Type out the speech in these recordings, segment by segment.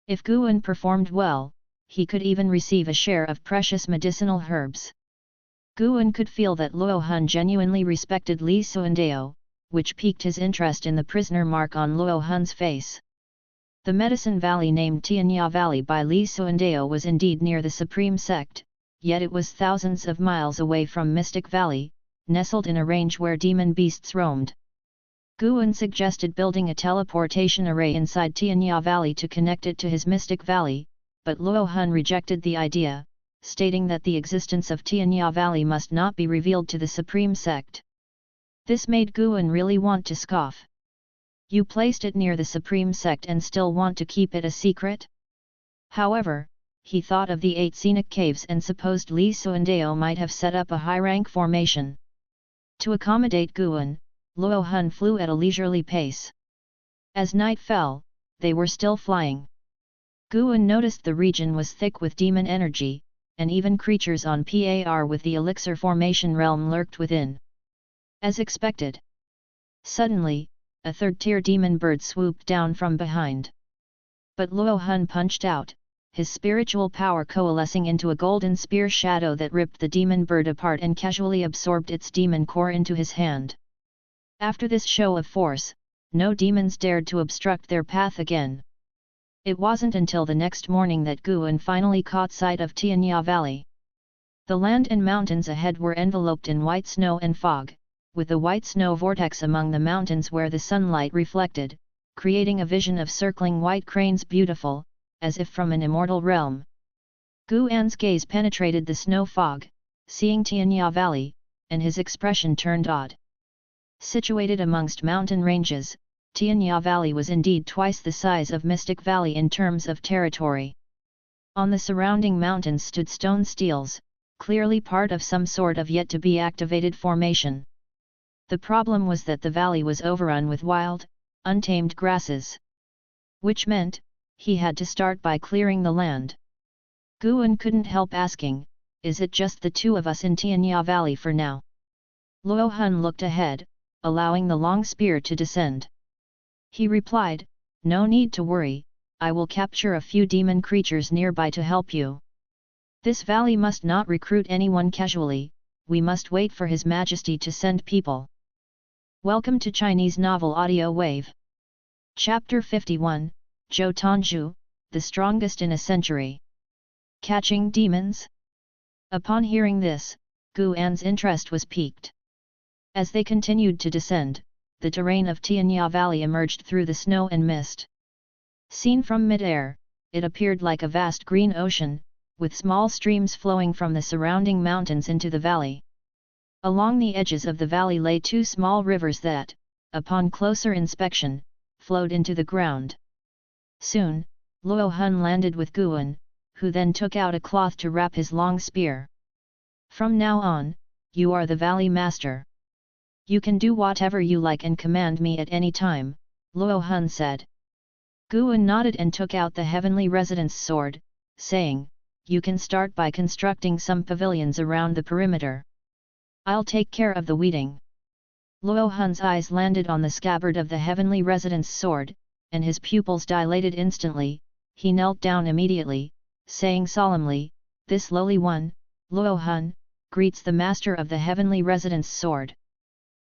If Guan performed well, he could even receive a share of precious medicinal herbs. Guan could feel that Luo Hun genuinely respected Li Suandao, which piqued his interest in the prisoner mark on Luo Hun's face. The medicine valley named Tianya Valley by Li Suandao was indeed near the Supreme Sect, yet it was thousands of miles away from Mystic Valley, nestled in a range where demon beasts roamed. Guan suggested building a teleportation array inside Tianya Valley to connect it to his Mystic Valley, but Luo Hun rejected the idea, stating that the existence of Tianya Valley must not be revealed to the Supreme Sect. This made Guan really want to scoff. You placed it near the Supreme Sect and still want to keep it a secret? However, he thought of the 8 scenic caves and supposed Li Suandao might have set up a high-rank formation. To accommodate Guan, Luo Hun flew at a leisurely pace. As night fell, they were still flying. Guan noticed the region was thick with demon energy, and even creatures on par with the elixir formation realm lurked within. As expected. Suddenly, a third-tier demon bird swooped down from behind. But Luo Hun punched out, his spiritual power coalescing into a golden spear shadow that ripped the demon bird apart and casually absorbed its demon core into his hand. After this show of force, no demons dared to obstruct their path again. It wasn't until the next morning that Guan finally caught sight of Tianya Valley. The land and mountains ahead were enveloped in white snow and fog, with a white snow vortex among the mountains where the sunlight reflected, creating a vision of circling white cranes beautiful, as if from an immortal realm. Guan's gaze penetrated the snow fog, seeing Tianya Valley, and his expression turned odd. Situated amongst mountain ranges, Tianya Valley was indeed twice the size of Mystic Valley in terms of territory. On the surrounding mountains stood stone steels, clearly part of some sort of yet-to-be-activated formation. The problem was that the valley was overrun with wild, untamed grasses. Which meant, he had to start by clearing the land. Guan couldn't help asking, is it just the two of us in Tianya Valley for now? Luo Hun looked ahead, allowing the long spear to descend. He replied, no need to worry, I will capture a few demon creatures nearby to help you. This valley must not recruit anyone casually, we must wait for His Majesty to send people. Welcome to Chinese Novel Audio Wave. Chapter 51, Zhou Tanzhu, the strongest in a century. Catching demons? Upon hearing this, Guan's interest was piqued. As they continued to descend, the terrain of Tianya Valley emerged through the snow and mist. Seen from mid-air, it appeared like a vast green ocean, with small streams flowing from the surrounding mountains into the valley. Along the edges of the valley lay 2 small rivers that, upon closer inspection, flowed into the ground. Soon, Luo Hun landed with Guan, who then took out a cloth to wrap his long spear. From now on, you are the valley master. You can do whatever you like and command me at any time, Luo Hun said. Guan nodded and took out the heavenly residence sword, saying, you can start by constructing some pavilions around the perimeter. I'll take care of the weeding. Luo Hun's eyes landed on the scabbard of the heavenly residence sword, and his pupils dilated instantly. He knelt down immediately, saying solemnly, this lowly one, Luo Hun, greets the master of the heavenly residence sword.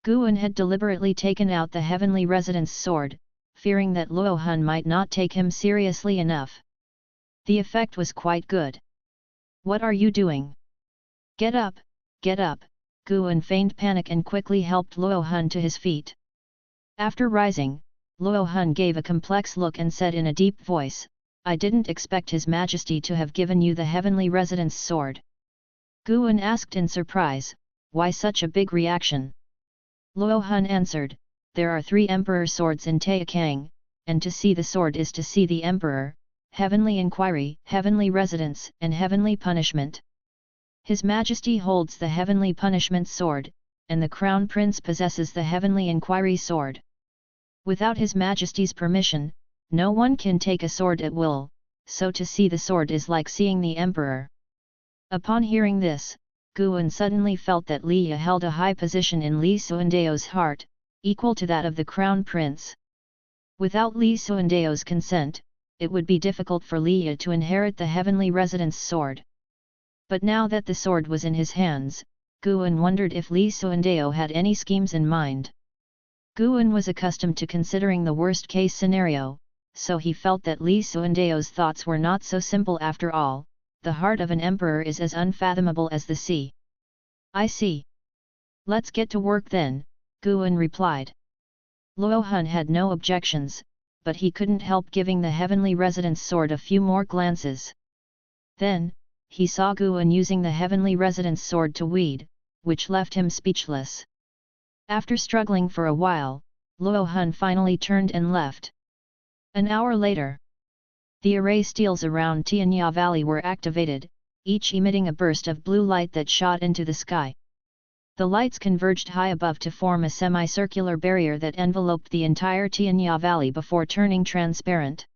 Guan had deliberately taken out the heavenly residence sword, fearing that Luo Hun might not take him seriously enough. The effect was quite good. What are you doing? Get up, get up, Guan feigned panic and quickly helped Luo Hun to his feet. After rising, Luo Hun gave a complex look and said in a deep voice, I didn't expect His Majesty to have given you the heavenly residence sword. Guan asked in surprise, why such a big reaction? Luo Hun answered, there are 3 emperor swords in Taixuan, and to see the sword is to see the emperor, heavenly inquiry, heavenly residence, and heavenly punishment. His Majesty holds the heavenly punishment sword, and the crown prince possesses the heavenly inquiry sword. Without His Majesty's permission, no one can take a sword at will, so to see the sword is like seeing the emperor. Upon hearing this, Guan suddenly felt that Li Ya held a high position in Li Suandao's heart, equal to that of the crown prince. Without Li Suandao's consent, it would be difficult for Liya to inherit the heavenly residence sword. But now that the sword was in his hands, Guan wondered if Li Suandeo had any schemes in mind. Guan was accustomed to considering the worst-case scenario, so he felt that Li Suandeo's thoughts were not so simple after all. The heart of an emperor is as unfathomable as the sea. I see. Let's get to work then, Guan replied. Luo Hun had no objections, but he couldn't help giving the heavenly residence sword a few more glances. Then, he saw Guan using the heavenly residence sword to weed, which left him speechless. After struggling for a while, Luo Hun finally turned and left. An hour later, the array steels around Tianya Valley were activated, each emitting a burst of blue light that shot into the sky. The lights converged high above to form a semicircular barrier that enveloped the entire Tianya Valley before turning transparent.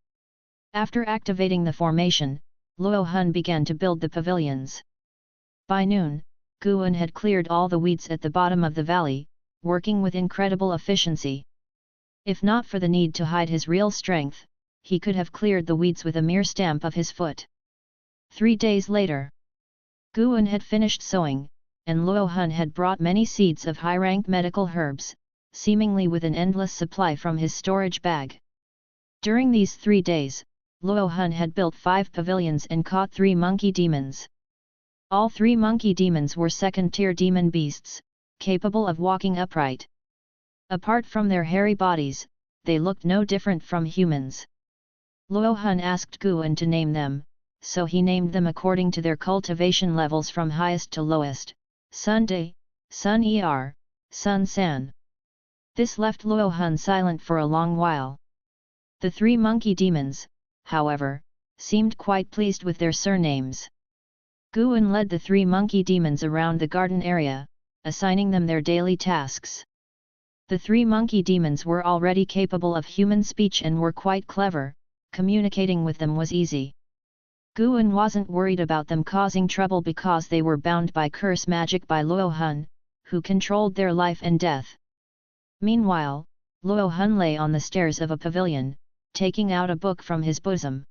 After activating the formation, Luo Hun began to build the pavilions. By noon, Guan had cleared all the weeds at the bottom of the valley, working with incredible efficiency. If not for the need to hide his real strength, he could have cleared the weeds with a mere stamp of his foot. 3 days later, Guan had finished sowing, and Luo Hun had brought many seeds of high-rank medical herbs, seemingly with an endless supply from his storage bag. During these 3 days, Luo Hun had built 5 pavilions and caught 3 monkey demons. All 3 monkey demons were second-tier demon beasts, capable of walking upright. Apart from their hairy bodies, they looked no different from humans. Luo Hun asked Guan to name them, so he named them according to their cultivation levels from highest to lowest: Sun De, Sun Er, Sun San. This left Luo Hun silent for a long while. The 3 monkey demons, however, seemed quite pleased with their surnames. Guan led the 3 monkey demons around the garden area, assigning them their daily tasks. The 3 monkey demons were already capable of human speech and were quite clever, communicating with them was easy. Guan wasn't worried about them causing trouble because they were bound by curse magic by Luo Hun, who controlled their life and death. Meanwhile, Luo Hun lay on the stairs of a pavilion, taking out a book from his bosom.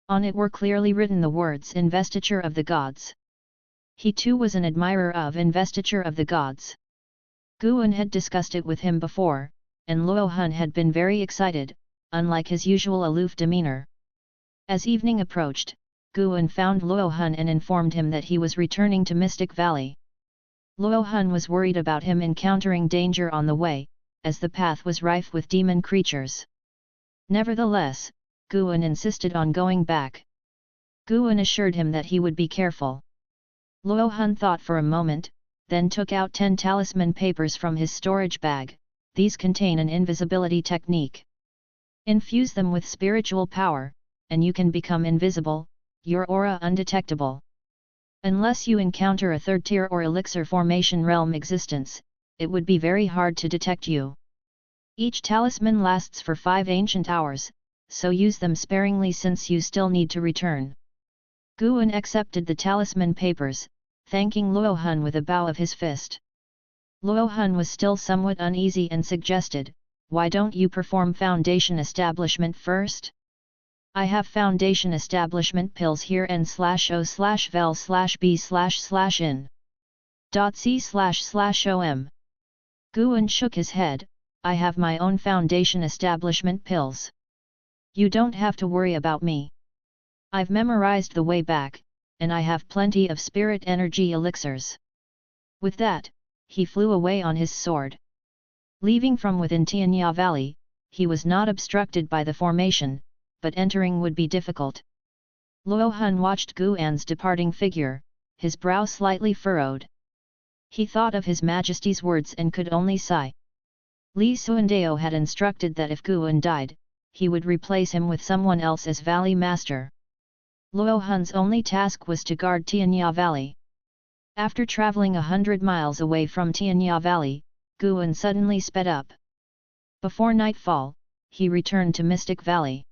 On it were clearly written the words Investiture of the Gods. He too was an admirer of Investiture of the Gods. Guan had discussed it with him before, and Luo Hun had been very excited, unlike his usual aloof demeanor. As evening approached, Guan found Luo Hun and informed him that he was returning to Mystic Valley. Luo Hun was worried about him encountering danger on the way, as the path was rife with demon creatures. Nevertheless, Guan insisted on going back. Guan assured him that he would be careful. Luo Hun thought for a moment, then took out 10 talisman papers from his storage bag. These contain an invisibility technique. Infuse them with spiritual power, and you can become invisible, your aura undetectable. Unless you encounter a 3rd tier or elixir formation realm existence, it would be very hard to detect you. Each talisman lasts for 5 ancient hours, so use them sparingly since you still need to return. Guan accepted the talisman papers, thanking Luo Hun with a bow of his fist. Luo Hun was still somewhat uneasy and suggested, "Why don't you perform foundation establishment first? I have foundation establishment pills here n/o/vel/b/in.c//om." Guan shook his head, "I have my own foundation establishment pills. You don't have to worry about me. I've memorized the way back, and I have plenty of spirit energy elixirs." With that, he flew away on his sword. Leaving from within Tianya Valley, he was not obstructed by the formation, but entering would be difficult. Luo Hun watched Guan's departing figure, his brow slightly furrowed. He thought of His Majesty's words and could only sigh. Li Suandeo had instructed that if Guan died, he would replace him with someone else as Valley Master. Luo Hun's only task was to guard Tianya Valley. After traveling 100 miles away from Tianya Valley, Guan suddenly sped up. Before nightfall, he returned to Mystic Valley.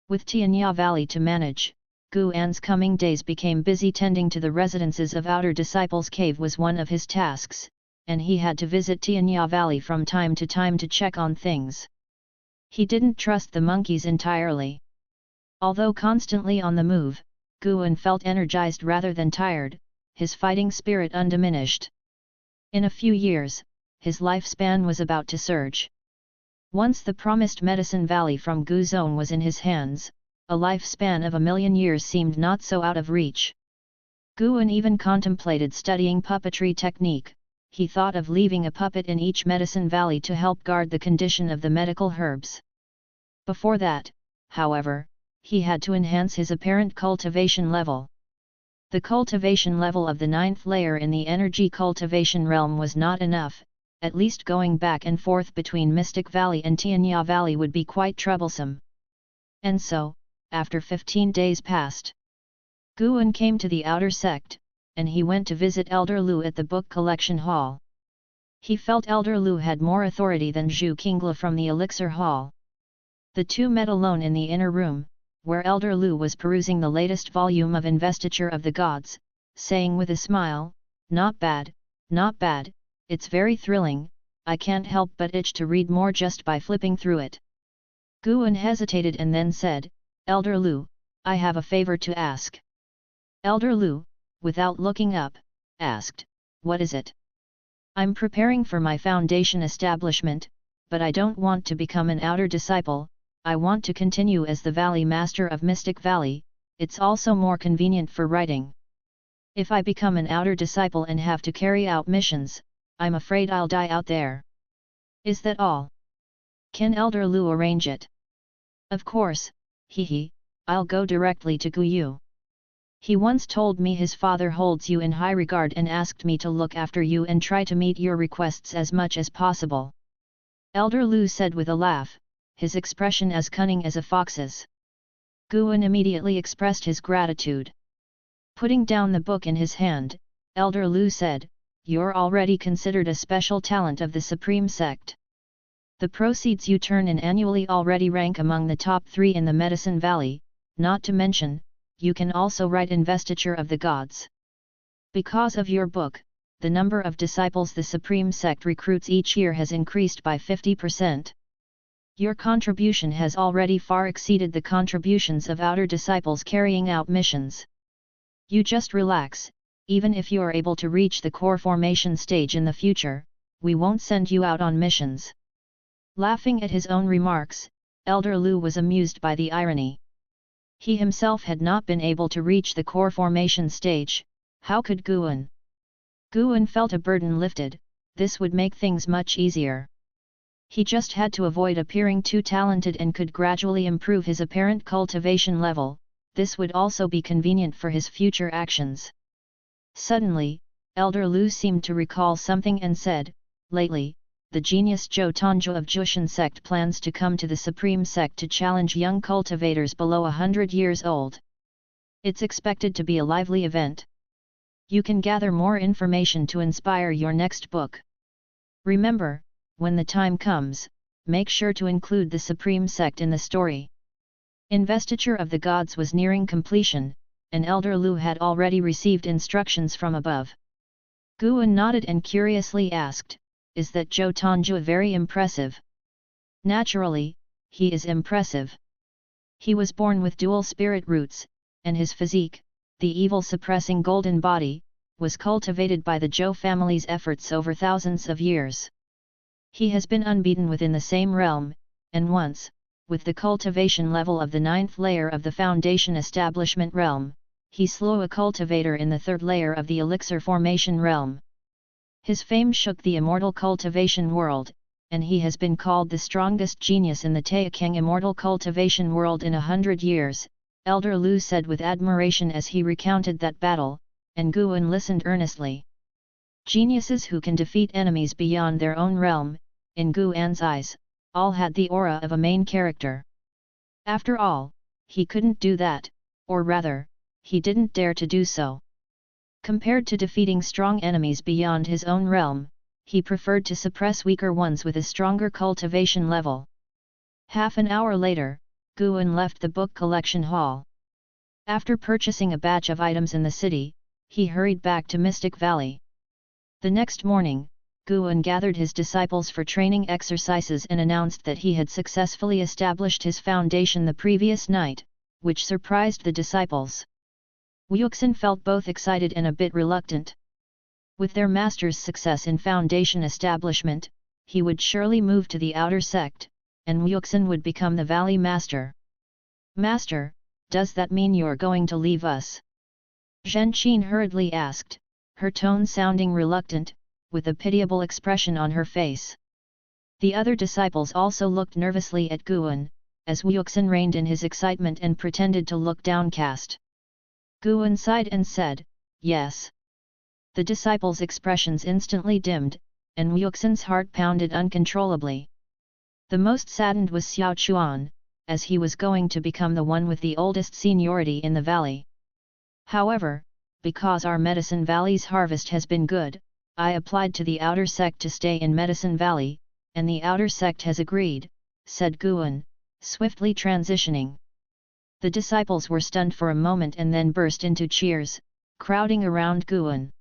With Tianya Valley to manage, Guan's coming days became busy. Tending to the residences of Outer Disciples' Cave was one of his tasks, and he had to visit Tianya Valley from time to time to check on things. He didn't trust the monkeys entirely. Although constantly on the move, Guan felt energized rather than tired, his fighting spirit undiminished. In a few years, his lifespan was about to surge. Once the promised medicine valley from Gu Zone was in his hands, a lifespan of 1,000,000 years seemed not so out of reach. Guan even contemplated studying puppetry technique. He thought of leaving a puppet in each medicine valley to help guard the condition of the medical herbs. Before that, however, he had to enhance his apparent cultivation level. The cultivation level of the 9th layer in the energy cultivation realm was not enough, at least going back and forth between Mystic Valley and Tianya Valley would be quite troublesome. And so, after 15 days passed, Guan came to the outer sect, and he went to visit Elder Lu at the book collection hall. He felt Elder Lu had more authority than Zhu Qingla from the elixir hall. The two met alone in the inner room, where Elder Lu was perusing the latest volume of Investiture of the Gods, saying with a smile, "Not bad, not bad, it's very thrilling, I can't help but itch to read more just by flipping through it." Guan hesitated and then said, "Elder Lu, I have a favor to ask." Elder Lu, without looking up, asked, "What is it?" "I'm preparing for my foundation establishment, but I don't want to become an outer disciple, I want to continue as the Valley Master of Mystic Valley, it's also more convenient for writing. If I become an outer disciple and have to carry out missions, I'm afraid I'll die out there." "Is that all? Can Elder Lu arrange it?" "Of course, I'll go directly to Guyu. He once told me his father holds you in high regard and asked me to look after you and try to meet your requests as much as possible." Elder Lu said with a laugh, his expression as cunning as a fox's. Guan immediately expressed his gratitude. Putting down the book in his hand, Elder Lu said, "You're already considered a special talent of the Supreme Sect. The proceeds you turn in annually already rank among the top 3 in the Medicine Valley, not to mention, you can also write Investiture of the Gods. Because of your book, the number of disciples the Supreme Sect recruits each year has increased by 50%. Your contribution has already far exceeded the contributions of outer disciples carrying out missions. You just relax, even if you are able to reach the core formation stage in the future, we won't send you out on missions." Laughing at his own remarks, Elder Lu was amused by the irony. He himself had not been able to reach the core formation stage, how could Guan? Guan felt a burden lifted, this would make things much easier. He just had to avoid appearing too talented and could gradually improve his apparent cultivation level, this would also be convenient for his future actions. Suddenly, Elder Lu seemed to recall something and said, "Lately, the genius Zhou Tongzhu of Taixuan Sect plans to come to the Supreme Sect to challenge young cultivators below 100 years old. It's expected to be a lively event. You can gather more information to inspire your next book. Remember, when the time comes, make sure to include the Supreme Sect in the story." Investiture of the Gods was nearing completion, and Elder Lu had already received instructions from above. Guan nodded and curiously asked, "Is that Zhou Tongzhu very impressive?" "Naturally, he is impressive. He was born with dual spirit roots, and his physique, the evil-suppressing golden body, was cultivated by the Zhou family's efforts over thousands of years. He has been unbeaten within the same realm, and once, with the cultivation level of the 9th layer of the Foundation Establishment realm, he slew a cultivator in the 3rd layer of the Elixir Formation realm. His fame shook the immortal cultivation world, and he has been called the strongest genius in the Taixuan immortal cultivation world in 100 years, Elder Lu said with admiration as he recounted that battle, and Guan listened earnestly. Geniuses who can defeat enemies beyond their own realm, in Guan's eyes, all had the aura of a main character. After all, he couldn't do that, or rather, he didn't dare to do so. Compared to defeating strong enemies beyond his own realm, he preferred to suppress weaker ones with a stronger cultivation level. Half an hour later, Guan left the book collection hall. After purchasing a batch of items in the city, he hurried back to Mystic Valley. The next morning, Guan gathered his disciples for training exercises and announced that he had successfully established his foundation the previous night, which surprised the disciples. Wuxin felt both excited and a bit reluctant. With their master's success in foundation establishment, he would surely move to the outer sect, and Wuxin would become the valley master. "Master, does that mean you're going to leave us?" Zhen Qin hurriedly asked, her tone sounding reluctant, with a pitiable expression on her face. The other disciples also looked nervously at Guan, as Wuxin reined in his excitement and pretended to look downcast. Guan sighed and said, "Yes." The disciples' expressions instantly dimmed, and Wuxin's heart pounded uncontrollably. The most saddened was Xiao Chuan, as he was going to become the one with the oldest seniority in the valley. "However, because our Medicine Valley's harvest has been good, I applied to the outer sect to stay in Medicine Valley, and the outer sect has agreed," said Guan, swiftly transitioning. The disciples were stunned for a moment and then burst into cheers, crowding around Guan.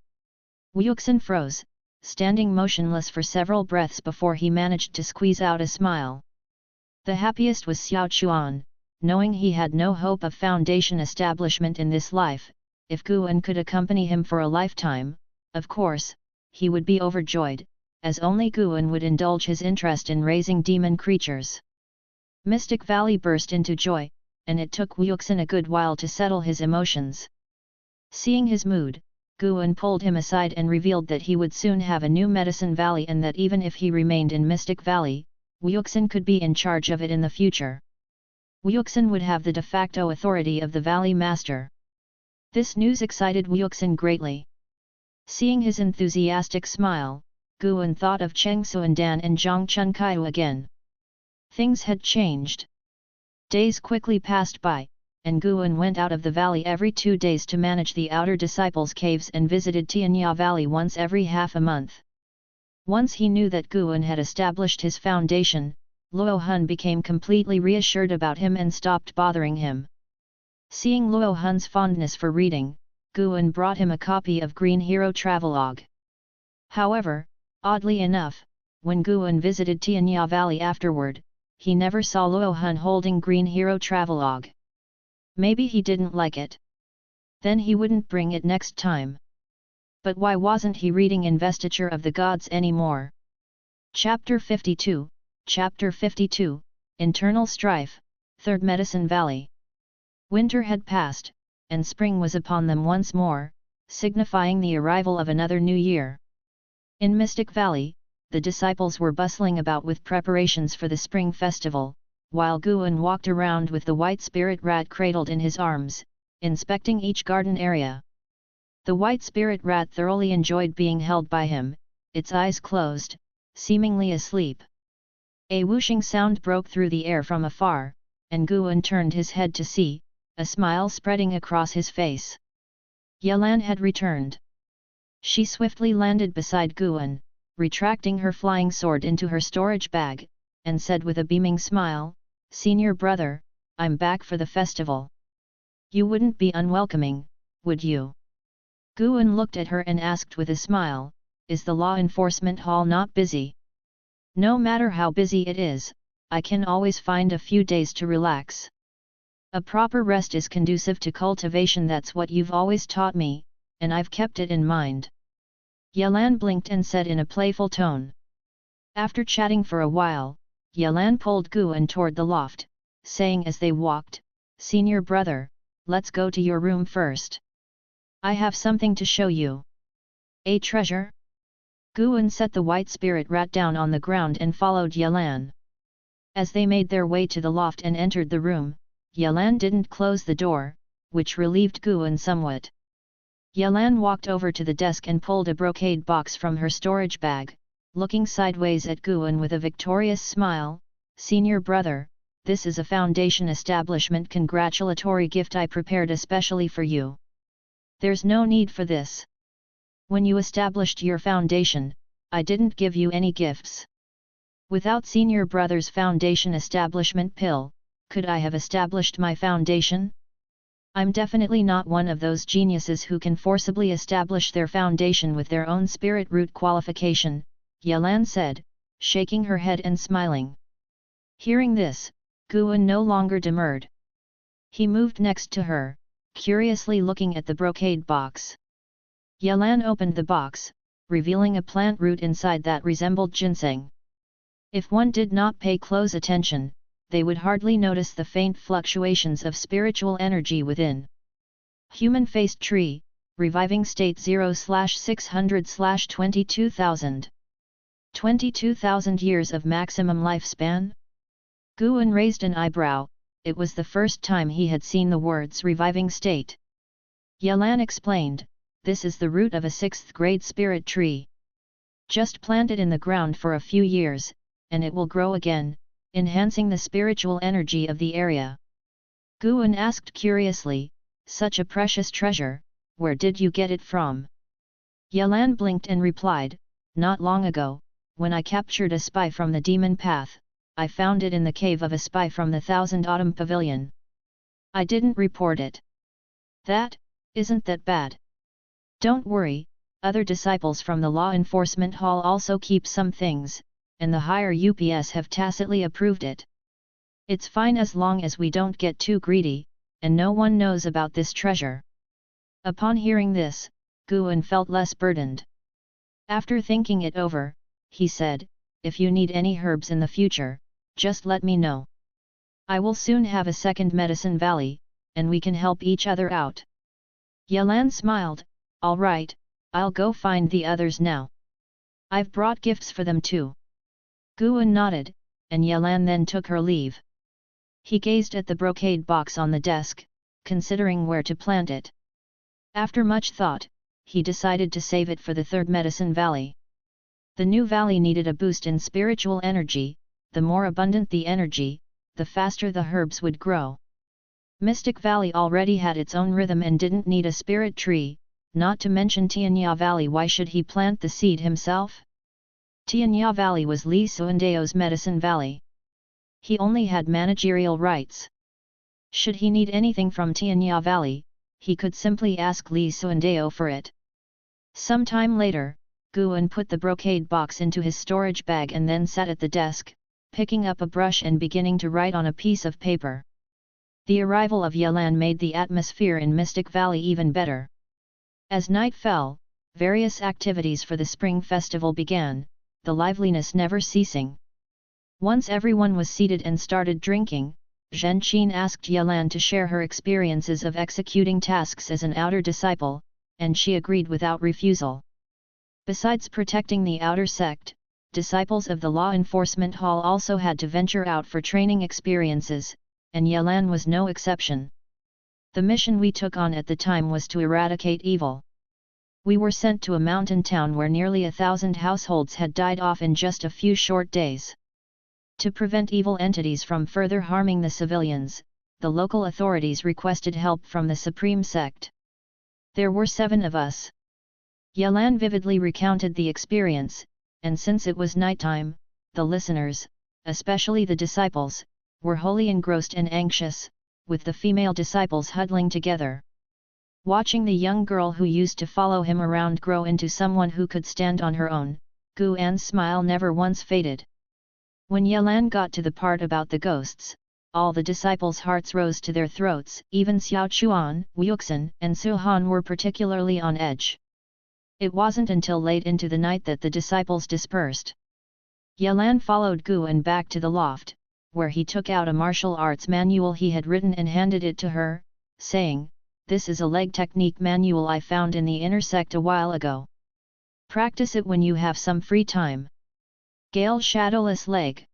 Wuxin froze, standing motionless for several breaths before he managed to squeeze out a smile. The happiest was Xiao Chuan, knowing he had no hope of foundation establishment in this life. If Guan could accompany him for a lifetime, of course, he would be overjoyed, as only Guan would indulge his interest in raising demon creatures. Mystic Valley burst into joy, and it took Wuxin a good while to settle his emotions. Seeing his mood, Guan pulled him aside and revealed that he would soon have a new Medicine Valley and that even if he remained in Mystic Valley, Wuxin could be in charge of it in the future. Wuxin would have the de facto authority of the Valley Master. This news excited Wuxin greatly. Seeing his enthusiastic smile, Guan thought of Cheng Suandan and Zhang Chunkaiu again. Things had changed. Days quickly passed by, and Guan went out of the valley every 2 days to manage the outer disciples' caves and visited Tianya Valley once every half a month. Once he knew that Guan had established his foundation, Luo Hun became completely reassured about him and stopped bothering him. Seeing Luo Hun's fondness for reading, Guan brought him a copy of Green Hero Travelogue. However, oddly enough, when Guan visited Tianya Valley afterward, he never saw Luo Hun holding Green Hero Travelogue. Maybe he didn't like it. Then he wouldn't bring it next time. But why wasn't he reading Investiture of the Gods anymore? Chapter 52, Chapter 52, Internal Strife, Third Medicine Valley. Winter had passed, and spring was upon them once more, signifying the arrival of another new year. In Mystic Valley, the disciples were bustling about with preparations for the spring festival, while Guan walked around with the white spirit rat cradled in his arms, inspecting each garden area. The white spirit rat thoroughly enjoyed being held by him, its eyes closed, seemingly asleep. A whooshing sound broke through the air from afar, and Guan turned his head to see, a smile spreading across his face. Yelan had returned. She swiftly landed beside Guan, retracting her flying sword into her storage bag, and said with a beaming smile, "Senior brother, I'm back for the festival. You wouldn't be unwelcoming, would you?" Guan looked at her and asked with a smile, "Is the law enforcement hall not busy?" "No matter how busy it is, I can always find a few days to relax. A proper rest is conducive to cultivation, that's what you've always taught me, and I've kept it in mind." Yelan blinked and said in a playful tone. After chatting for a while, Yelan pulled Guan toward the loft, saying as they walked, "Senior brother, let's go to your room first. I have something to show you." "A treasure?" Guan set the white spirit rat down on the ground and followed Yelan. As they made their way to the loft and entered the room, Yelan didn't close the door, which relieved Guan somewhat. Yelan walked over to the desk and pulled a brocade box from her storage bag, looking sideways at Guan with a victorious smile. "Senior brother, this is a foundation establishment congratulatory gift I prepared especially for you. There's no need for this. When you established your foundation, I didn't give you any gifts. Without senior brother's foundation establishment pill, could I have established my foundation? I'm definitely not one of those geniuses who can forcibly establish their foundation with their own spirit root qualification," Yelan said, shaking her head and smiling. Hearing this, Guan no longer demurred. He moved next to her, curiously looking at the brocade box. Yalan opened the box, revealing a plant root inside that resembled ginseng. If one did not pay close attention, they would hardly notice the faint fluctuations of spiritual energy within. Human-faced tree, reviving state 0/600/22,000. 22,000 years of maximum lifespan? Guan raised an eyebrow. It was the first time he had seen the words reviving state. Yalan explained, this is the root of a 6th grade spirit tree. Just plant it in the ground for a few years, and it will grow again, enhancing the spiritual energy of the area. Guan asked curiously, such a precious treasure, where did you get it from? Yalan blinked and replied, not long ago, when I captured a spy from the demon path, I found it in the cave of a spy from the Thousand Autumn Pavilion. I didn't report it. Isn't that bad? Don't worry, other disciples from the law enforcement hall also keep some things, and the higher UPS have tacitly approved it. It's fine as long as we don't get too greedy, and no one knows about this treasure. Upon hearing this, Guan felt less burdened. After thinking it over, he said, if you need any herbs in the future, just let me know. I will soon have a second Medicine Valley, and we can help each other out. Yalan smiled, all right, I'll go find the others now. I've brought gifts for them too. Guan nodded, and Yalan then took her leave. He gazed at the brocade box on the desk, considering where to plant it. After much thought, he decided to save it for the third Medicine Valley. The new valley needed a boost in spiritual energy. The more abundant the energy, the faster the herbs would grow. Mystic Valley already had its own rhythm and didn't need a spirit tree, not to mention Tianya Valley. Why should he plant the seed himself? Tianya Valley was Li Suandeo's Medicine Valley. He only had managerial rights. Should he need anything from Tianya Valley, he could simply ask Li Suandeo for it. Some time later, Guan put the brocade box into his storage bag and then sat at the desk, picking up a brush and beginning to write on a piece of paper. The arrival of Yalan made the atmosphere in Mystic Valley even better. As night fell, various activities for the spring festival began, the liveliness never ceasing. Once everyone was seated and started drinking, Zhen Qin asked Yalan to share her experiences of executing tasks as an outer disciple, and she agreed without refusal. Besides protecting the outer sect, disciples of the law enforcement hall also had to venture out for training experiences, and Yalan was no exception. The mission we took on at the time was to eradicate evil. We were sent to a mountain town where nearly 1,000 households had died off in just a few short days. To prevent evil entities from further harming the civilians, the local authorities requested help from the Supreme Sect. There were 7 of us. Yalan vividly recounted the experience, and since it was nighttime, the listeners, especially the disciples, were wholly engrossed and anxious, with the female disciples huddling together. Watching the young girl who used to follow him around grow into someone who could stand on her own, Guan's smile never once faded. When Yalan got to the part about the ghosts, all the disciples' hearts rose to their throats. Even Xiao Chuan, Wuxin, and Su Han were particularly on edge. It wasn't until late into the night that the disciples dispersed. Yalan followed Guan back to the loft, where he took out a martial arts manual he had written and handed it to her, saying, "This is a leg technique manual I found in the inner sect a while ago. Practice it when you have some free time." Gale Shadowless Leg.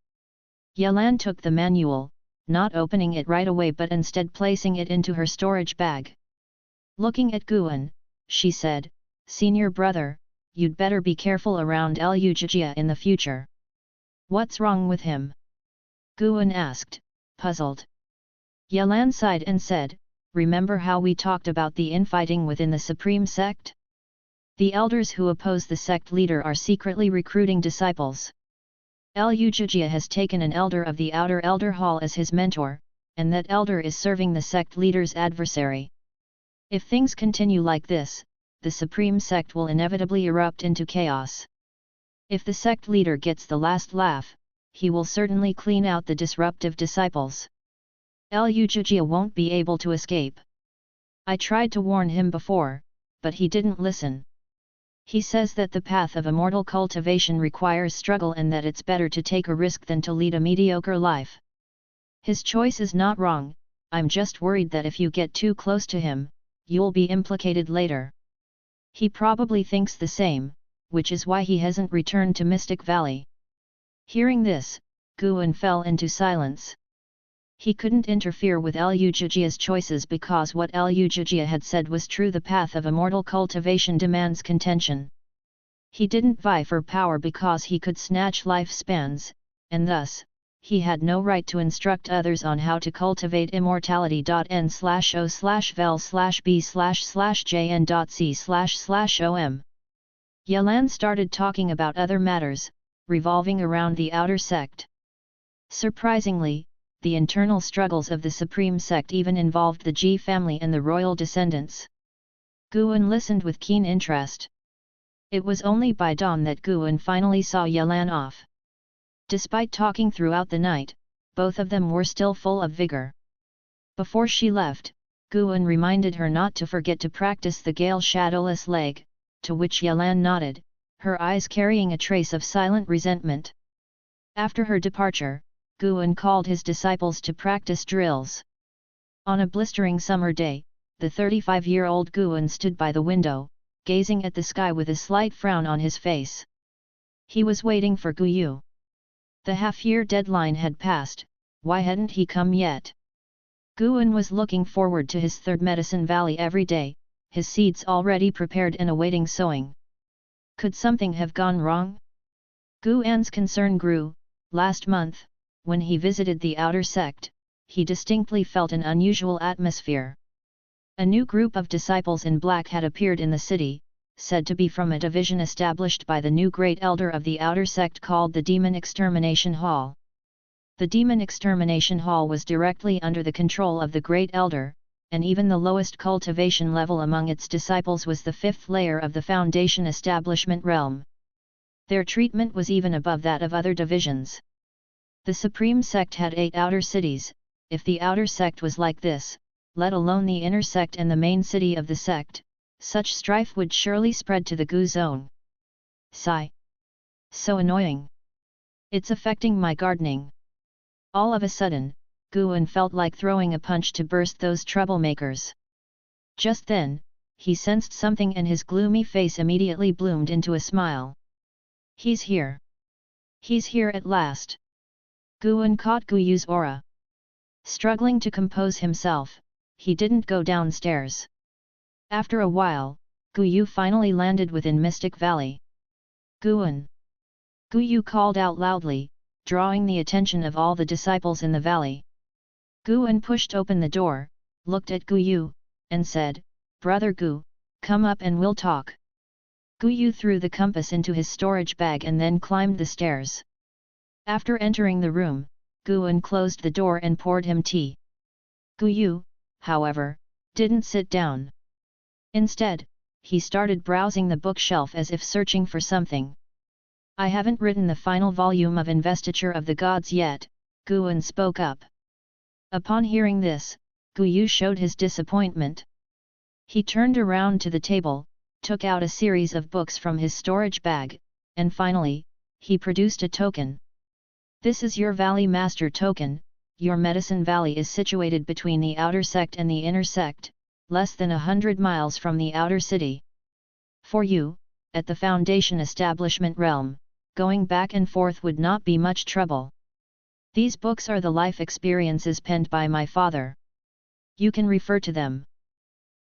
Yalan took the manual, not opening it right away but instead placing it into her storage bag. Looking at Guan, she said, "Senior brother, you'd better be careful around Lu Jia in the future." "What's wrong with him?" Guan asked, puzzled. Yalan sighed and said, "Remember how we talked about the infighting within the Supreme Sect? The elders who oppose the sect leader are secretly recruiting disciples. Lu Jia has taken an elder of the Outer Elder Hall as his mentor, and that elder is serving the sect leader's adversary. If things continue like this, the Supreme Sect will inevitably erupt into chaos. If the sect leader gets the last laugh, he will certainly clean out the disruptive disciples. Lujia won't be able to escape. I tried to warn him before, but he didn't listen. He says that the path of immortal cultivation requires struggle and that it's better to take a risk than to lead a mediocre life. His choice is not wrong, I'm just worried that if you get too close to him, you'll be implicated later. He probably thinks the same, which is why he hasn't returned to Mystic Valley. Hearing this, Guan fell into silence. He couldn't interfere with Lujia's choices because what Lujia had said was true. The path of immortal cultivation demands contention. He didn't vie for power because he could snatch lifespans, and thus, he had no right to instruct others on how to cultivate immortality. N/O/vel/b/jn.c//om. Yelan started talking about other matters, revolving around the outer sect. Surprisingly, the internal struggles of the Supreme Sect even involved the Ji family and the royal descendants. Guan listened with keen interest. It was only by dawn that Guan finally saw Yelan off. Despite talking throughout the night, both of them were still full of vigor. Before she left, Guan reminded her not to forget to practice the Gale Shadowless Leg, to which Yelan nodded, her eyes carrying a trace of silent resentment. After her departure, Guan called his disciples to practice drills. On a blistering summer day, the 35-year-old Guan stood by the window, gazing at the sky with a slight frown on his face. He was waiting for Guyu. The half-year deadline had passed, why hadn't he come yet? Guan was looking forward to his third Medicine Valley every day, his seeds already prepared and awaiting sowing. Could something have gone wrong? Guan's concern grew. Last month, when he visited the outer sect, he distinctly felt an unusual atmosphere. A new group of disciples in black had appeared in the city, said to be from a division established by the new great elder of the outer sect called the Demon Extermination Hall. The Demon Extermination Hall was directly under the control of the great elder, and even the lowest cultivation level among its disciples was the fifth layer of the Foundation establishment realm. Their treatment was even above that of other divisions. The Supreme Sect had 8 outer cities. If the outer sect was like this, let alone the inner sect and the main city of the sect, such strife would surely spread to the Gu zone. Sigh. So annoying. It's affecting my gardening. All of a sudden, Guan felt like throwing a punch to burst those troublemakers. Just then, he sensed something and his gloomy face immediately bloomed into a smile. He's here. He's here at last. Guan caught Guyu's aura. Struggling to compose himself, he didn't go downstairs. After a while, Guyu finally landed within Mystic Valley. Guan! Guyu called out loudly, drawing the attention of all the disciples in the valley. Guan pushed open the door, looked at Guyu, and said, "Brother Gu, come up and we'll talk." Guyu threw the compass into his storage bag and then climbed the stairs. After entering the room, Guan closed the door and poured him tea. Guyu, however, didn't sit down. Instead, he started browsing the bookshelf as if searching for something. "I haven't written the final volume of Investiture of the Gods yet," Guan spoke up. Upon hearing this, Guyu showed his disappointment. He turned around to the table, took out a series of books from his storage bag, and finally, he produced a token. "This is your Valley Master token. Your Medicine Valley is situated between the outer sect and the inner sect, less than 100 miles from the outer city. For you, at the Foundation establishment realm, going back and forth would not be much trouble. These books are the life experiences penned by my father. You can refer to them.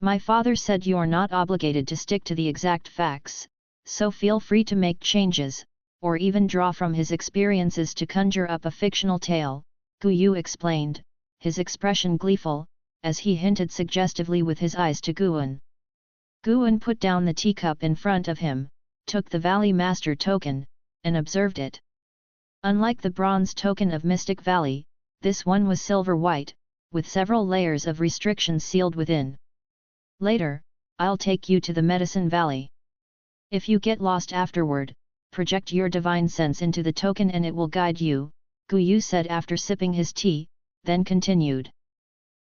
My father said you're not obligated to stick to the exact facts, so feel free to make changes, or even draw from his experiences to conjure up a fictional tale," Guyu explained, his expression gleeful, as he hinted suggestively with his eyes to Guan. Guan put down the teacup in front of him, took the Valley Master token, and observed it. Unlike the bronze token of Mystic Valley, this one was silver-white, with several layers of restrictions sealed within. "Later, I'll take you to the Medicine Valley. If you get lost afterward, project your divine sense into the token and it will guide you," Guyu said after sipping his tea, then continued.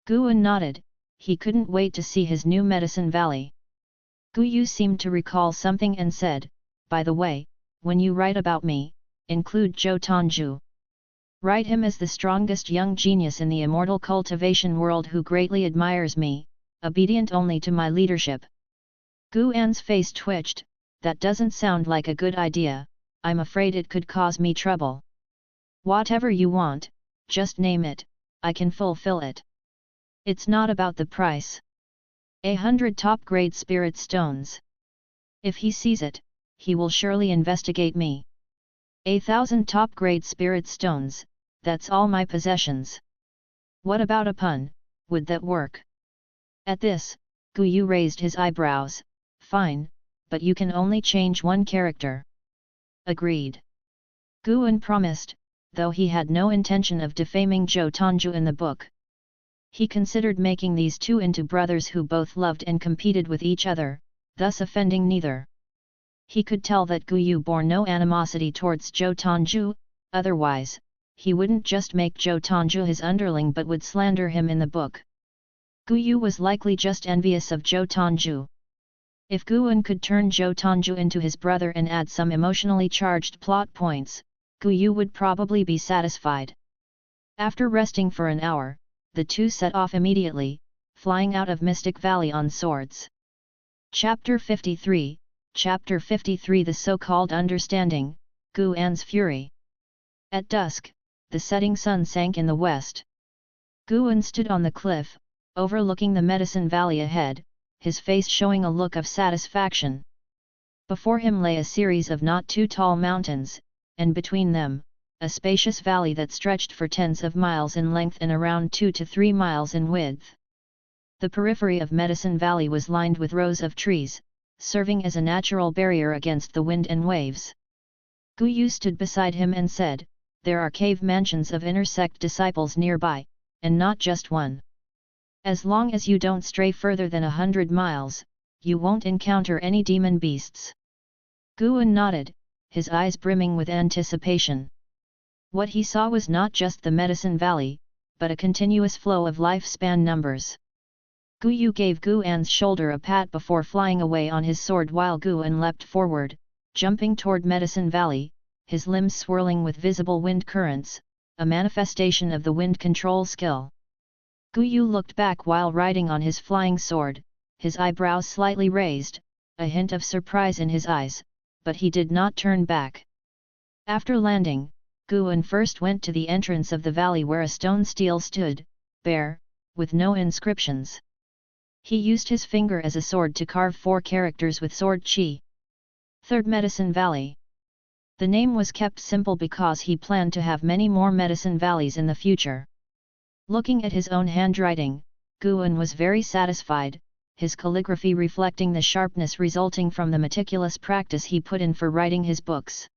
Guan nodded, he couldn't wait to see his new medicine valley. Gu Yu seemed to recall something and said, by the way, when you write about me, include Zhou Tongju. Write him as the strongest young genius in the immortal cultivation world who greatly admires me, obedient only to my leadership. Gu An's face twitched, that doesn't sound like a good idea, I'm afraid it could cause me trouble. Whatever you want, just name it, I can fulfill it. It's not about the price. 100 top-grade spirit stones. If he sees it, he will surely investigate me. 1,000 top-grade spirit stones, that's all my possessions. What about a pun, would that work? At this, Gu Yu raised his eyebrows, fine, but you can only change one character. Agreed. Guan promised, though he had no intention of defaming Zhou Tongju in the book. He considered making these two into brothers who both loved and competed with each other, thus offending neither. He could tell that Gu Yu bore no animosity towards Zhou Tongju, otherwise, he wouldn't just make Zhou Tongju his underling but would slander him in the book. Gu Yu was likely just envious of Zhou Tongju. If Guan could turn Zhou Tongju into his brother and add some emotionally charged plot points, Gu Yu would probably be satisfied. After resting for an hour, the two set off immediately, flying out of Mystic Valley on swords. Chapter 53, Chapter 53 The so-called understanding, Gu An's fury. At dusk, the setting sun sank in the west. Guan stood on the cliff, overlooking the Medicine Valley ahead, his face showing a look of satisfaction. Before him lay a series of not too tall mountains, and between them, a spacious valley that stretched for tens of miles in length and around 2 to 3 miles in width. The periphery of Medicine Valley was lined with rows of trees, serving as a natural barrier against the wind and waves. Gu Yu stood beside him and said, there are cave mansions of inner sect disciples nearby, and not just one. As long as you don't stray further than 100 miles, you won't encounter any demon beasts. Guan nodded, his eyes brimming with anticipation. What he saw was not just the Medicine Valley, but a continuous flow of lifespan numbers. Gu Yu gave Guan's shoulder a pat before flying away on his sword while Guan leapt forward, jumping toward Medicine Valley, his limbs swirling with visible wind currents, a manifestation of the wind control skill. Gu Yu looked back while riding on his flying sword, his eyebrows slightly raised, a hint of surprise in his eyes, but he did not turn back. After landing, Guan first went to the entrance of the valley where a stone stele stood, bare, with no inscriptions. He used his finger as a sword to carve 4 characters with sword chi. Third Medicine Valley. The name was kept simple because he planned to have many more Medicine Valleys in the future. Looking at his own handwriting, Guan was very satisfied, his calligraphy reflecting the sharpness resulting from the meticulous practice he put in for writing his books.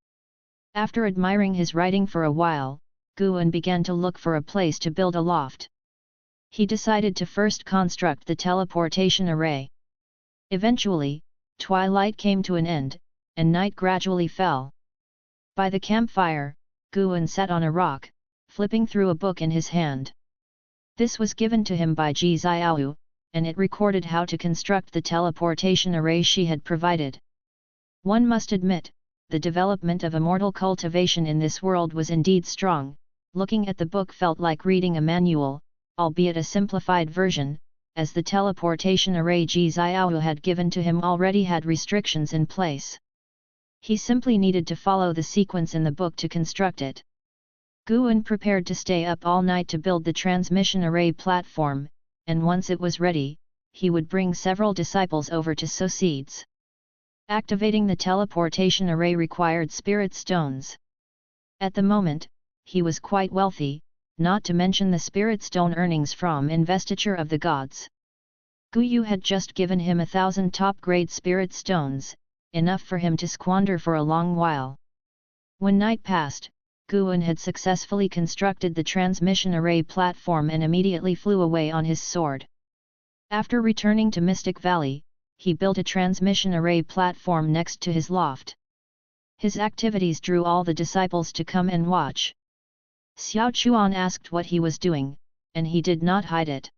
After admiring his writing for a while, Guan began to look for a place to build a loft. He decided to first construct the teleportation array. Eventually, twilight came to an end, and night gradually fell. By the campfire, Guan sat on a rock, flipping through a book in his hand. This was given to him by Ji Xiaoyu, and it recorded how to construct the teleportation array she had provided. One must admit, the development of immortal cultivation in this world was indeed strong. Looking at the book felt like reading a manual, albeit a simplified version, as the teleportation array Ji Xiaoyu had given to him already had restrictions in place. He simply needed to follow the sequence in the book to construct it. Guan prepared to stay up all night to build the transmission array platform, and once it was ready, he would bring several disciples over to sow seeds. Activating the teleportation array required spirit stones. At the moment, he was quite wealthy, not to mention the spirit stone earnings from investiture of the gods. Gu Yu had just given him 1,000 top-grade spirit stones, enough for him to squander for a long while. When night passed, Guan had successfully constructed the transmission array platform and immediately flew away on his sword. After returning to Mystic Valley, he built a transmission array platform next to his loft. His activities drew all the disciples to come and watch. Xiao Chuan asked what he was doing, and he did not hide it.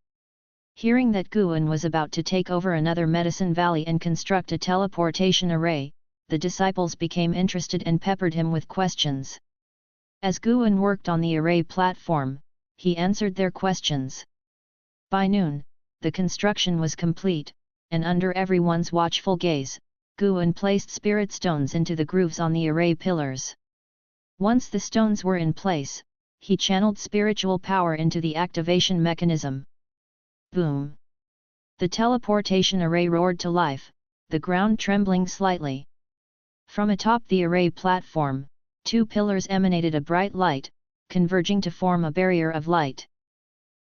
Hearing that Guan was about to take over another medicine valley and construct a teleportation array, the disciples became interested and peppered him with questions. As Guan worked on the array platform, he answered their questions. By noon, the construction was complete, and under everyone's watchful gaze, Guan placed spirit stones into the grooves on the array pillars. Once the stones were in place, he channeled spiritual power into the activation mechanism. Boom! The teleportation array roared to life, the ground trembling slightly. From atop the array platform, 2 pillars emanated a bright light, converging to form a barrier of light.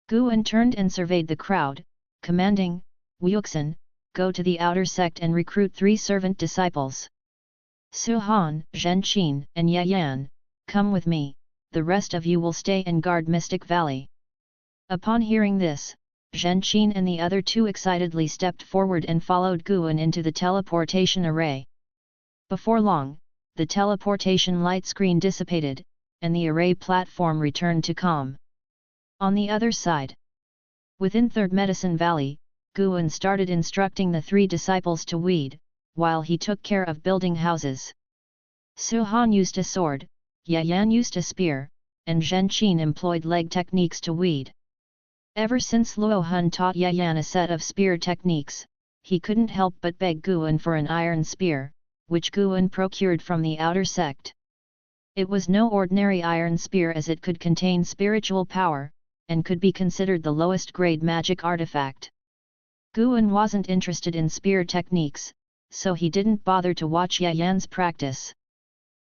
Guan turned and surveyed the crowd, commanding, "Wuxin, go to the outer sect and recruit 3 servant disciples. Suhan, Zhenqin, and Yayan, come with me, the rest of you will stay and guard Mystic Valley." Upon hearing this, Zhenqin and the other 2 excitedly stepped forward and followed Guan into the teleportation array. Before long, the teleportation light screen dissipated, and the array platform returned to calm. On the other side, within Third Medicine Valley, Guan started instructing the 3 disciples to weed, while he took care of building houses. Suhan used a sword, Yayan used a spear, and Zhenqin employed leg techniques to weed. Ever since Luo Hun taught Yayan a set of spear techniques, he couldn't help but beg Guan for an iron spear, which Guan procured from the outer sect. It was no ordinary iron spear as it could contain spiritual power, and could be considered the lowest grade magic artifact. Guan wasn't interested in spear techniques, so he didn't bother to watch Yayan's practice.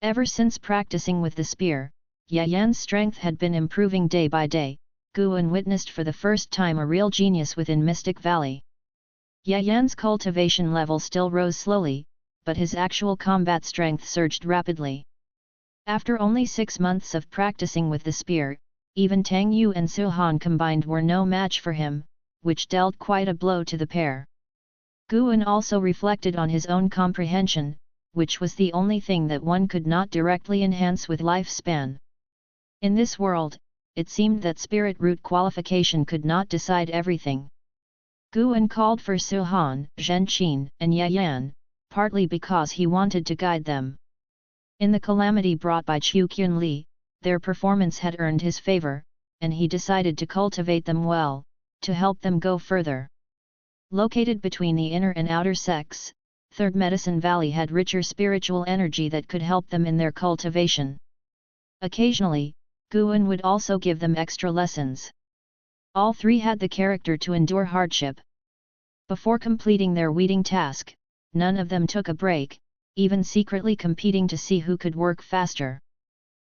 Ever since practicing with the spear, Yayan's strength had been improving day by day. Guan witnessed for the first time a real genius within Mystic Valley. Yayan's cultivation level still rose slowly, but his actual combat strength surged rapidly. After only 6 months of practicing with the spear, even Tang Yu and Suhan combined were no match for him, which dealt quite a blow to the pair. Guan also reflected on his own comprehension, which was the only thing that one could not directly enhance with lifespan. In this world, it seemed that spirit root qualification could not decide everything. Guan called for Suhan, Zhenqin, and Yayan, partly because he wanted to guide them. In the calamity brought by Taixuan Li, their performance had earned his favor, and he decided to cultivate them well, to help them go further. Located between the inner and outer sects, Third Medicine Valley had richer spiritual energy that could help them in their cultivation. Occasionally, Guan would also give them extra lessons. All 3 had the character to endure hardship. Before completing their weeding task, none of them took a break, even secretly competing to see who could work faster.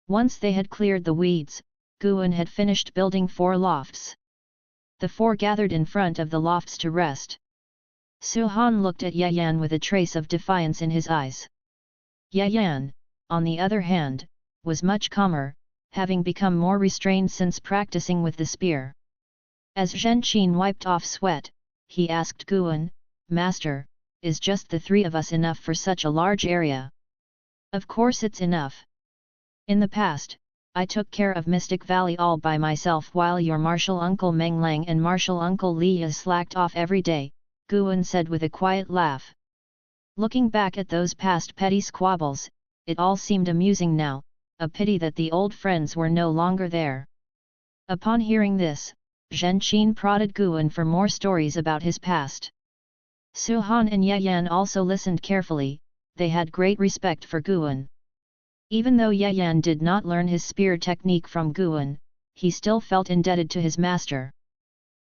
Once they had cleared the weeds, Guan had finished building 4 lofts. The 4 gathered in front of the lofts to rest. Suhan looked at Yayan with a trace of defiance in his eyes. Yayan, on the other hand, was much calmer, having become more restrained since practicing with the spear. As Zhenqin wiped off sweat, he asked Guan, "Master, is just the 3 of us enough for such a large area?" "Of course it's enough. In the past, I took care of Mystic Valley all by myself while your martial uncle Meng Lang and martial uncle Li slacked off every day," Guan said with a quiet laugh. Looking back at those past petty squabbles, it all seemed amusing now, a pity that the old friends were no longer there. Upon hearing this, Zhenqin prodded Guan for more stories about his past. Suhan and Yayan also listened carefully, they had great respect for Guan. Even though Yayan did not learn his spear technique from Guan, he still felt indebted to his master.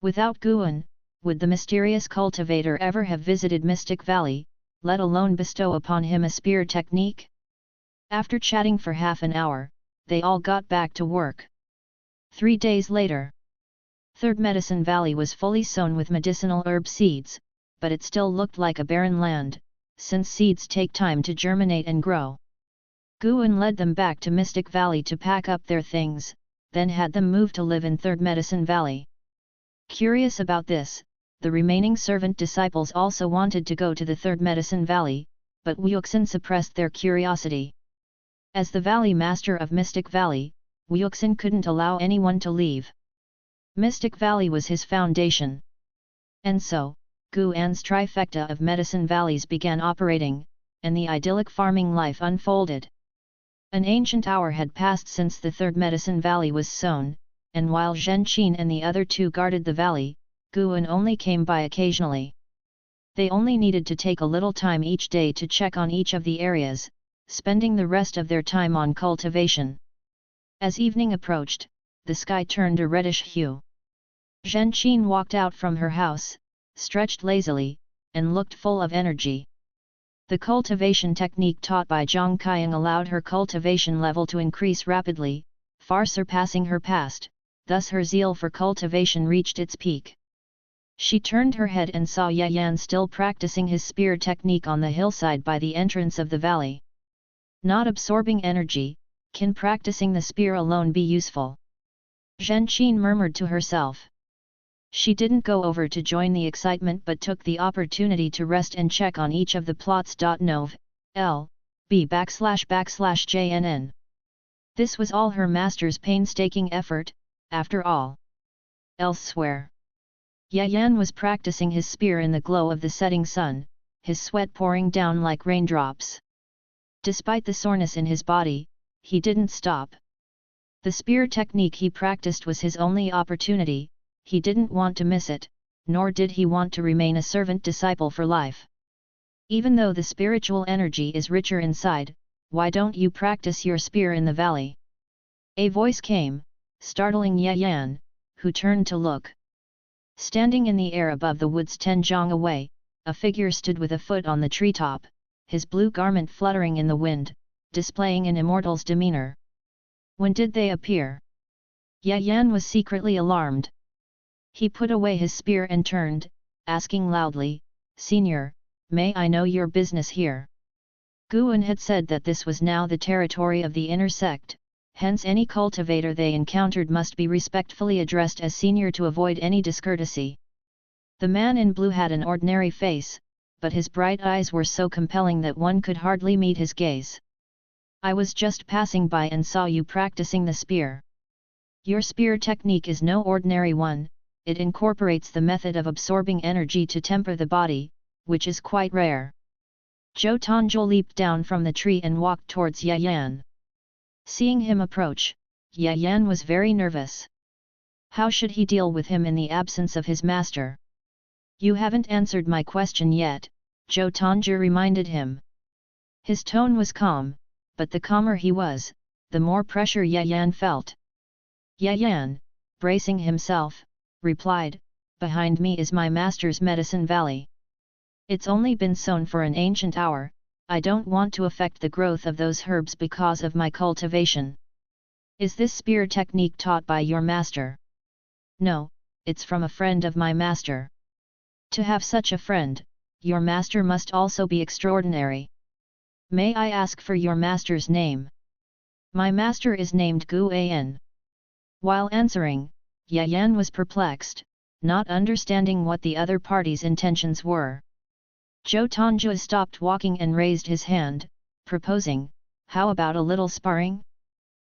Without Guan, would the mysterious cultivator ever have visited Mystic Valley, let alone bestow upon him a spear technique? After chatting for half an hour, they all got back to work. 3 days later, Third Medicine Valley was fully sown with medicinal herb seeds, but it still looked like a barren land, since seeds take time to germinate and grow. Guan led them back to Mystic Valley to pack up their things, then had them move to live in Third Medicine Valley. Curious about this, the remaining servant disciples also wanted to go to the Third Medicine Valley, but Wuxin suppressed their curiosity. As the Valley Master of Mystic Valley, Wuxin couldn't allow anyone to leave. Mystic Valley was his foundation. And so, Guan's trifecta of medicine valleys began operating, and the idyllic farming life unfolded. An ancient hour had passed since the third medicine valley was sown, and while Zhenqin and the other two guarded the valley, Guan only came by occasionally. They only needed to take a little time each day to check on each of the areas, spending the rest of their time on cultivation. As evening approached, the sky turned a reddish hue. Zhenqin walked out from her house, stretched lazily, and looked full of energy. The cultivation technique taught by Zhang Qiang allowed her cultivation level to increase rapidly, far surpassing her past, thus her zeal for cultivation reached its peak. She turned her head and saw Yayan still practicing his spear technique on the hillside by the entrance of the valley. Not absorbing energy, can practicing the spear alone be useful? Zhenqin murmured to herself. She didn't go over to join the excitement but took the opportunity to rest and check on each of the plots. Nov. L. B//JNN. This was all her master's painstaking effort, after all. Elsewhere, Yayan was practicing his spear in the glow of the setting sun, his sweat pouring down like raindrops. Despite the soreness in his body, he didn't stop. The spear technique he practiced was his only opportunity. He didn't want to miss it, nor did he want to remain a servant disciple for life. Even though the spiritual energy is richer inside, why don't you practice your spear in the valley? A voice came, startling Yayan, who turned to look. Standing in the air above the woods 10 zhang away, a figure stood with a foot on the treetop, his blue garment fluttering in the wind, displaying an immortal's demeanor. When did they appear? Yayan was secretly alarmed. He put away his spear and turned, asking loudly, "Senior, may I know your business here?" Guan had said that this was now the territory of the inner sect, hence any cultivator they encountered must be respectfully addressed as senior to avoid any discourtesy. The man in blue had an ordinary face, but his bright eyes were so compelling that one could hardly meet his gaze. "I was just passing by and saw you practicing the spear. Your spear technique is no ordinary one. It incorporates the method of absorbing energy to temper the body, which is quite rare." Zhou Tongzhou leaped down from the tree and walked towards Yayan. Seeing him approach, Yayan was very nervous. How should he deal with him in the absence of his master? "You haven't answered my question yet," Zhou Tongzhou reminded him. His tone was calm, but the calmer he was, the more pressure Yayan felt. Yayan, bracing himself, replied, "Behind me is my master's medicine valley. It's only been sown for an ancient hour. I don't want to affect the growth of those herbs because of my cultivation." "Is this spear technique taught by your master?" "No, it's from a friend of my master." "To have such a friend, your master must also be extraordinary. May I ask for your master's name?" "My master is named Guan." While answering, Yayan was perplexed, not understanding what the other party's intentions were. Zhou Tongzhou stopped walking and raised his hand, proposing, "How about a little sparring?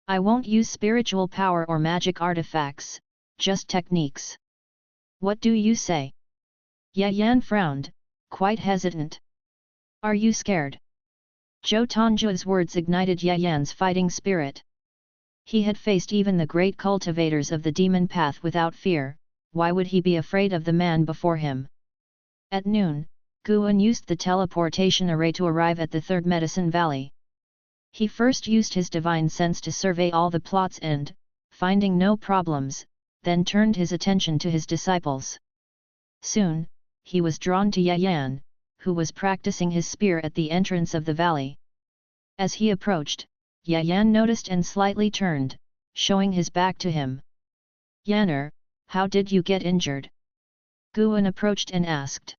I won't use spiritual power or magic artifacts, just techniques. What do you say?" Yayan frowned, quite hesitant. "Are you scared?" Zhou Tongzhou's words ignited Yayan's fighting spirit. He had faced even the great cultivators of the demon path without fear. Why would he be afraid of the man before him? At noon, Guan used the teleportation array to arrive at the third medicine valley. He first used his divine sense to survey all the plots and, finding no problems, then turned his attention to his disciples. Soon, he was drawn to Yayan, who was practicing his spear at the entrance of the valley. As he approached, Yayan noticed and slightly turned, showing his back to him. "Yaner, how did you get injured?" Guan approached and asked.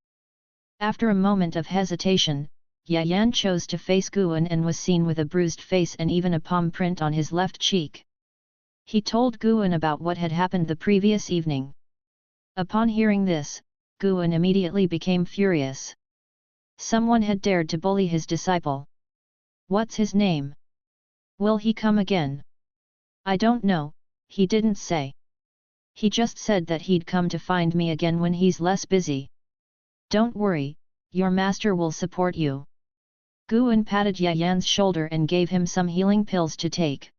After a moment of hesitation, Yayan chose to face Guan and was seen with a bruised face and even a palm print on his left cheek. He told Guan about what had happened the previous evening. Upon hearing this, Guan immediately became furious. Someone had dared to bully his disciple. "What's his name? Will he come again?" "I don't know, he didn't say. He just said that he'd come to find me again when he's less busy. Don't worry, your master will support you. Guan patted Ye Yan's shoulder and gave him some healing pills to take.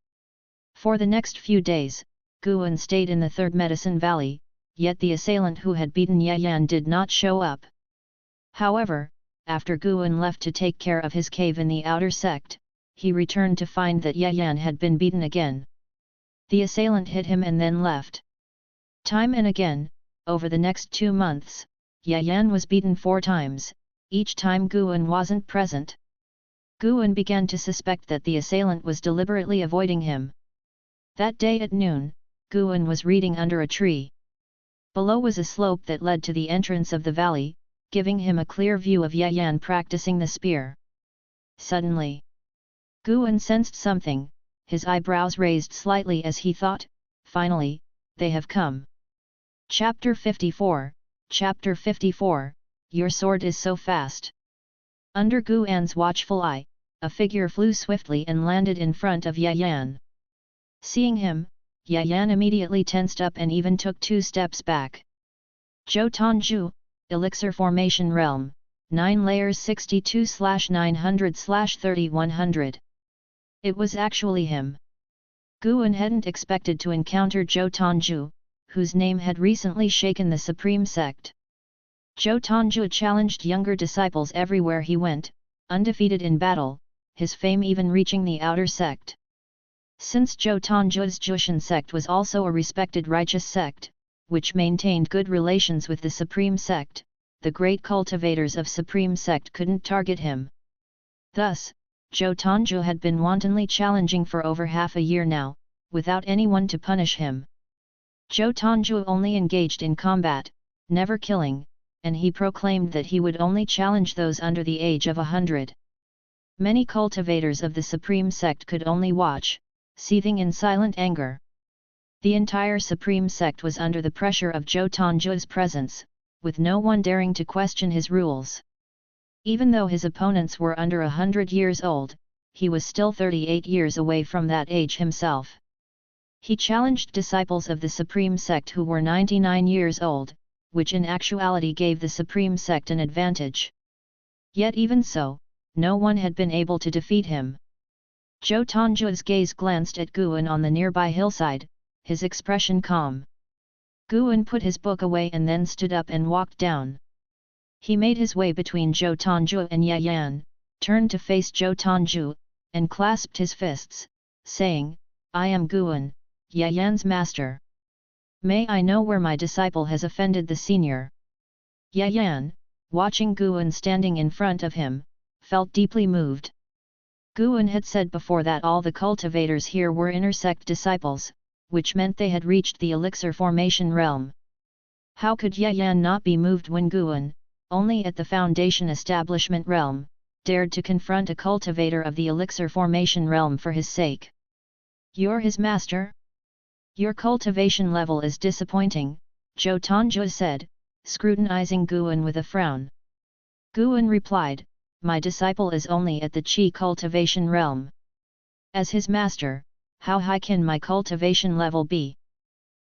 For the next few days, Guan stayed in the Third Medicine Valley, yet the assailant who had beaten Ye Yan did not show up. However, after Guan left to take care of his cave in the outer sect, he returned to find that Ye Yan had been beaten again. The assailant hit him and then left. Time and again, over the next 2 months, Ye Yan was beaten 4 times, each time Guan wasn't present. Guan began to suspect that the assailant was deliberately avoiding him. That day at noon, Guan was reading under a tree. Below was a slope that led to the entrance of the valley, giving him a clear view of Ye Yan practicing the spear. Suddenly, Guan sensed something, his eyebrows raised slightly as he thought, finally, they have come. Chapter 54, Chapter 54, Your sword is so fast. Under Guan's watchful eye, a figure flew swiftly and landed in front of Ye Yan. Seeing him, Ye Yan immediately tensed up and even took 2 steps back. Zhou Tongju, Elixir Formation Realm, 9 layers 62/900/3100. It was actually him. Guan hadn't expected to encounter Zhou Tongju, whose name had recently shaken the Supreme Sect. Zhou Tongju challenged younger disciples everywhere he went, undefeated in battle, his fame even reaching the outer sect. Since Zhou Tongju's Taixuan Sect was also a respected righteous sect, which maintained good relations with the Supreme Sect, the great cultivators of Supreme Sect couldn't target him. Thus, Zhou Tongju had been wantonly challenging for over half a year now, without anyone to punish him. Zhou Tongju only engaged in combat, never killing, and he proclaimed that he would only challenge those under the age of 100. Many cultivators of the Supreme Sect could only watch, seething in silent anger. The entire Supreme Sect was under the pressure of Zhou Tongju's presence, with no one daring to question his rules. Even though his opponents were under 100 years old, he was still 38 years away from that age himself. He challenged disciples of the Supreme Sect who were 99 years old, which in actuality gave the Supreme Sect an advantage. Yet even so, no one had been able to defeat him. Zhou Tongju's gaze glanced at Guan on the nearby hillside, his expression calm. Guan put his book away and then stood up and walked down. He made his way between Zhou Tongju and Ye Yan, turned to face Zhou Tongju, and clasped his fists, saying, "I am Guan, Ye Yan's master. May I know where my disciple has offended the senior?" Ye Yan, watching Guan standing in front of him, felt deeply moved. Guan had said before that all the cultivators here were inner sect disciples, which meant they had reached the elixir formation realm. How could Ye Yan not be moved when Guan, only at the foundation establishment realm, dared to confront a cultivator of the elixir formation realm for his sake? "You're his master? Your cultivation level is disappointing," Zhou Tongju said, scrutinizing Guan with a frown. Guan replied, "My disciple is only at the Qi cultivation realm. As his master, how high can my cultivation level be?"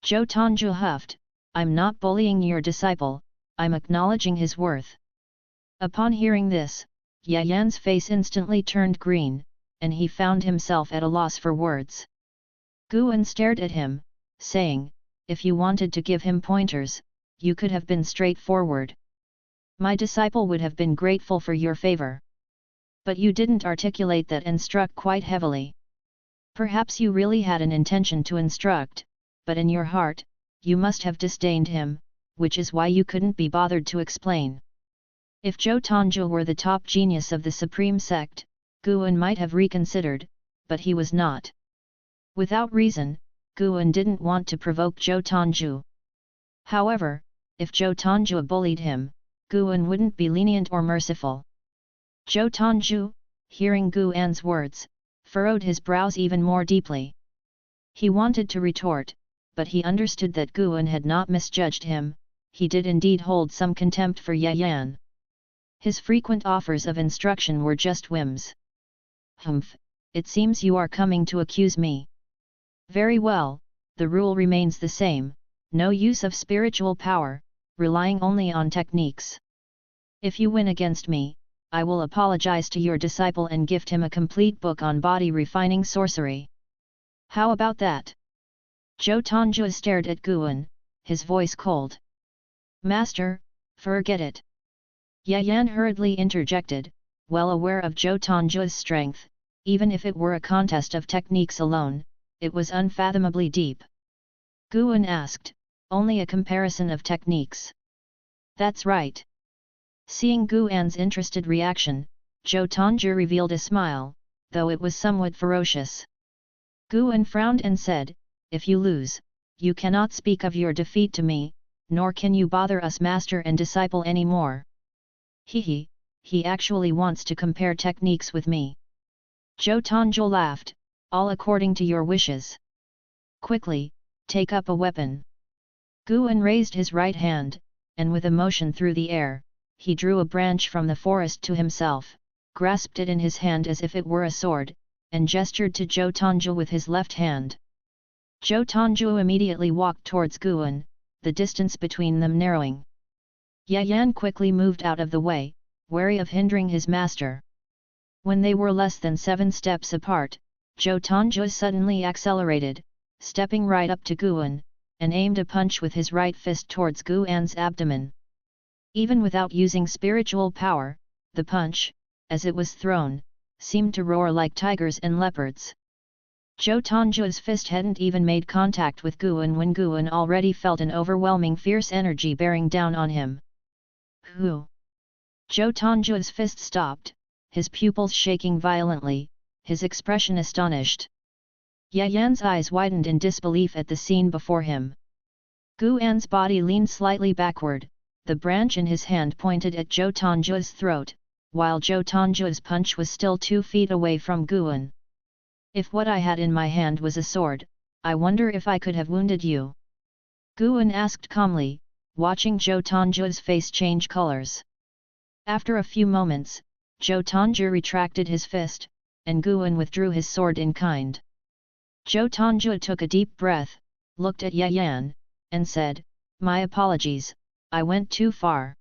Zhou Tongju huffed, "I'm not bullying your disciple, I'm acknowledging his worth." Upon hearing this, Ye Yan's face instantly turned green, and he found himself at a loss for words. Guan stared at him, saying, "If you wanted to give him pointers, you could have been straightforward. My disciple would have been grateful for your favor. But you didn't articulate that and struck quite heavily. Perhaps you really had an intention to instruct, but in your heart, you must have disdained him, which is why you couldn't be bothered to explain." If Zhou Tongju were the top genius of the Supreme Sect, Guan might have reconsidered, but he was not. Without reason, Guan didn't want to provoke Zhou Tongju. However, if Zhou Tongju bullied him, Guan wouldn't be lenient or merciful. Zhou Tongju, hearing Guan's words, furrowed his brows even more deeply. He wanted to retort, but he understood that Guan had not misjudged him, he did indeed hold some contempt for Ye Yan. His frequent offers of instruction were just whims. "Humph, it seems you are coming to accuse me. Very well, the rule remains the same, no use of spiritual power, relying only on techniques. If you win against me, I will apologize to your disciple and gift him a complete book on body refining sorcery. How about that? Zhou Tongzhu stared at Guan, his voice cold. Master, forget it. Yan hurriedly interjected, well aware of Zhou Tongzhu's strength. Even if it were a contest of techniques alone, it was unfathomably deep. Guan asked, only a comparison of techniques. That's right. Seeing Guan's interested reaction, Zhou Tongzhu revealed a smile, though it was somewhat ferocious. Guan frowned and said, if you lose, you cannot speak of your defeat to me, nor can you bother us master and disciple anymore. He actually wants to compare techniques with me. Zhou Tongzhu laughed, all according to your wishes. Quickly, take up a weapon. Guan raised his right hand, and with a motion through the air, he drew a branch from the forest to himself, grasped it in his hand as if it were a sword, and gestured to Zhou Tongzhu with his left hand. Zhou Tongzhu immediately walked towards Guan, the distance between them narrowing. Yan quickly moved out of the way, wary of hindering his master. When they were less than 7 steps apart, Zhou Tongzhu suddenly accelerated, stepping right up to Guan, and aimed a punch with his right fist towards Guan's abdomen. Even without using spiritual power, the punch, as it was thrown, seemed to roar like tigers and leopards. Zhou Tongzhu's fist hadn't even made contact with Guan when Guan already felt an overwhelming fierce energy bearing down on him. Hoo! Zhou Tongzhu's fist stopped, his pupils shaking violently, his expression astonished. Yan's eyes widened in disbelief at the scene before him. Guan's body leaned slightly backward, the branch in his hand pointed at Zhou Tongzhu's throat, while Zhou Tongzhu's punch was still 2 feet away from Guan. If what I had in my hand was a sword, I wonder if I could have wounded you? Guan asked calmly, watching Zhou Tongzhu's face change colors. After a few moments, Zhou Tongzhu retracted his fist, and Guan withdrew his sword in kind. Zhou Tongzhu took a deep breath, looked at Yan, and said, my apologies, I went too far.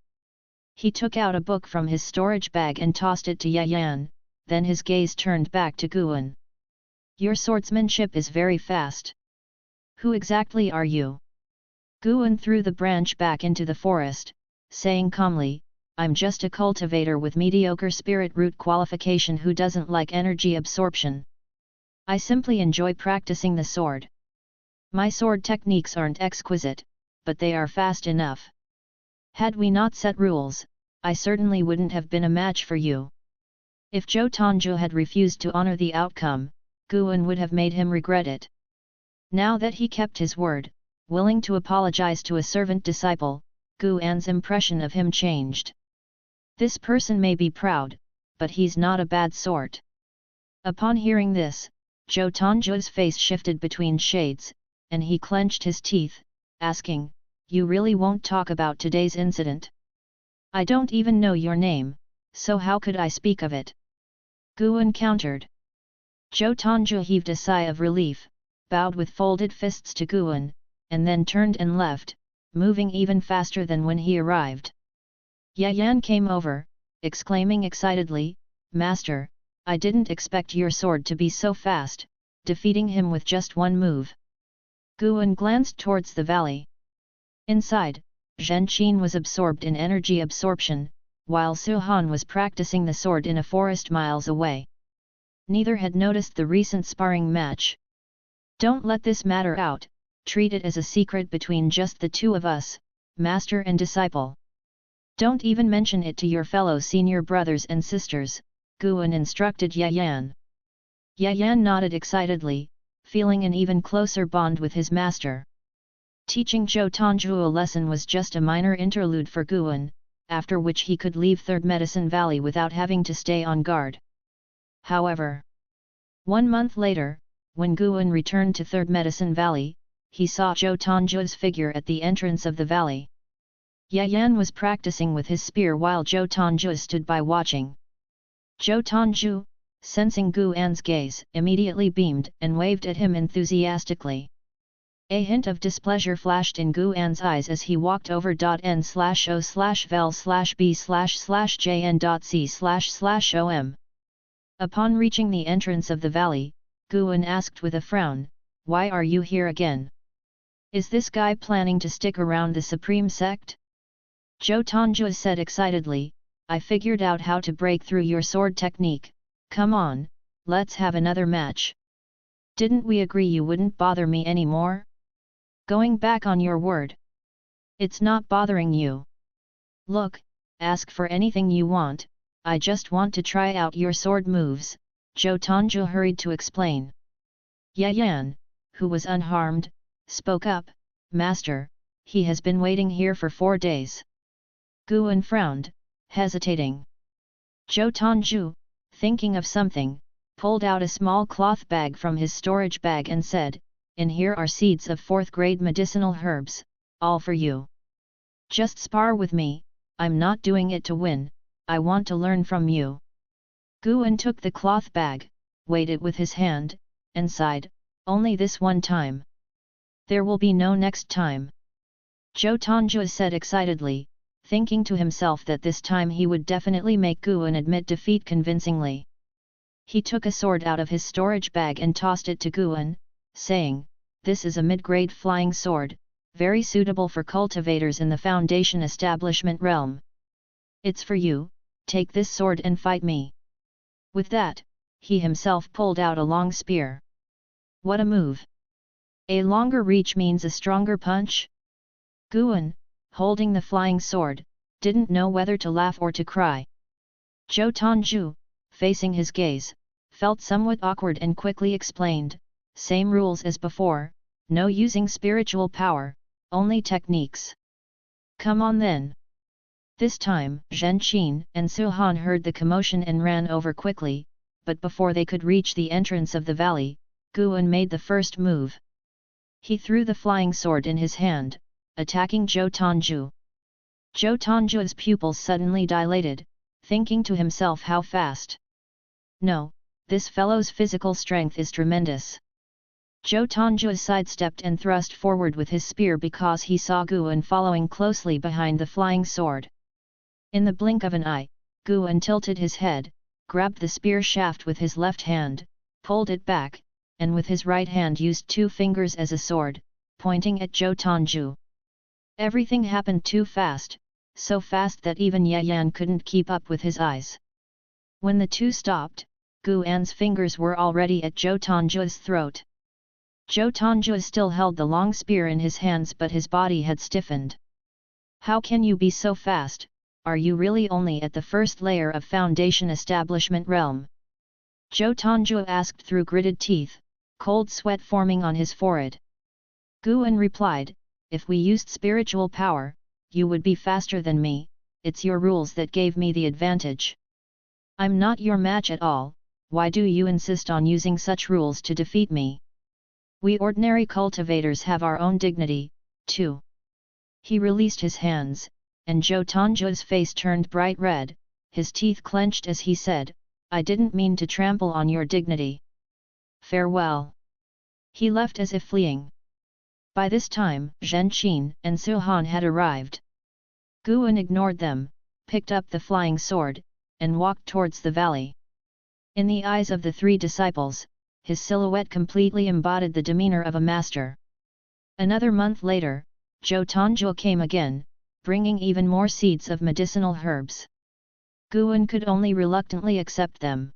He took out a book from his storage bag and tossed it to Yan, then his gaze turned back to Guan. Your swordsmanship is very fast. Who exactly are you? Guan threw the branch back into the forest, saying calmly, I'm just a cultivator with mediocre spirit root qualification who doesn't like energy absorption. I simply enjoy practicing the sword. My sword techniques aren't exquisite, but they are fast enough. Had we not set rules, I certainly wouldn't have been a match for you. If Zhou Tongzhu had refused to honor the outcome, Guan would have made him regret it. Now that he kept his word, willing to apologize to a servant disciple, Guan's impression of him changed. This person may be proud, but he's not a bad sort. Upon hearing this, Zhou Tongzhu's face shifted between shades, and he clenched his teeth, asking, you really won't talk about today's incident? I don't even know your name, so how could I speak of it? Guan countered. Zhou Tongzhu heaved a sigh of relief, bowed with folded fists to Guan, and then turned and left, moving even faster than when he arrived. Yan came over, exclaiming excitedly, Master, I didn't expect your sword to be so fast, defeating him with just one move. Guan glanced towards the valley. Inside, Zhen Qin was absorbed in energy absorption, while Su Han was practicing the sword in a forest miles away. Neither had noticed the recent sparring match. Don't let this matter out, treat it as a secret between just the two of us, master and disciple. Don't even mention it to your fellow senior brothers and sisters, Guan instructed Yan. Yan nodded excitedly, feeling an even closer bond with his master. Teaching Zhou Tongzhu a lesson was just a minor interlude for Guan, after which he could leave Third Medicine Valley without having to stay on guard. However, 1 month later, when Guan returned to Third Medicine Valley, he saw Zhou Tongzhu's figure at the entrance of the valley. Yan was practicing with his spear while Zhou Tongzhu stood by watching. Zhou Tongzhu, sensing Guan's gaze, immediately beamed and waved at him enthusiastically. A hint of displeasure flashed in Guan's eyes as he walked over n/o/vel/b/jn.c//om. Upon reaching the entrance of the valley, Guan asked with a frown, "Why are you here again? Is this guy planning to stick around the Supreme Sect?" Zhou Tongzhu said excitedly, "I figured out how to break through your sword technique, come on, let's have another match. Didn't we agree you wouldn't bother me anymore? Going back on your word. It's not bothering you. Look, ask for anything you want, I just want to try out your sword moves," Zhou Tongzhu hurried to explain. Yan, who was unharmed, spoke up, "Master, he has been waiting here for 4 days." Guan frowned, hesitating. Zhou Tongzhu, thinking of something, pulled out a small cloth bag from his storage bag and said, "In here are seeds of 4th-grade medicinal herbs, all for you. Just spar with me, I'm not doing it to win, I want to learn from you." Guan took the cloth bag, weighed it with his hand, and sighed, "Only this one time. There will be no next time." Zhou Tongzhu said excitedly, thinking to himself that this time he would definitely make Guan admit defeat convincingly. He took a sword out of his storage bag and tossed it to Guan, saying, "This is a mid-grade flying sword, very suitable for cultivators in the Foundation establishment realm. It's for you, take this sword and fight me." With that, he himself pulled out a long spear. What a move! A longer reach means a stronger punch? Guan, holding the flying sword, didn't know whether to laugh or to cry. Zhou Tongzhu, facing his gaze, felt somewhat awkward and quickly explained, "Same rules as before, no using spiritual power, only techniques. Come on then." This time, Zhen Qin and Su Han heard the commotion and ran over quickly, but before they could reach the entrance of the valley, Guan made the first move. He threw the flying sword in his hand, attacking Zhou Tongzhu. Zhou Tongzhu's pupils suddenly dilated, thinking to himself how fast. No, this fellow's physical strength is tremendous. Zhou Tongzhu sidestepped and thrust forward with his spear because he saw Guan following closely behind the flying sword. In the blink of an eye, Guan tilted his head, grabbed the spear shaft with his left hand, pulled it back, and with his right hand used 2 fingers as a sword, pointing at Zhou Tongzhu. Everything happened too fast, so fast that even Yan couldn't keep up with his eyes. When the two stopped, Guan's fingers were already at Zhou Tongzhu's throat. Zhou Tongzhu still held the long spear in his hands, but his body had stiffened. "How can you be so fast? Are you really only at the first layer of Foundation establishment realm?" Zhou Tongzhu asked through gritted teeth, cold sweat forming on his forehead. Guan replied, "If we used spiritual power, you would be faster than me, it's your rules that gave me the advantage. I'm not your match at all, why do you insist on using such rules to defeat me? We ordinary cultivators have our own dignity, too." He released his hands, and Zhou Tongzhu's face turned bright red, his teeth clenched as he said, "I didn't mean to trample on your dignity. Farewell." He left as if fleeing. By this time, Zhen Qin and Su Han had arrived. Guan ignored them, picked up the flying sword, and walked towards the valley. In the eyes of the 3 disciples, his silhouette completely embodied the demeanor of a master. Another month later, Zhou Tongzhu came again, bringing even more seeds of medicinal herbs. Guan could only reluctantly accept them.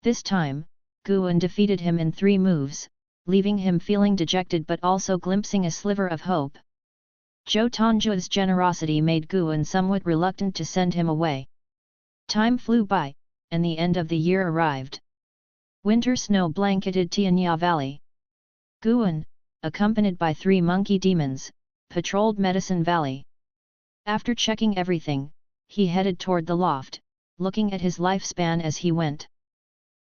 This time, Guan defeated him in 3 moves, leaving him feeling dejected but also glimpsing a sliver of hope. Zhou Tongzhu's generosity made Guan somewhat reluctant to send him away. Time flew by, and the end of the year arrived. Winter snow blanketed Tianya Valley. Guan, accompanied by 3 monkey demons, patrolled Medicine Valley. After checking everything, he headed toward the loft, looking at his lifespan as he went.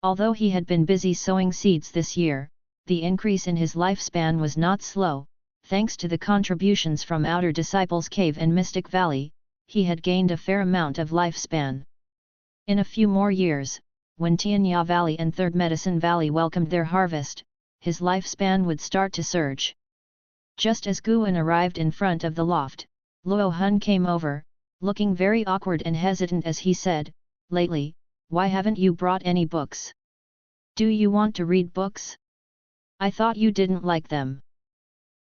Although he had been busy sowing seeds this year, the increase in his lifespan was not slow. Thanks to the contributions from Outer Disciples Cave and Mystic Valley, he had gained a fair amount of lifespan. In a few more years, when Tianya Valley and Third Medicine Valley welcomed their harvest, his lifespan would start to surge. Just as Guan arrived in front of the loft, Luo Hun came over, looking very awkward and hesitant as he said, "Lately, why haven't you brought any books? Do you want to read books? I thought you didn't like them.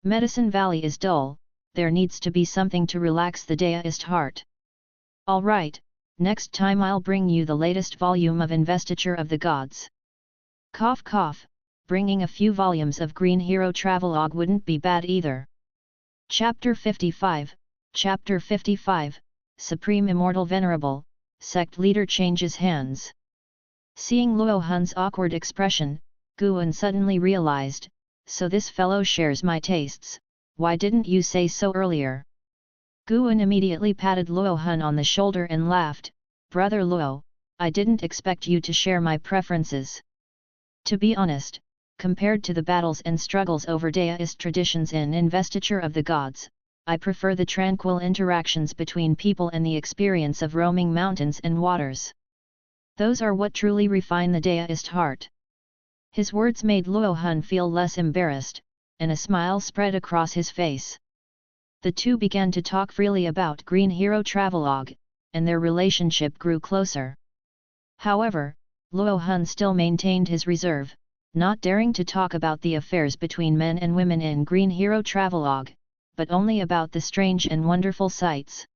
Medicine Valley is dull, there needs to be something to relax the deist heart. All right, next time I'll bring you the latest volume of Investiture of the Gods." Cough cough, bringing a few volumes of Green Hero Travelogue wouldn't be bad either. Chapter 55, Chapter 55, Supreme Immortal Venerable, Sect Leader changes hands. Seeing Luo Hun's awkward expression, Guan suddenly realized, so this fellow shares my tastes, why didn't you say so earlier? Guan immediately patted Luo Hun on the shoulder and laughed, "Brother Luo, I didn't expect you to share my preferences. To be honest, compared to the battles and struggles over deist traditions in Investiture of the Gods, I prefer the tranquil interactions between people and the experience of roaming mountains and waters. Those are what truly refine the deist heart." His words made Luo Hun feel less embarrassed, and a smile spread across his face. The two began to talk freely about Green Hero Travelogue, and their relationship grew closer. However, Luo Hun still maintained his reserve, not daring to talk about the affairs between men and women in Green Hero Travelogue, but only about the strange and wonderful sights.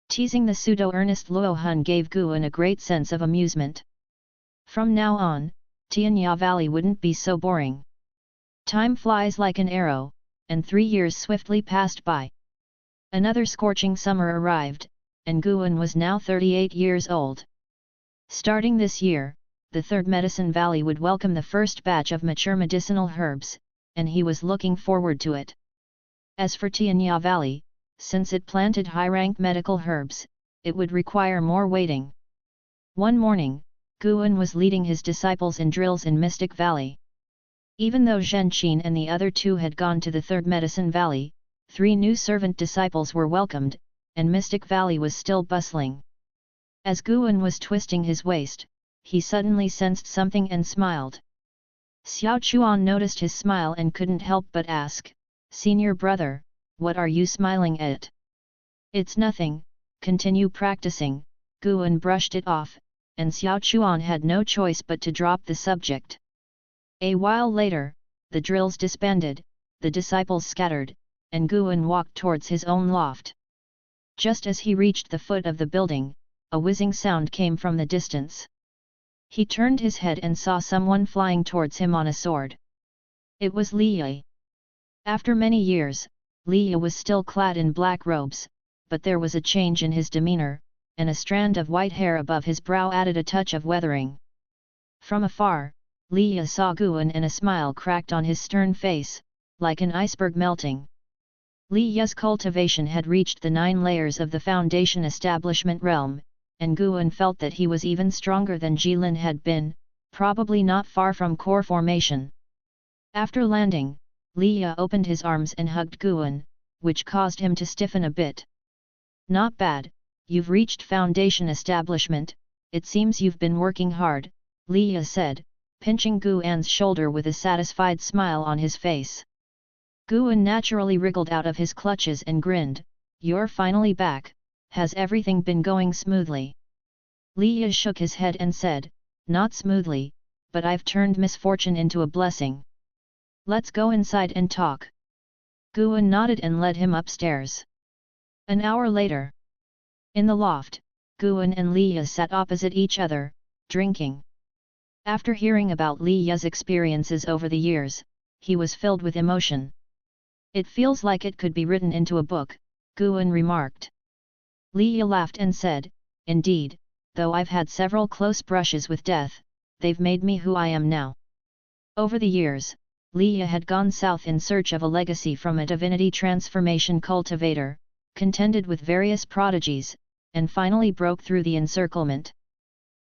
Teasing the pseudo-earnest Luo Hun gave Guan a great sense of amusement. From now on, Tianya Valley wouldn't be so boring. Time flies like an arrow, and 3 years swiftly passed by. Another scorching summer arrived, and Guan was now 38 years old. Starting this year, the Third Medicine Valley would welcome the first batch of mature medicinal herbs, and he was looking forward to it. As for Tianya Valley, since it planted high-ranked medical herbs, it would require more waiting. One morning, Guan was leading his disciples in drills in Mystic Valley. Even though Zhenqin and the other two had gone to the Third Medicine Valley, 3 new servant disciples were welcomed, and Mystic Valley was still bustling. As Guan was twisting his waist, he suddenly sensed something and smiled. Xiao Chuan noticed his smile and couldn't help but ask, "Senior brother, what are you smiling at?" "It's nothing, continue practicing," Guan brushed it off, and Xiao Chuan had no choice but to drop the subject. A while later, the drills disbanded, the disciples scattered, and Guan walked towards his own loft. Just as he reached the foot of the building, a whizzing sound came from the distance. He turned his head and saw someone flying towards him on a sword. It was Li Yi. After many years, Li Yi was still clad in black robes, but there was a change in his demeanor, and a strand of white hair above his brow added a touch of weathering. From afar, Li Yi saw Guan and a smile cracked on his stern face, like an iceberg melting. Li Yi's cultivation had reached the 9 layers of the Foundation Establishment realm, and Guan felt that he was even stronger than Jilin had been, probably not far from core formation. After landing, Li Yi opened his arms and hugged Guan, which caused him to stiffen a bit. "Not bad, you've reached Foundation Establishment, it seems you've been working hard," Li Yi said, pinching Guan's shoulder with a satisfied smile on his face. Guan naturally wriggled out of his clutches and grinned, "You're finally back, has everything been going smoothly?" Li Yi shook his head and said, "Not smoothly, but I've turned misfortune into a blessing. Let's go inside and talk." Guan nodded and led him upstairs. An hour later, in the loft, Guan and Li Yi sat opposite each other, drinking. After hearing about Li Yi's experiences over the years, he was filled with emotion. "It feels like it could be written into a book," Guan remarked. Li Yi laughed and said, "Indeed, though I've had several close brushes with death, they've made me who I am now." Over the years, Li Yi had gone south in search of a legacy from a divinity transformation cultivator, contended with various prodigies, and finally broke through the encirclement.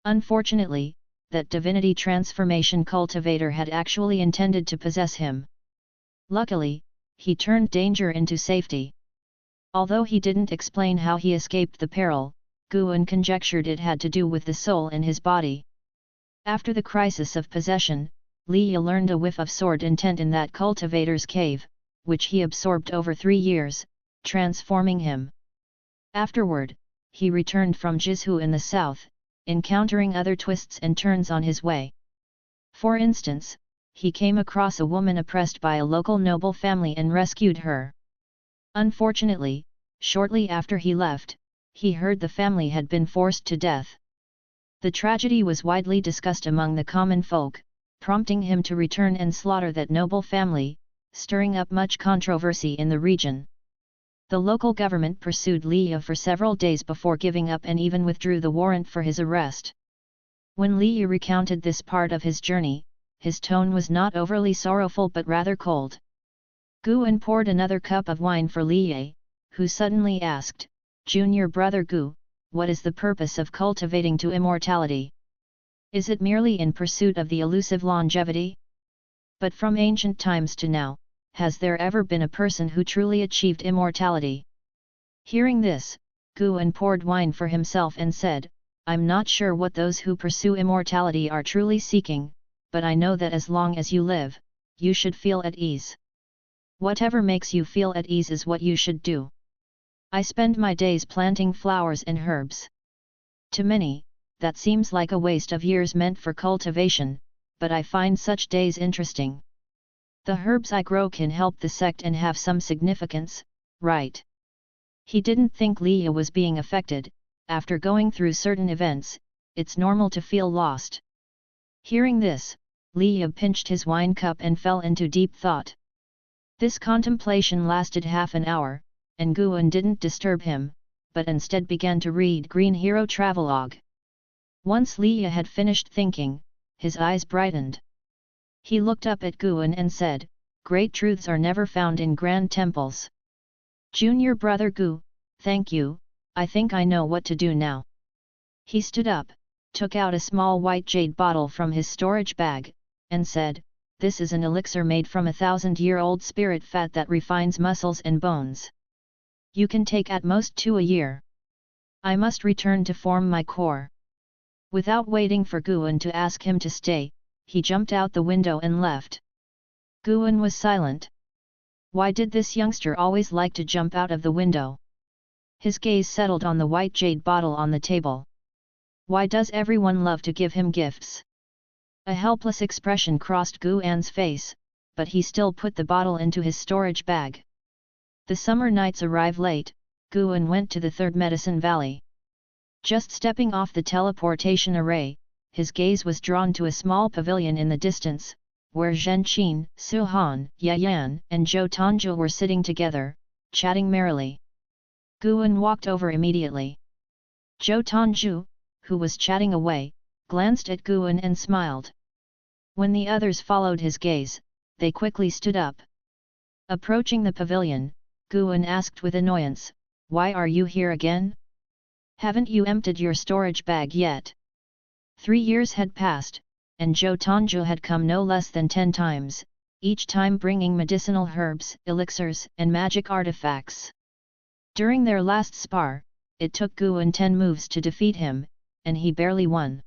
Unfortunately, that divinity transformation cultivator had actually intended to possess him. Luckily, he turned danger into safety. Although he didn't explain how he escaped the peril, Guan conjectured it had to do with the soul in his body. After the crisis of possession, Li Yi learned a whiff of sword intent in that cultivator's cave, which he absorbed over 3 years, transforming him. Afterward, he returned from Jizhu in the south, encountering other twists and turns on his way. For instance, he came across a woman oppressed by a local noble family and rescued her. Unfortunately, shortly after he left, he heard the family had been forced to death. The tragedy was widely discussed among the common folk, prompting him to return and slaughter that noble family, stirring up much controversy in the region. The local government pursued Liu for several days before giving up and even withdrew the warrant for his arrest. When Liu recounted this part of his journey, his tone was not overly sorrowful but rather cold. Guan poured another cup of wine for Liu, who suddenly asked, "Junior brother Gu, what is the purpose of cultivating to immortality? Is it merely in pursuit of the elusive longevity? But from ancient times to now, has there ever been a person who truly achieved immortality?" Hearing this, Guan poured wine for himself and said, "I'm not sure what those who pursue immortality are truly seeking, but I know that as long as you live, you should feel at ease. Whatever makes you feel at ease is what you should do. I spend my days planting flowers and herbs. To many, that seems like a waste of years meant for cultivation, but I find such days interesting. The herbs I grow can help the sect and have some significance, right?" He didn't think Liu was being affected. After going through certain events, it's normal to feel lost. Hearing this, Liu pinched his wine cup and fell into deep thought. This contemplation lasted half an hour, and Guan didn't disturb him, but instead began to read Green Hero Travelogue. Once Liu had finished thinking, his eyes brightened. He looked up at Guan and said, "Great truths are never found in grand temples. Junior brother Gu, thank you, I think I know what to do now." He stood up, took out a small white jade bottle from his storage bag, and said, "This is an elixir made from 1,000-year-old spirit fat that refines muscles and bones. You can take at most 2 a year. I must return to form my core." Without waiting for Guan to ask him to stay, he jumped out the window and left. Guan was silent. Why did this youngster always like to jump out of the window? His gaze settled on the white jade bottle on the table. Why does everyone love to give him gifts? A helpless expression crossed Guan's face, but he still put the bottle into his storage bag. The summer nights arrive late. Guan went to the third medicine valley. Just stepping off the teleportation array, his gaze was drawn to a small pavilion in the distance, where Zhenqin, Su Han, Yayan, and Zhou Tongzhu were sitting together, chatting merrily. Guan walked over immediately. Zhou Tongzhu, who was chatting away, glanced at Guan and smiled. When the others followed his gaze, they quickly stood up. Approaching the pavilion, Guan asked with annoyance, "Why are you here again? Haven't you emptied your storage bag yet?" 3 years had passed, and Zhou Tongzhu had come no less than 10 times, each time bringing medicinal herbs, elixirs, and magic artifacts. During their last spar, it took Guan 10 moves to defeat him, and he barely won.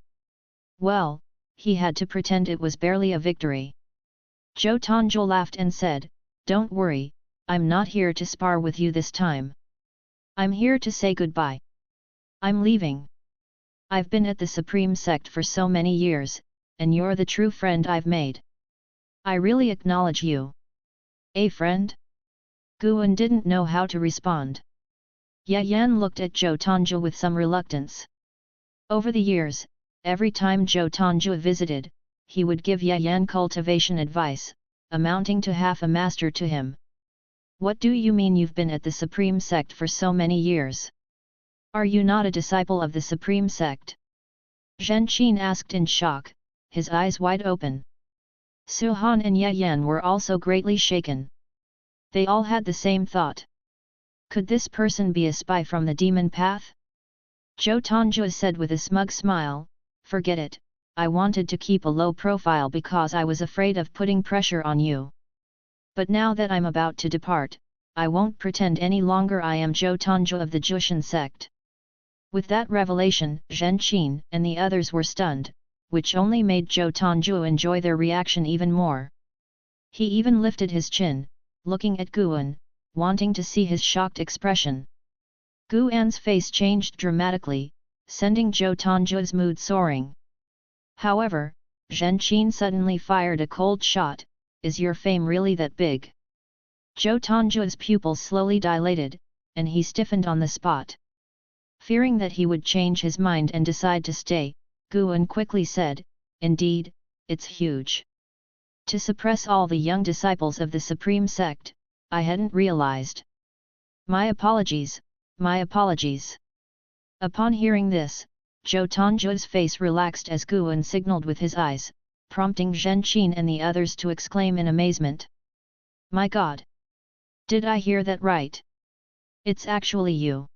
Well, he had to pretend it was barely a victory. Zhou Tongzhu laughed and said, "Don't worry, I'm not here to spar with you this time. I'm here to say goodbye. I'm leaving. I've been at the Supreme Sect for so many years, and you're the true friend I've made. I really acknowledge you." "A friend?" Guan didn't know how to respond. Yayan looked at Zhou Tongzhu with some reluctance. Over the years, every time Zhou Tongzhu visited, he would give Yayan cultivation advice, amounting to half a master to him. "What do you mean you've been at the Supreme Sect for so many years? Are you not a disciple of the Supreme Sect?" Zhenqin asked in shock, his eyes wide open. Su Han and Yayan were also greatly shaken. They all had the same thought. Could this person be a spy from the demon path? Zhou Tongzhu said with a smug smile, "Forget it, I wanted to keep a low profile because I was afraid of putting pressure on you. But now that I'm about to depart, I won't pretend any longer I am Zhou Tongzhu of the Taixuan Sect." With that revelation, Zhenqin and the others were stunned, which only made Zhou Tongzhu enjoy their reaction even more. He even lifted his chin, looking at Guan, wanting to see his shocked expression. Guan's face changed dramatically, sending Zhou Tongju's mood soaring. However, Zhen Qin suddenly fired a cold shot. Is your fame really that big? Zhou Tongju's pupils slowly dilated, and he stiffened on the spot. Fearing that he would change his mind and decide to stay, Guan quickly said, "Indeed, it's huge. To suppress all the young disciples of the Supreme Sect, I hadn't realized. My apologies, my apologies." Upon hearing this, Zhou Tongju's face relaxed as Guan signaled with his eyes, prompting Zhen Qin and the others to exclaim in amazement. "My God! Did I hear that right? It's actually you.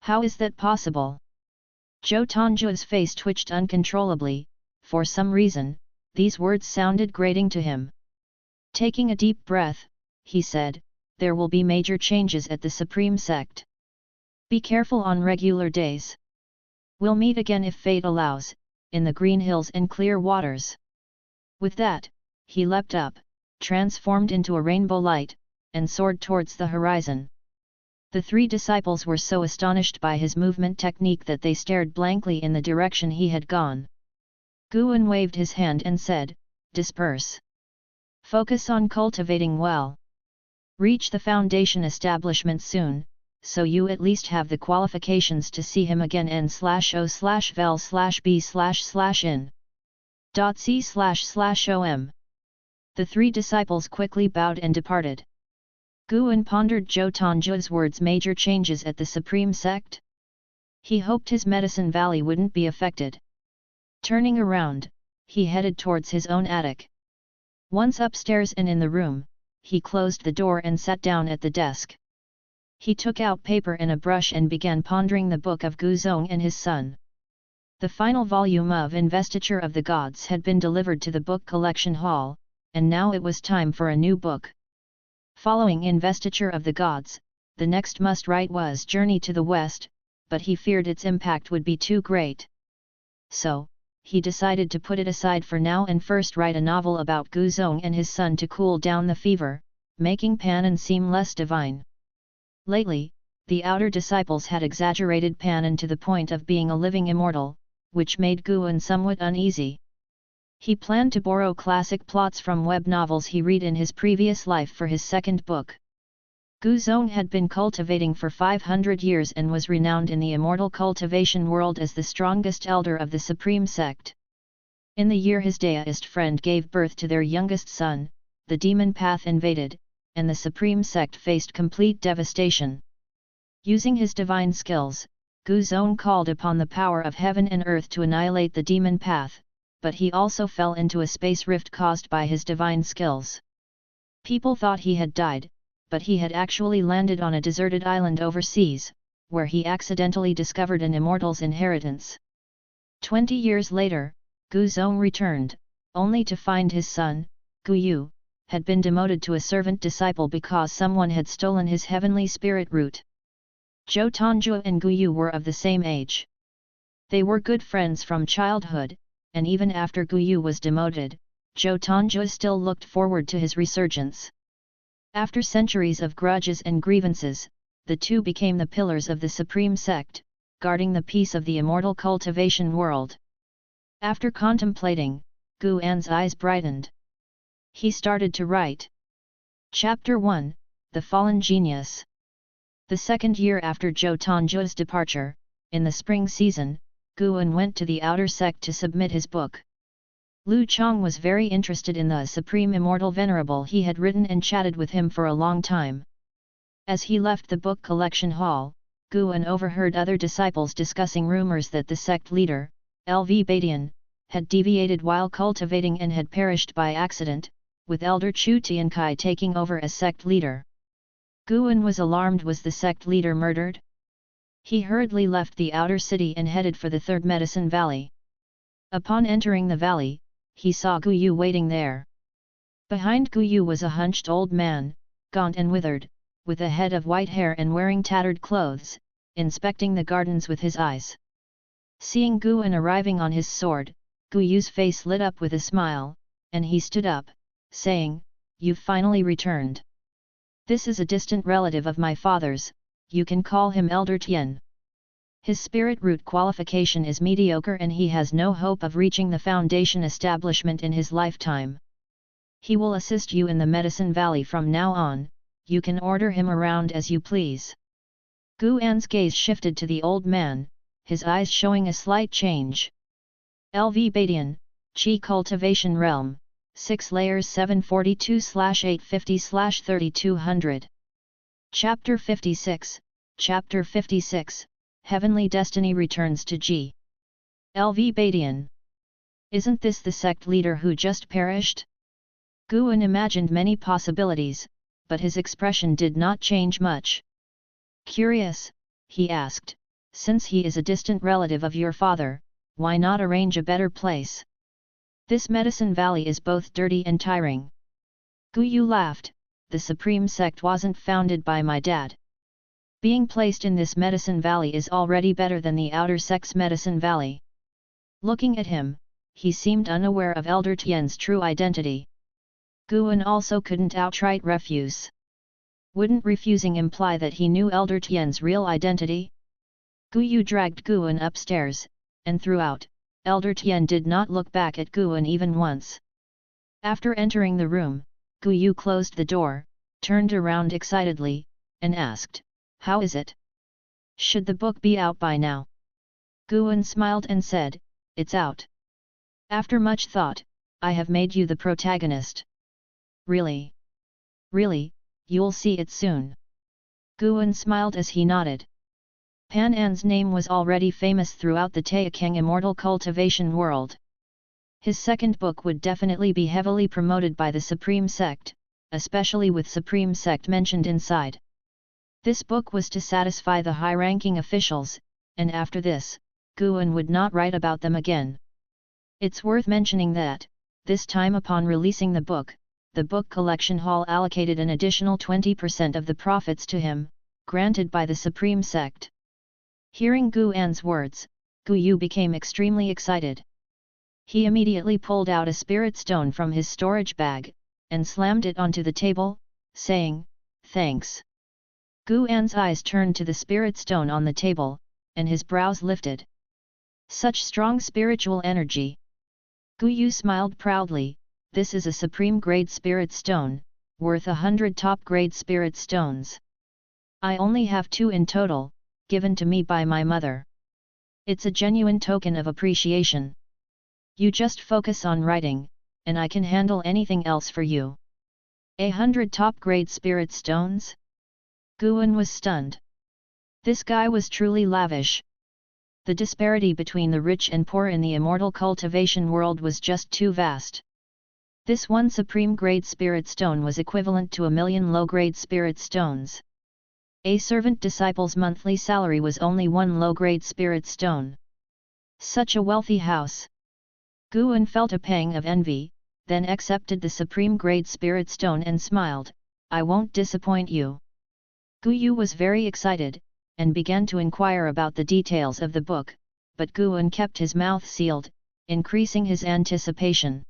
How is that possible?" Zhou Tongju's face twitched uncontrollably. For some reason, these words sounded grating to him. Taking a deep breath, he said, "There will be major changes at the Supreme Sect. Be careful on regular days. We'll meet again if fate allows, in the green hills and clear waters." With that, he leapt up, transformed into a rainbow light, and soared towards the horizon. The three disciples were so astonished by his movement technique that they stared blankly in the direction he had gone. Guan waved his hand and said, "Disperse. Focus on cultivating well. Reach the foundation establishment soon, so you at least have the qualifications to see him again n/o/vel/b/in.c//om." The three disciples quickly bowed and departed. Guan pondered Zhou Tongju's words, major changes at the Supreme Sect. He hoped his Medicine Valley wouldn't be affected. Turning around, he headed towards his own attic. Once upstairs and in the room, he closed the door and sat down at the desk. He took out paper and a brush and began pondering the book of Guzong and his son. The final volume of Investiture of the Gods had been delivered to the book collection hall, and now it was time for a new book. Following Investiture of the Gods, the next must-write was Journey to the West, but he feared its impact would be too great. So, he decided to put it aside for now and first write a novel about Guzong and his son to cool down the fever, making Panan seem less divine. Lately, the outer disciples had exaggerated Panan to the point of being a living immortal, which made Guan somewhat uneasy. He planned to borrow classic plots from web novels he read in his previous life for his second book. Guzong had been cultivating for 500 years and was renowned in the immortal cultivation world as the strongest elder of the Supreme Sect. In the year his deist friend gave birth to their youngest son, the demon path invaded, and the Supreme Sect faced complete devastation. Using his divine skills, Guzong called upon the power of heaven and earth to annihilate the demon path, but he also fell into a space rift caused by his divine skills. People thought he had died, but he had actually landed on a deserted island overseas, where he accidentally discovered an immortal's inheritance. 20 years later, Guzong returned, only to find his son, Guyu, had been demoted to a servant disciple because someone had stolen his heavenly spirit root. Zhou Tongju and Guyu were of the same age. They were good friends from childhood, and even after Guyu was demoted, Zhou Tongju still looked forward to his resurgence. After centuries of grudges and grievances, the two became the pillars of the Supreme Sect, guarding the peace of the immortal cultivation world. After contemplating, Guan's eyes brightened. He started to write. Chapter 1, The Fallen Genius. The second year after Zhou Tongju's departure, in the spring season, Guan went to the outer sect to submit his book. Lu Chong was very interested in the Supreme Immortal Venerable. He had written and chatted with him for a long time. As he left the book collection hall, Guan overheard other disciples discussing rumors that the sect leader, Lv Badian, had deviated while cultivating and had perished by accident, with Elder Chu Tiankai taking over as sect leader. Guan was alarmed. Was the sect leader murdered? He hurriedly left the outer city and headed for the Third Medicine Valley. Upon entering the valley, he saw Guyu waiting there. Behind Guyu was a hunched old man, gaunt and withered, with a head of white hair and wearing tattered clothes, inspecting the gardens with his eyes. Seeing Guan arriving on his sword, Guyu's face lit up with a smile, and he stood up, saying, "You've finally returned. This is a distant relative of my father's, you can call him Elder Tian. His spirit root qualification is mediocre and he has no hope of reaching the foundation establishment in his lifetime. He will assist you in the Medicine Valley from now on, you can order him around as you please. Gu An's gaze shifted to the old man, his eyes showing a slight change. LV Badian, Qi Cultivation Realm, 6 layers 742/850/3200. Chapter 56, Chapter 56, Heavenly Destiny Returns to G. LV Badian. Isn't this the sect leader who just perished? Guan imagined many possibilities, but his expression did not change much. Curious, he asked, since he is a distant relative of your father, why not arrange a better place? This Medicine Valley is both dirty and tiring. Gu Yu laughed, the Supreme Sect wasn't founded by my dad. Being placed in this Medicine Valley is already better than the Outer Sect's Medicine Valley. Looking at him, he seemed unaware of Elder Tian's true identity. Guan also couldn't outright refuse. Wouldn't refusing imply that he knew Elder Tian's real identity? Gu Yu dragged Guan upstairs, and throughout, Elder Tian did not look back at Guan even once. After entering the room, Gu Yu closed the door, turned around excitedly, and asked, "How is it? Should the book be out by now?" Guan smiled and said, "It's out. After much thought, I have made you the protagonist." "Really? Really, you'll see it soon." Guan smiled as he nodded. Pan An's name was already famous throughout the Taixuan Immortal cultivation world. His second book would definitely be heavily promoted by the Supreme Sect, especially with Supreme Sect mentioned inside. This book was to satisfy the high-ranking officials, and after this, Guan would not write about them again. It's worth mentioning that, this time upon releasing the book collection hall allocated an additional 20% of the profits to him, granted by the Supreme Sect. Hearing Guan's words, Gu Yu became extremely excited. He immediately pulled out a spirit stone from his storage bag, and slammed it onto the table, saying, "Thanks." Guan's eyes turned to the spirit stone on the table, and his brows lifted. Such strong spiritual energy. Gu Yu smiled proudly, "This is a supreme grade spirit stone, worth 100 top grade spirit stones. I only have 2 in total, given to me by my mother. It's a genuine token of appreciation. You just focus on writing, and I can handle anything else for you." 100 top grade spirit stones? Guan was stunned. This guy was truly lavish. The disparity between the rich and poor in the immortal cultivation world was just too vast. This one supreme grade spirit stone was equivalent to 1,000,000 low-grade spirit stones. A servant disciple's monthly salary was only 1 low-grade spirit stone. Such a wealthy house. Guan felt a pang of envy, then accepted the supreme grade spirit stone and smiled, "I won't disappoint you." Gu Yu was very excited, and began to inquire about the details of the book, but Guan kept his mouth sealed, increasing his anticipation.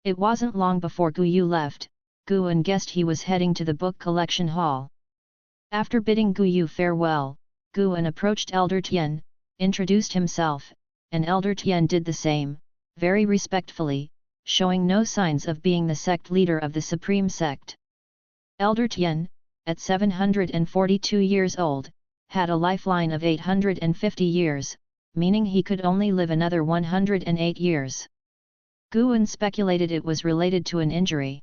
It wasn't long before Gu Yu left, Guan guessed he was heading to the book collection hall. After bidding Gu Yu farewell, Guan approached Elder Tian, introduced himself, and Elder Tian did the same, very respectfully, showing no signs of being the sect leader of the Supreme Sect. Elder Tian, at 742 years old, had a lifeline of 850 years, meaning he could only live another 108 years. Guan speculated it was related to an injury.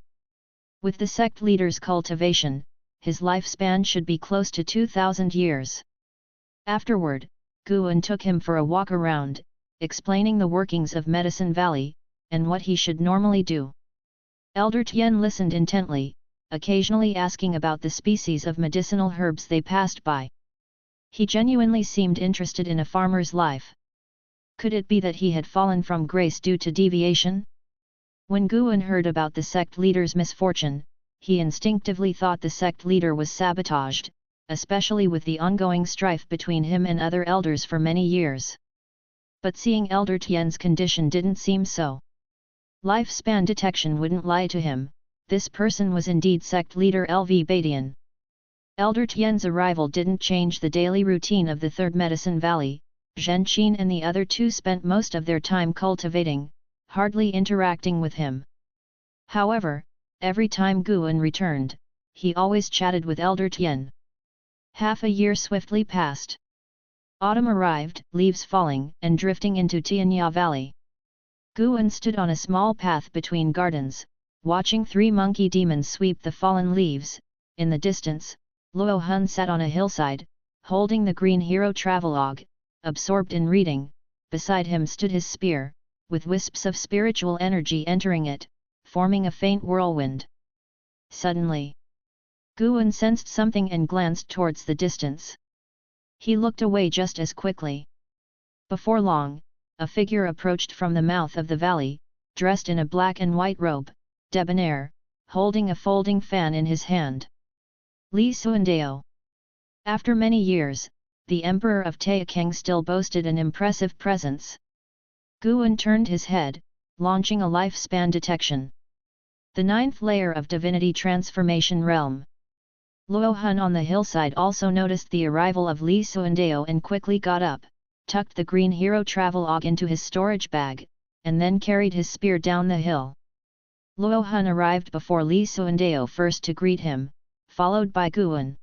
With the sect leader's cultivation, his lifespan should be close to 2,000 years. Afterward, Guan took him for a walk around, explaining the workings of Medicine Valley, and what he should normally do. Elder Tian listened intently, occasionally asking about the species of medicinal herbs they passed by. He genuinely seemed interested in a farmer's life. Could it be that he had fallen from grace due to deviation? When Guan heard about the sect leader's misfortune, he instinctively thought the sect leader was sabotaged, especially with the ongoing strife between him and other elders for many years. But seeing Elder Tian's condition didn't seem so. Lifespan detection wouldn't lie to him, This person was indeed sect leader Lv Badian. Elder Tian's arrival didn't change the daily routine of the Third Medicine Valley. Zhen Qin and the other two spent most of their time cultivating, hardly interacting with him. However, every time Guan returned, he always chatted with Elder Tian. Half a year swiftly passed. Autumn arrived, leaves falling and drifting into Tianya Valley. Guan stood on a small path between gardens, watching three monkey demons sweep the fallen leaves. In the distance, Luo Hun sat on a hillside, holding the green hero travelogue, absorbed in reading. Beside him stood his spear, with wisps of spiritual energy entering it, forming a faint whirlwind. Suddenly, Guan sensed something and glanced towards the distance. He looked away just as quickly. Before long, a figure approached from the mouth of the valley, dressed in a black and white robe, debonair, holding a folding fan in his hand. Li Suandao. After many years, the Emperor of Taixuan still boasted an impressive presence. Guan turned his head, launching a lifespan detection. The ninth layer of divinity transformation realm. Luo Hun on the hillside also noticed the arrival of Li Suandao and quickly got up, tucked the green hero travelogue into his storage bag, and then carried his spear down the hill. Luo Hun arrived before Li Suandao first to greet him, followed by Guan.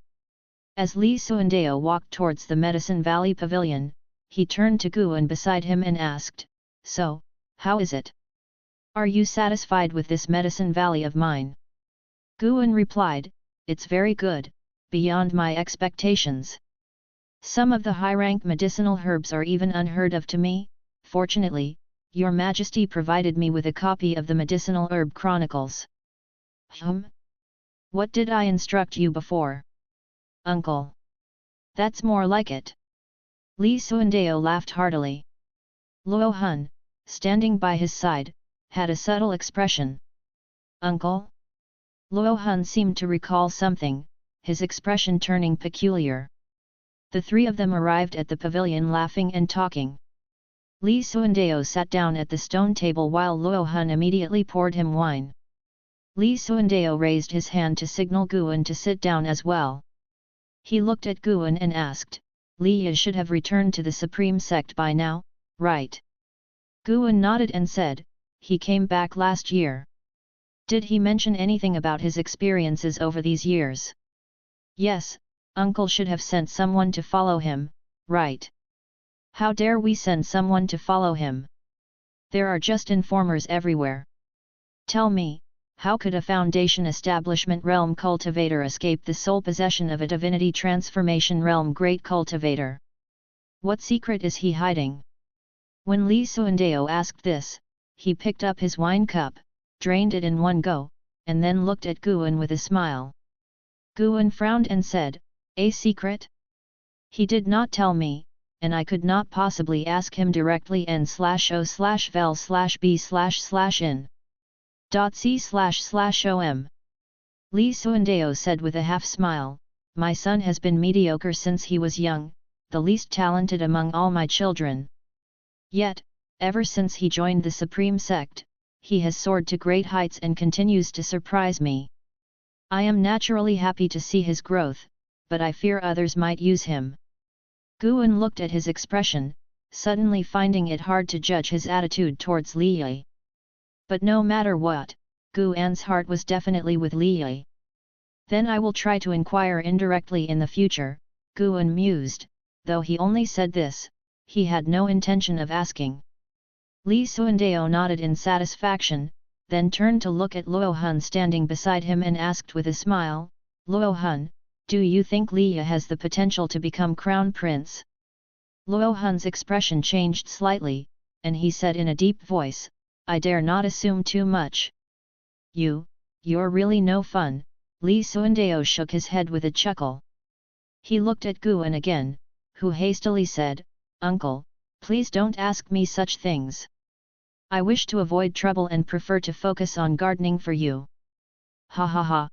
As Li Suandao walked towards the Medicine Valley Pavilion, he turned to Guan beside him and asked, "So, how is it? Are you satisfied with this Medicine Valley of mine?" Guan replied, "It's very good, beyond my expectations. Some of the high-rank medicinal herbs are even unheard of to me. Fortunately, Your Majesty provided me with a copy of the Medicinal Herb Chronicles." What did I instruct you before? Uncle. That's more like it. Li Suandao laughed heartily. Luo Hun, standing by his side, had a subtle expression. Uncle? Luo Hun seemed to recall something, his expression turning peculiar. The three of them arrived at the pavilion laughing and talking. Li Suandao sat down at the stone table while Luo Hun immediately poured him wine. Li Suandao raised his hand to signal Guan to sit down as well. He looked at Guan and asked, "Li should have returned to the Supreme Sect by now, right?" Guan nodded and said, "He came back last year." "Did he mention anything about his experiences over these years?" "Yes, Uncle should have sent someone to follow him, right? How dare we send someone to follow him? There are just informers everywhere. Tell me, how could a Foundation Establishment Realm Cultivator escape the sole possession of a Divinity Transformation Realm Great Cultivator? What secret is he hiding?" When Li Suandao asked this, he picked up his wine cup, drained it in one go, and then looked at Guan with a smile. Guan frowned and said, "A secret? He did not tell me, and I could not possibly ask him directly n/o/vel/b/in. .c//om. Li Suandao said with a half-smile, "My son has been mediocre since he was young, the least talented among all my children. Yet, ever since he joined the Supreme Sect, he has soared to great heights and continues to surprise me. I am naturally happy to see his growth, but I fear others might use him." Guan looked at his expression, suddenly finding it hard to judge his attitude towards Li Yi. But no matter what, Guan's heart was definitely with Li Yi. "Then I will try to inquire indirectly in the future," Guan mused, though he only said this, he had no intention of asking. Li Suandao nodded in satisfaction, then turned to look at Luo Hun standing beside him and asked with a smile, "Luo Hun, do you think Li Yi has the potential to become crown prince?" Luo Hun's expression changed slightly, and he said in a deep voice, "I dare not assume too much." You're really no fun," Li Suandao shook his head with a chuckle. He looked at Guan again, who hastily said, "Uncle, please don't ask me such things. I wish to avoid trouble and prefer to focus on gardening for you." "Ha ha ha."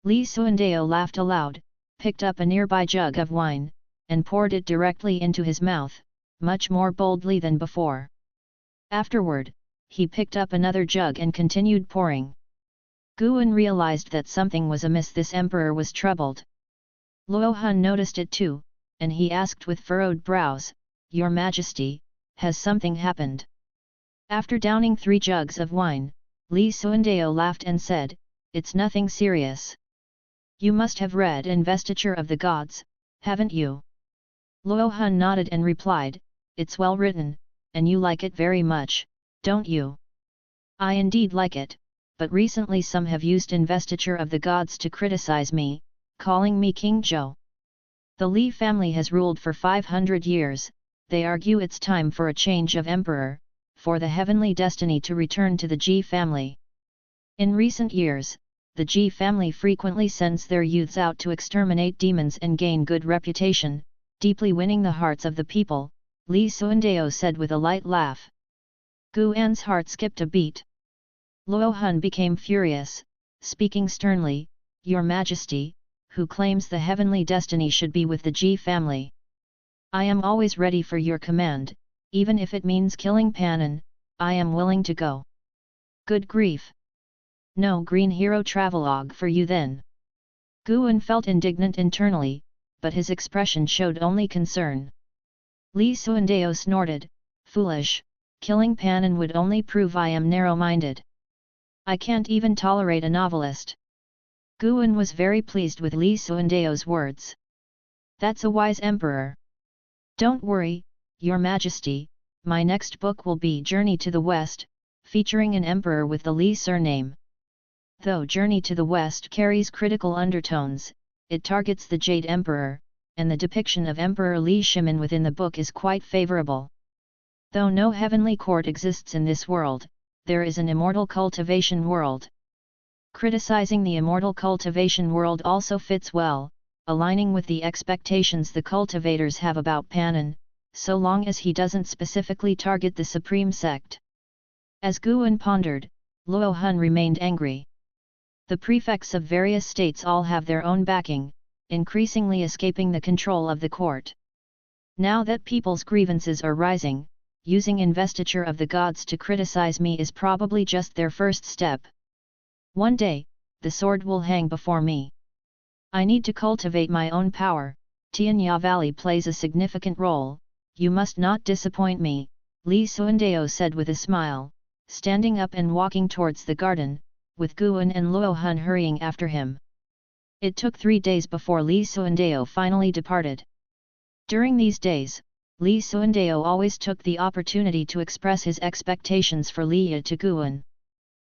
Li Suandao laughed aloud, picked up a nearby jug of wine, and poured it directly into his mouth, much more boldly than before. Afterward, he picked up another jug and continued pouring. Guan realized that something was amiss. This emperor was troubled. Luo Hun noticed it too, and he asked with furrowed brows, "Your Majesty, has something happened?" After downing 3 jugs of wine, Li Xuandao laughed and said, "It's nothing serious. You must have read Investiture of the Gods, haven't you?" Luo Hun nodded and replied, "It's well written, and you like it very much, don't you?" "I indeed like it, but recently some have used Investiture of the Gods to criticize me, calling me King Zhou. The Li family has ruled for 500 years, they argue it's time for a change of emperor, for the heavenly destiny to return to the Ji family. In recent years, the Ji family frequently sends their youths out to exterminate demons and gain good reputation, deeply winning the hearts of the people," Li Xuandao said with a light laugh. Guan's heart skipped a beat. Luo Hun became furious, speaking sternly, "Your Majesty, who claims the heavenly destiny should be with the Ji family? I am always ready for your command, even if it means killing Panan, I am willing to go." "Good grief! No green hero travelogue for you then." Guan felt indignant internally, but his expression showed only concern. Li Xuandao snorted, "Foolish, killing Panan would only prove I am narrow-minded. I can't even tolerate a novelist." Guan was very pleased with Li Xuandao's words. "That's a wise emperor. Don't worry, Your Majesty, my next book will be Journey to the West, featuring an emperor with the Li surname. Though Journey to the West carries critical undertones, it targets the Jade Emperor, and the depiction of Emperor Li Shimin within the book is quite favorable. Though no heavenly court exists in this world, there is an immortal cultivation world. Criticizing the immortal cultivation world also fits well, aligning with the expectations the cultivators have about Panan, so long as he doesn't specifically target the Supreme Sect." As Guan pondered, Luo Hun remained angry. The prefects of various states all have their own backing, increasingly escaping the control of the court. Now that people's grievances are rising, using Investiture of the Gods to criticize me is probably just their first step. One day, the sword will hang before me. I need to cultivate my own power. Tianya Valley plays a significant role, you must not disappoint me, Li Xuandao said with a smile, standing up and walking towards the garden, with Guan and Luo Hun hurrying after him. It took 3 days before Li Xuandao finally departed. During these days, Li Xuandao always took the opportunity to express his expectations for Liya to Guan.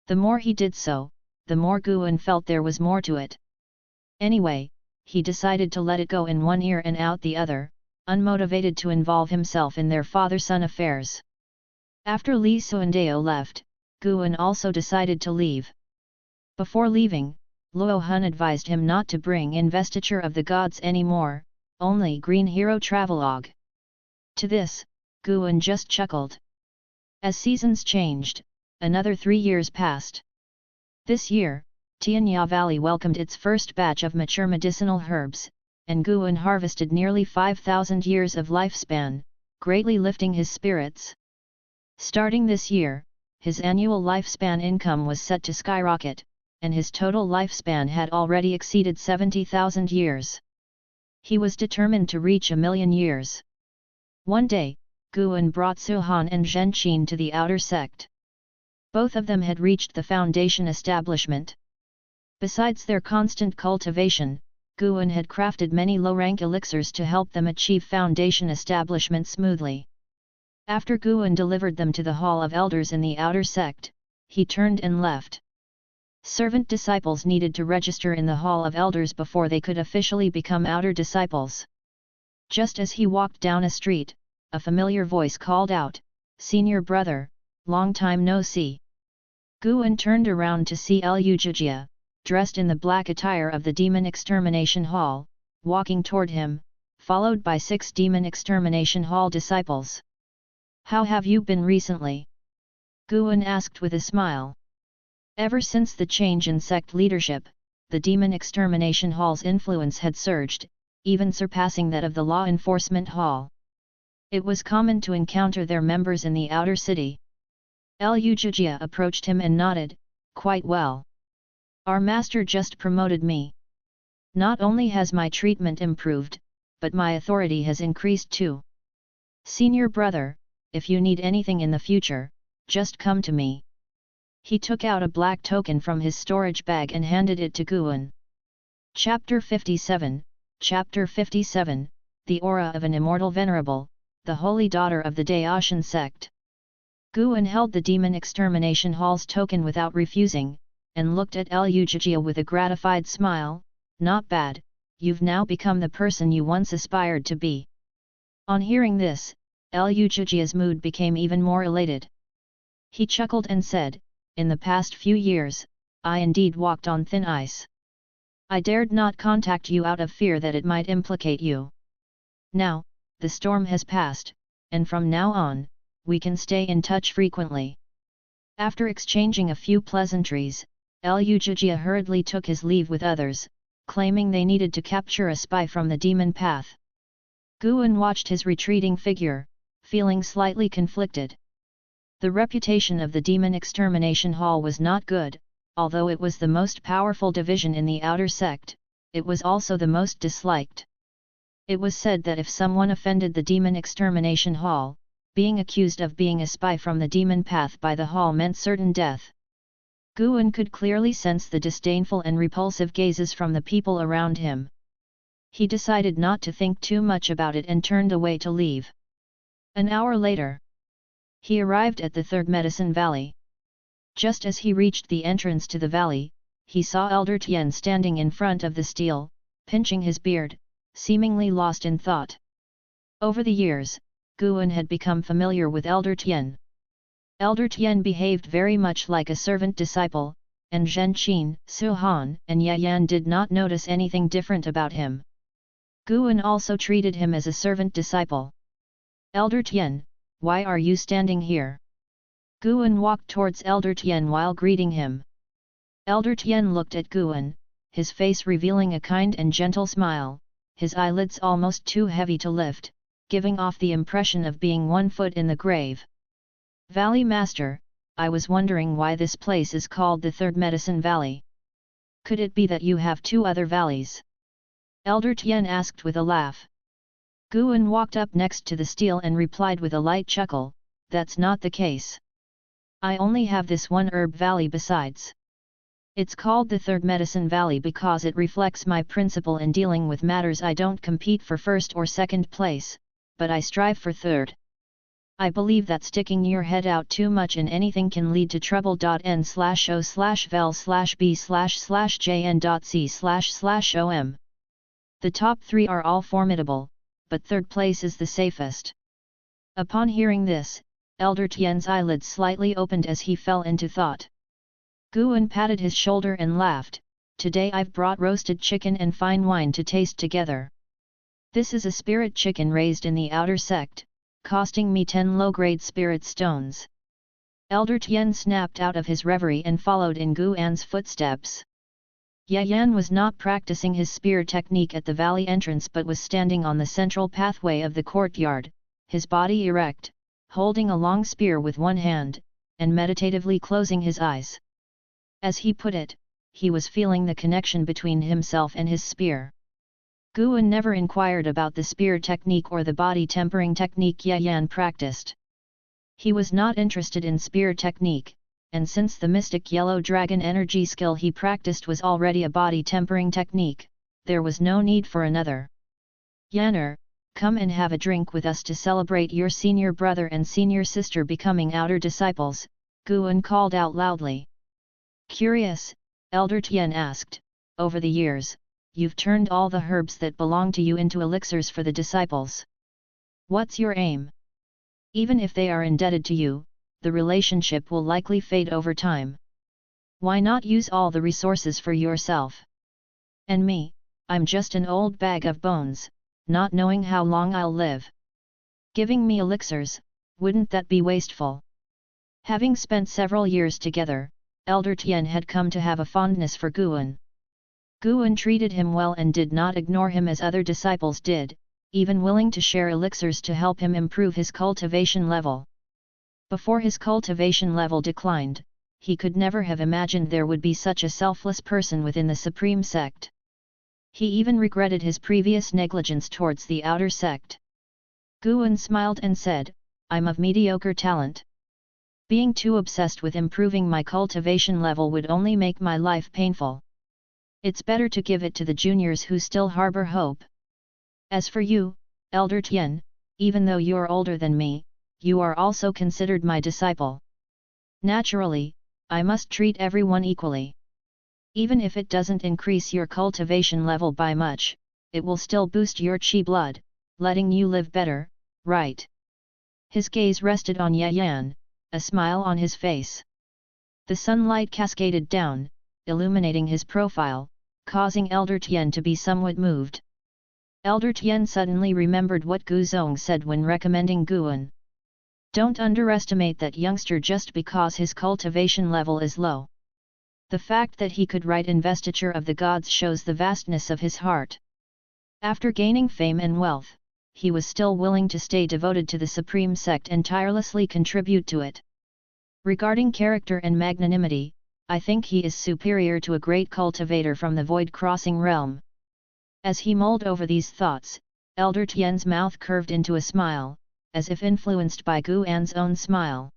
The more he did so, the more Guan felt there was more to it. Anyway, he decided to let it go in one ear and out the other, unmotivated to involve himself in their father-son affairs. After Li Xuandao left, Guan also decided to leave. Before leaving, Luo Hun advised him not to bring Investiture of the Gods anymore, only Green Hero Travelogue. To this, Guan just chuckled. As seasons changed, another 3 years passed. This year, Tianya Valley welcomed its first batch of mature medicinal herbs, and Guan harvested nearly 5,000 years of lifespan, greatly lifting his spirits. Starting this year, his annual lifespan income was set to skyrocket, and his total lifespan had already exceeded 70,000 years. He was determined to reach 1,000,000 years. One day, Guan brought Suhan and Zhenqin to the outer sect. Both of them had reached the foundation establishment. Besides their constant cultivation, Guan had crafted many low-rank elixirs to help them achieve foundation establishment smoothly. After Guan delivered them to the Hall of Elders in the outer sect, he turned and left. Servant disciples needed to register in the Hall of Elders before they could officially become outer disciples. Just as he walked down a street, a familiar voice called out, "Senior brother, long time no see." Guan turned around to see Liu Jijia, dressed in the black attire of the Demon Extermination Hall, walking toward him, followed by 6 Demon Extermination Hall disciples. "How have you been recently?" Guan asked with a smile. Ever since the change in sect leadership, the Demon Extermination Hall's influence had surged, even surpassing that of the Law Enforcement Hall. It was common to encounter their members in the outer city. Liu Jijia approached him and nodded, "Quite well. Our master just promoted me. Not only has my treatment improved, but my authority has increased too. Senior brother, if you need anything in the future, just come to me. He took out a black token from his storage bag and handed it to Guan. Chapter 57, Chapter 57, The Aura of an Immortal Venerable, the Holy Daughter of the Taixuan Sect. Guan held the Demon Extermination Hall's token without refusing, and looked at Liu Jijia with a gratified smile. Not bad, you've now become the person you once aspired to be. On hearing this, Liu Jijia's mood became even more elated. He chuckled and said, in the past few years, I indeed walked on thin ice. I dared not contact you out of fear that it might implicate you. Now, the storm has passed, and from now on, we can stay in touch frequently. After exchanging a few pleasantries, Liu Jijia hurriedly took his leave with others, claiming they needed to capture a spy from the demon path. Guan watched his retreating figure, feeling slightly conflicted. The reputation of the Demon Extermination Hall was not good, although it was the most powerful division in the outer sect, it was also the most disliked. It was said that if someone offended the Demon Extermination Hall, being accused of being a spy from the demon path by the hall meant certain death. Guan could clearly sense the disdainful and repulsive gazes from the people around him. He decided not to think too much about it and turned away to leave. An hour later, he arrived at the Third Medicine Valley. Just as he reached the entrance to the valley, he saw Elder Tian standing in front of the stele, pinching his beard, seemingly lost in thought. Over the years, Guan had become familiar with Elder Tian. Elder Tian behaved very much like a servant-disciple, and Zhen Qin, Su Han, and Ye Yan did not notice anything different about him. Guan also treated him as a servant-disciple. Elder Tian, why are you standing here? Guan walked towards Elder Tian while greeting him. Elder Tian looked at Guan, his face revealing a kind and gentle smile, his eyelids almost too heavy to lift, giving off the impression of being 1 foot in the grave. Valley Master, I was wondering why this place is called the Third Medicine Valley. Could it be that you have 2 other valleys? Elder Tian asked with a laugh. Guan walked up next to the stele and replied with a light chuckle, that's not the case. I only have this one herb valley besides. It's called the Third Medicine Valley because it reflects my principle in dealing with matters. I don't compete for first or second place, but I strive for third. I believe that sticking your head out too much in anything can lead to trouble. N/O/vel/b/jn.c//om. The top 3 are all formidable, but third place is the safest. Upon hearing this, Elder Tian's eyelids slightly opened as he fell into thought. Guan patted his shoulder and laughed, today I've brought roasted chicken and fine wine to taste together. This is a spirit chicken raised in the outer sect, costing me 10 low-grade spirit stones. Elder Tian snapped out of his reverie and followed in Guan's footsteps. Ye Yan was not practicing his spear technique at the valley entrance but was standing on the central pathway of the courtyard, his body erect, holding a long spear with one hand, and meditatively closing his eyes. As he put it, he was feeling the connection between himself and his spear. Guan never inquired about the spear technique or the body tempering technique Ye Yan practiced. He was not interested in spear technique, and since the mystic yellow dragon energy skill he practiced was already a body tempering technique, there was no need for another. Yanner, come and have a drink with us to celebrate your senior brother and senior sister becoming outer disciples, Guan called out loudly. Curious, Elder Tian asked, over the years, you've turned all the herbs that belong to you into elixirs for the disciples. What's your aim? Even if they are indebted to you, the relationship will likely fade over time. Why not use all the resources for yourself? And me, I'm just an old bag of bones, not knowing how long I'll live. Giving me elixirs, wouldn't that be wasteful? Having spent several years together, Elder Tian had come to have a fondness for Guan. Guan treated him well and did not ignore him as other disciples did, even willing to share elixirs to help him improve his cultivation level. Before his cultivation level declined, he could never have imagined there would be such a selfless person within the Supreme Sect. He even regretted his previous negligence towards the outer sect. Guan smiled and said, "I'm of mediocre talent. Being too obsessed with improving my cultivation level would only make my life painful. It's better to give it to the juniors who still harbor hope. As for you, Elder Tian, even though you're older than me, you are also considered my disciple. Naturally, I must treat everyone equally. Even if it doesn't increase your cultivation level by much, it will still boost your qi blood, letting you live better, right?" His gaze rested on Yan, a smile on his face. The sunlight cascaded down, illuminating his profile, causing Elder Tian to be somewhat moved. Elder Tian suddenly remembered what Gu Zong said when recommending Guan. Don't underestimate that youngster just because his cultivation level is low. The fact that he could write Investiture of the Gods shows the vastness of his heart. After gaining fame and wealth, he was still willing to stay devoted to the Supreme Sect and tirelessly contribute to it. Regarding character and magnanimity, I think he is superior to a great cultivator from the void-crossing realm. As he mulled over these thoughts, Elder Tian's mouth curved into a smile, as if influenced by Guan's own smile.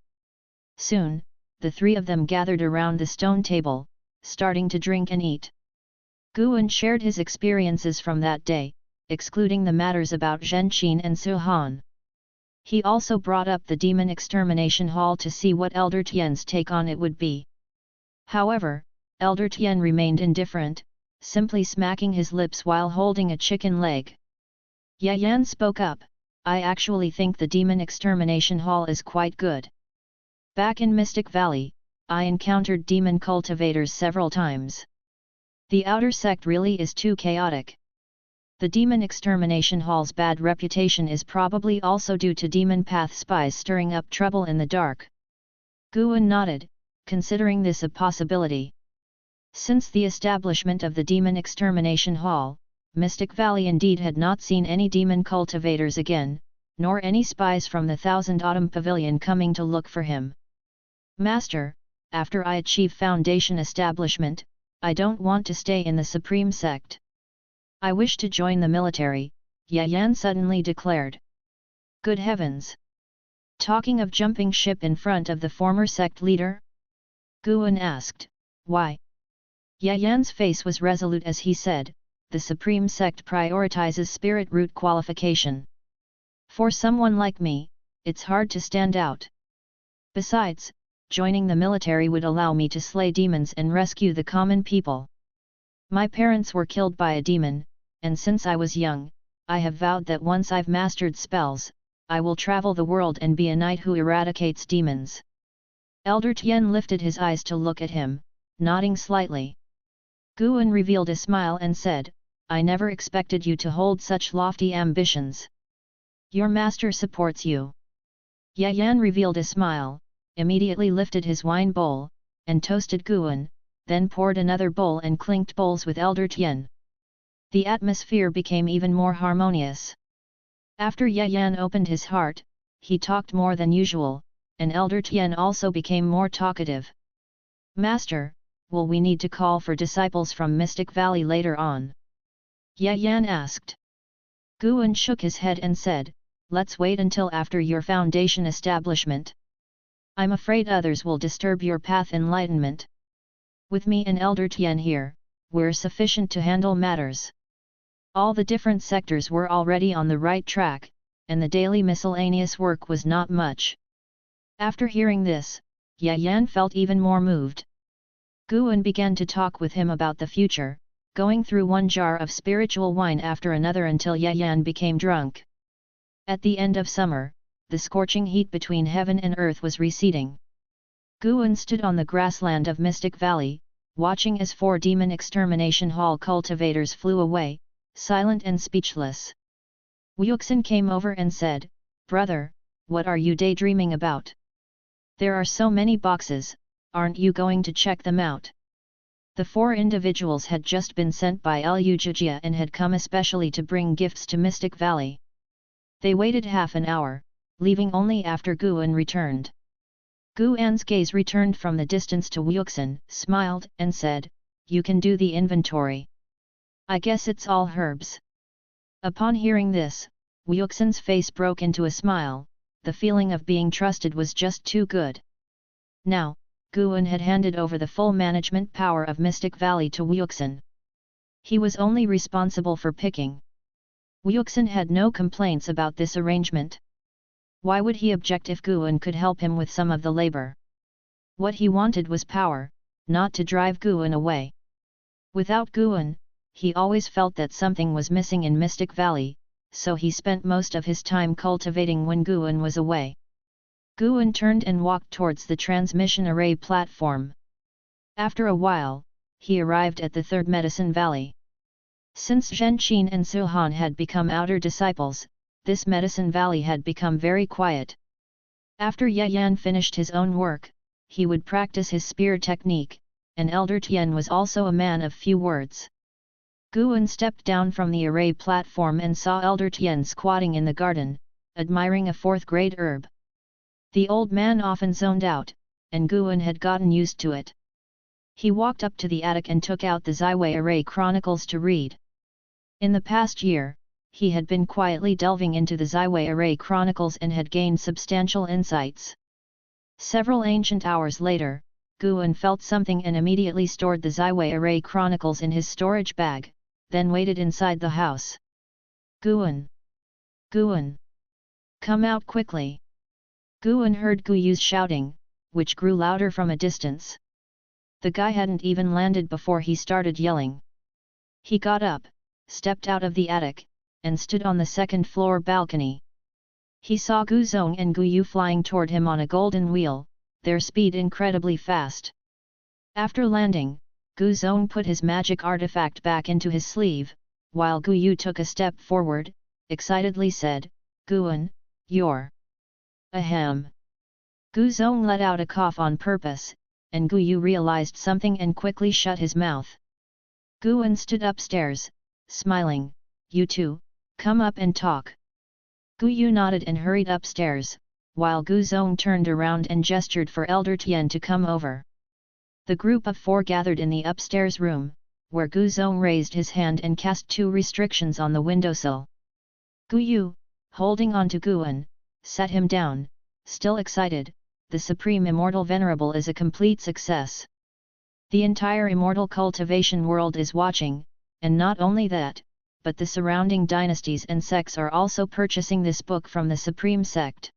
Soon, the three of them gathered around the stone table, starting to drink and eat. Guan shared his experiences from that day, excluding the matters about Zhenqin and Su Han. He also brought up the Demon Extermination Hall to see what Elder Tian's take on it would be. However, Elder Tian remained indifferent, simply smacking his lips while holding a chicken leg. Yan spoke up, "I actually think the Demon Extermination Hall is quite good. Back in Mystic Valley, I encountered demon cultivators several times. The outer sect really is too chaotic. The Demon Extermination Hall's bad reputation is probably also due to demon path spies stirring up trouble in the dark." Guan nodded, considering this a possibility. Since the establishment of the Demon Extermination Hall, Mystic Valley indeed had not seen any demon cultivators again, nor any spies from the Thousand Autumn Pavilion coming to look for him. "Master, after I achieve foundation establishment, I don't want to stay in the Supreme Sect. I wish to join the military," Yan suddenly declared. "Good heavens! Talking of jumping ship in front of the former sect leader?" Guan asked, "Why?" Yan's face was resolute as he said, "The Supreme Sect prioritizes spirit root qualification. For someone like me, it's hard to stand out. Besides, joining the military would allow me to slay demons and rescue the common people. My parents were killed by a demon, and since I was young, I have vowed that once I've mastered spells, I will travel the world and be a knight who eradicates demons." Elder Tian lifted his eyes to look at him, nodding slightly. Guan revealed a smile and said, "I never expected you to hold such lofty ambitions. Your master supports you." Yan revealed a smile, immediately lifted his wine bowl, and toasted Guan, then poured another bowl and clinked bowls with Elder Tian. The atmosphere became even more harmonious. After Yan opened his heart, he talked more than usual, and Elder Tian also became more talkative. "Master, will we need to call for disciples from Mystic Valley later on?" Yan asked. Guan shook his head and said, "Let's wait until after your foundation establishment. I'm afraid others will disturb your path enlightenment. With me and Elder Tian here, we're sufficient to handle matters." All the different sectors were already on the right track, and the daily miscellaneous work was not much. After hearing this, Yan felt even more moved. Guan began to talk with him about the future, going through one jar of spiritual wine after another until Yan became drunk. At the end of summer, the scorching heat between heaven and earth was receding. Guan stood on the grassland of Mystic Valley, watching as 4 Demon Extermination Hall cultivators flew away, silent and speechless. Wuxin came over and said, "Brother, what are you daydreaming about? There are so many boxes, aren't you going to check them out?" The 4 individuals had just been sent by Lu Jijia and had come especially to bring gifts to Mystic Valley. They waited half an hour, leaving only after Guan returned. Gu An's gaze returned from the distance to Wuxin, smiled, and said, "You can do the inventory. I guess it's all herbs." Upon hearing this, Wuxin's face broke into a smile, the feeling of being trusted was just too good. Now, Guan had handed over the full management power of Mystic Valley to Wuxin. He was only responsible for picking. Wuxin had no complaints about this arrangement. Why would he object if Guan could help him with some of the labor? What he wanted was power, not to drive Guan away. Without Guan, he always felt that something was missing in Mystic Valley, so he spent most of his time cultivating when Guan was away. Guan turned and walked towards the transmission array platform. After a while, he arrived at the third Medicine Valley. Since Zhenqin and Suhan had become outer disciples, this Medicine Valley had become very quiet. After Ye Yan finished his own work, he would practice his spear technique, and Elder Tian was also a man of few words. Guan stepped down from the array platform and saw Elder Tian squatting in the garden, admiring a fourth-grade herb. The old man often zoned out, and Guan had gotten used to it. He walked up to the attic and took out the Ziwei Array Chronicles to read. In the past year, he had been quietly delving into the Ziwei Array Chronicles and had gained substantial insights. Several ancient hours later, Guan felt something and immediately stored the Ziwei Array Chronicles in his storage bag, then waited inside the house. "Guan! Guan! Come out quickly!" Guan heard Gu Yu's shouting, which grew louder from a distance. The guy hadn't even landed before he started yelling. He got up, stepped out of the attic, and stood on the second-floor balcony. He saw Gu Zong and Gu Yu flying toward him on a golden wheel, their speed incredibly fast. After landing, Gu Zong put his magic artifact back into his sleeve, while Gu Yu took a step forward, excitedly said, "Guan, you're..." Ahem. Gu Zong let out a cough on purpose, and Gu Yu realized something and quickly shut his mouth. Guan stood upstairs, smiling, "You two, come up and talk." Gu Yu nodded and hurried upstairs, while Gu Zong turned around and gestured for Elder Tian to come over. The group of four gathered in the upstairs room, where Gu Zong raised his hand and cast 2 restrictions on the windowsill. Gu Yu, holding on to Guan, sat him down, still excited. The Supreme Immortal Venerable is a complete success. The entire immortal cultivation world is watching, and not only that, but the surrounding dynasties and sects are also purchasing this book from the Supreme Sect.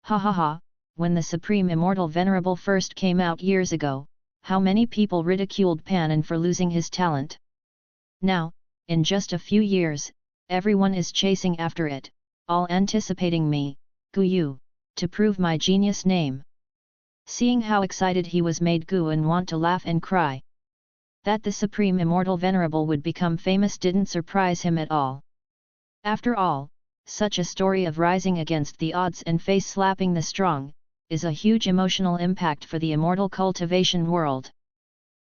Ha ha ha, when the Supreme Immortal Venerable first came out years ago, how many people ridiculed Panan for losing his talent. Now, in just a few years, everyone is chasing after it, all anticipating me, Gu Yu, to prove my genius name. Seeing how excited he was made Guan want to laugh and cry. That the Supreme Immortal Venerable would become famous didn't surprise him at all. After all, such a story of rising against the odds and face-slapping the strong, is a huge emotional impact for the immortal cultivation world.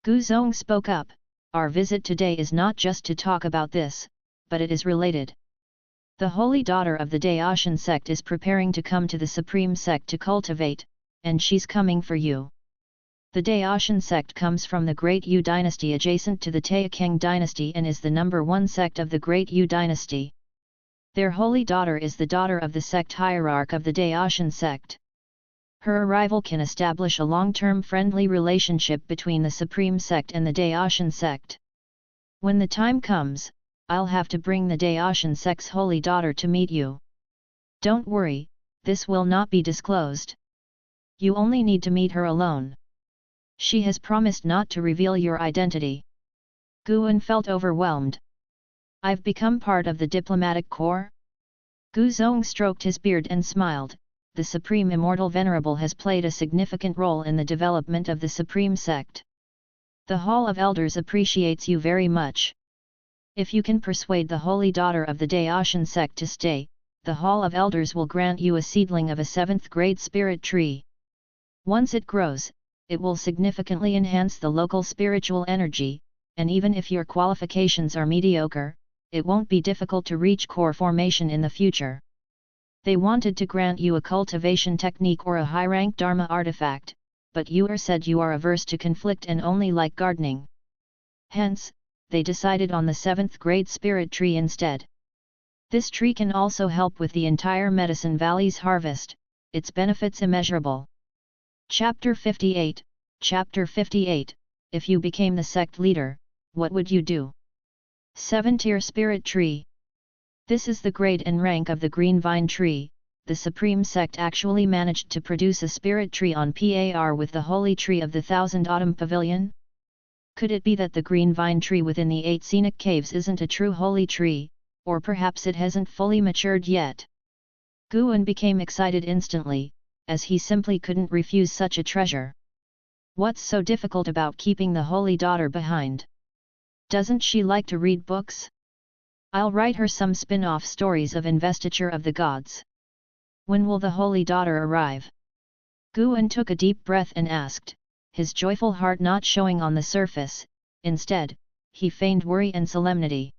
Gu Zong spoke up, "Our visit today is not just to talk about this, but it is related. The holy daughter of the Taixuan Sect is preparing to come to the Supreme Sect to cultivate, and she's coming for you." The Taixuan Sect comes from the Great Yu dynasty adjacent to the Taikang dynasty and is the #1 sect of the Great Yu dynasty. Their holy daughter is the daughter of the sect hierarch of the Taixuan Sect. Her arrival can establish a long-term friendly relationship between the Supreme Sect and the Taixuan Sect. When the time comes, I'll have to bring the Taixuan Sect's holy daughter to meet you. Don't worry, this will not be disclosed. You only need to meet her alone. She has promised not to reveal your identity. Guan felt overwhelmed. I've become part of the diplomatic corps? Gu Zong stroked his beard and smiled. The Supreme Immortal Venerable has played a significant role in the development of the Supreme Sect. The Hall of Elders appreciates you very much. If you can persuade the holy daughter of the Taixuan Sect to stay, the Hall of Elders will grant you a seedling of a 7th-grade spirit tree. Once it grows, it will significantly enhance the local spiritual energy, and even if your qualifications are mediocre, it won't be difficult to reach core formation in the future. They wanted to grant you a cultivation technique or a high-rank Dharma artifact, but you said you are averse to conflict and only like gardening. Hence, they decided on the 7th grade spirit tree instead. This tree can also help with the entire Medicine Valley's harvest, its benefits immeasurable. Chapter 58, Chapter 58, If you became the sect leader, what would you do? 7-tier spirit tree. This is the grade and rank of the green vine tree. The supreme sect actually managed to produce a spirit tree on par with the holy tree of the Thousand Autumn Pavilion? Could it be that the green vine tree within the 8 scenic caves isn't a true holy tree, or perhaps it hasn't fully matured yet? Guan became excited instantly, as he simply couldn't refuse such a treasure. What's so difficult about keeping the holy daughter behind? Doesn't she like to read books? I'll write her some spin-off stories of investiture of the gods. When will the holy daughter arrive? Guan took a deep breath and asked, his joyful heart not showing on the surface. Instead, he feigned worry and solemnity.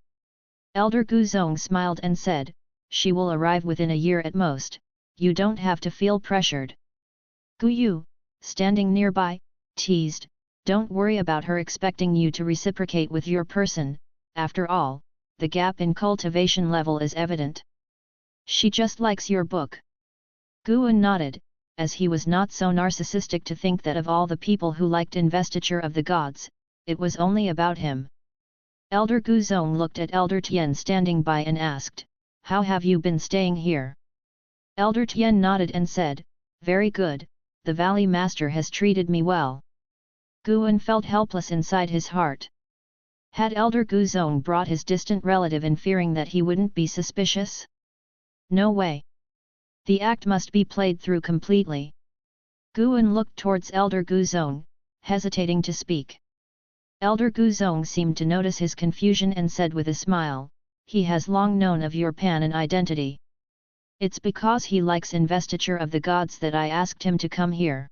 Elder Guzong smiled and said, she will arrive within a year at most, you don't have to feel pressured. Gu Yu, standing nearby, teased, don't worry about her expecting you to reciprocate with your person, after all, the gap in cultivation level is evident. She just likes your book. Guan nodded, as he was not so narcissistic to think that of all the people who liked investiture of the gods, it was only about him. Elder Guzong looked at Elder Tian standing by and asked, how have you been staying here? Elder Tian nodded and said, very good, the Valley Master has treated me well. Guan felt helpless inside his heart. Had Elder Guzong brought his distant relative in fearing that he wouldn't be suspicious? No way. The act must be played through completely. Guan looked towards Elder Guzong, hesitating to speak. Elder Guzong seemed to notice his confusion and said with a smile, he has long known of your pan and identity. It's because he likes investiture of the gods that I asked him to come here.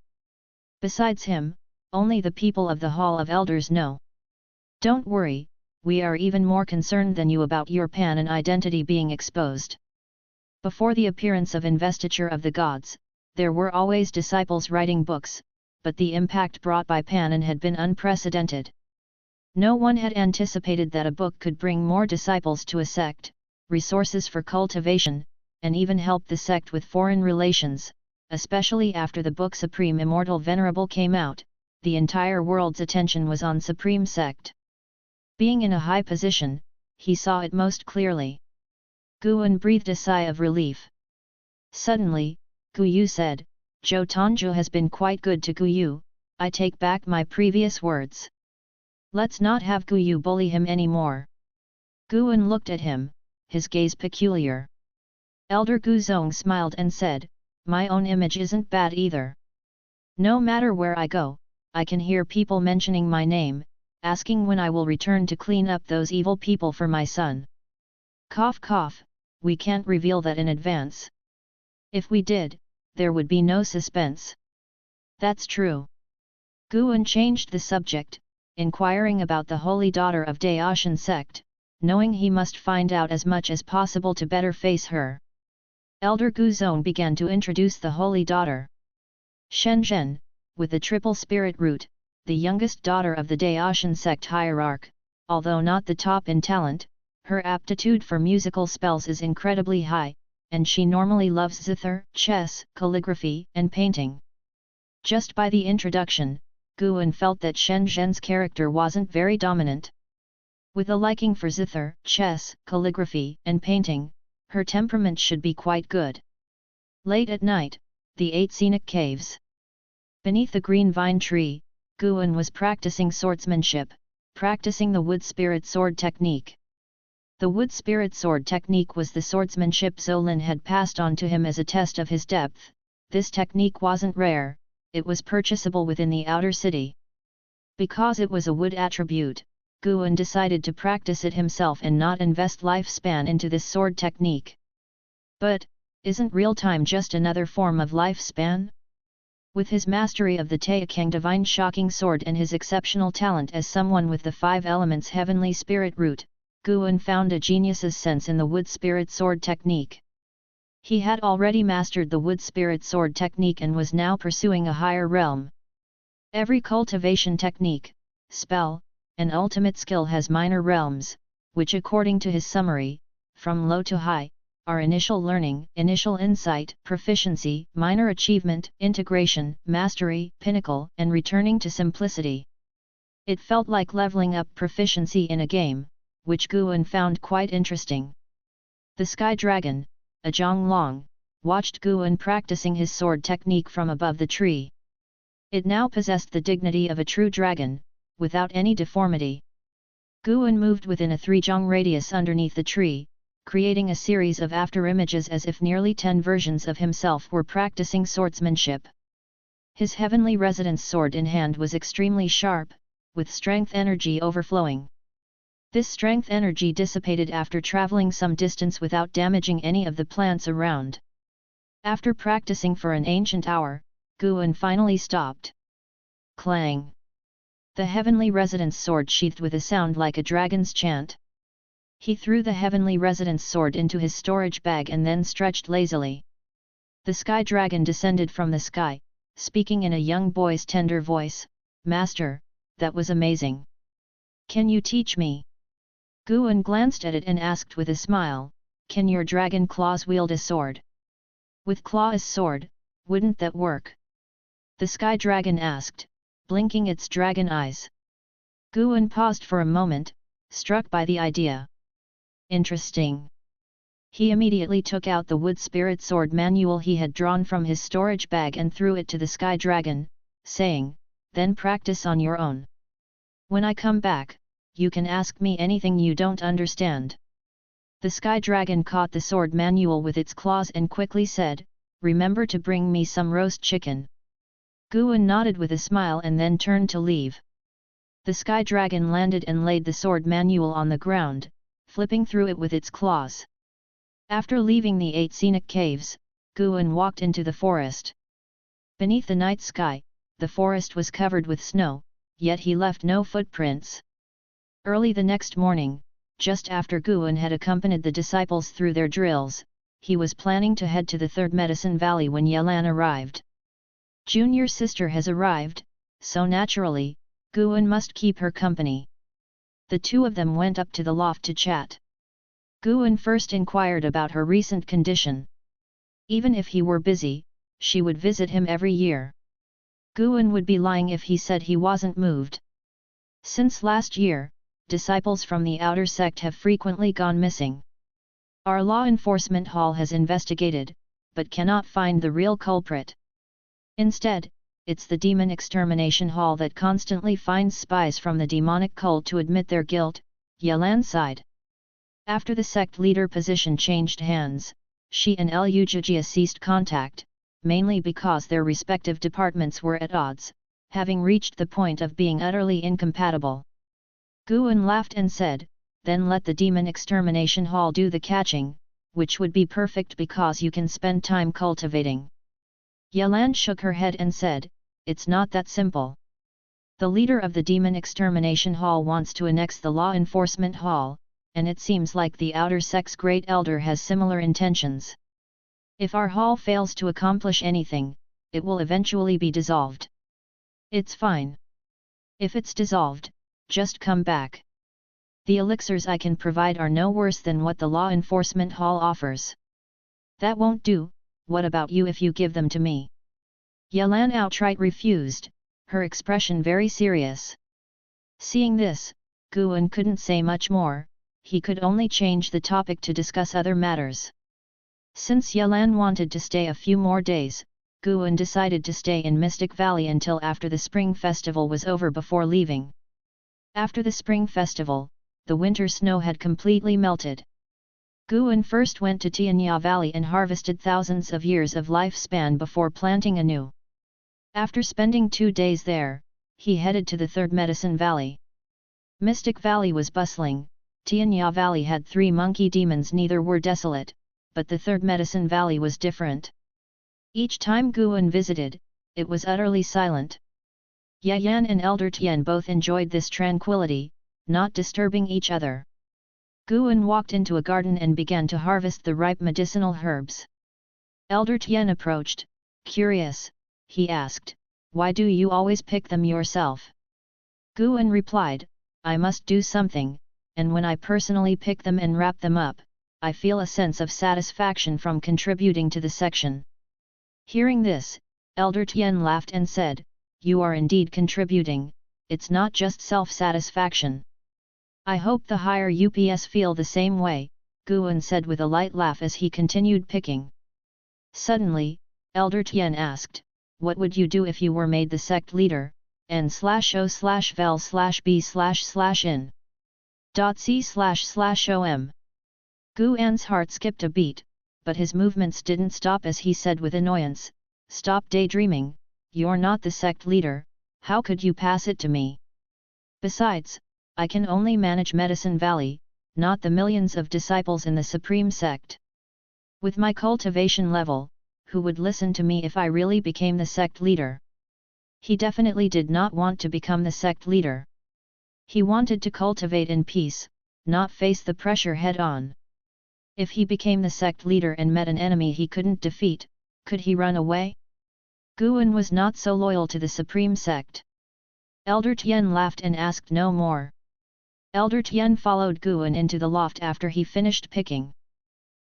Besides him, only the people of the Hall of Elders know. Don't worry, we are even more concerned than you about your pan and identity being exposed. Before the appearance of investiture of the gods, there were always disciples writing books, but the impact brought by Panan had been unprecedented. No one had anticipated that a book could bring more disciples to a sect, resources for cultivation, and even help the sect with foreign relations, especially after the book Supreme Immortal Venerable came out. The entire world's attention was on Supreme Sect. Being in a high position, he saw it most clearly. Guan breathed a sigh of relief. Suddenly, Gu Yu said, Zhou Tongzhu has been quite good to Gu Yu, I take back my previous words. Let's not have Gu Yu bully him anymore. Guan looked at him, his gaze peculiar. Elder Guzong smiled and said, my own image isn't bad either. No matter where I go, I can hear people mentioning my name, asking when I will return to clean up those evil people for my son. Cough cough, we can't reveal that in advance. If we did, there would be no suspense. That's true. Guan changed the subject, inquiring about the holy daughter of Taixuan Sect, knowing he must find out as much as possible to better face her. Elder Guzong began to introduce the holy daughter. Shenzhen, with the triple spirit root, the youngest daughter of the Taixuan Sect hierarch, although not the top in talent, her aptitude for musical spells is incredibly high, and she normally loves zither, chess, calligraphy, and painting. Just by the introduction, Guan felt that Shenzhen's character wasn't very dominant. With a liking for zither, chess, calligraphy, and painting, her temperament should be quite good. Late at night, the 8 scenic caves. Beneath the green vine tree, Guan was practicing swordsmanship, practicing the wood spirit sword technique. The wood spirit sword technique was the swordsmanship Zolin had passed on to him as a test of his depth. This technique wasn't rare, it was purchasable within the outer city. Because it was a wood attribute, Guan decided to practice it himself and not invest lifespan into this sword technique. But, isn't real-time just another form of lifespan? With his mastery of the Taixuan Divine Shocking Sword and his exceptional talent as someone with the 5 elements heavenly spirit root, Guan found a genius's sense in the wood spirit sword technique. He had already mastered the wood spirit sword technique and was now pursuing a higher realm. Every cultivation technique, spell, and ultimate skill has minor realms, which according to his summary, from low to high, are initial learning, initial insight, proficiency, minor achievement, integration, mastery, pinnacle, and returning to simplicity. It felt like leveling up proficiency in a game, which Guan found quite interesting. The Sky Dragon, a Zhonglong, watched Guan practicing his sword technique from above the tree. It now possessed the dignity of a true dragon, without any deformity. Guan moved within a 3-zhong radius underneath the tree, creating a series of afterimages as if nearly 10 versions of himself were practicing swordsmanship. His heavenly residence sword in hand was extremely sharp, with strength energy overflowing. This strength energy dissipated after traveling some distance without damaging any of the plants around. After practicing for an ancient hour, Guan finally stopped. Clang! The heavenly residence sword sheathed with a sound like a dragon's chant. He threw the heavenly residence sword into his storage bag and then stretched lazily. The Sky Dragon descended from the sky, speaking in a young boy's tender voice, "Master, that was amazing. Can you teach me?" Guan glanced at it and asked with a smile, "Can your dragon claws wield a sword?" "With claw as sword, wouldn't that work?" the Sky Dragon asked, blinking its dragon eyes. Guan paused for a moment, struck by the idea. Interesting. He immediately took out the wood spirit sword manual he had drawn from his storage bag and threw it to the Sky Dragon, saying, "Then practice on your own. When I come back, you can ask me anything you don't understand." The Sky Dragon caught the sword manual with its claws and quickly said, "Remember to bring me some roast chicken." Guan nodded with a smile and then turned to leave. The Sky Dragon landed and laid the sword manual on the ground, flipping through it with its claws. After leaving the 8 scenic caves, Guan walked into the forest. Beneath the night sky, the forest was covered with snow, yet he left no footprints. Early the next morning, just after Guan had accompanied the disciples through their drills, he was planning to head to the Third Medicine Valley when Yelan arrived. Junior sister has arrived, so naturally, Guan must keep her company. The two of them went up to the loft to chat. Guan first inquired about her recent condition. Even if he were busy, she would visit him every year. Guan would be lying if he said he wasn't moved. Since last year, disciples from the outer sect have frequently gone missing. Our law enforcement hall has investigated, but cannot find the real culprit. Instead, it's the demon extermination hall that constantly finds spies from the demonic cult to admit their guilt, Yelan sighed. After the sect leader position changed hands, she and Lujia ceased contact, mainly because their respective departments were at odds, having reached the point of being utterly incompatible. Guan laughed and said, "Then let the demon extermination hall do the catching, which would be perfect because you can spend time cultivating." Yelan shook her head and said, "It's not that simple. The leader of the demon extermination hall wants to annex the law enforcement hall, and it seems like the outer sect's great elder has similar intentions. If our hall fails to accomplish anything, it will eventually be dissolved. It's fine. If it's dissolved, just come back. The elixirs I can provide are no worse than what the law enforcement hall offers." "That won't do. What about you if you give them to me?" Yelan outright refused, her expression very serious. Seeing this, Guan couldn't say much more, he could only change the topic to discuss other matters. Since Yelan wanted to stay a few more days, Guan decided to stay in Mystic Valley until after the Spring Festival was over before leaving. After the Spring Festival, the winter snow had completely melted. Guan first went to Tianya Valley and harvested thousands of years of lifespan before planting anew. After spending 2 days there, he headed to the Third Medicine Valley. Mystic Valley was bustling, Tianya Valley had 3 monkey demons, neither were desolate, but the Third Medicine Valley was different. Each time Guan visited, it was utterly silent. Yayan and Elder Tian both enjoyed this tranquility, not disturbing each other. Guan walked into a garden and began to harvest the ripe medicinal herbs. Elder Tian approached, curious. He asked, "Why do you always pick them yourself?" Guan replied, "I must do something, and when I personally pick them and wrap them up, I feel a sense of satisfaction from contributing to the section." Hearing this, Elder Tian laughed and said, "You are indeed contributing, it's not just self-satisfaction." "I hope the higher UPS feel the same way," Guan said with a light laugh as he continued picking. Suddenly, Elder Tian asked, "What would you do if you were made the sect leader, n/o/vel/b/in. .c//om." Guan's heart skipped a beat, but his movements didn't stop as he said with annoyance, "Stop daydreaming, you're not the sect leader, how could you pass it to me? Besides, I can only manage Medicine Valley, not the millions of disciples in the Supreme Sect. With my cultivation level, who would listen to me if I really became the sect leader?" He definitely did not want to become the sect leader. He wanted to cultivate in peace, not face the pressure head-on. If he became the sect leader and met an enemy he couldn't defeat, could he run away? Guan was not so loyal to the Supreme Sect. Elder Tian laughed and asked no more. Elder Tian followed Guan into the loft after he finished picking.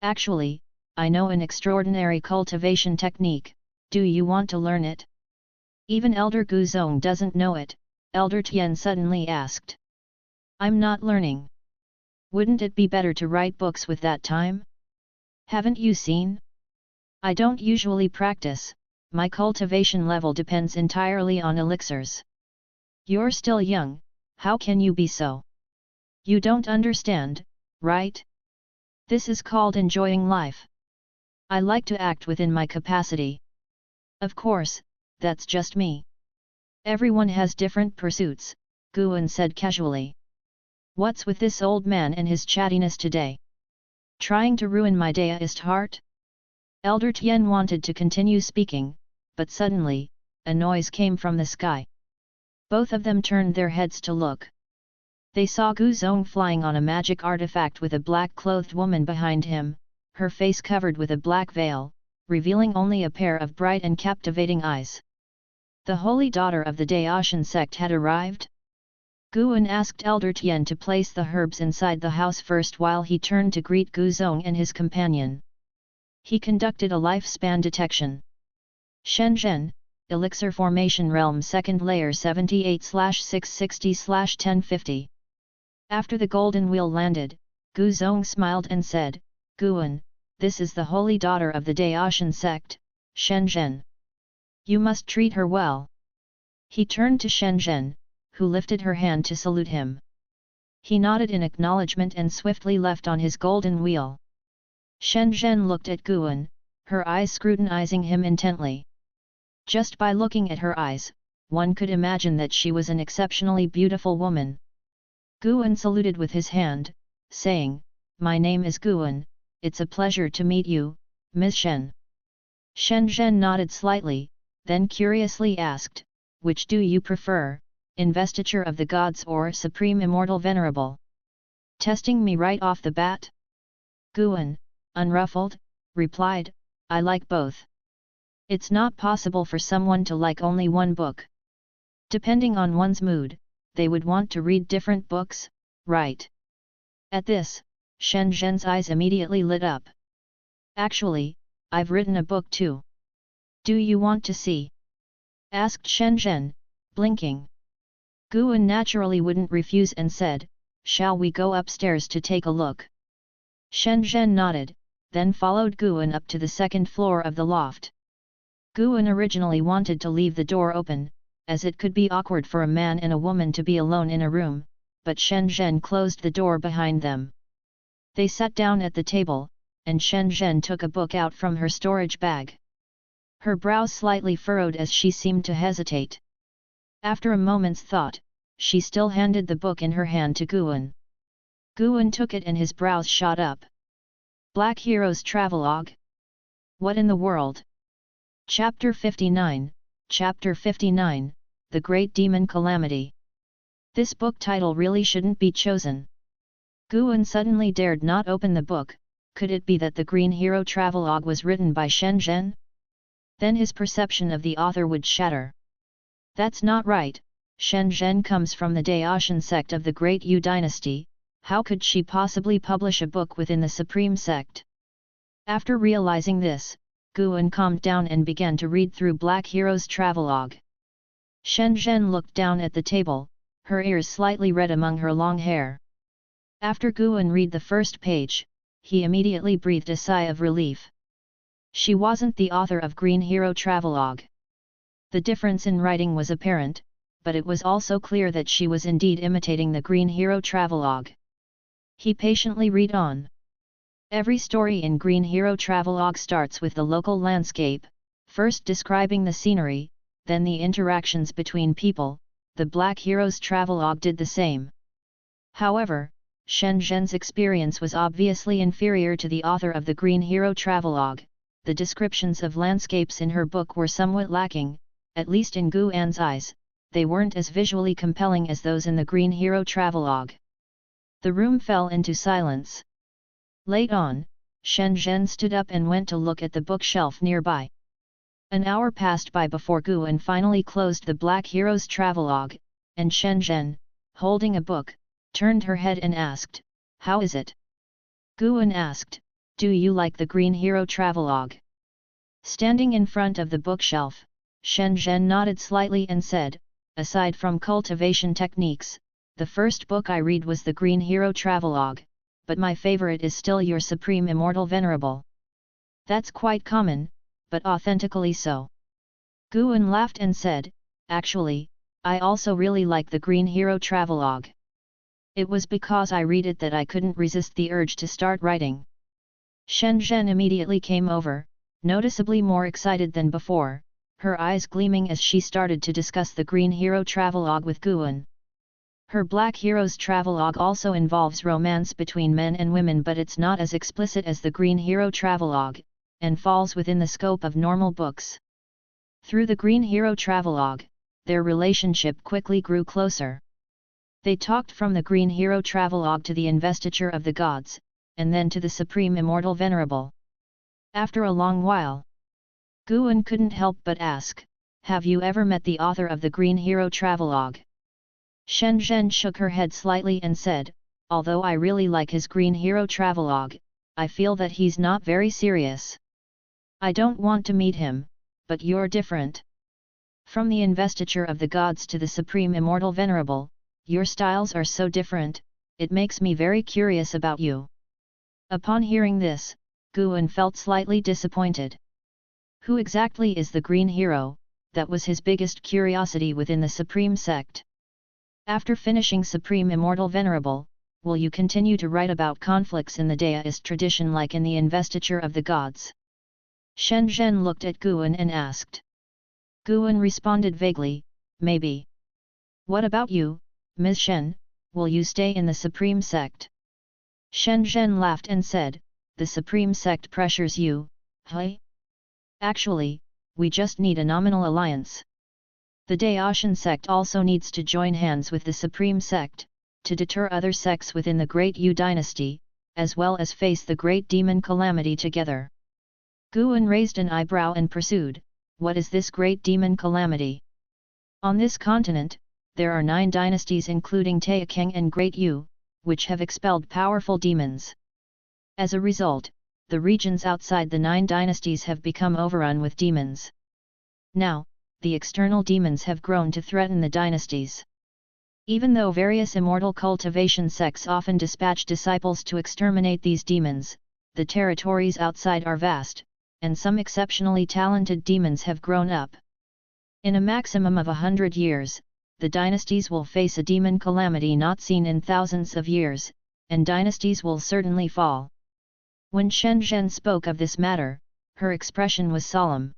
"Actually, I know an extraordinary cultivation technique, do you want to learn it?" Even Elder Guzong doesn't know it, Elder Tian suddenly asked. "I'm not learning. Wouldn't it be better to write books with that time? Haven't you seen? I don't usually practice, my cultivation level depends entirely on elixirs. You're still young, how can you be so? You don't understand, right? This is called enjoying life. I like to act within my capacity. Of course, that's just me. Everyone has different pursuits," Guan said casually. "What's with this old man and his chattiness today? Trying to ruin my Taoist heart?" Elder Tian wanted to continue speaking, but suddenly, a noise came from the sky. Both of them turned their heads to look. They saw Guzong flying on a magic artifact with a black-clothed woman behind him, her face covered with a black veil, revealing only a pair of bright and captivating eyes. The holy daughter of the Taixuan Sect had arrived? Guan asked Elder Tian to place the herbs inside the house first while he turned to greet Guzong and his companion. He conducted a lifespan detection. Shenzhen, Elixir Formation Realm 2nd Layer 78/660/1050. After the golden wheel landed, Guzong smiled and said, "Guan, this is the holy daughter of the Taixuan Sect, Shenzhen. You must treat her well." He turned to Shenzhen, who lifted her hand to salute him. He nodded in acknowledgement and swiftly left on his golden wheel. Shenzhen looked at Guan, her eyes scrutinizing him intently. Just by looking at her eyes, one could imagine that she was an exceptionally beautiful woman. Guan saluted with his hand, saying, "My name is Guan, it's a pleasure to meet you, Ms. Shen." Shenzhen nodded slightly, then curiously asked, "Which do you prefer, investiture of the gods or supreme immortal venerable? Testing me right off the bat?" Guan, unruffled, replied, "I like both. It's not possible for someone to like only one book. Depending on one's mood, they would want to read different books, right?" At this, Shenzhen's eyes immediately lit up. "Actually, I've written a book too. Do you want to see?" asked Shenzhen, blinking. Guan naturally wouldn't refuse and said, "Shall we go upstairs to take a look?" Shenzhen nodded, then followed Guan up to the second floor of the loft. Guan originally wanted to leave the door open, as it could be awkward for a man and a woman to be alone in a room, but Shenzhen closed the door behind them. They sat down at the table, and Shenzhen took a book out from her storage bag. Her brows slightly furrowed as she seemed to hesitate. After a moment's thought, she still handed the book in her hand to Guan. Guan took it and his brows shot up. Black Heroes Travelogue? What in the world? Chapter 59, Chapter 59, The Great Demon Calamity. This book title really shouldn't be chosen. Guan suddenly dared not open the book, Could it be that the Green Hero Travelogue was written by Shen Zhen? Then his perception of the author would shatter. That's not right. Shen Zhen comes from the Taixuan Sect of the Great Yu Dynasty. How could she possibly publish a book within the Supreme Sect? After realizing this, Guan calmed down and began to read through Black Hero's Travelogue. Shen Zhen looked down at the table, her ears slightly red among her long hair. After Guan read the first page, he immediately breathed a sigh of relief. She wasn't the author of Green Hero Travelogue. The difference in writing was apparent, but it was also clear that she was indeed imitating the Green Hero Travelogue. He patiently read on. Every story in Green Hero Travelogue starts with the local landscape, first describing the scenery, then the interactions between people. The Black Hero's Travelogue did the same. However, Shen Zhen's experience was obviously inferior to the author of the Green Hero Travelogue. The descriptions of landscapes in her book were somewhat lacking, at least in Guan's eyes. They weren't as visually compelling as those in the Green Hero Travelogue. The room fell into silence. Late on, Shen Zhen stood up and went to look at the bookshelf nearby. An hour passed by before Guan finally closed the Black Hero's Travelogue, and Shen Zhen, holding a book, turned her head and asked, "How is it?" Guan asked, "Do you like the Green Hero Travelogue?" Standing in front of the bookshelf, Shen Zhen nodded slightly and said, "Aside from cultivation techniques, the first book I read was the Green Hero Travelogue, but my favorite is still your Supreme Immortal Venerable." "That's quite common, but authentically so." Guan laughed and said, "Actually, I also really like the Green Hero Travelogue. It was because I read it that I couldn't resist the urge to start writing." Shen Zhen immediately came over, noticeably more excited than before, her eyes gleaming as she started to discuss the Green Hero Travelogue with Guan. Her Black Hero's Travelogue also involves romance between men and women, but it's not as explicit as the Green Hero Travelogue, and falls within the scope of normal books. Through the Green Hero Travelogue, their relationship quickly grew closer. They talked from the Green Hero Travelogue to the investiture of the gods, and then to the Supreme Immortal Venerable. After a long while, Guan couldn't help but ask, "Have you ever met the author of the Green Hero Travelogue?" Shen Zhen shook her head slightly and said, "Although I really like his Green Hero Travelogue, I feel that he's not very serious. I don't want to meet him, but you're different. From the investiture of the gods to the Supreme Immortal Venerable, your styles are so different, it makes me very curious about you." Upon hearing this, Guan felt slightly disappointed. Who exactly is the Green Hero? That was his biggest curiosity within the Supreme Sect. After finishing Supreme Immortal Venerable, will you continue to write about conflicts in the Daoist tradition like in the investiture of the gods? Shen Zhen looked at Guan and asked. Guan responded vaguely, "Maybe." "What about you, Ms. Shen, will you stay in the Supreme Sect?" Shen Zhen laughed and said, "The Supreme Sect pressures you, huh?" "Actually, we just need a nominal alliance. The Taixuan Sect also needs to join hands with the Supreme Sect, to deter other sects within the Great Yu Dynasty, as well as face the Great Demon Calamity together." Guan raised an eyebrow and pursued, "What is this Great Demon Calamity?" "On this continent, there are 9 dynasties including Taixuan and Great Yu, which have expelled powerful demons. As a result, the regions outside the 9 dynasties have become overrun with demons. Now, the external demons have grown to threaten the dynasties. Even though various immortal cultivation sects often dispatch disciples to exterminate these demons, the territories outside are vast, and some exceptionally talented demons have grown up. In a maximum of 100 years, the dynasties will face a demon calamity not seen in thousands of years, and dynasties will certainly fall." When Shen Zhen spoke of this matter, her expression was solemn.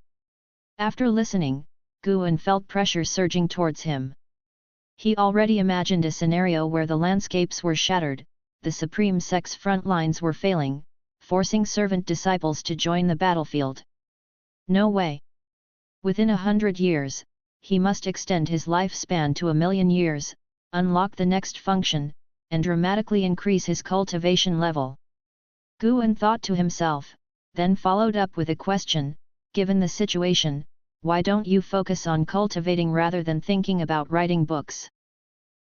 After listening, Guan felt pressure surging towards him. He already imagined a scenario where the landscapes were shattered, the Supreme Sect's front lines were failing, forcing servant disciples to join the battlefield. No way! Within 100 years, he must extend his lifespan to 1,000,000 years, unlock the next function, and dramatically increase his cultivation level. Guan thought to himself, then followed up with a question, given the situation, why don't you focus on cultivating rather than thinking about writing books?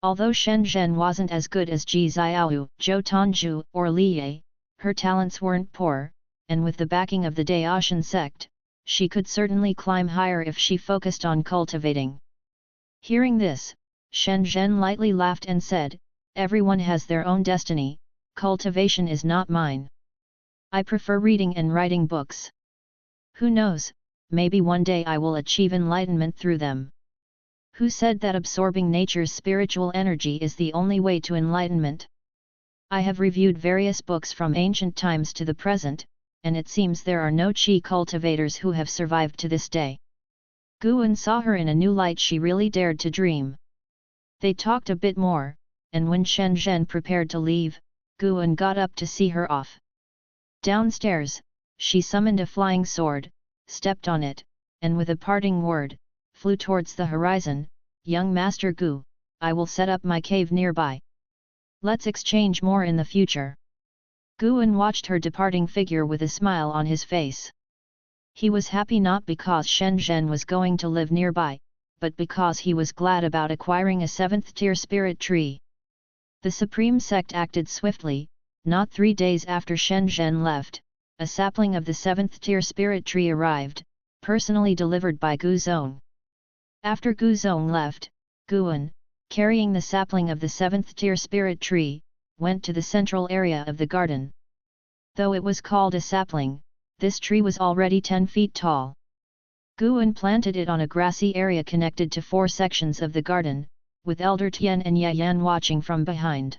Although Shen Zhen wasn't as good as Ji Xiaoyu, Zhou Tongzhu, or Li Ye, her talents weren't poor, and with the backing of the Taixuan Sect, she could certainly climb higher if she focused on cultivating. Hearing this, Shen Zhen lightly laughed and said, everyone has their own destiny, cultivation is not mine. I prefer reading and writing books. Who knows, maybe one day I will achieve enlightenment through them. Who said that absorbing nature's spiritual energy is the only way to enlightenment? I have reviewed various books from ancient times to the present, and it seems there are no qi cultivators who have survived to this day. Guan saw her in a new light she really dared to dream. They talked a bit more, and when Shen Zhen prepared to leave, Guan got up to see her off. Downstairs, she summoned a flying sword, stepped on it, and with a parting word, flew towards the horizon. Young Master Gu, I will set up my cave nearby. Let's exchange more in the future. Guan watched her departing figure with a smile on his face. He was happy not because Shen Zhen was going to live nearby, but because he was glad about acquiring a 7th-tier spirit tree. The Supreme Sect acted swiftly. Not 3 days after Shen Zhen left, a sapling of the 7th-tier spirit tree arrived, personally delivered by Gu Zong. After Gu Zong left, Guan, carrying the sapling of the 7th-tier spirit tree, went to the central area of the garden. Though it was called a sapling, this tree was already 10 feet tall. Guan planted it on a grassy area connected to 4 sections of the garden, with Elder Tian and Yayan watching from behind.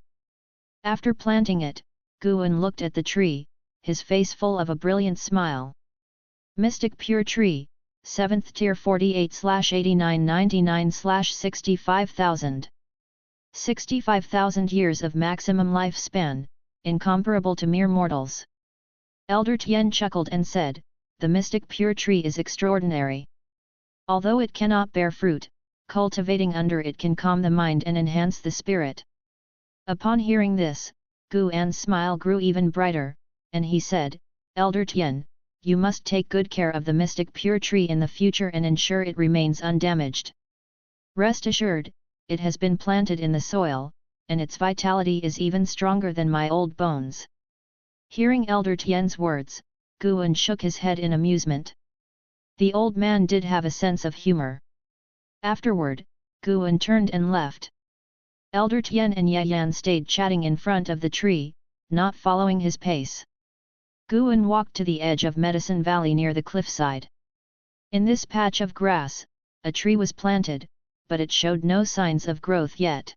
After planting it, Guan looked at the tree, his face full of a brilliant smile. Mystic Pure Tree, 7th tier 48/8999/65,000. 65,000 years of maximum lifespan, incomparable to mere mortals. Elder Tian chuckled and said, the Mystic Pure Tree is extraordinary. Although it cannot bear fruit, cultivating under it can calm the mind and enhance the spirit. Upon hearing this, Guan's smile grew even brighter, and he said, Elder Tian, you must take good care of the Mystic Pure Tree in the future and ensure it remains undamaged. Rest assured, it has been planted in the soil, and its vitality is even stronger than my old bones. Hearing Elder Tian's words, Guan shook his head in amusement. The old man did have a sense of humor. Afterward, Guan turned and left. Elder Tian and Yayan stayed chatting in front of the tree, not following his pace. Guan walked to the edge of Medicine Valley near the cliffside. In this patch of grass, a tree was planted, but it showed no signs of growth yet.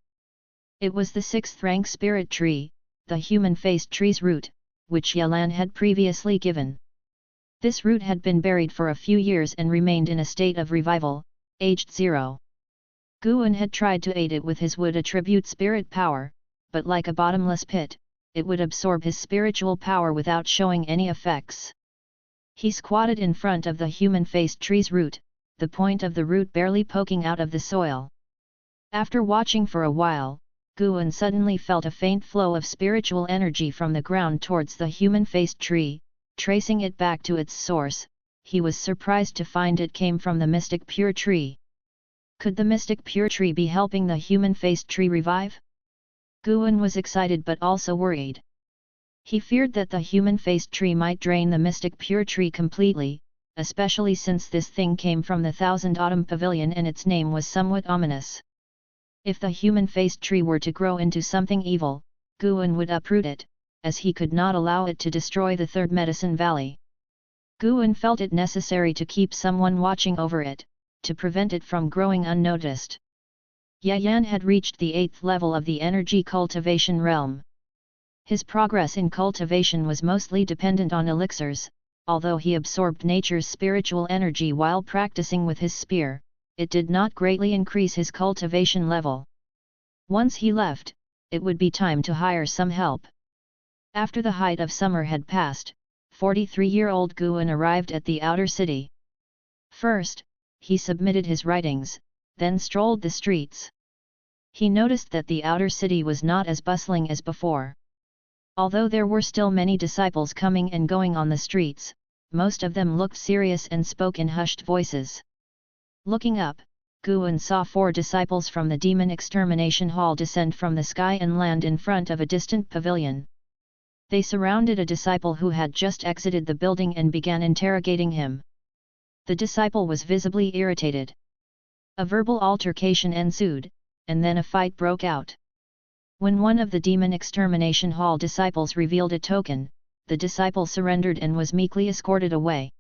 It was the 6th-rank spirit tree, the human-faced tree's root, which Yalan had previously given. This root had been buried for a few years and remained in a state of revival, aged 0. Guan had tried to aid it with his wood attribute spirit power, but like a bottomless pit, it would absorb his spiritual power without showing any effects. He squatted in front of the human-faced tree's root, the point of the root barely poking out of the soil. After watching for a while, Guan suddenly felt a faint flow of spiritual energy from the ground towards the human-faced tree. Tracing it back to its source, he was surprised to find it came from the Mystic Pure Tree. Could the Mystic Pure Tree be helping the human-faced tree revive? Guan was excited but also worried. He feared that the human-faced tree might drain the Mystic Pure Tree completely, especially since this thing came from the Thousand Autumn Pavilion and its name was somewhat ominous. If the human-faced tree were to grow into something evil, Guan would uproot it, as he could not allow it to destroy the 3rd Medicine Valley. Guan felt it necessary to keep someone watching over it, to prevent it from growing unnoticed. Yayan had reached the 8th level of the energy cultivation realm. His progress in cultivation was mostly dependent on elixirs, although he absorbed nature's spiritual energy while practicing with his spear, it did not greatly increase his cultivation level. Once he left, it would be time to hire some help. After the height of summer had passed, 43-year-old Guan arrived at the outer city. First, he submitted his writings, then strolled the streets. He noticed that the outer city was not as bustling as before. Although there were still many disciples coming and going on the streets, most of them looked serious and spoke in hushed voices. Looking up, Guan saw 4 disciples from the demon extermination hall descend from the sky and land in front of a distant pavilion. They surrounded a disciple who had just exited the building and began interrogating him. The disciple was visibly irritated. A verbal altercation ensued, and then a fight broke out. When one of the demon extermination hall disciples revealed a token, the disciple surrendered and was meekly escorted away.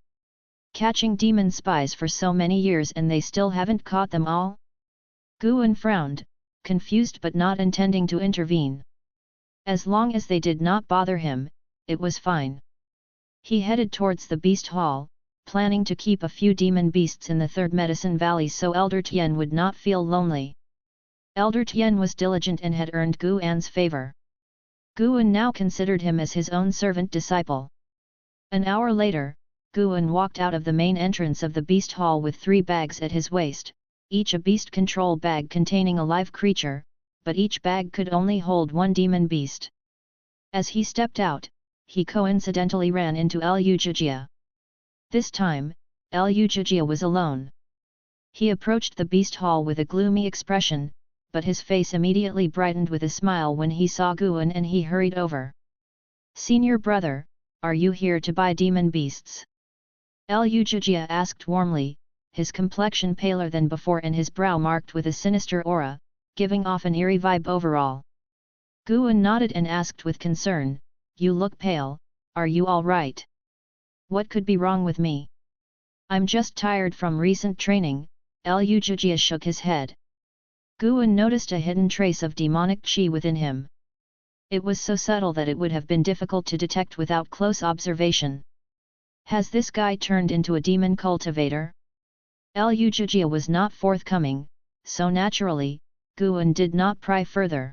Catching demon spies for so many years and they still haven't caught them all? Guan frowned, confused but not intending to intervene. As long as they did not bother him, it was fine. He headed towards the beast hall, planning to keep a few demon beasts in the Third Medicine Valley so Elder Tian would not feel lonely. Elder Tian was diligent and had earned Guan's favor. Guan now considered him as his own servant disciple. An hour later, Guan walked out of the main entrance of the beast hall with 3 bags at his waist, each a beast control bag containing a live creature, but each bag could only hold 1 demon beast. As he stepped out, he coincidentally ran into Lujia. This time, Lujia was alone. He approached the beast hall with a gloomy expression, but his face immediately brightened with a smile when he saw Guan and he hurried over. "Senior brother, are you here to buy demon beasts?" Lujia asked warmly, his complexion paler than before and his brow marked with a sinister aura, giving off an eerie vibe overall. Guan nodded and asked with concern, "You look pale, are you all right? What could be wrong with me?" "I'm just tired from recent training," Lujia shook his head. Guan noticed a hidden trace of demonic qi within him. It was so subtle that it would have been difficult to detect without close observation. Has this guy turned into a demon cultivator? Lujia was not forthcoming, so naturally, Guan did not pry further.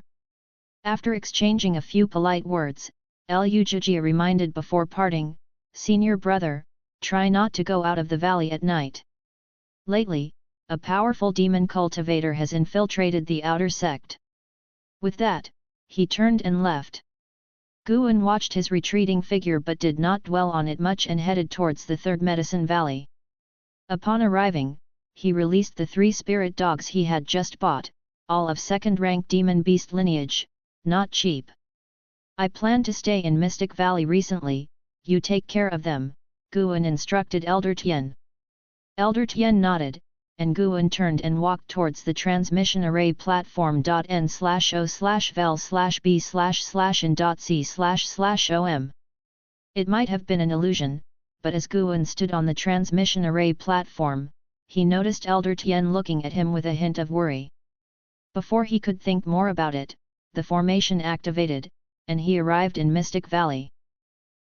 After exchanging a few polite words, Lujia reminded before parting, "Senior brother, try not to go out of the valley at night. Lately, a powerful demon cultivator has infiltrated the outer sect." With that, he turned and left. Guan watched his retreating figure but did not dwell on it much and headed towards the Third Medicine Valley. Upon arriving, he released the 3 spirit dogs he had just bought, all of second-rank demon beast lineage, not cheap. "I plan to stay in Mystic Valley recently, you take care of them," Guan instructed Elder Tian. Elder Tian nodded, and Guan turned and walked towards the transmission array platform.n/o/vel/b//in.c//om. It might have been an illusion, but as Guan stood on the transmission array platform, he noticed Elder Tian looking at him with a hint of worry. Before he could think more about it, the formation activated, and he arrived in Mystic Valley.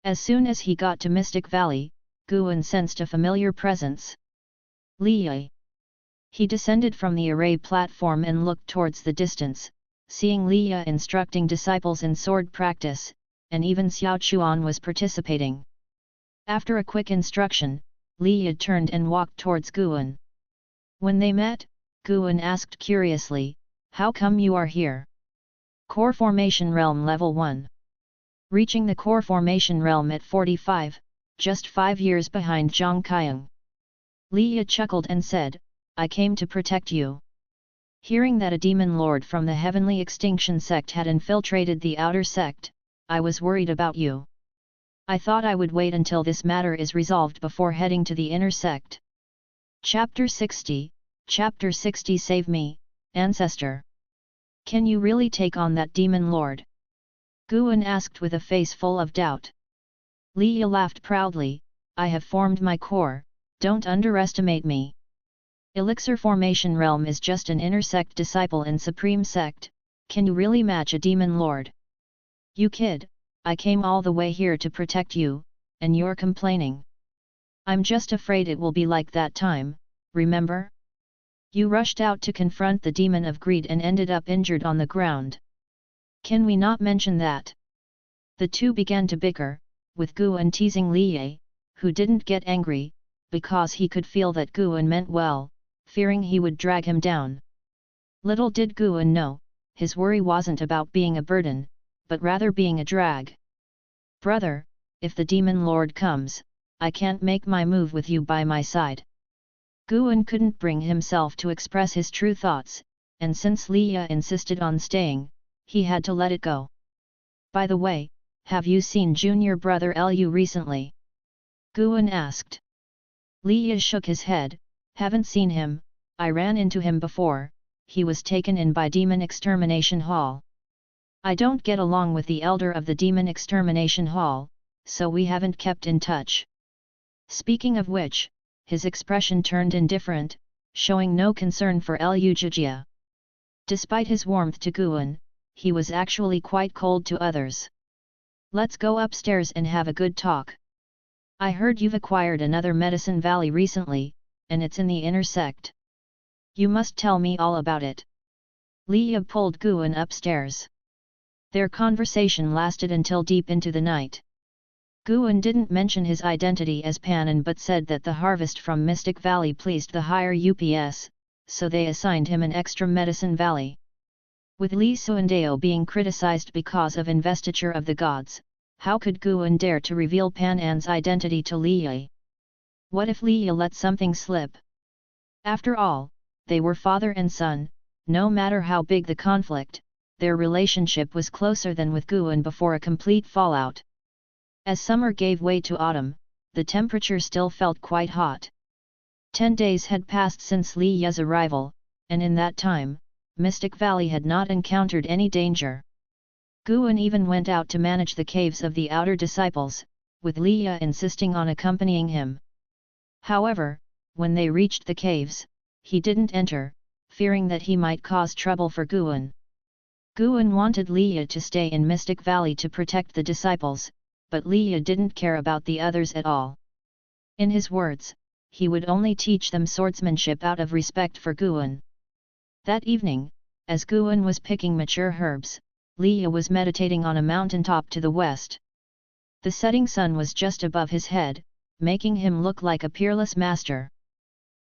As soon as he got to Mystic Valley, Guan sensed a familiar presence. "Li." He descended from the array platform and looked towards the distance, seeing Li instructing disciples in sword practice, and even Xiao Chuan was participating. After a quick instruction, Li turned and walked towards Guan. When they met, Guan asked curiously, "How come you are here?" "Core Formation Realm Level 1. Reaching the Core Formation Realm at 45, just 5 years behind Zhang Qiang." Li chuckled and said, "I came to protect you." Hearing that a demon lord from the Heavenly Extinction Sect had infiltrated the outer sect, I was worried about you. I thought I would wait until this matter is resolved before heading to the inner sect. Chapter 60, Chapter 60 Save me, Ancestor. Can you really take on that demon lord? Guan asked with a face full of doubt. Li laughed proudly, I have formed my core, don't underestimate me. Elixir Formation Realm is just an inner sect disciple in Supreme Sect, can you really match a demon lord? You kid, I came all the way here to protect you, and you're complaining. I'm just afraid it will be like that time, remember? You rushed out to confront the demon of greed and ended up injured on the ground. Can we not mention that? The two began to bicker, with Guan teasing Li, who didn't get angry, because he could feel that Guan meant well, fearing he would drag him down. Little did Guan know, his worry wasn't about being a burden, but rather being a drag. Brother, if the demon lord comes, I can't make my move with you by my side. Guan couldn't bring himself to express his true thoughts, and since Leia insisted on staying, he had to let it go. By the way, have you seen junior brother Lu recently? Guan asked. Leia shook his head, haven't seen him, I ran into him before, he was taken in by Demon Extermination Hall. I don't get along with the elder of the Demon Extermination Hall, so we haven't kept in touch. Speaking of which, his expression turned indifferent, showing no concern for Lu Jijia. Despite his warmth to Guan, he was actually quite cold to others. Let's go upstairs and have a good talk. I heard you've acquired another medicine valley recently, and it's in the inner sect. You must tell me all about it. Leia pulled Guan upstairs. Their conversation lasted until deep into the night. Guan didn't mention his identity as Panan but said that the harvest from Mystic Valley pleased the higher UPS, so they assigned him an extra medicine valley. With Li Suandeo being criticized because of investiture of the gods, how could Guan dare to reveal Panan's identity to Leia? What if Leia let something slip? After all, they were father and son, no matter how big the conflict, their relationship was closer than with Guan before a complete fallout. As summer gave way to autumn, the temperature still felt quite hot. 10 days had passed since Leia's arrival, and in that time, Mystic Valley had not encountered any danger. Guan even went out to manage the caves of the outer disciples, with Leia insisting on accompanying him. However, when they reached the caves, he didn't enter, fearing that he might cause trouble for Guan. Guan wanted Leia to stay in Mystic Valley to protect the disciples, but Leia didn't care about the others at all. In his words, he would only teach them swordsmanship out of respect for Guan. That evening, as Guan was picking mature herbs, Leia was meditating on a mountaintop to the west. The setting sun was just above his head, making him look like a peerless master.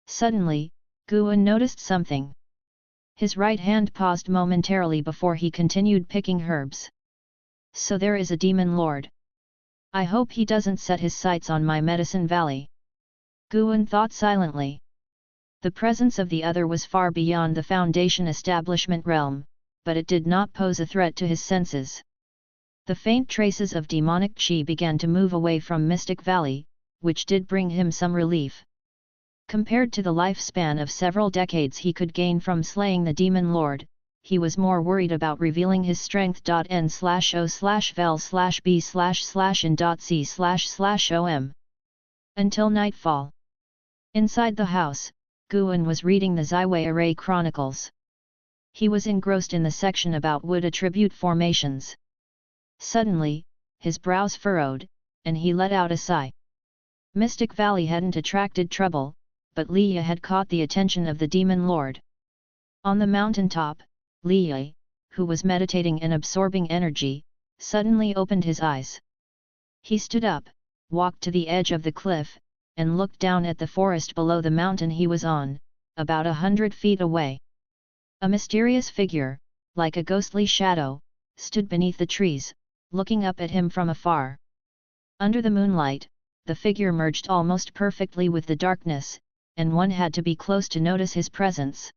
Suddenly, Guan noticed something. His right hand paused momentarily before he continued picking herbs. So there is a demon lord. I hope he doesn't set his sights on my medicine valley. Guan thought silently. The presence of the other was far beyond the Foundation establishment realm, but it did not pose a threat to his senses. The faint traces of demonic chi began to move away from Mystic Valley, which did bring him some relief. Compared to the lifespan of several decades he could gain from slaying the demon lord, he was more worried about revealing his strength.n/o/vel/b/in.c/om. Until nightfall. Inside the house, Guan was reading the Zaiwei Array Chronicles. He was engrossed in the section about wood attribute formations. Suddenly, his brows furrowed, and he let out a sigh. Mystic Valley hadn't attracted trouble, but Leia had caught the attention of the demon lord. On the mountaintop, Leia, who was meditating and absorbing energy, suddenly opened his eyes. He stood up, walked to the edge of the cliff, and looked down at the forest below the mountain he was on, about 100 feet away. A mysterious figure, like a ghostly shadow, stood beneath the trees, looking up at him from afar. Under the moonlight, the figure merged almost perfectly with the darkness, and one had to be close to notice his presence.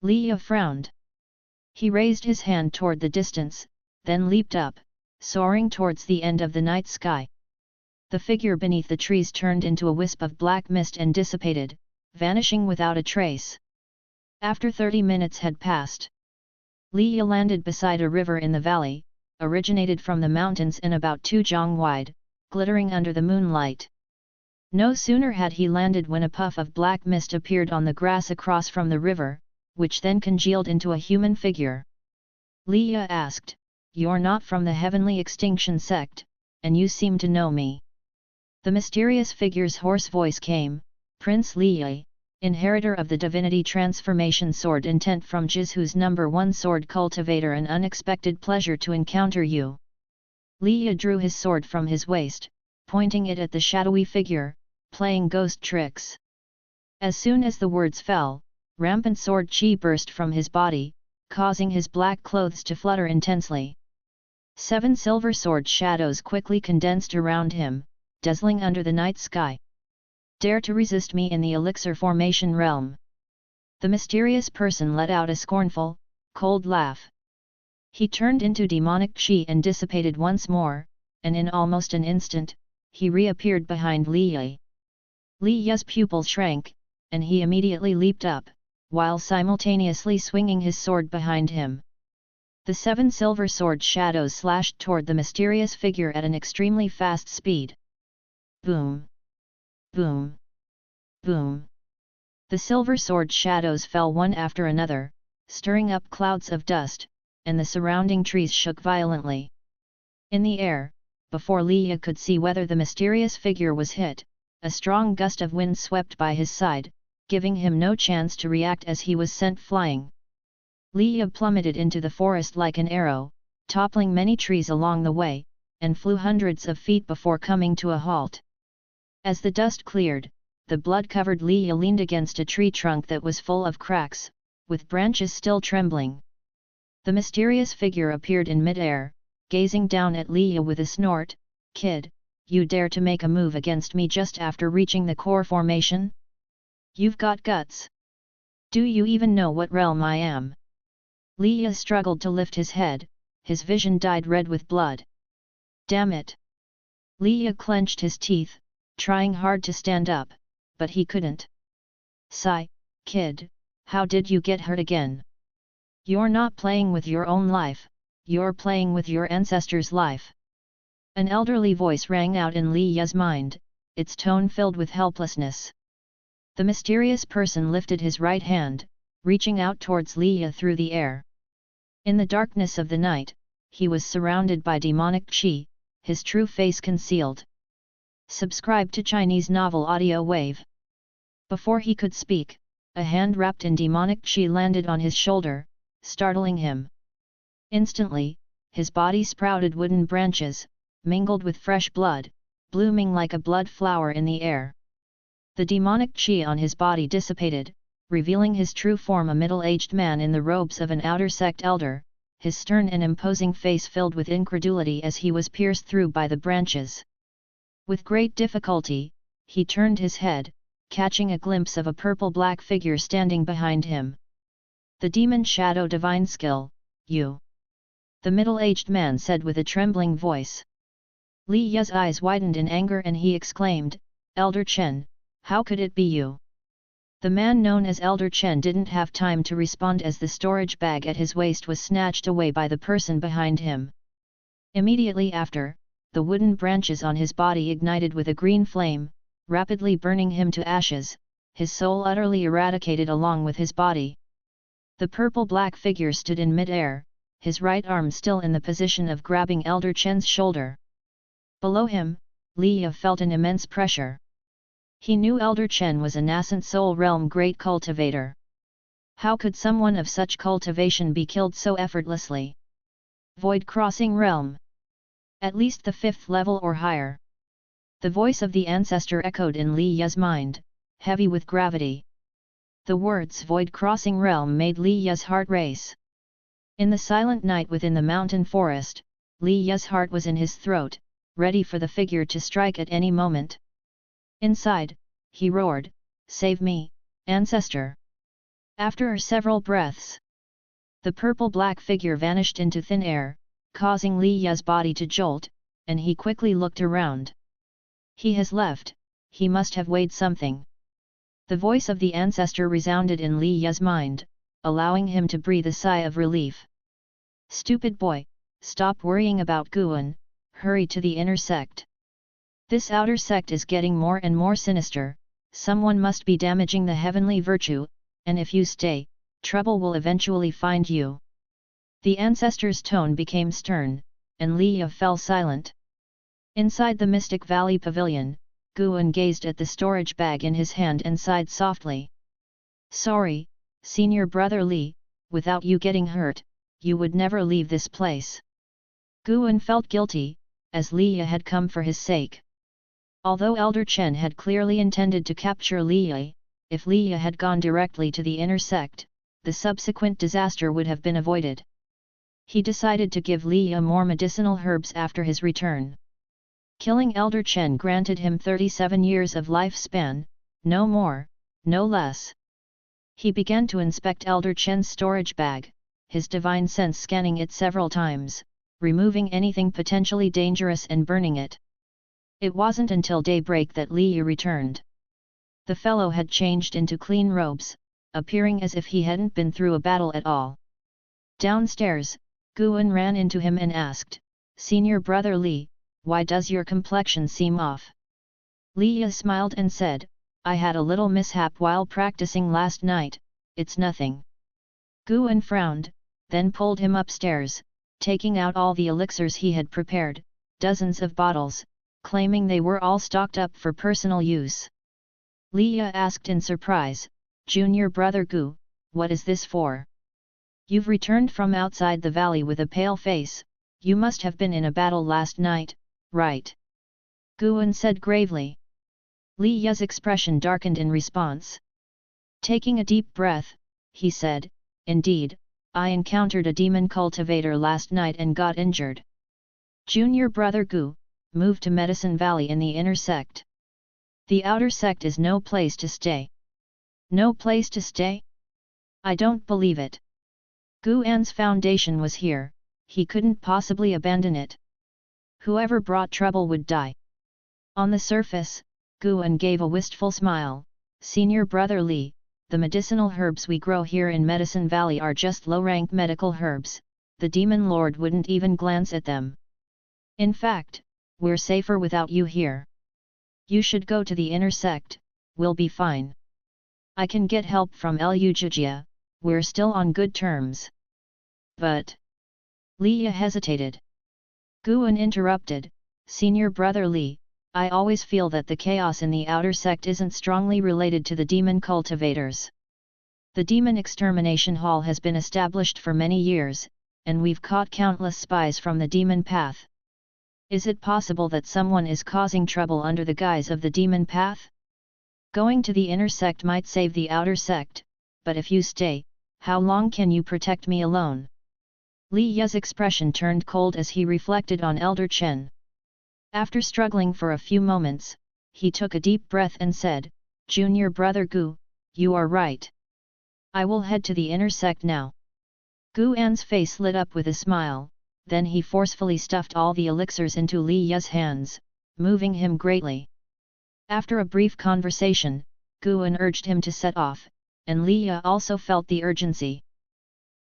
Leia frowned. He raised his hand toward the distance, then leaped up, soaring towards the end of the night sky. The figure beneath the trees turned into a wisp of black mist and dissipated, vanishing without a trace. After 30 minutes had passed, Leia landed beside a river in the valley, originated from the mountains and about 2 zhang wide, glittering under the moonlight. No sooner had he landed when a puff of black mist appeared on the grass across from the river, which then congealed into a human figure. Leia asked, "You're not from the Heavenly Extinction Sect, and you seem to know me." The mysterious figure's hoarse voice came, "Prince Leia, inheritor of the Divinity Transformation Sword intent from Jizhu's number 1 sword cultivator, an unexpected pleasure to encounter you." Leia drew his sword from his waist, pointing it at the shadowy figure, playing ghost tricks. As soon as the words fell, rampant sword chi burst from his body, causing his black clothes to flutter intensely. 7 silver sword shadows quickly condensed around him, dazzling under the night sky. Dare to resist me in the elixir formation realm? The mysterious person let out a scornful, cold laugh. He turned into demonic chi and dissipated once more, and in almost an instant, he reappeared behind Li Yi. Li Yi's pupils shrank, and he immediately leaped up, while simultaneously swinging his sword behind him. The 7 silver sword shadows slashed toward the mysterious figure at an extremely fast speed. Boom! Boom! Boom! The silver sword shadows fell one after another, stirring up clouds of dust, and the surrounding trees shook violently. In the air, before Li Yi could see whether the mysterious figure was hit, a strong gust of wind swept by his side, giving him no chance to react as he was sent flying. Li Yi plummeted into the forest like an arrow, toppling many trees along the way, and flew hundreds of feet before coming to a halt. As the dust cleared, the blood-covered Li Yi leaned against a tree trunk that was full of cracks, with branches still trembling. The mysterious figure appeared in mid-air, gazing down at Li Yi with a snort. "Kid, you dare to make a move against me just after reaching the core formation? You've got guts. Do you even know what realm I am?" Li Yi struggled to lift his head, his vision dyed red with blood. "Damn it!" Li Yi clenched his teeth, trying hard to stand up, but he couldn't. "Sigh, kid, how did you get hurt again? You're not playing with your own life, you're playing with your ancestors' life." An elderly voice rang out in Li Yi's mind, its tone filled with helplessness. The mysterious person lifted his right hand, reaching out towards Li Yi through the air. In the darkness of the night, he was surrounded by demonic chi, his true face concealed. Subscribe to Chinese Novel Audio Wave. Before he could speak, a hand wrapped in demonic chi landed on his shoulder, startling him. Instantly, his body sprouted wooden branches, mingled with fresh blood, blooming like a blood flower in the air. The demonic chi on his body dissipated, revealing his true form, a middle-aged man in the robes of an outer sect elder, his stern and imposing face filled with incredulity as he was pierced through by the branches. With great difficulty, he turned his head, catching a glimpse of a purple-black figure standing behind him. "The demon shadow divine skill, you!" the middle-aged man said with a trembling voice. Li Yi's eyes widened in anger and he exclaimed, "Elder Chen, how could it be you?" The man known as Elder Chen didn't have time to respond as the storage bag at his waist was snatched away by the person behind him. Immediately after, the wooden branches on his body ignited with a green flame, rapidly burning him to ashes, his soul utterly eradicated along with his body. The purple-black figure stood in mid-air, his right arm still in the position of grabbing Elder Chen's shoulder. Below him, Li Yi felt an immense pressure. He knew Elder Chen was a nascent soul realm great cultivator. How could someone of such cultivation be killed so effortlessly? Void crossing realm. At least the 5th level or higher. The voice of the ancestor echoed in Li Yi's mind, heavy with gravity. The words void crossing realm made Li Yi's heart race. In the silent night within the mountain forest, Li Yi's heart was in his throat, ready for the figure to strike at any moment. Inside, he roared, "Save me, ancestor!" After several breaths, the purple-black figure vanished into thin air, causing Li Yi's body to jolt, and he quickly looked around. "He has left, he must have weighed something." The voice of the ancestor resounded in Li Yi's mind, allowing him to breathe a sigh of relief. "Stupid boy, stop worrying about Guan, hurry to the inner sect. This outer sect is getting more and more sinister, someone must be damaging the heavenly virtue, and if you stay, trouble will eventually find you." The ancestor's tone became stern, and Li Yi fell silent. Inside the Mystic Valley Pavilion, Guan gazed at the storage bag in his hand and sighed softly. "Sorry, senior brother Li, without you getting hurt, you would never leave this place." Guan felt guilty, as Li Yi had come for his sake. Although Elder Chen had clearly intended to capture Li Yi, if Li Yi had gone directly to the inner sect, the subsequent disaster would have been avoided. He decided to give Li Ye more medicinal herbs after his return. Killing Elder Chen granted him 37 years of lifespan, no more, no less. He began to inspect Elder Chen's storage bag, his divine sense scanning it several times, removing anything potentially dangerous and burning it. It wasn't until daybreak that Li Ye returned. The fellow had changed into clean robes, appearing as if he hadn't been through a battle at all. Downstairs, Guan ran into him and asked, "Senior brother Li, why does your complexion seem off?" Li Ye smiled and said, "I had a little mishap while practicing last night, it's nothing." Guan frowned, then pulled him upstairs, taking out all the elixirs he had prepared, dozens of bottles, claiming they were all stocked up for personal use. Li Ye asked in surprise, "Junior brother Gu, what is this for? You've returned from outside the valley with a pale face, you must have been in a battle last night, right?" Guan said gravely. Li Ye's expression darkened in response. Taking a deep breath, he said, "Indeed, I encountered a demon cultivator last night and got injured." Junior brother Gu, moved to Medicine Valley in the inner sect. The outer sect is no place to stay. No place to stay? I don't believe it. Guan's foundation was here, he couldn't possibly abandon it. Whoever brought trouble would die. On the surface, Guan gave a wistful smile, "Senior brother Li, the medicinal herbs we grow here in Medicine Valley are just low-rank medical herbs, the demon lord wouldn't even glance at them. In fact, we're safer without you here. You should go to the inner sect, we'll be fine. I can get help from Lu Jijia, we're still on good terms." "But..." Li Ye hesitated. Guan interrupted, "Senior brother Li, I always feel that the chaos in the outer sect isn't strongly related to the demon cultivators. The demon extermination hall has been established for many years, and we've caught countless spies from the demon path. Is it possible that someone is causing trouble under the guise of the demon path? Going to the inner sect might save the outer sect, but if you stay, how long can you protect me alone?" Li Ye's expression turned cold as he reflected on Elder Chen. After struggling for a few moments, he took a deep breath and said, "Junior brother Gu, you are right. I will head to the inner sect now." Guan's face lit up with a smile, then he forcefully stuffed all the elixirs into Li Ye's hands, moving him greatly. After a brief conversation, Guan urged him to set off, and Li Ye also felt the urgency.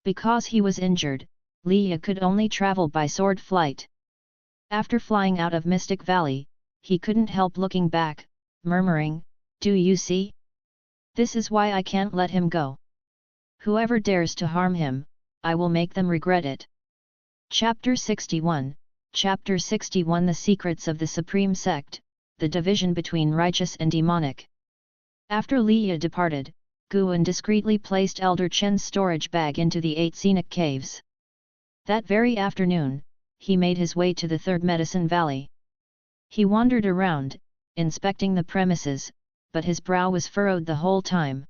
Because he was injured, Li Ye could only travel by sword flight. After flying out of Mystic Valley, he couldn't help looking back, murmuring, "Do you see? This is why I can't let him go. Whoever dares to harm him, I will make them regret it." Chapter 61, Chapter 61 The Secrets of the Supreme Sect, the division between righteous and demonic. After Li Ye departed, Guan discreetly placed Elder Chen's storage bag into the 8 scenic caves. That very afternoon, he made his way to the third Medicine Valley. He wandered around, inspecting the premises, but his brow was furrowed the whole time.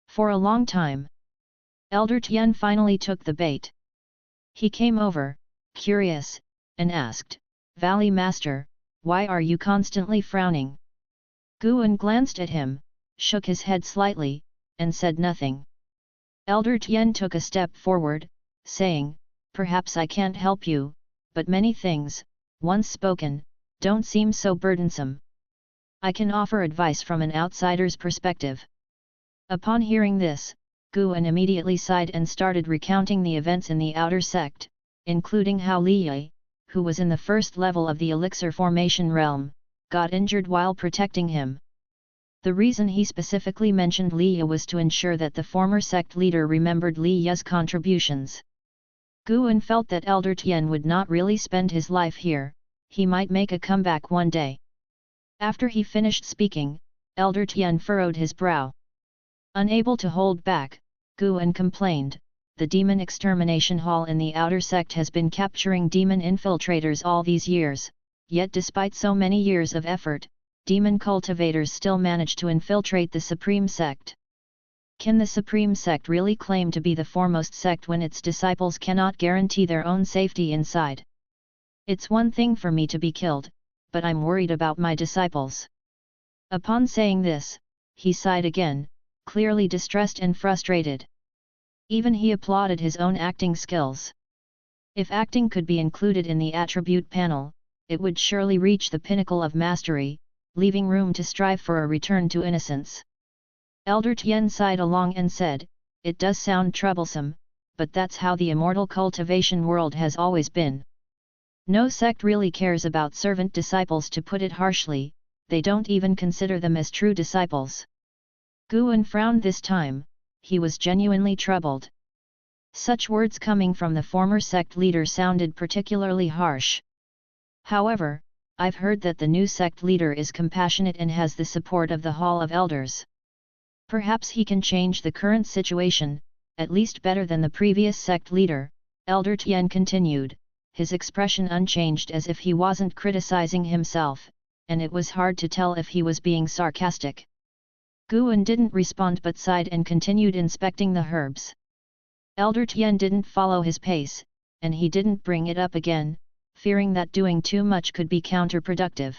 For a long time, Elder Tian finally took the bait. He came over, curious, and asked, "Valley Master, why are you constantly frowning?" Guan glanced at him, shook his head slightly, and said nothing. Elder Tian took a step forward, saying, "Perhaps I can't help you, but many things, once spoken, don't seem so burdensome. I can offer advice from an outsider's perspective." Upon hearing this, Guan immediately sighed and started recounting the events in the outer sect, including how Li Ye, who was in the first level of the elixir formation realm, got injured while protecting him. The reason he specifically mentioned Li Ye was to ensure that the former sect leader remembered Li Ye's contributions. Guan felt that Elder Tian would not really spend his life here, he might make a comeback one day. After he finished speaking, Elder Tian furrowed his brow. Unable to hold back, Guan complained, "The demon extermination hall in the outer sect has been capturing demon infiltrators all these years, yet despite so many years of effort, demon cultivators still manage to infiltrate the supreme sect. Can the Supreme Sect really claim to be the foremost sect when its disciples cannot guarantee their own safety inside? It's one thing for me to be killed, but I'm worried about my disciples. Upon saying this, he sighed again, clearly distressed and frustrated. Even he applauded his own acting skills. If acting could be included in the attribute panel, it would surely reach the pinnacle of mastery, leaving room to strive for a return to innocence. Elder Tien sighed along and said, "It does sound troublesome, but that's how the immortal cultivation world has always been. No sect really cares about servant disciples, to put it harshly, they don't even consider them as true disciples." Guan frowned this time, he was genuinely troubled. Such words coming from the former sect leader sounded particularly harsh. However, I've heard that the new sect leader is compassionate and has the support of the Hall of Elders. Perhaps he can change the current situation, at least better than the previous sect leader, Elder Tien continued, his expression unchanged as if he wasn't criticizing himself, and it was hard to tell if he was being sarcastic. Guan didn't respond but sighed and continued inspecting the herbs. Elder Tien didn't follow his pace, and he didn't bring it up again, fearing that doing too much could be counterproductive.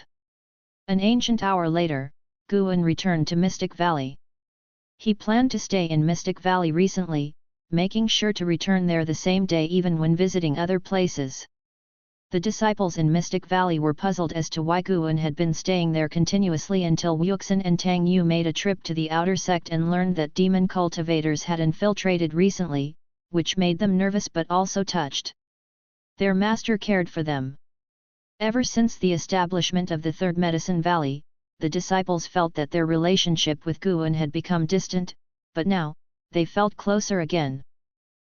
An ancient hour later, Guan returned to Mystic Valley. He planned to stay in Mystic Valley recently, making sure to return there the same day even when visiting other places. The disciples in Mystic Valley were puzzled as to why Guan had been staying there continuously until Wuxin and Tang Yu made a trip to the outer sect and learned that demon cultivators had infiltrated recently, which made them nervous but also touched. Their master cared for them. Ever since the establishment of the Third Medicine Valley, the disciples felt that their relationship with Guan had become distant, but now, they felt closer again.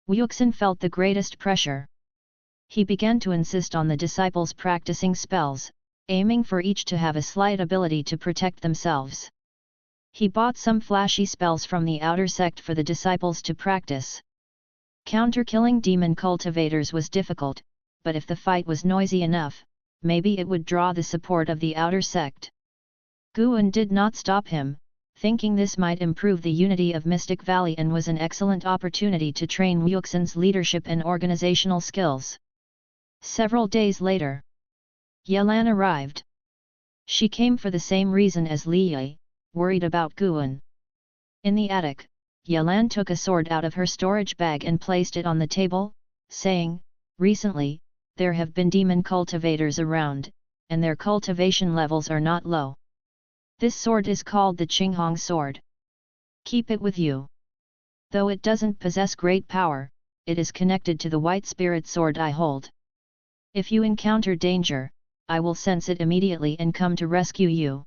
Wuxin felt the greatest pressure. He began to insist on the disciples practicing spells, aiming for each to have a slight ability to protect themselves. He bought some flashy spells from the outer sect for the disciples to practice. Counter-killing demon cultivators was difficult, but if the fight was noisy enough, maybe it would draw the support of the outer sect. Guan did not stop him, thinking this might improve the unity of Mystic Valley and was an excellent opportunity to train Wuxin's leadership and organizational skills. Several days later, Yelan arrived. She came for the same reason as Li Yi, worried about Guan. In the attic, Yelan took a sword out of her storage bag and placed it on the table, saying, "Recently, there have been demon cultivators around, and their cultivation levels are not low. This sword is called the Qinghong sword. Keep it with you. Though it doesn't possess great power, it is connected to the white spirit sword I hold. If you encounter danger, I will sense it immediately and come to rescue you."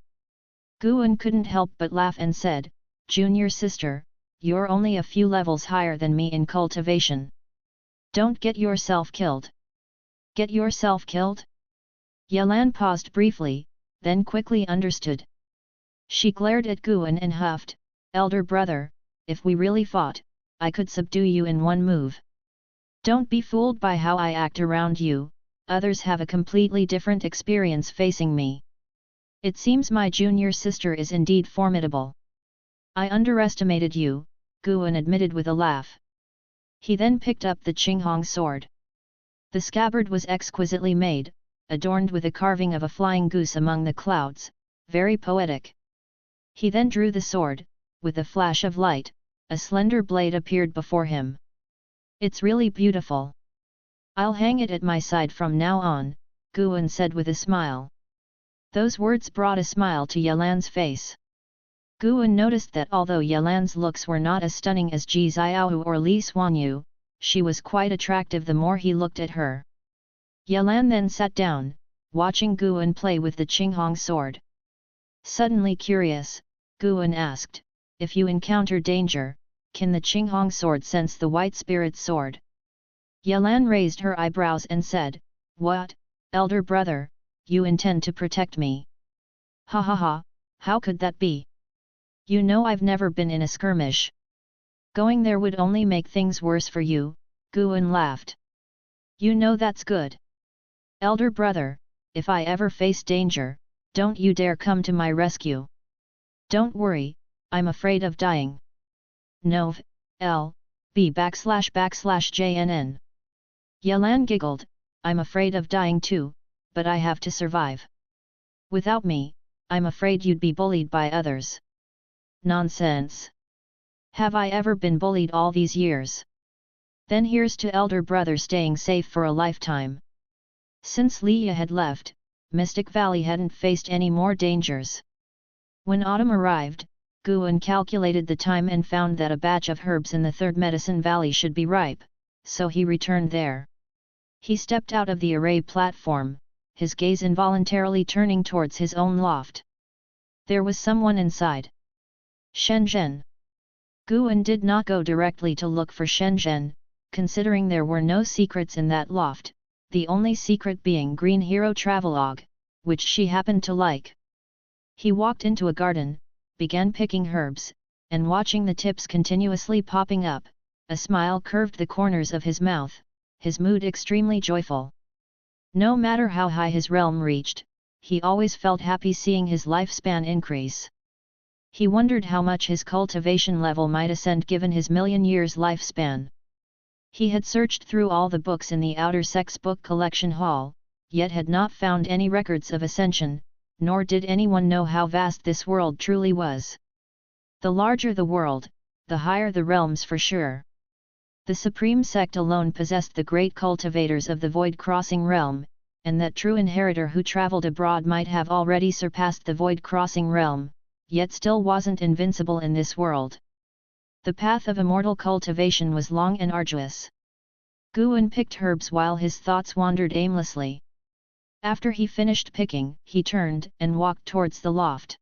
Guan couldn't help but laugh and said, "Junior sister, you're only a few levels higher than me in cultivation. Don't get yourself killed." "Get yourself killed?" Yelan paused briefly, then quickly understood. She glared at Guan and huffed, "Elder brother, if we really fought, I could subdue you in one move. Don't be fooled by how I act around you, others have a completely different experience facing me. It seems my junior sister is indeed formidable." "I underestimated you," Guan admitted with a laugh. He then picked up the Qinghong sword. The scabbard was exquisitely made, adorned with a carving of a flying goose among the clouds, very poetic. He then drew the sword, with a flash of light, a slender blade appeared before him. "It's really beautiful. I'll hang it at my side from now on," Guan said with a smile. Those words brought a smile to Yelan's face. Guan noticed that although Yelan's looks were not as stunning as Ji Xiaohu or Li Xuanyu, she was quite attractive the more he looked at her. Yelan then sat down, watching Guan play with the Qinghong sword. Suddenly curious, Guan asked, "If you encounter danger, can the Qinghong sword sense the white spirit sword?" Yelan raised her eyebrows and said, "What, elder brother, you intend to protect me?" "Ha ha ha, how could that be? You know I've never been in a skirmish. Going there would only make things worse for you," Guan laughed. "You know that's good. Elder brother, if I ever face danger, don't you dare come to my rescue. Don't worry, I'm afraid of dying." Nov. L. B //JNN. Yelan giggled, I'm afraid of dying too, but I have to survive. Without me, I'm afraid you'd be bullied by others. Nonsense. Have I ever been bullied all these years? Then here's to elder brother staying safe for a lifetime. Since Leah had left, Mystic Valley hadn't faced any more dangers. When autumn arrived, Guan calculated the time and found that a batch of herbs in the third medicine valley should be ripe, so he returned there. He stepped out of the array platform, his gaze involuntarily turning towards his own loft. There was someone inside. Shenzhen. Guan did not go directly to look for Shenzhen, considering there were no secrets in that loft, the only secret being Green Hero Travelogue, which she happened to like. He walked into a garden, began picking herbs, and watching the tips continuously popping up, a smile curved the corners of his mouth, his mood extremely joyful. No matter how high his realm reached, he always felt happy seeing his lifespan increase. He wondered how much his cultivation level might ascend given his million years lifespan. He had searched through all the books in the Outer Sect's book collection hall, yet had not found any records of ascension, nor did anyone know how vast this world truly was. The larger the world, the higher the realms for sure. The Supreme Sect alone possessed the great cultivators of the void-crossing realm, and that true inheritor who travelled abroad might have already surpassed the void-crossing realm, yet still wasn't invincible in this world. The path of immortal cultivation was long and arduous. Guan picked herbs while his thoughts wandered aimlessly. After he finished picking, he turned and walked towards the loft.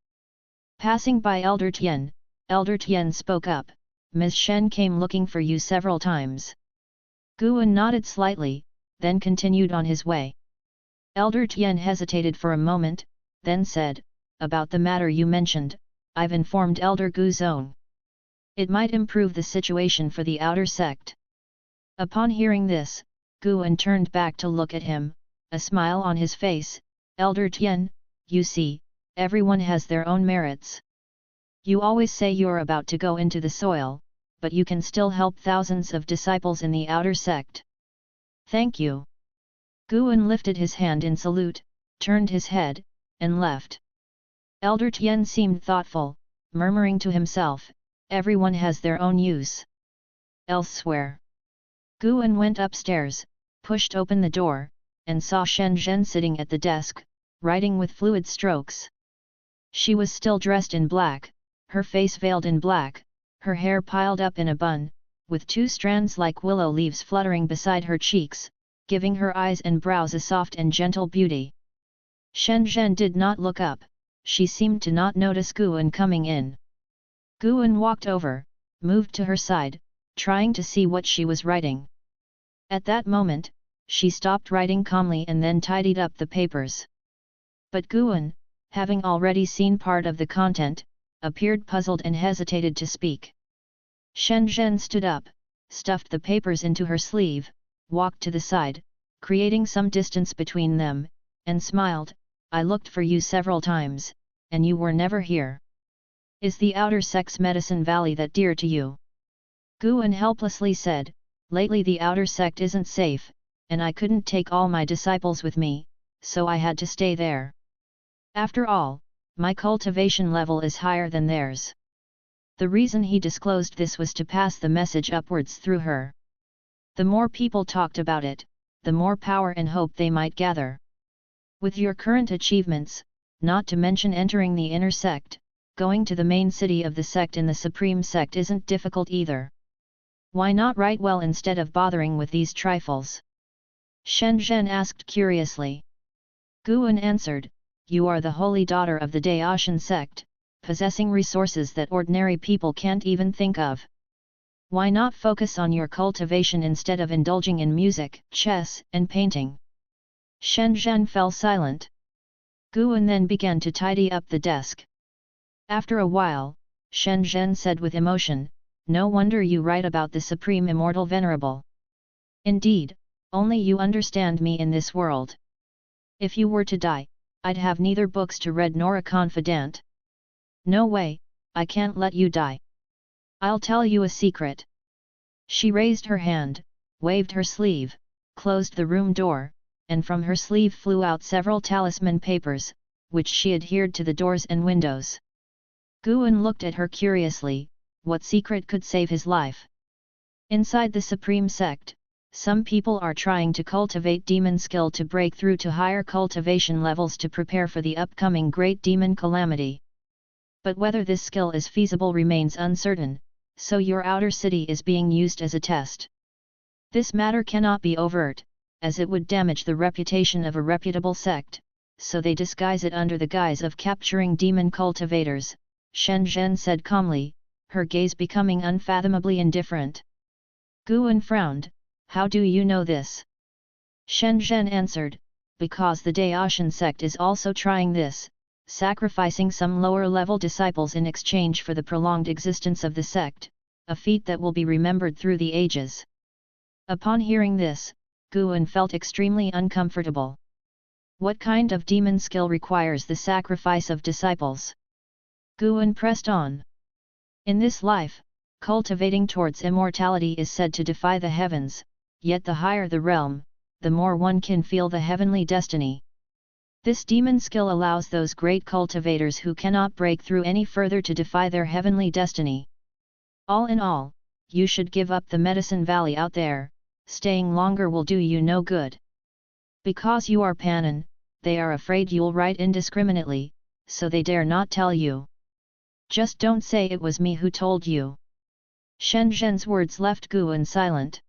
Passing by Elder Tian spoke up, Ms. Shen came looking for you several times. Guan nodded slightly, then continued on his way. Elder Tian hesitated for a moment, then said, about the matter you mentioned, I've informed Elder Guzong. It might improve the situation for the outer sect. Upon hearing this, Guan turned back to look at him, a smile on his face. Elder Tian, you see, everyone has their own merits. You always say you're about to go into the soil, but you can still help thousands of disciples in the outer sect. Thank you. Guan lifted his hand in salute, turned his head, and left. Elder Tian seemed thoughtful, murmuring to himself, everyone has their own use. Elsewhere. Guan went upstairs, pushed open the door, and saw Shenzhen sitting at the desk, writing with fluid strokes. She was still dressed in black, her face veiled in black, her hair piled up in a bun, with two strands like willow leaves fluttering beside her cheeks, giving her eyes and brows a soft and gentle beauty. Shenzhen did not look up, she seemed to not notice Guan coming in. Guan walked over, moved to her side, trying to see what she was writing. At that moment, she stopped writing calmly and then tidied up the papers. But Guan, having already seen part of the content, appeared puzzled and hesitated to speak. Shenzhen stood up, stuffed the papers into her sleeve, walked to the side, creating some distance between them, and smiled, I looked for you several times, and you were never here. Is the outer sect's medicine valley that dear to you? Guan helplessly said, lately the outer sect isn't safe, and I couldn't take all my disciples with me, so I had to stay there. After all, my cultivation level is higher than theirs. The reason he disclosed this was to pass the message upwards through her. The more people talked about it, the more power and hope they might gather. With your current achievements, not to mention entering the inner sect, going to the main city of the sect in the Supreme Sect isn't difficult either. Why not write well instead of bothering with these trifles? Shenzhen asked curiously. Guan answered, you are the holy daughter of the Taixuan Sect, possessing resources that ordinary people can't even think of. Why not focus on your cultivation instead of indulging in music, chess, and painting? Shenzhen fell silent. Guan then began to tidy up the desk. After a while, Shenzhen said with emotion, no wonder you write about the Supreme Immortal Venerable. Indeed, only you understand me in this world. If you were to die, I'd have neither books to read nor a confidant. No way, I can't let you die. I'll tell you a secret. She raised her hand, waved her sleeve, closed the room door, and from her sleeve flew out several talisman papers, which she adhered to the doors and windows. Guan looked at her curiously. What secret could save his life? Inside the Supreme Sect, some people are trying to cultivate demon skill to break through to higher cultivation levels to prepare for the upcoming great demon calamity. But whether this skill is feasible remains uncertain, so your outer city is being used as a test. This matter cannot be overt, as it would damage the reputation of a reputable sect, so they disguise it under the guise of capturing demon cultivators, Shen Zhen said calmly, her gaze becoming unfathomably indifferent. Guan frowned. How do you know this? Shen Zhen answered, because the Taixuan Sect is also trying this, sacrificing some lower-level disciples in exchange for the prolonged existence of the sect, a feat that will be remembered through the ages. Upon hearing this, Guan felt extremely uncomfortable. What kind of demon skill requires the sacrifice of disciples? Guan pressed on. In this life, cultivating towards immortality is said to defy the heavens, yet the higher the realm, the more one can feel the heavenly destiny. This demon skill allows those great cultivators who cannot break through any further to defy their heavenly destiny. All in all, you should give up the medicine valley out there, staying longer will do you no good. Because you are Panan, they are afraid you'll write indiscriminately, so they dare not tell you. Just don't say it was me who told you. Shen Zhen's words left Guan silent.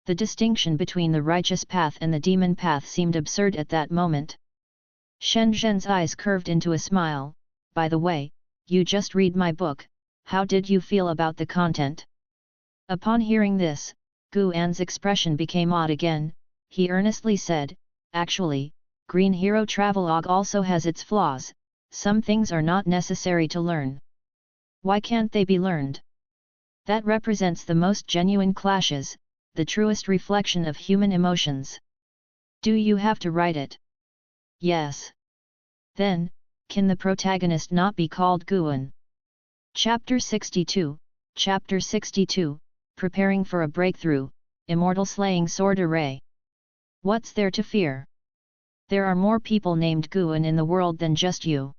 The distinction between the righteous path and the demon path seemed absurd at that moment. Shen Zhen's eyes curved into a smile. By the way, you just read my book, how did you feel about the content? Upon hearing this, Guan's expression became odd again. He earnestly said, actually, Green Hero Travelogue also has its flaws, some things are not necessary to learn. Why can't they be learned? That represents the most genuine clashes, the truest reflection of human emotions. Do you have to write it? Yes. Then, can the protagonist not be called Guan? Chapter 62, Chapter 62, Preparing for a Breakthrough, Immortal Slaying Sword Array. What's there to fear? There are more people named Guan in the world than just you.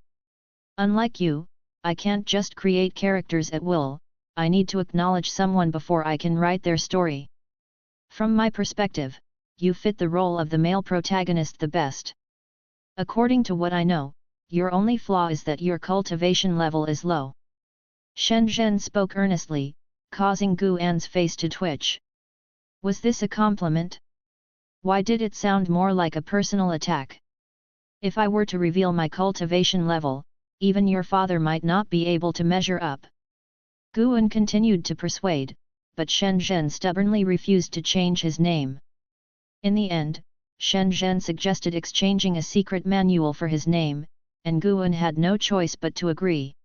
Unlike you, I can't just create characters at will, I need to acknowledge someone before I can write their story. From my perspective, you fit the role of the male protagonist the best. According to what I know, your only flaw is that your cultivation level is low. Shen Zhen spoke earnestly, causing Guan's face to twitch. Was this a compliment? Why did it sound more like a personal attack? If I were to reveal my cultivation level, even your father might not be able to measure up. Guan continued to persuade, but Shen Zhen stubbornly refused to change his name. In the end, Shen Zhen suggested exchanging a secret manual for his name, and Guan had no choice but to agree.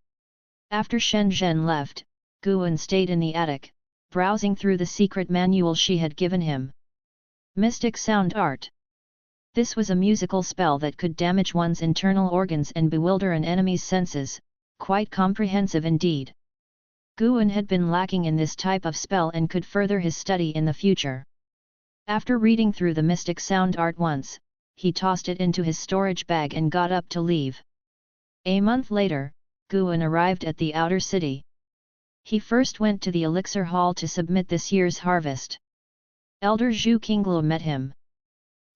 After Shen Zhen left, Guan stayed in the attic, browsing through the secret manual she had given him. Mystic Sound Art. This was a musical spell that could damage one's internal organs and bewilder an enemy's senses, quite comprehensive indeed. Guan had been lacking in this type of spell and could further his study in the future. After reading through the mystic sound art once, he tossed it into his storage bag and got up to leave. A month later, Guan arrived at the outer city. He first went to the elixir hall to submit this year's harvest. Elder Zhu Qingluo met him.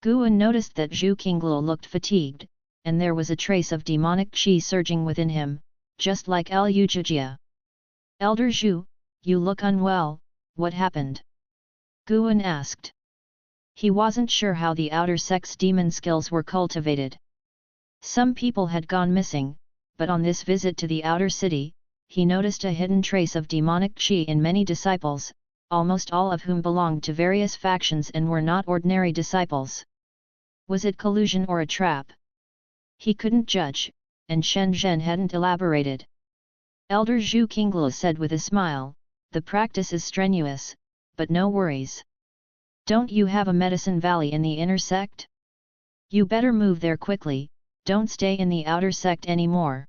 Guan noticed that Zhu Qingluo looked fatigued, and there was a trace of demonic qi surging within him, just like Lu Jijia. Elder Zhu, you look unwell, what happened? Guan asked. He wasn't sure how the outer sect's demon skills were cultivated. Some people had gone missing, but on this visit to the outer city, he noticed a hidden trace of demonic qi in many disciples, almost all of whom belonged to various factions and were not ordinary disciples. Was it collusion or a trap? He couldn't judge, and Shen Zhen hadn't elaborated. Elder Zhu Qingluo said with a smile, the practice is strenuous, but no worries. Don't you have a medicine valley in the inner sect? You better move there quickly, don't stay in the outer sect anymore.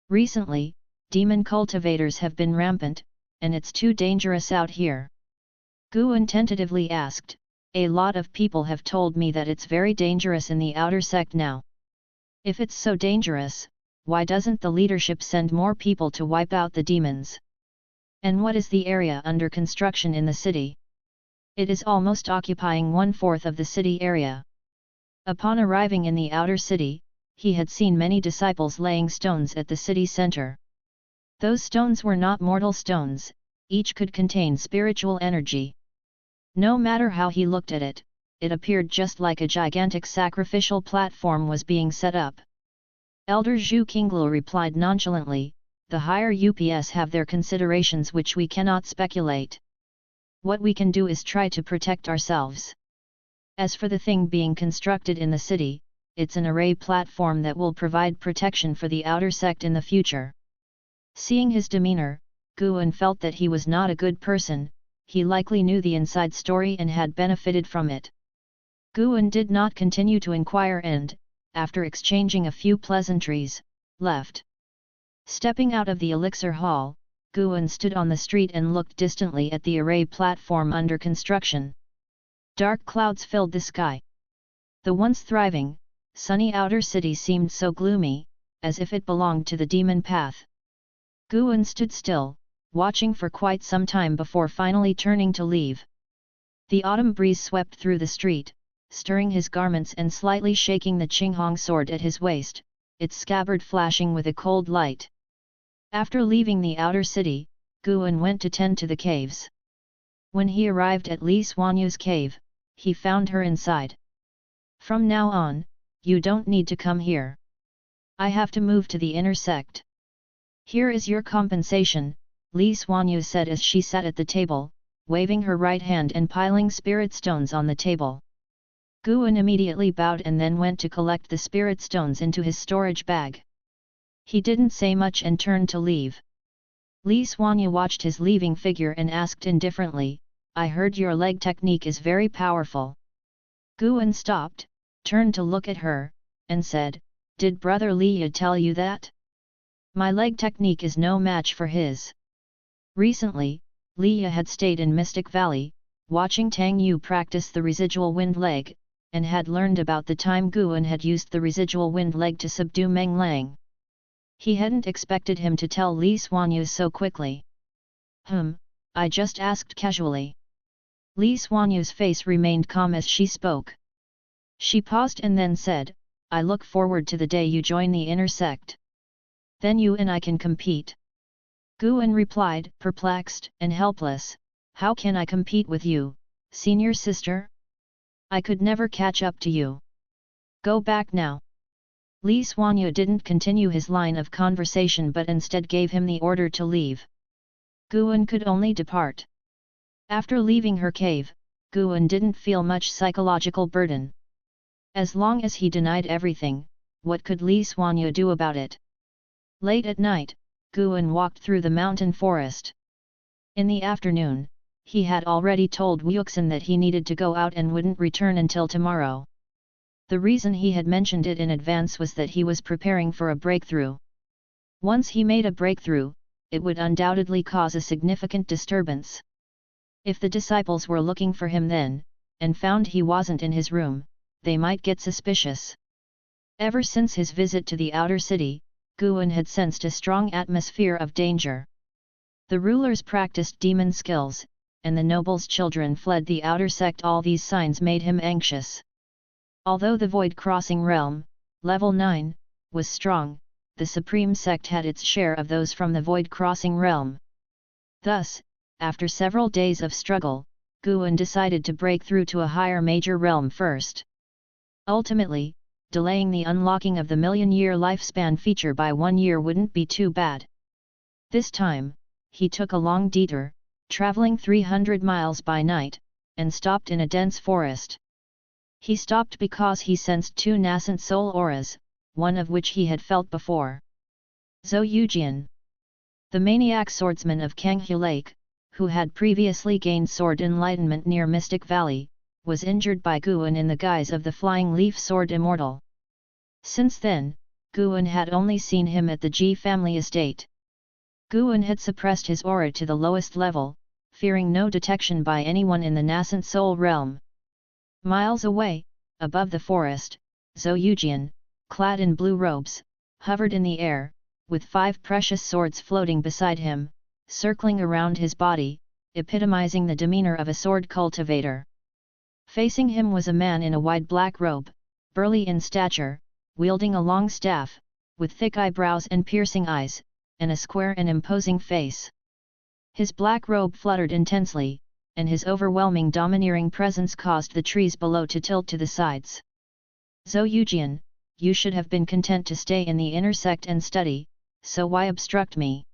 Recently, demon cultivators have been rampant, and it's too dangerous out here. Guan tentatively asked, a lot of people have told me that it's very dangerous in the outer sect now. If it's so dangerous, why doesn't the leadership send more people to wipe out the demons? And what is the area under construction in the city? It is almost occupying 1/4 of the city area. Upon arriving in the outer city, he had seen many disciples laying stones at the city center. Those stones were not mortal stones, each could contain spiritual energy. No matter how he looked at it, it appeared just like a gigantic sacrificial platform was being set up. Elder Zhu Qinglu replied nonchalantly, the higher UPS have their considerations which we cannot speculate. What we can do is try to protect ourselves. As for the thing being constructed in the city, it's an array platform that will provide protection for the outer sect in the future. Seeing his demeanor, Guan felt that he was not a good person. He likely knew the inside story and had benefited from it. Guan did not continue to inquire and, after exchanging a few pleasantries, left. Stepping out of the elixir hall, Guan stood on the street and looked distantly at the array platform under construction. Dark clouds filled the sky. The once thriving, sunny outer city seemed so gloomy, as if it belonged to the demon path. Guan stood still, watching for quite some time before finally turning to leave. The autumn breeze swept through the street, stirring his garments and slightly shaking the Qinghong sword at his waist, its scabbard flashing with a cold light. After leaving the outer city, Guan went to tend to the caves. When he arrived at Li Xuanyu's cave, he found her inside. From now on, you don't need to come here. I have to move to the inner sect. Here is your compensation, Li Xuanyu said as she sat at the table, waving her right hand and piling spirit stones on the table. Guan immediately bowed and then went to collect the spirit stones into his storage bag. He didn't say much and turned to leave. Li Xuanyu watched his leaving figure and asked indifferently, I heard your leg technique is very powerful. Guan stopped, turned to look at her, and said, did Brother Liya tell you that? My leg technique is no match for his. Recently, Liya had stayed in Mystic Valley, watching Tang Yu practice the residual wind leg, and had learned about the time Guan had used the residual wind leg to subdue Meng Lang. He hadn't expected him to tell Li Xuanyu so quickly. I just asked casually. Li Xuanyu's face remained calm as she spoke. She paused and then said, I look forward to the day you join the inner sect. Then you and I can compete. Guan replied, perplexed and helpless, how can I compete with you, senior sister? I could never catch up to you. Go back now. Li Xuanyu didn't continue his line of conversation but instead gave him the order to leave. Guan could only depart. After leaving her cave, Guan didn't feel much psychological burden. As long as he denied everything, what could Li Xuanyu do about it? Late at night, Guan walked through the mountain forest. In the afternoon, he had already told Wuxin that he needed to go out and wouldn't return until tomorrow. The reason he had mentioned it in advance was that he was preparing for a breakthrough. Once he made a breakthrough, it would undoubtedly cause a significant disturbance. If the disciples were looking for him then, and found he wasn't in his room, they might get suspicious. Ever since his visit to the outer city, Guan had sensed a strong atmosphere of danger. The rulers practiced demon skills, and the nobles' children fled the outer sect. All these signs made him anxious. Although the Void Crossing Realm, level 9, was strong, the Supreme Sect had its share of those from the Void Crossing Realm. Thus, after several days of struggle, Guan decided to break through to a higher major realm first. Ultimately, delaying the unlocking of the million-year lifespan feature by 1 year wouldn't be too bad. This time, he took a long detour, traveling 300 miles by night, and stopped in a dense forest. He stopped because he sensed 2 nascent soul auras, one of which he had felt before. Zhou Yujian, the maniac swordsman of Kanghu Lake, who had previously gained sword enlightenment near Mystic Valley, was injured by Guan in the guise of the flying leaf sword Immortal. Since then, Guan had only seen him at the Ji family estate. Guan had suppressed his aura to the lowest level, fearing no detection by anyone in the nascent soul realm. Miles away, above the forest, Zhou Yujian, clad in blue robes, hovered in the air, with 5 precious swords floating beside him, circling around his body, epitomizing the demeanor of a sword cultivator. Facing him was a man in a wide black robe, burly in stature, wielding a long staff, with thick eyebrows and piercing eyes, and a square and imposing face. His black robe fluttered intensely, and his overwhelming domineering presence caused the trees below to tilt to the sides. Zhou Yujian, you should have been content to stay in the inner sect and study, so why obstruct me?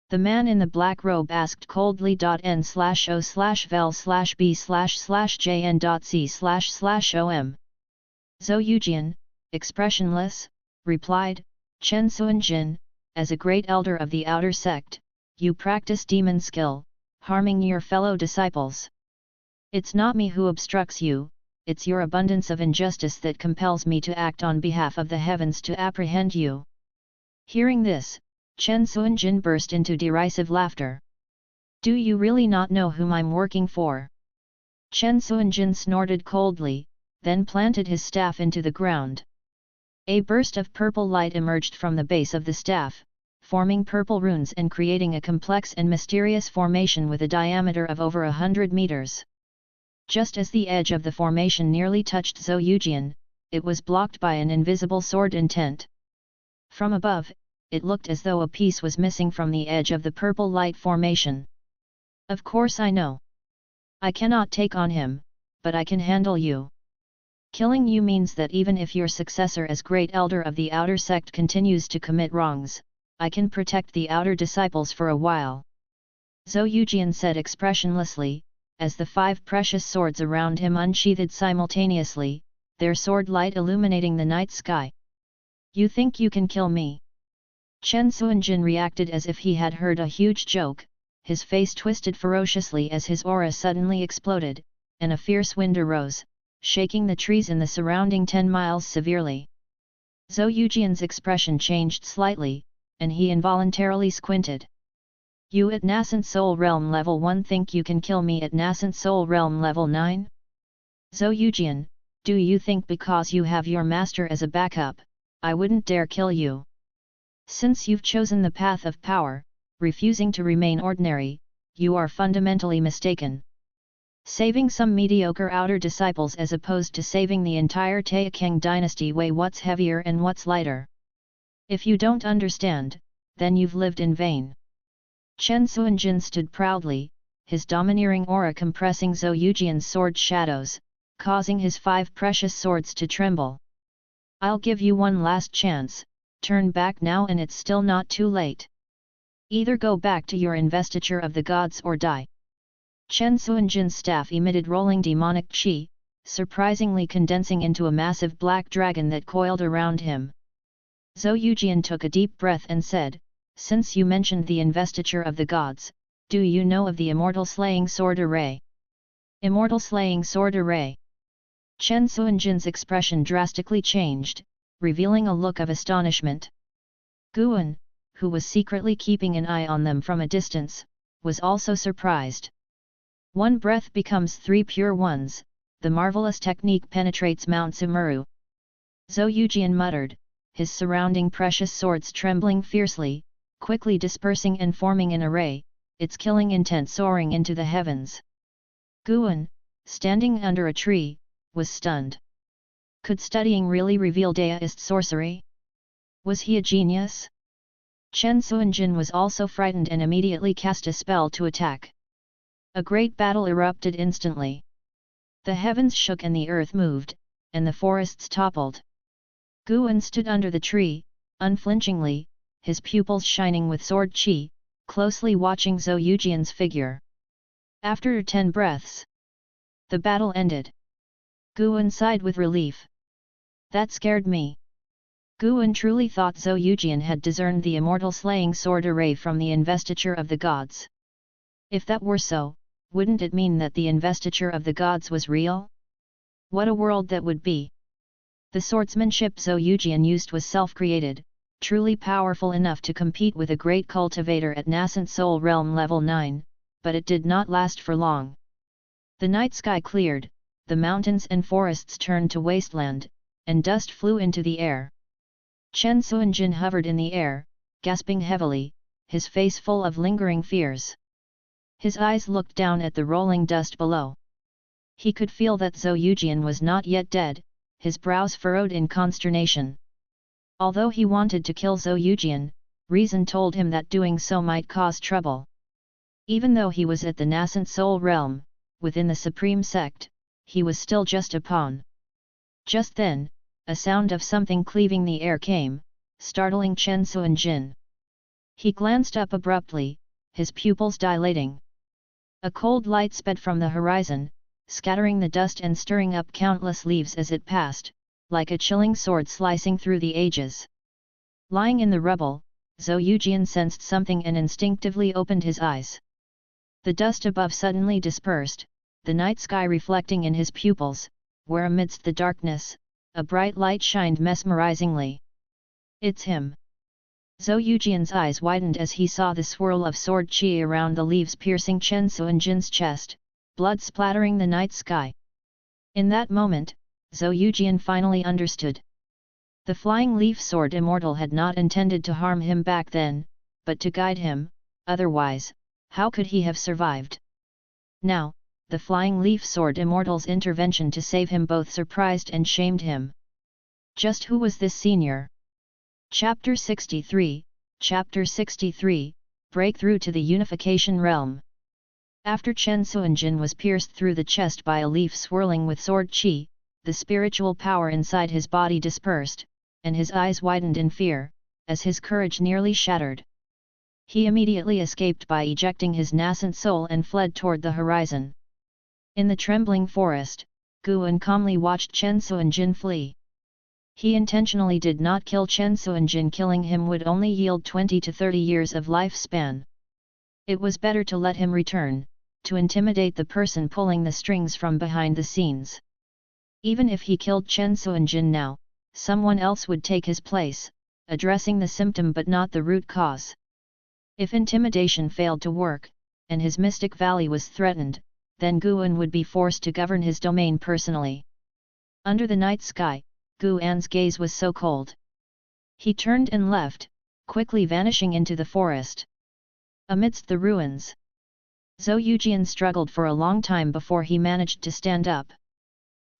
The man in the black robe asked coldly. N/O/vel/b//jn.c//om. Zhou Yujian, expressionless, replied, Chen Suanjin, as a great elder of the outer sect, you practice demon skill, harming your fellow disciples. It's not me who obstructs you, it's your abundance of injustice that compels me to act on behalf of the heavens to apprehend you. Hearing this, Chen Suanjin burst into derisive laughter. Do you really not know whom I'm working for? Chen Suanjin snorted coldly, then planted his staff into the ground. A burst of purple light emerged from the base of the staff, forming purple runes and creating a complex and mysterious formation with a diameter of over 100 meters. Just as the edge of the formation nearly touched Zhou Yujian, it was blocked by an invisible sword intent. From above, it looked as though a piece was missing from the edge of the purple light formation. Of course I know. I cannot take on him, but I can handle you. Killing you means that even if your successor as great elder of the outer sect continues to commit wrongs, I can protect the outer disciples for a while. Zhou Yujian said expressionlessly, as the 5 precious swords around him unsheathed simultaneously, their sword light illuminating the night sky. You think you can kill me? Chen Suanjin reacted as if he had heard a huge joke, his face twisted ferociously as his aura suddenly exploded, and a fierce wind arose, shaking the trees in the surrounding 10 miles severely. Zhou Yujian's expression changed slightly, and he involuntarily squinted. You at Nascent Soul Realm level 1 think you can kill me at Nascent Soul Realm level 9? Zhou Yujian, do you think because you have your master as a backup, I wouldn't dare kill you? Since you've chosen the path of power, refusing to remain ordinary, you are fundamentally mistaken. Saving some mediocre outer disciples as opposed to saving the entire Taixuan dynasty weigh what's heavier and what's lighter. If you don't understand, then you've lived in vain. Chen Suanjin stood proudly, his domineering aura compressing Zhou Yujian's sword shadows, causing his 5 precious swords to tremble. I'll give you one last chance, turn back now and it's still not too late. Either go back to your investiture of the gods or die. Chen Suanjin's staff emitted rolling demonic qi, surprisingly condensing into a massive black dragon that coiled around him. Zhou Yujian took a deep breath and said, Since you mentioned the investiture of the gods, do you know of the immortal slaying sword array? Immortal slaying sword array. Chen Suanjin's expression drastically changed, revealing a look of astonishment. Guan, who was secretly keeping an eye on them from a distance, was also surprised. 1 breath becomes 3 pure ones, the marvelous technique penetrates Mount Sumeru. Zhou Yujian muttered, his surrounding precious swords trembling fiercely, quickly dispersing and forming an array, its killing intent soaring into the heavens. Guan, standing under a tree, was stunned. Could studying really reveal deist sorcery? Was he a genius? Chen Suanjin was also frightened and immediately cast a spell to attack. A great battle erupted instantly. The heavens shook and the earth moved, and the forests toppled. Guan stood under the tree, unflinchingly, his pupils shining with sword qi, closely watching Zhou Yujian's figure. After 10 breaths, the battle ended. Guan sighed with relief. That scared me. Guan truly thought Zhou Yujian had discerned the immortal slaying sword array from the investiture of the gods. If that were so, wouldn't it mean that the investiture of the gods was real? What a world that would be! The swordsmanship Zhou Yujian used was self-created, truly powerful enough to compete with a great cultivator at nascent soul realm level 9, but it did not last for long. The night sky cleared, the mountains and forests turned to wasteland, and dust flew into the air. Chen Suanjin hovered in the air, gasping heavily, his face full of lingering fears. His eyes looked down at the rolling dust below. He could feel that Zhou Yujian was not yet dead, his brows furrowed in consternation. Although he wanted to kill Zhou Yujian, reason told him that doing so might cause trouble. Even though he was at the nascent soul realm, within the supreme sect, he was still just a pawn. Just then, a sound of something cleaving the air came, startling Chen Suanjin. He glanced up abruptly, his pupils dilating. A cold light sped from the horizon, scattering the dust and stirring up countless leaves as it passed, like a chilling sword slicing through the ages. Lying in the rubble, Zhou Yujian sensed something and instinctively opened his eyes. The dust above suddenly dispersed, the night sky reflecting in his pupils, where amidst the darkness, a bright light shined mesmerizingly. It's him! Zhou Yujian's eyes widened as he saw the swirl of sword qi around the leaves piercing Chen Suanjin's chest, blood splattering the night sky. In that moment, Zhou Yujian finally understood. The flying leaf sword Immortal had not intended to harm him back then, but to guide him, otherwise, how could he have survived? Now, the flying leaf sword Immortal's intervention to save him both surprised and shamed him. Just who was this senior? Chapter 63, Breakthrough to the Unification Realm. After Chen Suanjin was pierced through the chest by a leaf swirling with sword qi, the spiritual power inside his body dispersed, and his eyes widened in fear, as his courage nearly shattered. He immediately escaped by ejecting his nascent soul and fled toward the horizon. In the trembling forest, Guan calmly watched Chen Suanjin flee. He intentionally did not kill Chen Suanjin. Killing him would only yield 20 to 30 years of lifespan. It was better to let him return, to intimidate the person pulling the strings from behind the scenes. Even if he killed Chen Suanjin now, someone else would take his place, addressing the symptom but not the root cause. If intimidation failed to work, and his mystic valley was threatened, then Guan would be forced to govern his domain personally. Under the night sky, Guan's gaze was so cold. He turned and left, quickly vanishing into the forest. Amidst the ruins, Zhou Yujian struggled for a long time before he managed to stand up.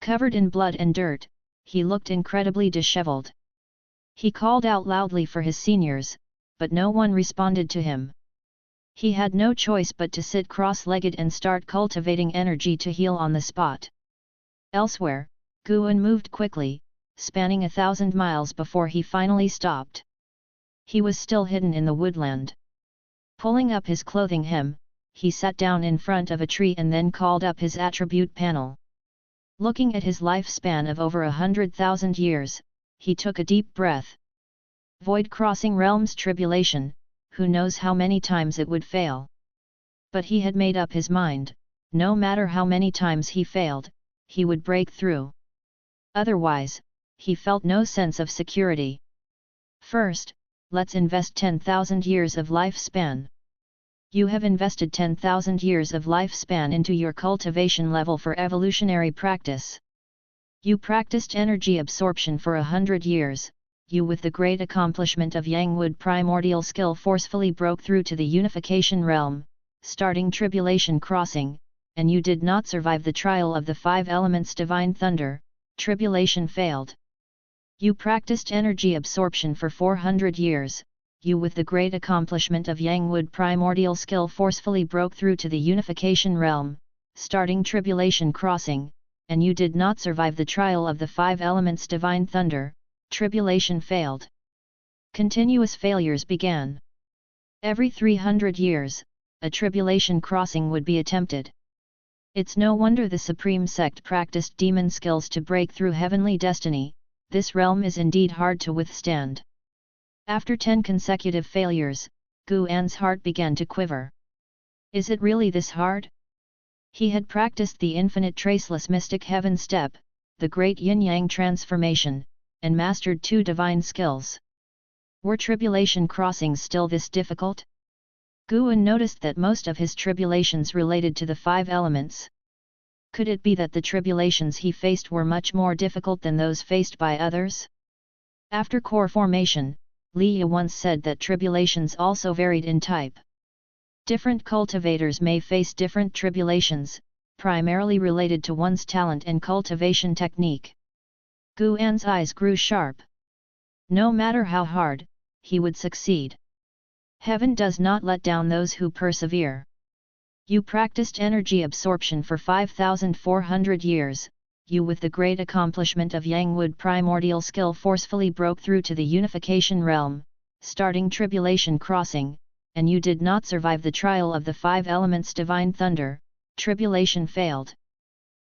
Covered in blood and dirt, he looked incredibly disheveled. He called out loudly for his seniors, but no one responded to him. He had no choice but to sit cross-legged and start cultivating energy to heal on the spot. Elsewhere, Guan moved quickly, spanning 1,000 miles before he finally stopped. He was still hidden in the woodland. Pulling up his clothing hem, he sat down in front of a tree and then called up his attribute panel. Looking at his lifespan of over 100,000 years, he took a deep breath. Void crossing realms tribulation, who knows how many times it would fail. But he had made up his mind, no matter how many times he failed, he would break through. Otherwise, he felt no sense of security. First, let's invest 10,000 years of lifespan. You have invested 10,000 years of lifespan into your cultivation level for evolutionary practice. You practiced energy absorption for 100 years, you with the great accomplishment of Yangwood primordial skill forcefully broke through to the unification realm, starting tribulation crossing, and you did not survive the trial of the 5 elements divine thunder, tribulation failed. You practiced energy absorption for 400 years, you with the great accomplishment of Yangwood primordial skill forcefully broke through to the unification realm, starting tribulation crossing, and you did not survive the trial of the 5 elements divine thunder, tribulation failed. Continuous failures began. Every 300 years, a tribulation crossing would be attempted. It's no wonder the Supreme Sect practiced demon skills to break through heavenly destiny. This realm is indeed hard to withstand. After 10 consecutive failures, Guan's heart began to quiver. Is it really this hard? He had practiced the infinite traceless mystic heaven step, the great yin-yang transformation, and mastered 2 divine skills. Were tribulation crossings still this difficult? Guan noticed that most of his tribulations related to the 5 elements. Could it be that the tribulations he faced were much more difficult than those faced by others? After core formation, Liya once said that tribulations also varied in type. Different cultivators may face different tribulations, primarily related to one's talent and cultivation technique. Guan's eyes grew sharp. No matter how hard, he would succeed. Heaven does not let down those who persevere. You practiced energy absorption for 5,400 years, you with the great accomplishment of Yangwood primordial skill forcefully broke through to the unification realm, starting tribulation crossing, and you did not survive the trial of the 5 elements divine thunder, tribulation failed.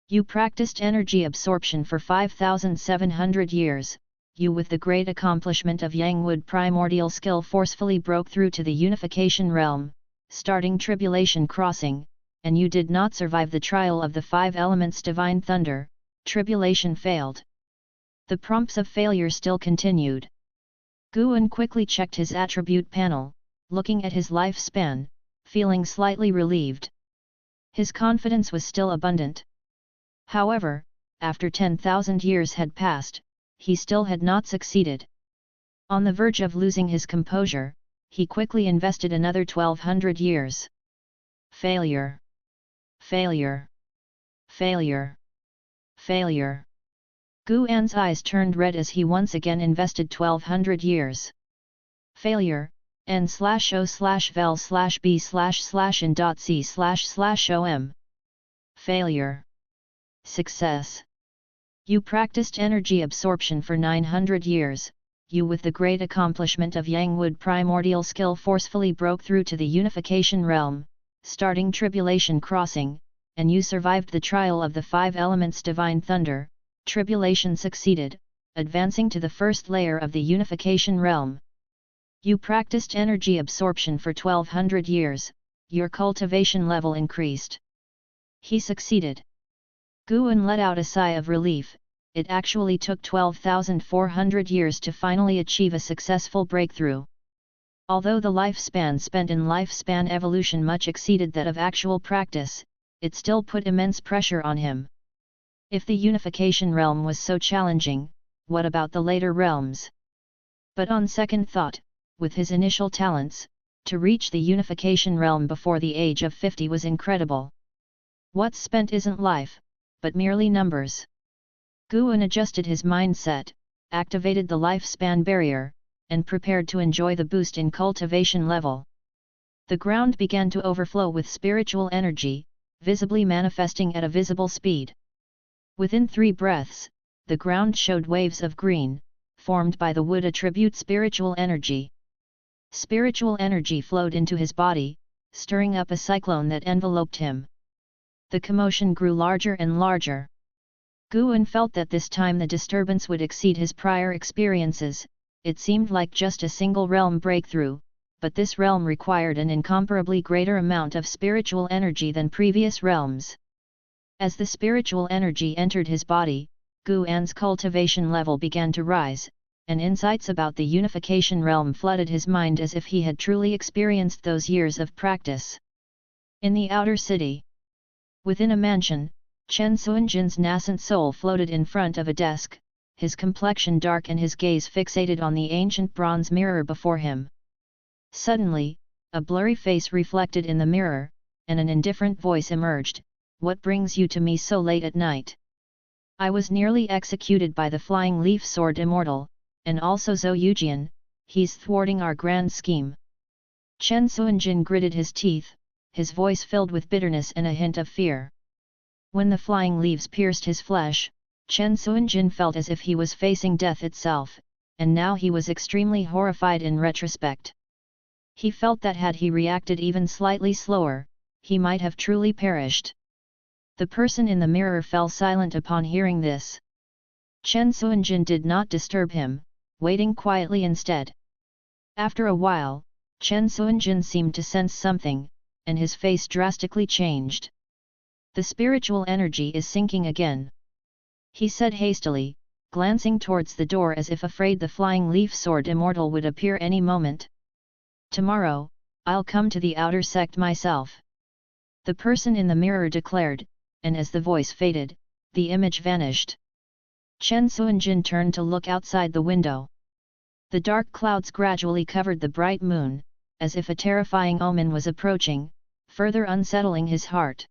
You practiced energy absorption for 5,700 years, you with the great accomplishment of Yangwood primordial skill forcefully broke through to the unification realm, starting tribulation crossing, and you did not survive the trial of the 5 elements divine thunder, tribulation failed. The prompts of failure still continued. Guan quickly checked his attribute panel, looking at his lifespan, feeling slightly relieved. His confidence was still abundant. However, after 10,000 years had passed, he still had not succeeded. On the verge of losing his composure, he quickly invested another 1,200 years. Failure. Failure. Failure. Failure. Guan's eyes turned red as he once again invested 1,200 years. Failure, n/o/vel/b/in.c//om. Failure. Success. You practiced energy absorption for 900 years, you with the great accomplishment of Yangwood primordial skill forcefully broke through to the unification realm, starting tribulation crossing, and you survived the trial of the 5 elements divine thunder, tribulation succeeded, advancing to the first layer of the unification realm. You practiced energy absorption for 1,200 years, your cultivation level increased. He succeeded. Guan let out a sigh of relief. It actually took 12,400 years to finally achieve a successful breakthrough. Although the lifespan spent in lifespan evolution much exceeded that of actual practice, it still put immense pressure on him. If the unification realm was so challenging, what about the later realms? But on second thought, with his initial talents, to reach the unification realm before the age of 50 was incredible. What's spent isn't life, but merely numbers. Guan adjusted his mindset, activated the lifespan barrier, and prepared to enjoy the boost in cultivation level. The ground began to overflow with spiritual energy, visibly manifesting at a visible speed. Within 3 breaths, the ground showed waves of green, formed by the wood attribute spiritual energy. Spiritual energy flowed into his body, stirring up a cyclone that enveloped him. The commotion grew larger and larger. Guan felt that this time the disturbance would exceed his prior experiences. It seemed like just a single realm breakthrough, but this realm required an incomparably greater amount of spiritual energy than previous realms. As the spiritual energy entered his body, Guan's cultivation level began to rise, and insights about the unification realm flooded his mind as if he had truly experienced those years of practice. In the outer city, within a mansion, Chen Suanjin's nascent soul floated in front of a desk, his complexion dark and his gaze fixated on the ancient bronze mirror before him. Suddenly, a blurry face reflected in the mirror, and an indifferent voice emerged, "What brings you to me so late at night? I was nearly executed by the flying leaf sword Immortal, and also Zhou Yujian, he's thwarting our grand scheme." Chen Suanjin gritted his teeth, his voice filled with bitterness and a hint of fear. When the flying leaves pierced his flesh, Chen Suanjin felt as if he was facing death itself, and now he was extremely horrified in retrospect. He felt that had he reacted even slightly slower, he might have truly perished. The person in the mirror fell silent upon hearing this. Chen Suanjin did not disturb him, waiting quietly instead. After a while, Chen Suanjin seemed to sense something, and his face drastically changed. "The spiritual energy is sinking again," he said hastily, glancing towards the door as if afraid the flying leaf sword immortal would appear any moment. "Tomorrow, I'll come to the outer sect myself," the person in the mirror declared, and as the voice faded, the image vanished. Chen Suanjin turned to look outside the window. The dark clouds gradually covered the bright moon, as if a terrifying omen was approaching, further unsettling his heart.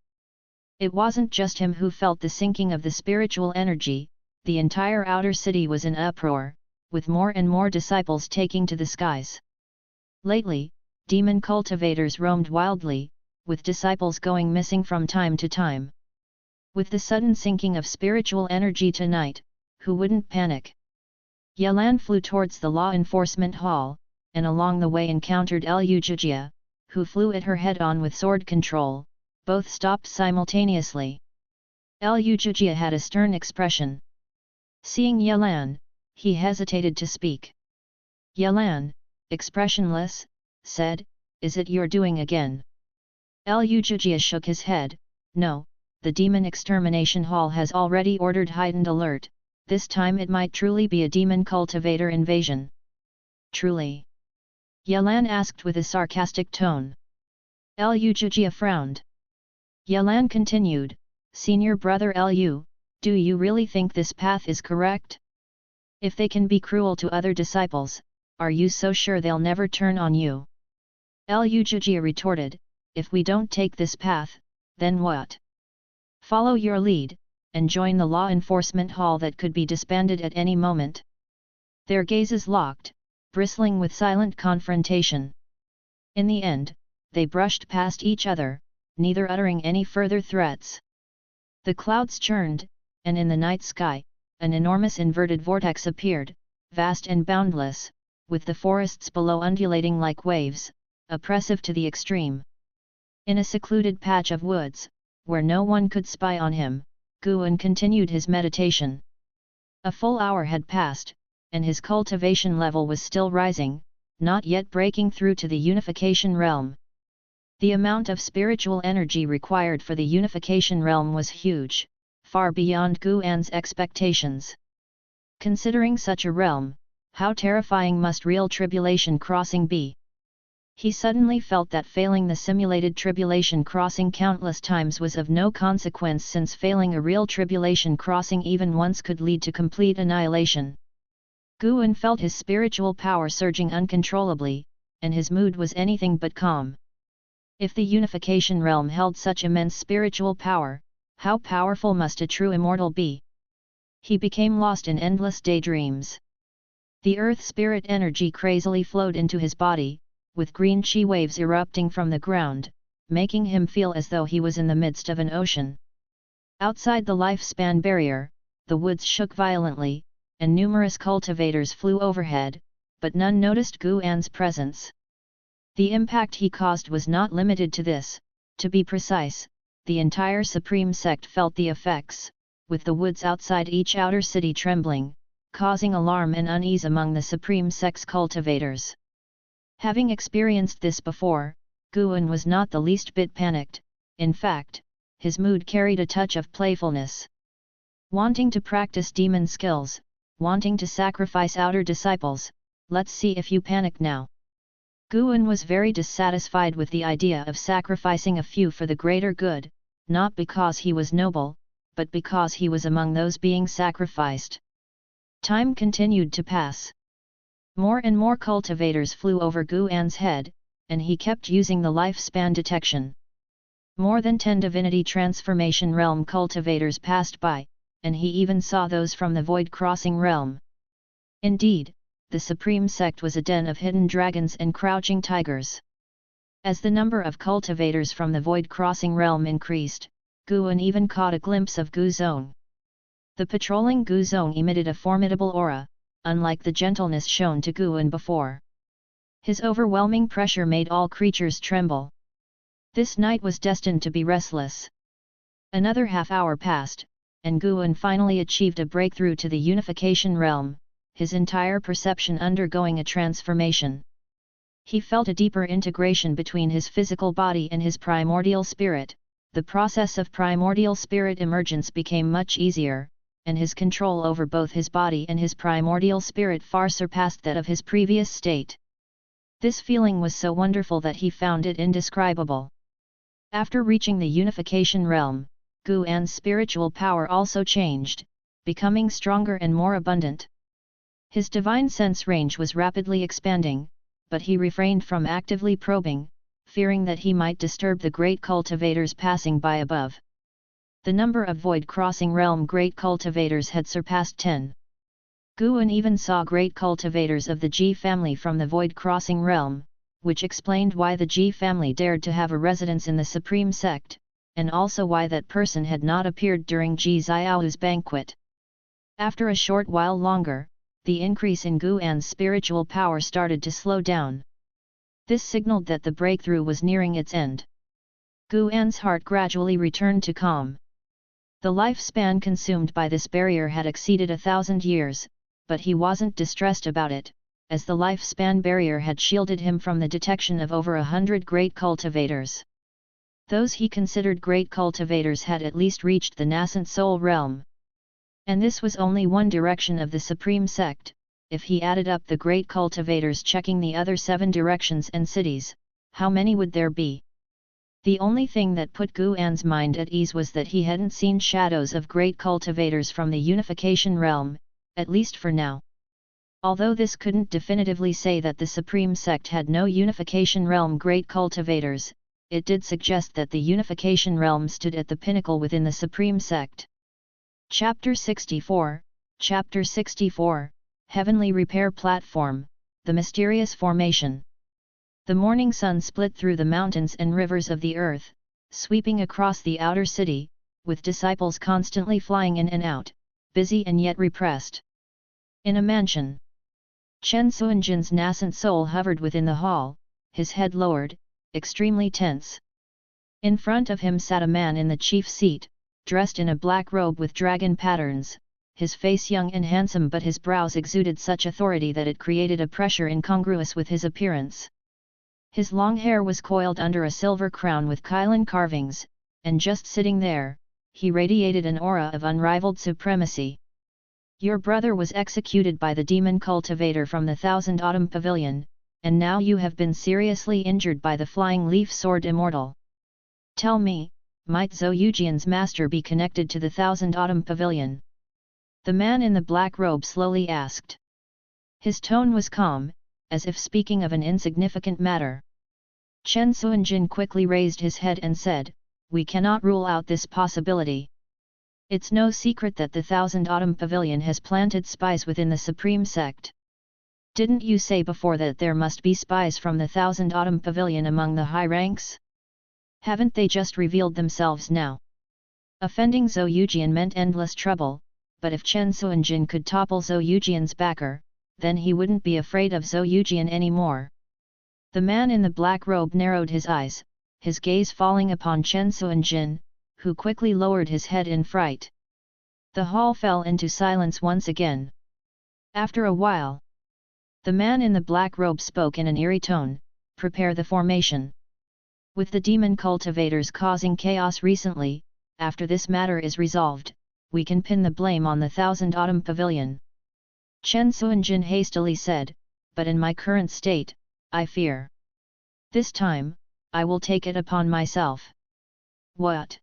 It wasn't just him who felt the sinking of the spiritual energy, the entire outer city was in uproar, with more and more disciples taking to the skies. Lately, demon cultivators roamed wildly, with disciples going missing from time to time. With the sudden sinking of spiritual energy tonight, who wouldn't panic? Yelan flew towards the law enforcement hall, and along the way encountered Lu Jijia, who flew at her head-on with sword control. Both stopped simultaneously. Lu Jijia had a stern expression. Seeing Yelan, he hesitated to speak. Yelan, expressionless, said, "Is it your doing again?" Lu Jijia shook his head. "No, the demon extermination hall has already ordered heightened alert. This time it might truly be a demon cultivator invasion." "Truly?" Yelan asked with a sarcastic tone. Lu Jijia frowned. Yelan continued, "Senior brother Lu, do you really think this path is correct? If they can be cruel to other disciples, are you so sure they'll never turn on you?" Lu Jijia retorted, "If we don't take this path, then what? Follow your lead, and join the law enforcement hall that could be disbanded at any moment." Their gazes locked, bristling with silent confrontation. In the end, they brushed past each other, neither uttering any further threats. The clouds churned, and in the night sky, an enormous inverted vortex appeared, vast and boundless, with the forests below undulating like waves, oppressive to the extreme. In a secluded patch of woods, where no one could spy on him, Guan continued his meditation. A full hour had passed, and his cultivation level was still rising, not yet breaking through to the unification realm. The amount of spiritual energy required for the unification realm was huge, far beyond Guan's expectations. Considering such a realm, how terrifying must real tribulation crossing be? He suddenly felt that failing the simulated tribulation crossing countless times was of no consequence, since failing a real tribulation crossing even once could lead to complete annihilation. Guan felt his spiritual power surging uncontrollably, and his mood was anything but calm. If the unification realm held such immense spiritual power, how powerful must a true immortal be? He became lost in endless daydreams. The earth spirit energy crazily flowed into his body, with green chi waves erupting from the ground, making him feel as though he was in the midst of an ocean. Outside the lifespan barrier, the woods shook violently, and numerous cultivators flew overhead, but none noticed Guan's presence. The impact he caused was not limited to this. To be precise, the entire Supreme Sect felt the effects, with the woods outside each outer city trembling, causing alarm and unease among the Supreme Sect's cultivators. Having experienced this before, Guan was not the least bit panicked. In fact, his mood carried a touch of playfulness. Wanting to practice demon skills, wanting to sacrifice outer disciples, let's see if you panic now. Guan was very dissatisfied with the idea of sacrificing a few for the greater good, not because he was noble, but because he was among those being sacrificed. Time continued to pass. More and more cultivators flew over Guan's head, and he kept using the lifespan detection. More than 10 divinity transformation realm cultivators passed by, and he even saw those from the void crossing realm. Indeed, the Supreme Sect was a den of hidden dragons and crouching tigers. As the number of cultivators from the void crossing realm increased, Guan even caught a glimpse of Gu Zong. The patrolling Gu Zong emitted a formidable aura, unlike the gentleness shown to Guan before. His overwhelming pressure made all creatures tremble. This night was destined to be restless. Another half-hour passed, and Guan finally achieved a breakthrough to the unification realm, his entire perception undergoing a transformation. He felt a deeper integration between his physical body and his primordial spirit. The process of primordial spirit emergence became much easier, and his control over both his body and his primordial spirit far surpassed that of his previous state. This feeling was so wonderful that he found it indescribable. After reaching the unification realm, Gu An's spiritual power also changed, becoming stronger and more abundant. His divine sense range was rapidly expanding, but he refrained from actively probing, fearing that he might disturb the great cultivators passing by above. The number of void-crossing realm great cultivators had surpassed 10. Gu An even saw great cultivators of the Ji family from the void-crossing realm, which explained why the Ji family dared to have a residence in the Supreme Sect, and also why that person had not appeared during Ji Xiao's banquet. After a short while longer, the increase in Gu An's spiritual power started to slow down. This signaled that the breakthrough was nearing its end. Gu An's heart gradually returned to calm. The lifespan consumed by this barrier had exceeded 1,000 years, but he wasn't distressed about it, as the lifespan barrier had shielded him from the detection of over 100 great cultivators. Those he considered great cultivators had at least reached the nascent soul realm. And this was only one direction of the Supreme Sect. If he added up the great cultivators checking the other 7 directions and cities, how many would there be? The only thing that put Gu An's mind at ease was that he hadn't seen shadows of great cultivators from the unification realm, at least for now. Although this couldn't definitively say that the Supreme Sect had no unification realm great cultivators, it did suggest that the unification realm stood at the pinnacle within the Supreme Sect. Chapter 64, Chapter 64, Heavenly Repair Platform, The Mysterious Formation. The morning sun split through the mountains and rivers of the earth, sweeping across the outer city, with disciples constantly flying in and out, busy and yet repressed. In a mansion, Chen Suanjin's nascent soul hovered within the hall, his head lowered, extremely tense. In front of him sat a man in the chief seat, dressed in a black robe with dragon patterns, his face young and handsome, but his brows exuded such authority that it created a pressure incongruous with his appearance. His long hair was coiled under a silver crown with Kylin carvings, and just sitting there, he radiated an aura of unrivaled supremacy. Your brother was executed by the demon cultivator from the Thousand Autumn Pavilion, and now you have been seriously injured by the flying leaf sword Immortal. Tell me, might Zhou Yujian's master be connected to the Thousand Autumn Pavilion? The man in the black robe slowly asked. His tone was calm, as if speaking of an insignificant matter. Chen Suanjin quickly raised his head and said, "We cannot rule out this possibility. It's no secret that the Thousand Autumn Pavilion has planted spies within the Supreme Sect. Didn't you say before that there must be spies from the Thousand Autumn Pavilion among the high ranks? Haven't they just revealed themselves now?" Offending Zhou Yujian meant endless trouble, but if Chen Suanjin could topple Zhou Yujian's backer, then he wouldn't be afraid of Zhou Yujian anymore. The man in the black robe narrowed his eyes, his gaze falling upon Chen Suanjin, who quickly lowered his head in fright. The hall fell into silence once again. After a while, the man in the black robe spoke in an eerie tone, "Prepare the formation. With the demon cultivators causing chaos recently, after this matter is resolved, we can pin the blame on the Thousand Autumn Pavilion." Chen Suanjin hastily said, "But in my current state, I fear. This time, I will take it upon myself." "What?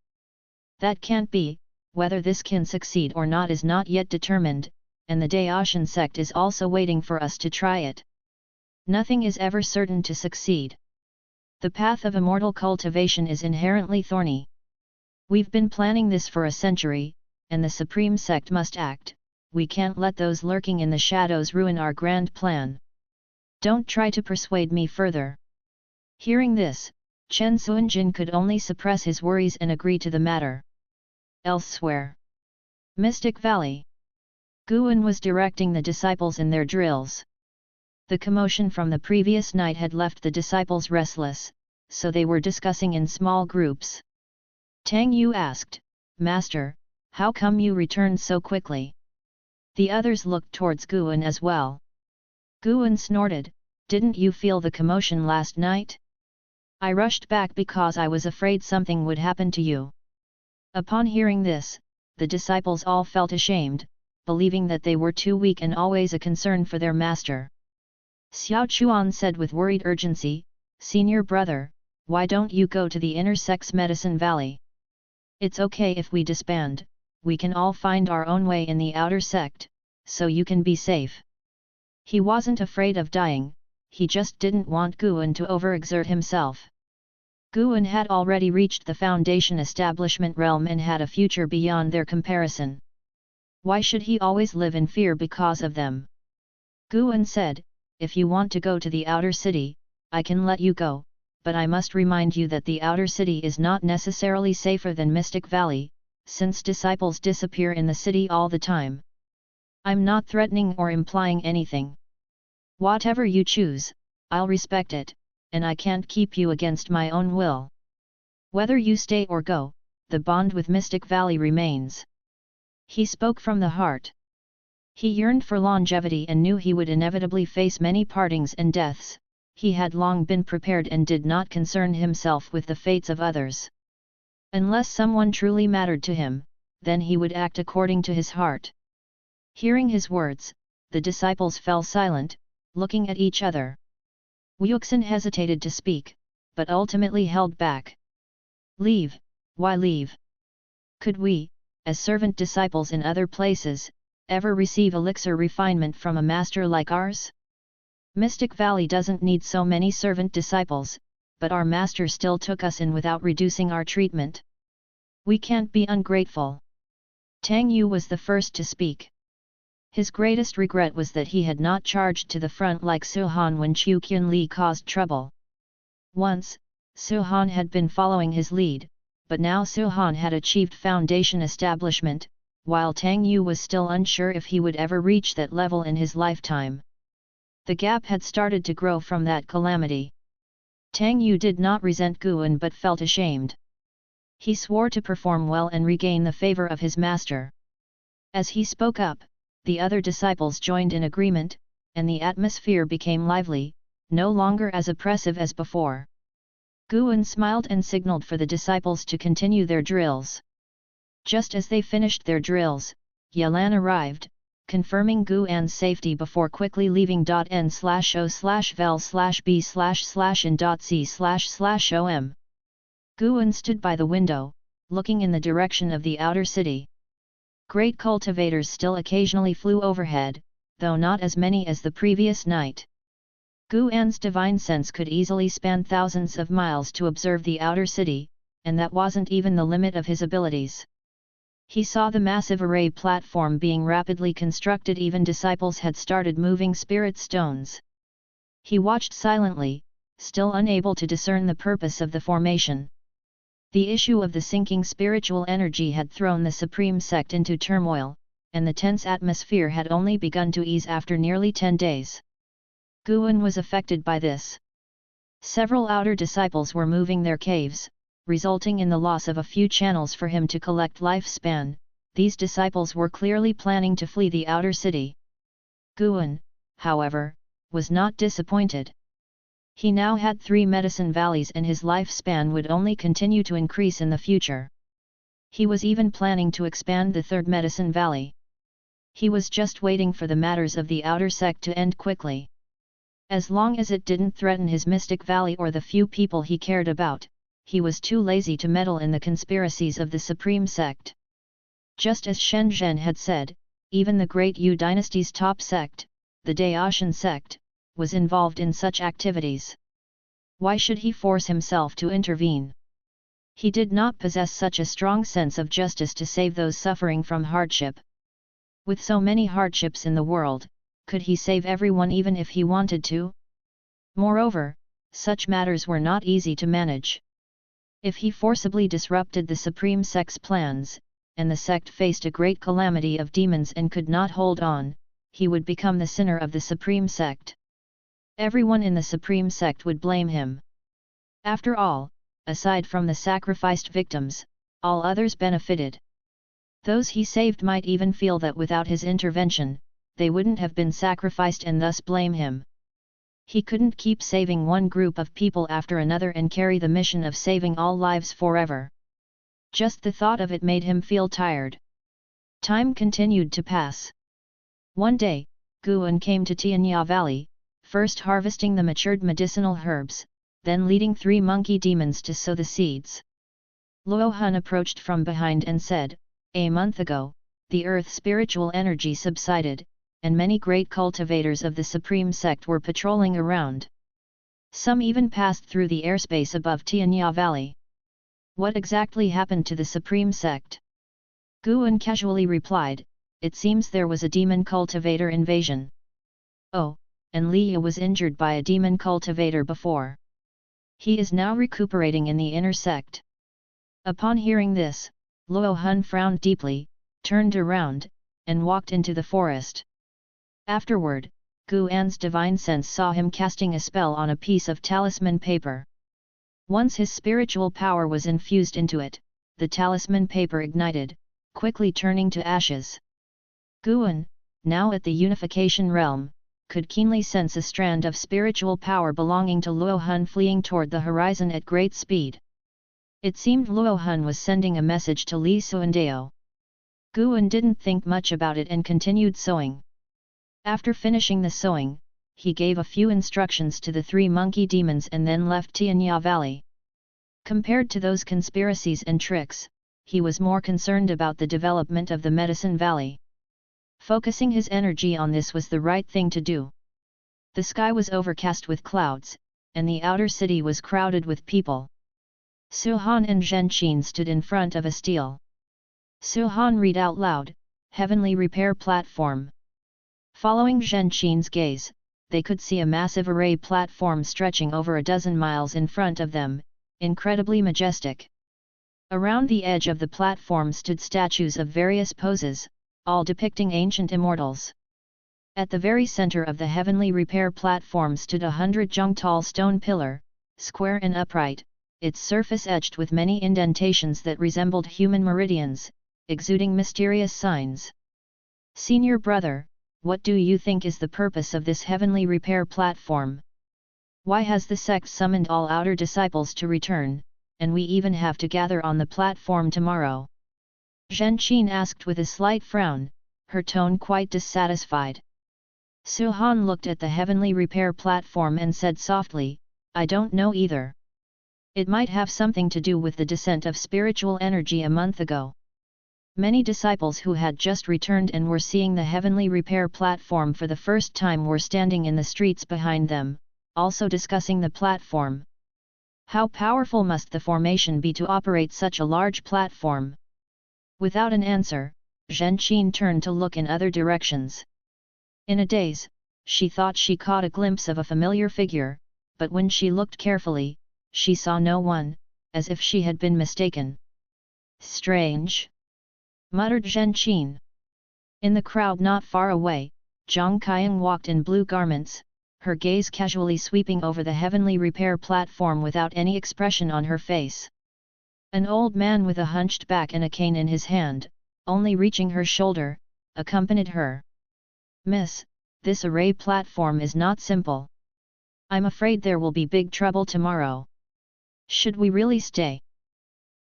That can't be, whether this can succeed or not is not yet determined, and the Taixuan Sect is also waiting for us to try it. Nothing is ever certain to succeed. The path of immortal cultivation is inherently thorny. We've been planning this for a century, and the Supreme Sect must act. We can't let those lurking in the shadows ruin our grand plan. Don't try to persuade me further." Hearing this, Chen Suanjin could only suppress his worries and agree to the matter. Elsewhere, Mystic Valley. Guan was directing the disciples in their drills. The commotion from the previous night had left the disciples restless, so they were discussing in small groups. Tang Yu asked, "Master, how come you returned so quickly?" The others looked towards Guan as well. Guan snorted, "Didn't you feel the commotion last night? I rushed back because I was afraid something would happen to you." Upon hearing this, the disciples all felt ashamed, believing that they were too weak and always a concern for their master. Xiao Chuan said with worried urgency, "Senior brother, why don't you go to the inner sect's medicine valley? It's okay if we disband, we can all find our own way in the outer sect, so you can be safe." He wasn't afraid of dying, he just didn't want Guan to overexert himself. Guan had already reached the Foundation establishment realm and had a future beyond their comparison. Why should he always live in fear because of them? Guan said, "If you want to go to the outer city, I can let you go, but I must remind you that the outer city is not necessarily safer than Mystic Valley, since disciples disappear in the city all the time. I'm not threatening or implying anything. Whatever you choose, I'll respect it, and I can't keep you against my own will. Whether you stay or go, the bond with Mystic Valley remains." He spoke from the heart. He yearned for longevity and knew he would inevitably face many partings and deaths. He had long been prepared and did not concern himself with the fates of others. Unless someone truly mattered to him, then he would act according to his heart. Hearing his words, the disciples fell silent, looking at each other. Wuxin hesitated to speak, but ultimately held back. "Leave, why leave? Could we, as servant disciples in other places, ever receive elixir refinement from a master like ours? Mystic Valley doesn't need so many servant disciples, but our master still took us in without reducing our treatment. We can't be ungrateful." Tang Yu was the first to speak. His greatest regret was that he had not charged to the front like Su Han when Chu Qinli caused trouble. Once, Su Han had been following his lead, but now Su Han had achieved foundation establishment, while Tang Yu was still unsure if he would ever reach that level in his lifetime. The gap had started to grow from that calamity. Tang Yu did not resent Guan but felt ashamed. He swore to perform well and regain the favor of his master. As he spoke up, the other disciples joined in agreement, and the atmosphere became lively, no longer as oppressive as before. Guan smiled and signaled for the disciples to continue their drills. Just as they finished their drills, Yalan arrived, confirming Guan's safety before quickly leaving n/o/vel/b/in.c//om. Guan stood by the window, looking in the direction of the outer city. Great cultivators still occasionally flew overhead, though not as many as the previous night. Guan's divine sense could easily span thousands of miles to observe the outer city, and that wasn't even the limit of his abilities. He saw the massive array platform being rapidly constructed. Even disciples had started moving spirit stones. He watched silently, still unable to discern the purpose of the formation. The issue of the sinking spiritual energy had thrown the Supreme Sect into turmoil, and the tense atmosphere had only begun to ease after nearly 10 days. Guan was affected by this. Several outer disciples were moving their caves, resulting in the loss of a few channels for him to collect lifespan. These disciples were clearly planning to flee the outer city. Guan, however, was not disappointed. He now had 3 medicine valleys and his lifespan would only continue to increase in the future. He was even planning to expand the 3rd medicine valley. He was just waiting for the matters of the outer sect to end quickly. As long as it didn't threaten his Mystic Valley or the few people he cared about, he was too lazy to meddle in the conspiracies of the Supreme Sect. Just as Shen Zhen had said, even the Great Yu dynasty's top sect, the Taixuan Sect, was involved in such activities. Why should he force himself to intervene? He did not possess such a strong sense of justice to save those suffering from hardship. With so many hardships in the world, could he save everyone even if he wanted to? Moreover, such matters were not easy to manage. If he forcibly disrupted the Supreme Sect's plans, and the sect faced a great calamity of demons and could not hold on, he would become the sinner of the Supreme Sect. Everyone in the Supreme Sect would blame him. After all, aside from the sacrificed victims, all others benefited. Those he saved might even feel that without his intervention, they wouldn't have been sacrificed and thus blame him. He couldn't keep saving one group of people after another and carry the mission of saving all lives forever. Just the thought of it made him feel tired. Time continued to pass. One day, Guan came to Tianya Valley, first harvesting the matured medicinal herbs, then leading 3 monkey demons to sow the seeds. Luo Hun approached from behind and said, "A month ago, the earth's spiritual energy subsided, and many great cultivators of the Supreme Sect were patrolling around. Some even passed through the airspace above Tianya Valley. What exactly happened to the Supreme Sect?" Guan casually replied, "It seems there was a demon cultivator invasion." "Oh, and Liya was injured by a demon cultivator before. He is now recuperating in the inner sect." Upon hearing this, Luo Hun frowned deeply, turned around, and walked into the forest. Afterward, Guan's divine sense saw him casting a spell on a piece of talisman paper. Once his spiritual power was infused into it, the talisman paper ignited, quickly turning to ashes. Guan, now at the unification realm, could keenly sense a strand of spiritual power belonging to Luo Hun fleeing toward the horizon at great speed. It seemed Luo Hun was sending a message to Li Suandao. Guan didn't think much about it and continued sowing. After finishing the sowing, he gave a few instructions to the 3 monkey demons and then left Tianya Valley. Compared to those conspiracies and tricks, he was more concerned about the development of the Medicine Valley. Focusing his energy on this was the right thing to do. The sky was overcast with clouds, and the outer city was crowded with people. Suhan and Zhenqin stood in front of a stele. Suhan read out loud, "Heavenly Repair Platform." Following Zhenqin's gaze, they could see a massive array platform stretching over a dozen miles in front of them, incredibly majestic. Around the edge of the platform stood statues of various poses, all depicting ancient immortals. At the very center of the heavenly repair platform stood 100-jung-tall stone pillar, square and upright, its surface etched with many indentations that resembled human meridians, exuding mysterious signs. "Senior brother, what do you think is the purpose of this heavenly repair platform? Why has the sect summoned all outer disciples to return, and we even have to gather on the platform tomorrow?" Zhenqin asked with a slight frown, her tone quite dissatisfied. Suhan looked at the heavenly repair platform and said softly, "I don't know either. It might have something to do with the descent of spiritual energy a month ago." Many disciples who had just returned and were seeing the heavenly repair platform for the first time were standing in the streets behind them, also discussing the platform. How powerful must the formation be to operate such a large platform? Without an answer, Zhenqin turned to look in other directions. In a daze, she thought she caught a glimpse of a familiar figure, but when she looked carefully, she saw no one, as if she had been mistaken. "Strange," muttered Zhenqin. In the crowd not far away, Zhang Qiang walked in blue garments, her gaze casually sweeping over the heavenly repair platform without any expression on her face. An old man with a hunched back and a cane in his hand, only reaching her shoulder, accompanied her. "Miss, this array platform is not simple. I'm afraid there will be big trouble tomorrow. Should we really stay?"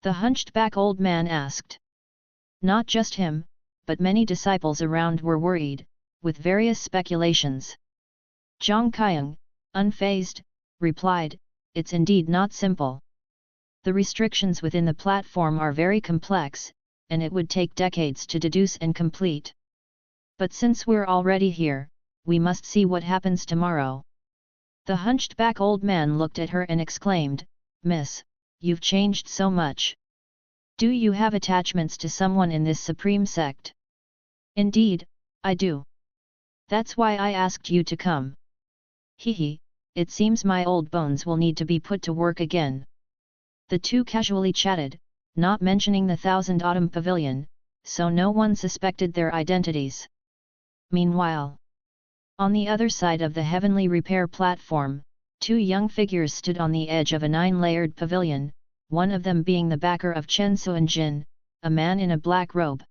the hunched back old man asked. Not just him, but many disciples around were worried, with various speculations. Zhang Qiang, unfazed, replied, "It's indeed not simple. The restrictions within the platform are very complex, and it would take decades to deduce and complete. But since we're already here, we must see what happens tomorrow." The hunched back old man looked at her and exclaimed, "Miss, you've changed so much. Do you have attachments to someone in this supreme sect?" "Indeed, I do. That's why I asked you to come." "Hee, it seems my old bones will need to be put to work again." The two casually chatted, not mentioning the 1000 Autumn Pavilion, so no one suspected their identities. Meanwhile, on the other side of the heavenly repair platform, 2 young figures stood on the edge of a 9-layered pavilion, one of them being the backer of Chen Suanjin, a man in a black robe.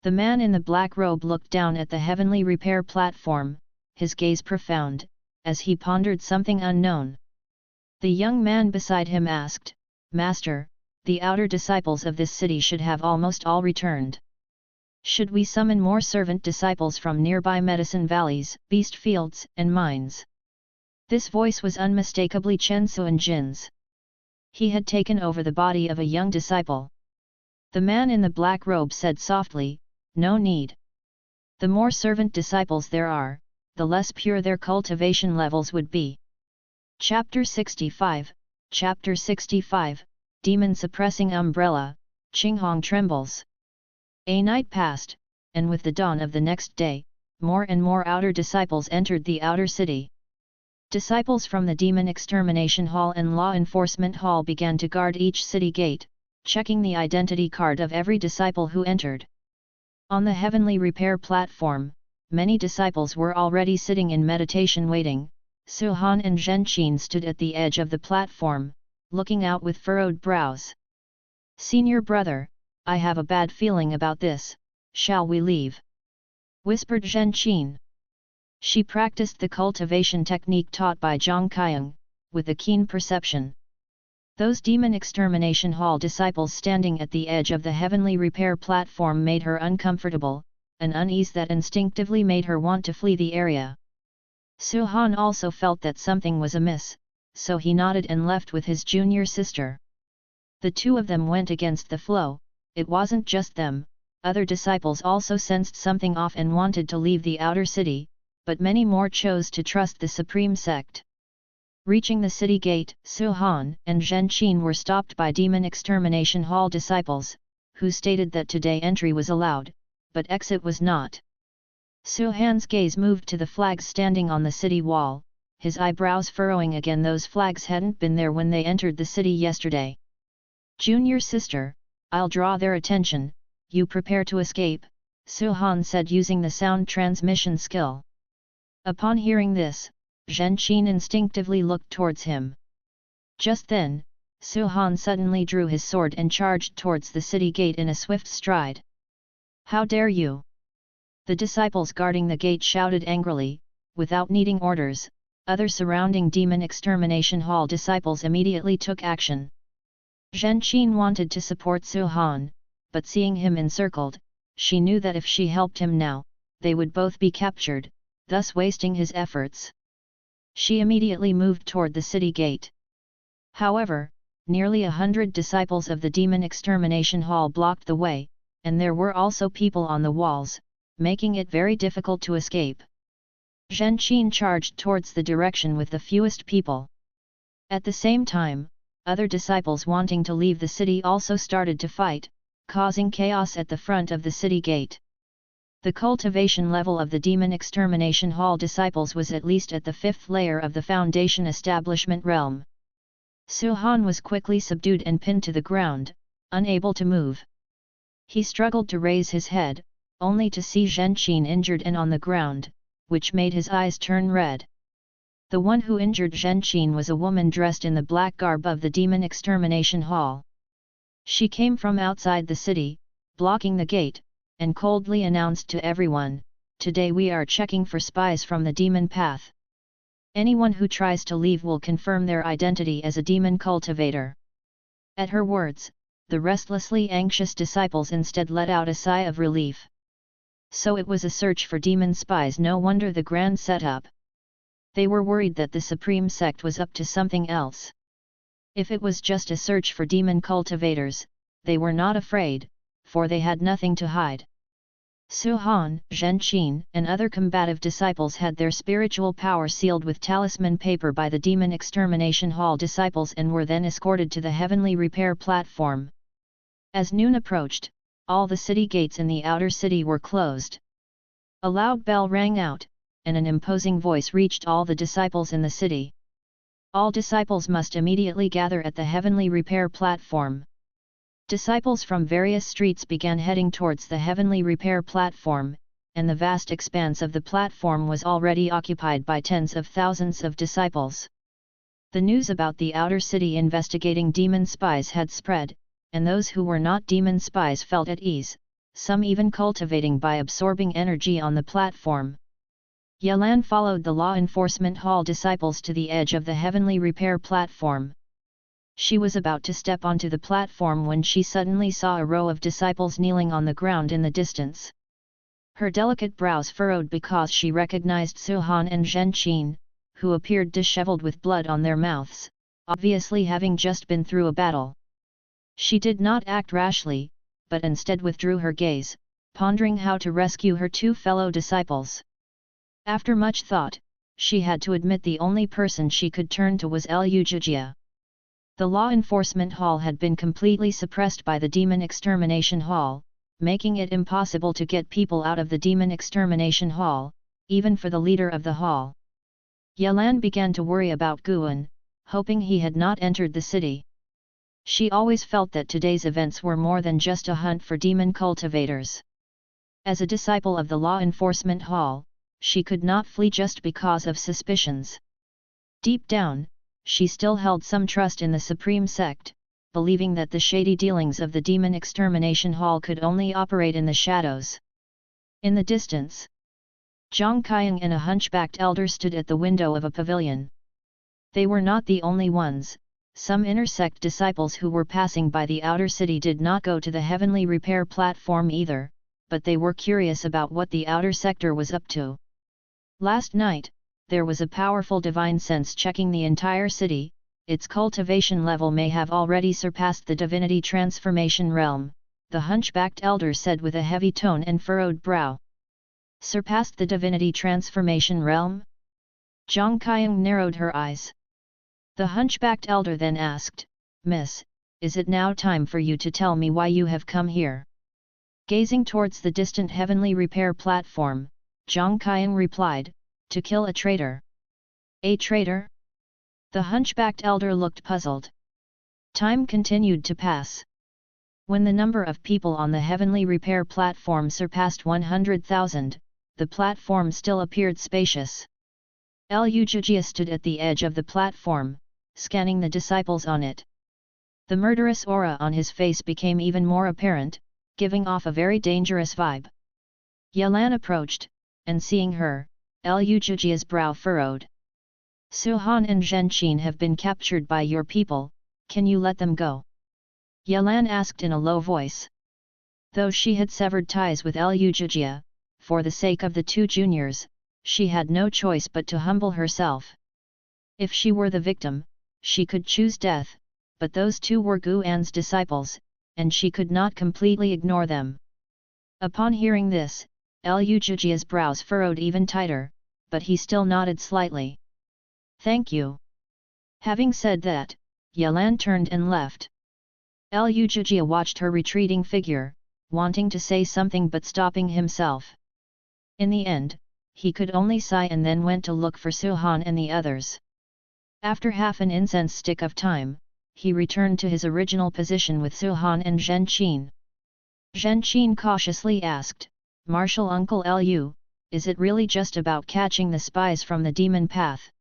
The man in the black robe looked down at the heavenly repair platform, his gaze profound, as he pondered something unknown. The young man beside him asked, "Master, the outer disciples of this city should have almost all returned. Should we summon more servant disciples from nearby medicine valleys, beast fields, and mines? This voice was unmistakably Chen Suanjin's. He had taken over the body of a young disciple. The man in the black robe said softly, "No need. The more servant disciples there are, the less pure their cultivation levels would be." Chapter 65, Chapter 65, Demon Suppressing Umbrella, Qinghong trembles. A night passed, and with the dawn of the next day, more and more outer disciples entered the outer city. Disciples from the Demon Extermination Hall and Law Enforcement Hall began to guard each city gate, checking the identity card of every disciple who entered. On the Heavenly Repair platform, many disciples were already sitting in meditation waiting. Su Han and Zhen Qin stood at the edge of the platform, looking out with furrowed brows. "Senior brother, I have a bad feeling about this, shall we leave?" whispered Zhen Qin. She practiced the cultivation technique taught by Zhang Qiang, with a keen perception. Those Demon Extermination Hall disciples standing at the edge of the Heavenly Repair platform made her uncomfortable, an unease that instinctively made her want to flee the area. Su Han also felt that something was amiss, so he nodded and left with his junior sister. The two of them went against the flow. It wasn't just them, other disciples also sensed something off and wanted to leave the outer city, but many more chose to trust the Supreme Sect. Reaching the city gate, Su Han and Zhen Qin were stopped by Demon Extermination Hall disciples, who stated that today entry was allowed, but exit was not. Su Han's gaze moved to the flags standing on the city wall, his eyebrows furrowing again. Those flags hadn't been there when they entered the city yesterday. "Junior sister, I'll draw their attention, you prepare to escape," Su Han said using the sound transmission skill. Upon hearing this, Zhen Qin instinctively looked towards him. Just then, Su Han suddenly drew his sword and charged towards the city gate in a swift stride. "How dare you!" The disciples guarding the gate shouted angrily. Without needing orders, other surrounding Demon Extermination Hall disciples immediately took action. Zhen Qin wanted to support Su Han, but seeing him encircled, she knew that if she helped him now, they would both be captured, thus wasting his efforts. She immediately moved toward the city gate. However, nearly 100 disciples of the Demon Extermination Hall blocked the way, and there were also people on the walls, making it very difficult to escape. Zhen Qin charged towards the direction with the fewest people. At the same time, other disciples wanting to leave the city also started to fight, causing chaos at the front of the city gate. The cultivation level of the Demon Extermination Hall disciples was at least at the 5th layer of the Foundation Establishment realm. Su Han was quickly subdued and pinned to the ground, unable to move. He struggled to raise his head, only to see Zhen Qin injured and on the ground, which made his eyes turn red. The one who injured Zhen Qin was a woman dressed in the black garb of the Demon Extermination Hall. She came from outside the city, blocking the gate, and coldly announced to everyone, "Today we are checking for spies from the demon path. Anyone who tries to leave will confirm their identity as a demon cultivator." At her words, the restlessly anxious disciples instead let out a sigh of relief. So it was a search for demon spies. No wonder the grand setup. They were worried that the Supreme Sect was up to something else. If it was just a search for demon cultivators, they were not afraid, for they had nothing to hide. Su Han, Zhen Qin, and other combative disciples had their spiritual power sealed with talisman paper by the Demon Extermination Hall disciples and were then escorted to the Heavenly Repair platform. As noon approached, all the city gates in the outer city were closed. A loud bell rang out, and an imposing voice reached all the disciples in the city. All disciples must immediately gather at the Heavenly Repair platform. Disciples from various streets began heading towards the Heavenly Repair platform, and the vast expanse of the platform was already occupied by tens of thousands of disciples. The news about the outer city investigating demon spies had spread, and those who were not demon spies felt at ease, some even cultivating by absorbing energy on the platform. Yelan followed the Law Enforcement Hall disciples to the edge of the Heavenly Repair platform. She was about to step onto the platform when she suddenly saw a row of disciples kneeling on the ground in the distance. Her delicate brows furrowed because she recognized Su Han and Zhen Qin, who appeared disheveled with blood on their mouths, obviously having just been through a battle. She did not act rashly, but instead withdrew her gaze, pondering how to rescue her two fellow disciples. After much thought, she had to admit the only person she could turn to was Liu Jijia. The law enforcement hall had been completely suppressed by the demon extermination hall, making it impossible to get people out of the demon extermination hall, even for the leader of the hall. Yalan began to worry about Guan, hoping he had not entered the city. She always felt that today's events were more than just a hunt for demon cultivators. As a disciple of the law enforcement hall, she could not flee just because of suspicions. Deep down, she still held some trust in the Supreme Sect, believing that the shady dealings of the Demon Extermination Hall could only operate in the shadows. In the distance, Zhang Qiang and a hunchbacked elder stood at the window of a pavilion. They were not the only ones. Some inner sect disciples who were passing by the outer city did not go to the heavenly repair platform either, but they were curious about what the outer sector was up to. Last night, there was a powerful divine sense checking the entire city. Its cultivation level may have already surpassed the divinity transformation realm, the hunchbacked elder said with a heavy tone and furrowed brow. Surpassed the divinity transformation realm? Zhang Qiang narrowed her eyes. The hunchbacked elder then asked, "Miss, is it now time for you to tell me why you have come here?" Gazing towards the distant heavenly repair platform, Zhang Qiang replied, "To kill a traitor." "A traitor?" The hunchbacked elder looked puzzled. Time continued to pass. When the number of people on the heavenly repair platform surpassed 100,000, the platform still appeared spacious. Liu Jijia stood at the edge of the platform, scanning the disciples on it. The murderous aura on his face became even more apparent, giving off a very dangerous vibe. Yalan approached, and seeing her, Liu Jijia's brow furrowed. "Su Han and Zhen Qin have been captured by your people, can you let them go?" Yalan asked in a low voice. Though she had severed ties with Liu Jijia, for the sake of the two juniors, she had no choice but to humble herself. If she were the victim, she could choose death, but those two were Guan's disciples, and she could not completely ignore them. Upon hearing this, Liu Jijia's brows furrowed even tighter, but he still nodded slightly. "Thank you." Having said that, Yalan turned and left. Liu Jijia watched her retreating figure, wanting to say something but stopping himself. In the end, he could only sigh and then went to look for Su Han and the others. After half an incense stick of time, he returned to his original position with Su Han and Zhen Qin. Zhen Qin cautiously asked, "Martial Uncle Liu, is it really just about catching the spies from the demon path?"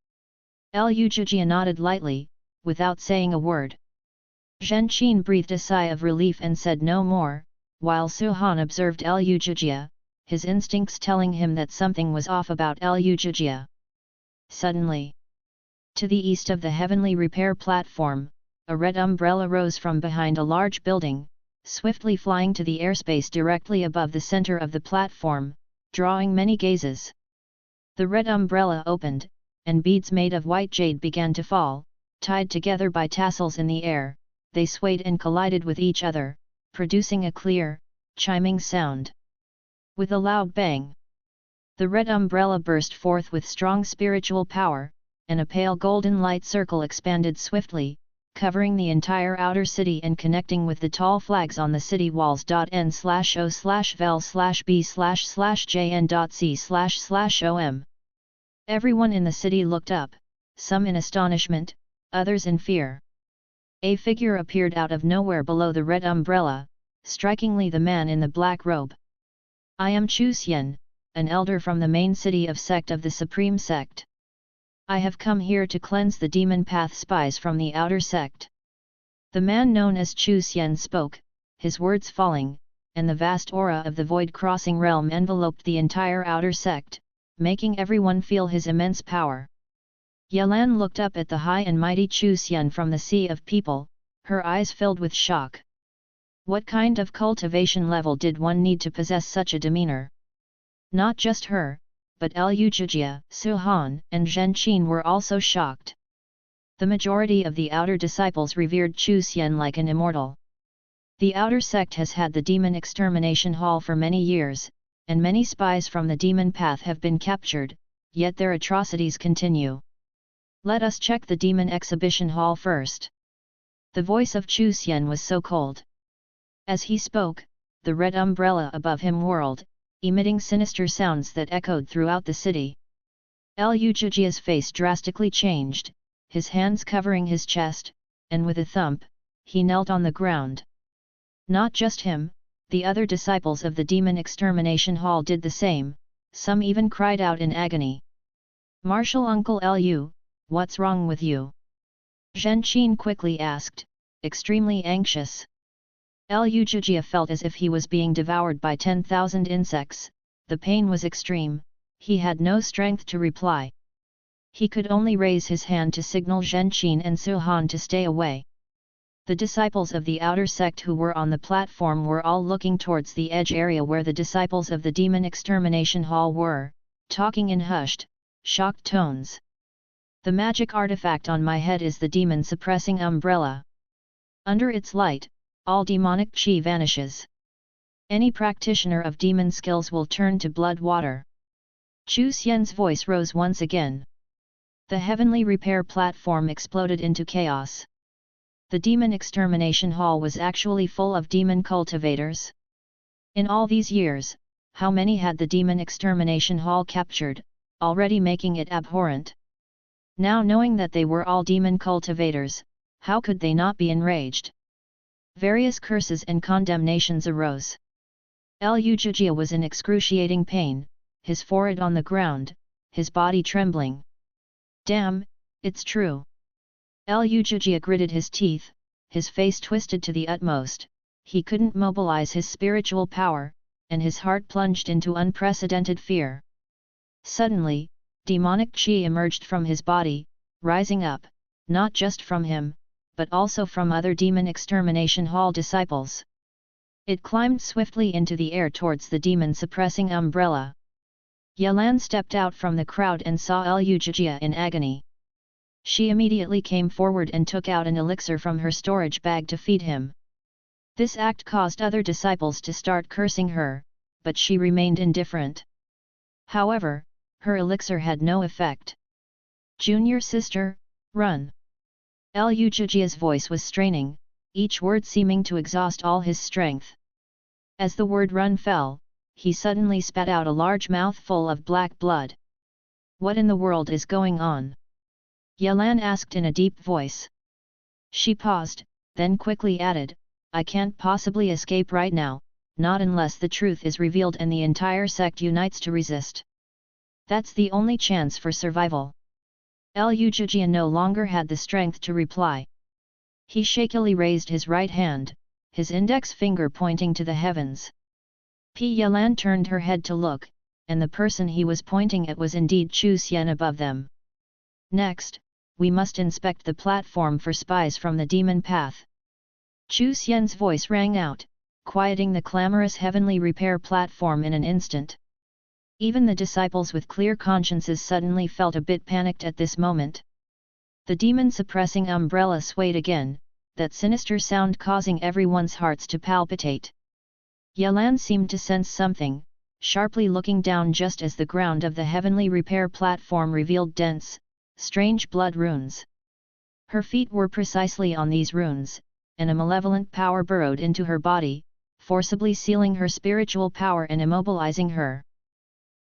Liu Jijia nodded lightly, without saying a word. Zhen Qin breathed a sigh of relief and said no more, while Su Han observed Liu Jijia, his instincts telling him that something was off about Liu Jijia. Suddenly, to the east of the heavenly repair platform, a red umbrella rose from behind a large building, swiftly flying to the airspace directly above the center of the platform, drawing many gazes. The red umbrella opened, and beads made of white jade began to fall, tied together by tassels in the air. They swayed and collided with each other, producing a clear, chiming sound. With a loud bang, the red umbrella burst forth with strong spiritual power, and a pale golden light circle expanded swiftly, covering the entire outer city and connecting with the tall flags on the city walls. N/O/vel/b/jn.c//om. Everyone in the city looked up, some in astonishment, others in fear. A figure appeared out of nowhere below the red umbrella, strikingly the man in the black robe. "I am Chu Xian, an elder from the main city of sect of the Supreme Sect. I have come here to cleanse the demon path spies from the outer sect." The man known as Chu Xian spoke, his words falling, and the vast aura of the void-crossing realm enveloped the entire outer sect, making everyone feel his immense power. Yelan looked up at the high and mighty Taixuan from the sea of people, her eyes filled with shock. What kind of cultivation level did one need to possess such a demeanor? Not just her, but Liu Zhijie, Su Han, and Zhen Qin were also shocked. The majority of the outer disciples revered Taixuan like an immortal. The outer sect has had the demon extermination hall for many years, and many spies from the demon path have been captured, yet their atrocities continue. Let us check the demon exhibition hall first. The voice of Taixuan was so cold. As he spoke, the red umbrella above him whirled, emitting sinister sounds that echoed throughout the city. Liu Zhijie's face drastically changed, his hands covering his chest, and with a thump, he knelt on the ground. Not just him, the other disciples of the demon extermination hall did the same, some even cried out in agony. "Martial Uncle Liu, what's wrong with you?" Zhen Qin quickly asked, extremely anxious. Liu Zhijie felt as if he was being devoured by 10,000 insects, the pain was extreme, he had no strength to reply. He could only raise his hand to signal Zhen Qin and Su Han to stay away. The disciples of the outer sect who were on the platform were all looking towards the edge area where the disciples of the demon extermination hall were, talking in hushed, shocked tones. "The magic artifact on my head is the demon suppressing umbrella. Under its light, all demonic chi vanishes. Any practitioner of demon skills will turn to blood water." Taixuan's voice rose once again. The heavenly repair platform exploded into chaos. The demon extermination hall was actually full of demon cultivators. In all these years, how many had the demon extermination hall captured, already making it abhorrent? Now knowing that they were all demon cultivators, how could they not be enraged? Various curses and condemnations arose. Liu Zhijie was in excruciating pain, his forehead on the ground, his body trembling. "Damn, it's true." Liu Zhijie gritted his teeth, his face twisted to the utmost, he couldn't mobilize his spiritual power, and his heart plunged into unprecedented fear. Suddenly, demonic chi emerged from his body, rising up, not just from him, but also from other demon extermination hall disciples. It climbed swiftly into the air towards the demon-suppressing umbrella. Yelan stepped out from the crowd and saw Liu Zhijie in agony. She immediately came forward and took out an elixir from her storage bag to feed him. This act caused other disciples to start cursing her, but she remained indifferent. However, her elixir had no effect. "Junior sister, run!" Liu Zhijie's voice was straining, each word seeming to exhaust all his strength. As the word "run" fell, he suddenly spat out a large mouthful of black blood. "What in the world is going on?" Yelan asked in a deep voice. She paused, then quickly added, "I can't possibly escape right now, not unless the truth is revealed and the entire sect unites to resist. That's the only chance for survival." Liu Zhijie no longer had the strength to reply. He shakily raised his right hand, his index finger pointing to the heavens. Yelan turned her head to look, and the person he was pointing at was indeed Taixuan above them. "Next, we must inspect the platform for spies from the demon path." Taixuan's voice rang out, quieting the clamorous heavenly repair platform in an instant. Even the disciples with clear consciences suddenly felt a bit panicked at this moment. The demon-suppressing umbrella swayed again, that sinister sound causing everyone's hearts to palpitate. Yelan seemed to sense something, sharply looking down just as the ground of the heavenly repair platform revealed dense, strange blood runes. Her feet were precisely on these runes, and a malevolent power burrowed into her body, forcibly sealing her spiritual power and immobilizing her.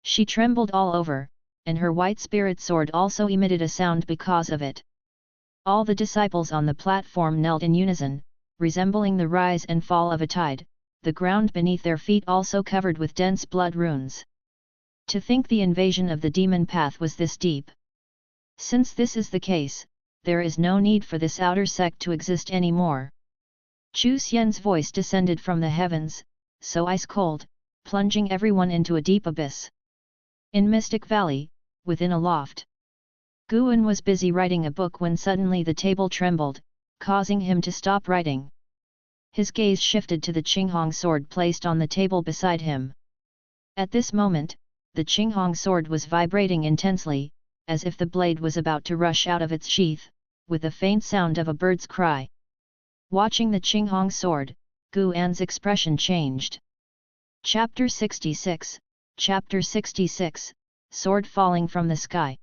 She trembled all over, and her white spirit sword also emitted a sound because of it. All the disciples on the platform knelt in unison, resembling the rise and fall of a tide, the ground beneath their feet also covered with dense blood runes. To think the invasion of the demon path was this deep. Since this is the case, there is no need for this outer sect to exist anymore. Taixuan's voice descended from the heavens, so ice-cold, plunging everyone into a deep abyss. In Mystic Valley, within a loft, Guan was busy writing a book when suddenly the table trembled, causing him to stop writing. His gaze shifted to the Qinghong sword placed on the table beside him. At this moment, the Qinghong sword was vibrating intensely, as if the blade was about to rush out of its sheath, with the faint sound of a bird's cry. Watching the Qinghong sword, Guan's expression changed. Chapter 66, Chapter 66, Sword Falling from the Sky.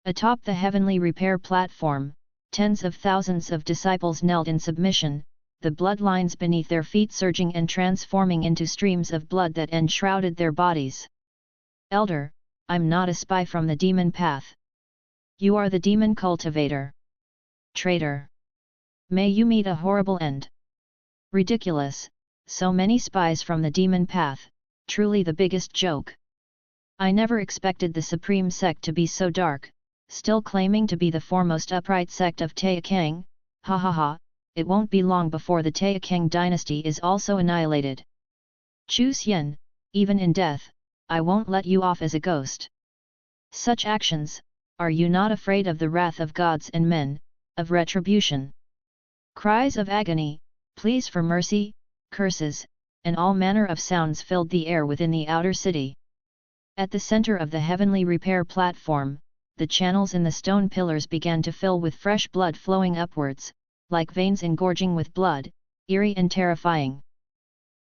Atop the heavenly repair platform, tens of thousands of disciples knelt in submission, the bloodlines beneath their feet surging and transforming into streams of blood that enshrouded their bodies. Elder, I'm not a spy from the demon path. You are the demon cultivator. Traitor! May you meet a horrible end. Ridiculous, so many spies from the demon path, truly the biggest joke. I never expected the Supreme Sect to be so dark, still claiming to be the foremost upright sect of Taixuan, ha ha ha, it won't be long before the Taixuan dynasty is also annihilated. Chu Xian, even in death, I won't let you off as a ghost. Such actions, are you not afraid of the wrath of gods and men, of retribution? Cries of agony, pleas for mercy, curses, and all manner of sounds filled the air within the outer city. At the center of the heavenly repair platform, the channels in the stone pillars began to fill with fresh blood flowing upwards, like veins engorging with blood, eerie and terrifying.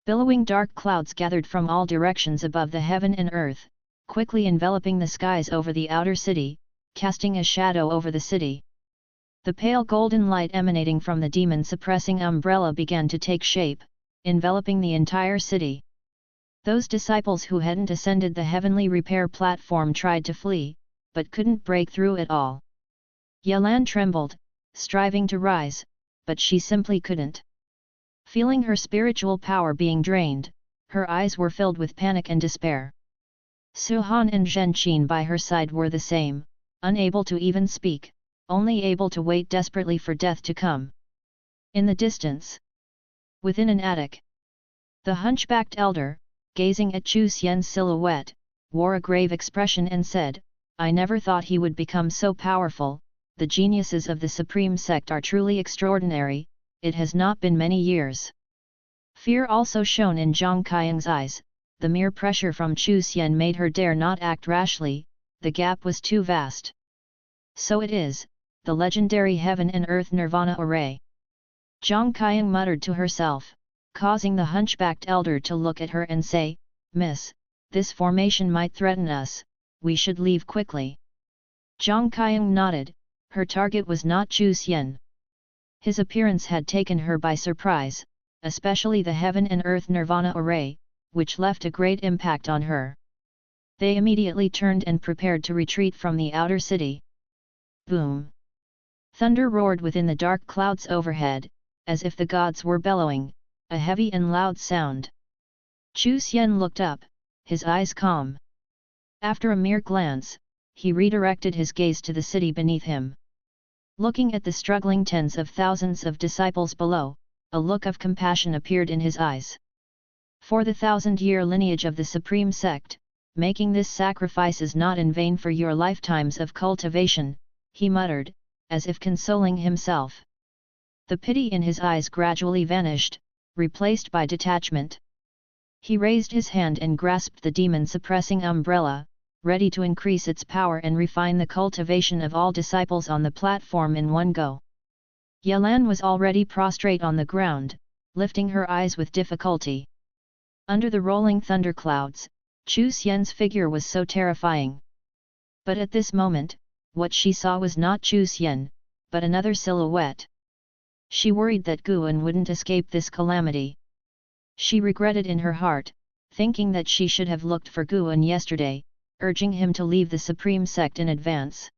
Billowing dark clouds gathered from all directions above the heaven and earth, quickly enveloping the skies over the outer city, casting a shadow over the city. The pale golden light emanating from the demon-suppressing umbrella began to take shape, enveloping the entire city. Those disciples who hadn't ascended the heavenly repair platform tried to flee, but couldn't break through at all. Yelan trembled, striving to rise, but she simply couldn't. Feeling her spiritual power being drained, her eyes were filled with panic and despair. Su Han and Zhen Qin by her side were the same, unable to even speak, only able to wait desperately for death to come. In the distance, within an attic, the hunchbacked elder, gazing at Chu Xian's silhouette, wore a grave expression and said, I never thought he would become so powerful. The geniuses of the Supreme Sect are truly extraordinary, it has not been many years. Fear also shone in Zhang Qiang's eyes, the mere pressure from Chu Xian made her dare not act rashly, the gap was too vast. So it is, the legendary heaven and earth nirvana array. Zhang Qiang muttered to herself, causing the hunchbacked elder to look at her and say, Miss, this formation might threaten us, we should leave quickly. Zhang Qiang nodded, her target was not Chu Xian. His appearance had taken her by surprise, especially the heaven and earth nirvana array, which left a great impact on her. They immediately turned and prepared to retreat from the outer city. Boom! Thunder roared within the dark clouds overhead, as if the gods were bellowing, a heavy and loud sound. Chu Xian looked up, his eyes calm. After a mere glance, he redirected his gaze to the city beneath him. Looking at the struggling tens of thousands of disciples below, a look of compassion appeared in his eyes. For the 1,000-year lineage of the Supreme Sect, making this sacrifice is not in vain for your lifetimes of cultivation, he muttered, as if consoling himself. The pity in his eyes gradually vanished, replaced by detachment. He raised his hand and grasped the demon-suppressing umbrella, ready to increase its power and refine the cultivation of all disciples on the platform in one go. Yelan was already prostrate on the ground, lifting her eyes with difficulty. Under the rolling thunderclouds, Chu Xian's figure was so terrifying. But at this moment, what she saw was not Chu Xian, but another silhouette. She worried that Guan wouldn't escape this calamity. She regretted in her heart, thinking that she should have looked for Guan yesterday, urging him to leave the Supreme Sect in advance.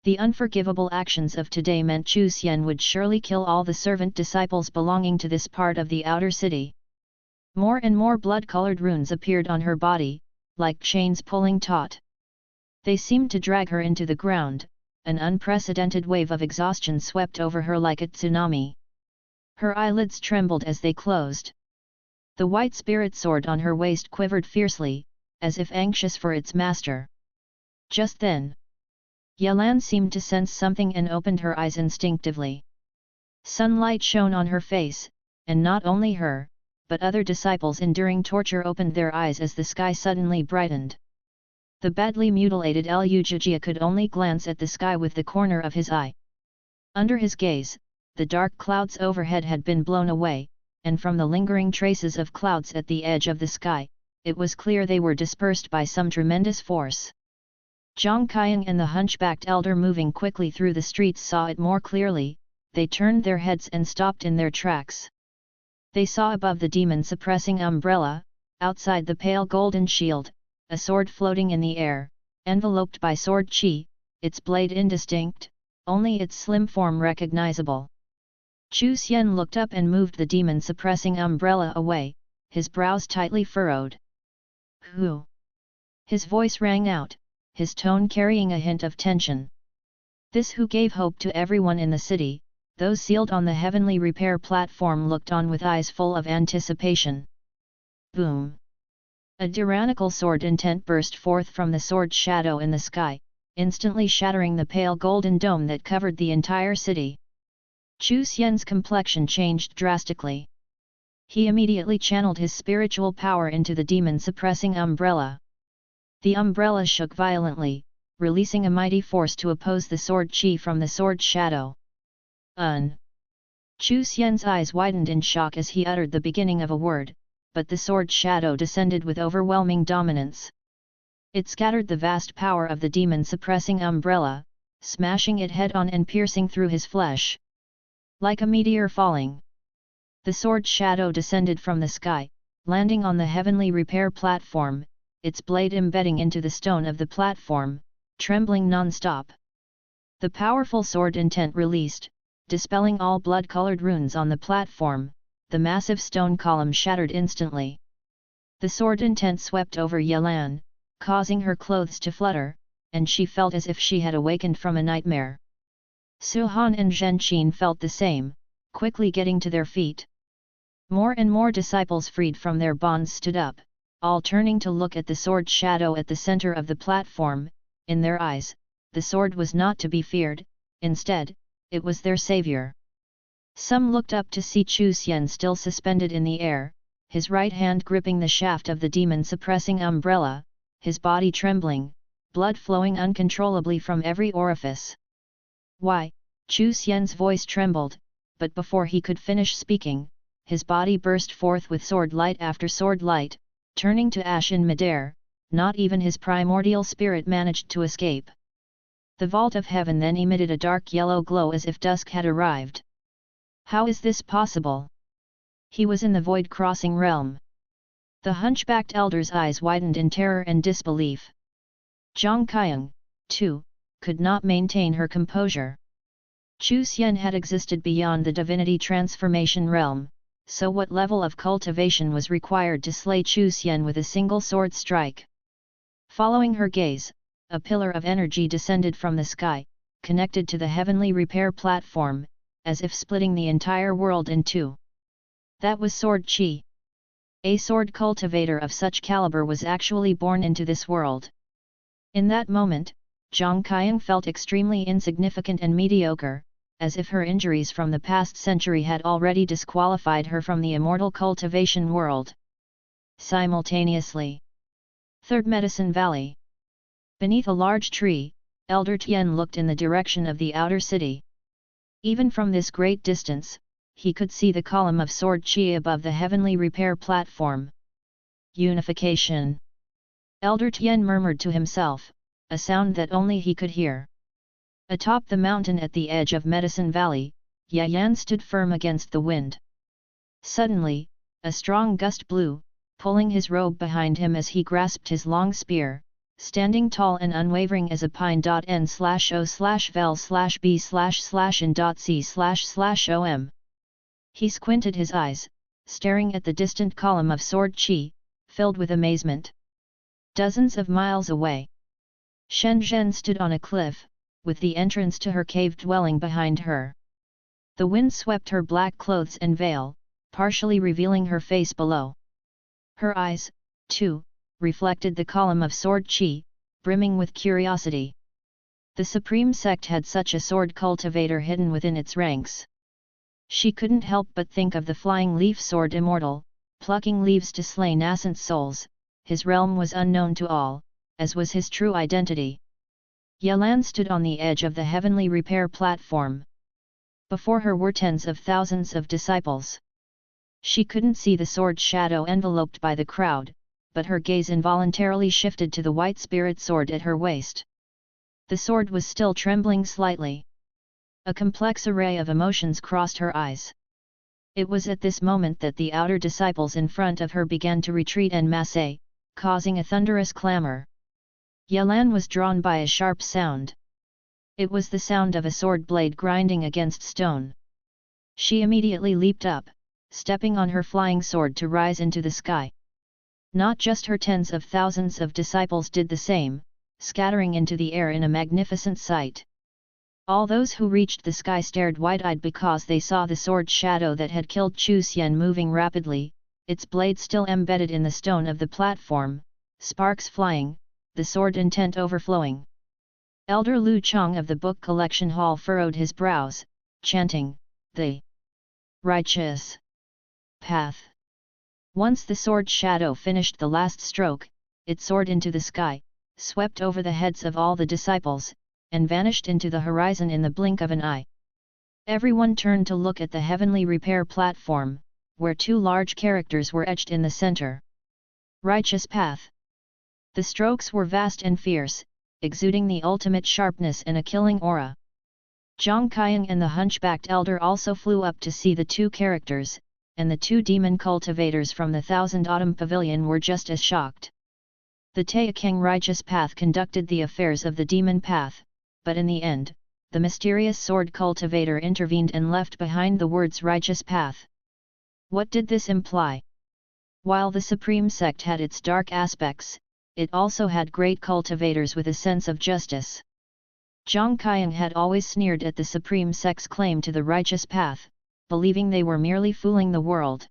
The unforgivable actions of today meant Chu Xian would surely kill all the servant disciples belonging to this part of the outer city. More and more blood-colored runes appeared on her body, like chains pulling taut. They seemed to drag her into the ground, an unprecedented wave of exhaustion swept over her like a tsunami. Her eyelids trembled as they closed. The white spirit sword on her waist quivered fiercely, as if anxious for its master. Just then, Yelan seemed to sense something and opened her eyes instinctively. Sunlight shone on her face, and not only her, but other disciples enduring torture opened their eyes as the sky suddenly brightened. The badly mutilated Lujia could only glance at the sky with the corner of his eye. Under his gaze, the dark clouds overhead had been blown away, and from the lingering traces of clouds at the edge of the sky, it was clear they were dispersed by some tremendous force. Zhang Qiang and the hunchbacked elder moving quickly through the streets saw it more clearly. They turned their heads and stopped in their tracks. They saw above the demon-suppressing umbrella, outside the pale golden shield, a sword floating in the air, enveloped by sword chi, its blade indistinct, only its slim form recognizable. Chu Xian looked up and moved the demon-suppressing umbrella away, his brows tightly furrowed. Who? His voice rang out, his tone carrying a hint of tension. This who gave hope to everyone in the city. Those sealed on the heavenly repair platform looked on with eyes full of anticipation. Boom! A tyrannical sword intent burst forth from the sword shadow in the sky, instantly shattering the pale golden dome that covered the entire city. Chu Xian's complexion changed drastically. He immediately channeled his spiritual power into the demon-suppressing umbrella. The umbrella shook violently, releasing a mighty force to oppose the sword chi from the sword shadow. Chu Xian's eyes widened in shock as he uttered the beginning of a word, but the sword shadow descended with overwhelming dominance. It scattered the vast power of the demon-suppressing umbrella, smashing it head-on and piercing through his flesh. Like a meteor falling, the sword shadow descended from the sky, landing on the heavenly repair platform, its blade embedding into the stone of the platform, trembling non-stop. The powerful sword intent released, dispelling all blood-colored runes on the platform, the massive stone column shattered instantly. The sword intent swept over Yelan, causing her clothes to flutter, and she felt as if she had awakened from a nightmare. Su Han and Zhen Qin felt the same, quickly getting to their feet. More and more disciples freed from their bonds stood up, all turning to look at the sword shadow at the center of the platform. In their eyes, the sword was not to be feared, instead, it was their savior. Some looked up to see Chu Xian still suspended in the air, his right hand gripping the shaft of the demon-suppressing umbrella, his body trembling, blood flowing uncontrollably from every orifice. Why? Chu Xian's voice trembled, but before he could finish speaking, his body burst forth with sword light after sword light, turning to ash in midair. Not even his primordial spirit managed to escape. The vault of heaven then emitted a dark yellow glow as if dusk had arrived. How is this possible? He was in the void-crossing realm. The hunchbacked elder's eyes widened in terror and disbelief. Zhang Qiang, too, could not maintain her composure. Chu Xian had existed beyond the divinity transformation realm, so what level of cultivation was required to slay Chu Xian with a single sword strike? Following her gaze, a pillar of energy descended from the sky, connected to the heavenly repair platform, as if splitting the entire world in two. That was sword chi. A sword cultivator of such caliber was actually born into this world. In that moment, Zhang Qiang felt extremely insignificant and mediocre, as if her injuries from the past century had already disqualified her from the immortal cultivation world. Simultaneously, Third Medicine Valley. Beneath a large tree, Elder Tian looked in the direction of the outer city. Even from this great distance, he could see the column of sword chi above the heavenly repair platform. Unification. Elder Tian murmured to himself, a sound that only he could hear. Atop the mountain at the edge of Medicine Valley, Yayan stood firm against the wind. Suddenly, a strong gust blew, pulling his robe behind him as he grasped his long spear, standing tall and unwavering as a pine.n/o/vel/b/in.c//om. He squinted his eyes, staring at the distant column of sword chi, filled with amazement. Dozens of miles away, Shen Zhen stood on a cliff, with the entrance to her cave dwelling behind her. The wind swept her black clothes and veil, partially revealing her face below. Her eyes, too, reflected the column of sword chi, brimming with curiosity. The Supreme Sect had such a sword cultivator hidden within its ranks. She couldn't help but think of the flying leaf sword Immortal, plucking leaves to slay nascent souls. His realm was unknown to all, as was his true identity. Yelan stood on the edge of the heavenly repair platform. Before her were tens of thousands of disciples. She couldn't see the sword shadow enveloped by the crowd, but her gaze involuntarily shifted to the white spirit sword at her waist. The sword was still trembling slightly. A complex array of emotions crossed her eyes. It was at this moment that the outer disciples in front of her began to retreat en masse, causing a thunderous clamor. Yelan was drawn by a sharp sound. It was the sound of a sword blade grinding against stone. She immediately leaped up, stepping on her flying sword to rise into the sky. Not just her tens of thousands of disciples did the same, scattering into the air in a magnificent sight. All those who reached the sky stared wide-eyed because they saw the sword shadow that had killed Chu Xian moving rapidly, its blade still embedded in the stone of the platform, sparks flying, the sword intent overflowing. Elder Lu Chong of the book collection hall furrowed his brows, chanting, "The righteous path." Once the sword shadow finished the last stroke, it soared into the sky, swept over the heads of all the disciples, and vanished into the horizon in the blink of an eye. Everyone turned to look at the heavenly repair platform, where two large characters were etched in the center. Righteous path. The strokes were vast and fierce, exuding the ultimate sharpness and a killing aura. Zhang Qiang and the hunchbacked elder also flew up to see the two characters, and the two demon cultivators from the Thousand Autumn Pavilion were just as shocked. The Taixuan righteous path conducted the affairs of the demon path, but in the end, the mysterious sword cultivator intervened and left behind the words righteous path. What did this imply? While the Supreme Sect had its dark aspects, it also had great cultivators with a sense of justice. Zhang Qiang had always sneered at the Supreme Sect's claim to the righteous path, believing they were merely fooling the world.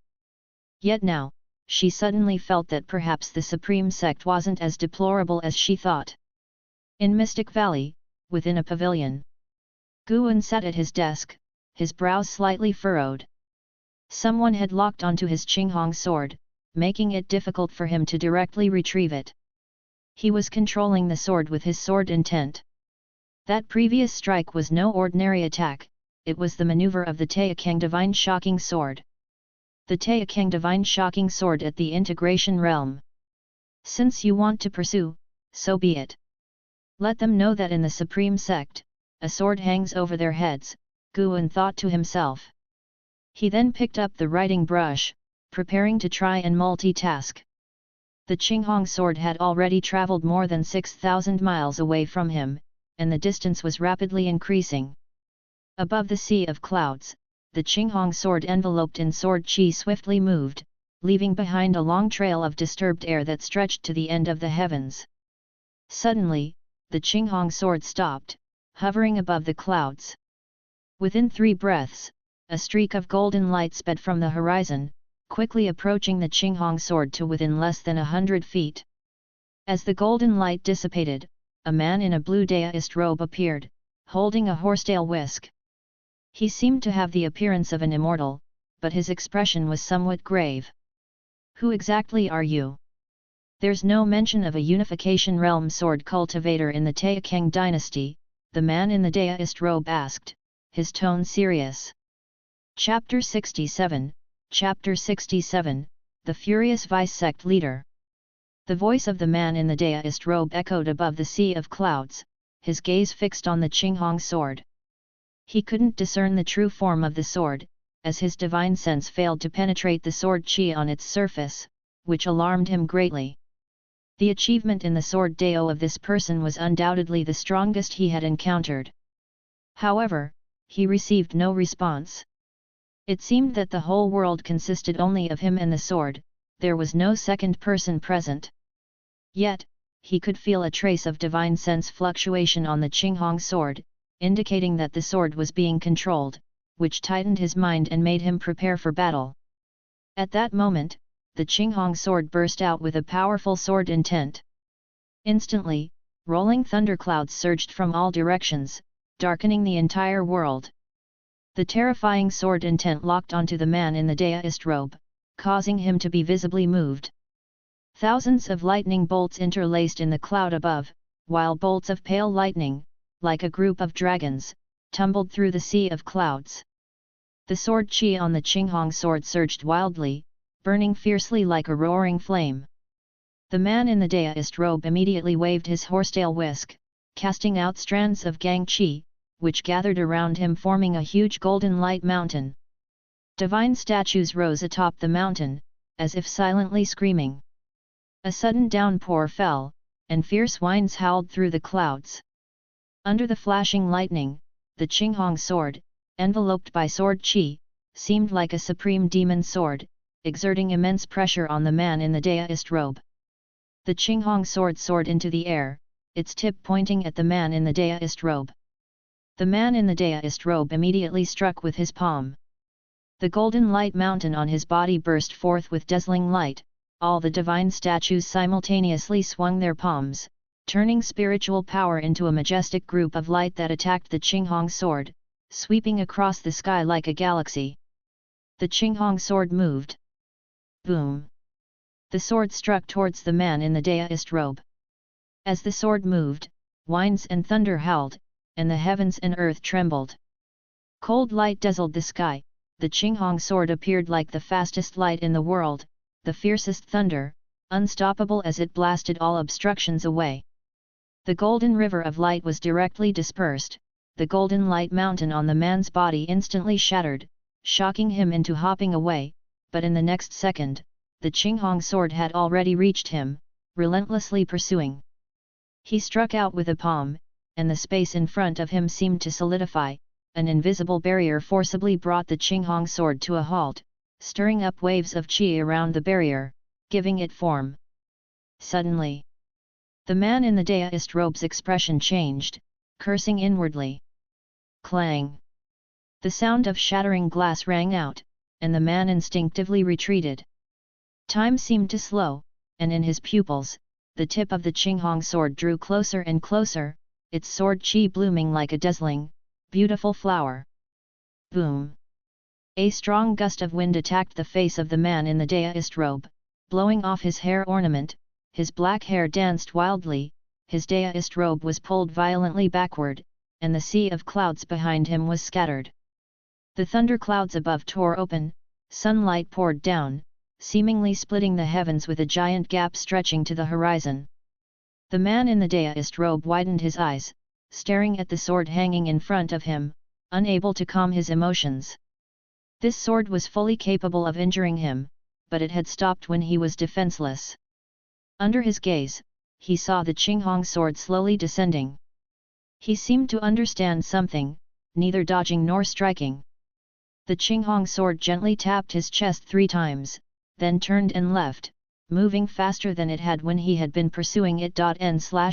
Yet now, she suddenly felt that perhaps the Supreme Sect wasn't as deplorable as she thought. In Mystic Valley, within a pavilion, Guan sat at his desk, his brows slightly furrowed. Someone had locked onto his Qinghong sword, making it difficult for him to directly retrieve it. He was controlling the sword with his sword intent. That previous strike was no ordinary attack, it was the maneuver of the Taixuan Divine Shocking Sword. The Taixuan Divine Shocking Sword at the Integration Realm. Since you want to pursue, so be it. Let them know that in the Supreme Sect, a sword hangs over their heads, Guan thought to himself. He then picked up the writing brush, preparing to try and multitask. The Qinghong sword had already traveled more than 6,000 miles away from him, and the distance was rapidly increasing. Above the sea of clouds, the Qinghong sword enveloped in sword chi swiftly moved, leaving behind a long trail of disturbed air that stretched to the end of the heavens. Suddenly, the Qinghong sword stopped, hovering above the clouds. Within 3 breaths, a streak of golden light sped from the horizon, quickly approaching the Qinghong sword to within less than 100 feet. As the golden light dissipated, a man in a blue deduced robe appeared, holding a horsetail whisk. He seemed to have the appearance of an immortal, but his expression was somewhat grave. Who exactly are you? There's no mention of a unification realm sword cultivator in the Taixuan dynasty, the man in the deduced robe asked, his tone serious. Chapter 67, Chapter 67, The Furious Vice Sect Leader. The voice of the man in the deduced robe echoed above the sea of clouds, his gaze fixed on the Qinghong sword. He couldn't discern the true form of the sword, as his divine sense failed to penetrate the sword chi on its surface, which alarmed him greatly. The achievement in the sword deo of this person was undoubtedly the strongest he had encountered. However, he received no response. It seemed that the whole world consisted only of him and the sword, there was no second person present. Yet, he could feel a trace of divine sense fluctuation on the Qinghong sword, indicating that the sword was being controlled, which tightened his mind and made him prepare for battle. At that moment, the Qinghong sword burst out with a powerful sword intent. Instantly, rolling thunderclouds surged from all directions, darkening the entire world. The terrifying sword intent locked onto the man in the deist robe, causing him to be visibly moved. Thousands of lightning bolts interlaced in the cloud above, while bolts of pale lightning, like a group of dragons, tumbled through the sea of clouds. The sword chi on the Qinghong sword surged wildly, burning fiercely like a roaring flame. The man in the deist robe immediately waved his horsetail whisk, casting out strands of gang chi, which gathered around him forming a huge golden light mountain. Divine statues rose atop the mountain, as if silently screaming. A sudden downpour fell, and fierce winds howled through the clouds. Under the flashing lightning, the Qinghong sword, enveloped by sword chi, seemed like a supreme demon sword, exerting immense pressure on the man in the deist robe. The Qinghong sword soared into the air, its tip pointing at the man in the deist robe. The man in the deist robe immediately struck with his palm. The golden light mountain on his body burst forth with dazzling light. All the divine statues simultaneously swung their palms, turning spiritual power into a majestic group of light that attacked the Qinghong sword, sweeping across the sky like a galaxy. The Qinghong sword moved. Boom! The sword struck towards the man in the deist robe. As the sword moved, winds and thunder howled, and the heavens and earth trembled. Cold light dazzled the sky. The Qinghong sword appeared like the fastest light in the world, the fiercest thunder, unstoppable as it blasted all obstructions away. The golden river of light was directly dispersed, the golden light mountain on the man's body instantly shattered, shocking him into hopping away, but in the next second, the Qinghong sword had already reached him, relentlessly pursuing. He struck out with a palm, and the space in front of him seemed to solidify. An invisible barrier forcibly brought the Qinghong sword to a halt, stirring up waves of qi around the barrier, giving it form. Suddenly, the man in the deist robe's expression changed, cursing inwardly. Clang! The sound of shattering glass rang out, and the man instinctively retreated. Time seemed to slow, and in his pupils, the tip of the Qinghong sword drew closer and closer, its sword qi blooming like a dazzling, beautiful flower. Boom! A strong gust of wind attacked the face of the man in the deist robe, blowing off his hair ornament. His black hair danced wildly, his deist robe was pulled violently backward, and the sea of clouds behind him was scattered. The thunderclouds above tore open, sunlight poured down, seemingly splitting the heavens with a giant gap stretching to the horizon. The man in the deist robe widened his eyes, staring at the sword hanging in front of him, unable to calm his emotions. This sword was fully capable of injuring him, but it had stopped when he was defenseless. Under his gaze, he saw the Qinghong sword slowly descending. He seemed to understand something, neither dodging nor striking. The Qinghong sword gently tapped his chest 3 times, then turned and left, moving faster than it had when he had been pursuing it. N/O/vel/b/in.c//om.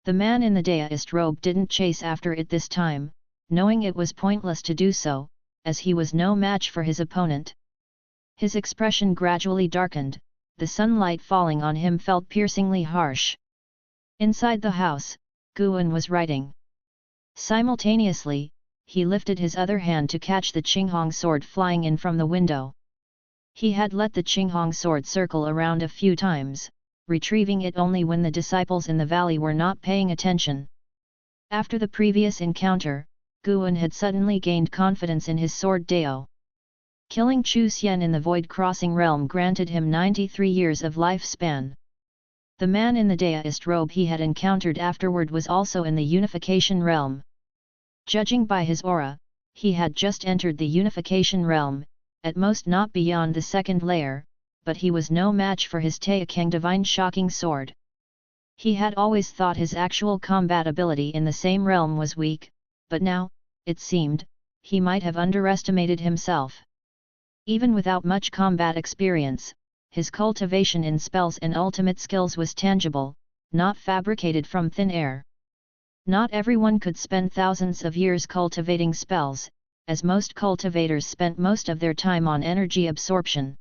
The man in the deist robe didn't chase after it this time, knowing it was pointless to do so, as he was no match for his opponent. His expression gradually darkened, the sunlight falling on him felt piercingly harsh. Inside the house, Guan was writing. Simultaneously, he lifted his other hand to catch the Qinghong sword flying in from the window. He had let the Qinghong sword circle around a few times, retrieving it only when the disciples in the valley were not paying attention. After the previous encounter, Guan had suddenly gained confidence in his sword Dao. Killing Chu Xian in the void-crossing realm granted him 93 years of lifespan. The man in the deist robe he had encountered afterward was also in the unification realm. Judging by his aura, he had just entered the unification realm, at most not beyond the 2nd layer, but he was no match for his Taixuan divine shocking sword. He had always thought his actual combat ability in the same realm was weak, but now, it seemed, he might have underestimated himself. Even without much combat experience, his cultivation in spells and ultimate skills was tangible, not fabricated from thin air. Not everyone could spend thousands of years cultivating spells, as most cultivators spent most of their time on energy absorption.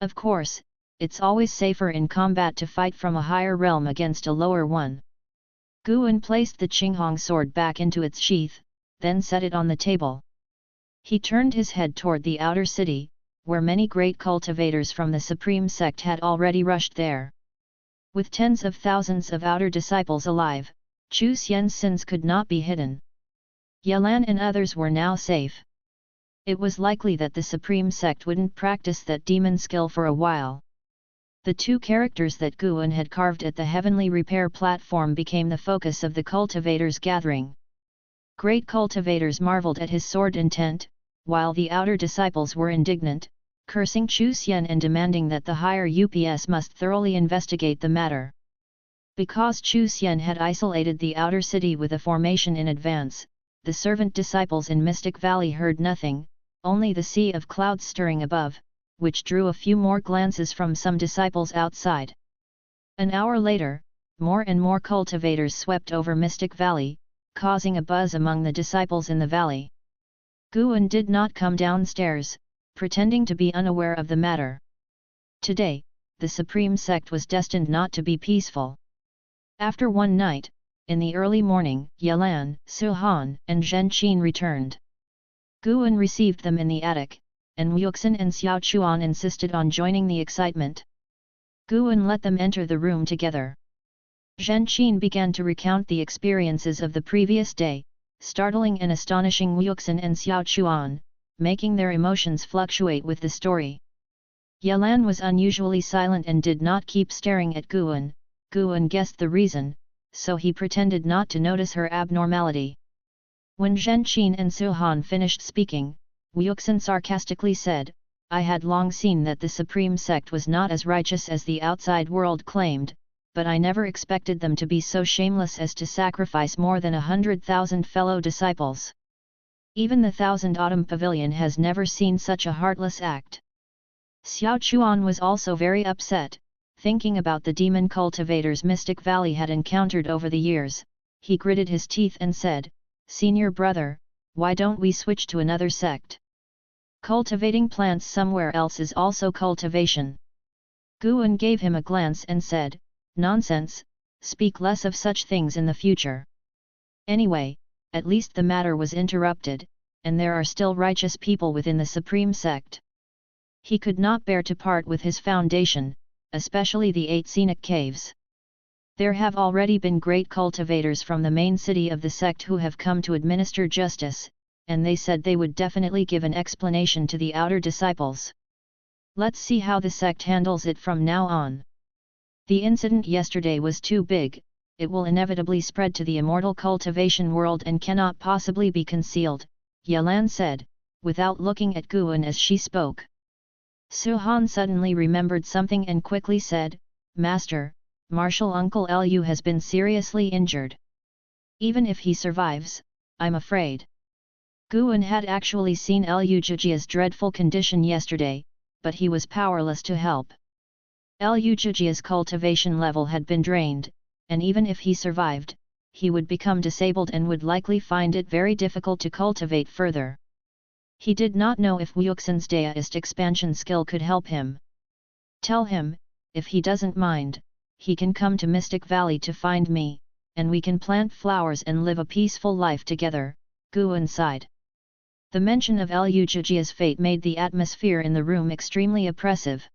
Of course, it's always safer in combat to fight from a higher realm against a lower one. Guan placed the Qinghong sword back into its sheath, then set it on the table. He turned his head toward the outer city, where many great cultivators from the Supreme Sect had already rushed there. With tens of thousands of outer disciples alive, Chu Xian's sins could not be hidden. Yalan and others were now safe. It was likely that the Supreme Sect wouldn't practice that demon skill for a while. The two characters that Guan had carved at the heavenly repair platform became the focus of the cultivators' gathering. Great cultivators marveled at his sword intent, while the outer disciples were indignant, cursing Chu Xian and demanding that the higher UPS must thoroughly investigate the matter. Because Chu Xian had isolated the outer city with a formation in advance, the servant disciples in Mystic Valley heard nothing, only the sea of clouds stirring above, which drew a few more glances from some disciples outside. An hour later, more and more cultivators swept over Mystic Valley, causing a buzz among the disciples in the valley. Guan did not come downstairs, pretending to be unaware of the matter. Today, the Supreme Sect was destined not to be peaceful. After one night, in the early morning, Yalan, Su Han, and Zhen Qin returned. Guan received them in the attic, and Wuxin and Xiao Chuan insisted on joining the excitement. Guan let them enter the room together. Zhen Qin began to recount the experiences of the previous day, startling and astonishing Wuxin and Xiao Chuan, making their emotions fluctuate with the story. Yalan was unusually silent and did not keep staring at Guan. Guan guessed the reason, so he pretended not to notice her abnormality. When Zhen Qin and Su Han finished speaking, Wuxin sarcastically said, "I had long seen that the Supreme Sect was not as righteous as the outside world claimed, but I never expected them to be so shameless as to sacrifice more than 100,000 fellow disciples. Even the 1000 Autumn Pavilion has never seen such a heartless act." Xiao Chuan was also very upset, thinking about the demon cultivators Mystic Valley had encountered over the years. He gritted his teeth and said, "Senior brother, why don't we switch to another sect? Cultivating plants somewhere else is also cultivation." Guan gave him a glance and said, "Nonsense, speak less of such things in the future. Anyway, at least the matter was interrupted, and there are still righteous people within the Supreme Sect." He could not bear to part with his foundation, especially the 8 scenic caves. There have already been great cultivators from the main city of the sect who have come to administer justice, and they said they would definitely give an explanation to the outer disciples. Let's see how the sect handles it from now on. The incident yesterday was too big, it will inevitably spread to the immortal cultivation world and cannot possibly be concealed, Yalan said, without looking at Guan as she spoke. Su Han suddenly remembered something and quickly said, "Master, Martial Uncle Lu has been seriously injured. Even if he survives, I'm afraid." Guan had actually seen Lu Jijia's dreadful condition yesterday, but he was powerless to help. Lu Jijia's cultivation level had been drained, and even if he survived, he would become disabled and would likely find it very difficult to cultivate further. He did not know if Wuxin's deist expansion skill could help him. "Tell him, if he doesn't mind, he can come to Mystic Valley to find me, and we can plant flowers and live a peaceful life together," Guan sighed. The mention of Lu Jijia's fate made the atmosphere in the room extremely oppressive.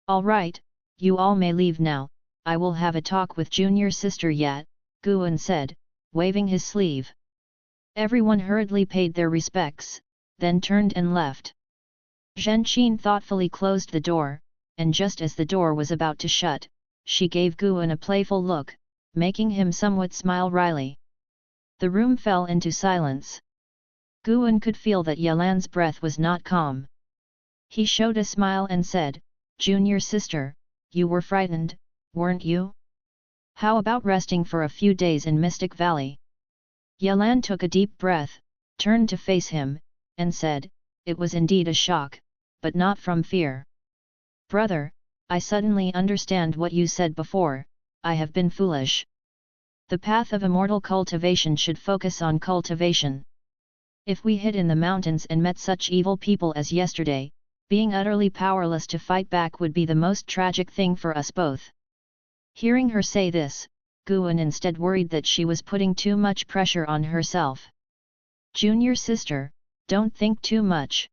"All right, you all may leave now, I will have a talk with junior sister yet," Guan said, waving his sleeve. Everyone hurriedly paid their respects, then turned and left. Zhen Qin thoughtfully closed the door, and just as the door was about to shut, she gave Guan a playful look, making him somewhat smile wryly. The room fell into silence. Guan could feel that Yalan's breath was not calm. He showed a smile and said, "Junior sister, you were frightened, weren't you? How about resting for a few days in Mystic Valley?" Yalan took a deep breath, turned to face him, and said, "It was indeed a shock, but not from fear. Brother, I suddenly understand what you said before, I have been foolish. The path of immortal cultivation should focus on cultivation. If we hid in the mountains and met such evil people as yesterday, Being utterly powerless to fight back would be the most tragic thing for us both. Hearing her say this, Guan instead worried that she was putting too much pressure on herself. Junior sister, don't think too much.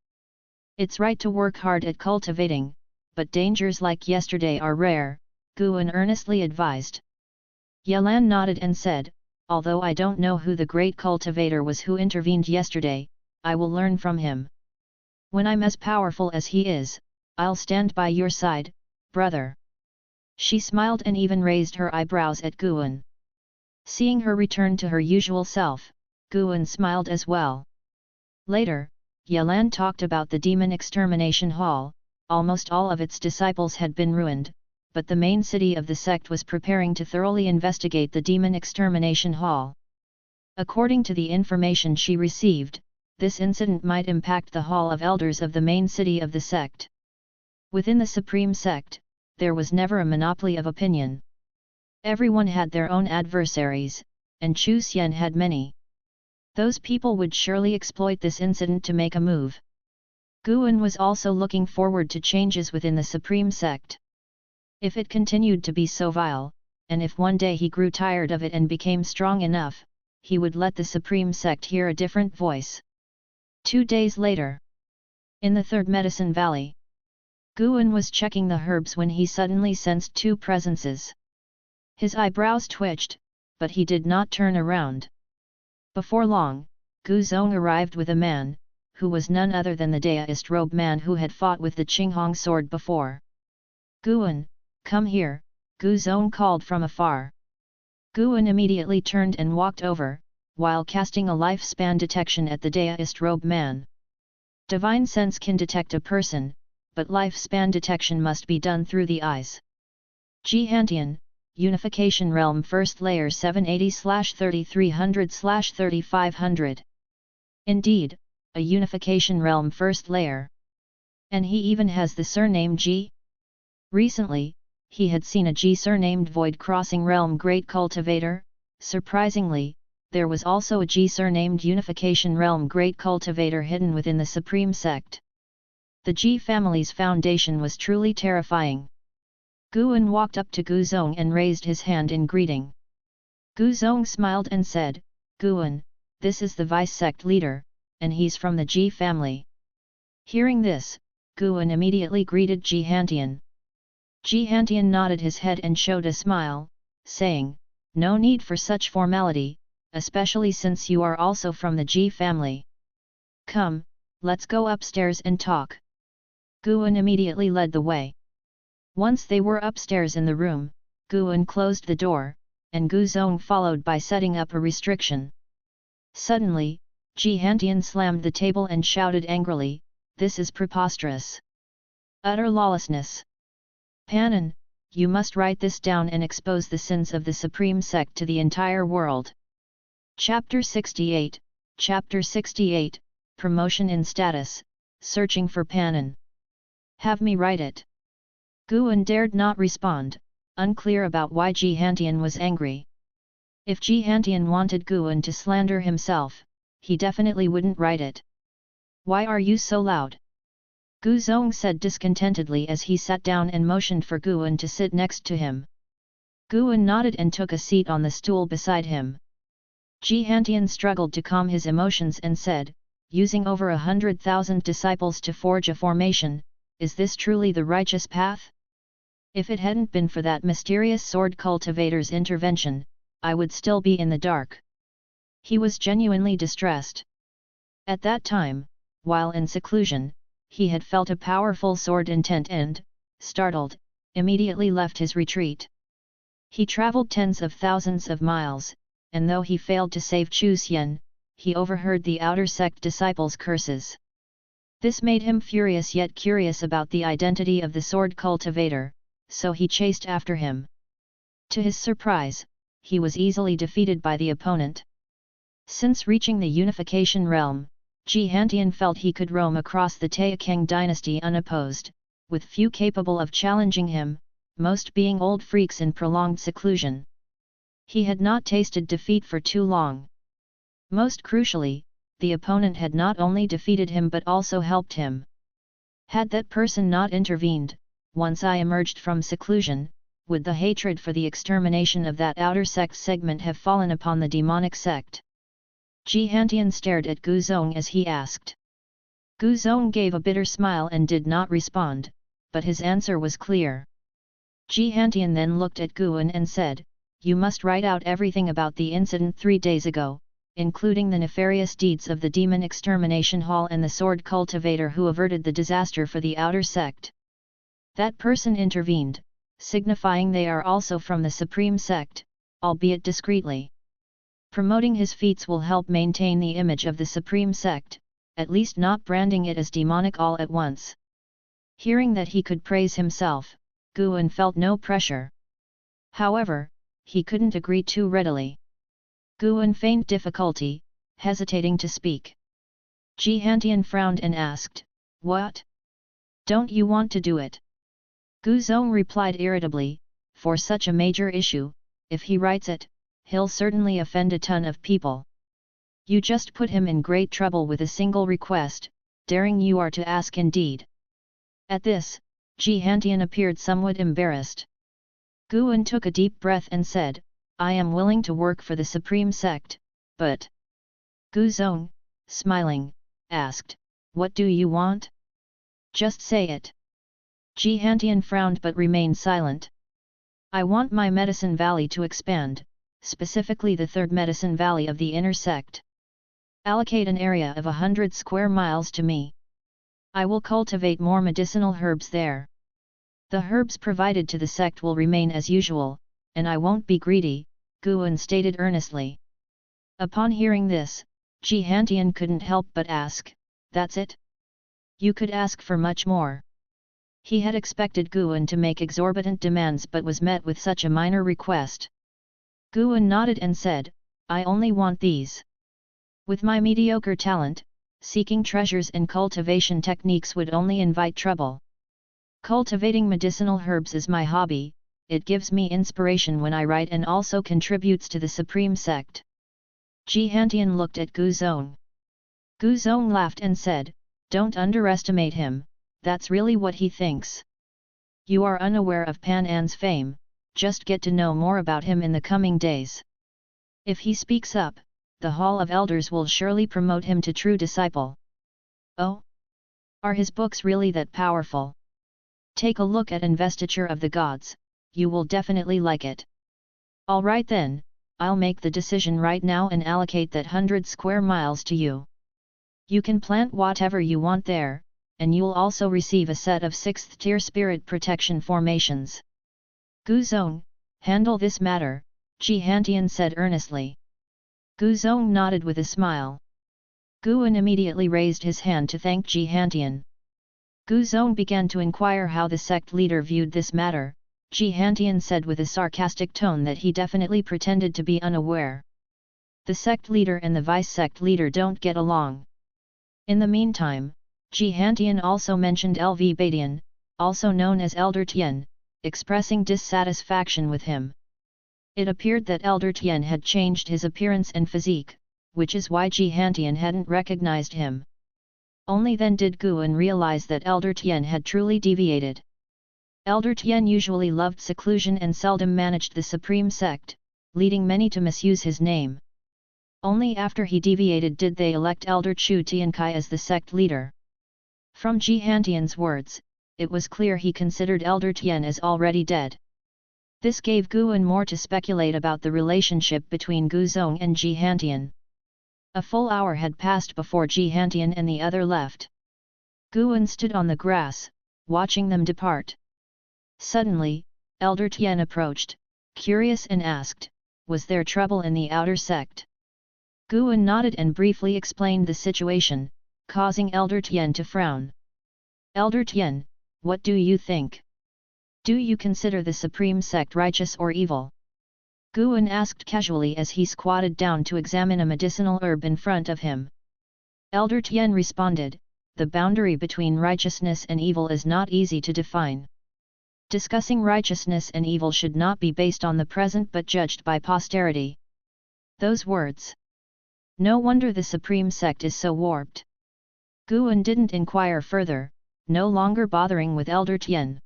It's right to work hard at cultivating, but dangers like yesterday are rare, Guan earnestly advised. Yelan nodded and said, although I don't know who the great cultivator was who intervened yesterday, I will learn from him. When I'm as powerful as he is, I'll stand by your side, brother. She smiled and even raised her eyebrows at Guan. Seeing her return to her usual self, Guan smiled as well. Later, Yelan talked about the demon extermination hall. Almost all of its disciples had been ruined, but the main city of the sect was preparing to thoroughly investigate the demon extermination hall. According to the information she received, this incident might impact the hall of elders of the main city of the sect. Within the supreme sect, there was never a monopoly of opinion. Everyone had their own adversaries, and Chu Xian had many. Those people would surely exploit this incident to make a move. Guan was also looking forward to changes within the supreme sect. If it continued to be so vile, and if one day he grew tired of it and became strong enough, he would let the supreme sect hear a different voice. 2 days later, in the third medicine valley, Guan was checking the herbs when he suddenly sensed 2 presences. His eyebrows twitched, but he did not turn around. Before long, Gu Zong arrived with a man, who was none other than the deduced robe man who had fought with the Qinghong sword before. Guan, come here, Gu Zong called from afar. Guan immediately turned and walked over, while casting a lifespan detection at the deduced robe man. Divine sense can detect a person, but lifespan detection must be done through the eyes. Jihantian, Unification Realm First Layer 780/3300/3500. Indeed, a Unification Realm First Layer. And he even has the surname Ji? Recently, he had seen a Ji surnamed Void crossing Realm Great Cultivator. Surprisingly, there was also a Ji surnamed Unification Realm Great Cultivator hidden within the Supreme Sect. The Ji family's foundation was truly terrifying. Guan walked up to Gu Zong and raised his hand in greeting. Gu Zong smiled and said, Guan, this is the vice sect leader, and he's from the Ji family. Hearing this, Guan immediately greeted Jihantian. Jihantian nodded his head and showed a smile, saying, no need for such formality, especially since you are also from the Ji family. Come, let's go upstairs and talk. Guan immediately led the way. Once they were upstairs in the room, Guan closed the door, and Gu Zong followed by setting up a restriction. Suddenly, Jihantian slammed the table and shouted angrily, this is preposterous. Utter lawlessness. Panan, you must write this down and expose the sins of the Supreme Sect to the entire world. Chapter 68, Chapter 68, Promotion in Status, Searching for Panan. Have me write it. Guan dared not respond, unclear about why Jihantian was angry. If Jihantian wanted Guan to slander himself, he definitely wouldn't write it. Why are you so loud? Gu Zong said discontentedly as he sat down and motioned for Guan to sit next to him. Guan nodded and took a seat on the stool beside him. Jihantian struggled to calm his emotions and said, using over 100,000 disciples to forge a formation, is this truly the righteous path? If it hadn't been for that mysterious sword cultivator's intervention, I would still be in the dark. He was genuinely distressed. At that time, while in seclusion, he had felt a powerful sword intent and, startled, immediately left his retreat. He traveled tens of thousands of miles, and though he failed to save Chu Xian, he overheard the outer sect disciples' curses. This made him furious yet curious about the identity of the sword cultivator, so he chased after him. To his surprise, he was easily defeated by the opponent. Since reaching the unification realm, Jihantian felt he could roam across the Taixuan dynasty unopposed, with few capable of challenging him, most being old freaks in prolonged seclusion. He had not tasted defeat for too long. Most crucially, the opponent had not only defeated him but also helped him. Had that person not intervened, once I emerged from seclusion, would the hatred for the extermination of that outer sect segment have fallen upon the demonic sect? Ji Hantian stared at Gu Zong as he asked. Gu Zong gave a bitter smile and did not respond, but his answer was clear. Ji Hantian then looked at Guan and said, "You must write out everything about the incident 3 days ago, including the nefarious deeds of the demon extermination hall and the sword cultivator who averted the disaster for the outer sect." That person intervened, signifying they are also from the supreme sect, albeit discreetly. Promoting his feats will help maintain the image of the supreme sect, at least not branding it as demonic all at once. Hearing that he could praise himself, Guan felt no pressure. However, he couldn't agree too readily. Guan feigned difficulty, hesitating to speak. Ji Hantian frowned and asked, "What? Don't you want to do it?" Gu Zong replied irritably, "For such a major issue, if he writes it, he'll certainly offend a ton of people. You just put him in great trouble with a single request, daring you are to ask indeed." At this, Ji Hantian appeared somewhat embarrassed. Guan took a deep breath and said, "I am willing to work for the supreme sect, but..." Gu Zong, smiling, asked, "What do you want? Just say it." Ji Hantian frowned but remained silent. "I want my medicine valley to expand, specifically the third medicine valley of the inner sect. Allocate an area of 100 square miles to me. I will cultivate more medicinal herbs there. The herbs provided to the sect will remain as usual, and I won't be greedy," Guan stated earnestly. Upon hearing this, Ji Hantian couldn't help but ask, "That's it? You could ask for much more." He had expected Guan to make exorbitant demands but was met with such a minor request. Guan nodded and said, "I only want these. With my mediocre talent, seeking treasures and cultivation techniques would only invite trouble. Cultivating medicinal herbs is my hobby, it gives me inspiration when I write and also contributes to the supreme sect." Ji Hantian looked at Gu Zong. Gu Zong laughed and said, "Don't underestimate him, that's really what he thinks. You are unaware of Pan An's fame, just get to know more about him in the coming days. If he speaks up, the Hall of Elders will surely promote him to true disciple." "Oh? Are his books really that powerful? Take a look at Investiture of the Gods, you will definitely like it." "All right then, I'll make the decision right now and allocate that 100 square miles to you. You can plant whatever you want there, and you'll also receive a set of 6th tier spirit protection formations." "Gu Zong, handle this matter," Ji Hantian said earnestly. Gu Zong nodded with a smile. Guan immediately raised his hand to thank Ji Hantian. Gu Zong began to inquire how the sect leader viewed this matter. Ji Hantian said with a sarcastic tone that he definitely pretended to be unaware. The sect leader and the vice-sect leader don't get along. In the meantime, Ji Hantian also mentioned LV Badian, also known as Elder Tian, expressing dissatisfaction with him. It appeared that Elder Tian had changed his appearance and physique, which is why Ji Hantian hadn't recognized him. Only then did Guan realize that Elder Tian had truly deviated. Elder Tian usually loved seclusion and seldom managed the supreme sect, leading many to misuse his name. Only after he deviated did they elect Elder Chu Tiankai as the sect leader. From Ji Hantian's words, it was clear he considered Elder Tian as already dead. This gave Guan more to speculate about the relationship between Gu Zong and Ji Hantian. A full hour had passed before Ji Hantian and the other left. Guan stood on the grass, watching them depart. Suddenly, Elder Tian approached, curious and asked, "Was there trouble in the outer sect?" Guan nodded and briefly explained the situation, causing Elder Tian to frown. "Elder Tian, what do you think? Do you consider the supreme sect righteous or evil?" Guan asked casually as he squatted down to examine a medicinal herb in front of him. Elder Tian responded, "The boundary between righteousness and evil is not easy to define. Discussing righteousness and evil should not be based on the present but judged by posterity." Those words. No wonder the supreme sect is so warped. Guan didn't inquire further, no longer bothering with Elder Tian.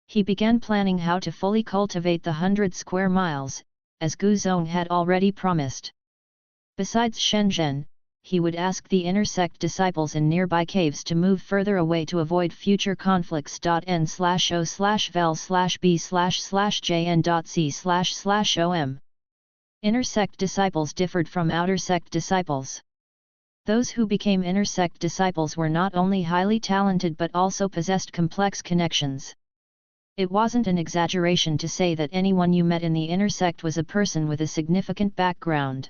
He began planning how to fully cultivate the 100 square miles, as Gu Zong had already promised. Besides Shenzhen, he would ask the inner sect disciples in nearby caves to move further away to avoid future conflicts. N/O/vel/b/jn.c//om. Inner sect disciples differed from outer sect disciples. Those who became inner sect disciples were not only highly talented but also possessed complex connections. It wasn't an exaggeration to say that anyone you met in the inner sect was a person with a significant background.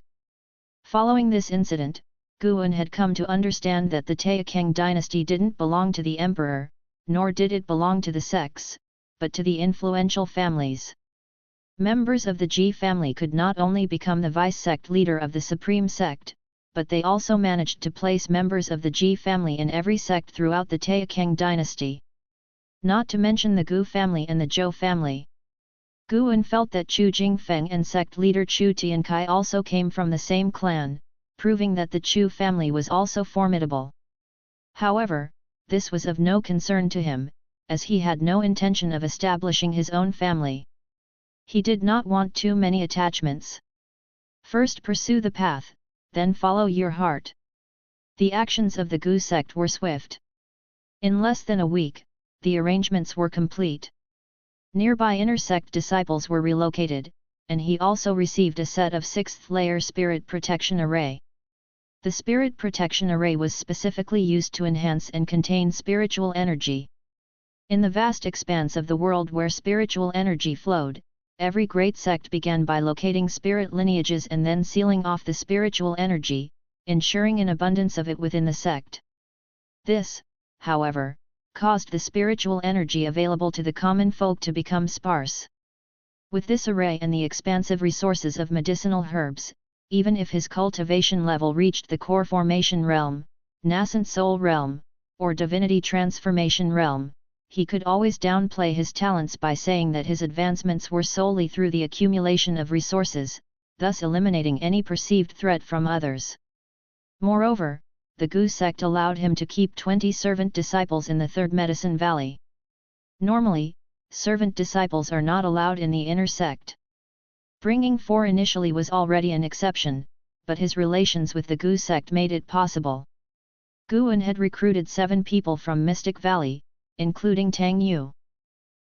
Following this incident, Guan had come to understand that the Taixuan dynasty didn't belong to the emperor, nor did it belong to the sects, but to the influential families. Members of the Ji family could not only become the vice-sect leader of the supreme sect, but they also managed to place members of the Ji family in every sect throughout the Taixuan dynasty. Not to mention the Gu family and the Zhou family. Guan felt that Chu Jingfeng and sect leader Chu Tiankai also came from the same clan, proving that the Chu family was also formidable. However, this was of no concern to him, as he had no intention of establishing his own family. He did not want too many attachments. First pursue the path, then follow your heart. The actions of the Gu sect were swift. In less than a week, the arrangements were complete. Nearby inner sect disciples were relocated, and he also received a set of 6th layer spirit protection array. The spirit protection array was specifically used to enhance and contain spiritual energy. In the vast expanse of the world where spiritual energy flowed, every great sect began by locating spirit lineages and then sealing off the spiritual energy, ensuring an abundance of it within the sect. This, however, caused the spiritual energy available to the common folk to become sparse. With this array and the expansive resources of medicinal herbs, even if his cultivation level reached the core formation realm, nascent soul realm, or divinity transformation realm, he could always downplay his talents by saying that his advancements were solely through the accumulation of resources, thus eliminating any perceived threat from others. Moreover, the Gu sect allowed him to keep 20 servant disciples in the Third Medicine Valley. Normally, servant disciples are not allowed in the inner sect. Bringing 4 initially was already an exception, but his relations with the Gu sect made it possible. Guan had recruited 7 people from Mystic Valley, including Tang Yu.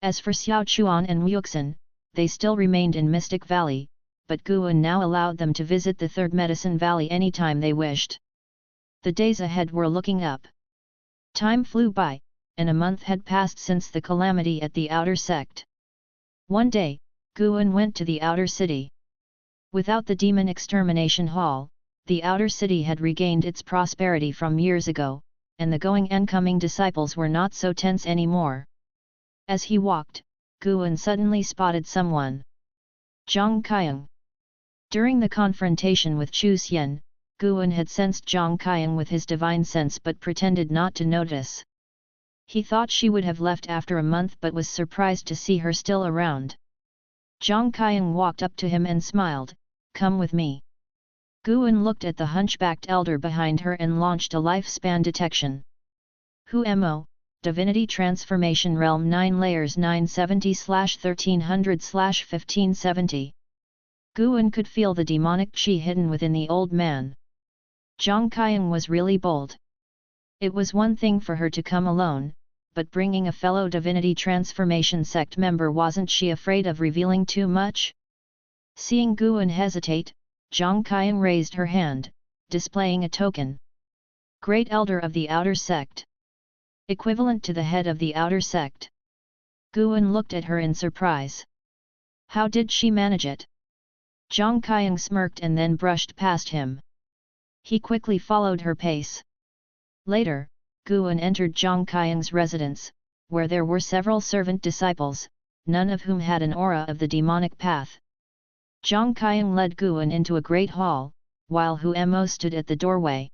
As for Xiao Chuan and Wuxin, they still remained in Mystic Valley, but Guan now allowed them to visit the Third Medicine Valley anytime they wished. The days ahead were looking up. Time flew by, and a month had passed since the calamity at the outer sect. One day, Guan went to the outer city. Without the demon extermination hall, the outer city had regained its prosperity from years ago, and the going and coming disciples were not so tense anymore. As he walked, Guan suddenly spotted someone. Zhang Qiang. During the confrontation with Chu Xian, Guan had sensed Zhang Qiang with his divine sense but pretended not to notice. He thought she would have left after a month but was surprised to see her still around. Zhang Qiang walked up to him and smiled, "Come with me." Guan looked at the hunchbacked elder behind her and launched a lifespan detection. Hu Mo, Divinity Transformation Realm 9 Layers 970/1300/1570. Guan could feel the demonic qi hidden within the old man. Zhang Qiang was really bold. It was one thing for her to come alone, but bringing a fellow Divinity Transformation Sect member, wasn't she afraid of revealing too much? Seeing Guan hesitate, Zhang Qiang raised her hand, displaying a token. Great Elder of the Outer Sect. Equivalent to the head of the Outer Sect. Guan looked at her in surprise. How did she manage it? Zhang Qiang smirked and then brushed past him. He quickly followed her pace. Later, Guan entered Zhang Qiang's residence, where there were several servant disciples, none of whom had an aura of the demonic path. Zhang Qiang led Guan into a great hall, while Hu Mo stood at the doorway.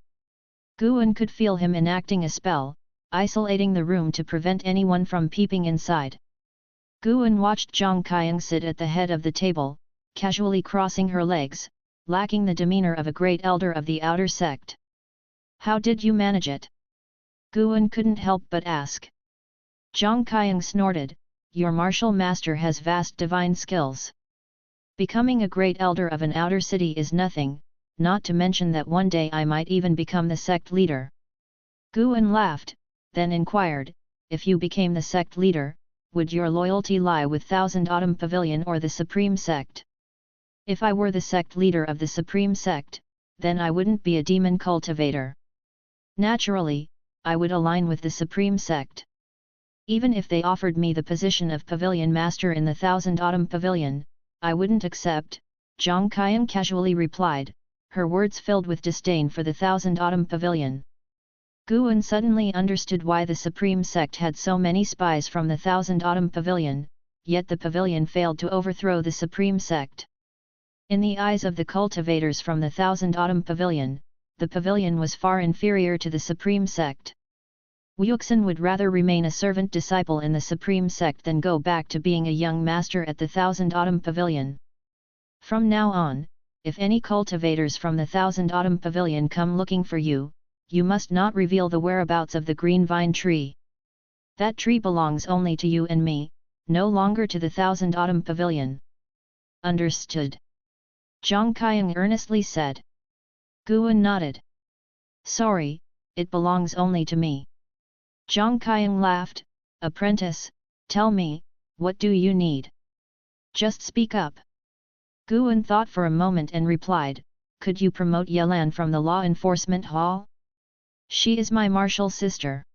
Guan could feel him enacting a spell, isolating the room to prevent anyone from peeping inside. Guan watched Zhang Qiang sit at the head of the table, casually crossing her legs, lacking the demeanor of a great elder of the outer sect. How did you manage it? Guan couldn't help but ask. Zhang Qiang snorted, your martial master has vast divine skills. Becoming a great elder of an outer city is nothing, not to mention that one day I might even become the sect leader. Guan laughed, then inquired, if you became the sect leader, would your loyalty lie with Thousand Autumn Pavilion or the Supreme Sect? If I were the sect leader of the Supreme Sect, then I wouldn't be a demon cultivator. Naturally, I would align with the Supreme Sect. Even if they offered me the position of Pavilion Master in the Thousand Autumn Pavilion, I wouldn't accept, Zhang Qiang casually replied, her words filled with disdain for the Thousand Autumn Pavilion. Guan suddenly understood why the Supreme Sect had so many spies from the Thousand Autumn Pavilion, yet the pavilion failed to overthrow the Supreme Sect. In the eyes of the cultivators from the Thousand Autumn Pavilion, the pavilion was far inferior to the Supreme Sect. Wuxin would rather remain a servant disciple in the Supreme Sect than go back to being a young master at the Thousand Autumn Pavilion. From now on, if any cultivators from the Thousand Autumn Pavilion come looking for you, you must not reveal the whereabouts of the green vine tree. That tree belongs only to you and me, no longer to the Thousand Autumn Pavilion. Understood? Zhang Qiang earnestly said. Guan nodded. Sorry, it belongs only to me. Zhang Qiang laughed, apprentice, tell me, what do you need? Just speak up. Guan thought for a moment and replied, could you promote Yelan from the Law Enforcement Hall? She is my martial sister.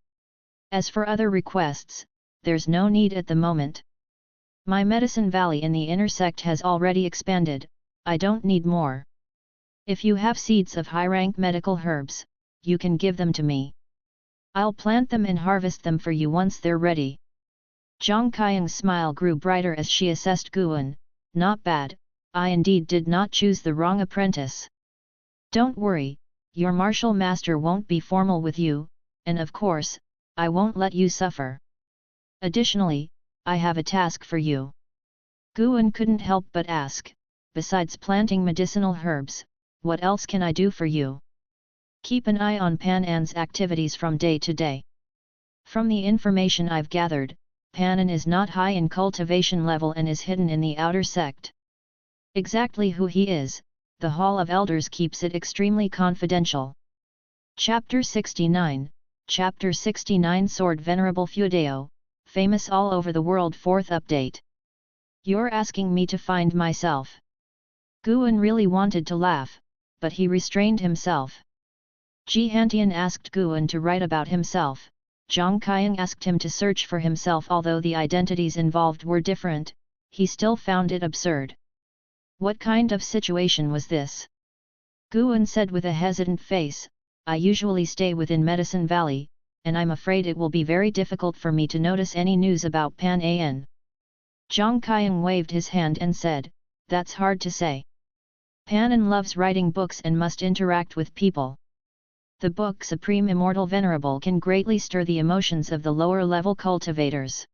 As for other requests, there's no need at the moment. My medicine valley in the inner sect has already expanded, I don't need more. If you have seeds of high-rank medical herbs, you can give them to me. I'll plant them and harvest them for you once they're ready. Zhang Qiang's smile grew brighter as she assessed Guan, not bad, I indeed did not choose the wrong apprentice. Don't worry, your martial master won't be formal with you, and of course, I won't let you suffer. Additionally, I have a task for you. Guan couldn't help but ask, besides planting medicinal herbs, what else can I do for you? Keep an eye on Pan An's activities from day to day. From the information I've gathered, Pan An is not high in cultivation level and is hidden in the outer sect. Exactly who he is, the Hall of Elders keeps it extremely confidential. Chapter 69, Chapter 69 Sword Venerable Feudeo, famous all over the world. 4th update. You're asking me to find myself. Guan really wanted to laugh, but he restrained himself. Ji Hantian asked Guan to write about himself, Zhang Qiang asked him to search for himself. Although the identities involved were different, he still found it absurd. What kind of situation was this? Guan said with a hesitant face, I usually stay within Medicine Valley, and I'm afraid it will be very difficult for me to notice any news about Pan An. Zhang Qiang waved his hand and said, that's hard to say. Pan An loves writing books and must interact with people. The book Supreme Immortal Venerable can greatly stir the emotions of the lower-level cultivators.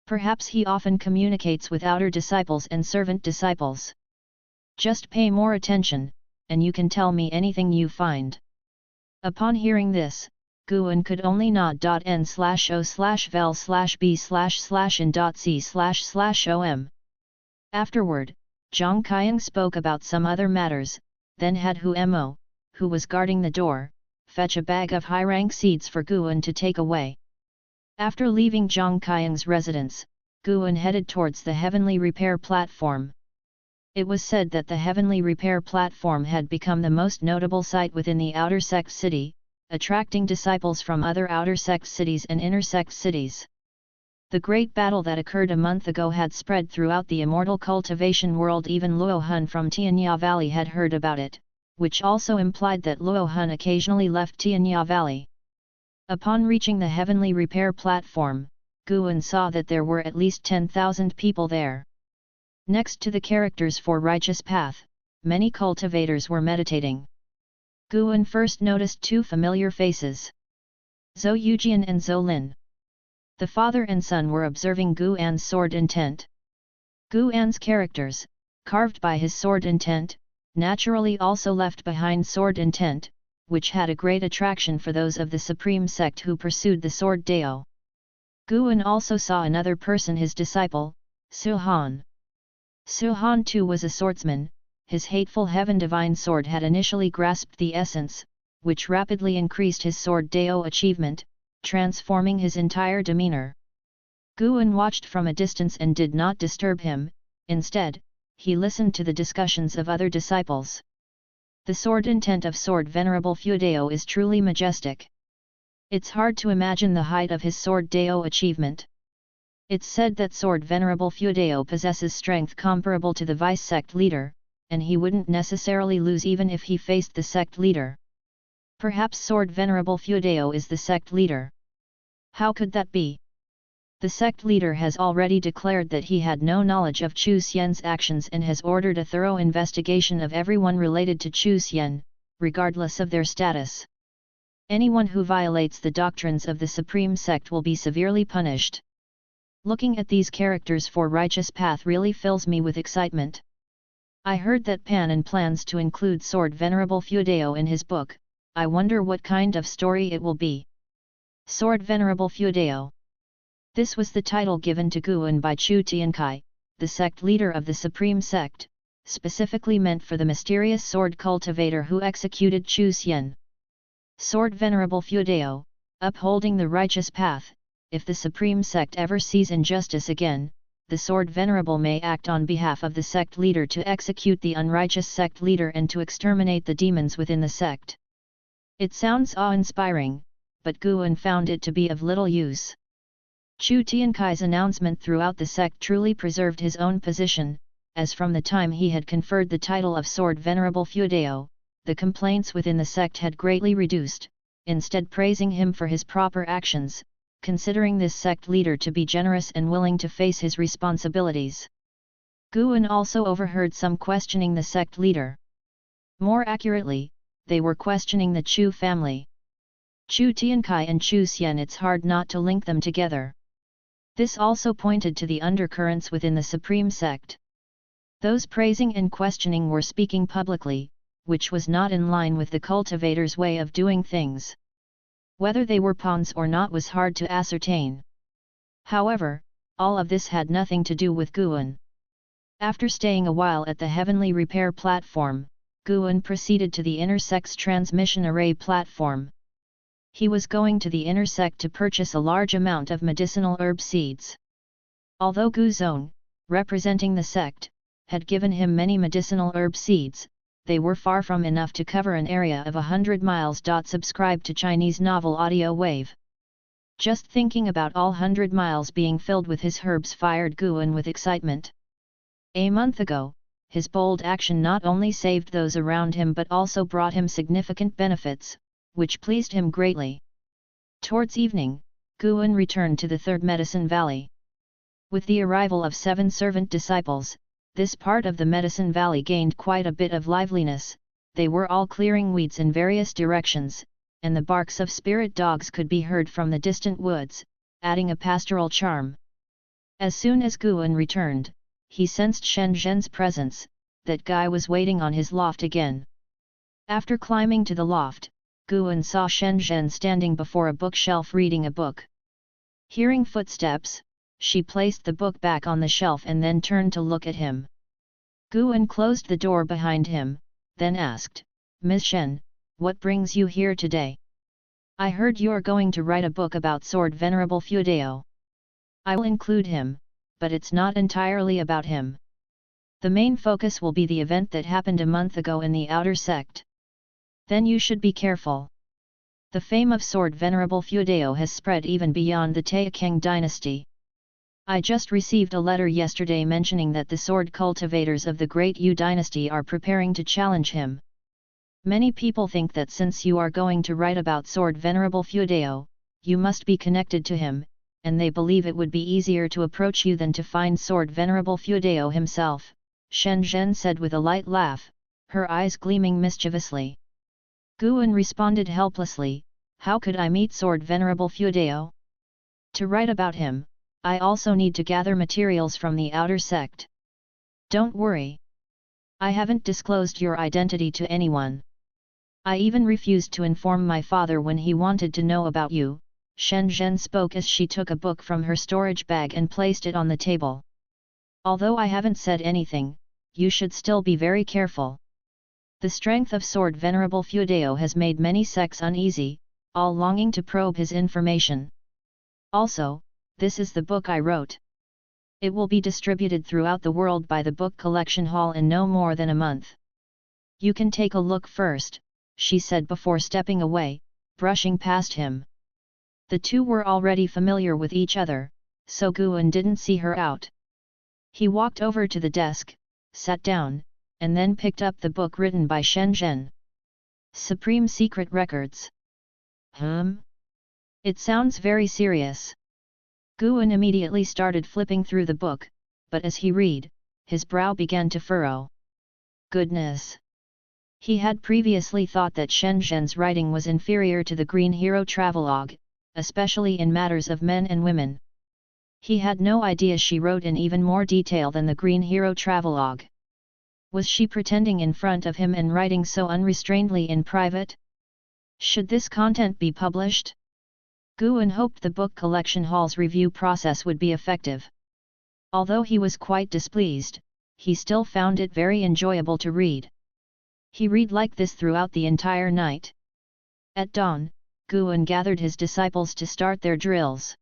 Perhaps he often communicates with outer disciples and servant disciples. Just pay more attention, and you can tell me anything you find. Upon hearing this, Guan could only nod. N/O/vel/b//in.c//om. Afterward, Zhang Qiang spoke about some other matters, then had Hu Mo, who was guarding the door, fetch a bag of high-rank seeds for Guan to take away. After leaving Zhang Qiang's residence, Guan headed towards the Heavenly Repair Platform. It was said that the Heavenly Repair Platform had become the most notable site within the Outer Sect City, attracting disciples from other Outer Sect cities and Inner Sect cities. The great battle that occurred a month ago had spread throughout the immortal cultivation world. Even Luo Hun from Tianya Valley had heard about it, which also implied that Luo Hun occasionally left Tianya Valley. Upon reaching the Heavenly Repair Platform, Guan saw that there were at least 10,000 people there. Next to the characters for Righteous Path, many cultivators were meditating. Guan first noticed two familiar faces. Zhou Yujian and Zhou Lin. The father and son were observing Guan's sword intent. Guan's characters, carved by his sword intent, naturally also left behind sword intent, which had a great attraction for those of the supreme sect who pursued the sword Dao. Guan also saw another person, his disciple, Suhan. Suhan too was a swordsman. His hateful heaven divine sword had initially grasped the essence, which rapidly increased his sword Dao achievement, transforming his entire demeanor. Guan watched from a distance and did not disturb him. Instead, he listened to the discussions of other disciples. The sword intent of Sword Venerable Fuedao is truly majestic. It's hard to imagine the height of his sword Dao achievement. It's said that Sword Venerable Fuedao possesses strength comparable to the vice sect leader, and he wouldn't necessarily lose even if he faced the sect leader. Perhaps Sword Venerable Fuedao is the sect leader. How could that be? The sect leader has already declared that he had no knowledge of Chu Xian's actions and has ordered a thorough investigation of everyone related to Chu Xian, regardless of their status. Anyone who violates the doctrines of the Supreme Sect will be severely punished. Looking at these characters for righteous path really fills me with excitement. I heard that Pan plans to include Sword Venerable Fuedao in his book. I wonder what kind of story it will be. Sword Venerable Fuedao. This was the title given to Guan by Chu Tiankai, the sect leader of the Supreme Sect, specifically meant for the mysterious sword cultivator who executed Chu Xian. Sword Venerable Fuedao, upholding the righteous path. If the Supreme Sect ever sees injustice again, the Sword Venerable may act on behalf of the sect leader to execute the unrighteous sect leader and to exterminate the demons within the sect. It sounds awe-inspiring, but Guan found it to be of little use. Chu Tiankai's announcement throughout the sect truly preserved his own position, as from the time he had conferred the title of Sword Venerable Fuedao, the complaints within the sect had greatly reduced, instead praising him for his proper actions, considering this sect leader to be generous and willing to face his responsibilities. Guan also overheard some questioning the sect leader. More accurately, they were questioning the Chu family. Chu Tiankai and Chu Xian, it's hard not to link them together. This also pointed to the undercurrents within the Supreme Sect. Those praising and questioning were speaking publicly, which was not in line with the cultivator's way of doing things. Whether they were pawns or not was hard to ascertain. However, all of this had nothing to do with Guan. After staying a while at the Heavenly Repair platform, Guan proceeded to the Inner Sect's transmission array platform. He was going to the Inner Sect to purchase a large amount of medicinal herb seeds. Although Guzong, representing the sect, had given him many medicinal herb seeds, they were far from enough to cover an area of 100 miles. Subscribe to Chinese Novel Audio Wave. Just thinking about all 100 miles being filled with his herbs fired Guan with excitement. A month ago, his bold action not only saved those around him but also brought him significant benefits, which pleased him greatly. Towards evening, Guan returned to the Third Medicine Valley. With the arrival of 7 servant disciples, this part of the Medicine Valley gained quite a bit of liveliness. They were all clearing weeds in various directions, and the barks of spirit dogs could be heard from the distant woods, adding a pastoral charm. As soon as Guan returned, he sensed Shen Zhen's presence. That guy was waiting on his loft again. After climbing to the loft, Guan saw Shen Zhen standing before a bookshelf reading a book. Hearing footsteps, she placed the book back on the shelf and then turned to look at him. Guan closed the door behind him, then asked, "Ms. Shen, what brings you here today? I heard you're going to write a book about Sword Venerable Fuedao. I will include him, but it's not entirely about him. The main focus will be the event that happened a month ago in the Outer Sect. Then you should be careful. The fame of Sword Venerable Fuedao has spread even beyond the Taixuan dynasty. I just received a letter yesterday mentioning that the sword cultivators of the Great Yu dynasty are preparing to challenge him. Many people think that since you are going to write about Sword Venerable Fuedao, you must be connected to him, and they believe it would be easier to approach you than to find Sword Venerable Fuedao himself," Shen Zhen said with a light laugh, her eyes gleaming mischievously. Guan responded helplessly, "How could I meet Sword Venerable Fuedao? To write about him, I also need to gather materials from the Outer Sect. Don't worry. I haven't disclosed your identity to anyone. I even refused to inform my father when he wanted to know about you, Shen Zhen spoke as she took a book from her storage bag and placed it on the table. Although I haven't said anything, you should still be very careful. The strength of Sword Venerable Fudeo has made many sects uneasy, all longing to probe his information. Also, this is the book I wrote. It will be distributed throughout the world by the book collection hall in no more than a month. You can take a look first, she said before stepping away, brushing past him. The two were already familiar with each other, so Guan didn't see her out. He walked over to the desk, sat down, and then picked up the book written by Shen Zhen. Supreme Secret Records. It sounds very serious. Guan immediately started flipping through the book, but as he read, his brow began to furrow. Goodness! He had previously thought that Shen Zhen's writing was inferior to the Green Hero Travelogue, especially in matters of men and women. He had no idea she wrote in even more detail than the Green Hero Travelogue. Was she pretending in front of him and writing so unrestrainedly in private? Should this content be published? Guan hoped the book collection hall's review process would be effective. Although he was quite displeased, he still found it very enjoyable to read. He read like this throughout the entire night. At dawn, Guan gathered his disciples to start their drills.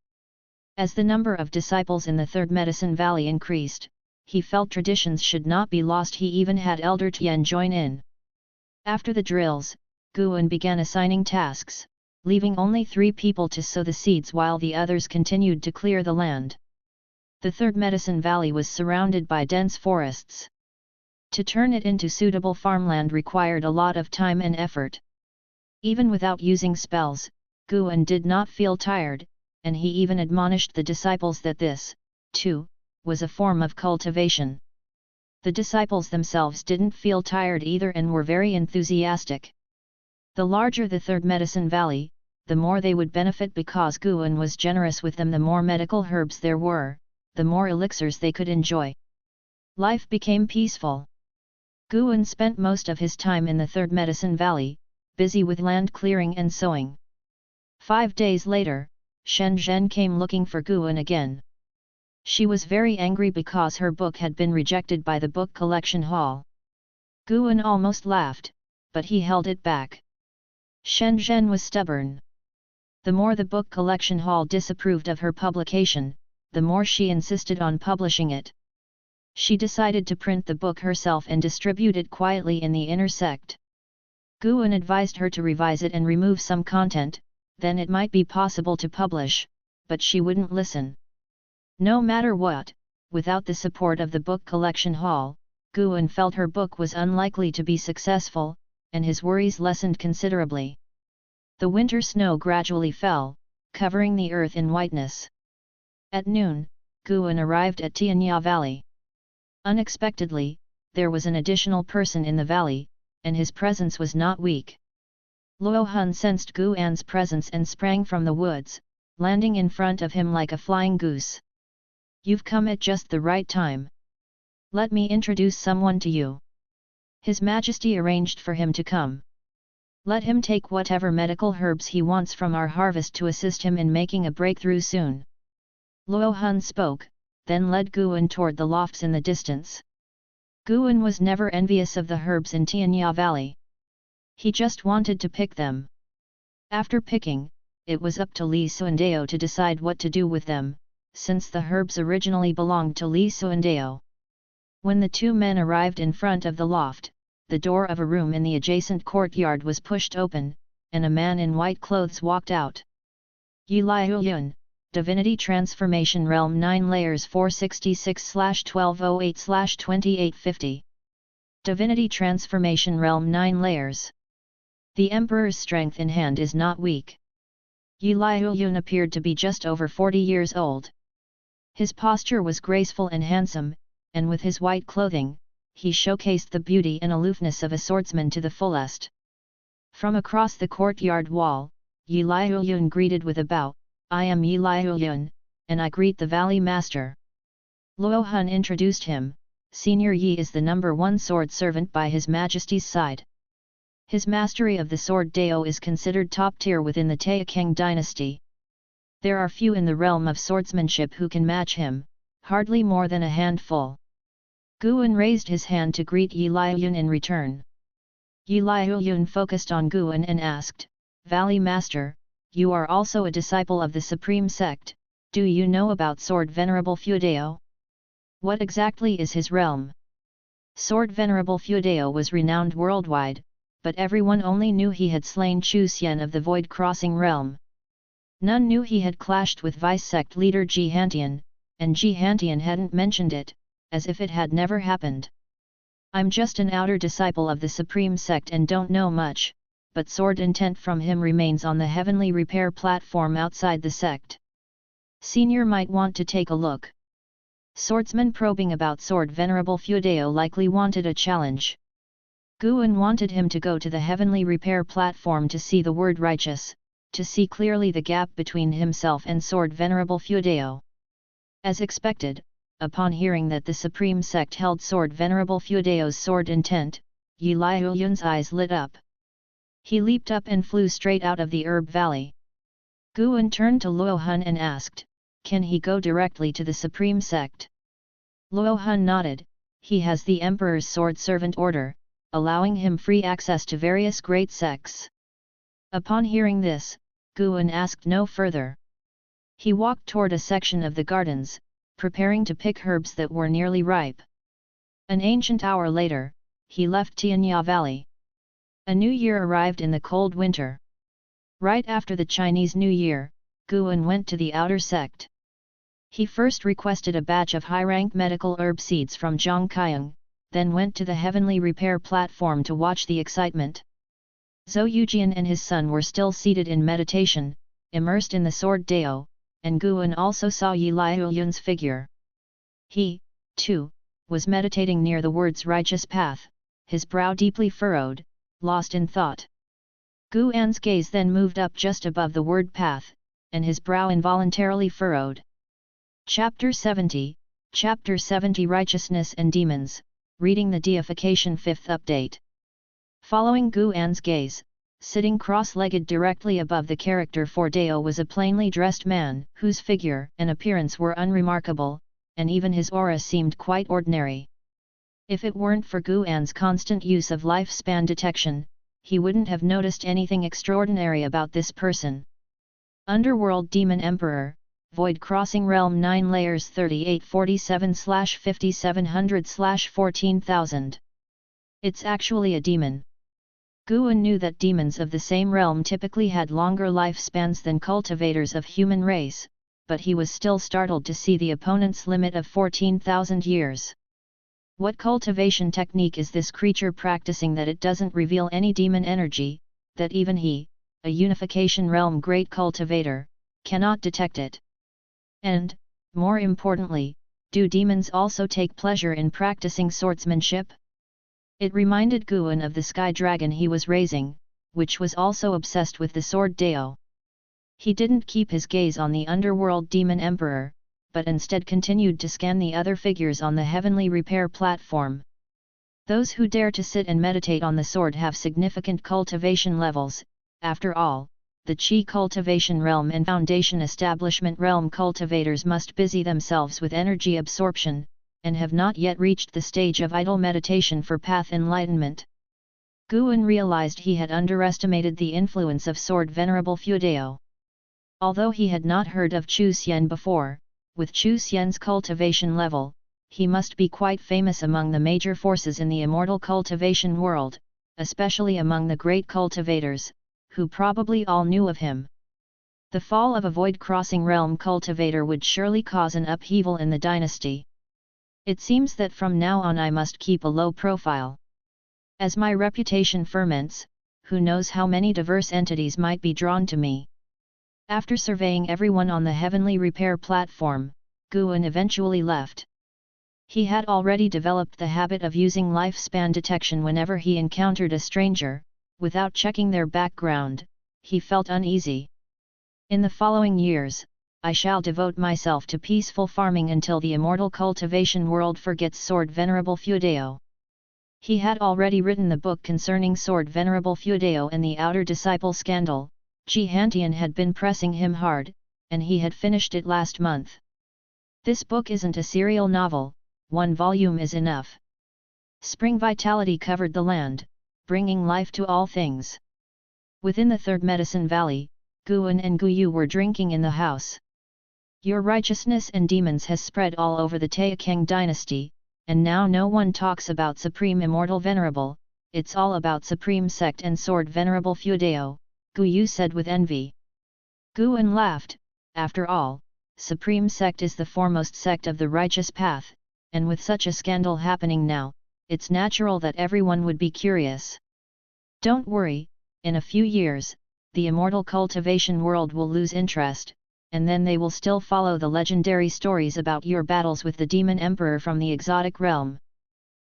As the number of disciples in the Third Medicine Valley increased, he felt traditions should not be lost. He even had Elder Tian join in. After the drills, Guan began assigning tasks, leaving only 3 people to sow the seeds while the others continued to clear the land. The Third Medicine Valley was surrounded by dense forests. To turn it into suitable farmland required a lot of time and effort. Even without using spells, Guan did not feel tired, and he even admonished the disciples that this, too, was a form of cultivation. The disciples themselves didn't feel tired either and were very enthusiastic. The larger the Third Medicine Valley, the more they would benefit because Guan was generous with them. The more medical herbs there were, the more elixirs they could enjoy. Life became peaceful. Guan spent most of his time in the Third Medicine Valley, busy with land clearing and sowing. 5 days later, Shen Zhen came looking for Guan again. She was very angry because her book had been rejected by the book collection hall. Guan almost laughed, but he held it back. Shen Zhen was stubborn. The more the book collection hall disapproved of her publication, the more she insisted on publishing it. She decided to print the book herself and distribute it quietly in the inner sect. Guan advised her to revise it and remove some content, then it might be possible to publish, but she wouldn't listen. No matter what, without the support of the book collection hall, Guan felt her book was unlikely to be successful, and his worries lessened considerably. The winter snow gradually fell, covering the earth in whiteness. At noon, Guan arrived at Tianya Valley. Unexpectedly, there was an additional person in the valley, and his presence was not weak. Luo Hun sensed Guan's presence and sprang from the woods, landing in front of him like a flying goose. You've come at just the right time. Let me introduce someone to you. His Majesty arranged for him to come. Let him take whatever medical herbs he wants from our harvest to assist him in making a breakthrough soon. Luo Hun spoke, then led Guan toward the lofts in the distance. Guan was never envious of the herbs in Tianya Valley. He just wanted to pick them. After picking, it was up to Li Suandeo to decide what to do with them, since the herbs originally belonged to Li Suandeo. When the 2 men arrived in front of the loft, the door of a room in the adjacent courtyard was pushed open, and a man in white clothes walked out. Yi Liuyun, Divinity Transformation Realm 9 Layers 466/1208/2850. Divinity Transformation Realm 9 Layers. The Emperor's strength in hand is not weak. Yi Liuyun appeared to be just over 40 years old. His posture was graceful and handsome, and with his white clothing, he showcased the beauty and aloofness of a swordsman to the fullest. From across the courtyard wall, Yi Liuyun greeted with a bow, I am Yi Liuyun, and I greet the Valley Master. Luo Hun introduced him, Senior Yi is the #1 sword servant by His Majesty's side. His mastery of the sword Dao is considered top tier within the Taixuan dynasty. There are few in the realm of swordsmanship who can match him, hardly more than a handful. Guan raised his hand to greet Yi Liuyun in return. Yi Liuyun focused on Guan and asked, "Valley Master, you are also a disciple of the Supreme Sect, do you know about Sword Venerable Feudao? What exactly is his realm?" Sword Venerable Feudao was renowned worldwide, but everyone only knew he had slain Chu Xian of the Void Crossing realm. None knew he had clashed with vice-sect leader Ji Hantian, and Ji Hantian hadn't mentioned it, as if it had never happened. "I'm just an outer disciple of the Supreme Sect and don't know much, but sword intent from him remains on the heavenly repair platform outside the sect. Senior might want to take a look." Swordsman probing about Sword Venerable Feudao likely wanted a challenge. Guan wanted him to go to the heavenly repair platform to see the word righteous, to see clearly the gap between himself and Sword Venerable Feudao. As expected, upon hearing that the Supreme Sect held Sword Venerable Feudao's sword intent, Yi Liuyun's eyes lit up. He leaped up and flew straight out of the herb valley. Guan turned to Luo Hun and asked, "Can he go directly to the Supreme Sect?" Luo Hun nodded. "He has the Emperor's sword servant order, allowing him free access to various great sects." Upon hearing this, Guan asked no further. He walked toward a section of the gardens, preparing to pick herbs that were nearly ripe. An ancient hour later, he left Tianya Valley. A new year arrived in the cold winter. Right after the Chinese New Year, Guan went to the outer sect. He first requested a batch of high-rank medical herb seeds from Zhang Qiang, then went to the heavenly repair platform to watch the excitement. Zhou Yujian and his son were still seated in meditation, immersed in the sword Dao, and Guan also saw Yi Liuyun's figure. He, too, was meditating near the words righteous path, his brow deeply furrowed, lost in thought. Guan's gaze then moved up just above the word path, and his brow involuntarily furrowed. Chapter 70, Chapter 70 Righteousness and Demons, reading the Deification 5th Update. Following Guan's gaze, sitting cross-legged directly above the character for Dao was a plainly dressed man whose figure and appearance were unremarkable, and even his aura seemed quite ordinary. If it weren't for Guan's constant use of lifespan detection, he wouldn't have noticed anything extraordinary about this person. Underworld Demon Emperor, Void Crossing Realm 9 Layers 3847/5700/14000. It's actually a demon. Guan knew that demons of the same realm typically had longer lifespans than cultivators of human race, but he was still startled to see the opponent's limit of 14,000 years. What cultivation technique is this creature practicing that it doesn't reveal any demon energy, that even he, a unification realm great cultivator, cannot detect it? And, more importantly, do demons also take pleasure in practicing swordsmanship? It reminded Guan of the sky dragon he was raising, which was also obsessed with the sword Dao. He didn't keep his gaze on the underworld demon emperor, but instead continued to scan the other figures on the heavenly repair platform. Those who dare to sit and meditate on the sword have significant cultivation levels. After all, the Qi cultivation realm and foundation establishment realm cultivators must busy themselves with energy absorption, and have not yet reached the stage of idle meditation for path enlightenment. Guan realized he had underestimated the influence of Sword Venerable Feudao. Although he had not heard of Chu Xian before, with Chu Xian's cultivation level, he must be quite famous among the major forces in the immortal cultivation world, especially among the great cultivators, who probably all knew of him. The fall of a void crossing realm cultivator would surely cause an upheaval in the dynasty. It seems that from now on I must keep a low profile. As my reputation ferments, who knows how many diverse entities might be drawn to me. After surveying everyone on the heavenly repair platform, Guan eventually left. He had already developed the habit of using lifespan detection whenever he encountered a stranger. Without checking their background, he felt uneasy. In the following years, I shall devote myself to peaceful farming until the immortal cultivation world forgets Sword Venerable Feudao. He had already written the book concerning Sword Venerable Fuedeo and the Outer Disciple scandal. Ji Hantian had been pressing him hard, and he had finished it last month. This book isn't a serial novel, one volume is enough. Spring vitality covered the land, bringing life to all things. Within the Third Medicine Valley, Guan and Guyu were drinking in the house. Your righteousness and demons has spread all over the Taixuan dynasty, and now no one talks about Supreme Immortal Venerable, it's all about Supreme Sect and Sword Venerable Fuedeo, Guyu said with envy. Guan laughed. After all, Supreme Sect is the foremost sect of the righteous path, and with such a scandal happening now, it's natural that everyone would be curious. Don't worry, in a few years, the immortal cultivation world will lose interest, and then they will still follow the legendary stories about your battles with the demon emperor from the exotic realm.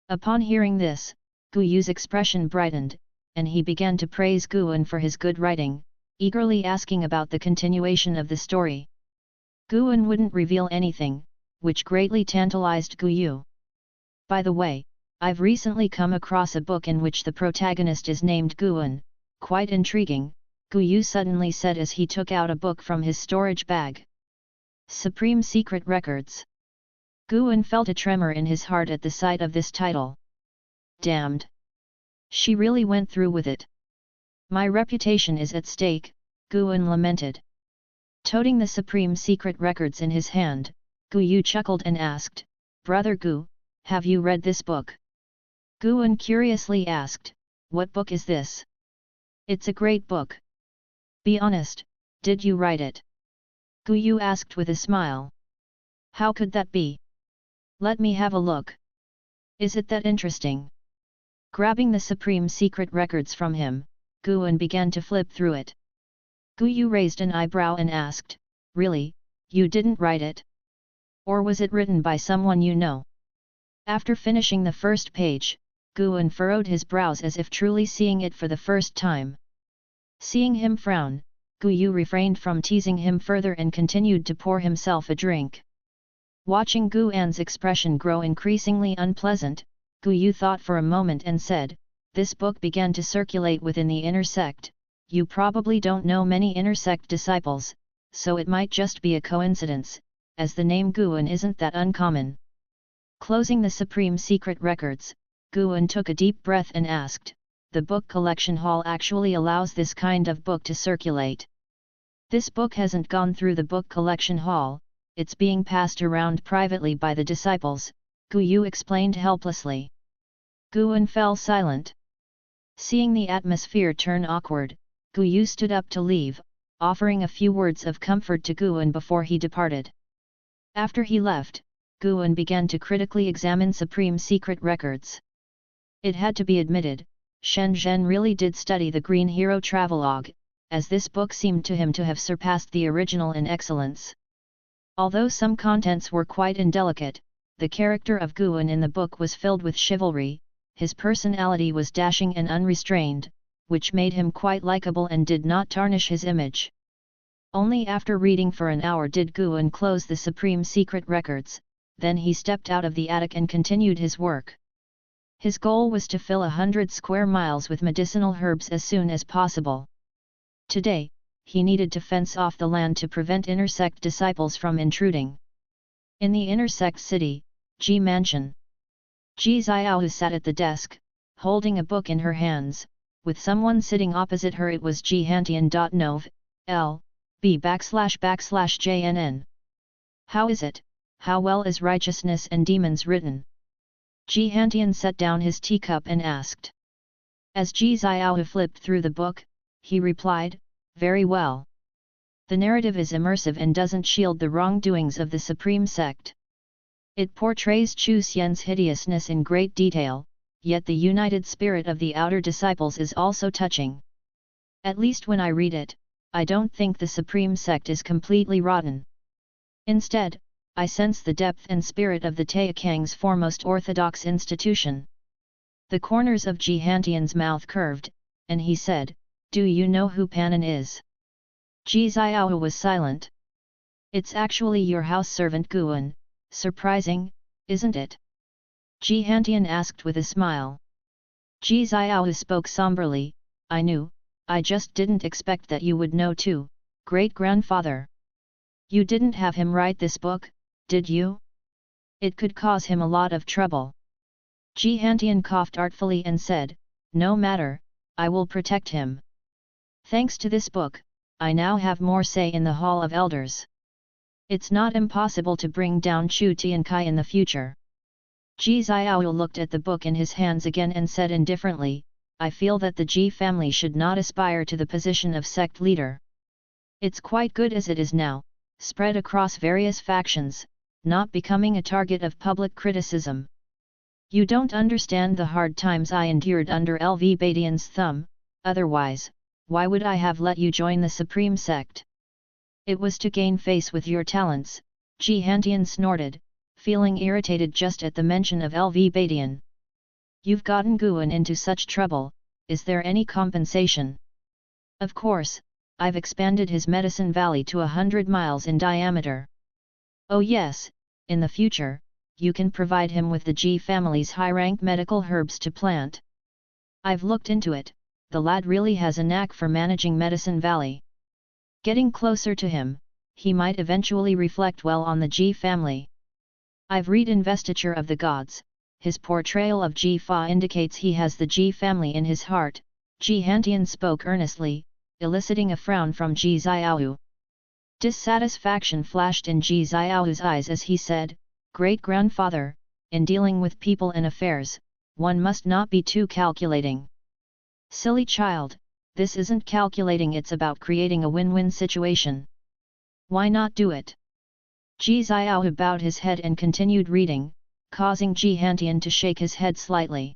Upon hearing this, Guyu's expression brightened, and he began to praise Guan for his good writing, eagerly asking about the continuation of the story. Guan wouldn't reveal anything, which greatly tantalized Guyu. By the way, I've recently come across a book in which the protagonist is named Guan, quite intriguing, Guyu suddenly said as he took out a book from his storage bag. Supreme Secret Records. Guan felt a tremor in his heart at the sight of this title. Damned! She really went through with it. My reputation is at stake, Guan lamented. Toting the Supreme Secret Records in his hand, Guyu chuckled and asked, Brother Gu, have you read this book? Guan curiously asked, What book is this? It's a great book. Be honest, did you write it? Guyu asked with a smile. How could that be? Let me have a look. Is it that interesting? Grabbing the Supreme Secret Records from him, Guan began to flip through it. Guyu raised an eyebrow and asked, Really, you didn't write it? Or was it written by someone you know? After finishing the first page, Guan furrowed his brows as if truly seeing it for the first time. Seeing him frown, Guyu refrained from teasing him further and continued to pour himself a drink. Watching Guan's expression grow increasingly unpleasant, Guyu thought for a moment and said, This book began to circulate within the inner sect. You probably don't know many inner sect disciples, so it might just be a coincidence, as the name Guan isn't that uncommon. Closing the Supreme Secret Records, Guan took a deep breath and asked, The book collection hall actually allows this kind of book to circulate? This book hasn't gone through the book collection hall, it's being passed around privately by the disciples, Guyu explained helplessly. Guan fell silent. Seeing the atmosphere turn awkward, Guyu stood up to leave, offering a few words of comfort to Guan before he departed. After he left, Guan began to critically examine Supreme Secret Records. It had to be admitted, Shen Zhen really did study the Green Hero Travelogue, as this book seemed to him to have surpassed the original in excellence. Although some contents were quite indelicate, the character of Guan in the book was filled with chivalry, his personality was dashing and unrestrained, which made him quite likable and did not tarnish his image. Only after reading for an hour did Guan close the Supreme Secret Records, then he stepped out of the attic and continued his work. His goal was to fill 100 square miles with medicinal herbs as soon as possible. Today, he needed to fence off the land to prevent inner sect disciples from intruding. In the inner sect city, Ji Mansion. Ji Xiaohu sat at the desk, holding a book in her hands, with someone sitting opposite her. It was Ji Hantian. Nov. L. B//JNN. How is it? How well is Righteousness and Demons written? Ji Hantian set down his teacup and asked. As Ji Xiaohu flipped through the book, he replied, Very well. The narrative is immersive and doesn't shield the wrongdoings of the Supreme Sect. It portrays Chu Xian's hideousness in great detail, yet the united spirit of the outer disciples is also touching. At least when I read it, I don't think the Supreme Sect is completely rotten. Instead, I sense the depth and spirit of the Taixuan's foremost orthodox institution. The corners of Ji Hantian's mouth curved, and he said, Do you know who Panin is? Ji Xiaohu was silent. It's actually your house servant Guan, surprising, isn't it? Ji Hantian asked with a smile. Ji Xiao spoke somberly, I just didn't expect that you would know too, great-grandfather. You didn't have him write this book, did you? It could cause him a lot of trouble. Ji Hantian coughed artfully and said, no matter, I will protect him. Thanks to this book, I now have more say in the Hall of Elders. It's not impossible to bring down Chu Tiankai in the future. Ji Xiao looked at the book in his hands again and said indifferently, I feel that the Ji family should not aspire to the position of sect leader. It's quite good as it is now, spread across various factions, not becoming a target of public criticism. You don't understand the hard times I endured under LV Badian's thumb, otherwise, why would I have let you join the Supreme Sect? It was to gain face with your talents, Ji Hantian snorted, feeling irritated just at the mention of LV Badian. You've gotten Guan into such trouble, is there any compensation? Of course, I've expanded his medicine valley to 100 miles in diameter. Oh yes, in the future, you can provide him with the Ji family's high-rank medical herbs to plant. I've looked into it, the lad really has a knack for managing Medicine Valley. Getting closer to him, he might eventually reflect well on the Ji family. I've read Investiture of the Gods, his portrayal of Ji Fa indicates he has the Ji family in his heart. Ji Hantian spoke earnestly, eliciting a frown from Ji Xiao. Dissatisfaction flashed in Ji Xiao's eyes as he said, Great-grandfather, in dealing with people and affairs, one must not be too calculating. Silly child, this isn't calculating, it's about creating a win-win situation. Why not do it? Ji Xiao bowed his head and continued reading, causing Ji Hantian to shake his head slightly.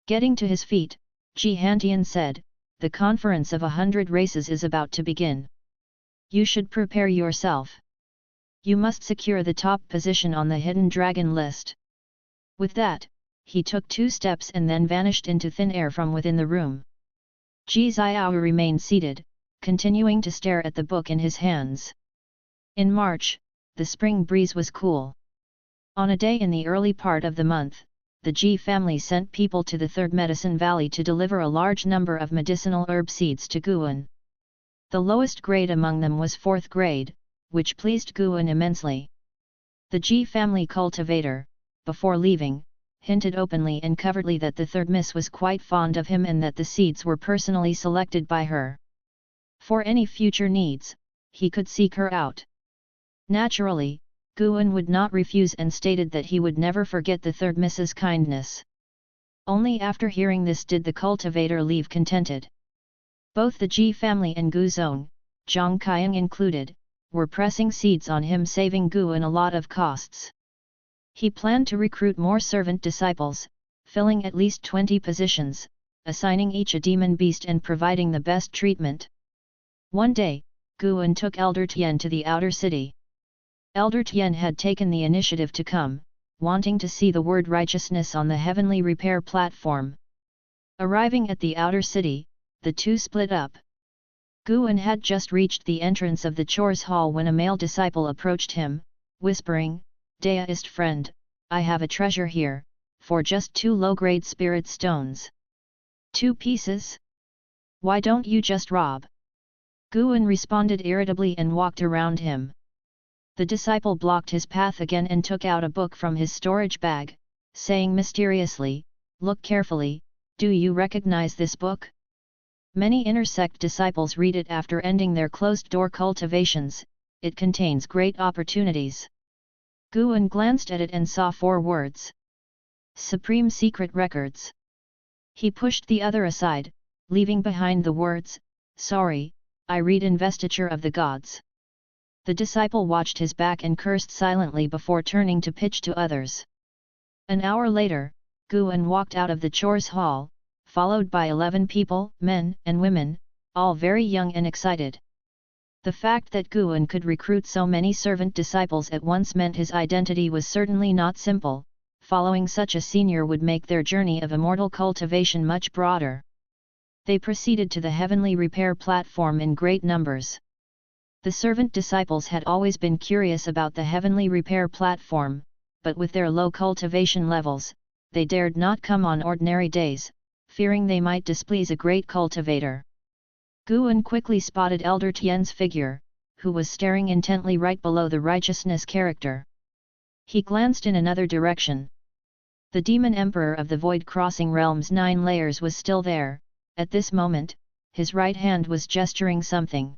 Getting to his feet, Ji Hantian said, the conference of 100 races is about to begin. You should prepare yourself. You must secure the top position on the Hidden Dragon list. With that, he took 2 steps and then vanished into thin air from within the room. Ji Xiao remained seated, continuing to stare at the book in his hands. In March, the spring breeze was cool. On a day in the early part of the month, the Ji family sent people to the Third Medicine Valley to deliver a large number of medicinal herb seeds to Guan. The lowest grade among them was 4th grade, which pleased Guan immensely. The Ji family cultivator, before leaving, hinted openly and covertly that the third miss was quite fond of him and that the seeds were personally selected by her. For any future needs, he could seek her out. Naturally, Guan would not refuse and stated that he would never forget the third miss's kindness. Only after hearing this did the cultivator leave contented. Both the Ji family and Gu Zong, Zhang Qiang included, were pressing seeds on him, saving Guan a lot of costs. He planned to recruit more servant disciples, filling at least 20 positions, assigning each a demon beast and providing the best treatment. One day, Guan took Elder Tian to the outer city. Elder Tian had taken the initiative to come, wanting to see the word righteousness on the heavenly repair platform. Arriving at the outer city, the two split up. Guan had just reached the entrance of the chores hall when a male disciple approached him, whispering, Deist friend, I have a treasure here, for just 2 low-grade spirit stones. 2 pieces? Why don't you just rob? Guan responded irritably and walked around him. The disciple blocked his path again and took out a book from his storage bag, saying mysteriously, Look carefully, do you recognize this book? Many inner sect disciples read it after ending their closed-door cultivations. It contains great opportunities. Guan glanced at it and saw 4 words. Supreme Secret Records. He pushed the other aside, leaving behind the words, Sorry, I read Investiture of the Gods. The disciple watched his back and cursed silently before turning to pitch to others. An hour later, Guan walked out of the chores hall, followed by 11 people, men and women, all very young and excited. The fact that Guan could recruit so many servant disciples at once meant his identity was certainly not simple. Following such a senior would make their journey of immortal cultivation much broader. They proceeded to the heavenly repair platform in great numbers. The servant disciples had always been curious about the heavenly repair platform, but with their low cultivation levels, they dared not come on ordinary days, fearing they might displease a great cultivator. Guan quickly spotted Elder Tian's figure, who was staring intently right below the righteousness character. He glanced in another direction. The demon emperor of the void-crossing realm's 9 layers was still there. At this moment, his right hand was gesturing something.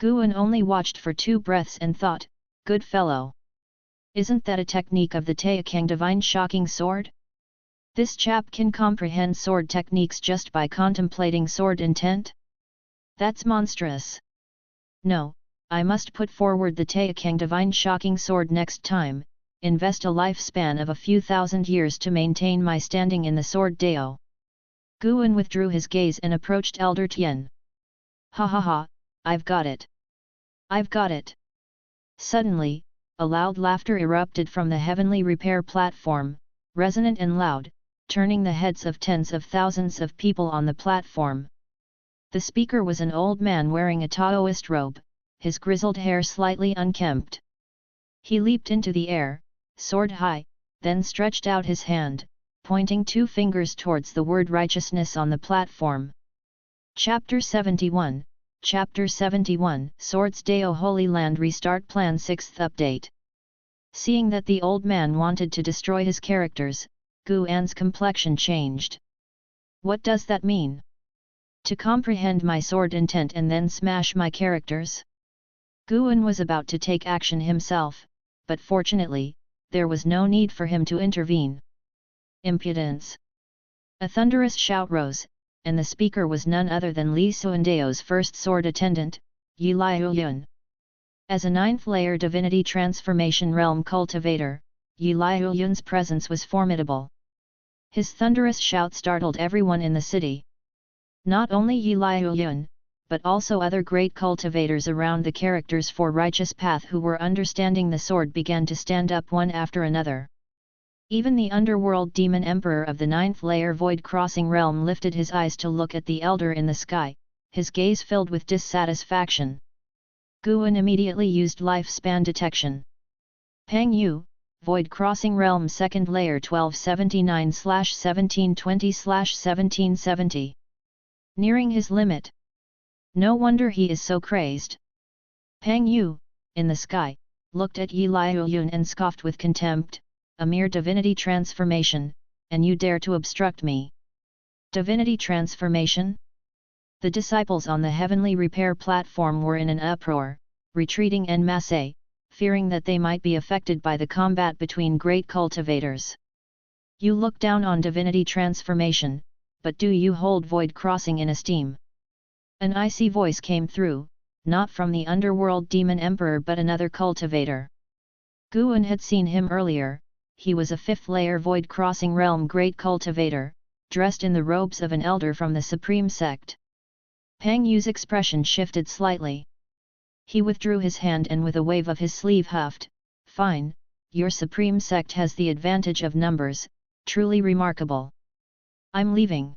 Guan only watched for 2 breaths and thought, good fellow. Isn't that a technique of the Taixuan divine shocking sword? This chap can comprehend sword techniques just by contemplating sword intent? That's monstrous. No, I must put forward the Taixuan divine shocking sword next time, invest a lifespan of a few thousand years to maintain my standing in the sword Dao. Guan withdrew his gaze and approached Elder Tian. Ha ha ha, I've got it. I've got it. Suddenly, a loud laughter erupted from the heavenly repair platform, resonant and loud, turning the heads of tens of thousands of people on the platform. The speaker was an old man wearing a Taoist robe, his grizzled hair slightly unkempt. He leaped into the air, sword high, then stretched out his hand, pointing 2 fingers towards the word righteousness on the platform. Chapter 71, Chapter 71, Swords Dao Holy Land Restart Plan 6th Update. Seeing that the old man wanted to destroy his characters, Guan's complexion changed. What does that mean? To comprehend my sword intent and then smash my characters? Guan was about to take action himself, but fortunately, there was no need for him to intervene. Impudence! A thunderous shout rose, and the speaker was none other than Li Suandao's first sword attendant, Yi Liuyun. As a 9th layer divinity transformation realm cultivator, Yi Liuyun's presence was formidable. His thunderous shout startled everyone in the city. Not only Yi Liuyun, but also other great cultivators around the characters for righteous path who were understanding the sword began to stand up one after another. Even the underworld demon emperor of the 9th layer void crossing realm lifted his eyes to look at the elder in the sky, his gaze filled with dissatisfaction. Guan immediately used lifespan detection. Pang Yu, void crossing realm 2nd layer 1279/1720/1770. Nearing his limit. No wonder he is so crazed. Pang Yu, in the sky, looked at Yi Liuyun and scoffed with contempt, a mere divinity transformation, and you dare to obstruct me. Divinity transformation? The disciples on the heavenly repair platform were in an uproar, retreating en masse, fearing that they might be affected by the combat between great cultivators. You look down on divinity transformation, but do you hold void crossing in esteem? An icy voice came through, not from the underworld demon emperor but another cultivator. Guan had seen him earlier. He was a 5th layer void crossing realm great cultivator, dressed in the robes of an elder from the Supreme Sect. Pang Yu's expression shifted slightly. He withdrew his hand and with a wave of his sleeve huffed, "Fine, your Supreme Sect has the advantage of numbers, truly remarkable. I'm leaving."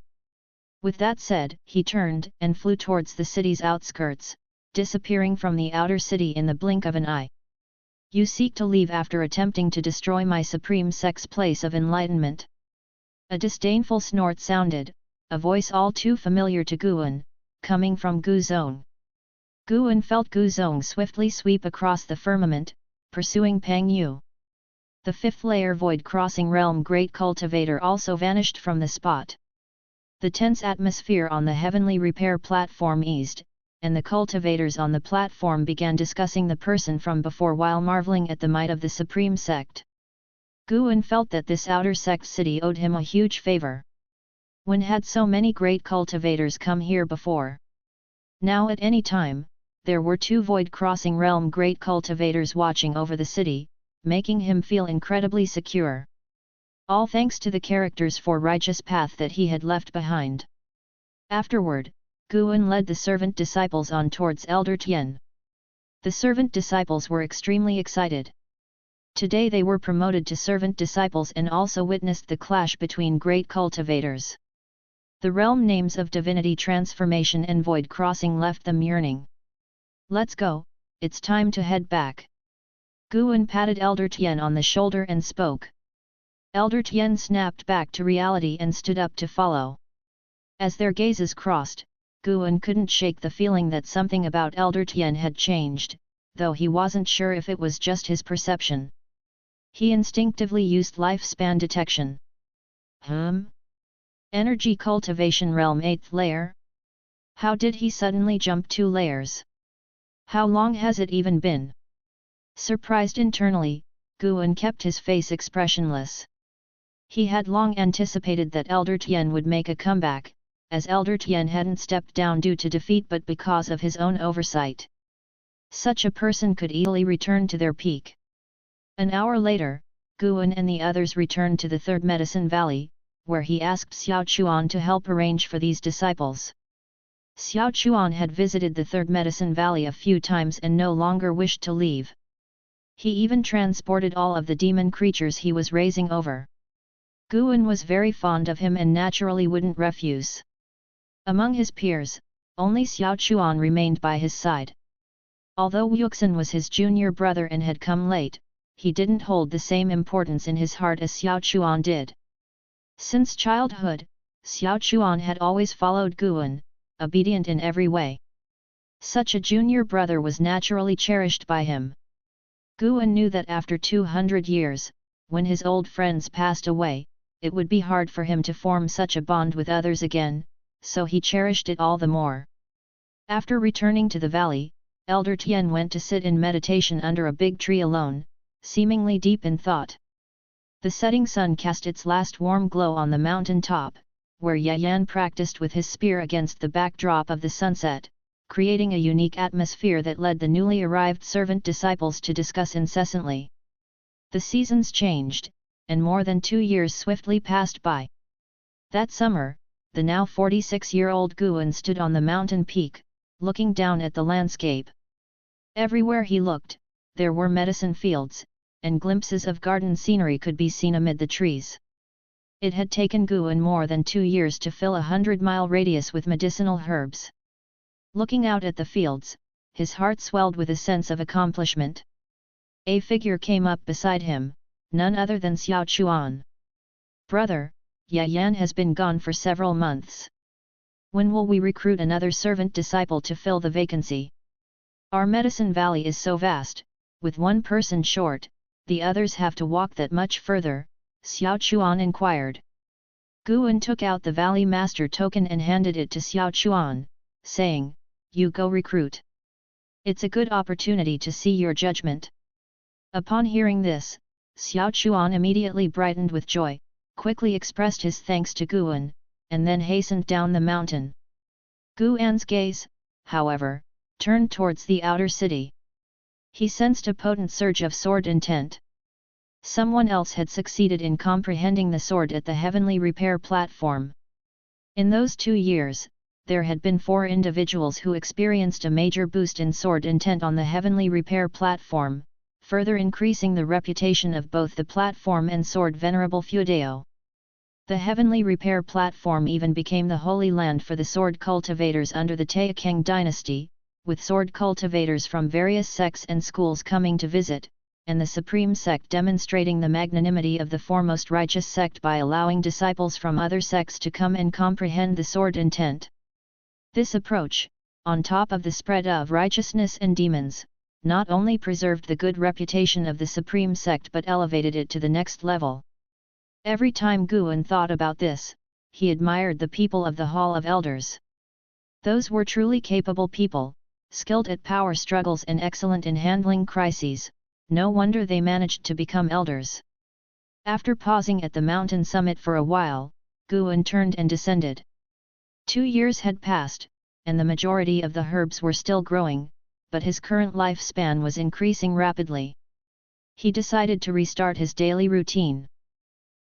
With that said, he turned and flew towards the city's outskirts, disappearing from the outer city in the blink of an eye. You seek to leave after attempting to destroy my Supreme Sect's place of enlightenment. A disdainful snort sounded, a voice all too familiar to Guan, coming from Gu Zong. Guan felt Gu Zong swiftly sweep across the firmament, pursuing Pang Yu. The 5th layer void crossing realm great cultivator also vanished from the spot. The tense atmosphere on the heavenly repair platform eased, and the cultivators on the platform began discussing the person from before while marveling at the might of the Supreme Sect. Guan felt that this outer sect city owed him a huge favor. When had so many great cultivators come here before? Now at any time, there were 2 void crossing realm great cultivators watching over the city, making him feel incredibly secure. All thanks to the characters for righteous path that he had left behind. Afterward, Guan led the servant disciples on towards Elder Tian. The servant disciples were extremely excited. Today they were promoted to servant disciples and also witnessed the clash between great cultivators. The realm names of divinity transformation and void crossing left them yearning. "Let's go, it's time to head back." Guan patted Elder Tian on the shoulder and spoke. Elder Tian snapped back to reality and stood up to follow. As their gazes crossed, Guan couldn't shake the feeling that something about Elder Tian had changed, though he wasn't sure if it was just his perception. He instinctively used lifespan detection. Energy cultivation realm 8th layer? How did he suddenly jump 2 layers? How long has it even been? Surprised internally, Guan kept his face expressionless. He had long anticipated that Elder Tian would make a comeback, as Elder Tian hadn't stepped down due to defeat but because of his own oversight. Such a person could easily return to their peak. An hour later, Guan and the others returned to the Third Medicine Valley, where he asked Xiao Chuan to help arrange for these disciples. Xiao Chuan had visited the Third Medicine Valley a few times and no longer wished to leave. He even transported all of the demon creatures he was raising over. Guan was very fond of him and naturally wouldn't refuse. Among his peers, only Xiao Chuan remained by his side. Although Yuxin was his junior brother and had come late, he didn't hold the same importance in his heart as Xiao Chuan did. Since childhood, Xiao Chuan had always followed Guan, obedient in every way. Such a junior brother was naturally cherished by him. Guan knew that after 200 years, when his old friends passed away, it would be hard for him to form such a bond with others again, so he cherished it all the more. After returning to the valley, Elder Tian went to sit in meditation under a big tree alone, seemingly deep in thought. The setting sun cast its last warm glow on the mountain top, where Yayan practiced with his spear against the backdrop of the sunset, creating a unique atmosphere that led the newly arrived servant disciples to discuss incessantly. The seasons changed, and more than 2 years swiftly passed by. That summer, the now 46-year-old Guan stood on the mountain peak, looking down at the landscape. Everywhere he looked, there were medicine fields, and glimpses of garden scenery could be seen amid the trees. It had taken Guan more than 2 years to fill a 100-mile radius with medicinal herbs. Looking out at the fields, his heart swelled with a sense of accomplishment. A figure came up beside him, none other than Xiao Chuan. "Brother, Yayan has been gone for several months. When will we recruit another servant disciple to fill the vacancy? Our medicine valley is so vast, with one person short, the others have to walk that much further," Xiao Chuan inquired. Guan took out the valley master token and handed it to Xiao Chuan, saying, "You go recruit. It's a good opportunity to see your judgment." Upon hearing this, Xiao Chuan immediately brightened with joy, quickly expressed his thanks to Guan, and then hastened down the mountain. Guan's gaze, however, turned towards the outer city. He sensed a potent surge of sword intent. Someone else had succeeded in comprehending the sword at the heavenly repair platform. In those 2 years, there had been 4 individuals who experienced a major boost in sword intent on the heavenly repair platform, further increasing the reputation of both the platform and sword Venerable Fudeo. The heavenly repair platform even became the holy land for the sword cultivators under the Taixuan dynasty, with sword cultivators from various sects and schools coming to visit, and the Supreme Sect demonstrating the magnanimity of the foremost righteous sect by allowing disciples from other sects to come and comprehend the sword intent. This approach, on top of the spread of righteousness and demons, not only preserved the good reputation of the Supreme Sect but elevated it to the next level. Every time Guan thought about this, he admired the people of the Hall of Elders. Those were truly capable people, skilled at power struggles and excellent in handling crises, no wonder they managed to become elders. After pausing at the mountain summit for a while, Guan turned and descended. 2 years had passed, and the majority of the herbs were still growing, but his current lifespan was increasing rapidly. He decided to restart his daily routine.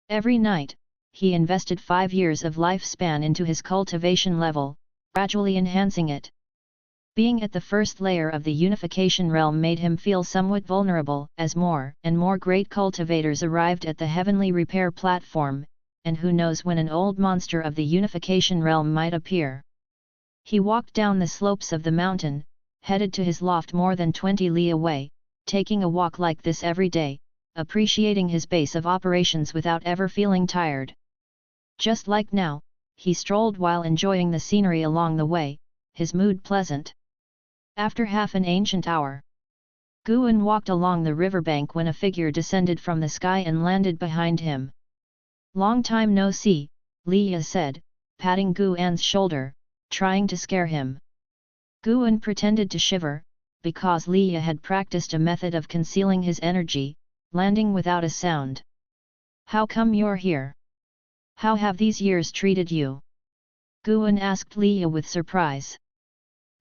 Every night, he invested 5 years of lifespan into his cultivation level, gradually enhancing it. Being at the first layer of the unification realm made him feel somewhat vulnerable as more and more great cultivators arrived at the heavenly repair platform, and who knows when an old monster of the unification realm might appear. He walked down the slopes of the mountain, headed to his loft more than 20 li away, taking a walk like this every day, appreciating his base of operations without ever feeling tired. Just like now, he strolled while enjoying the scenery along the way, his mood pleasant. After half an ancient hour, Guan walked along the riverbank when a figure descended from the sky and landed behind him. "Long time no see," Liya said, patting Guan's shoulder, trying to scare him. Guan pretended to shiver, because Liya had practiced a method of concealing his energy, landing without a sound. "How come you're here? How have these years treated you?" Guan asked Liya with surprise.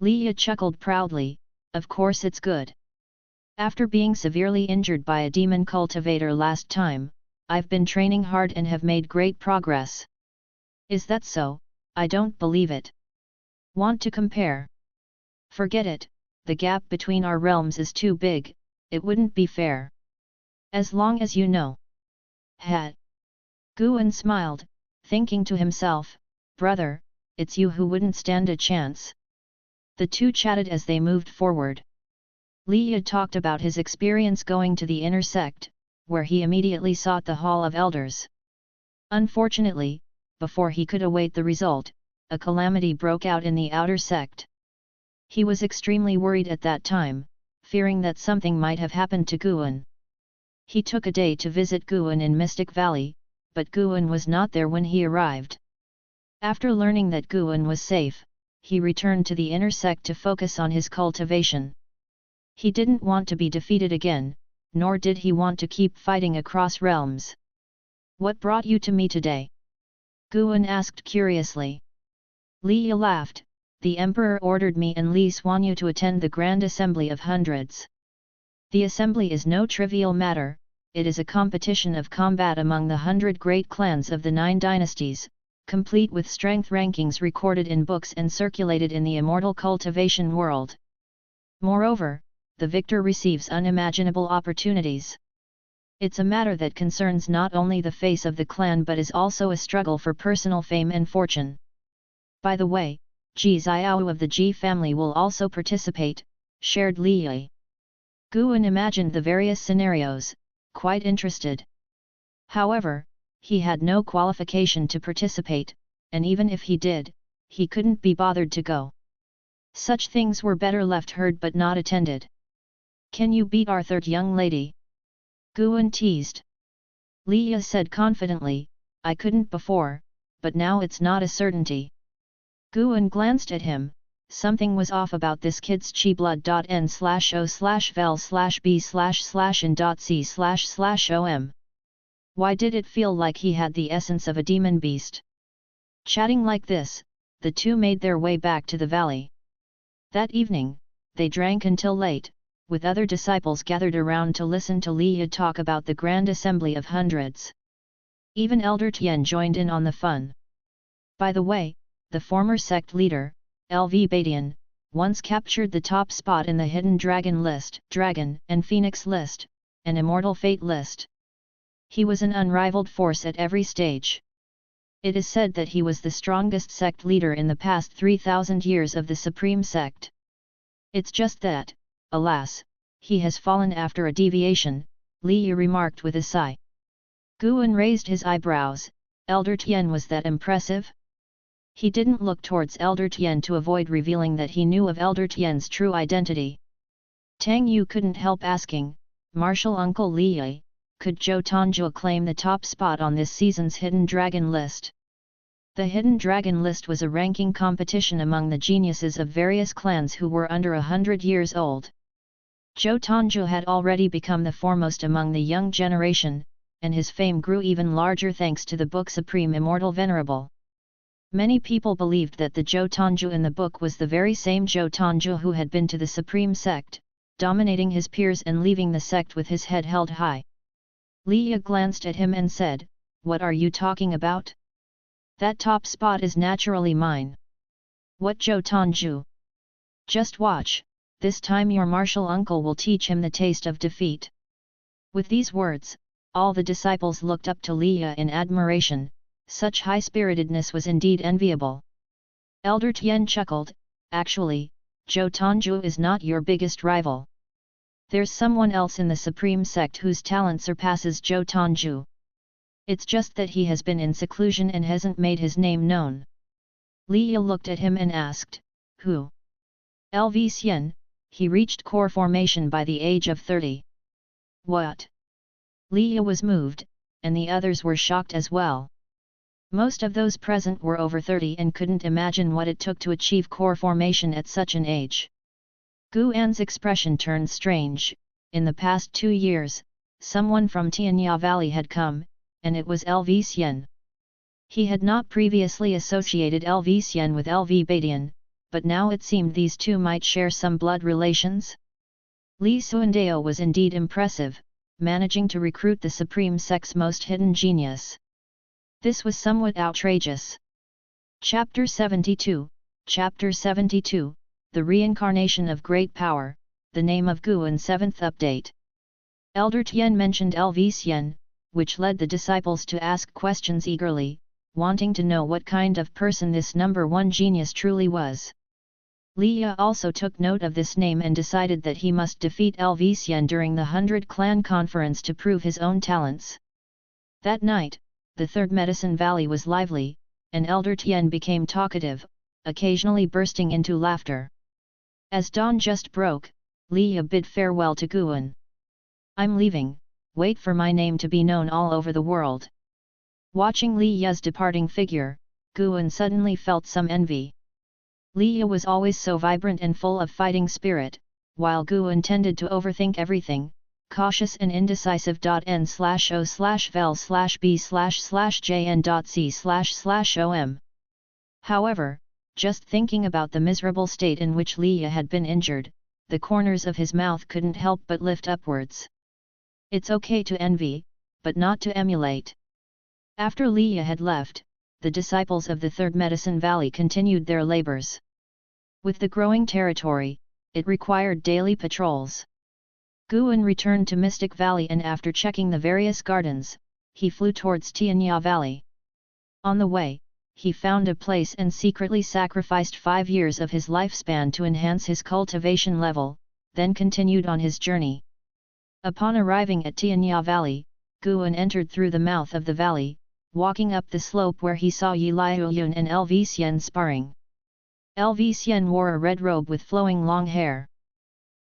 Liya chuckled proudly, "Of course it's good. After being severely injured by a demon cultivator last time, I've been training hard and have made great progress." "Is that so? I don't believe it. Want to compare?" "Forget it, the gap between our realms is too big, it wouldn't be fair. As long as you know." "Ha!" Guan smiled, thinking to himself, "Brother, it's you who wouldn't stand a chance." The two chatted as they moved forward. Liya talked about his experience going to the inner sect, where he immediately sought the Hall of Elders. Unfortunately, before he could await the result, a calamity broke out in the outer sect. He was extremely worried at that time, fearing that something might have happened to Guan. He took a day to visit Guan in Mystic Valley, but Guan was not there when he arrived. After learning that Guan was safe, he returned to the inner sect to focus on his cultivation. He didn't want to be defeated again, nor did he want to keep fighting across realms. "What brought you to me today?" Guan asked curiously. Liya laughed, "The Emperor ordered me and Li Xuanyu to attend the Grand Assembly of Hundreds. The assembly is no trivial matter, it is a competition of combat among the 100 great clans of the 9 dynasties, complete with strength rankings recorded in books and circulated in the immortal cultivation world. Moreover, the victor receives unimaginable opportunities. It's a matter that concerns not only the face of the clan but is also a struggle for personal fame and fortune. By the way, Ji Xiao of the Ji family will also participate," shared Liya. Guan imagined the various scenarios, quite interested. However, he had no qualification to participate, and even if he did, he couldn't be bothered to go. Such things were better left heard but not attended. "Can you beat our third young lady?" Guan teased. Liya said confidently, "I couldn't before, but now it's not a certainty." Guan glanced at him, something was off about this kid's chi blood.n/o/vel/b/n.c//om. Why did it feel like he had the essence of a demon beast? Chatting like this, the two made their way back to the valley. That evening, they drank until late, with other disciples gathered around to listen to Liya talk about the Grand Assembly of Hundreds. Even Elder Tian joined in on the fun. By the way, the former sect leader, LV Badian, once captured the top spot in the Hidden Dragon list, Dragon and Phoenix list, and Immortal Fate list. He was an unrivaled force at every stage. It is said that he was the strongest sect leader in the past 3,000 years of the Supreme Sect. It's just that, alas, he has fallen after a deviation, Liya remarked with a sigh. Guan raised his eyebrows. Elder Tian, was that impressive? He didn't look towards Elder Tian to avoid revealing that he knew of Elder Tian's true identity. Tang Yu couldn't help asking, "Martial Uncle Liya, could Zhou Tongzhou claim the top spot on this season's Hidden Dragon list?" The Hidden Dragon list was a ranking competition among the geniuses of various clans who were under 100 years old. Zhou Tongzhou had already become the foremost among the young generation, and his fame grew even larger thanks to the book Supreme Immortal Venerable. Many people believed that the Zhou Tongzhou in the book was the very same Zhou Tongzhou who had been to the Supreme Sect, dominating his peers and leaving the sect with his head held high. Liya glanced at him and said, "What are you talking about? That top spot is naturally mine." "What Zhou Tongzhou? Just watch, this time your martial uncle will teach him the taste of defeat." With these words, all the disciples looked up to Liya in admiration. Such high-spiritedness was indeed enviable. Elder Tian chuckled, "Actually, Zhou Tongzhou is not your biggest rival. There's someone else in the Supreme Sect whose talent surpasses Zhou Tongzhou." It's just that he has been in seclusion and hasn't made his name known. Li Yi looked at him and asked, who? LV Xian, he reached core formation by the age of 30. What? Li Yi was moved, and the others were shocked as well. Most of those present were over 30 and couldn't imagine what it took to achieve core formation at such an age. Gu An's expression turned strange. In the past 2 years, someone from Tianya Valley had come, and it was LV Xian. He had not previously associated LV Xian with LV Badian, but now it seemed these two might share some blood relations. Li Suandeo was indeed impressive, managing to recruit the Supreme Sect's most hidden genius. This was somewhat outrageous. Chapter 72, Chapter 72, The Reincarnation of Great Power, the name of Guan 7th update. Elder Tian mentioned LV Xian, which led the disciples to ask questions eagerly, wanting to know what kind of person this number 1 genius truly was. Li Yi also took note of this name and decided that he must defeat LV Xian during the 100 Clan Conference to prove his own talents. That night, the Third Medicine Valley was lively, and Elder Tian became talkative, occasionally bursting into laughter. As dawn just broke, Li Yi bid farewell to Guan. I'm leaving, wait for my name to be known all over the world. Watching Li Yi's departing figure, Guan suddenly felt some envy. Li Yi was always so vibrant and full of fighting spirit, while Guan tended to overthink everything, cautious and indecisive. N/O/vel/b/jn.c//om. However, just thinking about the miserable state in which Li Yi had been injured, the corners of his mouth couldn't help but lift upwards. It's okay to envy, but not to emulate. After Li Yi had left, the disciples of the Third Medicine Valley continued their labors. With the growing territory, it required daily patrols. Guan returned to Mystic Valley and after checking the various gardens, he flew towards Tianya Valley. On the way, he found a place and secretly sacrificed 5 years of his lifespan to enhance his cultivation level, then continued on his journey. Upon arriving at Tianya Valley, Guan entered through the mouth of the valley, walking up the slope where he saw Yi Liuyun and LV Xian sparring. LV Xian wore a red robe with flowing long hair.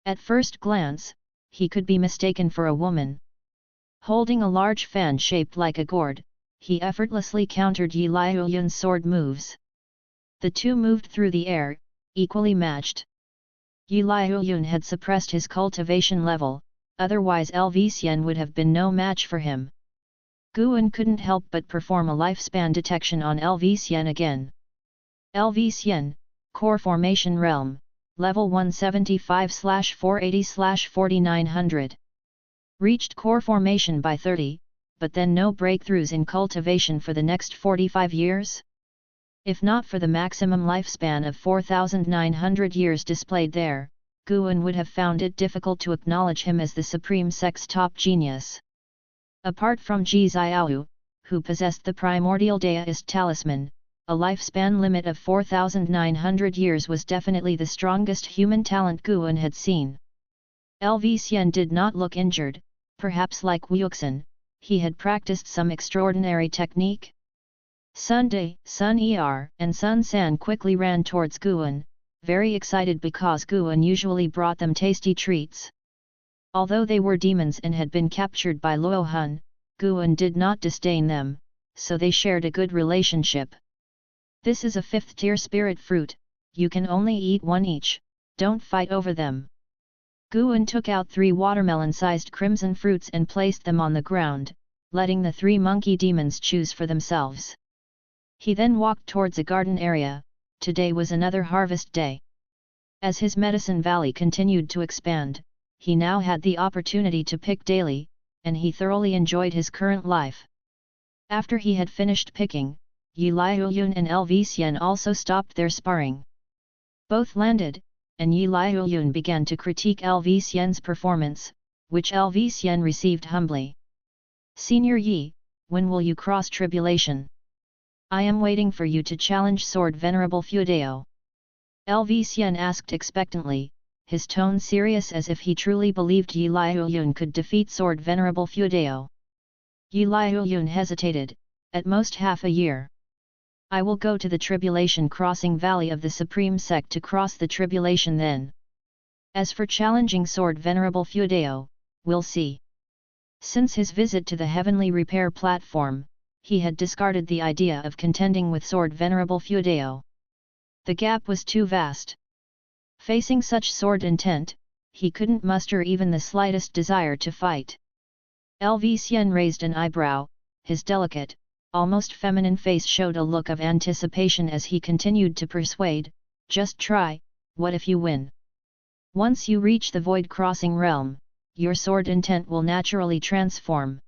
At first glance, he could be mistaken for a woman. Holding a large fan shaped like a gourd, he effortlessly countered Yi Liuyun's sword moves. The two moved through the air, equally matched. Yi Liuyun had suppressed his cultivation level, otherwise LV Xian would have been no match for him. Guan couldn't help but perform a lifespan detection on LV Xian again. LV Xian, Core Formation Realm, Level 175/480/4900. Reached core formation by 30, but then no breakthroughs in cultivation for the next 45 years? If not for the maximum lifespan of 4,900 years displayed there, Guan would have found it difficult to acknowledge him as the Supreme Sect's top genius. Apart from Ji Xiaoyu, who possessed the primordial Daoist talisman, a lifespan limit of 4,900 years was definitely the strongest human talent Guan had seen. LV Xian did not look injured, perhaps like Wuxin, he had practiced some extraordinary technique. Sun De, Sun Er, and Sun San quickly ran towards Guan, very excited because Guan usually brought them tasty treats. Although they were demons and had been captured by Luo Hun, Guan did not disdain them, so they shared a good relationship. This is a 5th-tier spirit fruit, you can only eat one each, don't fight over them. Guan took out 3 watermelon-sized crimson fruits and placed them on the ground, letting the 3 monkey demons choose for themselves. He then walked towards a garden area. Today was another harvest day. As his medicine valley continued to expand, he now had the opportunity to pick daily, and he thoroughly enjoyed his current life. After he had finished picking, Yi Liuyun and LV Xian also stopped their sparring. Both landed, and Yi Liuyun began to critique LV Xian's performance, which LV Xian received humbly. Senior Yi, when will you cross tribulation? I am waiting for you to challenge Sword Venerable Feudao. LV Xian asked expectantly, his tone serious as if he truly believed Yi Liuyun could defeat Sword Venerable Feudao. Yi Liuyun hesitated, at most half a year. I will go to the Tribulation Crossing Valley of the Supreme Sect to cross the Tribulation then. As for challenging Sword Venerable Fuedeo, we'll see. Since his visit to the Heavenly Repair Platform, he had discarded the idea of contending with Sword Venerable Fuedeo. The gap was too vast. Facing such sword intent, he couldn't muster even the slightest desire to fight. LV Xian raised an eyebrow, his delicate, almost feminine face showed a look of anticipation as he continued to persuade, just try, what if you win? Once you reach the Void Crossing Realm, your sword intent will naturally transform.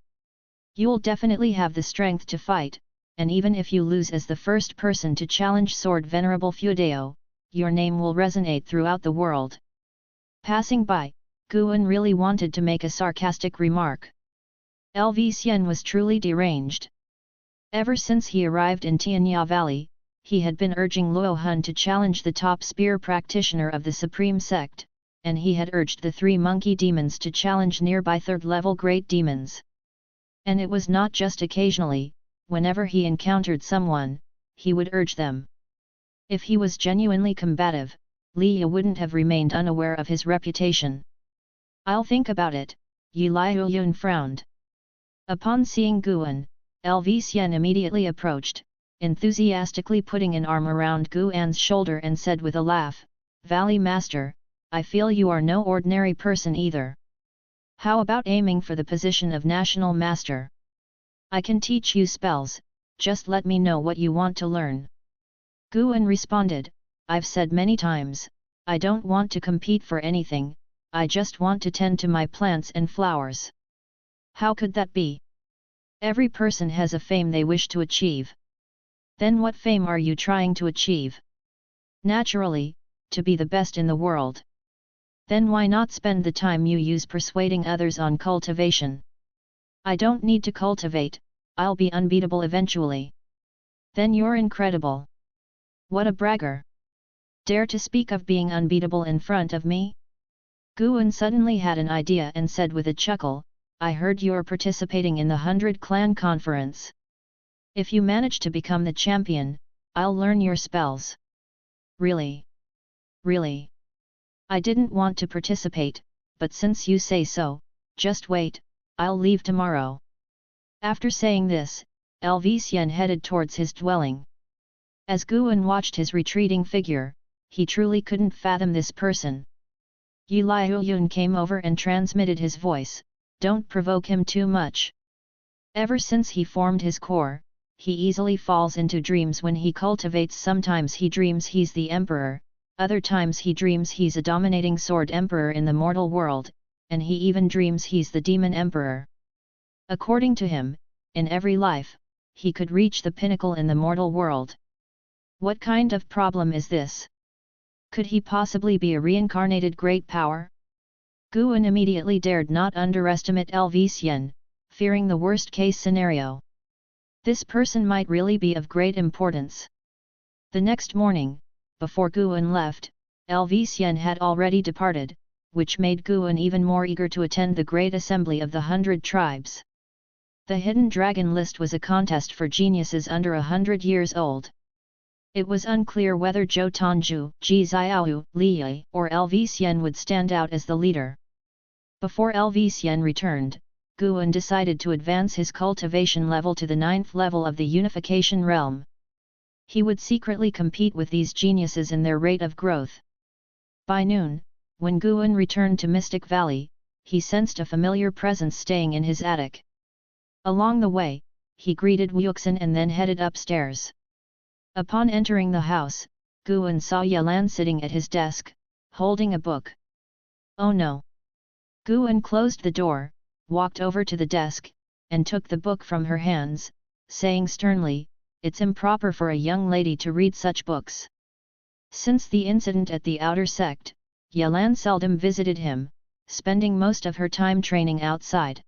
You'll definitely have the strength to fight, and even if you lose as the first person to challenge Sword Venerable Fuedeo, your name will resonate throughout the world. Passing by, Guan really wanted to make a sarcastic remark. LV Xian was truly deranged. Ever since he arrived in Tianya Valley, he had been urging Luo Hun to challenge the top spear practitioner of the Supreme Sect, and he had urged the 3 monkey demons to challenge nearby 3rd-level great demons. And it was not just occasionally, whenever he encountered someone, he would urge them. If he was genuinely combative, Liya wouldn't have remained unaware of his reputation. I'll think about it, Yi Liuyun frowned. Upon seeing Guan, LV Xian immediately approached, enthusiastically putting an arm around Guan's shoulder and said with a laugh, Valley Master, I feel you are no ordinary person either. How about aiming for the position of National Master? I can teach you spells, just let me know what you want to learn. Guan responded, I've said many times, I don't want to compete for anything, I just want to tend to my plants and flowers. How could that be? Every person has a fame they wish to achieve. Then what fame are you trying to achieve? Naturally, to be the best in the world. Then why not spend the time you use persuading others on cultivation? I don't need to cultivate, I'll be unbeatable eventually. Then you're incredible. What a bragger! Dare to speak of being unbeatable in front of me? Guan suddenly had an idea and said with a chuckle, I heard you're participating in the 100 Clan Conference. If you manage to become the champion, I'll learn your spells. Really? Really? I didn't want to participate, but since you say so, just wait, I'll leave tomorrow. After saying this, LV Xian headed towards his dwelling. As Guan watched his retreating figure, he truly couldn't fathom this person. Yi Liuyun came over and transmitted his voice, don't provoke him too much. Ever since he formed his core, he easily falls into dreams when he cultivates. Sometimes he dreams he's the emperor, other times he dreams he's a dominating sword emperor in the mortal world, and he even dreams he's the demon emperor. According to him, in every life, he could reach the pinnacle in the mortal world. What kind of problem is this? Could he possibly be a reincarnated great power? Guan immediately dared not underestimate LV Xian, fearing the worst-case scenario. This person might really be of great importance. The next morning, before Guan left, LV Xian had already departed, which made Guan even more eager to attend the great assembly of the 100 tribes. The Hidden Dragon list was a contest for geniuses under 100 years old. It was unclear whether Zhou Tongju, Ji Xiaoyu, Li Yi, or LV Xian would stand out as the leader. Before LV Xian returned, Guan decided to advance his cultivation level to the 9th level of the Unification Realm. He would secretly compete with these geniuses in their rate of growth. By noon, when Guan returned to Mystic Valley, he sensed a familiar presence staying in his attic. Along the way, he greeted Wuxin and then headed upstairs. Upon entering the house, Guan saw Yelan sitting at his desk, holding a book. Oh no! Guan closed the door, walked over to the desk, and took the book from her hands, saying sternly, it's improper for a young lady to read such books. Since the incident at the outer sect, Yelan seldom visited him, spending most of her time training outside.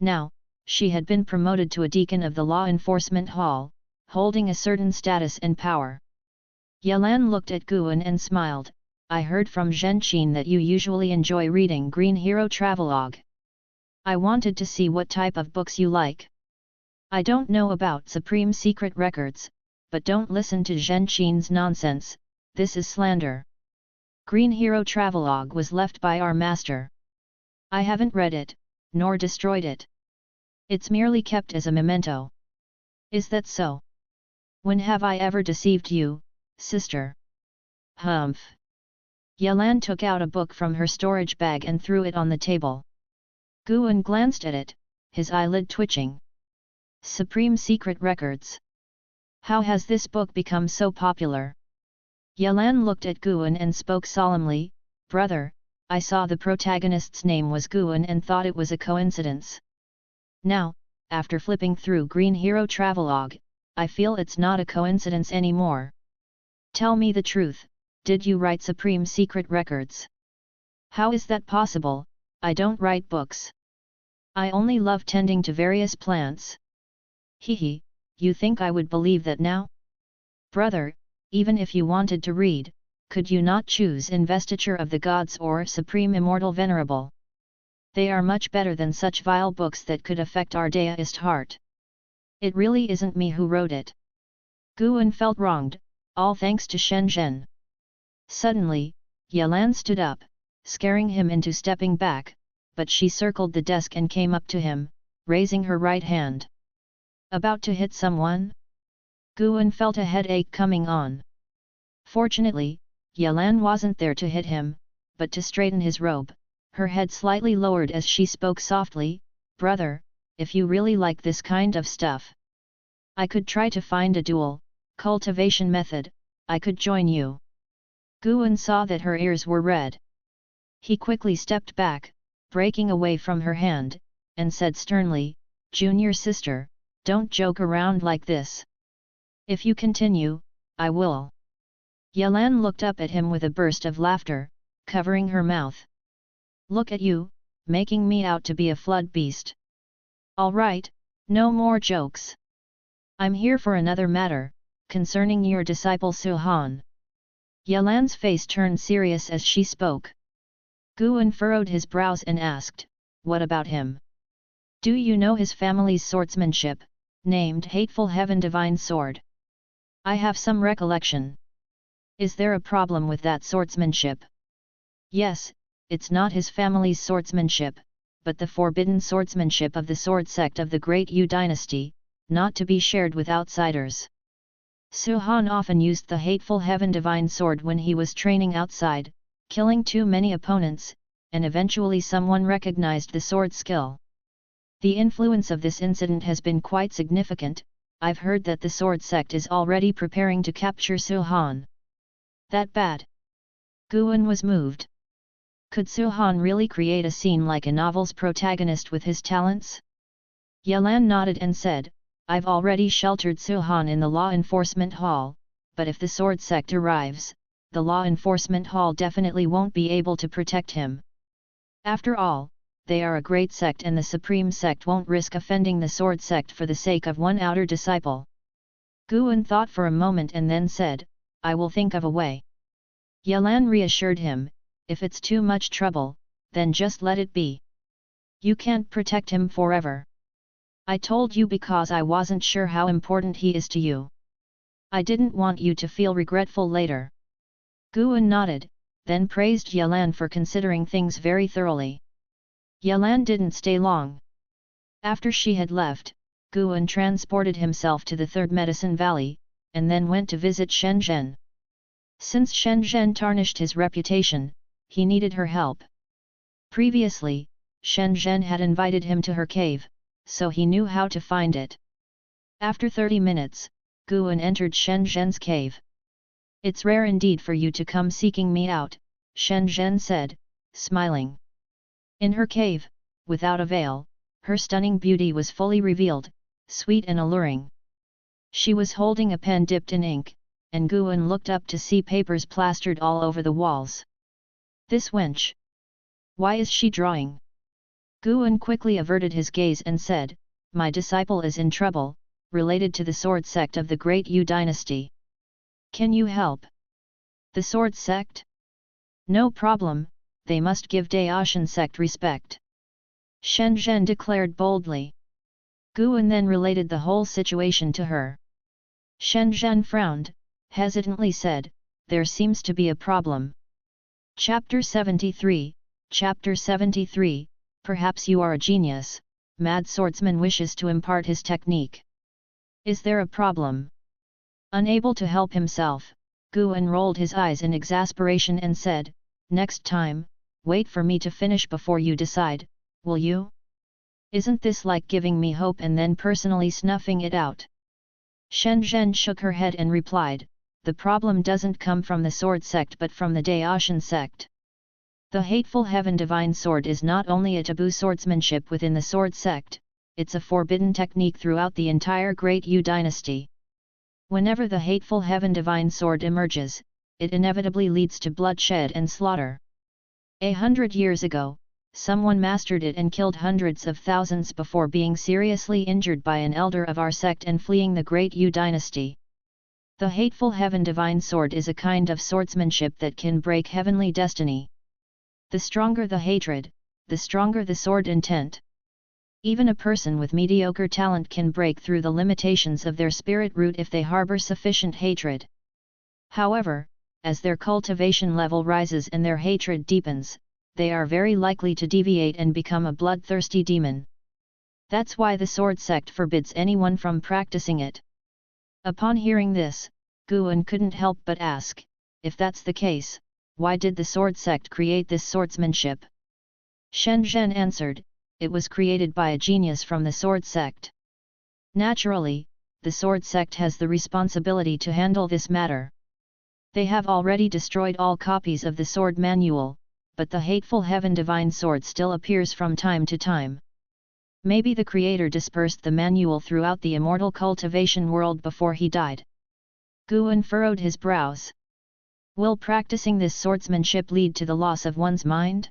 Now, she had been promoted to a deacon of the Law Enforcement Hall, holding a certain status and power. Yelan looked at Guan and smiled, I heard from Zhenqin that you usually enjoy reading Green Hero Travelogue. I wanted to see what type of books you like. I don't know about supreme secret records, but don't listen to Zhen Qin's nonsense, this is slander. Green Hero Travelogue was left by our master. I haven't read it, nor destroyed it. It's merely kept as a memento. Is that so? When have I ever deceived you, sister? Humph. Yelan took out a book from her storage bag and threw it on the table. Guan glanced at it, his eyelid twitching. Supreme Secret Records. How has this book become so popular? Yelan looked at Guan and spoke solemnly, Brother, I saw the protagonist's name was Guan and thought it was a coincidence. Now, after flipping through Green Hero Travelogue, I feel it's not a coincidence anymore. Tell me the truth, did you write Supreme Secret Records? How is that possible? I don't write books. I only love tending to various plants. Hehe, you think I would believe that now? Brother, even if you wanted to read, could you not choose Investiture of the Gods or Supreme Immortal Venerable? They are much better than such vile books that could affect our deist heart. It really isn't me who wrote it. Guan felt wronged, all thanks to Shen Zhen. Suddenly, Yelan stood up, scaring him into stepping back, but she circled the desk and came up to him, raising her right hand. About to hit someone? Guan felt a headache coming on. Fortunately, Yelan wasn't there to hit him, but to straighten his robe, her head slightly lowered as she spoke softly, Brother, if you really like this kind of stuff, I could try to find a dual, cultivation method, I could join you. Guan saw that her ears were red. He quickly stepped back, breaking away from her hand, and said sternly, Junior sister, don't joke around like this. If you continue, I will. Yelan looked up at him with a burst of laughter, covering her mouth. Look at you, making me out to be a flood beast. All right, no more jokes. I'm here for another matter, concerning your disciple Suhan. Yelan's face turned serious as she spoke. Guan furrowed his brows and asked, What about him? Do you know his family's swordsmanship, named Hateful Heaven Divine Sword? I have some recollection. Is there a problem with that swordsmanship? Yes, it's not his family's swordsmanship, but the forbidden swordsmanship of the sword sect of the Great Yu dynasty, not to be shared with outsiders. Suhan often used the Hateful Heaven Divine Sword when he was training outside, killing too many opponents, and eventually someone recognized the sword skill. The influence of this incident has been quite significant. I've heard that the sword sect is already preparing to capture Suhan. That bad? Guan was moved. Could Suhan really create a scene like a novel's protagonist with his talents? Yelan nodded and said, I've already sheltered Suhan in the law enforcement hall, but if the sword sect arrives, the law enforcement hall definitely won't be able to protect him. After all, they are a great sect and the supreme sect won't risk offending the sword sect for the sake of one outer disciple. Guan thought for a moment and then said, I will think of a way. Yelan reassured him, if it's too much trouble, then just let it be. You can't protect him forever. I told you because I wasn't sure how important he is to you. I didn't want you to feel regretful later. Guan nodded, then praised Yelan for considering things very thoroughly. Yelan didn't stay long. After she had left, Guan transported himself to the Third Medicine Valley, and then went to visit Shen Zhen. Since Shen Zhen tarnished his reputation, he needed her help. Previously, Shen Zhen had invited him to her cave, so he knew how to find it. After 30 minutes, Guan entered Shen Zhen's cave. It's rare indeed for you to come seeking me out, Shen Zhen said, smiling. In her cave, without a veil, her stunning beauty was fully revealed, sweet and alluring. She was holding a pen dipped in ink, and Guan looked up to see papers plastered all over the walls. This wench! Why is she drawing? Guan quickly averted his gaze and said, My disciple is in trouble, related to the sword sect of the Great Yu dynasty. Can you help? The sword sect? No problem, they must give Taixuan Sect respect. Shen Zhen declared boldly. Guan then related the whole situation to her. Shen Zhen frowned, hesitantly said, "There seems to be a problem." Chapter 73, Chapter 73, Perhaps you are a genius, Mad Swordsman wishes to impart his technique. Is there a problem? Unable to help himself, Guan rolled his eyes in exasperation and said, "Next time, wait for me to finish before you decide, will you? Isn't this like giving me hope and then personally snuffing it out?" Shen Zhen shook her head and replied, "The problem doesn't come from the Sword Sect but from the Taixuan Sect. The hateful Heaven Divine Sword is not only a taboo swordsmanship within the Sword Sect, it's a forbidden technique throughout the entire Great Yu dynasty. Whenever the hateful Heaven Divine Sword emerges, it inevitably leads to bloodshed and slaughter. 100 years ago, someone mastered it and killed hundreds of thousands before being seriously injured by an elder of our sect and fleeing the Great Yu dynasty. The hateful Heaven Divine Sword is a kind of swordsmanship that can break heavenly destiny. The stronger the hatred, the stronger the sword intent. Even a person with mediocre talent can break through the limitations of their spirit root if they harbor sufficient hatred. However, as their cultivation level rises and their hatred deepens, they are very likely to deviate and become a bloodthirsty demon. That's why the Sword Sect forbids anyone from practicing it." Upon hearing this, Guan couldn't help but ask, if that's the case, why did the Sword Sect create this swordsmanship? Shen Zhen answered, "It was created by a genius from the Sword Sect. Naturally, the Sword Sect has the responsibility to handle this matter. They have already destroyed all copies of the Sword Manual, but the hateful Heaven Divine Sword still appears from time to time. Maybe the Creator dispersed the manual throughout the immortal cultivation world before he died." Guan furrowed his brows. Will practicing this swordsmanship lead to the loss of one's mind?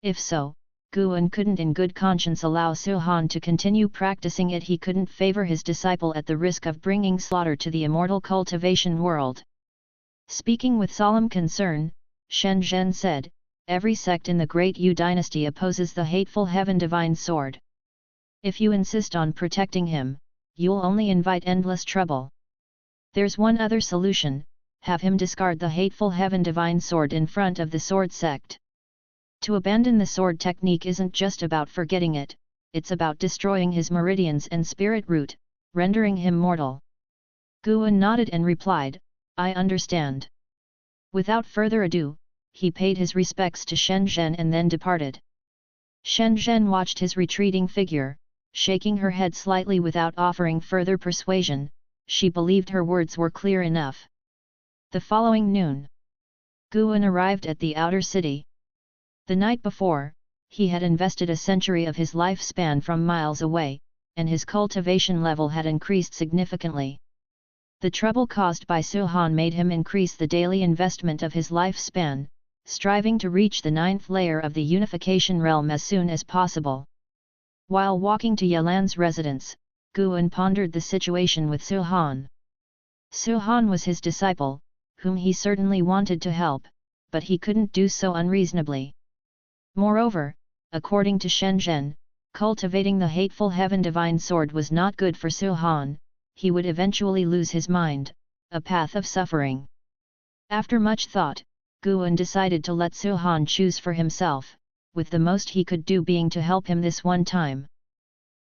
If so, Guan couldn't in good conscience allow Su Han to continue practicing it. He couldn't favor his disciple at the risk of bringing slaughter to the immortal cultivation world. Speaking with solemn concern, Shen Zhen said, "Every sect in the Great Yu dynasty opposes the hateful Heaven Divine Sword. If you insist on protecting him, you'll only invite endless trouble. There's one other solution: have him discard the hateful Heaven Divine Sword in front of the Sword Sect. To abandon the sword technique isn't just about forgetting it, it's about destroying his meridians and spirit root, rendering him mortal." Guan nodded and replied, "I understand." Without further ado, he paid his respects to Shen Zhen and then departed. Shen Zhen watched his retreating figure, shaking her head slightly without offering further persuasion. She believed her words were clear enough. The following noon, Guan arrived at the outer city. The night before, he had invested a century of his lifespan from miles away, and his cultivation level had increased significantly. The trouble caused by Su Han made him increase the daily investment of his lifespan, striving to reach the 9th layer of the unification realm as soon as possible. While walking to Yalan's residence, Guan pondered the situation with Su Han. Su Han was his disciple, whom he certainly wanted to help, but he couldn't do so unreasonably. Moreover, according to Shen Zhen, cultivating the hateful Heaven Divine Sword was not good for Su Han. He would eventually lose his mind, a path of suffering. After much thought, Guan decided to let Su Han choose for himself, with the most he could do being to help him this one time.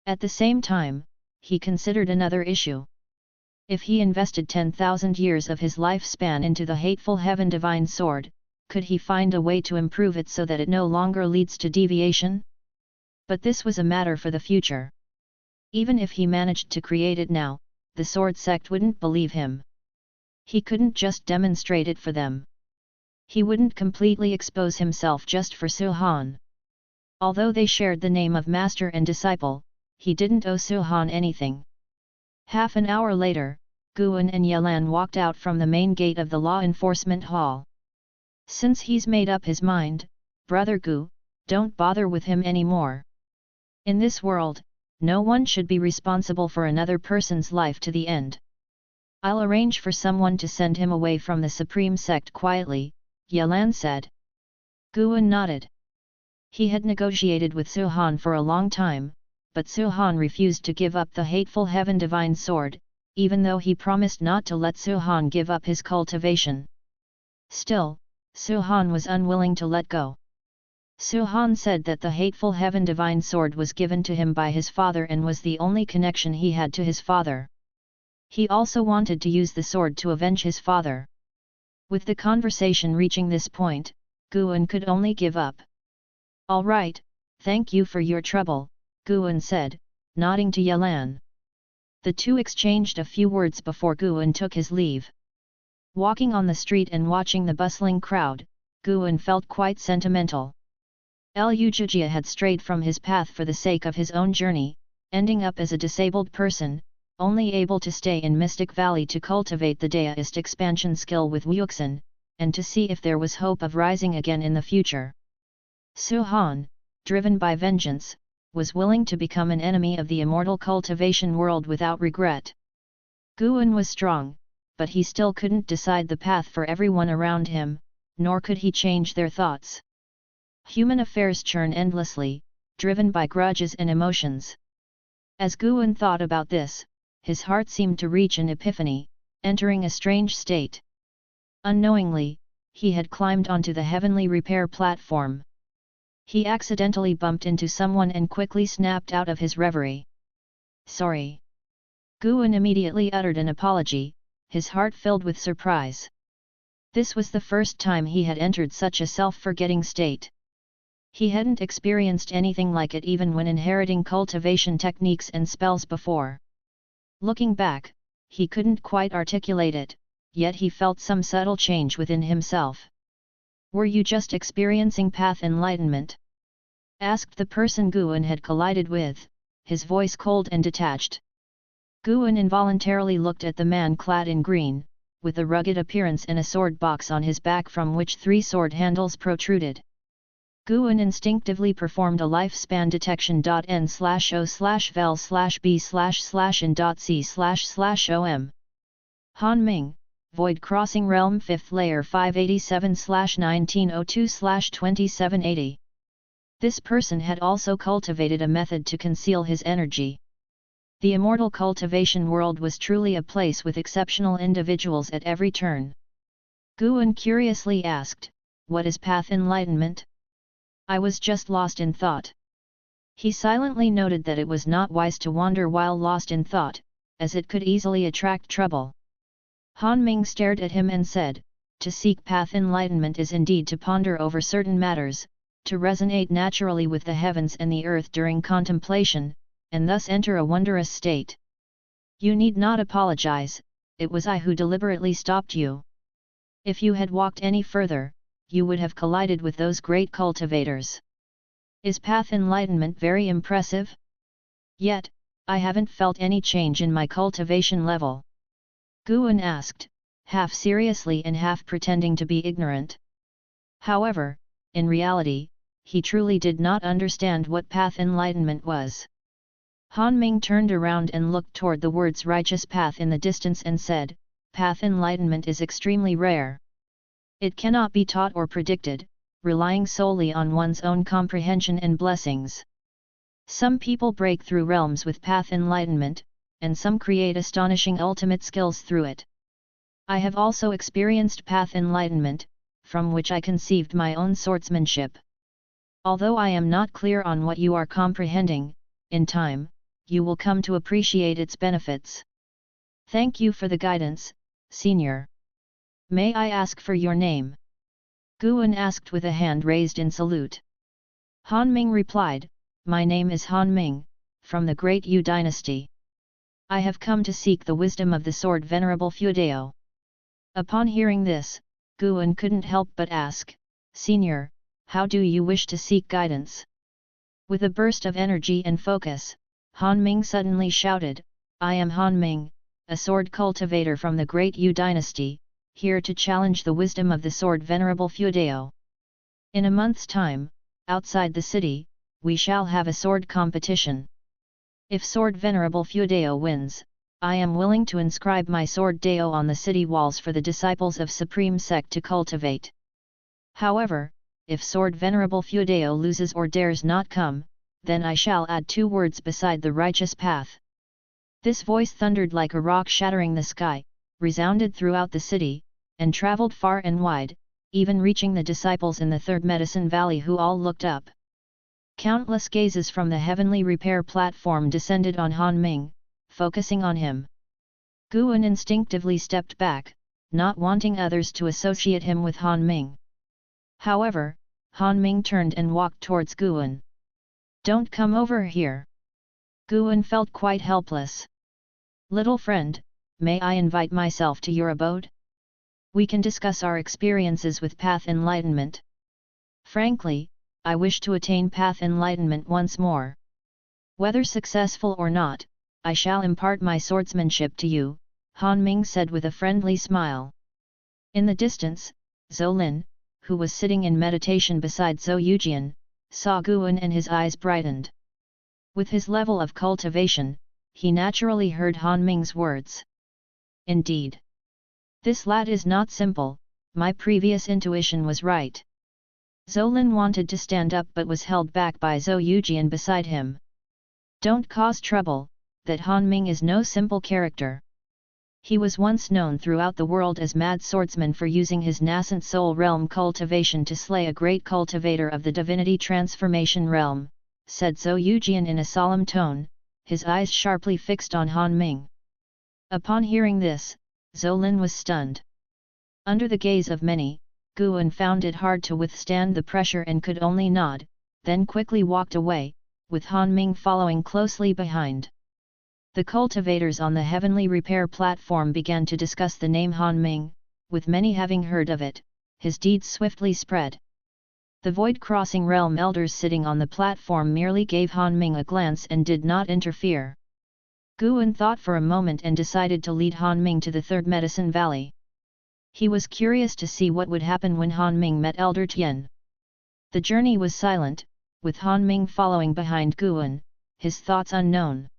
At the same time, he considered another issue. If he invested 10,000 years of his lifespan into the hateful Heaven Divine Sword, could he find a way to improve it so that it no longer leads to deviation? But this was a matter for the future. Even if he managed to create it now, the Sword Sect wouldn't believe him. He couldn't just demonstrate it for them. He wouldn't completely expose himself just for Su Han. Although they shared the name of master and disciple, he didn't owe Su Han anything. Half an hour later, Guan and Yalan walked out from the main gate of the law enforcement hall. "Since he's made up his mind, Brother Gu, don't bother with him anymore. In this world, no one should be responsible for another person's life to the end. I'll arrange for someone to send him away from the Supreme Sect quietly," Yalan said. Guan nodded. He had negotiated with Su Han for a long time, but Su Han refused to give up the hateful Heaven Divine Sword, even though he promised not to let Su Han give up his cultivation. Still, Su Han was unwilling to let go. Su Han said that the hateful Heaven Divine Sword was given to him by his father and was the only connection he had to his father. He also wanted to use the sword to avenge his father. With the conversation reaching this point, Guan could only give up. "All right, thank you for your trouble," Guan said, nodding to Yelan. The two exchanged a few words before Guan took his leave. Walking on the street and watching the bustling crowd, Guan felt quite sentimental. Liu Jijia had strayed from his path for the sake of his own journey, ending up as a disabled person, only able to stay in Mystic Valley to cultivate the deist expansion skill with Wuxin, and to see if there was hope of rising again in the future. Su Han, driven by vengeance, was willing to become an enemy of the immortal cultivation world without regret. Guan was strong, but he still couldn't decide the path for everyone around him, nor could he change their thoughts. Human affairs churn endlessly, driven by grudges and emotions. As Guan thought about this, his heart seemed to reach an epiphany, entering a strange state. Unknowingly, he had climbed onto the heavenly repair platform. He accidentally bumped into someone and quickly snapped out of his reverie. "Sorry." Guan immediately uttered an apology, his heart filled with surprise. This was the first time he had entered such a self-forgetting state. He hadn't experienced anything like it even when inheriting cultivation techniques and spells before. Looking back, he couldn't quite articulate it, yet he felt some subtle change within himself. "Were you just experiencing path enlightenment?" asked the person Guan had collided with, his voice cold and detached. Guan involuntarily looked at the man clad in green, with a rugged appearance and a sword box on his back from which 3 sword handles protruded. Guan instinctively performed a lifespan detection.n/o/vel/b/n.c/om. Han Ming, Void Crossing Realm 5th Layer 587/1902/2780. This person had also cultivated a method to conceal his energy. The immortal cultivation world was truly a place with exceptional individuals at every turn. Guan curiously asked, "What is path enlightenment?" "I was just lost in thought." He silently noted that it was not wise to wander while lost in thought, as it could easily attract trouble. Han Ming stared at him and said, "To seek path enlightenment is indeed to ponder over certain matters, to resonate naturally with the heavens and the earth during contemplation, and thus enter a wondrous state. You need not apologize, it was I who deliberately stopped you. If you had walked any further, you would have collided with those great cultivators. Is path enlightenment very impressive? Yet, I haven't felt any change in my cultivation level." Guan asked, half seriously and half pretending to be ignorant. However, in reality, he truly did not understand what path enlightenment was. Han Ming turned around and looked toward the words righteous path in the distance and said, "Path enlightenment is extremely rare. It cannot be taught or predicted, relying solely on one's own comprehension and blessings. Some people break through realms with path enlightenment, and some create astonishing ultimate skills through it. I have also experienced path enlightenment, from which I conceived my own swordsmanship. Although I am not clear on what you are comprehending, in time, you will come to appreciate its benefits. Thank you for the guidance, Senior. May I ask for your name?" Guan asked with a hand raised in salute. Han Ming replied, "My name is Han Ming, from the Great Yu Dynasty. I have come to seek the wisdom of the sword Venerable Fuedao." Upon hearing this, Guan couldn't help but ask, "Senior, how do you wish to seek guidance?" With a burst of energy and focus, Han Ming suddenly shouted, "I am Han Ming, a sword cultivator from the Great Yu Dynasty, here to challenge the wisdom of the sword Venerable Fuedao. In a month's time, outside the city, we shall have a sword competition. If sword Venerable Fuedao wins, I am willing to inscribe my sword Dao on the city walls for the disciples of Supreme Sect to cultivate. However, if sword venerable Feudeo loses or dares not come, then I shall add 2 words beside the righteous path. This voice thundered like a rock shattering the sky, resounded throughout the city, and travelled far and wide, even reaching the disciples in the Third Medicine Valley, who all looked up. Countless gazes from the heavenly repair platform descended on Han Ming, focusing on him. Guan instinctively stepped back, not wanting others to associate him with Han Ming. However, Han Ming turned and walked towards Guan. "Don't come over here." Guan felt quite helpless. "Little friend, may I invite myself to your abode? We can discuss our experiences with path enlightenment. Frankly, I wish to attain path enlightenment once more. Whether successful or not, I shall impart my swordsmanship to you," Han Ming said with a friendly smile. In the distance, Zhou Lin, who was sitting in meditation beside Zhou Yujian, saw Guan and his eyes brightened. With his level of cultivation, he naturally heard Han Ming's words. "Indeed. This lad is not simple, my previous intuition was right." Zhou Lin wanted to stand up but was held back by Zhou Yujian beside him. "Don't cause trouble, that Han Ming is no simple character. He was once known throughout the world as mad swordsman for using his nascent soul realm cultivation to slay a great cultivator of the divinity transformation realm," said Zhou Yujian in a solemn tone, his eyes sharply fixed on Han Ming. Upon hearing this, Zhou Lin was stunned. Under the gaze of many, Guan found it hard to withstand the pressure and could only nod, then quickly walked away, with Han Ming following closely behind. The cultivators on the heavenly repair platform began to discuss the name Han Ming, with many having heard of it. His deeds swiftly spread. The void-crossing realm elders sitting on the platform merely gave Han Ming a glance and did not interfere. Guan thought for a moment and decided to lead Han Ming to the Third Medicine Valley. He was curious to see what would happen when Han Ming met Elder Tian. The journey was silent, with Han Ming following behind Guan, his thoughts unknown.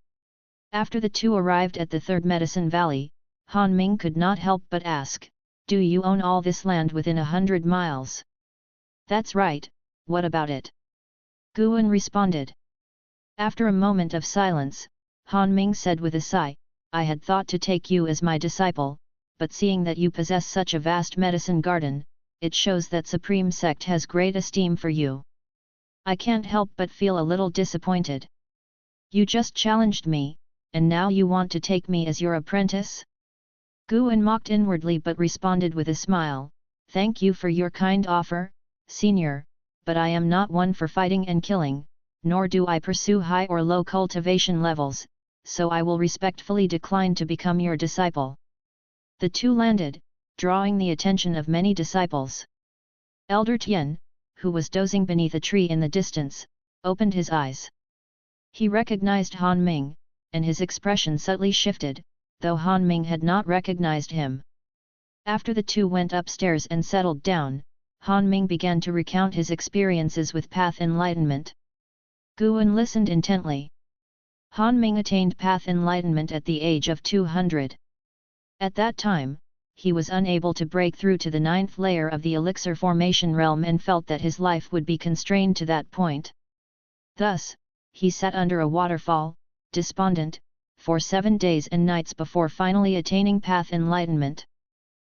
After the two arrived at the Third Medicine Valley, Han Ming could not help but ask, "Do you own all this land within 100 miles? "That's right, what about it?" Guan responded. After a moment of silence, Han Ming said with a sigh, "I had thought to take you as my disciple, but seeing that you possess such a vast medicine garden, it shows that Supreme Sect has great esteem for you. I can't help but feel a little disappointed. You just challenged me, and now you want to take me as your apprentice?" Guan mocked inwardly but responded with a smile, "Thank you for your kind offer, Senior, but I am not one for fighting and killing, nor do I pursue high or low cultivation levels, so I will respectfully decline to become your disciple." The two landed, drawing the attention of many disciples. Elder Tian, who was dozing beneath a tree in the distance, opened his eyes. He recognized Han Ming, and his expression subtly shifted, though Han Ming had not recognized him. After the two went upstairs and settled down, Han Ming began to recount his experiences with path enlightenment. Guan listened intently. Han Ming attained path enlightenment at the age of 200. At that time, he was unable to break through to the 9th layer of the elixir formation realm and felt that his life would be constrained to that point. Thus, he sat under a waterfall, despondent, for 7 days and nights before finally attaining path enlightenment.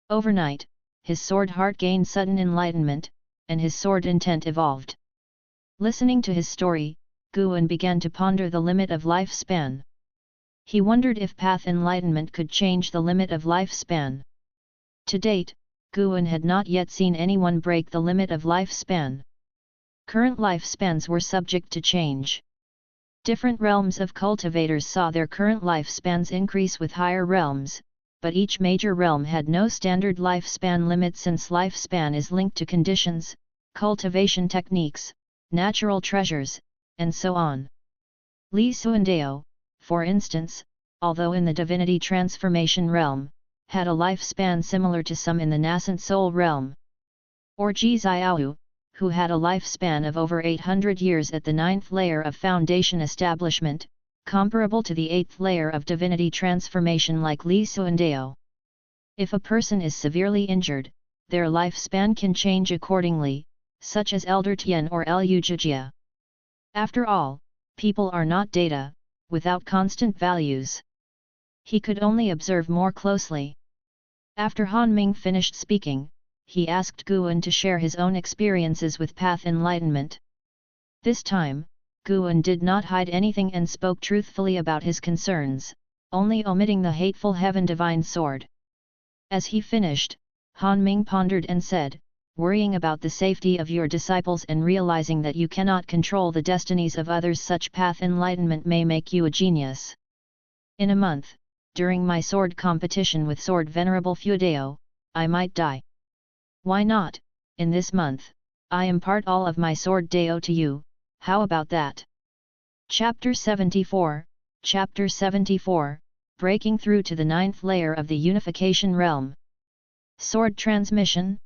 Overnight, his sword heart gained sudden enlightenment, and his sword intent evolved. Listening to his story, Guan began to ponder the limit of lifespan. He wondered if path enlightenment could change the limit of lifespan. To date, Guan had not yet seen anyone break the limit of lifespan. Current lifespans were subject to change. Different realms of cultivators saw their current lifespans increase with higher realms, but each major realm had no standard lifespan limit since lifespan is linked to conditions, cultivation techniques, natural treasures, and so on. Li Suandeo, for instance, although in the divinity transformation realm, had a lifespan similar to some in the nascent soul realm. Or Ji Xiaoyu, who had a lifespan of over 800 years at the 9th layer of foundation establishment, comparable to the 8th layer of divinity transformation like Li Suandeo. If a person is severely injured, their lifespan can change accordingly, such as Elder Tian or Lu Jijia. After all, people are not data, without constant values. He could only observe more closely. After Han Ming finished speaking, he asked Guan to share his own experiences with path enlightenment. This time, Guan did not hide anything and spoke truthfully about his concerns, only omitting the hateful heaven divine sword. As he finished, Han Ming pondered and said, "Worrying about the safety of your disciples and realizing that you cannot control the destinies of others, such path enlightenment may make you a genius. In a month, during my sword competition with Sword Venerable Fuedeo, I might die. Why not, in this month, I impart all of my sword Deo to you, how about that?" Chapter 74, Chapter 74, Breaking Through to the 9th Layer of the Unification Realm. Sword Transmission?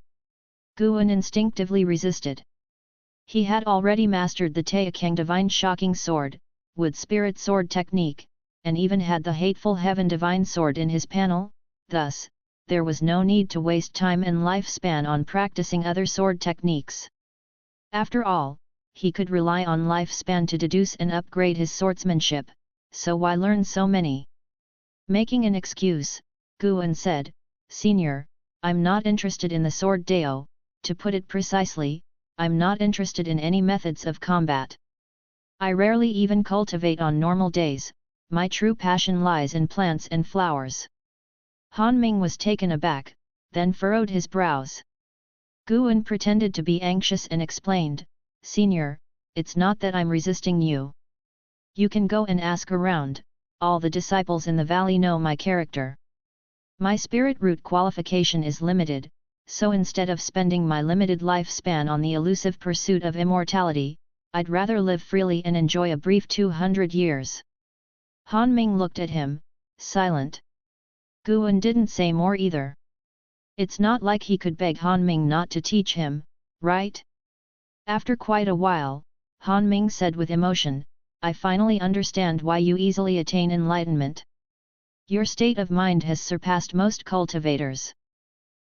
Guan instinctively resisted. He had already mastered the Taixuan Divine Shocking Sword, Wood Spirit Sword technique, and even had the hateful Heaven Divine Sword in his panel, thus, there was no need to waste time and lifespan on practicing other sword techniques. After all, he could rely on lifespan to deduce and upgrade his swordsmanship, so why learn so many? Making an excuse, Guan said, "Senior, I'm not interested in the sword Deo, to put it precisely, I'm not interested in any methods of combat. I rarely even cultivate on normal days, my true passion lies in plants and flowers." Han Ming was taken aback, then furrowed his brows. Guan pretended to be anxious and explained, "Senior, it's not that I'm resisting you. You can go and ask around, all the disciples in the valley know my character. My spirit root qualification is limited, so instead of spending my limited lifespan on the elusive pursuit of immortality, I'd rather live freely and enjoy a brief 200 years. Han Ming looked at him, silent. Guan didn't say more either. It's not like he could beg Han Ming not to teach him, right? After quite a while, Han Ming said with emotion, "I finally understand why you easily attain enlightenment. Your state of mind has surpassed most cultivators.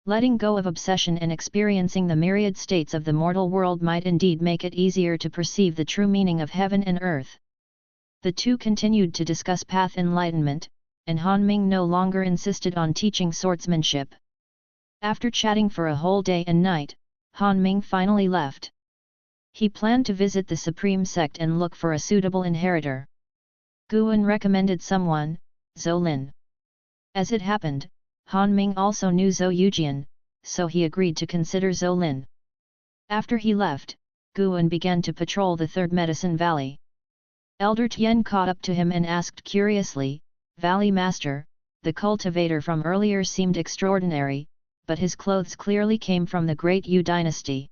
Letting go of obsession and experiencing the myriad states of the mortal world might indeed make it easier to perceive the true meaning of heaven and earth." The two continued to discuss path enlightenment, and Han Ming no longer insisted on teaching swordsmanship. After chatting for a whole day and night, Han Ming finally left. He planned to visit the Supreme Sect and look for a suitable inheritor. Guan recommended someone, Zhou Lin. As it happened, Han Ming also knew Zhou Yujian, so he agreed to consider Zhou Lin. After he left, Guan began to patrol the Third Medicine Valley. Elder Tian caught up to him and asked curiously, "Valley Master, the cultivator from earlier seemed extraordinary, but his clothes clearly came from the Great Yu dynasty.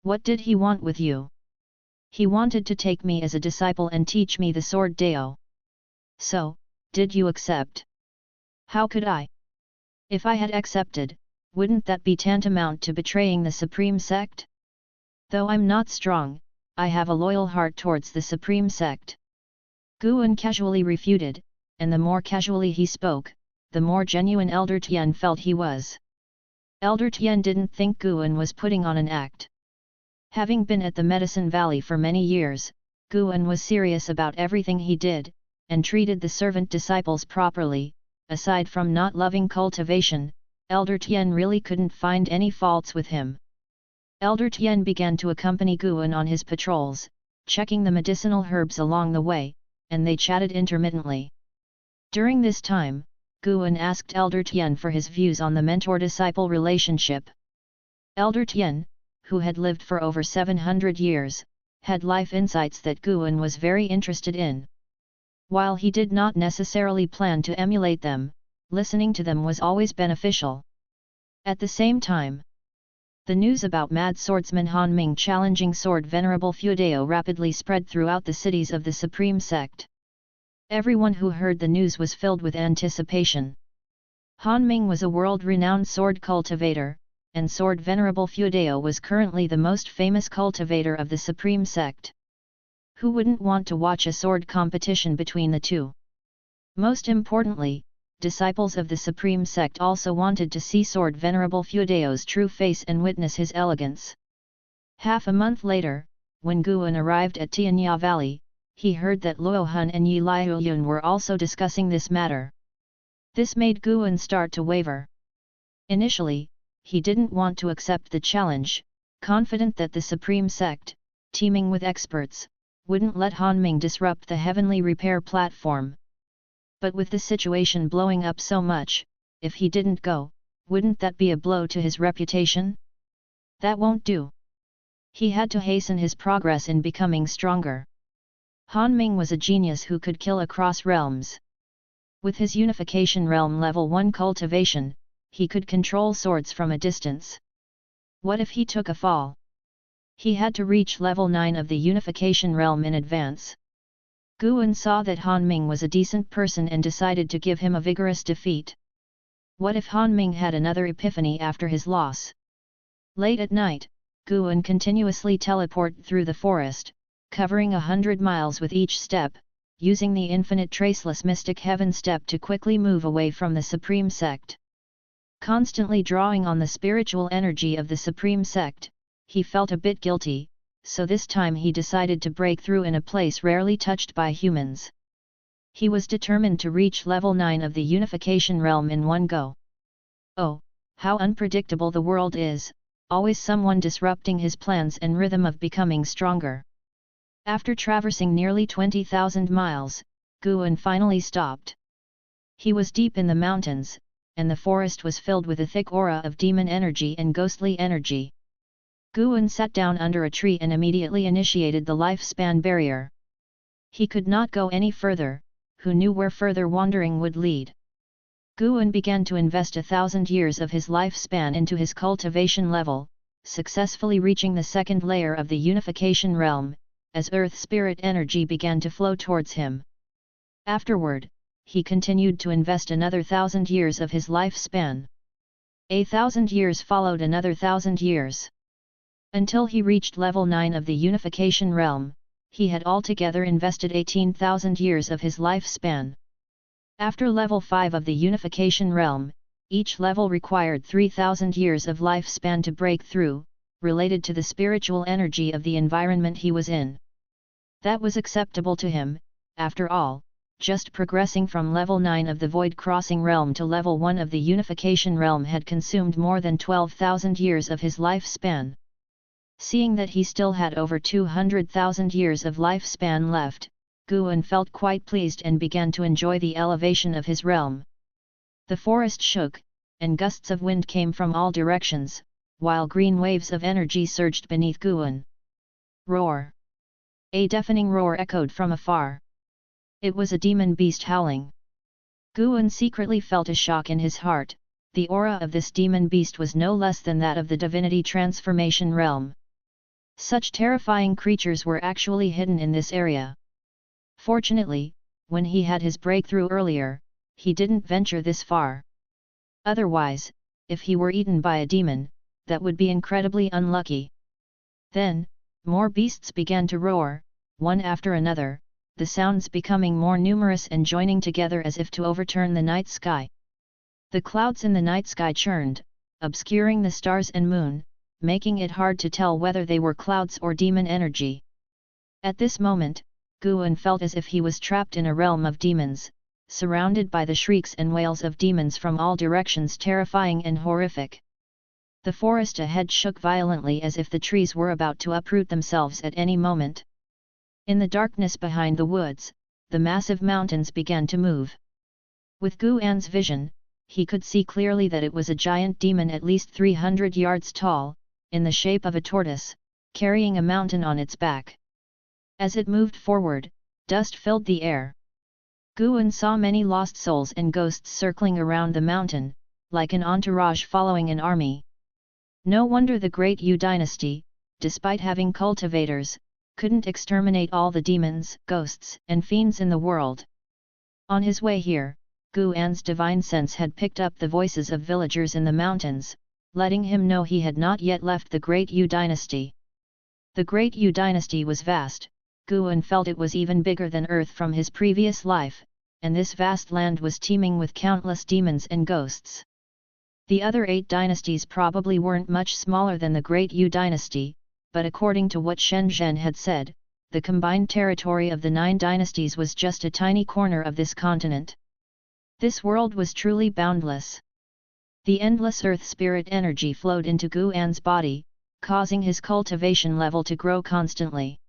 What did he want with you?" "He wanted to take me as a disciple and teach me the sword Deo." "So, did you accept?" "How could I? If I had accepted, wouldn't that be tantamount to betraying the Supreme Sect? Though I'm not strong, I have a loyal heart towards the Supreme Sect." Guan casually refuted, and the more casually he spoke, the more genuine Elder Tian felt he was. Elder Tian didn't think Guan was putting on an act. Having been at the Medicine Valley for many years, Guan was serious about everything he did, and treated the servant disciples properly. Aside from not loving cultivation, Elder Tian really couldn't find any faults with him. Elder Tian began to accompany Guan on his patrols, checking the medicinal herbs along the way, and they chatted intermittently. During this time, Guan asked Elder Tian for his views on the mentor-disciple relationship. Elder Tian, who had lived for over 700 years, had life insights that Guan was very interested in. While he did not necessarily plan to emulate them, listening to them was always beneficial. At the same time, the news about mad swordsman Han Ming challenging Sword Venerable Fuedeo rapidly spread throughout the cities of the Supreme Sect. Everyone who heard the news was filled with anticipation. Han Ming was a world-renowned sword cultivator, and Sword Venerable Fuedeo was currently the most famous cultivator of the Supreme Sect. Who wouldn't want to watch a sword competition between the two? Most importantly, disciples of the Supreme Sect also wanted to see Sword Venerable Fuedeo's true face and witness his elegance. Half a month later, when Guan arrived at Tianya Valley, he heard that Luo Hun and Yi Liuyun were also discussing this matter. This made Guan start to waver. Initially, he didn't want to accept the challenge, confident that the Supreme Sect, teeming with experts, wouldn't let Han Ming disrupt the heavenly repair platform. But with the situation blowing up so much, if he didn't go, wouldn't that be a blow to his reputation? That won't do. He had to hasten his progress in becoming stronger. Han Ming was a genius who could kill across realms. With his Unification Realm Level 1 cultivation, he could control swords from a distance. What if he took a fall? He had to reach level 9 of the Unification Realm in advance. Guan saw that Han Ming was a decent person and decided to give him a vigorous defeat. What if Han Ming had another epiphany after his loss? Late at night, Guan continuously teleported through the forest, covering 100 miles with each step, using the infinite traceless mystic heaven step to quickly move away from the Supreme Sect. Constantly drawing on the spiritual energy of the Supreme Sect, he felt a bit guilty, so this time he decided to break through in a place rarely touched by humans. He was determined to reach level 9 of the Unification Realm in one go. Oh, how unpredictable the world is, always someone disrupting his plans and rhythm of becoming stronger. After traversing nearly 20,000 miles, Guan finally stopped. He was deep in the mountains, and the forest was filled with a thick aura of demon energy and ghostly energy. Guan sat down under a tree and immediately initiated the lifespan barrier. He could not go any further, who knew where further wandering would lead. Guan began to invest 1,000 years of his lifespan into his cultivation level, successfully reaching the second layer of the Unification Realm, as Earth Spirit energy began to flow towards him. Afterward, he continued to invest another 1,000 years of his lifespan. 1,000 years followed another 1,000 years. Until he reached level 9 of the Unification Realm, he had altogether invested 18,000 years of his lifespan. After level 5 of the Unification Realm, each level required 3,000 years of lifespan to break through, related to the spiritual energy of the environment he was in. That was acceptable to him, after all, just progressing from level 9 of the Void Crossing Realm to level 1 of the Unification Realm had consumed more than 12,000 years of his lifespan. Seeing that he still had over 200,000 years of lifespan left, Guan felt quite pleased and began to enjoy the elevation of his realm. The forest shook, and gusts of wind came from all directions, while green waves of energy surged beneath Guan. Roar! A deafening roar echoed from afar. It was a demon beast howling. Guan secretly felt a shock in his heart. The aura of this demon beast was no less than that of the divinity transformation realm. Such terrifying creatures were actually hidden in this area. Fortunately, when he had his breakthrough earlier, he didn't venture this far. Otherwise, if he were eaten by a demon, that would be incredibly unlucky. Then, more beasts began to roar, one after another, the sounds becoming more numerous and joining together as if to overturn the night sky. The clouds in the night sky churned, obscuring the stars and moon, making it hard to tell whether they were clouds or demon energy. At this moment, Guan felt as if he was trapped in a realm of demons, surrounded by the shrieks and wails of demons from all directions, terrifying and horrific. The forest ahead shook violently as if the trees were about to uproot themselves at any moment. In the darkness behind the woods, the massive mountains began to move. With Guan's vision, he could see clearly that it was a giant demon at least 300 yards tall, in the shape of a tortoise, carrying a mountain on its back. As it moved forward, dust filled the air. Guan saw many lost souls and ghosts circling around the mountain, like an entourage following an army. No wonder the Great Yu dynasty, despite having cultivators, couldn't exterminate all the demons, ghosts, and fiends in the world. On his way here, Guan's divine sense had picked up the voices of villagers in the mountains, letting him know he had not yet left the Great Yu dynasty. The Great Yu dynasty was vast. Guan felt it was even bigger than Earth from his previous life, and this vast land was teeming with countless demons and ghosts. The other 8 dynasties probably weren't much smaller than the Great Yu dynasty, but according to what Shen Zhen had said, the combined territory of the 9 dynasties was just a tiny corner of this continent. This world was truly boundless. The endless earth spirit energy flowed into Gu An's body, causing his cultivation level to grow constantly.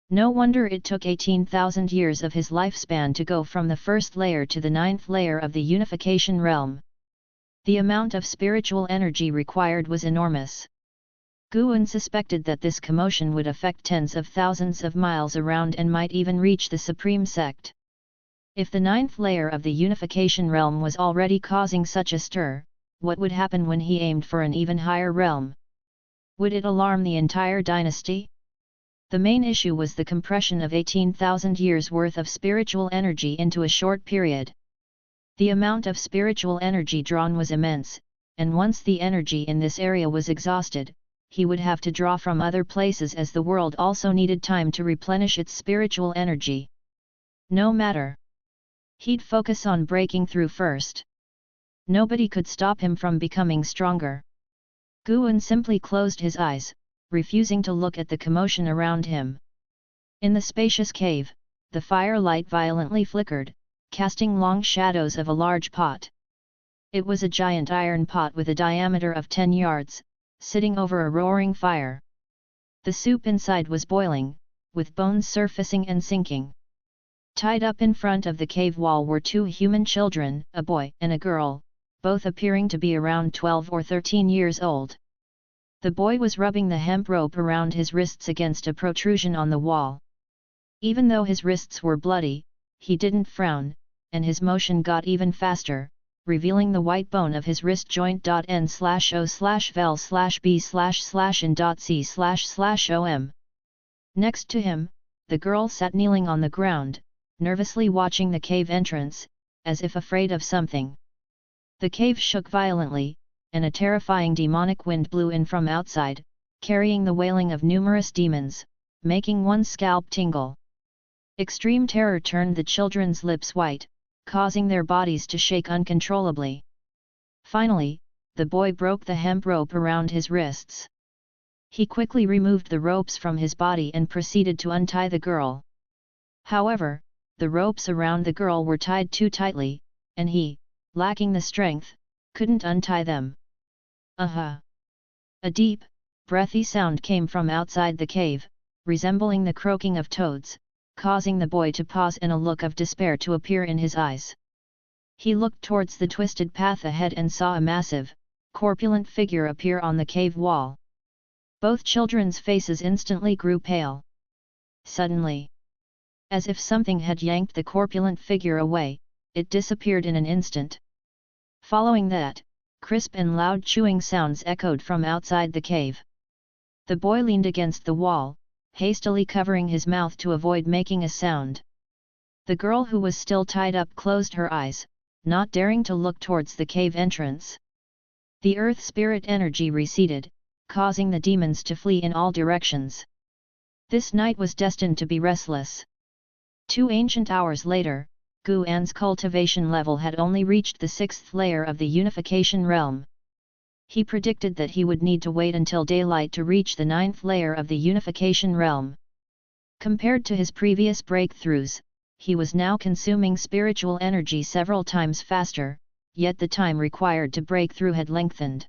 No wonder it took 18,000 years of his lifespan to go from the first layer to the 9th layer of the unification realm. The amount of spiritual energy required was enormous. Guan suspected that this commotion would affect tens of thousands of miles around and might even reach the Supreme Sect. If the 9th layer of the unification realm was already causing such a stir, what would happen when he aimed for an even higher realm? Would it alarm the entire dynasty? The main issue was the compression of 18,000 years worth of spiritual energy into a short period. The amount of spiritual energy drawn was immense, and once the energy in this area was exhausted, he would have to draw from other places as the world also needed time to replenish its spiritual energy. No matter. He'd focus on breaking through first. Nobody could stop him from becoming stronger. Guan simply closed his eyes, refusing to look at the commotion around him. In the spacious cave, the firelight violently flickered, casting long shadows of a large pot. It was a giant iron pot with a diameter of 10 yards, sitting over a roaring fire. The soup inside was boiling, with bones surfacing and sinking. Tied up in front of the cave wall were 2 human children, a boy and a girl, both appearing to be around 12 or 13 years old. The boy was rubbing the hemp rope around his wrists against a protrusion on the wall. Even though his wrists were bloody, he didn't frown, and his motion got even faster, revealing the white bone of his wrist joint. N/O/vel/b/in.c//om. Next to him, the girl sat kneeling on the ground, nervously watching the cave entrance, as if afraid of something. The cave shook violently, and a terrifying demonic wind blew in from outside, carrying the wailing of numerous demons, making one's scalp tingle. Extreme terror turned the children's lips white, causing their bodies to shake uncontrollably. Finally, the boy broke the hemp rope around his wrists. He quickly removed the ropes from his body and proceeded to untie the girl. However, the ropes around the girl were tied too tightly, and he, lacking the strength, couldn't untie them. A deep, breathy sound came from outside the cave, resembling the croaking of toads, causing the boy to pause and a look of despair to appear in his eyes. He looked towards the twisted path ahead and saw a massive, corpulent figure appear on the cave wall. Both children's faces instantly grew pale. Suddenly, as if something had yanked the corpulent figure away, it disappeared in an instant. Following that, crisp and loud chewing sounds echoed from outside the cave. The boy leaned against the wall, hastily covering his mouth to avoid making a sound. The girl who was still tied up closed her eyes, not daring to look towards the cave entrance. The earth spirit energy receded, causing the demons to flee in all directions. This night was destined to be restless. 2 ancient hours later, Gu An's cultivation level had only reached the 6th layer of the unification realm. He predicted that he would need to wait until daylight to reach the 9th layer of the unification realm. Compared to his previous breakthroughs, he was now consuming spiritual energy several times faster, yet the time required to break through had lengthened.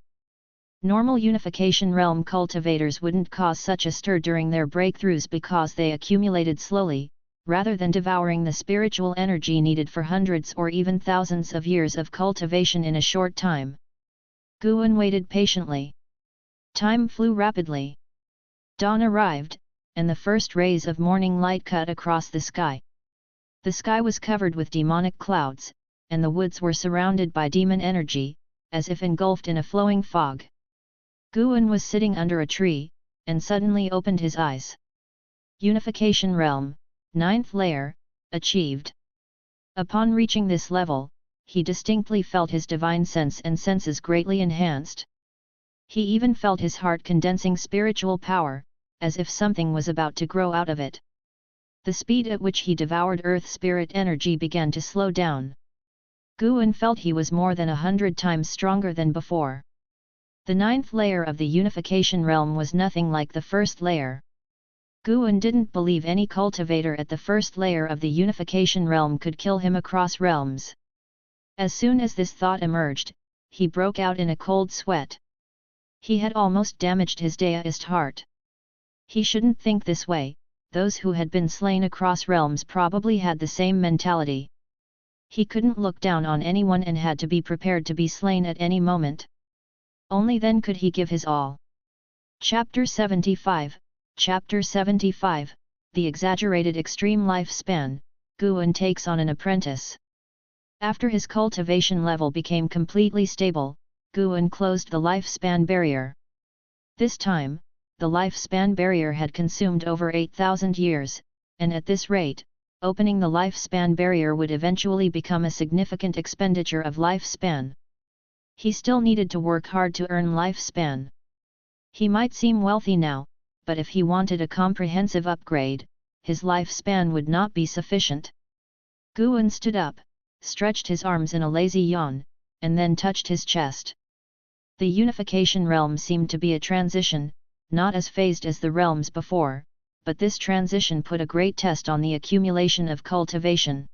Normal unification realm cultivators wouldn't cause such a stir during their breakthroughs because they accumulated slowly, rather than devouring the spiritual energy needed for hundreds or even thousands of years of cultivation in a short time. Guan waited patiently. Time flew rapidly. Dawn arrived, and the first rays of morning light cut across the sky. The sky was covered with demonic clouds, and the woods were surrounded by demon energy, as if engulfed in a flowing fog. Guan was sitting under a tree, and suddenly opened his eyes. Unification realm, 9th layer, achieved. Upon reaching this level, he distinctly felt his divine sense and senses greatly enhanced. He even felt his heart condensing spiritual power, as if something was about to grow out of it. The speed at which he devoured earth spirit energy began to slow down. Guan felt he was more than 100 times stronger than before. The ninth layer of the unification realm was nothing like the first layer. Guan didn't believe any cultivator at the first layer of the unification realm could kill him across realms. As soon as this thought emerged, he broke out in a cold sweat. He had almost damaged his deist heart. He shouldn't think this way, those who had been slain across realms probably had the same mentality. He couldn't look down on anyone and had to be prepared to be slain at any moment. Only then could he give his all. Chapter 75, Chapter 75, The Exaggerated Extreme Lifespan, Guan takes on an apprentice. After his cultivation level became completely stable, Guan closed the lifespan barrier. This time, the lifespan barrier had consumed over 8,000 years, and at this rate, opening the lifespan barrier would eventually become a significant expenditure of lifespan. He still needed to work hard to earn lifespan. He might seem wealthy now, but if he wanted a comprehensive upgrade, his lifespan would not be sufficient. Guan stood up, stretched his arms in a lazy yawn, and then touched his chest. The unification realm seemed to be a transition, not as phased as the realms before, but this transition put a great test on the accumulation of cultivation.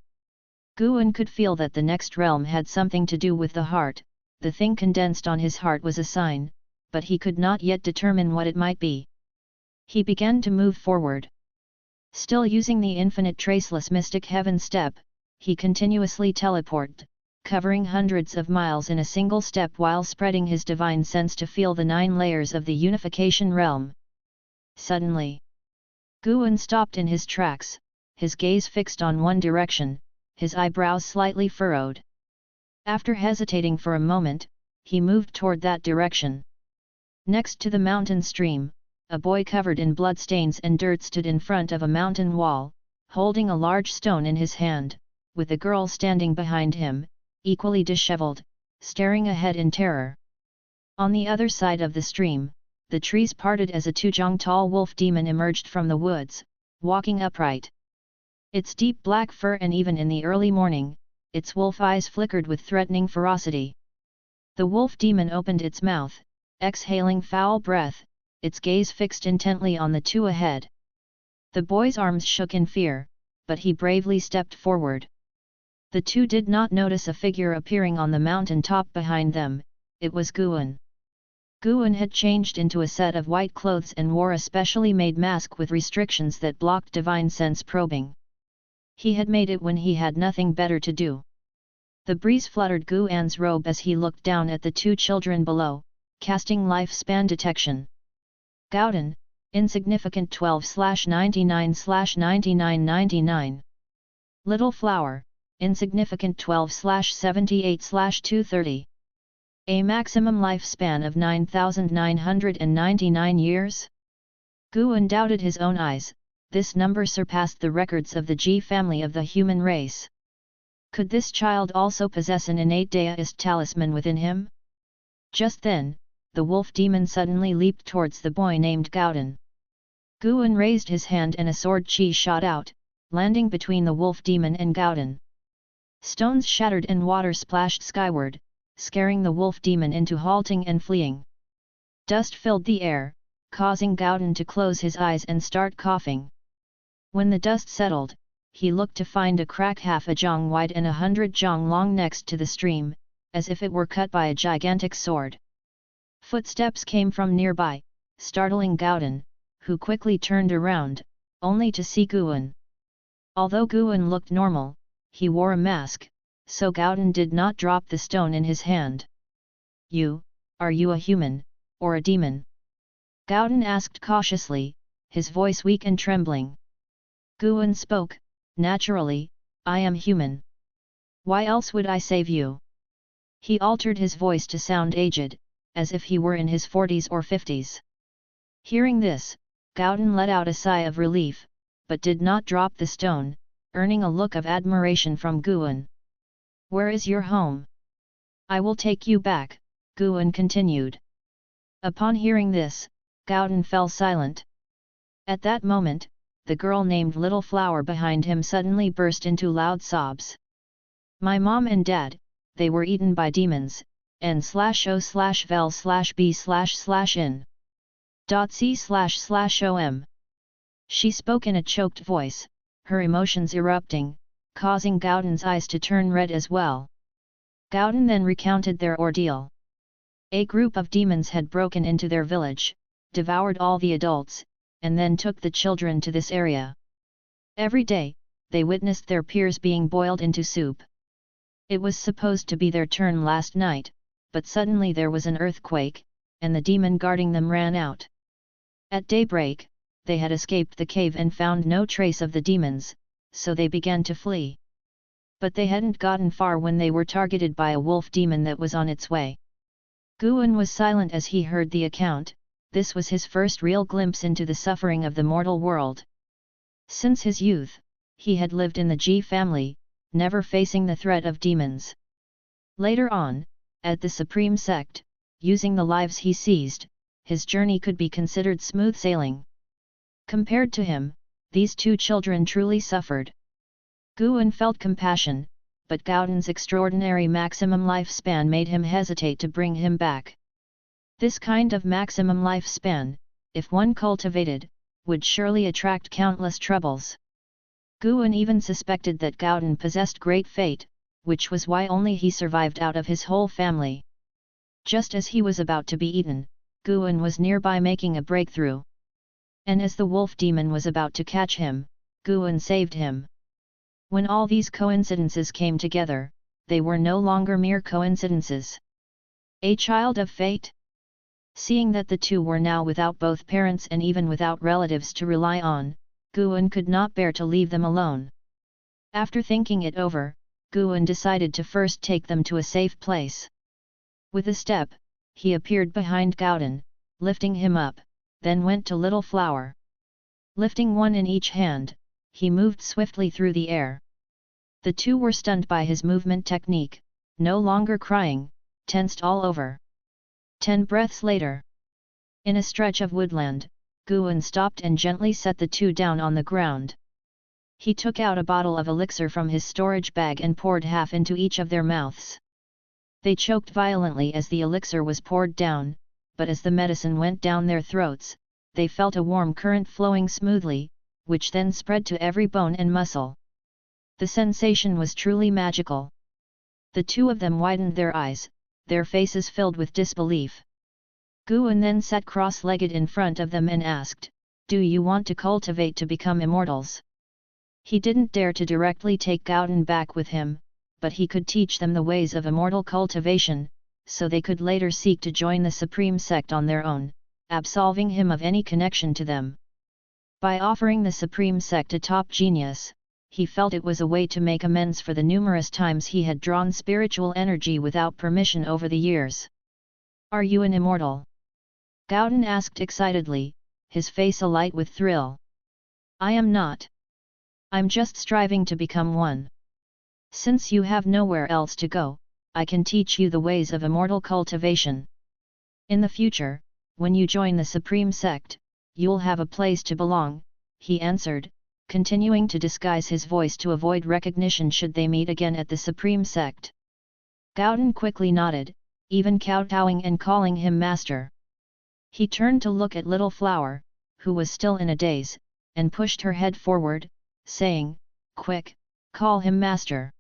Guan could feel that the next realm had something to do with the heart. The thing condensed on his heart was a sign, but he could not yet determine what it might be. He began to move forward. Still using the infinite traceless mystic heaven step, he continuously teleported, covering hundreds of miles in a single step while spreading his divine sense to feel the 9 layers of the unification realm. Suddenly, Guan stopped in his tracks, his gaze fixed on one direction, his eyebrows slightly furrowed. After hesitating for a moment, he moved toward that direction. Next to the mountain stream, a boy covered in bloodstains and dirt stood in front of a mountain wall, holding a large stone in his hand, with a girl standing behind him, equally disheveled, staring ahead in terror. On the other side of the stream, the trees parted as a 2-jong tall wolf demon emerged from the woods, walking upright. Its deep black fur, and even in the early morning, its wolf eyes flickered with threatening ferocity. The wolf demon opened its mouth, exhaling foul breath, its gaze fixed intently on the two ahead. The boy's arms shook in fear, but he bravely stepped forward. The two did not notice a figure appearing on the mountain top behind them. It was Guan. Guan had changed into a set of white clothes and wore a specially made mask with restrictions that blocked divine sense probing. He had made it when he had nothing better to do. The breeze fluttered Guan's robe as he looked down at the 2 children below, casting lifespan detection. Gauden, insignificant 12/99/9999. Little Flower, insignificant 12/78/230. A maximum lifespan of 9,999 years? Guan doubted his own eyes. This number surpassed the records of the G family of the human race. Could this child also possess an innate deist talisman within him? Just then, the wolf demon suddenly leaped towards the boy named Gauden. Guan raised his hand and a sword chi shot out, landing between the wolf demon and Gauden. Stones shattered and water splashed skyward, scaring the wolf demon into halting and fleeing. Dust filled the air, causing Gauden to close his eyes and start coughing. When the dust settled, he looked to find a crack half a jong wide and 100 jong long next to the stream, as if it were cut by a gigantic sword. Footsteps came from nearby, startling Gauden, who quickly turned around, only to see Guan. Although Guan looked normal, he wore a mask, so Gauden did not drop the stone in his hand. Are you a human, or a demon? Gauden asked cautiously, his voice weak and trembling. Guan spoke, naturally, I am human. Why else would I save you? He altered his voice to sound aged, as if he were in his 40s or 50s. Hearing this, Gauden let out a sigh of relief, but did not drop the stone, earning a look of admiration from Guan. Where is your home? I will take you back, Guan continued. Upon hearing this, Gauden fell silent. At that moment, the girl named Little Flower behind him suddenly burst into loud sobs. My mom and dad, they were eaten by demons, n/o/vel/b/in. .c//om. She spoke in a choked voice, her emotions erupting, causing Gowden's eyes to turn red as well. Gowden then recounted their ordeal. A group of demons had broken into their village, devoured all the adults, and then took the children to this area. Every day, they witnessed their peers being boiled into soup. It was supposed to be their turn last night, but suddenly there was an earthquake, and the demon guarding them ran out. At daybreak, they had escaped the cave and found no trace of the demons, so they began to flee. But they hadn't gotten far when they were targeted by a wolf demon that was on its way. Guan was silent as he heard the account. This was his first real glimpse into the suffering of the mortal world. Since his youth, he had lived in the Ji family, never facing the threat of demons. Later on, at the Supreme Sect, using the lives he seized, his journey could be considered smooth sailing. Compared to him, these two children truly suffered. Guan felt compassion, but Gowden's extraordinary maximum lifespan made him hesitate to bring him back. This kind of maximum lifespan, if one cultivated, would surely attract countless troubles. Guan even suspected that Gowden possessed great fate, which was why only he survived out of his whole family. Just as he was about to be eaten, Guan was nearby making a breakthrough. And as the wolf demon was about to catch him, Guan saved him. When all these coincidences came together, they were no longer mere coincidences. A child of fate? Seeing that the two were now without both parents and even without relatives to rely on, Guan could not bear to leave them alone. After thinking it over, Guan decided to first take them to a safe place. With a step, he appeared behind Gowden, lifting him up, then went to Little Flower. Lifting one in each hand, he moved swiftly through the air. The two were stunned by his movement technique, no longer crying, tensed all over. 10 breaths later. In a stretch of woodland, Guan stopped and gently set the two down on the ground. He took out a bottle of elixir from his storage bag and poured half into each of their mouths. They choked violently as the elixir was poured down, but as the medicine went down their throats, they felt a warm current flowing smoothly, which then spread to every bone and muscle. The sensation was truly magical. The two of them widened their eyes, their faces filled with disbelief. Guan then sat cross-legged in front of them and asked, "Do you want to cultivate to become immortals?" He didn't dare to directly take Gowden back with him, but he could teach them the ways of immortal cultivation, so they could later seek to join the Supreme Sect on their own, absolving him of any connection to them. By offering the Supreme Sect a top genius, he felt it was a way to make amends for the numerous times he had drawn spiritual energy without permission over the years. "Are you an immortal?" Gowden asked excitedly, his face alight with thrill. "I am not. I'm just striving to become one. Since you have nowhere else to go, I can teach you the ways of immortal cultivation. In the future, when you join the Supreme Sect, you'll have a place to belong," he answered, continuing to disguise his voice to avoid recognition should they meet again at the Supreme Sect. Gowden quickly nodded, even kowtowing and calling him master. He turned to look at Little Flower, who was still in a daze, and pushed her head forward, saying, "Quick, call him master."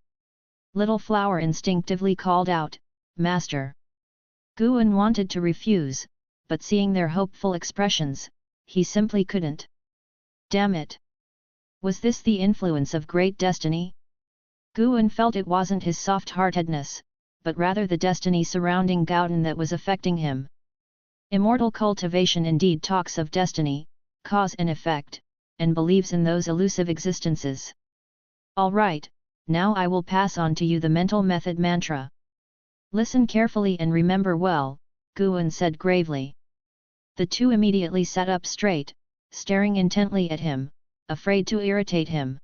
Little Flower instinctively called out, "Master." Guan wanted to refuse, but seeing their hopeful expressions, he simply couldn't. Damn it! Was this the influence of great destiny? Guan felt it wasn't his soft-heartedness, but rather the destiny surrounding Gowden that was affecting him. Immortal cultivation indeed talks of destiny, cause and effect, and believes in those elusive existences. All right, now I will pass on to you the mental method mantra. Listen carefully and remember well, Guan said gravely. The two immediately sat up straight, staring intently at him, afraid to irritate him.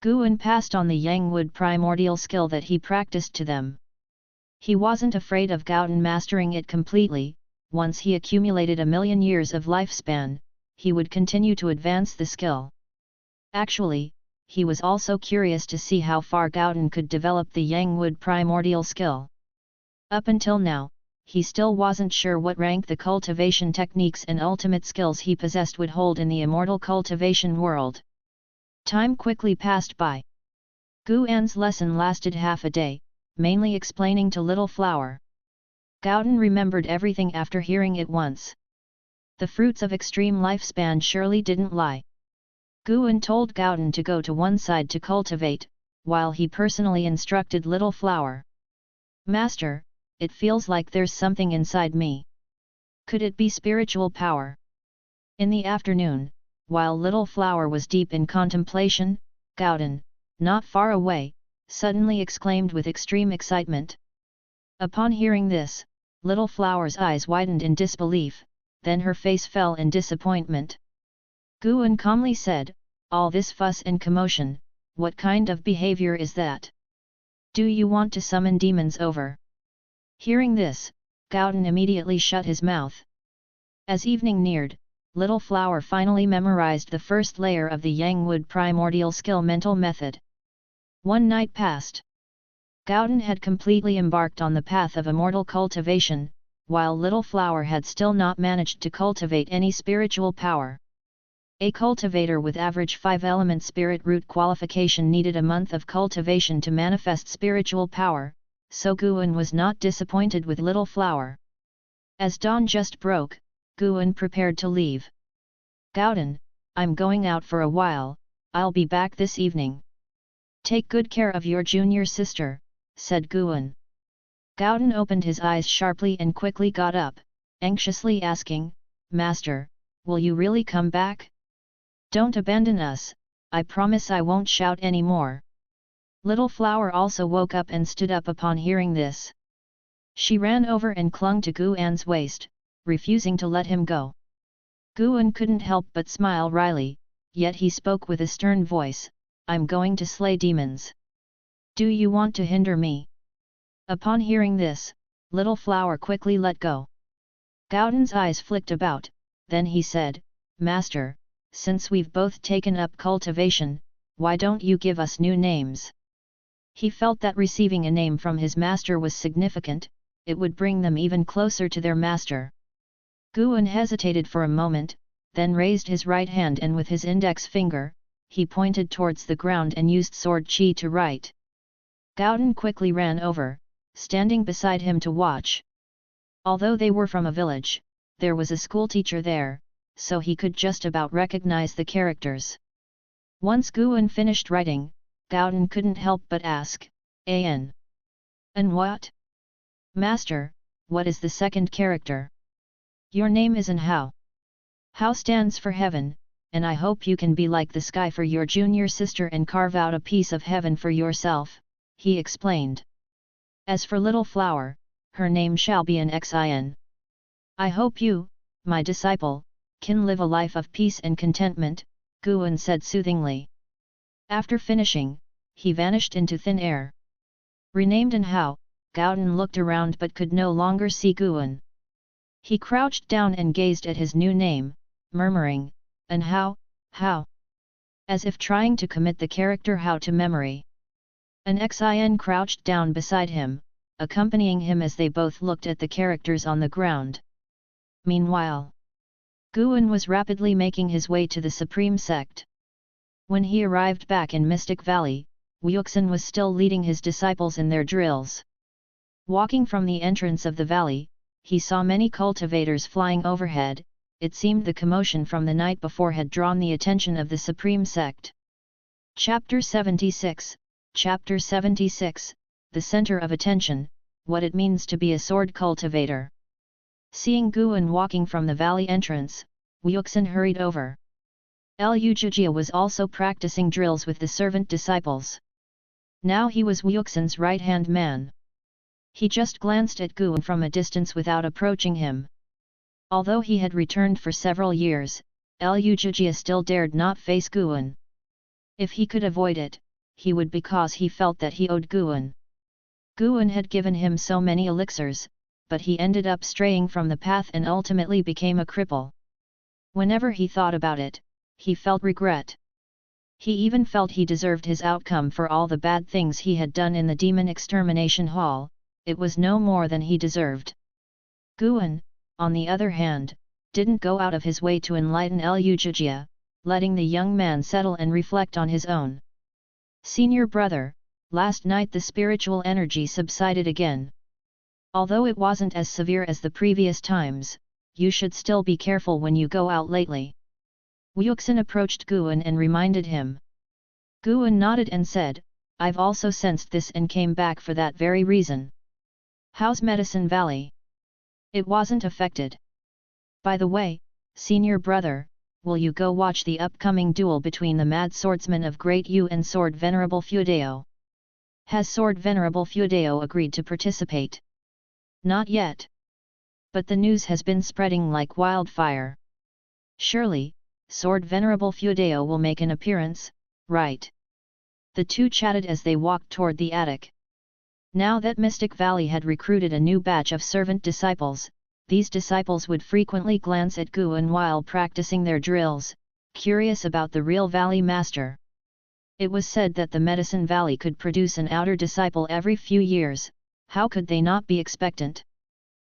Guan passed on the Yangwood primordial skill that he practiced to them. He wasn't afraid of Gowden mastering it completely. Once he accumulated 1,000,000 years of lifespan, he would continue to advance the skill. Actually, he was also curious to see how far Gowden could develop the Yangwood primordial skill. Up until now, he still wasn't sure what rank the cultivation techniques and ultimate skills he possessed would hold in the immortal cultivation world. Time quickly passed by. Guan's lesson lasted half a day, mainly explaining to Little Flower. Gaodan remembered everything after hearing it once. The fruits of extreme lifespan surely didn't lie. Guan told Gaodan to go to one side to cultivate, while he personally instructed Little Flower. Master, it feels like there's something inside me. Could it be spiritual power? In the afternoon, while Little Flower was deep in contemplation, Gaodan, not far away, suddenly exclaimed with extreme excitement. Upon hearing this, Little Flower's eyes widened in disbelief, then her face fell in disappointment. Guan calmly said, "All this fuss and commotion, what kind of behavior is that? Do you want to summon demons over?" Hearing this, Gaodan immediately shut his mouth. As evening neared, Little Flower finally memorized the first layer of the Yangwood primordial skill mental method. One night passed. Gaodan had completely embarked on the path of immortal cultivation, while Little Flower had still not managed to cultivate any spiritual power. A cultivator with average 5-element spirit root qualification needed a month of cultivation to manifest spiritual power, so Guan was not disappointed with Little Flower. As dawn just broke, Guan prepared to leave. "Gaodan, I'm going out for a while, I'll be back this evening." "Take good care of your junior sister," said Guan. Gaodan opened his eyes sharply and quickly got up, anxiously asking, "Master, will you really come back? Don't abandon us, I promise I won't shout any more." Little Flower also woke up and stood up upon hearing this. She ran over and clung to Guan's waist, refusing to let him go. Guan couldn't help but smile wryly, yet he spoke with a stern voice, "I'm going to slay demons. Do you want to hinder me?" Upon hearing this, Little Flower quickly let go. Gaodan's eyes flicked about, then he said, "Master, since we've both taken up cultivation, why don't you give us new names?" He felt that receiving a name from his master was significant, it would bring them even closer to their master. Guan hesitated for a moment, then raised his right hand and with his index finger, he pointed towards the ground and used sword chi to write. Gaodan quickly ran over, standing beside him to watch. Although they were from a village, there was a schoolteacher there, so he could just about recognize the characters. Once Guan finished writing, Gaodan couldn't help but ask, "An? And what?" "Master, what is the second character?" "Your name is An How. How stands for heaven, and I hope you can be like the sky for your junior sister and carve out a piece of heaven for yourself," he explained. "As for Little Flower, her name shall be an Xin. I hope you, my disciple, can live a life of peace and contentment," Guan said soothingly. After finishing, he vanished into thin air. Renamed An How, Gaodan looked around but could no longer see Guan. He crouched down and gazed at his new name, murmuring, "An How, how?" as if trying to commit the character How to memory. An Xin crouched down beside him, accompanying him as they both looked at the characters on the ground. Meanwhile, Guan was rapidly making his way to the Supreme Sect. When he arrived back in Mystic Valley, Wuxin was still leading his disciples in their drills. Walking from the entrance of the valley, he saw many cultivators flying overhead. It seemed the commotion from the night before had drawn the attention of the Supreme Sect. Chapter 76, Chapter 76, The Center of Attention, What It Means to be a Sword Cultivator. Seeing Guan walking from the valley entrance, Wuxin hurried over. Lujia was also practicing drills with the servant disciples. Now he was Wuxin's right-hand man. He just glanced at Guan from a distance without approaching him. Although he had returned for several years, Lujia still dared not face Guan. If he could avoid it, he would because he felt that he owed Guan. Guan had given him so many elixirs, but he ended up straying from the path and ultimately became a cripple. Whenever he thought about it, he felt regret. He even felt he deserved his outcome for all the bad things he had done in the demon extermination hall, it was no more than he deserved. Guan, on the other hand, didn't go out of his way to enlighten Lu Jijia, letting the young man settle and reflect on his own. Senior brother, last night the spiritual energy subsided again. Although it wasn't as severe as the previous times, you should still be careful when you go out lately. Wuxin approached Guan and reminded him. Guan nodded and said, I've also sensed this and came back for that very reason. How's Medicine Valley? It wasn't affected. By the way, senior brother, will you go watch the upcoming duel between the mad swordsman of Great Yu and Sword Venerable Feudeo? Has Sword Venerable Feudeo agreed to participate? Not yet. But the news has been spreading like wildfire. Surely, Sword Venerable Feudeo will make an appearance, right? The two chatted as they walked toward the attic. Now that Mystic Valley had recruited a new batch of servant disciples, these disciples would frequently glance at Guan while practicing their drills, curious about the real Valley Master. It was said that the Medicine Valley could produce an outer disciple every few years. How could they not be expectant?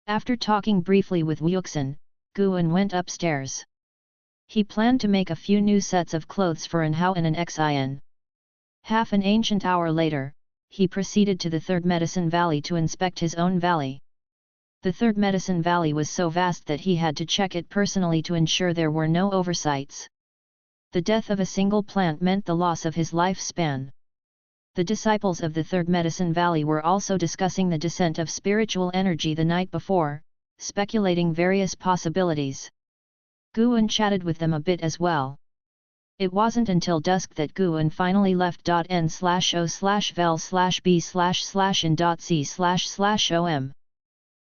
After talking briefly with Wuxin, Guan went upstairs. He planned to make a few new sets of clothes for an Hao and an Xin. Half an ancient hour later, he proceeded to the third Medicine Valley to inspect his own valley. The third Medicine Valley was so vast that he had to check it personally to ensure there were no oversights. The death of a single plant meant the loss of his lifespan. The disciples of the third Medicine Valley were also discussing the descent of spiritual energy the night before, speculating various possibilities. Guan chatted with them a bit as well. It wasn't until dusk that Guan finally left n/o/vel/b/in.c//om.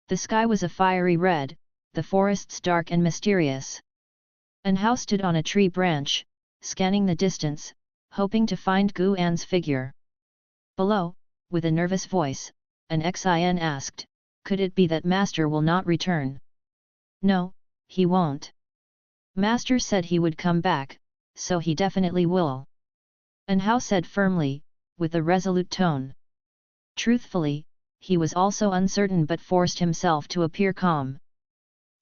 The sky was a fiery red, the forests dark and mysterious. An Hao stood on a tree branch, scanning the distance, hoping to find Guan's figure. Below, with a nervous voice, an Xin asked, could it be that Master will not return? No, he won't. Master said he would come back, so he definitely will. An Hao said firmly, with a resolute tone. Truthfully, he was also uncertain but forced himself to appear calm.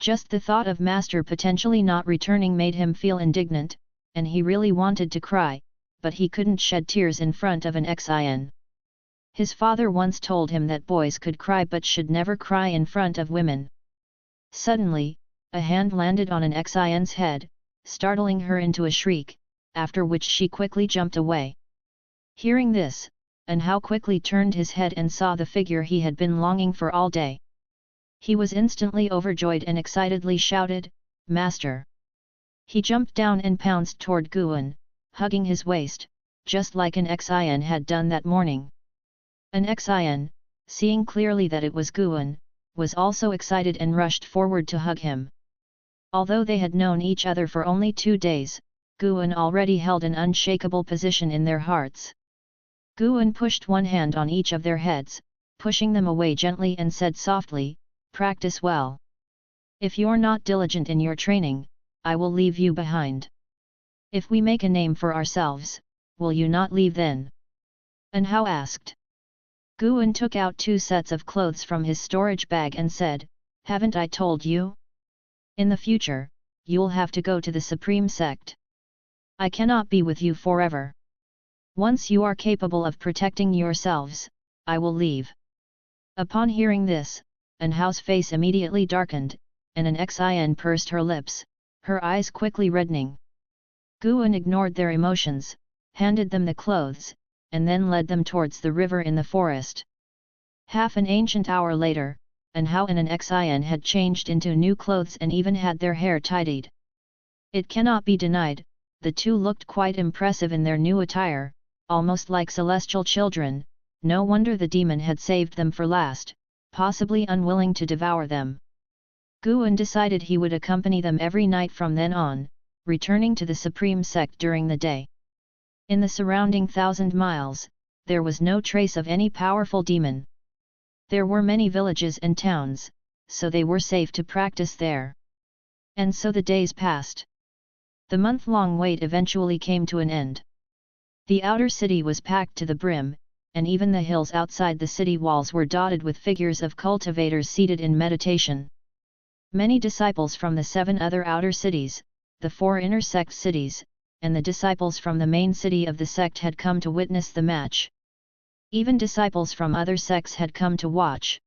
Just the thought of Master potentially not returning made him feel indignant, and he really wanted to cry, but he couldn't shed tears in front of an Xin. His father once told him that boys could cry but should never cry in front of women. Suddenly, a hand landed on an Xin's head, startling her into a shriek, after which she quickly jumped away. Hearing this, An Hao quickly turned his head and saw the figure he had been longing for all day. He was instantly overjoyed and excitedly shouted, Master! He jumped down and pounced toward Guan, hugging his waist, just like an Xin had done that morning. An Xin, seeing clearly that it was Guan, was also excited and rushed forward to hug him. Although they had known each other for only 2 days, Guan already held an unshakable position in their hearts. Guan pushed one hand on each of their heads, pushing them away gently and said softly, practice well. If you're not diligent in your training, I will leave you behind. If we make a name for ourselves, will you not leave then? An Hao asked. Guan took out 2 sets of clothes from his storage bag and said, haven't I told you? In the future, you'll have to go to the Supreme Sect. I cannot be with you forever. Once you are capable of protecting yourselves, I will leave. Upon hearing this, An Hao's face immediately darkened, and an Xin pursed her lips, her eyes quickly reddening. Guan ignored their emotions, handed them the clothes, and then led them towards the river in the forest. Half an ancient hour later, An Hao and an Xin had changed into new clothes and even had their hair tidied. It cannot be denied, the two looked quite impressive in their new attire, almost like celestial children. No wonder the demon had saved them for last, possibly unwilling to devour them. Guan decided he would accompany them every night from then on, returning to the Supreme Sect during the day. In the surrounding 1,000 miles, there was no trace of any powerful demon. There were many villages and towns, so they were safe to practice there. And so the days passed. The month-long wait eventually came to an end. The outer city was packed to the brim, and even the hills outside the city walls were dotted with figures of cultivators seated in meditation. Many disciples from the 7 other outer cities, the 4 inner sect cities, and the disciples from the main city of the sect had come to witness the match. Even disciples from other sects had come to watch.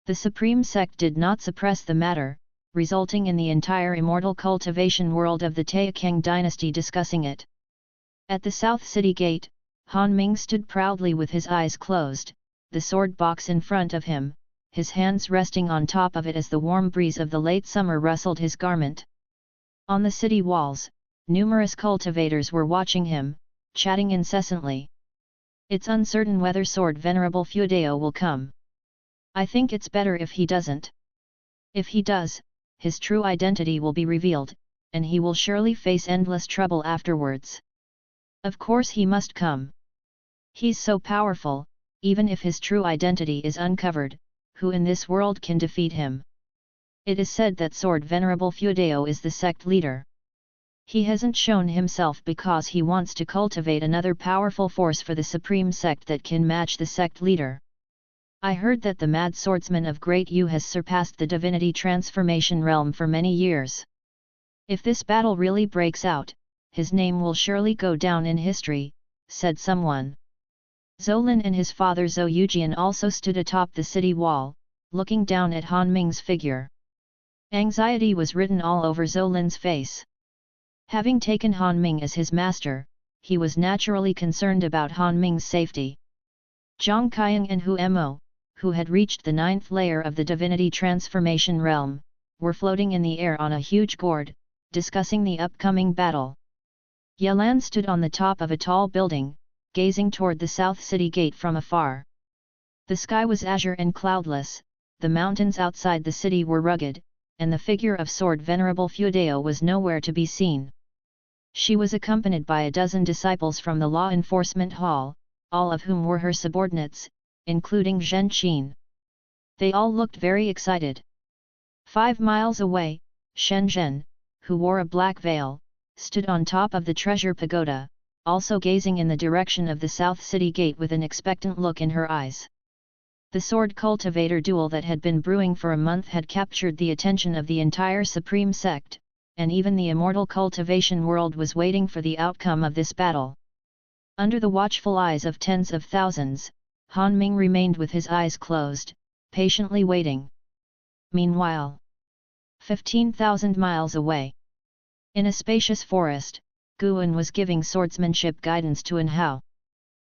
The Supreme Sect did not suppress the matter, resulting in the entire immortal cultivation world of the Taixuan dynasty discussing it. At the South City Gate, Han Ming stood proudly with his eyes closed, the sword box in front of him, his hands resting on top of it as the warm breeze of the late summer rustled his garment. On the city walls, numerous cultivators were watching him, chatting incessantly. "It's uncertain whether Sword Venerable Feudeo will come. I think it's better if he doesn't. If he does, his true identity will be revealed, and he will surely face endless trouble afterwards. Of course he must come. He's so powerful, even if his true identity is uncovered, who in this world can defeat him? It is said that Sword Venerable Feudeo is the sect leader. He hasn't shown himself because he wants to cultivate another powerful force for the Supreme Sect that can match the sect leader. I heard that the Mad Swordsman of Great Yu has surpassed the Divinity Transformation realm for many years. If this battle really breaks out, his name will surely go down in history," said someone. Zolin and his father Zhou Yujian also stood atop the city wall, looking down at Han Ming's figure. Anxiety was written all over Zolin's face. Having taken Han Ming as his master, he was naturally concerned about Han Ming's safety. Zhang Qiang and Hu Mo, who had reached the 9th layer of the Divinity Transformation realm, were floating in the air on a huge gourd, discussing the upcoming battle. Yelan stood on the top of a tall building, gazing toward the South City Gate from afar. The sky was azure and cloudless, the mountains outside the city were rugged, and the figure of Sword Venerable Feudeo was nowhere to be seen. She was accompanied by a dozen disciples from the Law Enforcement Hall, all of whom were her subordinates, including Zhen Qin. They all looked very excited. 5 miles away, Shen Zhen, who wore a black veil, stood on top of the treasure pagoda, also gazing in the direction of the South City Gate with an expectant look in her eyes. The sword cultivator duel that had been brewing for a month had captured the attention of the entire Supreme Sect, and even the immortal cultivation world was waiting for the outcome of this battle. Under the watchful eyes of tens of thousands, Han Ming remained with his eyes closed, patiently waiting. Meanwhile, 15,000 miles away, in a spacious forest, Guan was giving swordsmanship guidance to Anhao.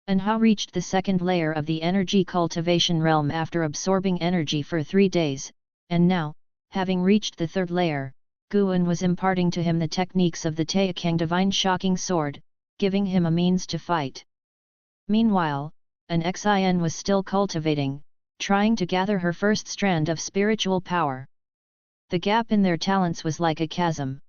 Anhao reached the 2nd layer of the energy cultivation realm after absorbing energy for 3 days, and now, having reached the 3rd layer, Guan was imparting to him the techniques of the Taixuan Divine Shocking Sword, giving him a means to fight. Meanwhile, an Xin was still cultivating, trying to gather her first strand of spiritual power. The gap in their talents was like a chasm.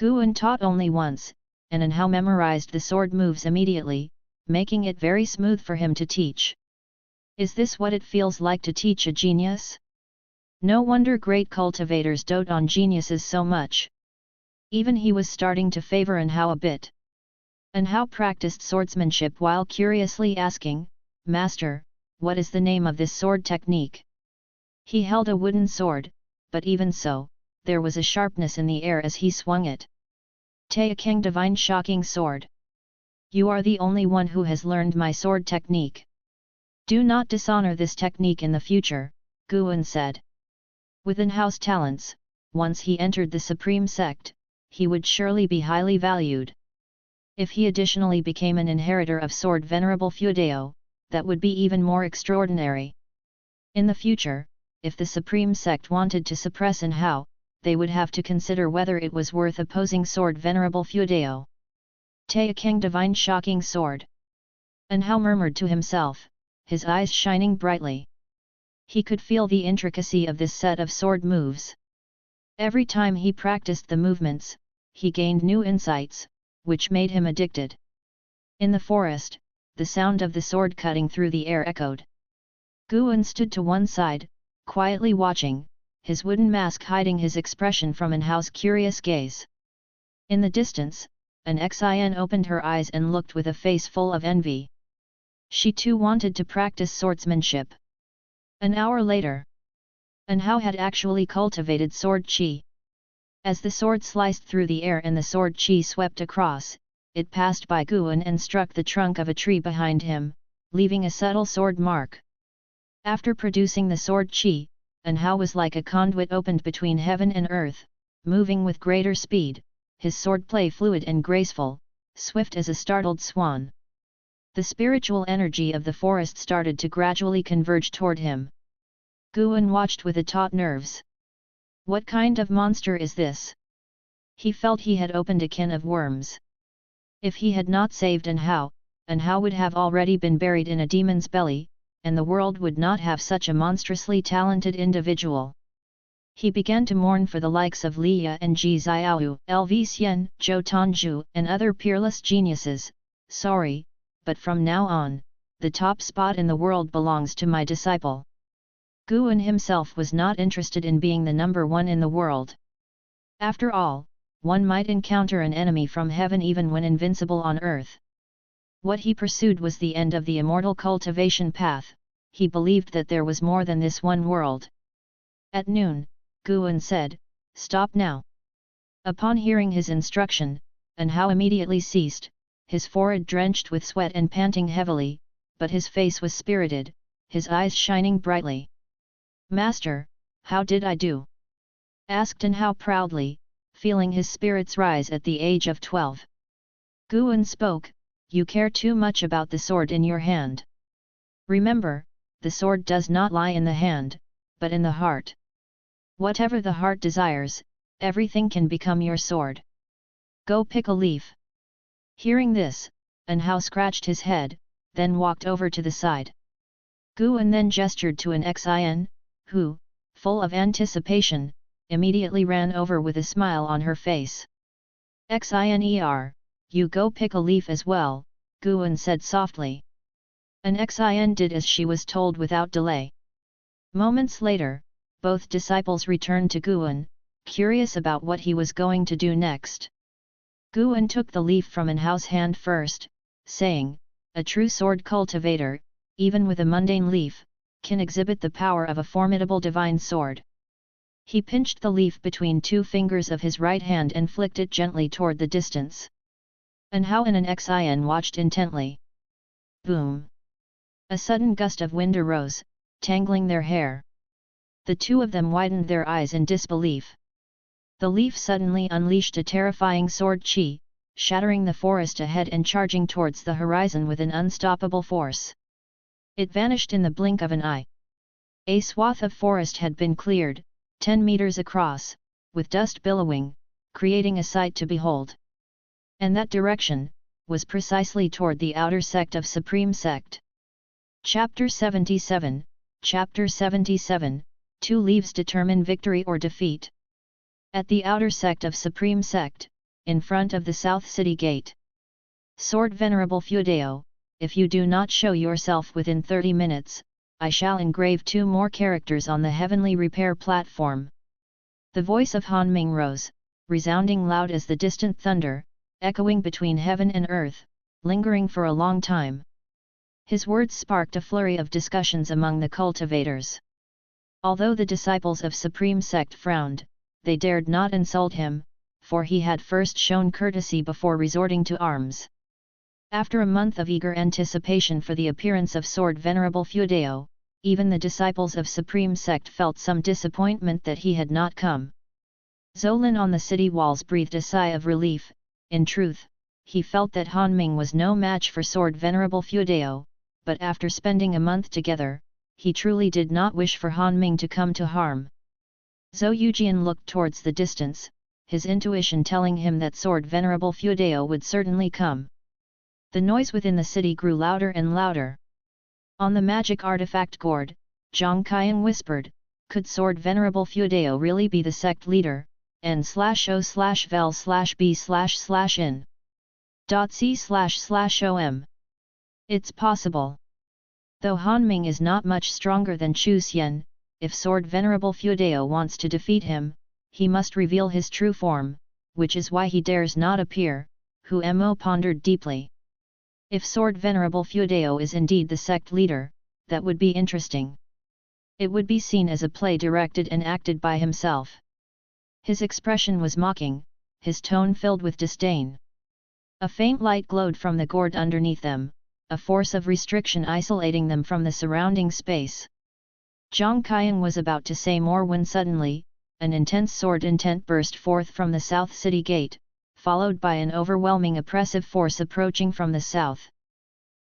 Guan taught only once, and Anhao memorized the sword moves immediately, making it very smooth for him to teach. Is this what it feels like to teach a genius? No wonder great cultivators dote on geniuses so much. Even he was starting to favor Anhao a bit. Anhao practiced swordsmanship while curiously asking, "Master, what is the name of this sword technique?" He held a wooden sword, but even so, there was a sharpness in the air as he swung it. Taixuan Divine Shocking Sword. You are the only one who has learned my sword technique. Do not dishonor this technique in the future, Guan said. With Anhao's talents, once he entered the Supreme Sect, he would surely be highly valued. If he additionally became an inheritor of Sword Venerable Feudeo, that would be even more extraordinary. In the future, if the Supreme Sect wanted to suppress Anhao, they would have to consider whether it was worth opposing Sword Venerable Feudeo. Taixuan Divine Shocking Sword. Anhao murmured to himself, his eyes shining brightly. He could feel the intricacy of this set of sword moves. Every time he practiced the movements, he gained new insights, which made him addicted. In the forest, the sound of the sword cutting through the air echoed. Guan stood to one side, quietly watching, his wooden mask hiding his expression from Anhao's curious gaze. In the distance, an Xin opened her eyes and looked with a face full of envy. She too wanted to practice swordsmanship. An hour later, An Hao had actually cultivated sword qi. As the sword sliced through the air and the sword qi swept across, it passed by Guan and struck the trunk of a tree behind him, leaving a subtle sword mark. After producing the sword qi, An Hao was like a conduit opened between heaven and earth, moving with greater speed, his swordplay fluid and graceful, swift as a startled swan. The spiritual energy of the forest started to gradually converge toward him. Guan watched with taut nerves. What kind of monster is this? He felt he had opened a can of worms. If he had not saved An Hao would have already been buried in a demon's belly, and the world would not have such a monstrously talented individual. He began to mourn for the likes of Liya and Ji Xiaoyu, Lv Xian, Zhou Tongzhu, and other peerless geniuses. Sorry, but from now on, the top spot in the world belongs to my disciple. Guan himself was not interested in being the number one in the world. After all, one might encounter an enemy from heaven even when invincible on earth. What he pursued was the end of the immortal cultivation path. He believed that there was more than this one world. At noon, Guan said, "Stop now." Upon hearing his instruction, An Hao immediately ceased, his forehead drenched with sweat and panting heavily, but his face was spirited, his eyes shining brightly. "Master, how did I do?" asked An Hao proudly, feeling his spirits rise at the age of 12. Guan spoke, "You care too much about the sword in your hand. Remember, the sword does not lie in the hand, but in the heart. Whatever the heart desires, everything can become your sword. Go pick a leaf." Hearing this, An Hao scratched his head, then walked over to the side. Guan then gestured to an Xin, who, full of anticipation, immediately ran over with a smile on her face. "Xiner, you go pick a leaf as well," Guan said softly. An Xin did as she was told without delay. Moments later, both disciples returned to Guan, curious about what he was going to do next. Guan took the leaf from An Hao's hand first, saying, "A true sword cultivator, even with a mundane leaf, can exhibit the power of a formidable divine sword." He pinched the leaf between two fingers of his right hand and flicked it gently toward the distance. An Hao and an Xin watched intently. Boom! A sudden gust of wind arose, tangling their hair. The two of them widened their eyes in disbelief. The leaf suddenly unleashed a terrifying sword qi, shattering the forest ahead and charging towards the horizon with an unstoppable force. It vanished in the blink of an eye. A swath of forest had been cleared, 10 meters across, with dust billowing, creating a sight to behold. And that direction was precisely toward the outer sect of Supreme Sect. Chapter 77, Chapter 77, Two leaves determine victory or defeat. At the outer sect of Supreme Sect, in front of the South City Gate. Sword Venerable Feudeo, if you do not show yourself within 30 minutes, I shall engrave 2 more characters on the heavenly repair platform. The voice of Han Ming rose, resounding loud as the distant thunder, echoing between heaven and earth, lingering for a long time. His words sparked a flurry of discussions among the cultivators. Although the disciples of Supreme Sect frowned, they dared not insult him, for he had first shown courtesy before resorting to arms. After a month of eager anticipation for the appearance of Sword Venerable Feudeo, even the disciples of Supreme Sect felt some disappointment that he had not come. Zolin on the city walls breathed a sigh of relief. In truth, he felt that Han Ming was no match for Sword Venerable Feudeo, but after spending a month together, he truly did not wish for Han Ming to come to harm. Zhou Yujian looked towards the distance, his intuition telling him that Sword Venerable Feudeo would certainly come. The noise within the city grew louder and louder. On the magic artifact gourd, Zhang Qian whispered, "Could Sword Venerable Feudeo really be the sect leader? n/o/vel/b/in.c//om. It's possible. Though Han Ming is not much stronger than Chu Xian, if Sword Venerable Feudeo wants to defeat him, he must reveal his true form, which is why he dares not appear." Hu Mo pondered deeply. If Sword Venerable Fuedeo is indeed the sect leader, that would be interesting. It would be seen as a play directed and acted by himself. His expression was mocking, his tone filled with disdain. A faint light glowed from the gourd underneath them, a force of restriction isolating them from the surrounding space. Zhang Qian was about to say more when suddenly, an intense sword intent burst forth from the south city gate, followed by an overwhelming oppressive force approaching from the south.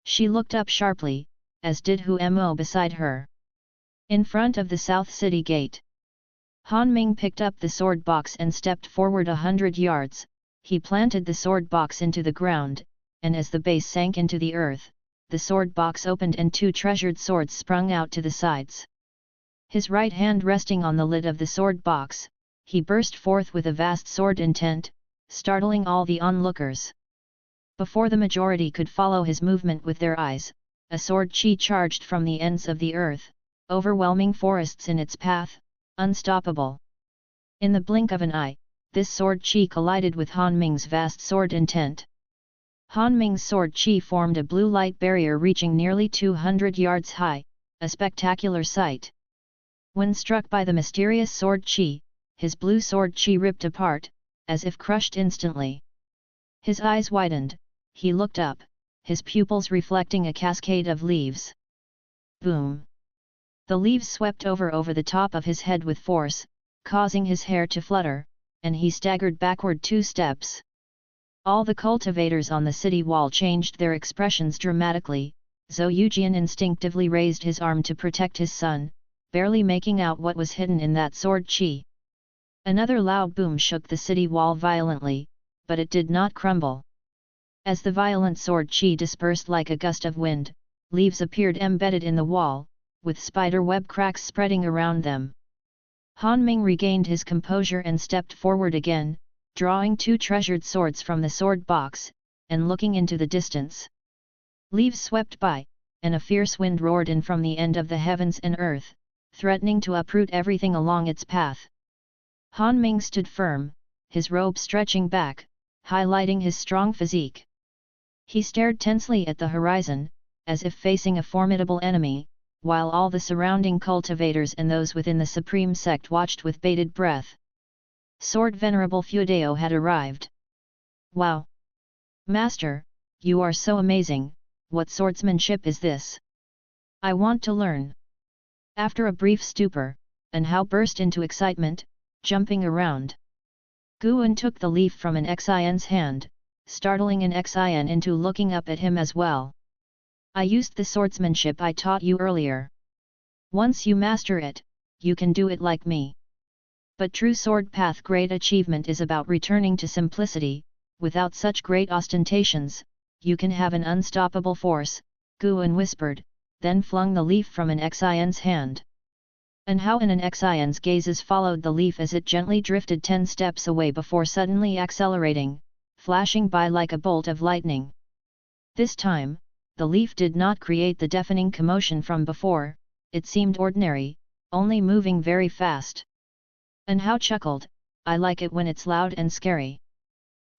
She looked up sharply, as did Hu Mo beside her. In front of the south city gate, Han Ming picked up the sword box and stepped forward 100 yards. He planted the sword box into the ground, and as the base sank into the earth, the sword box opened and 2 treasured swords sprung out to the sides. His right hand resting on the lid of the sword box, he burst forth with a vast sword intent, startling all the onlookers. Before the majority could follow his movement with their eyes, a sword chi charged from the ends of the earth, overwhelming forests in its path, unstoppable. In the blink of an eye, this sword chi collided with Han Ming's vast sword intent. Han Ming's sword chi formed a blue light barrier reaching nearly 200 yards high, a spectacular sight. When struck by the mysterious sword chi, his blue sword chi ripped apart, as if crushed instantly. His eyes widened, he looked up, his pupils reflecting a cascade of leaves. Boom! The leaves swept over the top of his head with force, causing his hair to flutter, and he staggered backward 2 steps. All the cultivators on the city wall changed their expressions dramatically. Zhou Yujian instinctively raised his arm to protect his son, barely making out what was hidden in that sword chi. Another loud boom shook the city wall violently, but it did not crumble. As the violent sword chi dispersed like a gust of wind, leaves appeared embedded in the wall, with spider web cracks spreading around them. Han Ming regained his composure and stepped forward again, drawing 2 treasured swords from the sword box, and looking into the distance. Leaves swept by, and a fierce wind roared in from the end of the heavens and earth, threatening to uproot everything along its path. Han Ming stood firm, his robe stretching back, highlighting his strong physique. He stared tensely at the horizon, as if facing a formidable enemy, while all the surrounding cultivators and those within the Supreme Sect watched with bated breath. Sword Venerable Fuedeo had arrived. Wow! Master, you are so amazing, what swordsmanship is this? I want to learn. After a brief stupor, An Hao burst into excitement, jumping around. Guan took the leaf from an Xian's hand, startling an Xian into looking up at him as well. I used the swordsmanship I taught you earlier. Once you master it, you can do it like me. But true sword path great achievement is about returning to simplicity. Without such great ostentations, you can have an unstoppable force, Guan whispered, then flung the leaf from an Xian's hand. An Hao and an Xian's gazes followed the leaf as it gently drifted 10 steps away before suddenly accelerating, flashing by like a bolt of lightning. This time, the leaf did not create the deafening commotion from before, it seemed ordinary, only moving very fast. An Hao chuckled, I like it when it's loud and scary.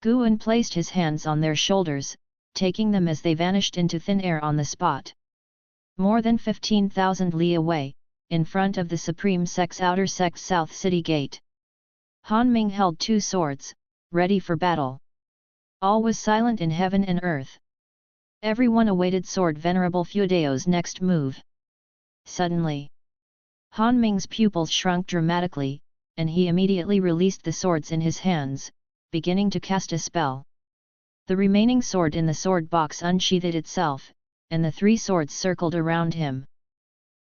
Guan placed his hands on their shoulders, taking them as they vanished into thin air on the spot. More than 15,000 li away, in front of the Supreme Sect's outer sect South City Gate, Han Ming held 2 swords, ready for battle. All was silent in heaven and earth. Everyone awaited Sword Venerable Fuedeo's next move. Suddenly, Han Ming's pupils shrunk dramatically, and he immediately released the swords in his hands, beginning to cast a spell. The remaining sword in the sword box unsheathed itself, and the 3 swords circled around him.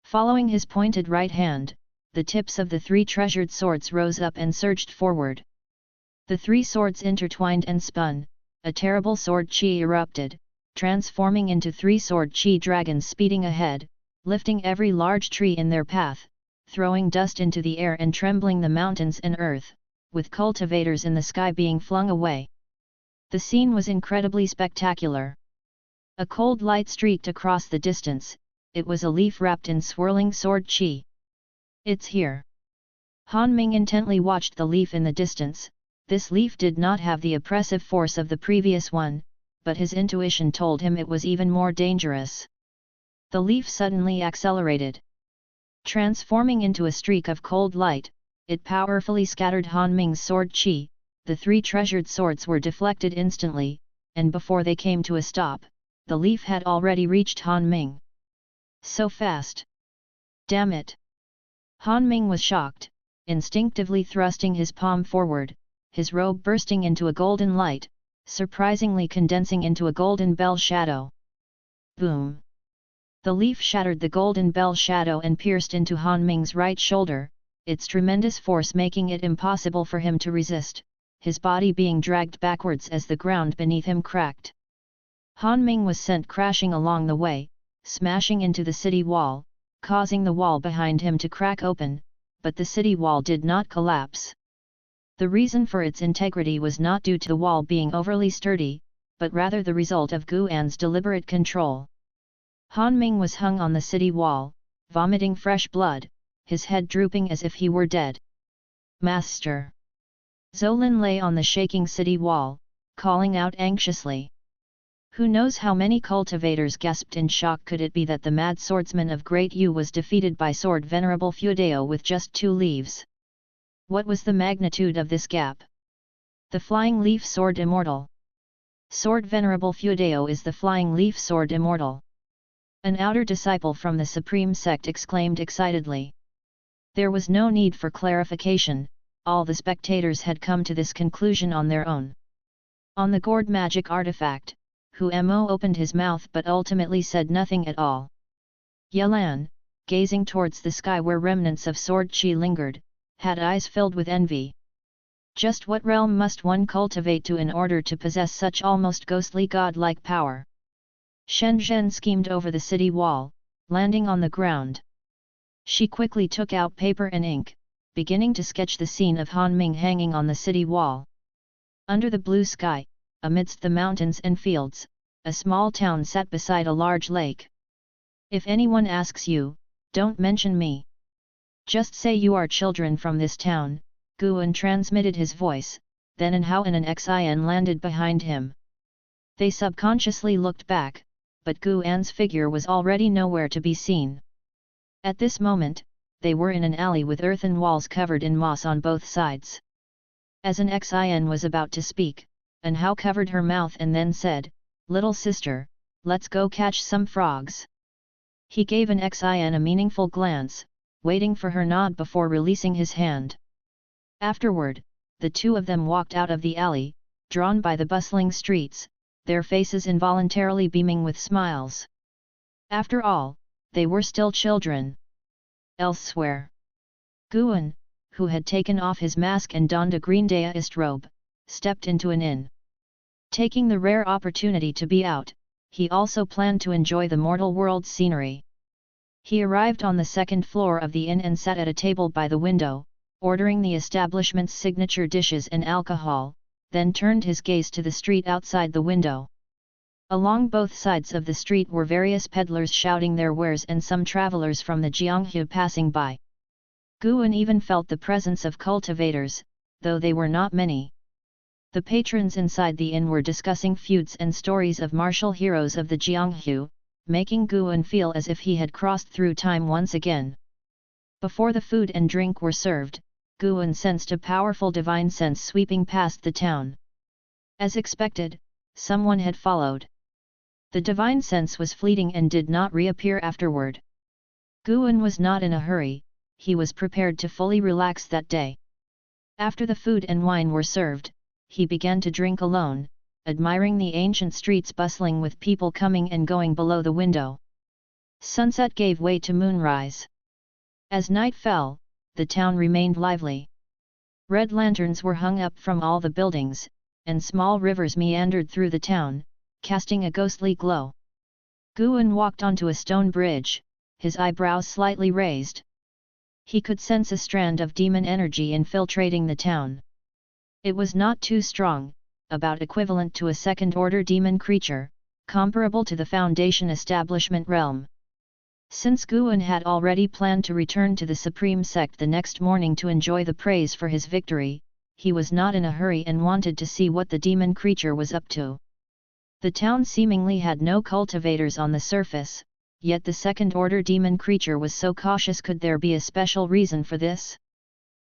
Following his pointed right hand, the tips of the 3 treasured swords rose up and surged forward. The 3 swords intertwined and spun, a terrible sword chi erupted, transforming into 3 sword chi dragons speeding ahead, lifting every large tree in their path, throwing dust into the air and trembling the mountains and earth, with cultivators in the sky being flung away. The scene was incredibly spectacular. A cold light streaked across the distance, it was a leaf wrapped in swirling sword chi. It's here. Han Ming intently watched the leaf in the distance. This leaf did not have the oppressive force of the previous one, but his intuition told him it was even more dangerous. The leaf suddenly accelerated. Transforming into a streak of cold light, it powerfully scattered Han Ming's sword qi. The 3 treasured swords were deflected instantly, and before they came to a stop, the leaf had already reached Han Ming. So fast! Damn it! Han Ming was shocked, instinctively thrusting his palm forward, his robe bursting into a golden light, surprisingly condensing into a golden bell shadow. Boom! The leaf shattered the golden bell shadow and pierced into Han Ming's right shoulder, its tremendous force making it impossible for him to resist, his body being dragged backwards as the ground beneath him cracked. Han Ming was sent crashing along the way, smashing into the city wall, causing the wall behind him to crack open, but the city wall did not collapse. The reason for its integrity was not due to the wall being overly sturdy, but rather the result of Guan's deliberate control. Han Ming was hung on the city wall, vomiting fresh blood, his head drooping as if he were dead. Master! Zolin lay on the shaking city wall, calling out anxiously. Who knows how many cultivators gasped in shock. Could it be that the mad swordsman of Great Yu was defeated by Sword Venerable Feudeo with just 2 leaves? What was the magnitude of this gap? The Flying Leaf Sword Immortal. Sword Venerable Feudeo is the Flying Leaf Sword Immortal. An outer disciple from the Supreme Sect exclaimed excitedly. There was no need for clarification, all the spectators had come to this conclusion on their own. On the gourd magic artifact, Hu Mo opened his mouth but ultimately said nothing at all. Yelan, gazing towards the sky where remnants of sword qi lingered, had eyes filled with envy. Just what realm must one cultivate to in order to possess such almost ghostly god-like power? Shen Zhen schemed over the city wall, landing on the ground. She quickly took out paper and ink, beginning to sketch the scene of Han Ming hanging on the city wall. Under the blue sky, amidst the mountains and fields, a small town sat beside a large lake. If anyone asks you, don't mention me. Just say you are children from this town, Guan transmitted his voice, then An Hao and an Xin landed behind him. They subconsciously looked back, but Guan's figure was already nowhere to be seen. At this moment, they were in an alley with earthen walls covered in moss on both sides. As an Xin was about to speak, An Hao covered her mouth and then said, "Little sister, let's go catch some frogs." He gave an Xin a meaningful glance, waiting for her nod before releasing his hand. Afterward, the 2 of them walked out of the alley, drawn by the bustling streets, their faces involuntarily beaming with smiles. After all, they were still children. Elsewhere, Guan, who had taken off his mask and donned a green daoist robe, stepped into an inn. Taking the rare opportunity to be out, he also planned to enjoy the mortal world's scenery. He arrived on the 2nd floor of the inn and sat at a table by the window, ordering the establishment's signature dishes and alcohol, then turned his gaze to the street outside the window. Along both sides of the street were various peddlers shouting their wares and some travelers from the Jianghu passing by. Guan even felt the presence of cultivators, though they were not many. The patrons inside the inn were discussing feuds and stories of martial heroes of the Jianghu, making Guan feel as if he had crossed through time once again. Before the food and drink were served, Guan sensed a powerful divine sense sweeping past the town. As expected, someone had followed. The divine sense was fleeting and did not reappear afterward. Guan was not in a hurry, he was prepared to fully relax that day. After the food and wine were served, he began to drink alone, admiring the ancient streets bustling with people coming and going below the window. Sunset gave way to moonrise. As night fell, the town remained lively. Red lanterns were hung up from all the buildings, and small rivers meandered through the town, casting a ghostly glow. Guan walked onto a stone bridge, his eyebrows slightly raised. He could sense a strand of demon energy infiltrating the town. It was not too strong, about equivalent to a second-order demon creature, comparable to the Foundation establishment realm. Since Guan had already planned to return to the Supreme Sect the next morning to enjoy the praise for his victory, he was not in a hurry and wanted to see what the demon creature was up to. The town seemingly had no cultivators on the surface, yet the second-order demon creature was so cautious. Could there be a special reason for this?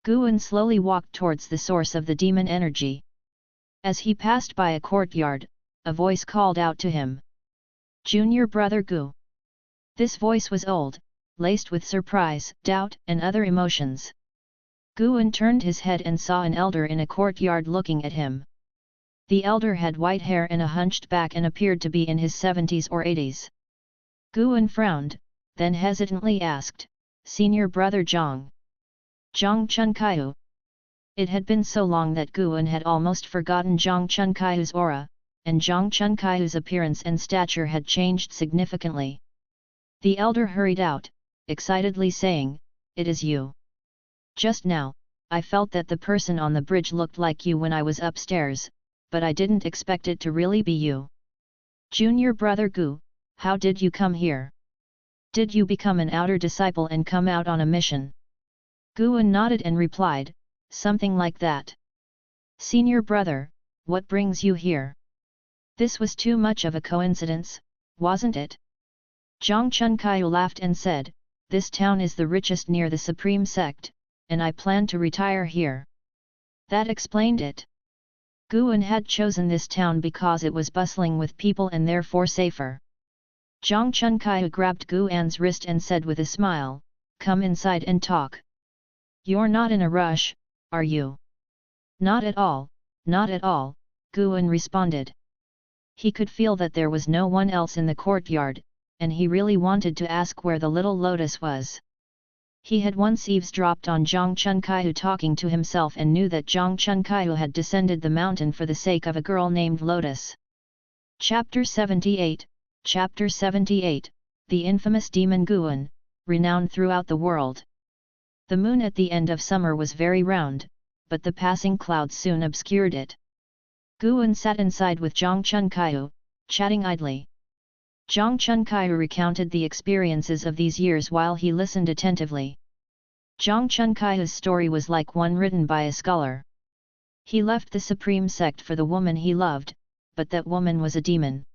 Guan slowly walked towards the source of the demon energy. As he passed by a courtyard, a voice called out to him. "Junior brother Gu." This voice was old, laced with surprise, doubt, and other emotions. Guan turned his head and saw an elder in a courtyard looking at him. The elder had white hair and a hunched back and appeared to be in his 70s or 80s. Guan frowned, then hesitantly asked, "Senior brother Zhang? Zhang Chunkaiyu?" It had been so long that Guan had almost forgotten Zhang Chunkaiu's aura, and Zhang Chunkaiu's appearance and stature had changed significantly. The elder hurried out, excitedly saying, "It is you. Just now, I felt that the person on the bridge looked like you when I was upstairs, but I didn't expect it to really be you. Junior brother Gu, how did you come here? Did you become an outer disciple and come out on a mission?" Guan nodded and replied, "Something like that. Senior brother, what brings you here?" This was too much of a coincidence, wasn't it? Zhang Chunkaiyu laughed and said, "This town is the richest near the Supreme Sect, and I plan to retire here." That explained it. Guan had chosen this town because it was bustling with people and therefore safer. Zhang Chunkaiyu grabbed Guan's wrist and said with a smile, "Come inside and talk." "You're not in a rush, are you?" "Not at all, not at all," Guan responded. He could feel that there was no one else in the courtyard, and he really wanted to ask where the little lotus was. He had once eavesdropped on Zhang Chunkaiyu talking to himself and knew that Zhang Chunkaiyu had descended the mountain for the sake of a girl named Lotus. Chapter 78, Chapter 78, The infamous demon Guan, renowned throughout the world. The moon at the end of summer was very round, but the passing clouds soon obscured it. Guan sat inside with Zhang Chunkaiyu, chatting idly. Zhang Chunkaiyu recounted the experiences of these years while he listened attentively. Zhang Chunkaiu's story was like one written by a scholar. He left the Supreme Sect for the woman he loved, but that woman was a demon.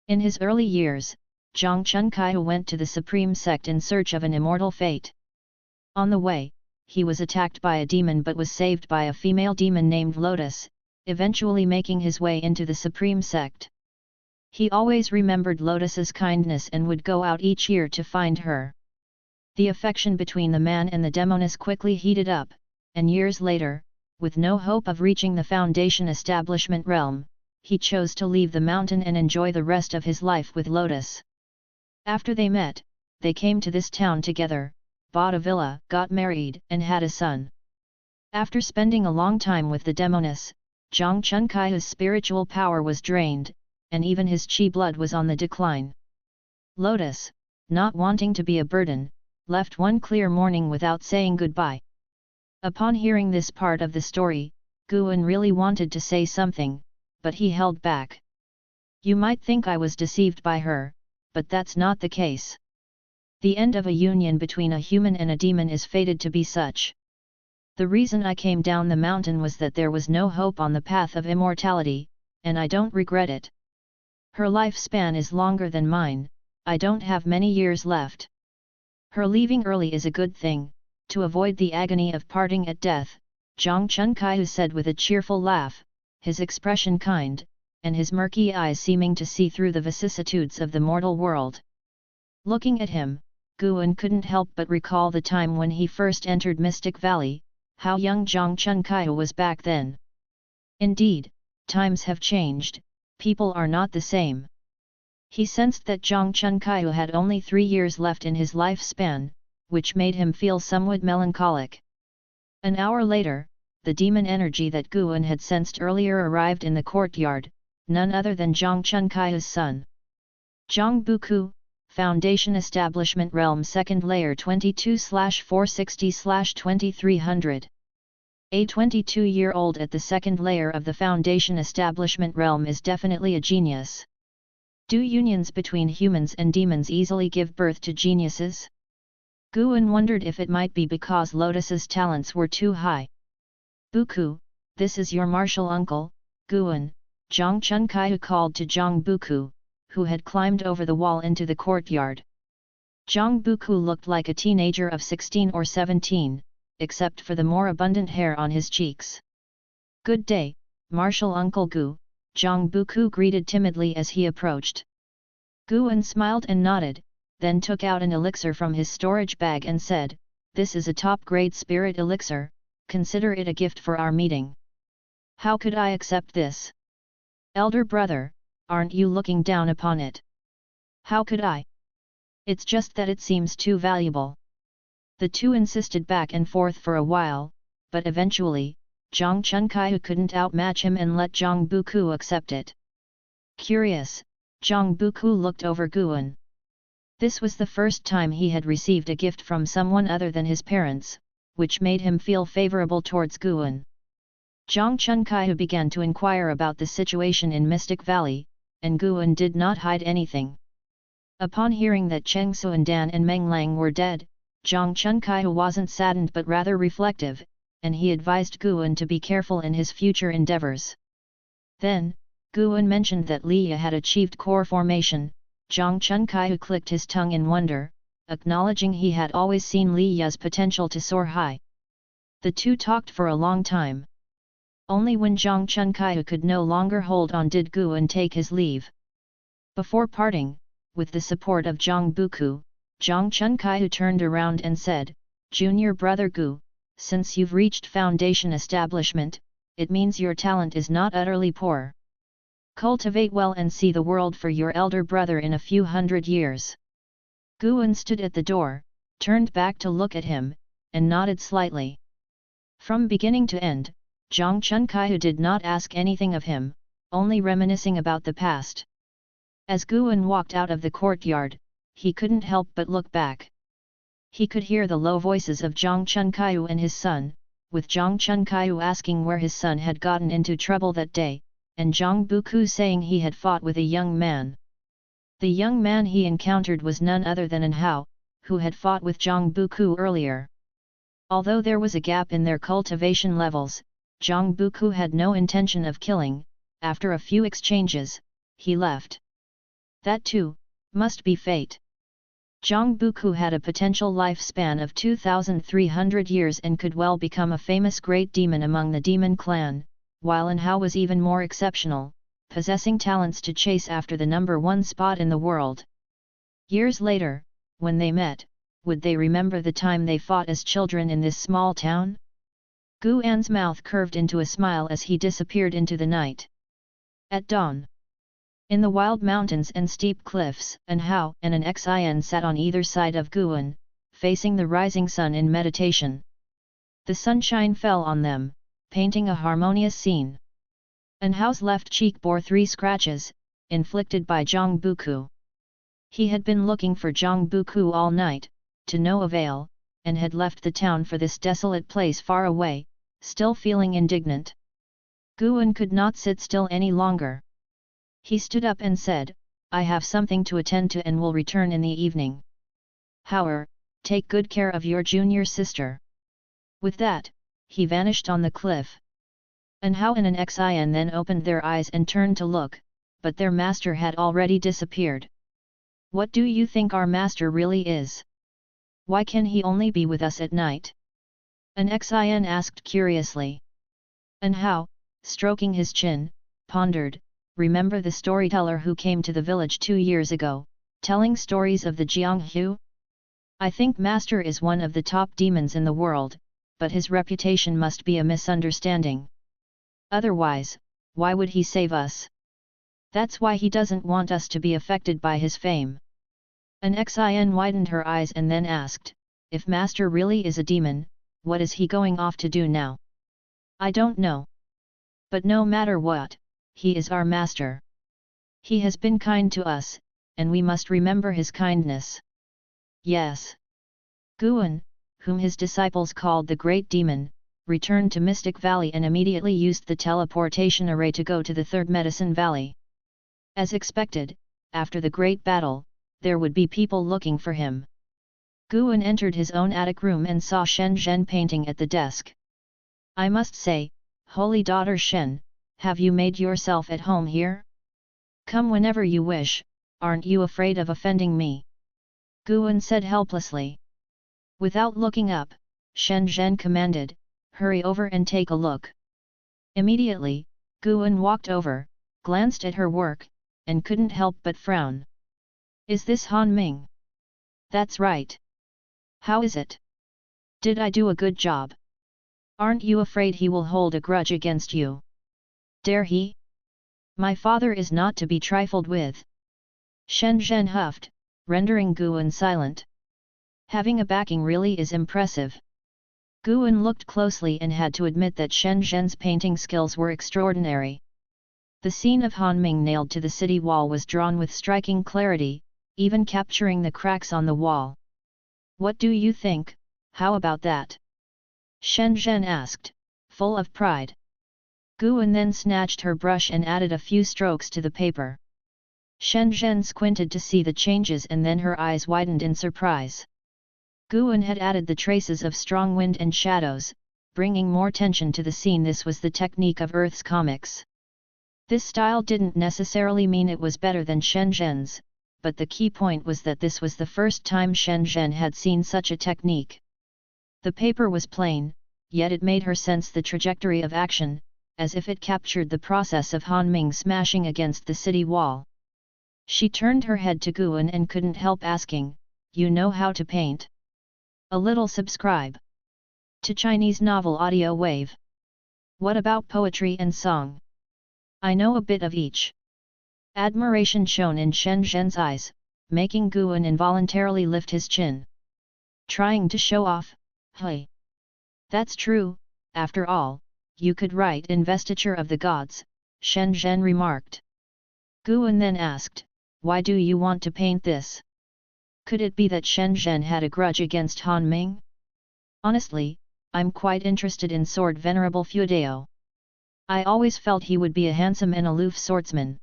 In his early years, Zhang Chunkaiyu went to the Supreme Sect in search of an immortal fate. On the way, he was attacked by a demon but was saved by a female demon named Lotus, eventually making his way into the Supreme Sect. He always remembered Lotus's kindness and would go out each year to find her. The affection between the man and the demoness quickly heated up, and years later, with no hope of reaching the Foundation establishment realm, he chose to leave the mountain and enjoy the rest of his life with Lotus. After they met, they came to this town together, bought a villa, got married, and had a son. After spending a long time with the demoness, Zhang Chunkaiu's spiritual power was drained, and even his chi blood was on the decline. Lotus, not wanting to be a burden, left one clear morning without saying goodbye. Upon hearing this part of the story, Guan really wanted to say something, but he held back. "You might think I was deceived by her, but that's not the case. The end of a union between a human and a demon is fated to be such. The reason I came down the mountain was that there was no hope on the path of immortality, and I don't regret it. Her lifespan is longer than mine, I don't have many years left. Her leaving early is a good thing, to avoid the agony of parting at death," Zhang Chunkaiyu said with a cheerful laugh, his expression kind, and his murky eyes seeming to see through the vicissitudes of the mortal world. Looking at him, Guan couldn't help but recall the time when he first entered Mystic Valley, how young Zhang Chunkaiyu was back then. Indeed, times have changed, people are not the same. He sensed that Zhang Chunkaiyu had only 3 years left in his lifespan, which made him feel somewhat melancholic. An hour later, the demon energy that Guan had sensed earlier arrived in the courtyard, none other than Zhang Chunkaiu's son. Zhang Buku, Foundation Establishment Realm 2nd Layer 22/460/2300. A 22-year-old at the 2nd layer of the Foundation Establishment Realm is definitely a genius. Do unions between humans and demons easily give birth to geniuses? Guan wondered if it might be because Lotus's talents were too high. "Buku, this is your martial uncle, Guan," Zhang Chunkaihu called to Zhang Buku, who had climbed over the wall into the courtyard. Zhang Buku looked like a teenager of 16 or 17, except for the more abundant hair on his cheeks. "Good day, Martial Uncle Gu," Zhang Buku greeted timidly as he approached. Guan smiled and nodded, then took out an elixir from his storage bag and said, "This is a top-grade spirit elixir, consider it a gift for our meeting." "How could I accept this? Elder brother, aren't you looking down upon it?" "How could I? It's just that it seems too valuable." The two insisted back and forth for a while, but eventually, Zhang Chunkaihu couldn't outmatch him and let Zhang Buku accept it. Curious, Zhang Buku looked over Guan. This was the first time he had received a gift from someone other than his parents, which made him feel favorable towards Guan. Zhang Chunkaihu began to inquire about the situation in Mystic Valley, and Guan did not hide anything. Upon hearing that Cheng Suandan and Meng Lang were dead, Zhang Chunkaihu wasn't saddened but rather reflective, and he advised Guan to be careful in his future endeavors. Then, Guan mentioned that Li Ya had achieved core formation. Zhang Chunkaihu clicked his tongue in wonder, acknowledging he had always seen Li Ya's potential to soar high. The two talked for a long time. Only when Zhang Chunkaihu could no longer hold on did Guan take his leave. Before parting, with the support of Zhang Buku, Zhang Chunkaihu turned around and said, "Junior brother Gu, since you've reached foundation establishment, it means your talent is not utterly poor. Cultivate well and see the world for your elder brother in a few hundred years." Guan stood at the door, turned back to look at him, and nodded slightly. From beginning to end, Zhang Chunkaihu did not ask anything of him, only reminiscing about the past. As Guan walked out of the courtyard, he couldn't help but look back. He could hear the low voices of Zhang Chunkaihu and his son, with Zhang Chunkaihu asking where his son had gotten into trouble that day, and Zhang Buku saying he had fought with a young man. The young man he encountered was none other than An Hao, who had fought with Zhang Buku earlier. Although there was a gap in their cultivation levels, Zhang Buku had no intention of killing. After a few exchanges, he left. That too, must be fate. Zhang Buku had a potential lifespan of 2,300 years and could well become a famous great demon among the demon clan, while An Hao was even more exceptional, possessing talents to chase after the number one spot in the world. Years later, when they met, would they remember the time they fought as children in this small town? Guan's mouth curved into a smile as he disappeared into the night. At dawn, in the wild mountains and steep cliffs, An Hao and an Xin sat on either side of Guan, facing the rising sun in meditation. The sunshine fell on them, painting a harmonious scene. An Hao's left cheek bore 3 scratches, inflicted by Zhang Buku. He had been looking for Zhang Buku all night, to no avail, and had left the town for this desolate place far away, still feeling indignant. Guan could not sit still any longer. He stood up and said, "I have something to attend to and will return in the evening. However, take good care of your junior sister." With that, he vanished on the cliff. An Hao and an Xin then opened their eyes and turned to look, but their master had already disappeared. "What do you think our master really is? Why can he only be with us at night?" an Xin asked curiously. An Hao, stroking his chin, pondered, "Remember the storyteller who came to the village 2 years ago, telling stories of the Jianghu? I think Master is one of the top demons in the world, but his reputation must be a misunderstanding. Otherwise, why would he save us? That's why he doesn't want us to be affected by his fame." An Xin widened her eyes and then asked, "If Master really is a demon, what is he going off to do now?" "I don't know. But no matter what, he is our master. He has been kind to us, and we must remember his kindness." "Yes." Guan, whom his disciples called the Great Demon, returned to Mystic Valley and immediately used the teleportation array to go to the Third Medicine Valley. As expected, after the great battle, there would be people looking for him. Guan entered his own attic room and saw Shen Zhen painting at the desk. "I must say, holy daughter Shen, have you made yourself at home here? Come whenever you wish, aren't you afraid of offending me? Guan said helplessly. Without looking up, Shen Zhen commanded, hurry over and take a look. Immediately, Guan walked over, glanced at her work, and couldn't help but frown. Is this Han Ming? That's right. How is it? Did I do a good job? Aren't you afraid he will hold a grudge against you? Dare he? My father is not to be trifled with. Shen Zhen huffed, rendering Guan silent. Having a backing really is impressive. Guan looked closely and had to admit that Shen Zhen's painting skills were extraordinary. The scene of Han Ming nailed to the city wall was drawn with striking clarity, even capturing the cracks on the wall. What do you think, how about that? Shen Zhen asked, full of pride. Guan then snatched her brush and added a few strokes to the paper. Shen Zhen squinted to see the changes and then her eyes widened in surprise. Guan had added the traces of strong wind and shadows, bringing more tension to the scene. This was the technique of Earth's comics. This style didn't necessarily mean it was better than Shen Zhen's, but the key point was that this was the first time Shen Zhen had seen such a technique. The paper was plain, yet it made her sense the trajectory of action, as if it captured the process of Han Ming smashing against the city wall. She turned her head to Guan and couldn't help asking, you know how to paint? A little. Subscribe to Chinese Novel Audio Wave. What about poetry and song? I know a bit of each. Admiration shone in Shen Zhen's eyes, making Guan involuntarily lift his chin. Trying to show off, hey. That's true, after all, you could write Investiture of the Gods, Shen Zhen remarked. Guan then asked, why do you want to paint this? Could it be that Shen Zhen had a grudge against Han Ming? Honestly, I'm quite interested in Sword Venerable Feudao. I always felt he would be a handsome and aloof swordsman.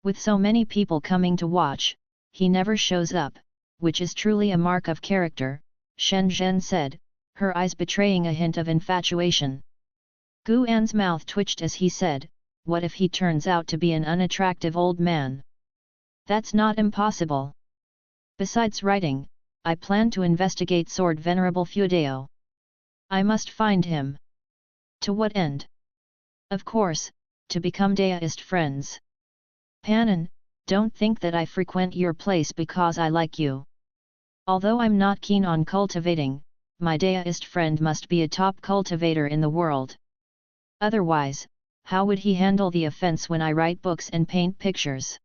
With so many people coming to watch, he never shows up, which is truly a mark of character, Shen Zhen said, her eyes betraying a hint of infatuation. Guan's mouth twitched as he said, what if he turns out to be an unattractive old man? That's not impossible. Besides writing, I plan to investigate Sword Venerable Feudao. I must find him. To what end? Of course, to become deist friends. Panon, don't think that I frequent your place because I like you. Although I'm not keen on cultivating, my deist friend must be a top cultivator in the world. Otherwise, how would he handle the offense when I write books and paint pictures?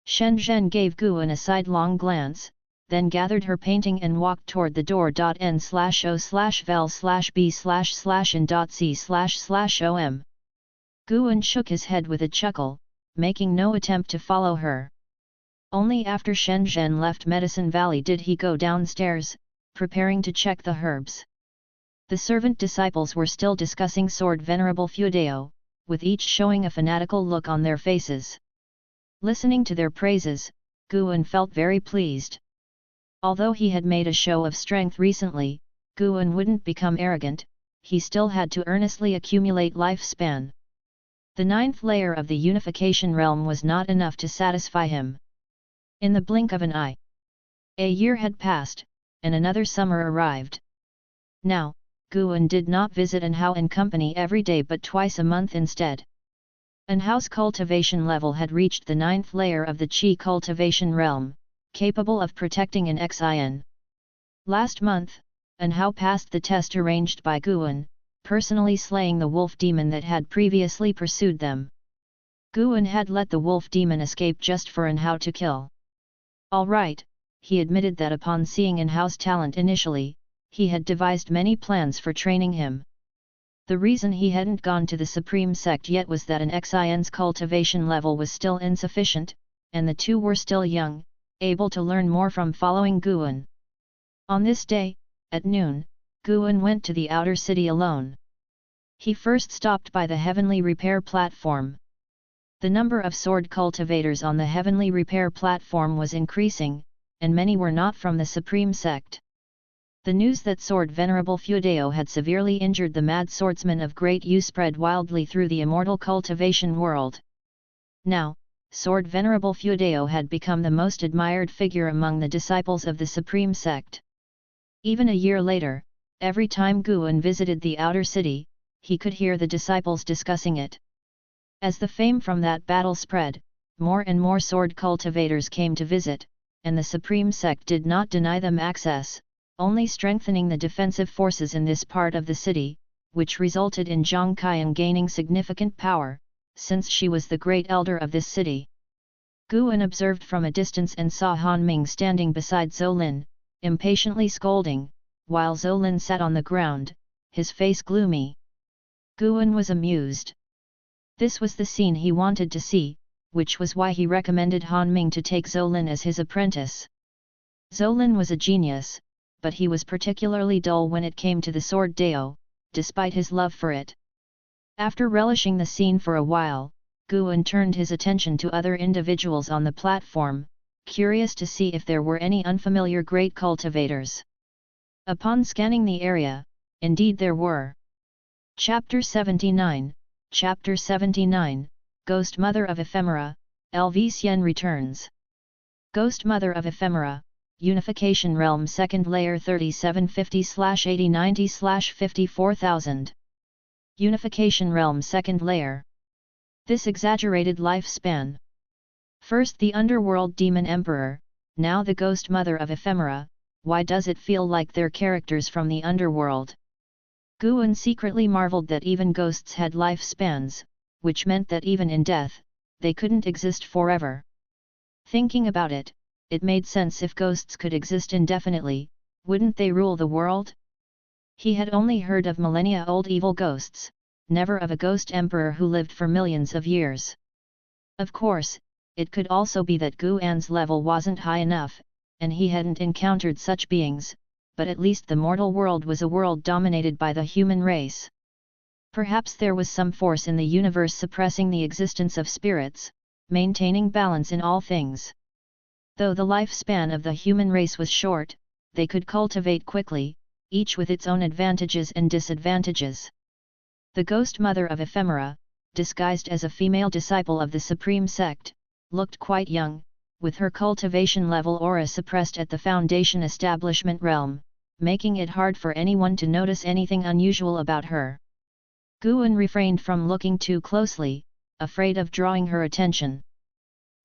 Shen Zhen gave Guan a sidelong glance, then gathered her painting and walked toward the door. N/O/vel/b/in.c//om. Guan shook his head with a chuckle, making no attempt to follow her. Only after Shen Zhen left Medicine Valley did he go downstairs, preparing to check the herbs. The servant disciples were still discussing Sword Venerable Feudao, with each showing a fanatical look on their faces. Listening to their praises, Guan felt very pleased. Although he had made a show of strength recently, Guan wouldn't become arrogant, he still had to earnestly accumulate lifespan. The 9th layer of the unification realm was not enough to satisfy him. In the blink of an eye, a year had passed, and another summer arrived. Now, Guan did not visit Anhao and company every day but twice a month instead. Anhao's cultivation level had reached the 9th layer of the Qi cultivation realm, capable of protecting an Xin. Last month, Anhao passed the test arranged by Guan, personally slaying the wolf demon that had previously pursued them. Guan had let the wolf demon escape just for Anhao to kill. All right, he admitted that upon seeing Anhao's talent initially, he had devised many plans for training him. The reason he hadn't gone to the Supreme Sect yet was that an Xin's cultivation level was still insufficient, and the two were still young, able to learn more from following Guan. On this day, at noon, Guan went to the outer city alone. He first stopped by the Heavenly Repair Platform. The number of sword cultivators on the Heavenly Repair Platform was increasing, and many were not from the Supreme Sect. The news that Sword Venerable Feudeo had severely injured the mad swordsman of Great Yu spread wildly through the immortal cultivation world. Now, Sword Venerable Feudeo had become the most admired figure among the disciples of the Supreme Sect. Even a year later, every time Guan visited the outer city, he could hear the disciples discussing it. As the fame from that battle spread, more and more sword cultivators came to visit, and the Supreme Sect did not deny them access, only strengthening the defensive forces in this part of the city, which resulted in Zhang Qian gaining significant power, since she was the great elder of this city. Guan observed from a distance and saw Han Ming standing beside Zhou Lin, impatiently scolding, while Zhou Lin sat on the ground, his face gloomy. Guan was amused. This was the scene he wanted to see, which was why he recommended Han Ming to take Zhou Lin as his apprentice. Zhou Lin was a genius, but he was particularly dull when it came to the sword Dao, despite his love for it. After relishing the scene for a while, Guan turned his attention to other individuals on the platform, curious to see if there were any unfamiliar great cultivators. Upon scanning the area, indeed there were. Chapter 79, Chapter 79, Ghost Mother of Ephemera, LV Xian returns. Ghost Mother of Ephemera, Unification Realm 2nd Layer 3750/8090/54000. Unification Realm 2nd Layer. This exaggerated lifespan. First the Underworld Demon Emperor, now the Ghost Mother of Ephemera, why does it feel like they're characters from the Underworld? Guan secretly marveled that even ghosts had lifespans, which meant that even in death, they couldn't exist forever. Thinking about it, it made sense if ghosts could exist indefinitely, wouldn't they rule the world? He had only heard of millennia-old evil ghosts, never of a ghost emperor who lived for millions of years. Of course, it could also be that Guan's level wasn't high enough, and he hadn't encountered such beings, but at least the mortal world was a world dominated by the human race. Perhaps there was some force in the universe suppressing the existence of spirits, maintaining balance in all things. Though the lifespan of the human race was short, they could cultivate quickly, each with its own advantages and disadvantages. The Ghost Mother of Ephemera, disguised as a female disciple of the Supreme Sect, looked quite young, with her cultivation level aura suppressed at the Foundation establishment realm, making it hard for anyone to notice anything unusual about her. Guan refrained from looking too closely, afraid of drawing her attention.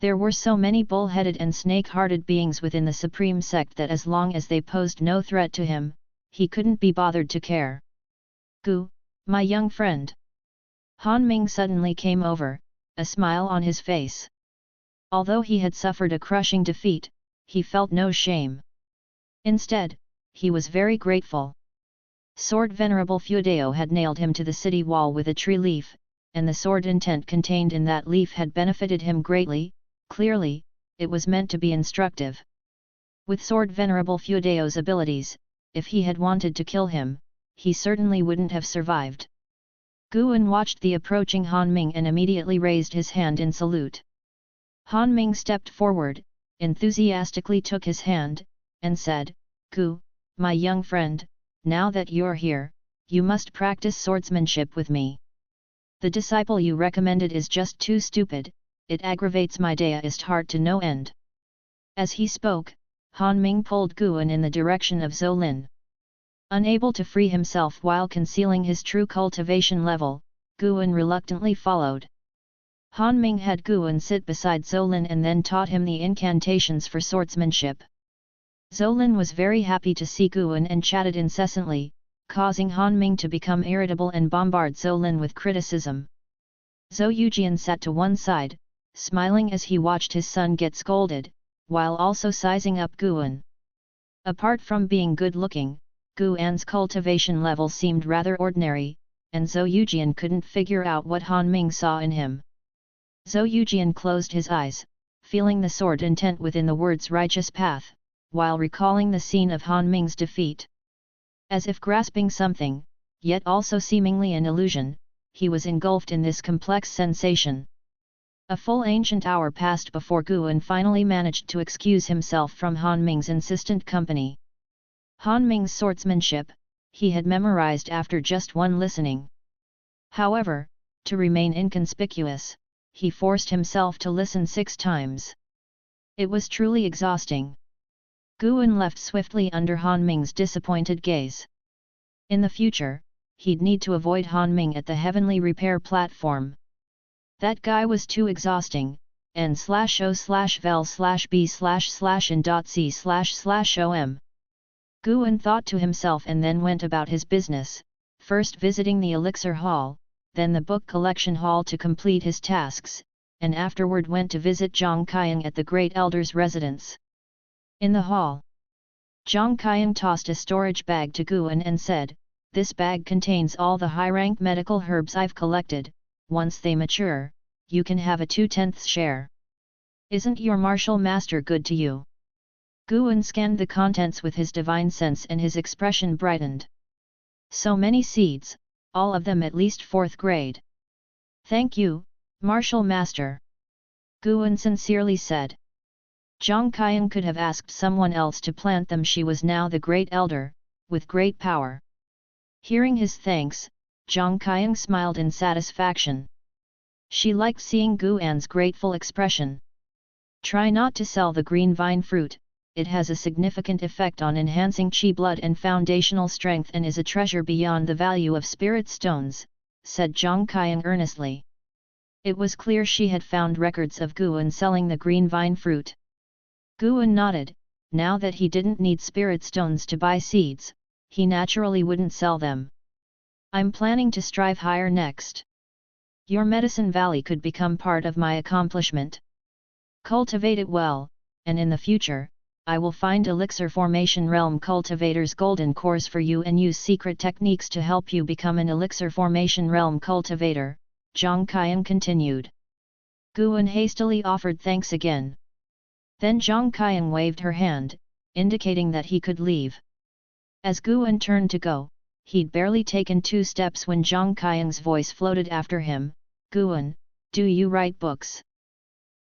There were so many bull-headed and snake-hearted beings within the Supreme Sect that as long as they posed no threat to him, he couldn't be bothered to care. Gu, my young friend. Han Ming suddenly came over, a smile on his face. Although he had suffered a crushing defeat, he felt no shame. Instead, he was very grateful. Sword Venerable Feudeo had nailed him to the city wall with a tree leaf, and the sword intent contained in that leaf had benefited him greatly. Clearly, it was meant to be instructive. With Sword Venerable Feudeo's abilities, if he had wanted to kill him, he certainly wouldn't have survived. Guan watched the approaching Han Ming and immediately raised his hand in salute. Han Ming stepped forward, enthusiastically took his hand, and said, "Gu, my young friend, now that you're here, you must practice swordsmanship with me. The disciple you recommended is just too stupid, it aggravates my Daoist heart to no end." As he spoke, Han Ming pulled Guan in the direction of Zhou Lin. Unable to free himself while concealing his true cultivation level, Guan reluctantly followed. Han Ming had Guan sit beside Zhou Lin and then taught him the incantations for swordsmanship. Zhou Lin was very happy to see Guan and chatted incessantly, causing Han Ming to become irritable and bombard Zhou Lin with criticism. Zhou Yujian sat to one side, smiling as he watched his son get scolded, while also sizing up Guan. Apart from being good-looking, Guan's cultivation level seemed rather ordinary, and Zhou Yujian couldn't figure out what Han Ming saw in him. Zhou Yujian closed his eyes, feeling the sword intent within the words righteous path, while recalling the scene of Han Ming's defeat. As if grasping something, yet also seemingly an illusion, he was engulfed in this complex sensation. A full ancient hour passed before Guan finally managed to excuse himself from Han Ming's insistent company. Han Ming's swordsmanship, he had memorized after just one listening. However, to remain inconspicuous, he forced himself to listen 6 times. It was truly exhausting. Guan left swiftly under Han Ming's disappointed gaze. In the future, he'd need to avoid Han Ming at the heavenly repair platform. That guy was too exhausting, n/o/vel/b/in.c//om. Guan thought to himself and then went about his business, first visiting the elixir hall, then the book collection hall to complete his tasks, and afterward went to visit Zhang Qiang at the great elder's residence. In the hall, Zhang Qiang tossed a storage bag to Guan and said, "This bag contains all the high-rank medical herbs I've collected. Once they mature, you can have a 2/10 share. Isn't your martial master good to you?" Guan scanned the contents with his divine sense and his expression brightened. "So many seeds, all of them at least 4th grade. Thank you, martial master," Guan sincerely said. Zhang Qiang could have asked someone else to plant them. She was now the great elder, with great power. Hearing his thanks, Zhang Qiang smiled in satisfaction. She liked seeing Guan's grateful expression. Try not to sell the green vine fruit, it has a significant effect on enhancing qi blood and foundational strength and is a treasure beyond the value of spirit stones, said Zhang Qiang earnestly. It was clear she had found records of Guan selling the green vine fruit. Guan nodded. Now that he didn't need spirit stones to buy seeds, he naturally wouldn't sell them. "I'm planning to strive higher next. Your medicine valley could become part of my accomplishment. Cultivate it well, and in the future, I will find elixir formation realm cultivators golden cores for you and use secret techniques to help you become an elixir formation realm cultivator," Zhang Qiang continued. Guan hastily offered thanks again. Then Zhang Qiang waved her hand, indicating that he could leave. As Guan turned to go, he'd barely taken 2 steps when Zhang Qiang's voice floated after him, "Guan, do you write books?"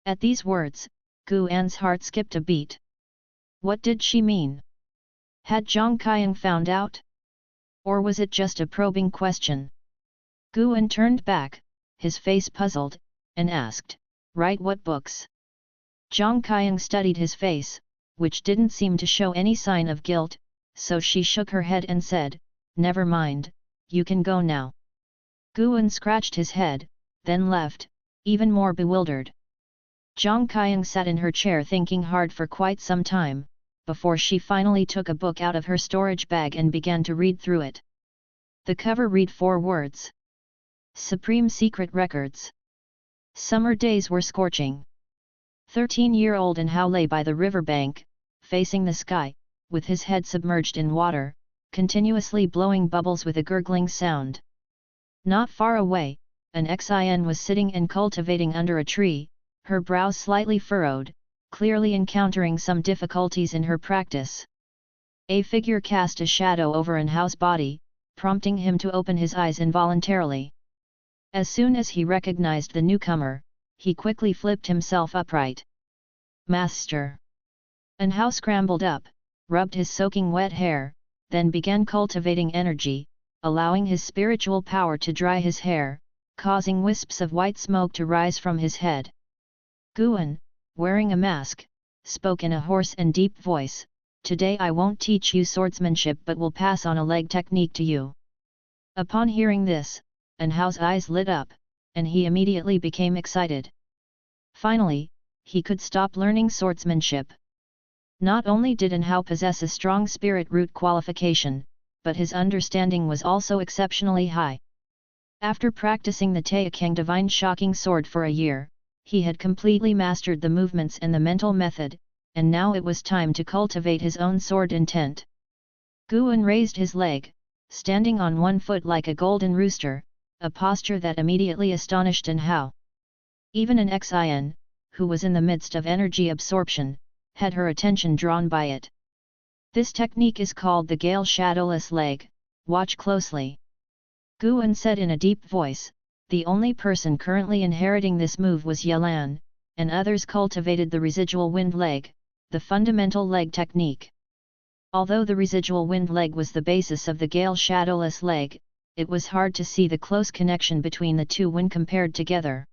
At these words, Guan's heart skipped a beat. What did she mean? Had Zhang Qiang found out? Or was it just a probing question? Guan turned back, his face puzzled, and asked, "Write what books?" Zhang Qiang studied his face, which didn't seem to show any sign of guilt, so she shook her head and said, "Never mind, you can go now." Guan scratched his head, then left, even more bewildered. Zhang Qiang sat in her chair thinking hard for quite some time, before she finally took a book out of her storage bag and began to read through it. The cover read 4 words. Supreme Secret Records. Summer days were scorching. 13-year-old and Hao lay by the riverbank, facing the sky, with his head submerged in water, continuously blowing bubbles with a gurgling sound. Not far away, an Xin was sitting and cultivating under a tree, her brows slightly furrowed, clearly encountering some difficulties in her practice. A figure cast a shadow over an Hao's body, prompting him to open his eyes involuntarily. As soon as he recognized the newcomer, he quickly flipped himself upright. "Master!" An Hao scrambled up, rubbed his soaking wet hair, then began cultivating energy, allowing his spiritual power to dry his hair, causing wisps of white smoke to rise from his head. Guan, wearing a mask, spoke in a hoarse and deep voice, "Today I won't teach you swordsmanship but will pass on a leg technique to you." Upon hearing this, An Hao's eyes lit up, and he immediately became excited. Finally, he could stop learning swordsmanship. Not only did An Hao possess a strong spirit root qualification, but his understanding was also exceptionally high. After practicing the Taixuan Divine Shocking Sword for a year, he had completely mastered the movements and the mental method, and now it was time to cultivate his own sword intent. Guan raised his leg, standing on one foot like a golden rooster, a posture that immediately astonished An Hao. Even an Xin, who was in the midst of energy absorption, had her attention drawn by it. "This technique is called the Gale Shadowless Leg, watch closely," Guan said in a deep voice. The only person currently inheriting this move was Yelan, and others cultivated the residual wind leg, the fundamental leg technique. Although the residual wind leg was the basis of the gale shadowless leg, it was hard to see the close connection between the two when compared together.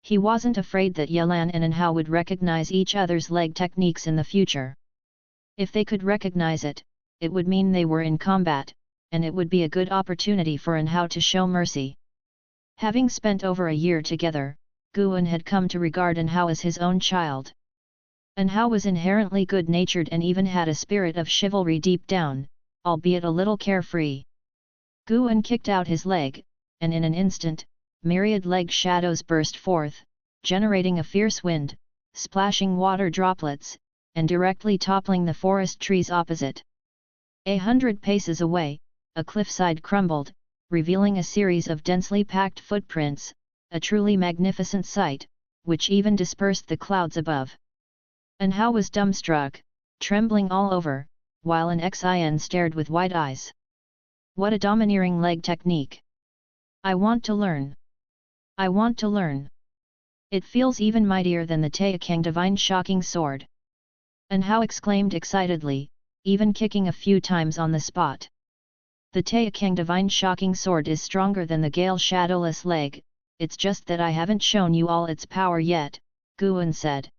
He wasn't afraid that Yelan and Anhao would recognize each other's leg techniques in the future. If they could recognize it, it would mean they were in combat, and it would be a good opportunity for Anhao to show mercy. Having spent over a year together, Guan had come to regard Anhao as his own child. Anhao was inherently good-natured and even had a spirit of chivalry deep down, albeit a little carefree. Guan kicked out his leg, and in an instant, myriad leg shadows burst forth, generating a fierce wind, splashing water droplets, and directly toppling the forest trees opposite. 100 paces away, a cliffside crumbled, revealing a series of densely packed footprints, a truly magnificent sight, which even dispersed the clouds above. Anhao was dumbstruck, trembling all over, while an Xin stared with wide eyes. What a domineering leg technique! I want to learn! I want to learn! It feels even mightier than the Taixuan divine shocking sword! Anhao exclaimed excitedly, even kicking a few times on the spot. The Taixuan divine shocking sword is stronger than the gale shadowless leg, it's just that I haven't shown you all its power yet, Guan said.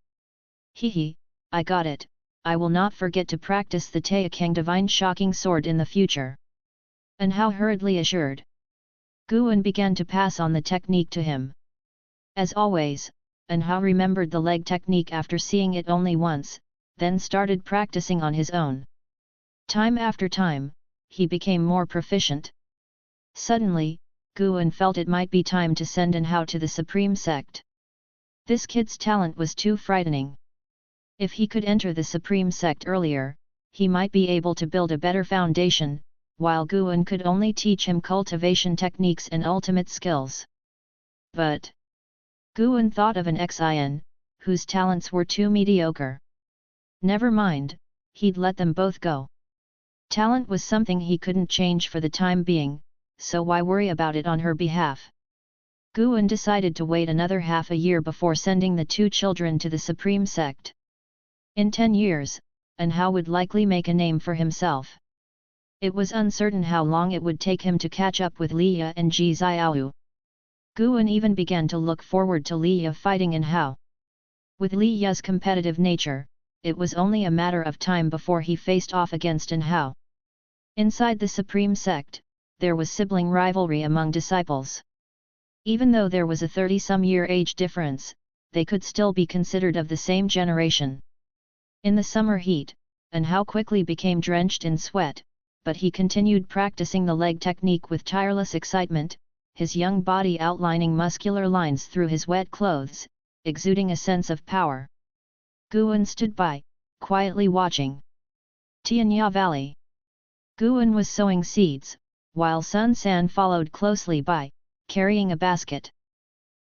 Hehe, I got it, I will not forget to practice the Taixuan divine shocking sword in the future. Anhao hurriedly assured. Guan began to pass on the technique to him. As always, Anhao remembered the leg technique after seeing it only once, then started practicing on his own. Time after time, he became more proficient. Suddenly, Guan felt it might be time to send Anhao to the Supreme Sect. This kid's talent was too frightening. If he could enter the Supreme Sect earlier, he might be able to build a better foundation, while Guan could only teach him cultivation techniques and ultimate skills. But Guan thought of an Xin, whose talents were too mediocre. Never mind, he'd let them both go. Talent was something he couldn't change for the time being, so why worry about it on her behalf? Guan decided to wait another half a year before sending the two children to the Supreme Sect. In 10 years, Anhao would likely make a name for himself. It was uncertain how long it would take him to catch up with Liya and Ji Xiaoyu. Guan even began to look forward to Liya fighting Anhao. With Liya's competitive nature, it was only a matter of time before he faced off against Anhao. Inside the Supreme Sect, there was sibling rivalry among disciples. Even though there was a 30-some-year age difference, they could still be considered of the same generation. In the summer heat, Anhao quickly became drenched in sweat, but he continued practicing the leg technique with tireless excitement, his young body outlining muscular lines through his wet clothes, exuding a sense of power. Guan stood by, quietly watching. Tianya Valley. Guan was sowing seeds, while Sun San followed closely by, carrying a basket.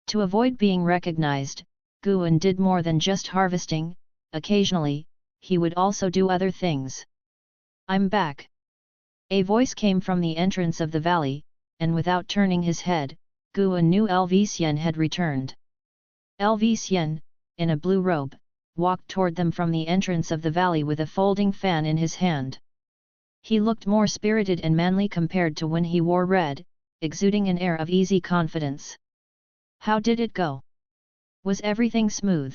To avoid being recognized, Guan did more than just harvesting. Occasionally, he would also do other things. I'm back. A voice came from the entrance of the valley, and without turning his head, Guan knew Xian had returned. Xian, in a blue robe, walked toward them from the entrance of the valley with a folding fan in his hand. He looked more spirited and manly compared to when he wore red, exuding an air of easy confidence. How did it go? Was everything smooth?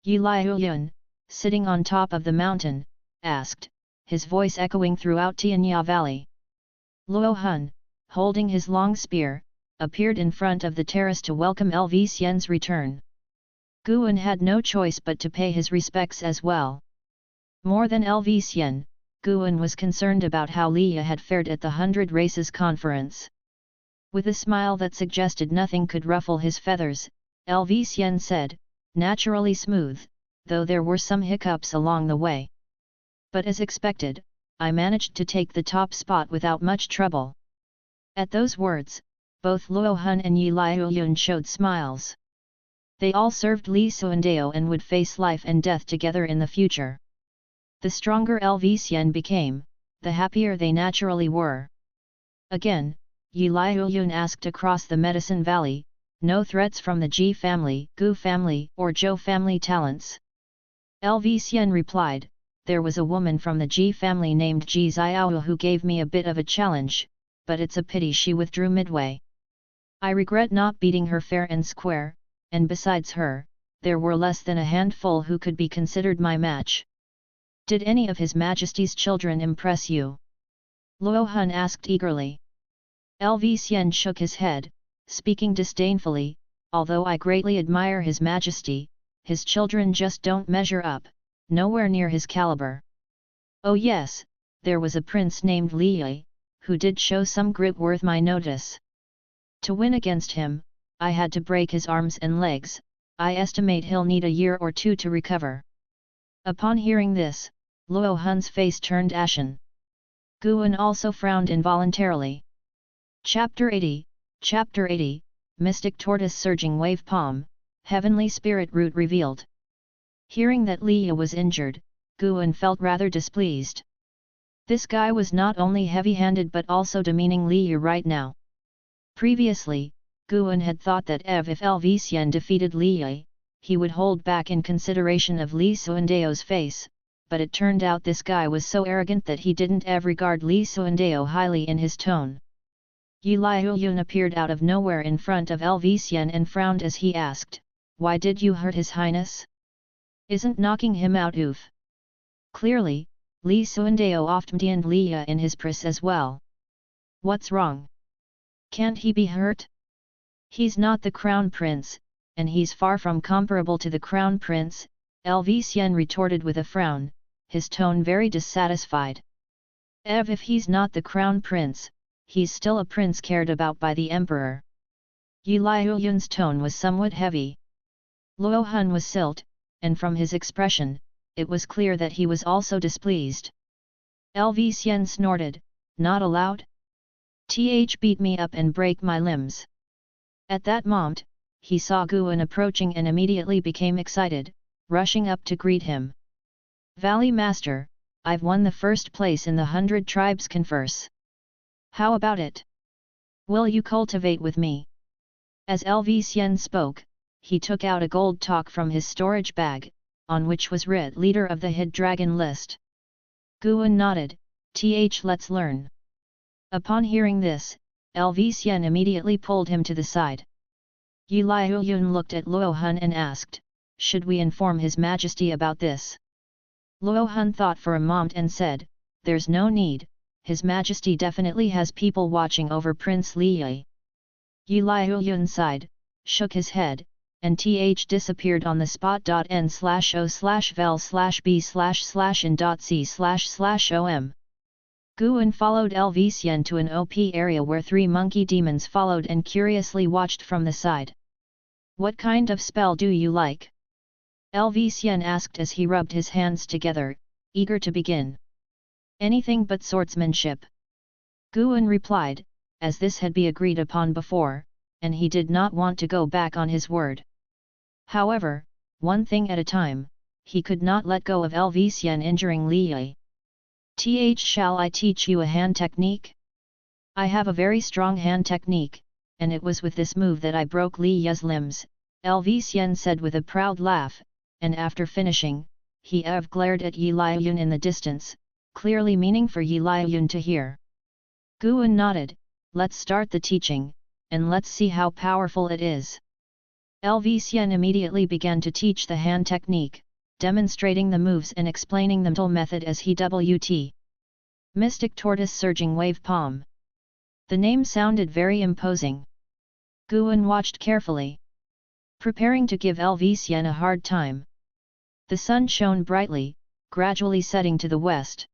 Yi Liuyun, sitting on top of the mountain, asked, his voice echoing throughout Tianya Valley. Luo Hun, holding his long spear, appeared in front of the terrace to welcome Xian's return. Guan had no choice but to pay his respects as well. More than Xian, Guan was concerned about how Liya had fared at the 100 Races conference. With a smile that suggested nothing could ruffle his feathers, Xian said, naturally smooth, though there were some hiccups along the way. But as expected, I managed to take the top spot without much trouble. At those words, both Luo Hun and Yi Liuyun showed smiles. They all served Li Suandao and would face life and death together in the future. The stronger Xian became, the happier they naturally were. Again, Yi Liuyun asked across the Medicine Valley, no threats from the Ji family, Gu family or Zhou family talents. Xian replied, there was a woman from the Ji family named Ji Xiao who gave me a bit of a challenge, but it's a pity she withdrew midway. I regret not beating her fair and square, and besides her, there were less than a handful who could be considered my match. Did any of His Majesty's children impress you? Luo Hun asked eagerly. LV Xian shook his head, speaking disdainfully, although I greatly admire His Majesty, his children just don't measure up, nowhere near his caliber. Oh yes, there was a prince named Li Yi, who did show some grit worth my notice. To win against him, I had to break his arms and legs. I estimate he'll need a year or two to recover. Upon hearing this, Luo Hun's face turned ashen. Guan also frowned involuntarily. Chapter 80, Chapter 80, Mystic Tortoise Surging Wave Palm, Heavenly Spirit Root Revealed. Hearing that Li Yi was injured, Guan felt rather displeased. This guy was not only heavy-handed but also demeaning Li Yi right now. Previously, Guan had thought that if LV Xian defeated Li Yi, he would hold back in consideration of Li Xuandao's face, but it turned out this guy was so arrogant that he didn't regard Li Xuandao highly in his tone. Yi Liuyun appeared out of nowhere in front of LV Xian and frowned as he asked, "Why did you hurt His Highness? Isn't knocking him out oof?" Clearly, Li Xuandao often Li Yi in his pris as well. What's wrong? Can't he be hurt? He's not the crown prince, and he's far from comparable to the crown prince, LV Xian retorted with a frown, his tone very dissatisfied. If he's not the crown prince, he's still a prince cared about by the emperor. Yi Liuyun's tone was somewhat heavy. Luo Hun was silt, and from his expression, it was clear that he was also displeased. LV Xian snorted, "Not allowed? Beat me up and break my limbs." At that moment, he saw Guan approaching and immediately became excited, rushing up to greet him. "Valley Master, I've won the first place in the 100 Tribes Converse. How about it? Will you cultivate with me?" As LV Xian spoke, he took out a gold talk from his storage bag, on which was writ leader of the Hid Dragon list. Guan nodded, let's learn." Upon hearing this, LV Xian immediately pulled him to the side. Yi Liuyun looked at Luo Hun and asked, "Should we inform His Majesty about this?" Luo Hun thought for a moment and said, "There's no need, His Majesty definitely has people watching over Prince Li Yi." Yi Liuyun sighed, shook his head, and disappeared on the spot.n/o/vel/b/in.c/om. Guan followed LV Xian to an OP area where 3 monkey demons followed and curiously watched from the side. "What kind of spell do you like?" LV Xian asked as he rubbed his hands together, eager to begin. "Anything but swordsmanship." Guan replied, as this had been agreed upon before, and he did not want to go back on his word. However, one thing at a time, he could not let go of LV Xian injuring Li Yi. Shall I teach you a hand technique? I have a very strong hand technique, and it was with this move that I broke Li Yi's limbs, LV Xian said with a proud laugh, and after finishing, he glared at Yi Liuyun in the distance, clearly meaning for Yi Liuyun to hear. Guan nodded, "Let's start the teaching, and let's see how powerful it is." LV Xian immediately began to teach the hand technique, demonstrating the moves and explaining the mental method as he wt. Mystic Tortoise Surging Wave Palm. The name sounded very imposing. Guan watched carefully, preparing to give LV Xian a hard time. The sun shone brightly, gradually setting to the west.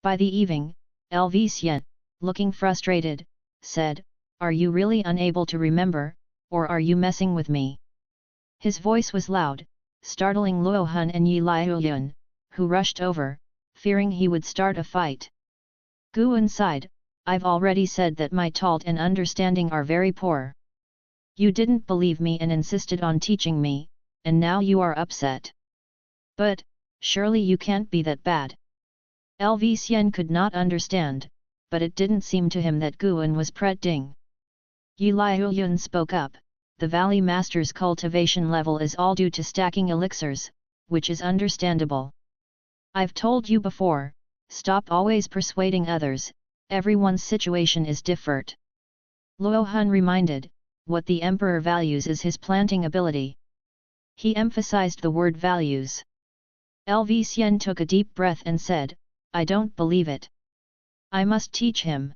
By the evening, LV Xian, looking frustrated, said, "Are you really unable to remember, or are you messing with me?" His voice was loud, startling Luo Hun and Yi Liuyun, who rushed over, fearing he would start a fight. Guan sighed, "I've already said that my talt and understanding are very poor. You didn't believe me and insisted on teaching me, and now you are upset. But, surely you can't be that bad." LV Xian could not understand, but it didn't seem to him that Guan was pretending. Yi Liuyun spoke up, "The Valley Master's cultivation level is all due to stacking elixirs, which is understandable. I've told you before, stop always persuading others, everyone's situation is different. Luo Hun reminded, what the emperor values is his planting ability. He emphasized the word values. LV Xian took a deep breath and said, I don't believe it. I must teach him.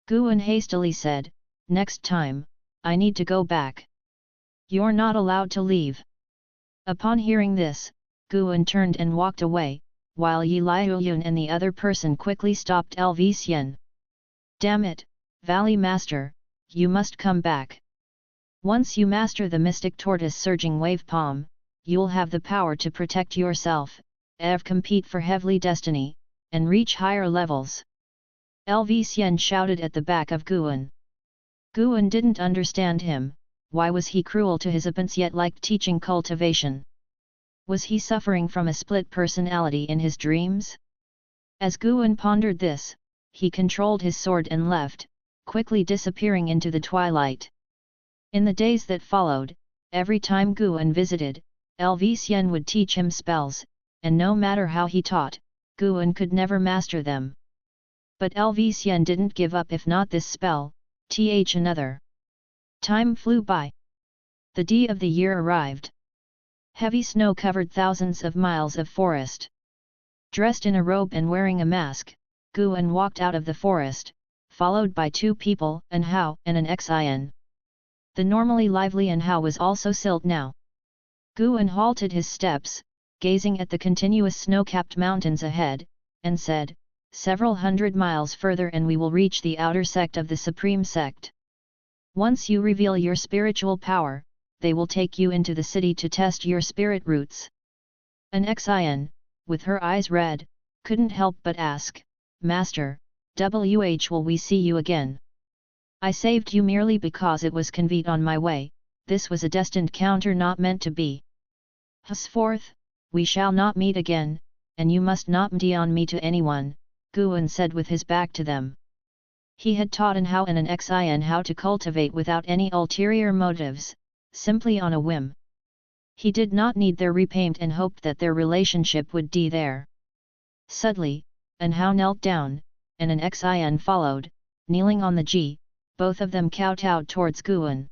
Guan hastily said, next time, I need to go back. You're not allowed to leave. Upon hearing this, Guan turned and walked away, while Yi Liuyun and the other person quickly stopped LV Xian. Damn it, Valley Master, you must come back. Once you master the mystic tortoise surging wave palm, you'll have the power to protect yourself, compete for heavenly destiny, and reach higher levels. LV Xian shouted at the back of Guan. Guan didn't understand him. Why was he cruel to his opponents yet liked teaching cultivation? Was he suffering from a split personality in his dreams? As Guan pondered this, he controlled his sword and left, quickly disappearing into the twilight. In the days that followed, every time Guan visited, LV Xian would teach him spells, and no matter how he taught, Guan could never master them. But LV Xian didn't give up if not this spell, another. Time flew by. The day of the year arrived. Heavy snow covered thousands of miles of forest. Dressed in a robe and wearing a mask, Guan walked out of the forest, followed by two people, an Hao and an Xin. The normally lively an Hao was also silt now. Guan halted his steps, gazing at the continuous snow-capped mountains ahead, and said, several hundred miles further and we will reach the outer sect of the Supreme Sect. Once you reveal your spiritual power, they will take you into the city to test your spirit roots. An Xin, with her eyes red, couldn't help but ask, Master, will we see you again? I saved you merely because it was convenient on my way, this was a destined counter not meant to be. Henceforth, we shall not meet again, and you must not on me to anyone, Guan said with his back to them. He had taught an Hao and an Xin how to cultivate without any ulterior motives, simply on a whim. He did not need their repayment and hoped that their relationship would be there. Suddenly, an Hao knelt down, and an Xin followed, kneeling on the G, both of them kowtowed towards Guan.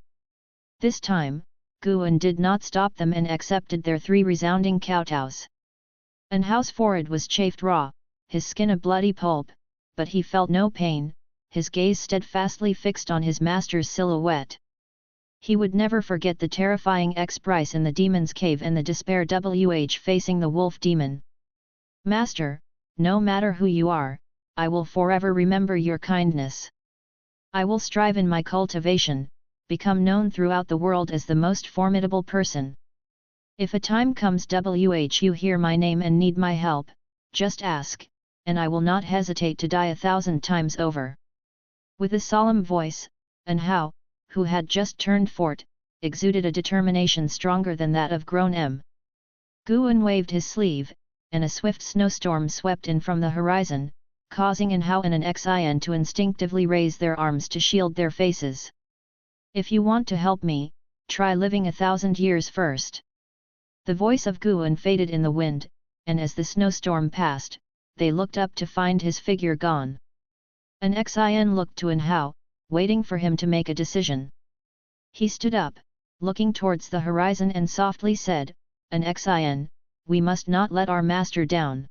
This time, Guan did not stop them and accepted their three resounding kowtows. An Hao's forehead was chafed raw, his skin a bloody pulp, but he felt no pain, his gaze steadfastly fixed on his master's silhouette. He would never forget the terrifying X-Bryce in the demon's cave and the despair facing the wolf demon. Master, no matter who you are, I will forever remember your kindness. I will strive in my cultivation, become known throughout the world as the most formidable person. If a time comes you hear my name and need my help, just ask, and I will not hesitate to die 1,000 times over. With a solemn voice, an Hao, who had just turned fort, exuded a determination stronger than that of grown M. Guan waved his sleeve, and a swift snowstorm swept in from the horizon, causing an Hao and an Xin to instinctively raise their arms to shield their faces. If you want to help me, try living 1,000 years first. The voice of Guan faded in the wind, and as the snowstorm passed, they looked up to find his figure gone. An Xin looked to an Hao, waiting for him to make a decision. He stood up, looking towards the horizon and softly said, an Xin, we must not let our master down.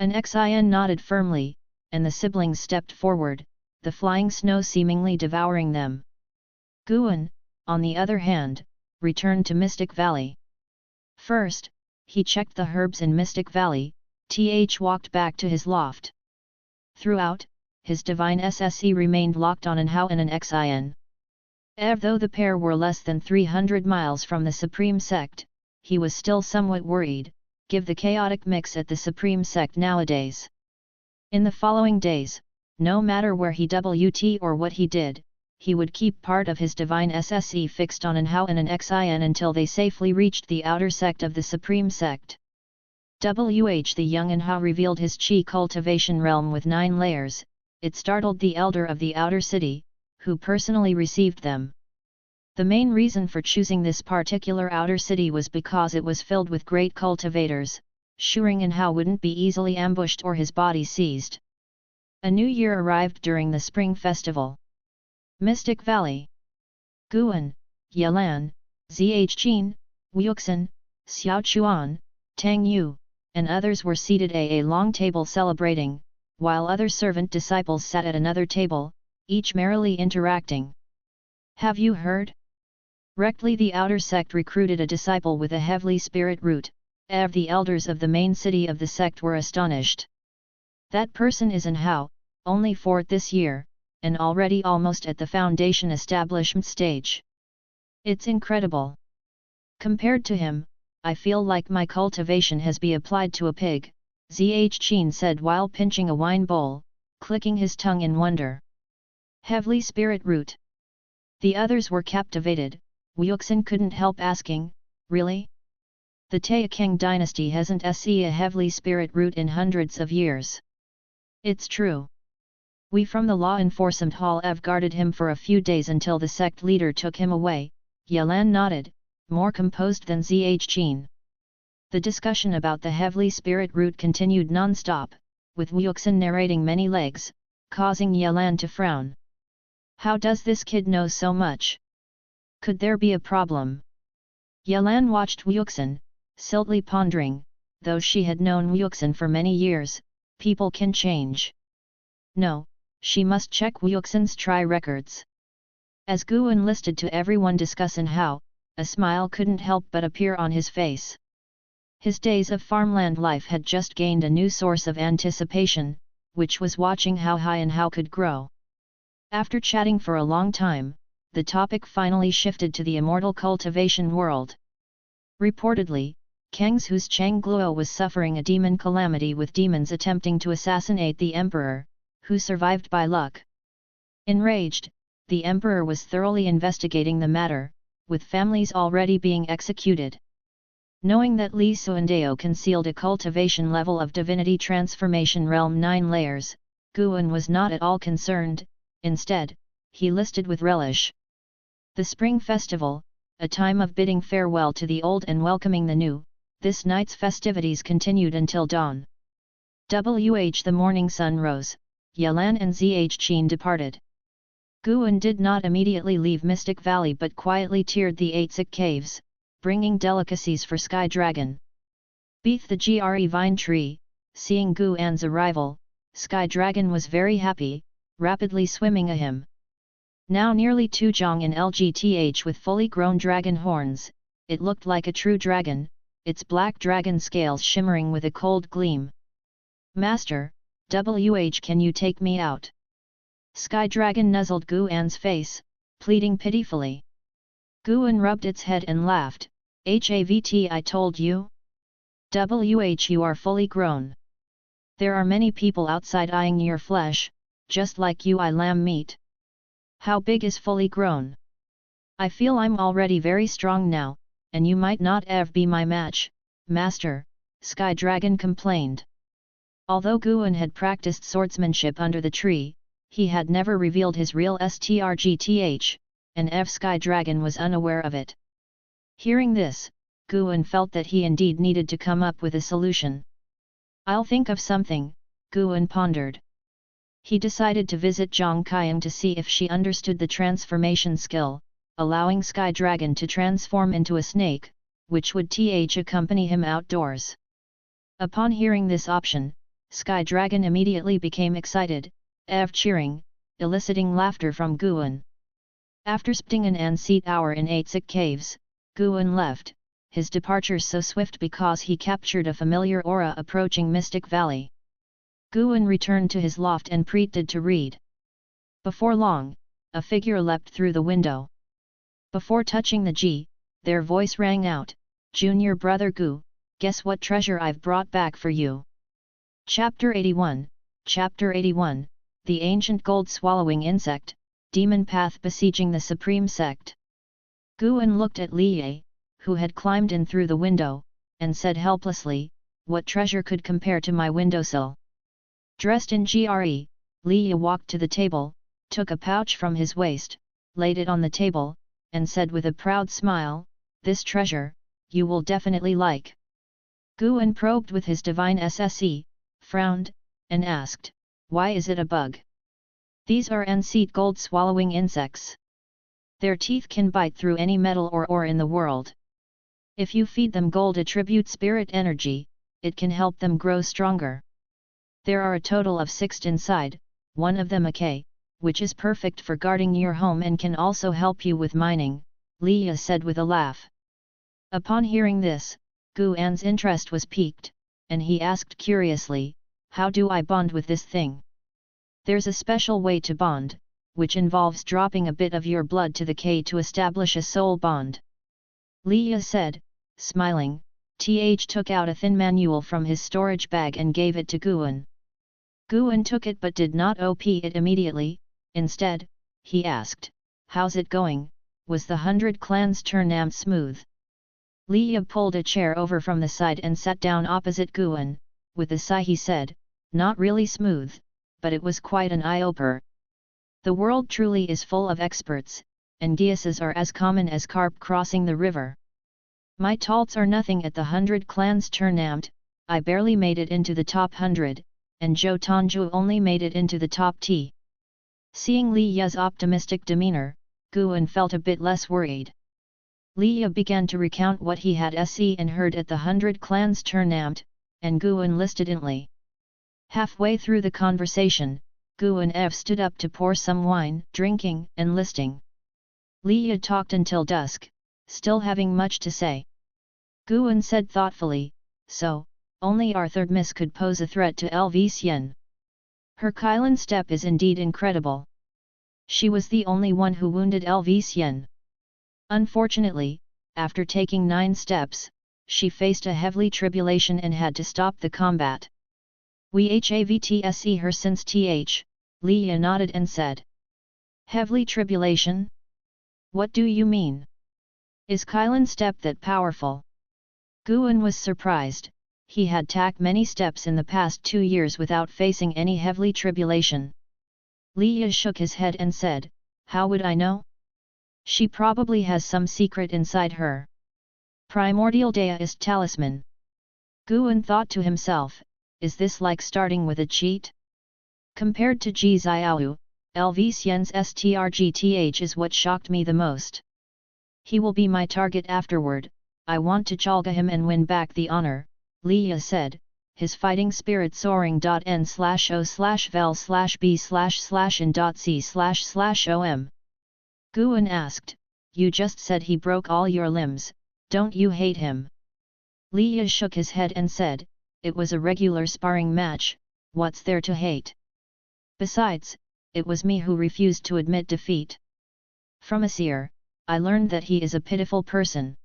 An Xin nodded firmly, and the siblings stepped forward, the flying snow seemingly devouring them. Guan, on the other hand, returned to Mystic Valley. First, he checked the herbs in Mystic Valley, walked back to his loft. Throughout, his divine SSE remained locked on an Hao and an Xin. Though the pair were less than 300 miles from the Supreme Sect, he was still somewhat worried, given the chaotic mix at the Supreme Sect nowadays. In the following days, no matter where he went or what he did, he would keep part of his divine SSE fixed on an Hao and an Xin until they safely reached the outer sect of the Supreme Sect. The young and Hao revealed his chi cultivation realm with 9 layers. It startled the elder of the outer city, who personally received them. The main reason for choosing this particular outer city was because it was filled with great cultivators, Shuring and Hao wouldn't be easily ambushed or his body seized. A new year arrived during the spring festival. Mystic Valley. Guan, Yelan, Zhqin, Wuxin, Xiaochuan, Tang Yu, and others were seated at a long table celebrating, while other servant disciples sat at another table, each merrily interacting. Have you heard? Rectly the outer sect recruited a disciple with a heavenly spirit root. The elders of the main city of the sect were astonished. That person is an Hao, only fourth this year, and already almost at the foundation establishment stage. It's incredible. Compared to him, I feel like my cultivation has been applied to a pig, Zhqin said while pinching a wine bowl, clicking his tongue in wonder. Heavenly spirit root. The others were captivated. Wuxin couldn't help asking, really? The Taixuan dynasty hasn't seen a heavenly spirit root in hundreds of years. It's true. We from the law enforcement hall have guarded him for a few days until the sect leader took him away, Yelan nodded, more composed than Zhqin. The discussion about the heavenly spirit root continued non-stop, with Wuxin narrating many legs, causing Yelan to frown. How does this kid know so much? Could there be a problem? Yelan watched Wuxin, siltly pondering, though she had known Wuxin for many years, people can change. No, she must check Wuxin's try records. As Guan listed to everyone discussing how, a smile couldn't help but appear on his face. His days of farmland life had just gained a new source of anticipation, which was watching how high and how could grow. After chatting for a long time, the topic finally shifted to the immortal cultivation world. Reportedly, Kang's Changluo was suffering a demon calamity with demons attempting to assassinate the emperor, who survived by luck. Enraged, the emperor was thoroughly investigating the matter, with families already being executed. Knowing that Li Suandao concealed a cultivation level of divinity transformation realm 9 layers, Guan was not at all concerned. Instead, he listed with relish. The Spring Festival, a time of bidding farewell to the old and welcoming the new, this night's festivities continued until dawn. The morning sun rose, Yelan and Zhqin departed. Guan did not immediately leave Mystic Valley but quietly tiered the 8 sick caves, bringing delicacies for Sky Dragon. Beneath the Gre vine tree, seeing Guan's arrival, Sky Dragon was very happy, rapidly swimming a him. Now nearly 2 jong in LGTH with fully grown dragon horns, it looked like a true dragon, its black dragon scales shimmering with a cold gleam. Master, can you take me out? Sky Dragon nuzzled Guan's face, pleading pitifully. Guan rubbed its head and laughed, "Havt I told you? You are fully grown. There are many people outside eyeing your flesh, just like you I lamb meat. How big is fully grown? I feel I'm already very strong now, and you might not ever be my match, Master," Sky Dragon complained. Although Guan had practiced swordsmanship under the tree, he had never revealed his real strgth, and Sky Dragon was unaware of it. Hearing this, Guan felt that he indeed needed to come up with a solution. "I'll think of something," Guan pondered. He decided to visit Zhang Qiang to see if she understood the transformation skill, allowing Sky Dragon to transform into a snake, which would accompany him outdoors. Upon hearing this option, Sky Dragon immediately became excited, cheering, eliciting laughter from Guan. After spending an ancient hour in 8 sick caves, Guan left, his departure so swift because he captured a familiar aura approaching Mystic Valley. Guan returned to his loft and pretended to read. Before long, a figure leapt through the window. Before touching the G, their voice rang out, "Junior brother Gu, guess what treasure I've brought back for you." Chapter 81, The Ancient Gold-Swallowing Insect, Demon Path Besieging the Supreme Sect. Guan looked at Liye, who had climbed in through the window, and said helplessly, "What treasure could compare to my windowsill?" Dressed in Gre, Liye walked to the table, took a pouch from his waist, laid it on the table, and said with a proud smile, "This treasure, you will definitely like." Guan probed with his divine SSE, frowned, and asked, "Why is it a bug?" "These are unseat gold-swallowing insects. Their teeth can bite through any metal or ore in the world. If you feed them gold attribute spirit energy, it can help them grow stronger. There are a total of 6 inside, one of them a K, which is perfect for guarding your home and can also help you with mining," Leah said with a laugh. Upon hearing this, Guan's interest was piqued, and he asked curiously, "How do I bond with this thing?" "There's a special way to bond, which involves dropping a bit of your blood to the K to establish a soul bond," Leah said, smiling. Took out a thin manual from his storage bag and gave it to Guan. Guan took it but did not open it immediately. Instead, he asked, "How's it going? Was the 100 Clans turn smooth?" Leah pulled a chair over from the side and sat down opposite Guan. With a sigh he said, "Not really smooth, but it was quite an eye-opener. The world truly is full of experts, and geases are as common as carp crossing the river. My talts are nothing at the 100 Clans turn. I barely made it into the top 100, and Zhou Tanju only made it into the top T." Seeing Leah's optimistic demeanor, Guan felt a bit less worried. Leah began to recount what he had seen and heard at the 100 Clans turn, and Guan listened intently. Halfway through the conversation, Guan stood up to pour some wine, drinking and listening. Leah talked until dusk, still having much to say. Guan said thoughtfully, "So, only our third miss could pose a threat to LV Xian. Her Kylin step is indeed incredible. She was the only one who wounded LV Xian. Unfortunately, after taking 9 steps, she faced a heavy tribulation and had to stop the combat. We havtse her since Leah nodded and said. Heavy tribulation? What do you mean? Is Kylin step that powerful?" Guan was surprised. He had taken many steps in the past 2 years without facing any heavy tribulation. Leah shook his head and said, "How would I know? She probably has some secret inside her. Primordial deist talisman." Guan thought to himself, is this like starting with a cheat? Compared to Ji Xiao, LV Xian's strgth is what shocked me the most. He will be my target afterward. I want to chalga him and win back the honor, Leah said, his fighting spirit soaring. N/O/V/B/in.C//om. Guan asked, "You just said he broke all your limbs, don't you hate him?" Leah shook his head and said, "It was a regular sparring match, what's there to hate? Besides, it was me who refused to admit defeat. From a seer, I learned that he is a pitiful person.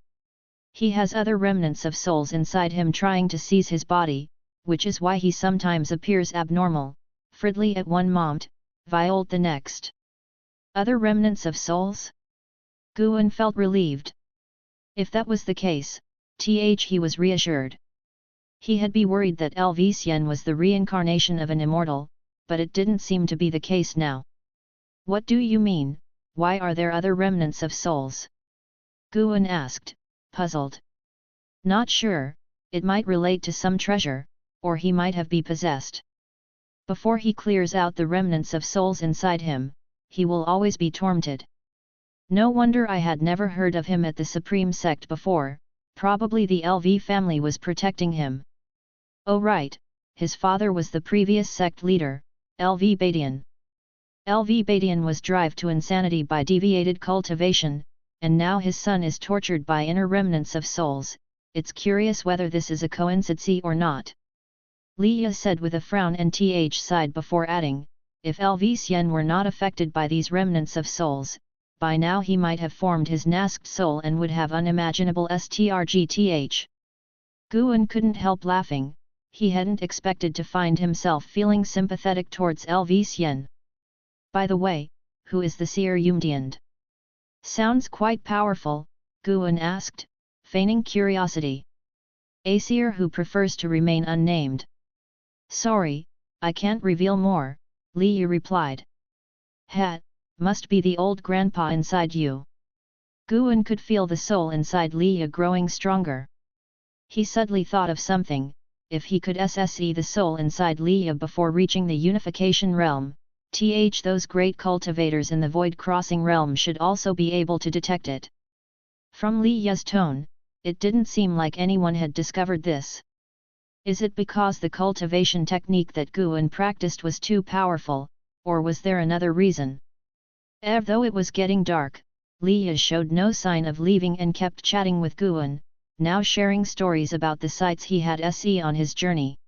He has other remnants of souls inside him trying to seize his body, which is why he sometimes appears abnormal, friendly at one moment, violent the next." Other remnants of souls? Guan felt relieved. If that was the case, he was reassured. He had been worried that LV Xian was the reincarnation of an immortal, but it didn't seem to be the case now. "What do you mean, why are there other remnants of souls?" Guan asked, puzzled. "Not sure, it might relate to some treasure, or he might have been possessed. Before he clears out the remnants of souls inside him, he will always be tormented. No wonder I had never heard of him at the Supreme Sect before, probably the LV family was protecting him." "Oh right, his father was the previous sect leader, LV Badian. LV Badian was driven to insanity by deviated cultivation, and now his son is tortured by inner remnants of souls. It's curious whether this is a coincidence or not," Leah said with a frown and sighed before adding, "If LV Xian were not affected by these remnants of souls, by now he might have formed his nasked soul and would have unimaginable strgth. Guan couldn't help laughing. He hadn't expected to find himself feeling sympathetic towards LV Xian. "By the way, who is the seer Yumdiand? Sounds quite powerful," Guan asked, feigning curiosity. "A seer who prefers to remain unnamed." "Sorry, I can't reveal more," Leah replied. "Hat, must be the old grandpa inside you." Guan could feel the soul inside Leah growing stronger. He suddenly thought of something: if he could sse the soul inside Leia before reaching the unification realm, those great cultivators in the void-crossing realm should also be able to detect it. From Leia's tone, it didn't seem like anyone had discovered this. Is it because the cultivation technique that Guan practiced was too powerful, or was there another reason? Though it was getting dark, Leia showed no sign of leaving and kept chatting with Guan, now sharing stories about the sights he had seen on his journey.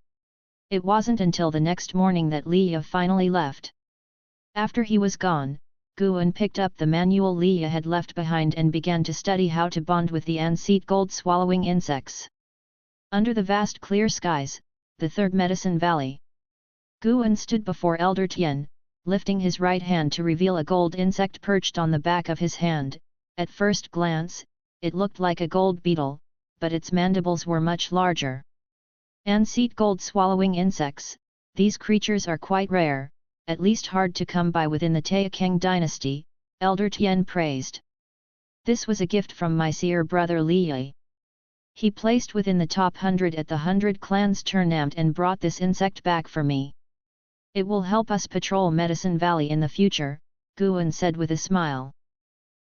It wasn't until the next morning that Leia finally left. After he was gone, Guan picked up the manual Leia had left behind and began to study how to bond with the ancient gold-swallowing insects. Under the vast clear skies, the third medicine valley. Guan stood before Elder Tian, lifting his right hand to reveal a gold insect perched on the back of his hand. At first glance, it looked like a gold beetle, but its mandibles were much larger. Ancient gold-swallowing insects, these creatures are quite rare, at least hard to come by within the Taixuan dynasty, Elder Tian praised. This was a gift from my seer brother Liye. He placed within the top 100 at the 100 clans tournament and brought this insect back for me. It will help us patrol Medicine Valley in the future, Guan said with a smile.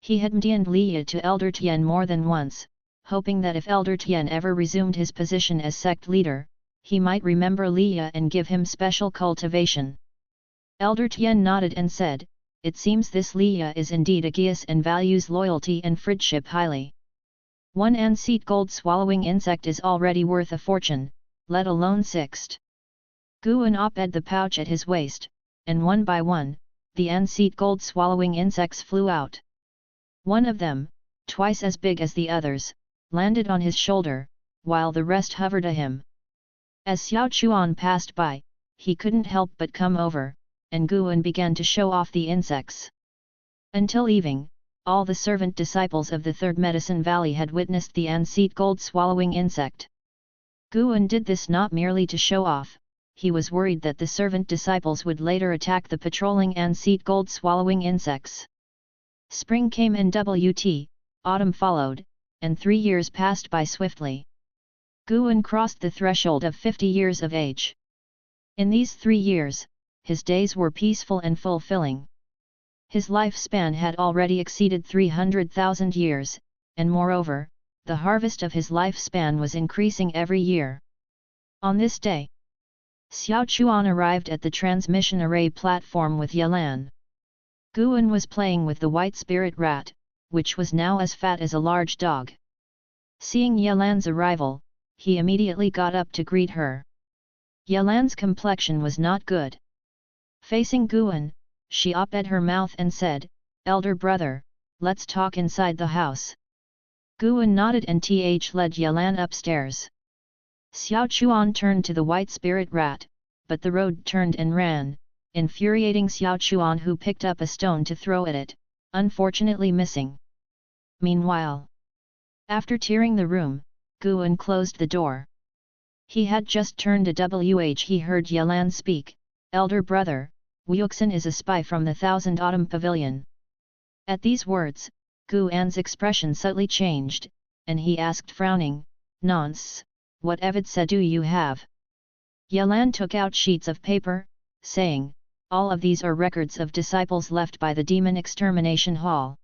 He had mentioned Liye to Elder Tian more than once, hoping that if Elder Tian ever resumed his position as sect leader, he might remember Liye and give him special cultivation. Elder Tian nodded and said, "It seems this Liye is indeed a geas and values loyalty and friendship highly. One ancient gold-swallowing insect is already worth a fortune, let alone 6." Guan opened the pouch at his waist, and one by one, the ancient gold-swallowing insects flew out. One of them, twice as big as the others, landed on his shoulder, while the rest hovered at him. As Xiao Chuan passed by, he couldn't help but come over, and Guan began to show off the insects. Until evening, all the servant disciples of the Third Medicine Valley had witnessed the ancient gold-swallowing insect. Guan did this not merely to show off, he was worried that the servant disciples would later attack the patrolling ancient gold-swallowing insects. Spring came and autumn followed, and 3 years passed by swiftly. Guan crossed the threshold of 50 years of age. In these 3 years, his days were peaceful and fulfilling. His lifespan had already exceeded 300,000 years, and moreover, the harvest of his lifespan was increasing every year. On this day, Xiao Chuan arrived at the transmission array platform with Yelan. Guan was playing with the white spirit rat, which was now as fat as a large dog. Seeing Yelan's arrival, he immediately got up to greet her. Yelan's complexion was not good. Facing Guan, she opened her mouth and said, "Elder brother, let's talk inside the house." Guan nodded and led Yelan upstairs. Xiao Chuan turned to the white spirit rat, but the road turned and ran, infuriating Xiao Chuan, who picked up a stone to throw at it, unfortunately missing. Meanwhile, after tearing the room, Guan closed the door. He had just turned he heard Yelan speak, "Elder brother, Wuxin is a spy from the Thousand Autumn Pavilion." At these words, Guan's expression subtly changed, and he asked frowning, "Nonce, what evidence do you have?" Yelan took out sheets of paper, saying, "All of these are records of disciples left by the demon extermination hall.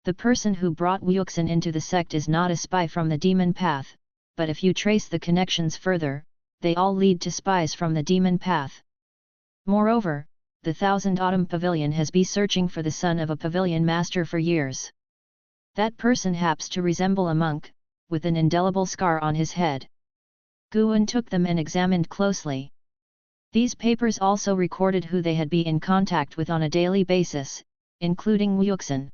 The person who brought Wuxin into the sect is not a spy from the demon path, but if you trace the connections further, they all lead to spies from the demon path. Moreover, the Thousand Autumn Pavilion has been searching for the son of a pavilion master for years. That person happens to resemble a monk, with an indelible scar on his head." Guan took them and examined closely. These papers also recorded who they had been in contact with on a daily basis, including Wuxin.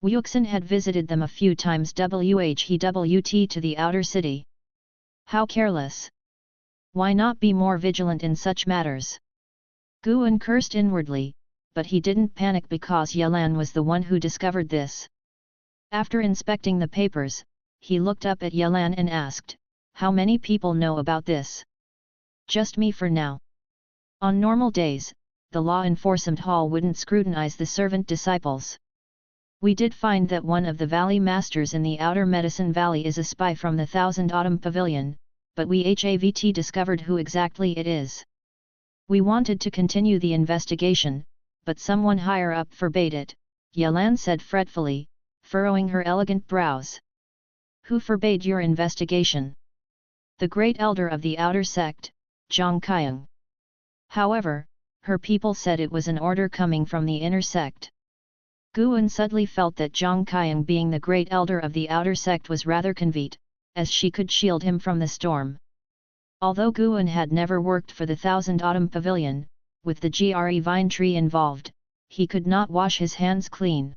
Wuxin had visited them a few times WHEWT to the outer city. How careless! Why not be more vigilant in such matters? Guan cursed inwardly, but he didn't panic because Yelan was the one who discovered this. After inspecting the papers, he looked up at Yelan and asked, "How many people know about this?" "Just me for now. On normal days, the law enforcement hall wouldn't scrutinize the servant disciples. We did find that one of the valley masters in the outer medicine valley is a spy from the Thousand Autumn Pavilion, but we haven't discovered who exactly it is. We wanted to continue the investigation, but someone higher up forbade it, Yelan said fretfully, furrowing her elegant brows. Who forbade your investigation? The great elder of the outer sect, Zhang Qiang. However, her people said it was an order coming from the inner sect. Guan suddenly felt that Zhang Qiang being the great elder of the outer sect was rather convenient, as she could shield him from the storm. Although Guan had never worked for the Thousand Autumn Pavilion, with the GRE vine tree involved, he could not wash his hands clean.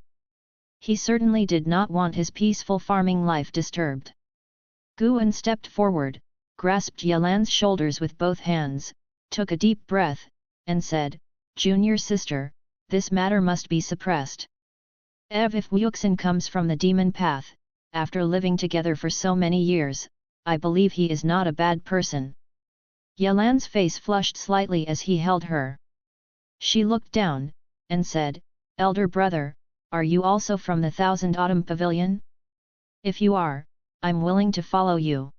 He certainly did not want his peaceful farming life disturbed. Guan stepped forward, grasped Yelan's shoulders with both hands, took a deep breath, and said, "Junior sister, this matter must be suppressed. If Wuxin comes from the demon path, after living together for so many years, I believe he is not a bad person." Yelan's face flushed slightly as he held her. She looked down, and said, "Elder brother, are you also from the Thousand Autumn Pavilion? If you are, I'm willing to follow you."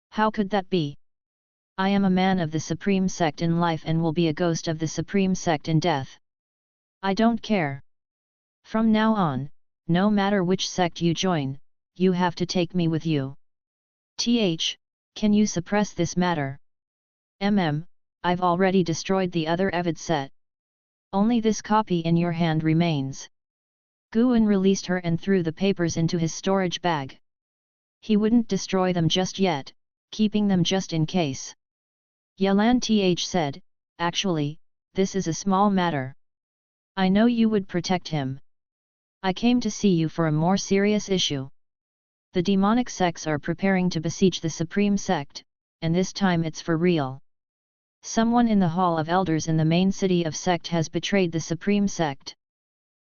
"How could that be? I am a man of the Supreme Sect in life and will be a ghost of the Supreme Sect in death. I don't care. From now on, no matter which sect you join, you have to take me with you. Can you suppress this matter?" I've already destroyed the other Evid set. Only this copy in your hand remains." Guan released her and threw the papers into his storage bag. He wouldn't destroy them just yet, keeping them just in case. Yelan said, "Actually, this is a small matter. I know you would protect him. I came to see you for a more serious issue. The demonic sects are preparing to besiege the Supreme Sect, and this time it's for real. Someone in the Hall of Elders in the main city of Sect has betrayed the Supreme Sect.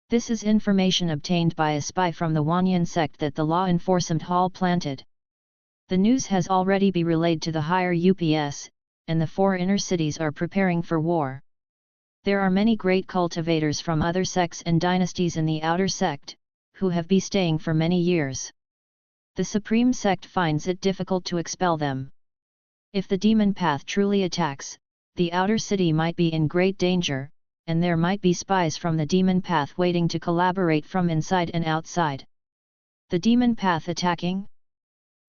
This is information obtained by a spy from the Wanyan sect that the law enforcement hall planted. The news has already been relayed to the higher UPS, and the 4 inner cities are preparing for war. There are many great cultivators from other sects and dynasties in the outer sect, who have been staying for many years. The Supreme Sect finds it difficult to expel them. If the demon path truly attacks, the outer city might be in great danger, and there might be spies from the demon path waiting to collaborate from inside and outside. The demon path attacking?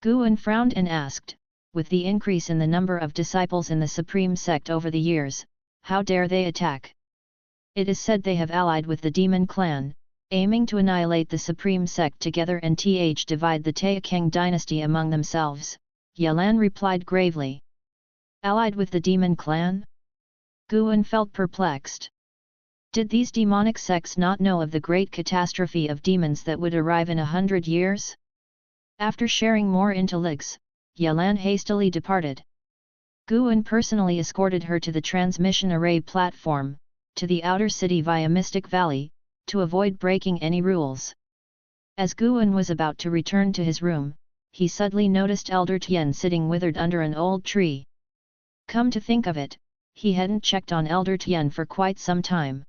Guan frowned and asked, with the increase in the number of disciples in the Supreme Sect over the years, how dare they attack? It is said they have allied with the demon clan, aiming to annihilate the Supreme Sect together and divide the Taixuan dynasty among themselves, Yelan replied gravely. Allied with the demon clan? Guan felt perplexed. Did these demonic sects not know of the great catastrophe of demons that would arrive in 100 years? After sharing more intellects, Yelan hastily departed. Guan personally escorted her to the transmission array platform, to the outer city via Mystic Valley, to avoid breaking any rules. As Guan was about to return to his room, he suddenly noticed Elder Tian sitting withered under an old tree. Come to think of it, he hadn't checked on Elder Tian for quite some time.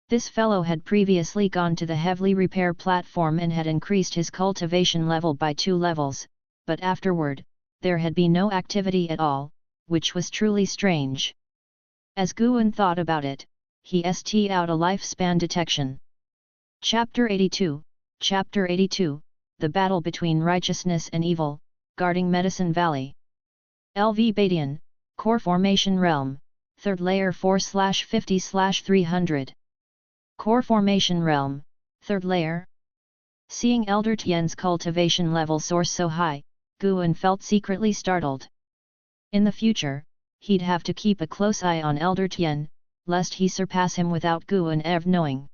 This fellow had previously gone to the heavily repair platform and had increased his cultivation level by 2 levels, but afterward, there had been no activity at all, which was truly strange. As Guan thought about it, he st out a lifespan detection. Chapter 82, The Battle Between Righteousness and Evil, Guarding Medicine Valley. LV Badian, Core Formation Realm, 3rd Layer 4/50/300. Core Formation Realm, 3rd Layer. Seeing Elder Tian's cultivation level soar so high, Guan felt secretly startled. In the future, he'd have to keep a close eye on Elder Tian, lest he surpass him without Guan ever knowing.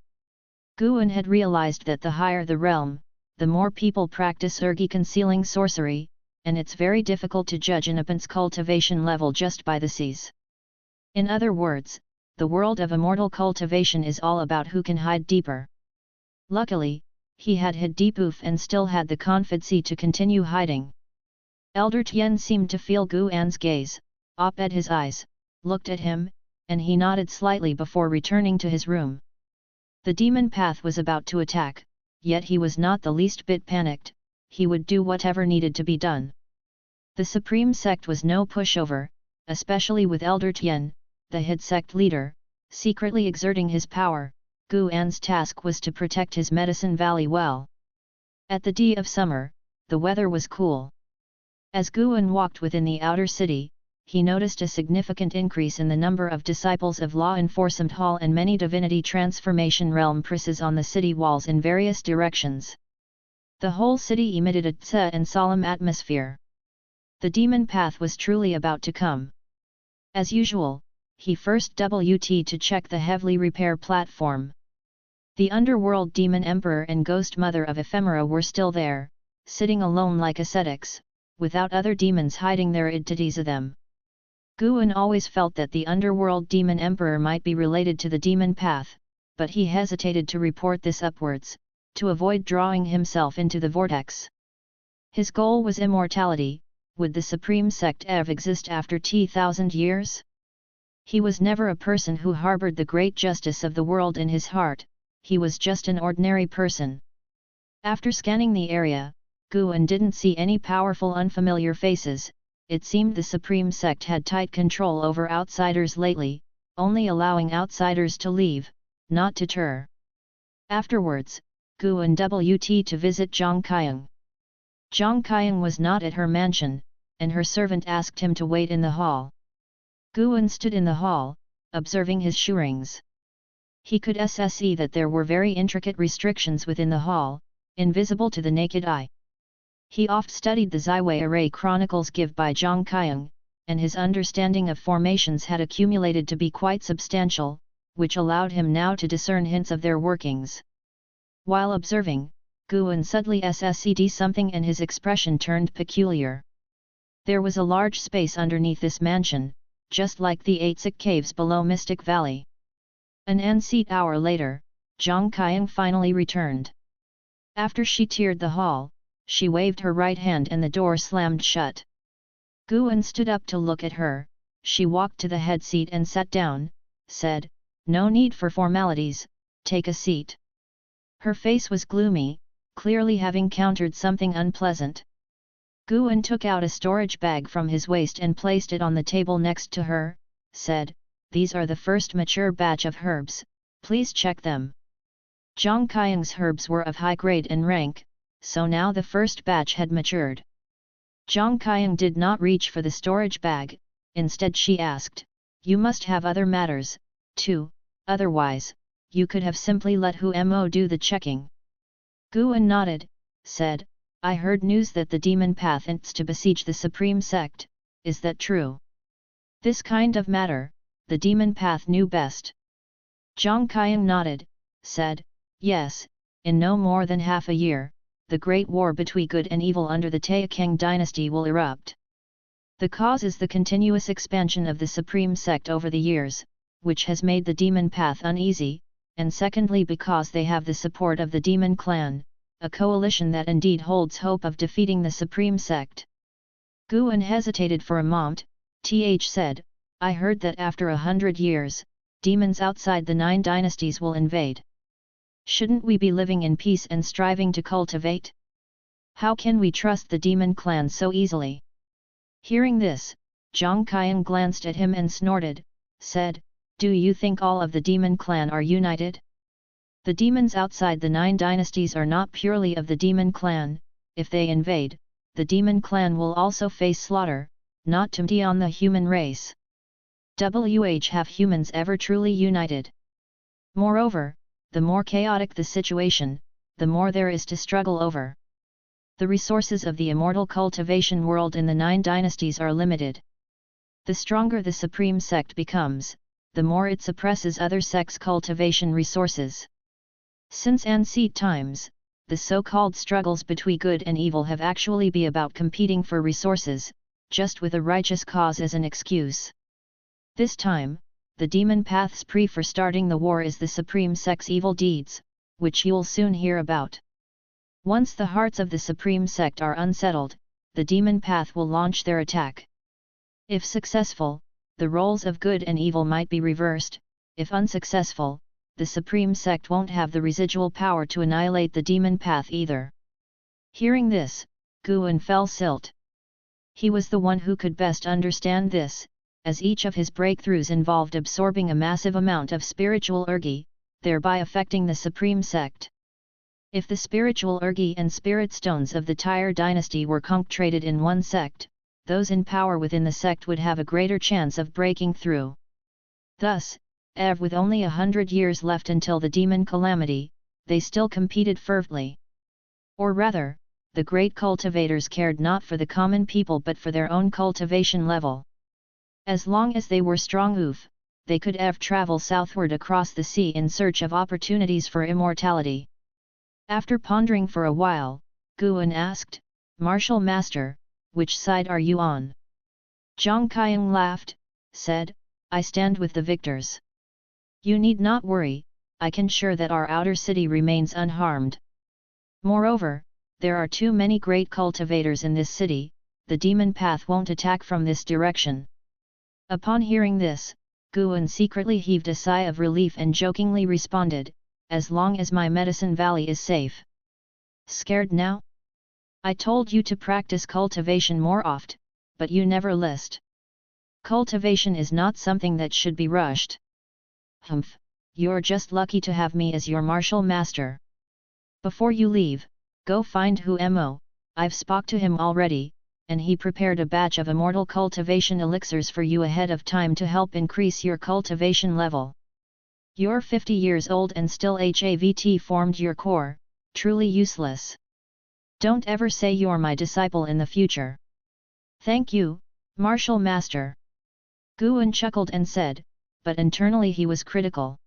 Guan had realized that the higher the realm, the more people practice concealing sorcery, and it's very difficult to judge an opponent's cultivation level just by the Cs. In other words, the world of immortal cultivation is all about who can hide deeper. Luckily, he had hid deep and still had the confidence to continue hiding. Elder Tian seemed to feel Guan's gaze, up at his eyes, looked at him, and he nodded slightly before returning to his room. The demon path was about to attack, yet he was not the least bit panicked. He would do whatever needed to be done. The Supreme Sect was no pushover, especially with Elder Tian, the head sect leader, secretly exerting his power. Gu An's task was to protect his Medicine Valley well. At the D of summer, the weather was cool. As Gu An walked within the outer city, he noticed a significant increase in the number of disciples of Law Enforcement Hall and many divinity transformation realm presses on the city walls in various directions. The whole city emitted a tse and solemn atmosphere. The demon path was truly about to come. As usual, he first WT to check the heavily repair platform. The underworld demon emperor and ghost mother of ephemera were still there, sitting alone like ascetics, without other demons hiding their entities of them. Gu An always felt that the underworld demon emperor might be related to the demon path, but he hesitated to report this upwards, to avoid drawing himself into the vortex. His goal was immortality. Would the Supreme Sect ever exist after 10,000 years? He was never a person who harbored the great justice of the world in his heart, he was just an ordinary person. After scanning the area, Gu An didn't see any powerful unfamiliar faces. It seemed the Supreme Sect had tight control over outsiders lately, only allowing outsiders to leave, not to tour. Afterwards, Gu An WT to visit Zhang Qiang. Zhang Qiang was not at her mansion, and her servant asked him to wait in the hall. Gu An stood in the hall, observing his shoorings. He could see that there were very intricate restrictions within the hall, invisible to the naked eye. He oft studied the Ziwei array chronicles given by Zhang Qiang, and his understanding of formations had accumulated to be quite substantial, which allowed him now to discern hints of their workings. While observing, Gu An suddenly SSCD something and his expression turned peculiar. There was a large space underneath this mansion, just like the 8 sick caves below Mystic Valley. An unseat hour later, Zhang Qiang finally returned. After she tiered the hall, she waved her right hand and the door slammed shut. Gu An stood up to look at her, she walked to the head seat and sat down, said, "No need for formalities, take a seat." Her face was gloomy, clearly having countered something unpleasant. Gu An took out a storage bag from his waist and placed it on the table next to her, said, "These are the first mature batch of herbs, please check them." Zhang Qiang's herbs were of high grade and rank, so now the first batch had matured. Zhang Qiang did not reach for the storage bag, instead she asked, "You must have other matters, too, otherwise, you could have simply let Hu Mo do the checking." Gu An nodded, said, "I heard news that the demon path intends to besiege the Supreme Sect, is that true?" This kind of matter, the demon path knew best. Zhang Qiang nodded, said, "Yes, in no more than half a year, the great war between good and evil under the Taixuan dynasty will erupt. The cause is the continuous expansion of the Supreme Sect over the years, which has made the demon path uneasy, and secondly because they have the support of the demon clan, a coalition that indeed holds hope of defeating the Supreme Sect." Gu An hesitated for a moment, said, "I heard that after 100 years, demons outside the 9 dynasties will invade. Shouldn't we be living in peace and striving to cultivate? How can we trust the demon clan so easily?" Hearing this, Zhang Qiang glanced at him and snorted, said, "Do you think all of the demon clan are united? The demons outside the 9 dynasties are not purely of the demon clan, if they invade, the demon clan will also face slaughter, not to on the human race. Have humans ever truly united? Moreover, the more chaotic the situation, the more there is to struggle over. The resources of the immortal cultivation world in the 9 dynasties are limited. The stronger the Supreme Sect becomes, the more it suppresses other sects' cultivation resources. Since ancient times, the so-called struggles between good and evil have actually been about competing for resources, just with a righteous cause as an excuse. This time, the demon path's plea for starting the war is the Supreme Sect's evil deeds, which you'll soon hear about. Once the hearts of the Supreme Sect are unsettled, the demon path will launch their attack. If successful, the roles of good and evil might be reversed; if unsuccessful, the Supreme Sect won't have the residual power to annihilate the demon path either. Hearing this, Guan fell silt. He was the one who could best understand this, as each of his breakthroughs involved absorbing a massive amount of spiritual ergi, thereby affecting the Supreme Sect. If the spiritual ergi and spirit stones of the Tyre dynasty were concentrated in one sect, those in power within the sect would have a greater chance of breaking through. Thus, with only 100 years left until the demon calamity, they still competed fervently. Or rather, the great cultivators cared not for the common people but for their own cultivation level. As long as they were strong they could travel southward across the sea in search of opportunities for immortality. After pondering for a while, Guan asked, "Martial Master, which side are you on?" Zhang Qiang laughed, said, "I stand with the victors. You need not worry, I can assure that our outer city remains unharmed. Moreover, there are too many great cultivators in this city, the demon path won't attack from this direction." Upon hearing this, Guan secretly heaved a sigh of relief and jokingly responded, "As long as my medicine valley is safe." Scared now? I told you to practice cultivation more oft, but you never list. Cultivation is not something that should be rushed. Humph, you're just lucky to have me as your martial master. Before you leave, go find I've spoke to him already, and he prepared a batch of immortal cultivation elixirs for you ahead of time to help increase your cultivation level. You're 50 years old and still haven't formed your core, truly useless. Don't ever say you're my disciple in the future. Thank you, martial master. Guan chuckled and said, but internally he was critical.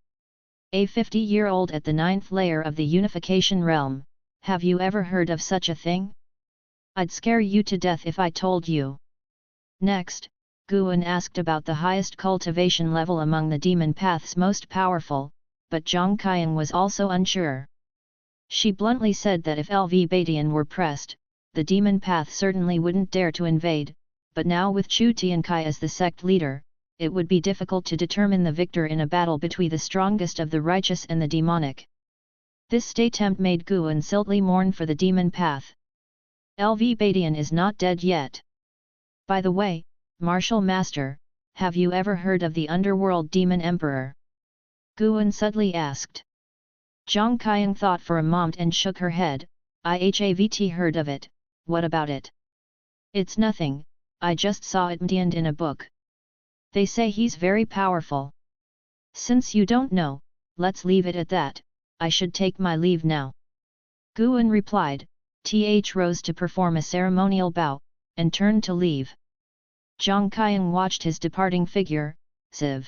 A 50-year-old at the 9th layer of the unification realm, have you ever heard of such a thing? I'd scare you to death if I told you. Next, Guan asked about the highest cultivation level among the demon path's most powerful, but Zhang Qiang was also unsure. She bluntly said that if LV Badian were pressed, the demon path certainly wouldn't dare to invade, but now with Chu Tiankai as the sect leader, it would be difficult to determine the victor in a battle between the strongest of the righteous and the demonic. This statement made Guan siltly mourn for the demon path. LV Badian is not dead yet. By the way, martial master, have you ever heard of the underworld demon emperor? Guan suddenly asked. Zhang Qiang thought for a moment and shook her head. "I heard of it, what about it?" "It's nothing, I just saw it mentioned in a book. They say he's very powerful." "Since you don't know, let's leave it at that, I should take my leave now." Guan replied, rose to perform a ceremonial bow, and turned to leave. Zhang Qiang watched his departing figure, Siv.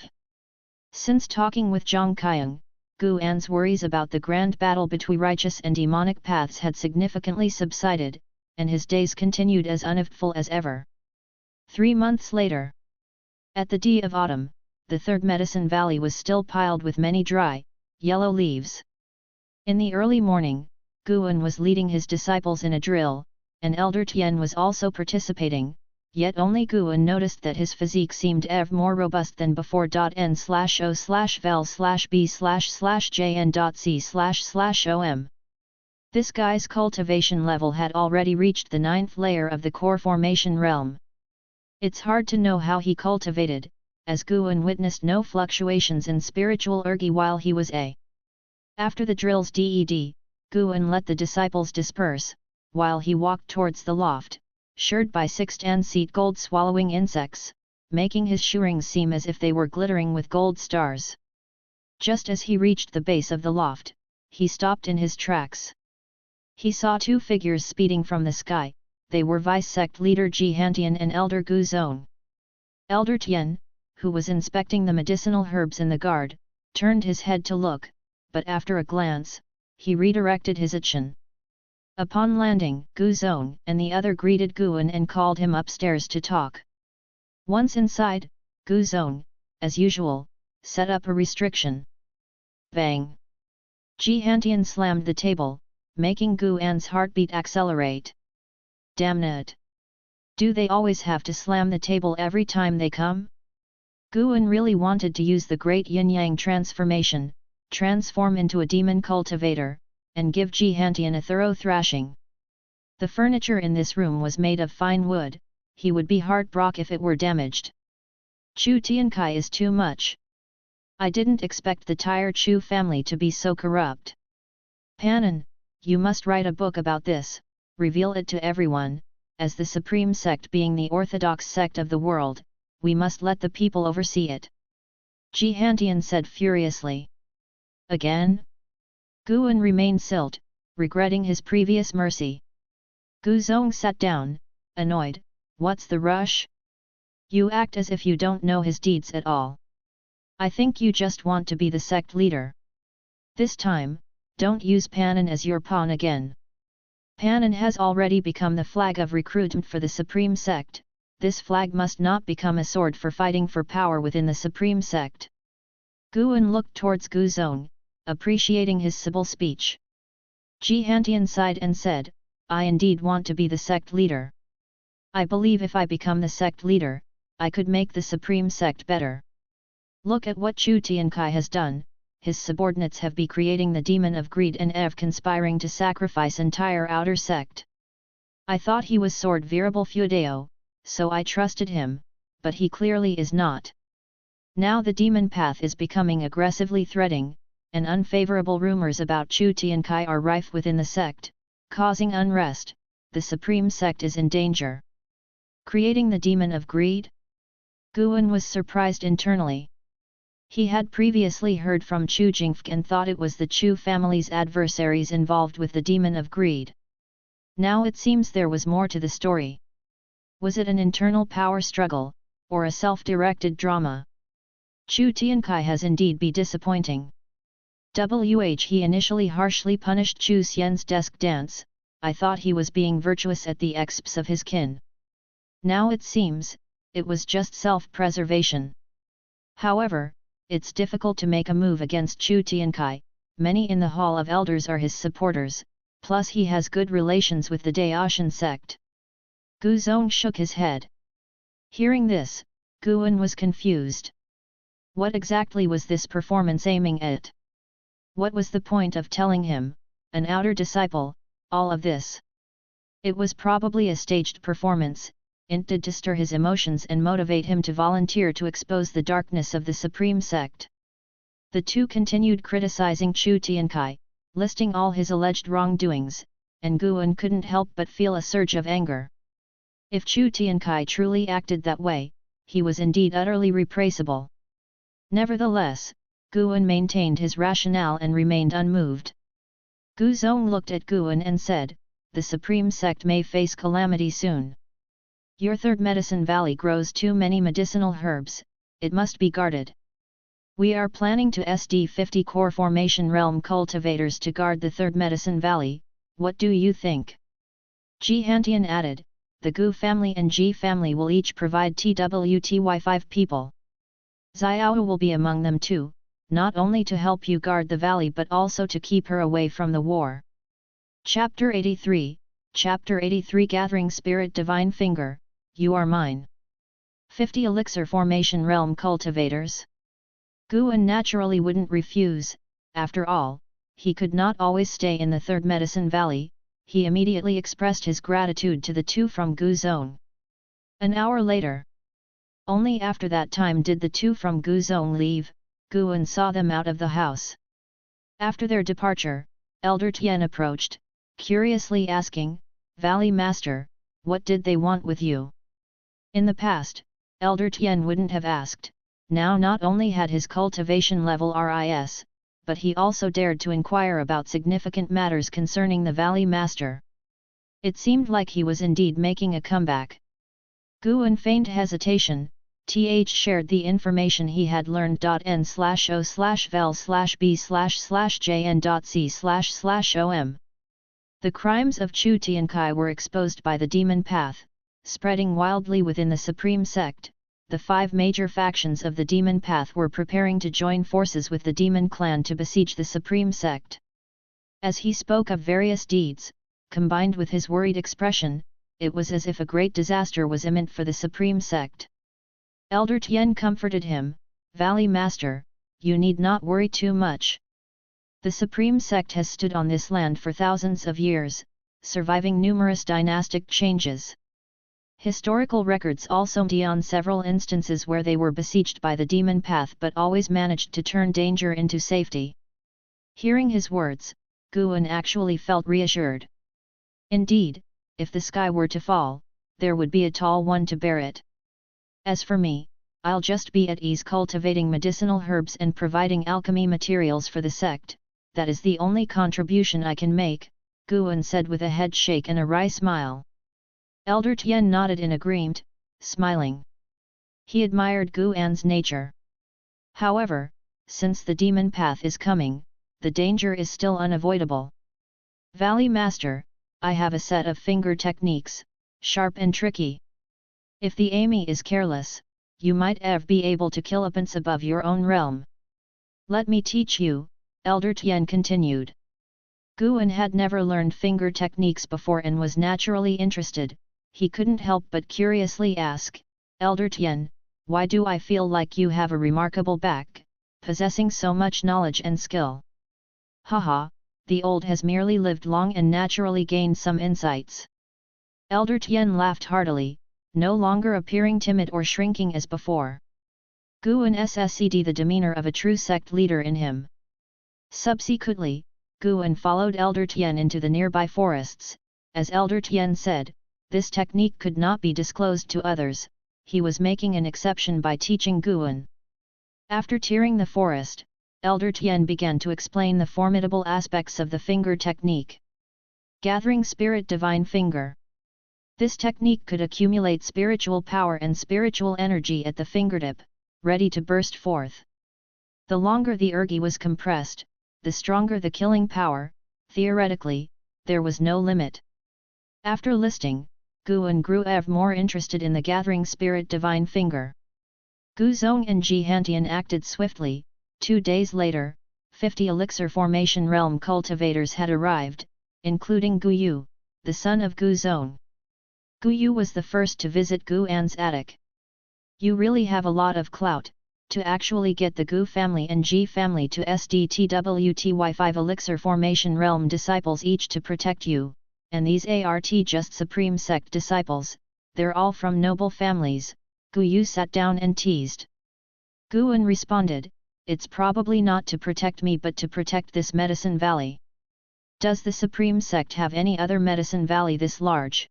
Since talking with Zhang Qiang, Guan's worries about the grand battle between righteous and demonic paths had significantly subsided, and his days continued as uneventful as ever. 3 months later. At the D of autumn, the third medicine valley was still piled with many dry, yellow leaves. In the early morning, Guan was leading his disciples in a drill, and Elder Tian was also participating, yet only Guan noticed that his physique seemed ever more robust than before. N/O/vel/b/jn.c//om. This guy's cultivation level had already reached the 9th layer of the core formation realm. It's hard to know how he cultivated, as Guan witnessed no fluctuations in spiritual ergi while he was After the drill's Guan let the disciples disperse, while he walked towards the loft, shirred by 6 Tanseat gold-swallowing insects, making his shoerings seem as if they were glittering with gold stars. Just as he reached the base of the loft, he stopped in his tracks. He saw 2 figures speeding from the sky. They were Vice-Sect leader Ji Hantian and Elder Gu Zong. Elder Tian, who was inspecting the medicinal herbs in the guard, turned his head to look, but after a glance, he redirected his attention. Upon landing, Gu Zong and the other greeted Guan and called him upstairs to talk. Once inside, Gu Zong, as usual, set up a restriction. Bang! Ji Hantian slammed the table, making Guan's heartbeat accelerate. Damn it! Do they always have to slam the table every time they come? Guan really wanted to use the great yin-yang transformation, transform into a demon cultivator, and give Jihantian a thorough thrashing. The furniture in this room was made of fine wood, he would be heartbroken if it were damaged. Chu Tiankai is too much. I didn't expect the entire Chu family to be so corrupt. Panan, you must write a book about this, reveal it to everyone, as the supreme sect being the orthodox sect of the world, we must let the people oversee it. Jihantian said furiously. Again? Guan remained silt, regretting his previous mercy. Gu Zong sat down, annoyed. What's the rush? You act as if you don't know his deeds at all. I think you just want to be the sect leader. This time, don't use Panan as your pawn again. Panan has already become the flag of recruitment for the supreme sect, this flag must not become a sword for fighting for power within the supreme sect. Guan looked towards Gu Zong, appreciating his civil speech. Jihantian sighed and said, I indeed want to be the sect leader. I believe if I become the sect leader, I could make the supreme sect better. Look at what Chu Tiankai has done, his subordinates have been creating the demon of greed and conspiring to sacrifice entire outer sect. I thought he was sword venerable Feudeo, so I trusted him, but he clearly is not. Now the demon path is becoming aggressively threatening, and unfavorable rumors about Chu Tiankai are rife within the sect, causing unrest, the supreme sect is in danger. Creating the demon of greed? Guan was surprised internally. He had previously heard from Chu Jingfeng and thought it was the Chu family's adversaries involved with the demon of greed. Now it seems there was more to the story. Was it an internal power struggle, or a self-directed drama? Chu Tiankai has indeed been disappointing. He initially harshly punished Chu Xian's desk dance, I thought he was being virtuous at the expense of his kin. Now it seems, it was just self-preservation. However, it's difficult to make a move against Chu Tiankai, many in the Hall of Elders are his supporters, plus he has good relations with the Taixuan Sect. Gu Zong shook his head. Hearing this, Guan was confused. What exactly was this performance aiming at? What was the point of telling him, an outer disciple, all of this? It was probably a staged performance, intended to stir his emotions and motivate him to volunteer to expose the darkness of the supreme sect. The two continued criticizing Chu Tiankai, listing all his alleged wrongdoings, and Guan couldn't help but feel a surge of anger. If Chu Tiankai truly acted that way, he was indeed utterly reprehensible. Nevertheless, Guan maintained his rationale and remained unmoved. Gu Zong looked at Guan and said, the supreme sect may face calamity soon. Your third medicine valley grows too many medicinal herbs, it must be guarded. We are planning to SD 50 core formation realm cultivators to guard the third medicine valley, what do you think? Jihantian added, the Gu family and Ji family will each provide TWTY 5 people. Xiao will be among them too, not only to help you guard the valley but also to keep her away from the war. Chapter 83, Chapter 83 Gathering Spirit Divine Finger, You Are Mine. 50 Elixir Formation Realm Cultivators. Guan naturally wouldn't refuse, after all, he could not always stay in the Third Medicine Valley, he immediately expressed his gratitude to the two from Gu Zong. An hour later. Only after that time did the two from Gu Zong leave, Guan saw them out of the house. After their departure, Elder Tian approached, curiously asking, Valley Master, what did they want with you? In the past, Elder Tian wouldn't have asked, now not only had his cultivation level RIS, but he also dared to inquire about significant matters concerning the Valley Master. It seemed like he was indeed making a comeback. Guan feigned hesitation, shared the information he had learned. N/O/vel/b/jn.c//om. The crimes of Chu Tiankai were exposed by the demon path, spreading wildly within the supreme sect. The 5 major factions of the demon path were preparing to join forces with the demon clan to besiege the supreme sect. As he spoke of various deeds, combined with his worried expression, it was as if a great disaster was imminent for the supreme sect. Elder Tian comforted him, Valley Master, you need not worry too much, The Supreme Sect has stood on this land for thousands of years, surviving numerous dynastic changes. Historical records also on several instances where they were besieged by the demon path but always managed to turn danger into safety. Hearing his words, Guan actually felt reassured. Indeed, if the sky were to fall, there would be a tall one to bear it. As for me, I'll just be at ease cultivating medicinal herbs and providing alchemy materials for the sect. That is the only contribution I can make, Guan said with a head shake and a wry smile. Elder Tian nodded in agreement, smiling. He admired Guan's nature. However, since the demon path is coming, the danger is still unavoidable. Valley Master, I have a set of finger techniques, sharp and tricky. If the Amy is careless, you might be able to kill opponents above your own realm. Let me teach you, Elder Tian continued. Guan had never learned finger techniques before and was naturally interested. He couldn't help but curiously ask, Elder Tian, why do I feel like you have a remarkable back, possessing so much knowledge and skill? Haha, the old has merely lived long and naturally gained some insights. Elder Tian laughed heartily, no longer appearing timid or shrinking as before. Guan sscd the demeanor of a true sect leader in him. Subsequently, Guan followed Elder Tian into the nearby forests. As Elder Tian said, this technique could not be disclosed to others. He was making an exception by teaching Guan. After tearing the forest, Elder Tian began to explain the formidable aspects of the finger technique. Gathering Spirit Divine Finger. This technique could accumulate spiritual power and spiritual energy at the fingertip, ready to burst forth. The longer the ergi was compressed, the stronger the killing power. Theoretically, there was no limit. After listening, Guan grew ever more interested in the Gathering Spirit Divine Finger. Gu Zong and Ji Hantian acted swiftly. 2 days later, 50 elixir formation realm cultivators had arrived, including Gu Yu, the son of Gu Zong. Gu Yu was the first to visit Guan's attic. You really have a lot of clout, to actually get the Gu family and Ji family to SDTWTY 5 elixir formation realm disciples each to protect you, and these ART just Supreme Sect disciples, they're all from noble families, Gu Yu sat down and teased. Guan responded, it's probably not to protect me but to protect this Medicine Valley. Does the Supreme Sect have any other Medicine Valley this large?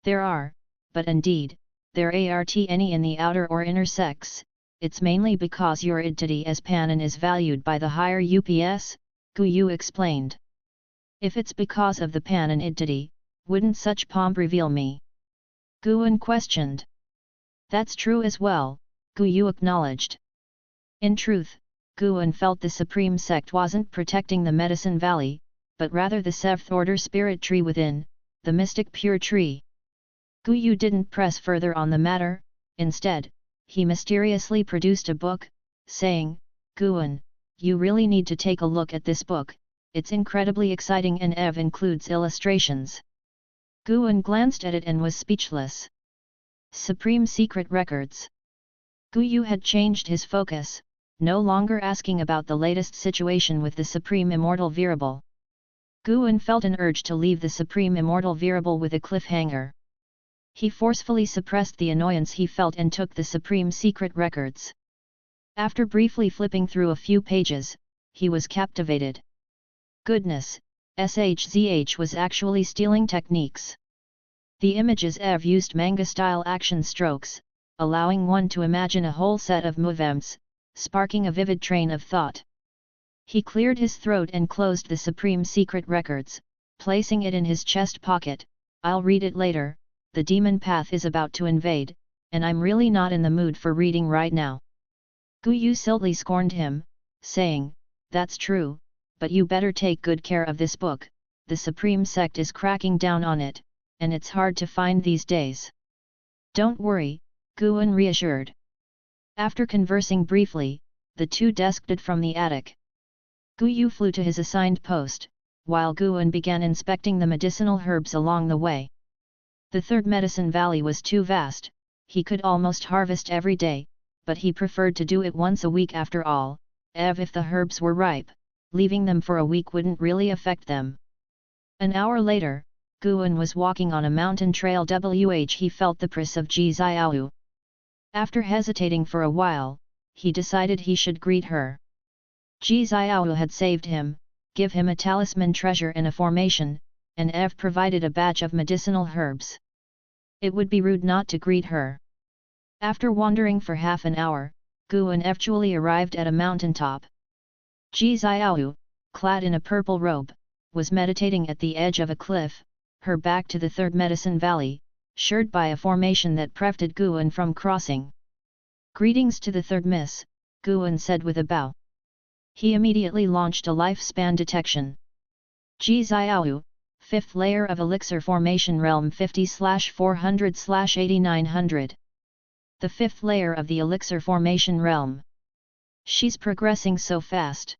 There are, but indeed, there aren't any in the outer or inner sects. It's mainly because your identity as Panan is valued by the higher UPS, Gu Yu explained. If it's because of the Panan identity, wouldn't such pomp reveal me? Guan questioned. That's true as well, Gu Yu acknowledged. In truth, Guan felt the Supreme Sect wasn't protecting the Medicine Valley, but rather the 7th Order Spirit Tree within, the Mystic Pure Tree. Gu Yu didn't press further on the matter. Instead, he mysteriously produced a book, saying, Guan, you really need to take a look at this book, it's incredibly exciting and includes illustrations. Guan glanced at it and was speechless. Supreme Secret Records. Gu Yu had changed his focus, no longer asking about the latest situation with the Supreme Immortal Variable. Guan felt an urge to leave the Supreme Immortal Variable with a cliffhanger. He forcefully suppressed the annoyance he felt and took the Supreme Secret Records. After briefly flipping through a few pages, he was captivated. Goodness, SHZH was actually stealing techniques. The images used manga-style action strokes, allowing one to imagine a whole set of movements, sparking a vivid train of thought. He cleared his throat and closed the Supreme Secret Records, placing it in his chest pocket. I'll read it later. The demon path is about to invade, and I'm really not in the mood for reading right now. Gu Yu siltly scorned him, saying, that's true, but you better take good care of this book, the Supreme Sect is cracking down on it, and it's hard to find these days. Don't worry, Guan reassured. After conversing briefly, the two descended from the attic. Gu Yu flew to his assigned post, while Guan began inspecting the medicinal herbs along the way. The third Medicine Valley was too vast, he could almost harvest every day, but he preferred to do it once a week after all, if the herbs were ripe, leaving them for a week wouldn't really affect them. An hour later, Guan was walking on a mountain trail. He felt the presence of Ji Xiao. After hesitating for a while, he decided he should greet her. Ji Xiao had saved him, give him a talisman treasure and a formation, and Ev provided a batch of medicinal herbs. It would be rude not to greet her. After wandering for half an hour, Guan eventually arrived at a mountaintop. Ji Xiao, clad in a purple robe, was meditating at the edge of a cliff, her back to the third medicine valley, shielded by a formation that prevented Guan from crossing. "Greetings to the third miss," Guan said with a bow. He immediately launched a lifespan detection. Ji Xiao, 5th layer of Elixir Formation Realm 50/400/8900. The 5th layer of the Elixir Formation Realm. She's progressing so fast.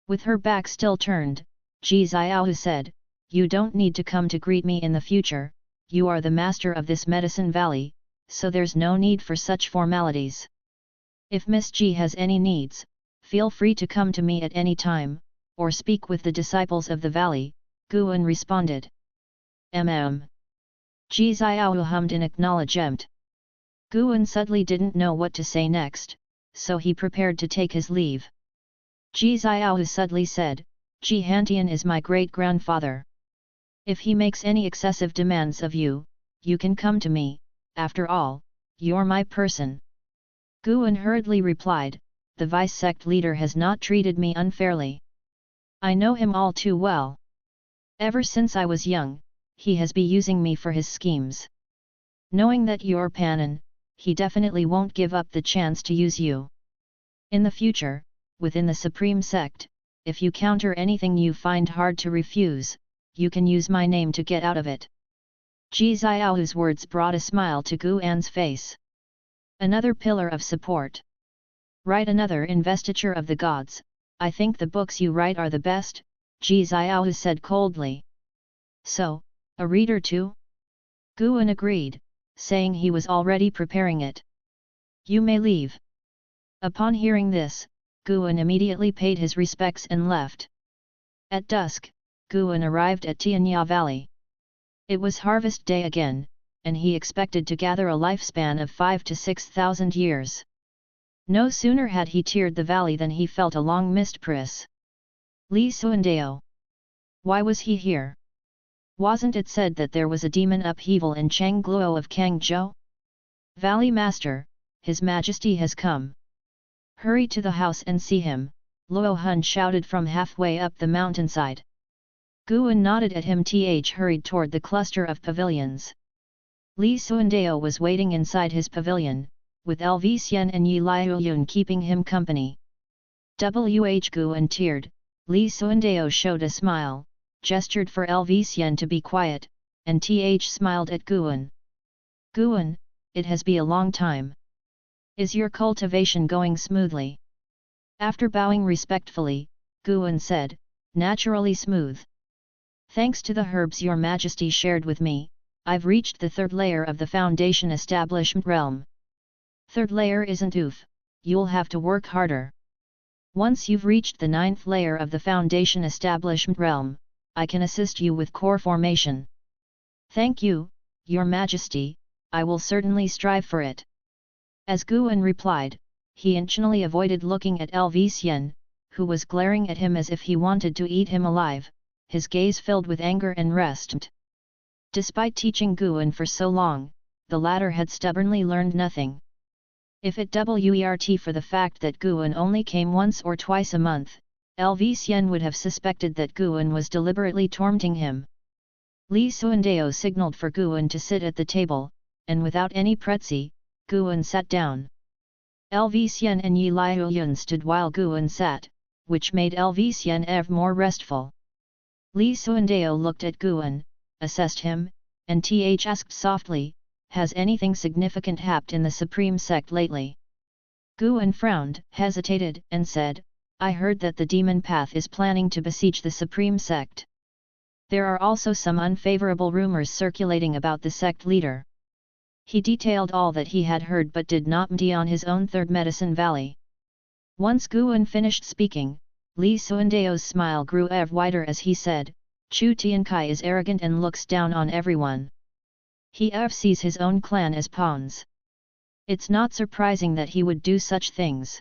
With her back still turned, Ji Xiao said, "You don't need to come to greet me in the future, you are the master of this medicine valley, so there's no need for such formalities. If Miss Ji has any needs, feel free to come to me at any time, or speak with the disciples of the valley," Guan responded. Ji Xiao hummed in acknowledgement. Guan suddenly didn't know what to say next, so he prepared to take his leave. Ji Xiao suddenly said, "Ji Hantian is my great-grandfather. If he makes any excessive demands of you, you can come to me, after all, you're my person." Guan hurriedly replied, "The vice sect leader has not treated me unfairly. I know him all too well. Ever since I was young, he has been using me for his schemes. Knowing that you're Panin, he definitely won't give up the chance to use you. In the future, within the Supreme Sect, if you counter anything you find hard to refuse, you can use my name to get out of it." Ji Xiao's words brought a smile to Guan's face. Another pillar of support. "Write another investiture of the gods. I think the books you write are the best," Ji Xiao said coldly. "So, a reader too?" Guan agreed, saying he was already preparing it. "You may leave." Upon hearing this, Guan immediately paid his respects and left. At dusk, Guan arrived at Tianya Valley. It was harvest day again, and he expected to gather a lifespan of 5,000 to 6,000 years. No sooner had he tiered the valley than he felt a long mist press. Li Suandao. Why was he here? Wasn't it said that there was a demon upheaval in Changluo of Kangzhou? "Valley Master, His Majesty has come. Hurry to the house and see him," Luo Hun shouted from halfway up the mountainside. Guan nodded at him. Hurried toward the cluster of pavilions. Li Suandao was waiting inside his pavilion, with LV Xian and Yi Liuyun keeping him company. Guan teared. Li Suandao showed a smile, gestured for LV Xian to be quiet, and smiled at Guan. "Guan, it has been a long time. Is your cultivation going smoothly?" After bowing respectfully, Guan said, "Naturally smooth. Thanks to the herbs your Majesty shared with me, I've reached the 3rd layer of the Foundation Establishment Realm. 3rd layer isn't oof, you'll have to work harder. Once you've reached the 9th layer of the Foundation Establishment Realm, I can assist you with core formation." "Thank you, your Majesty, I will certainly strive for it." As Guan replied, he intentionally avoided looking at LV Xian, who was glaring at him as if he wanted to eat him alive, his gaze filled with anger and resentment. Despite teaching Guan for so long, the latter had stubbornly learned nothing. If it wert for the fact that Guan only came once or twice a month, LV Xian would have suspected that Guan was deliberately tormenting him. Li Suandao signaled for Guan to sit at the table, and without any pretzi, Guan sat down. LV Xian and Yi Liuyun stood while Guan sat, which made LV Xian ever more restful. Li Suandao looked at Guan, assessed him, and asked softly, "Has anything significant happened in the Supreme Sect lately?" Guan frowned, hesitated, and said, "I heard that the Demon Path is planning to besiege the Supreme Sect. There are also some unfavorable rumors circulating about the sect leader." He detailed all that he had heard but did not mention his own 3rd Medicine Valley. Once Guan finished speaking, Li Suandeo's smile grew ever wider as he said, Chu Tiankai is arrogant and looks down on everyone. He sees his own clan as pawns. It's not surprising that he would do such things.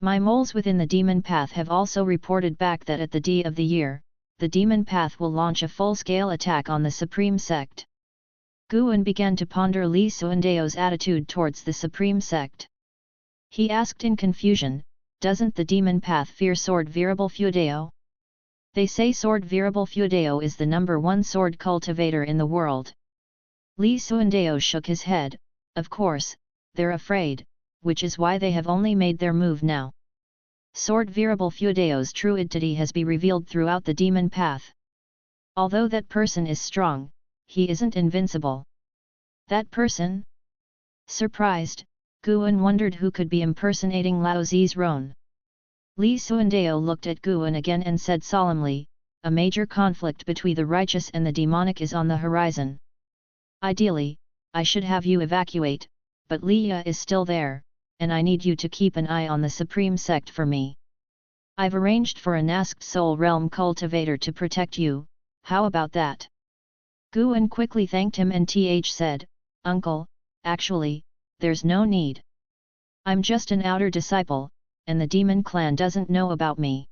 My moles within the demon path have also reported back that at the D of the year, the demon path will launch a full-scale attack on the Supreme Sect. Guan began to ponder Li Suandeo's attitude towards the Supreme Sect. He asked in confusion, doesn't the demon path fear Sword Virable Feudeo? They say Sword Virable Feudeo is the #1 sword cultivator in the world. Li Suandeo shook his head, of course, they're afraid, which is why they have only made their move now. Sword Virable Feudeo's true identity has been revealed throughout the demon path. Although that person is strong, he isn't invincible. That person? Surprised, Guan wondered who could be impersonating Lao Zi's Ron. Li Suandeo looked at Guan again and said solemnly, a major conflict between the righteous and the demonic is on the horizon. Ideally, I should have you evacuate, but Liya is still there, and I need you to keep an eye on the Supreme Sect for me. I've arranged for a masked soul realm cultivator to protect you, how about that? Guan quickly thanked him and said, Uncle, actually, there's no need. I'm just an outer disciple, and the demon clan doesn't know about me.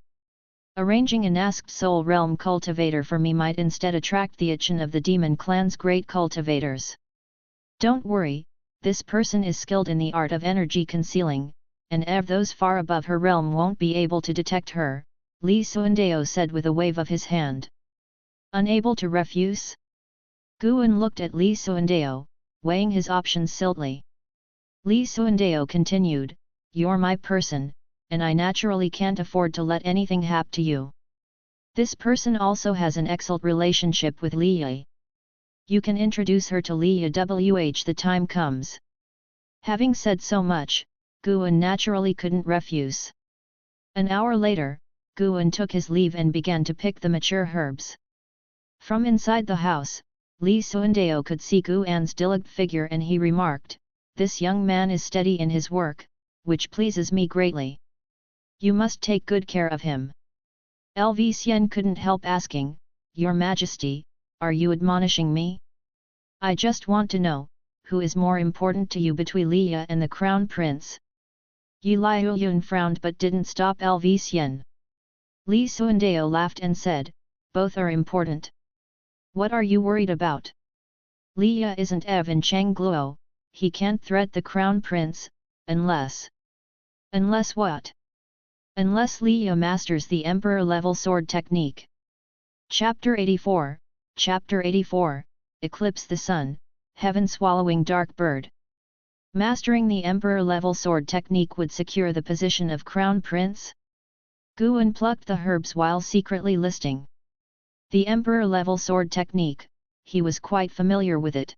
Arranging a masked soul realm cultivator for me might instead attract the attention of the demon clan's great cultivators. Don't worry, this person is skilled in the art of energy concealing, and those far above her realm won't be able to detect her, Li Suandeo said with a wave of his hand. Unable to refuse? Guan looked at Li Suandeo, weighing his options siltly. Li Suandeo continued, you're my person, and I naturally can't afford to let anything happen to you. This person also has an excellent relationship with Liya. You can introduce her to Liya the time comes. Having said so much, Guan naturally couldn't refuse. An hour later, Guan took his leave and began to pick the mature herbs. From inside the house, Li Suandeo could see Guan's diligent figure and he remarked, this young man is steady in his work, which pleases me greatly. You must take good care of him. Lv Xian couldn't help asking, Your Majesty, are you admonishing me? I just want to know, who is more important to you between Liya and the Crown Prince? Yi Liuyun frowned but didn't stop Lv Xian. Li Suandeo laughed and said, both are important. What are you worried about? Liya isn't Evan Changluo, he can't threat the Crown Prince, unless... Unless what? Unless Liya masters the Emperor-level sword technique. Chapter 84, Chapter 84, Eclipse the Sun, Heaven-swallowing dark bird. Mastering the Emperor-level sword technique would secure the position of Crown Prince? Guan plucked the herbs while secretly listing. The Emperor-level sword technique, he was quite familiar with it.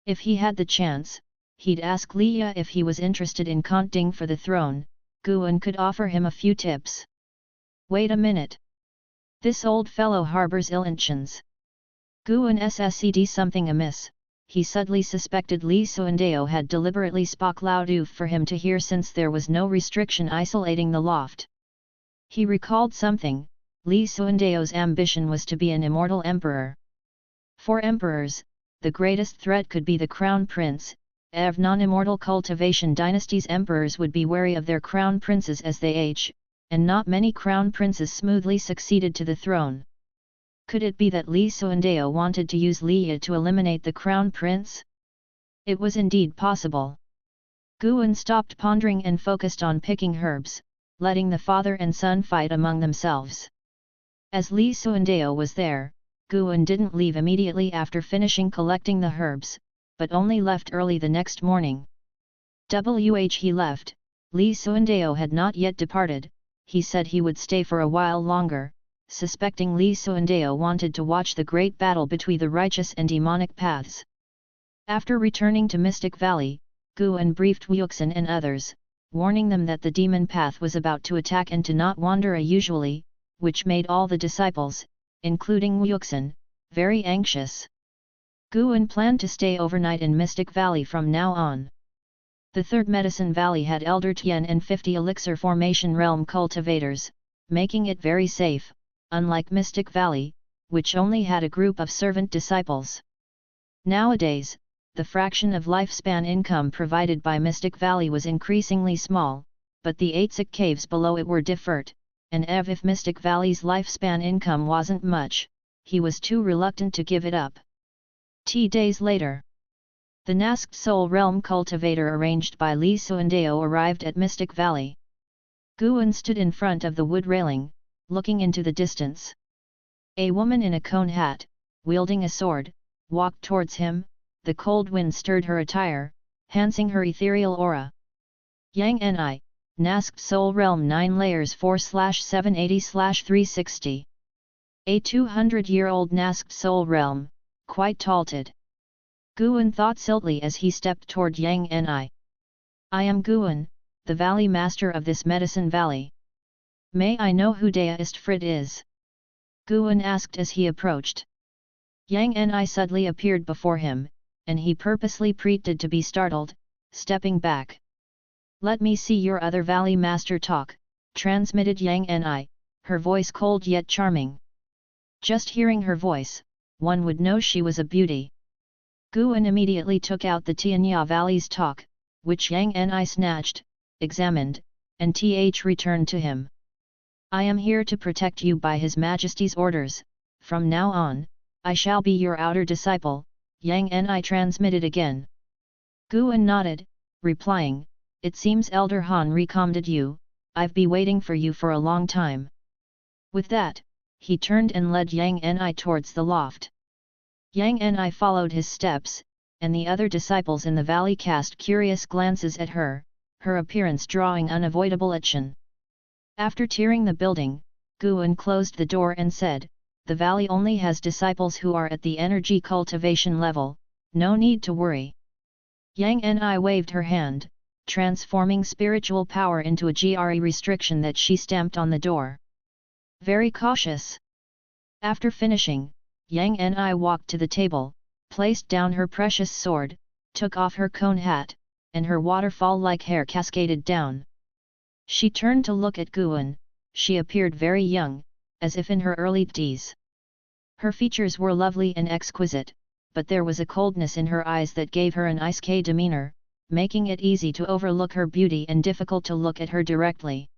If he had the chance, he'd ask Liya if he was interested in contending for the throne. Guan could offer him a few tips. Wait a minute. This old fellow harbors ill intentions. Guan sscd something amiss. He suddenly suspected Li Suandeo had deliberately spoke loud for him to hear since there was no restriction isolating the loft. He recalled something, Li Suandeo's ambition was to be an immortal emperor. For emperors, the greatest threat could be the crown prince. Of non-immortal cultivation dynasties, emperors would be wary of their crown princes as they age, and not many crown princes smoothly succeeded to the throne. Could it be that Li Suandeo wanted to use Liya to eliminate the crown prince? It was indeed possible. Guan stopped pondering and focused on picking herbs, letting the father and son fight among themselves. As Li Suandeo was there, Guan didn't leave immediately after finishing collecting the herbs, but only left early the next morning. He left, Li Suandeo had not yet departed. He said he would stay for a while longer, suspecting Li Suandeo wanted to watch the great battle between the righteous and demonic paths. After returning to Mystic Valley, Guan briefed Wuxin and others, warning them that the demon path was about to attack and to not wander unusually, which made all the disciples, including Wuxin, very anxious. Guan planned to stay overnight in Mystic Valley from now on. The third Medicine Valley had Elder Tian and 50 elixir formation realm cultivators, making it very safe, unlike Mystic Valley, which only had a group of servant disciples. Nowadays, the fraction of lifespan income provided by Mystic Valley was increasingly small, but the 8 sick caves below it were different, and if Mystic Valley's lifespan income wasn't much, he was too reluctant to give it up. Days later, the Nasked Soul Realm cultivator arranged by Li Suandeo arrived at Mystic Valley. Guan stood in front of the wood railing, looking into the distance. A woman in a cone hat, wielding a sword, walked towards him. The cold wind stirred her attire, enhancing her ethereal aura. Yang Ni, Nasked Soul Realm 9 layers 4/780/360. A 200-year-old Nasked Soul Realm, quite talented. Guan thought siltly as he stepped toward Yang Ni. I am Guan, the Valley Master of this Medicine Valley. May I know who deduced Frit is? Guan asked as he approached. Yang Ni suddenly appeared before him, and he purposely pretended to be startled, stepping back. Let me see your other Valley Master talk, transmitted Yang Ni, her voice cold yet charming. Just hearing her voice, one would know she was a beauty. Guan immediately took out the Tianya Valley's talk, which Yang Ni snatched, examined, and returned to him. I am here to protect you by His Majesty's orders. From now on, I shall be your outer disciple, Yang Ni transmitted again. Guan nodded, replying, It seems Elder Han recommended you, I've been waiting for you for a long time. With that, he turned and led Yang Ni towards the loft. Yang Ni followed his steps, and the other disciples in the valley cast curious glances at her, her appearance drawing unavoidable attention. After tearing the building, Guan closed the door and said, The valley only has disciples who are at the energy cultivation level, no need to worry. Yang Ni waved her hand, transforming spiritual power into a GRE restriction that she stamped on the door. Very cautious. After finishing, Yang Ni walked to the table, placed down her precious sword, took off her cone hat, and her waterfall-like hair cascaded down. She turned to look at Guan. She appeared very young, as if in her early teens. Her features were lovely and exquisite, but there was a coldness in her eyes that gave her an ice-cold demeanor, making it easy to overlook her beauty and difficult to look at her directly.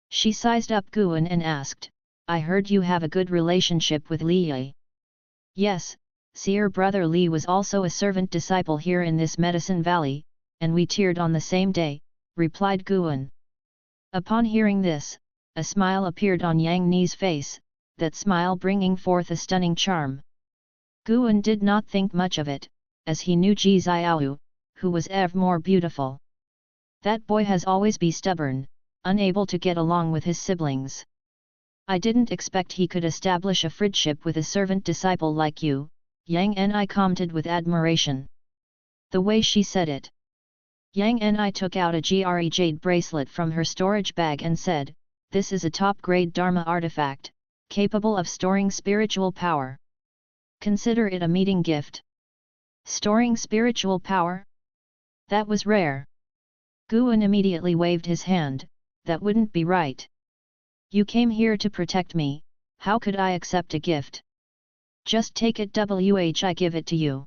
She sized up Guan and asked, I heard you have a good relationship with Li Yi. Yes, Seer brother Li was also a servant disciple here in this Medicine Valley, and we tiered on the same day, replied Guan. Upon hearing this, a smile appeared on Yang Ni's face, that smile bringing forth a stunning charm. Guan did not think much of it, as he knew Ji Xiao, who was ever more beautiful. That boy has always been stubborn, unable to get along with his siblings. I didn't expect he could establish a friendship with a servant disciple like you, Yang Ni commented with admiration. The way she said it. Yang Ni took out a GRE jade bracelet from her storage bag and said, This is a top-grade Dharma artifact, capable of storing spiritual power. Consider it a meeting gift. Storing spiritual power? That was rare. Guan immediately waved his hand, that wouldn't be right. You came here to protect me, how could I accept a gift? Just take it I give it to you.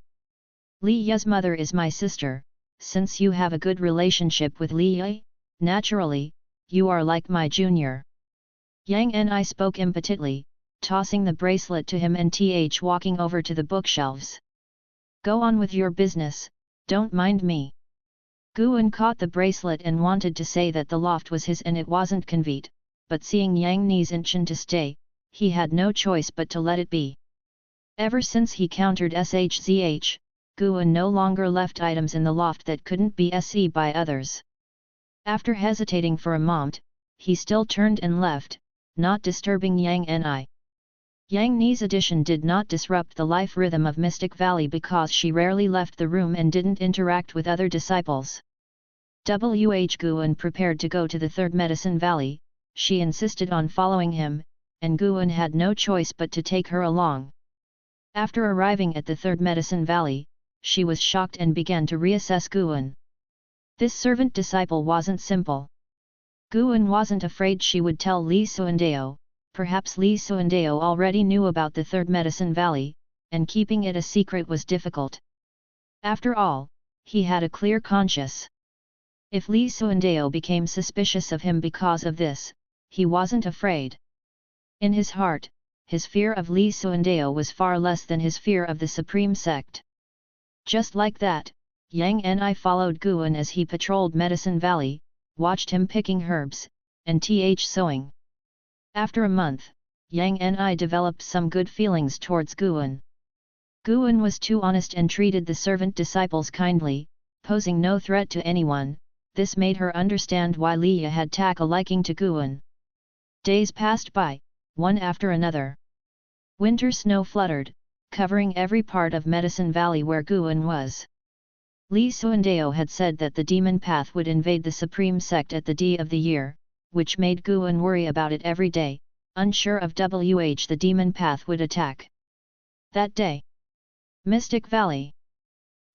Li Yi's mother is my sister, since you have a good relationship with Li Yi, naturally, you are like my junior. Yang Ni spoke impotently, tossing the bracelet to him and walking over to the bookshelves. Go on with your business, don't mind me. Guan caught the bracelet and wanted to say that the loft was his and it wasn't convenient, but seeing Yang Ni's intention to stay, he had no choice but to let it be. Ever since he countered SHZH, Guan no longer left items in the loft that couldn't be seen by others. After hesitating for a moment, he still turned and left, not disturbing Yang Ni. Yang Ni's addition did not disrupt the life rhythm of Mystic Valley because she rarely left the room and didn't interact with other disciples. Guan prepared to go to the third Medicine Valley. She insisted on following him, and Guan had no choice but to take her along. After arriving at the third Medicine Valley, she was shocked and began to reassess Guan. This servant disciple wasn't simple. Guan wasn't afraid she would tell Li Suandeo. Perhaps Li Suandeo already knew about the third medicine valley, and keeping it a secret was difficult. After all, he had a clear conscience. If Li Suandeo became suspicious of him because of this, he wasn't afraid. In his heart, his fear of Li Suandeo was far less than his fear of the Supreme Sect. Just like that, Yang Ni followed Guan as he patrolled Medicine Valley, watched him picking herbs, and sowing. After a month, Yang Ni developed some good feelings towards Guan. Guan was too honest and treated the servant disciples kindly, posing no threat to anyone. This made her understand why Liya had taken a liking to Guan. Days passed by, one after another. Winter snow fluttered, covering every part of Medicine Valley where Guan was. Li Suandeo had said that the demon path would invade the Supreme Sect at the D of the year, which made Guan worry about it every day, unsure of which the demon path would attack. That day, Mystic Valley.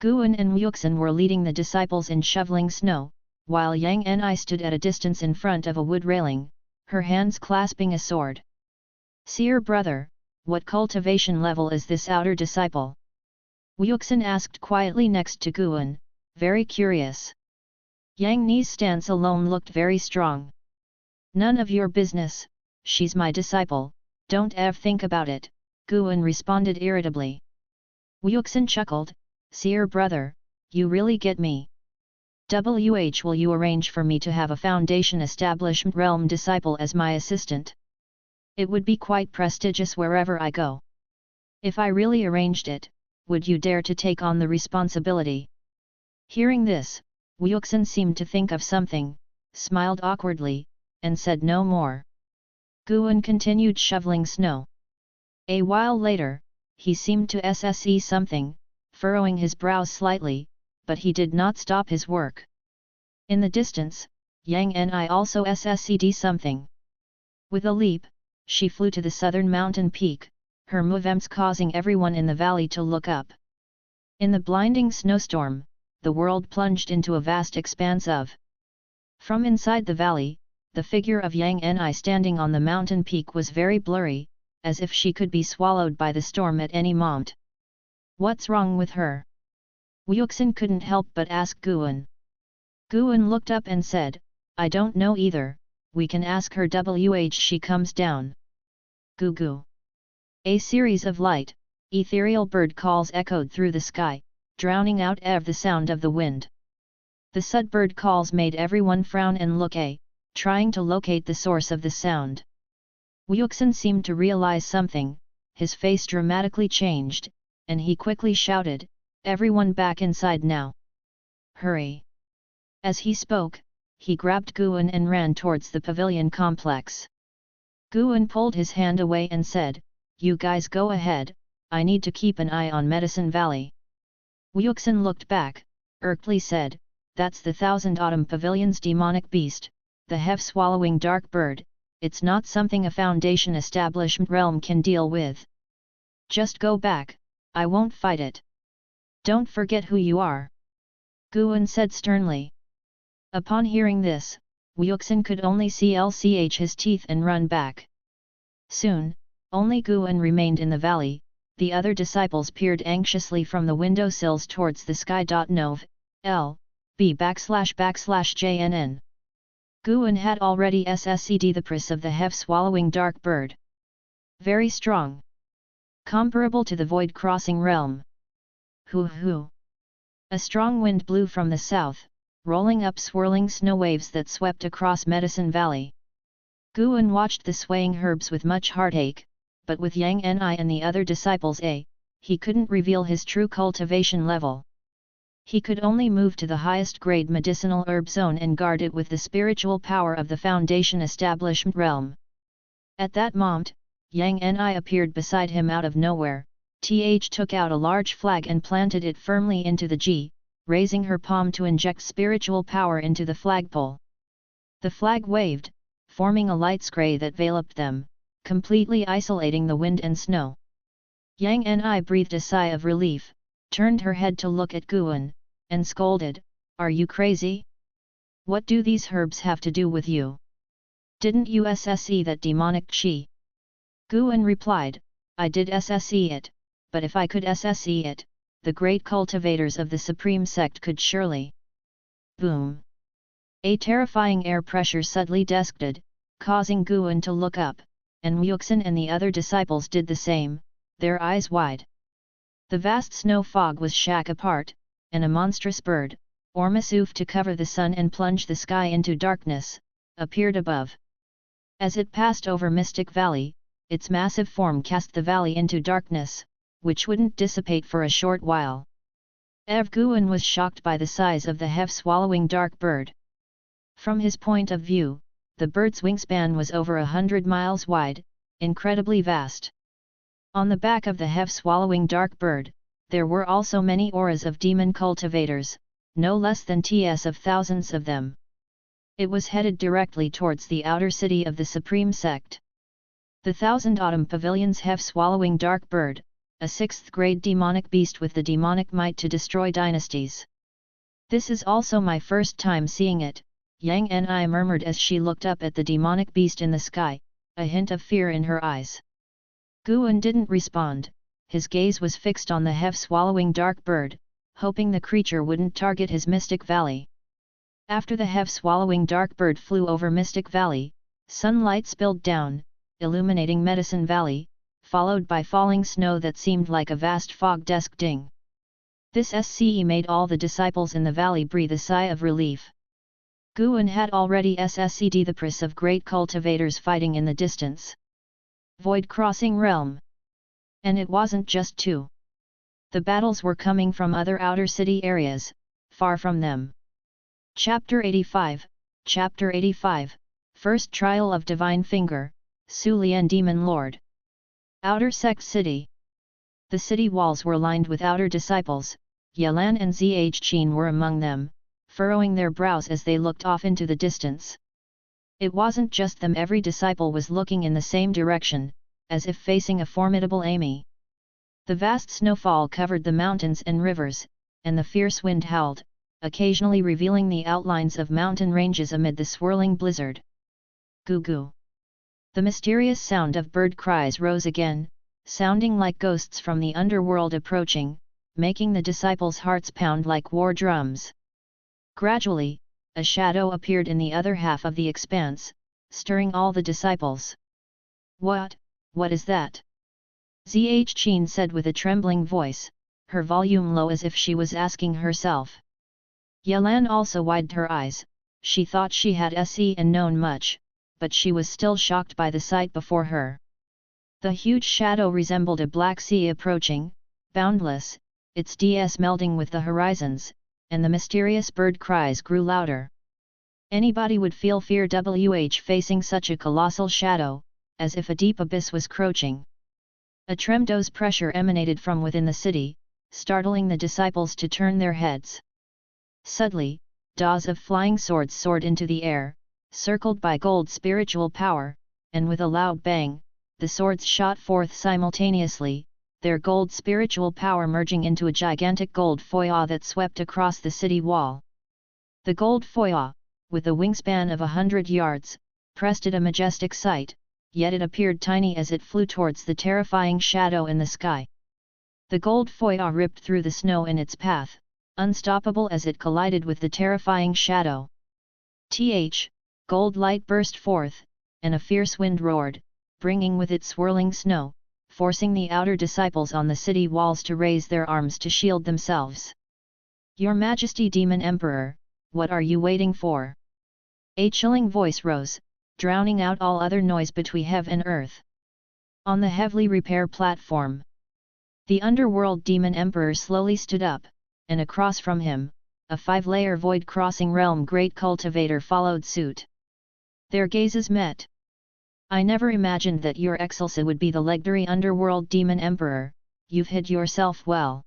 Guan and Wuxin were leading the disciples in shoveling snow, while Yang Ni stood at a distance in front of a wood railing, her hands clasping a sword. "Seer brother, what cultivation level is this outer disciple?" Wuxin asked quietly next to Guan, very curious. Yang Ni's stance alone looked very strong. "None of your business, she's my disciple, don't ever think about it," Guan responded irritably. Wuxin chuckled, "Seer brother, you really get me. Will you arrange for me to have a Foundation Establishment Realm disciple as my assistant? It would be quite prestigious wherever I go. If I really arranged it, would you dare to take on the responsibility?" Hearing this, Wuxin seemed to think of something, smiled awkwardly, and said no more. Guan continued shoveling snow. A while later, he seemed to sse something, furrowing his brows slightly, but he did not stop his work. In the distance, Yang Ni also ssed something. With a leap, she flew to the southern mountain peak, her movements causing everyone in the valley to look up. In the blinding snowstorm, the world plunged into a vast expanse of. From inside the valley, the figure of Yang Ni standing on the mountain peak was very blurry, as if she could be swallowed by the storm at any moment. "What's wrong with her?" Wuxin couldn't help but ask Guan. Guan looked up and said, "I don't know either, we can ask her she comes down." Goo goo. A series of light, ethereal bird calls echoed through the sky, drowning out the sound of the wind. The sud bird calls made everyone frown and look trying to locate the source of the sound. Wuxin seemed to realize something, his face dramatically changed, and he quickly shouted, "Everyone back inside now! Hurry!" As he spoke, he grabbed Guan and ran towards the pavilion complex. Guan pulled his hand away and said, "You guys go ahead, I need to keep an eye on Medicine Valley." Wuxin looked back, irkly said, "That's the Thousand Autumn Pavilion's demonic beast, the hef-swallowing dark bird, it's not something a Foundation Establishment realm can deal with. Just go back, I won't fight it. Don't forget who you are," Guan said sternly. Upon hearing this, Wuxin could only see his teeth and run back. Soon, only Guan remained in the valley, the other disciples peered anxiously from the windowsills towards the sky. Nov. L. B//JNN. Guan had already ssed the pris of the hef-swallowing dark bird. Very strong. Comparable to the void-crossing realm. Hoo. A strong wind blew from the south, rolling up swirling snow waves that swept across Medicine Valley. Guan watched the swaying herbs with much heartache, but with Yang Ni and the other disciples he couldn't reveal his true cultivation level. He could only move to the highest grade medicinal herb zone and guard it with the spiritual power of the Foundation Establishment realm. At that moment, Yang Ni appeared beside him out of nowhere. Took out a large flag and planted it firmly into the G, raising her palm to inject spiritual power into the flagpole. The flag waved, forming a light spray that enveloped them, completely isolating the wind and snow. Yang Ni breathed a sigh of relief, turned her head to look at Guan, and scolded, "Are you crazy? What do these herbs have to do with you?" Didn't you SSE that demonic chi? Guan replied, I did SSE it, but if I could SSE it, the great cultivators of the Supreme Sect could surely. Boom! A terrifying air pressure suddenly descended, causing Guan to look up, and Muxin and the other disciples did the same, their eyes wide. The vast snow fog was shack apart, and a monstrous bird, Ormasuf to cover the sun and plunge the sky into darkness, appeared above. As it passed over Mystic Valley, its massive form cast the valley into darkness, which wouldn't dissipate for a short while. Guan was shocked by the size of the hef-swallowing dark bird. From his point of view, the bird's wingspan was over 100 miles wide, incredibly vast. On the back of the hef-swallowing dark bird, there were also many auras of demon cultivators, no less than ts of thousands of them. It was headed directly towards the outer city of the Supreme Sect. The Thousand Autumn Pavilion's hef-swallowing dark bird, a 6th-grade demonic beast with the demonic might to destroy dynasties. This is also my first time seeing it, Yang Ni murmured as she looked up at the demonic beast in the sky, a hint of fear in her eyes. Guan didn't respond, his gaze was fixed on the hef-swallowing dark bird, hoping the creature wouldn't target his Mystic Valley. After the hef-swallowing dark bird flew over Mystic Valley, sunlight spilled down, illuminating Medicine Valley, followed by falling snow that seemed like a vast fog descending. This SCE made all the disciples in the valley breathe a sigh of relief. Guan had already SSC'd the press of great cultivators fighting in the distance. Void crossing realm. And it wasn't just two. The battles were coming from other outer city areas, far from them. Chapter 85, Chapter 85, First Trial of Divine Finger, Su Lian Demon Lord. Outer Sect City. The city walls were lined with outer disciples, Yalan and Zhaqin were among them, furrowing their brows as they looked off into the distance. It wasn't just them, every disciple was looking in the same direction, as if facing a formidable enemy. The vast snowfall covered the mountains and rivers, and the fierce wind howled, occasionally revealing the outlines of mountain ranges amid the swirling blizzard. Goo goo. The mysterious sound of bird cries rose again, sounding like ghosts from the underworld approaching, making the disciples' hearts pound like war drums. Gradually, a shadow appeared in the other half of the expanse, stirring all the disciples. What is that? Zhaqin said with a trembling voice, her volume low as if she was asking herself. Yalan also widened her eyes, she thought she had seen and known much, but she was still shocked by the sight before her. The huge shadow resembled a black sea approaching, boundless, its ds melding with the horizons, and the mysterious bird cries grew louder. Anybody would feel fear facing such a colossal shadow, as if a deep abyss was crouching. A tremendous pressure emanated from within the city, startling the disciples to turn their heads. Suddenly, daws of flying swords soared into the air, circled by gold spiritual power, and with a loud bang, the swords shot forth simultaneously, their gold spiritual power merging into a gigantic gold foya that swept across the city wall. The gold foya, with a wingspan of 100 yards, breasted a majestic sight, yet it appeared tiny as it flew towards the terrifying shadow in the sky. The gold foya ripped through the snow in its path, unstoppable as it collided with the terrifying shadow. Gold light burst forth, and a fierce wind roared, bringing with it swirling snow, forcing the outer disciples on the city walls to raise their arms to shield themselves. Your Majesty Demon Emperor, what are you waiting for? A chilling voice rose, drowning out all other noise between heaven and earth. On the heavily repair platform, the underworld Demon Emperor slowly stood up, and across from him, a 5-layer void-crossing realm great cultivator followed suit. Their gazes met. I never imagined that your Excelsa would be the legendary underworld Demon Emperor, you've hid yourself well.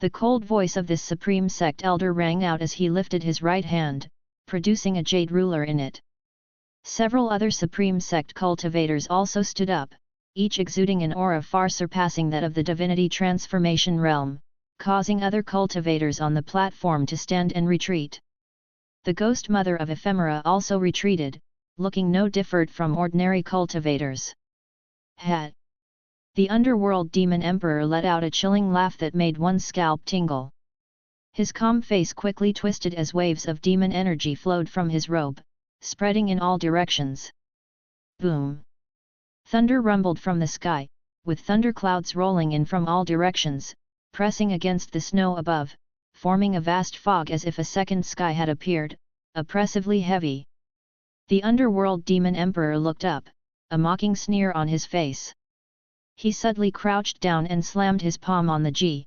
The cold voice of this Supreme Sect elder rang out as he lifted his right hand, producing a jade ruler in it. Several other Supreme Sect cultivators also stood up, each exuding an aura far surpassing that of the divinity transformation realm, causing other cultivators on the platform to stand and retreat. The Ghost Mother of Ephemera also retreated, looking no different from ordinary cultivators. Het! The underworld demon emperor let out a chilling laugh that made one's scalp tingle. His calm face quickly twisted as waves of demon energy flowed from his robe, spreading in all directions. Boom! Thunder rumbled from the sky, with thunderclouds rolling in from all directions, pressing against the snow above, forming a vast fog as if a second sky had appeared, oppressively heavy. The underworld demon emperor looked up, a mocking sneer on his face. He suddenly crouched down and slammed his palm on the G.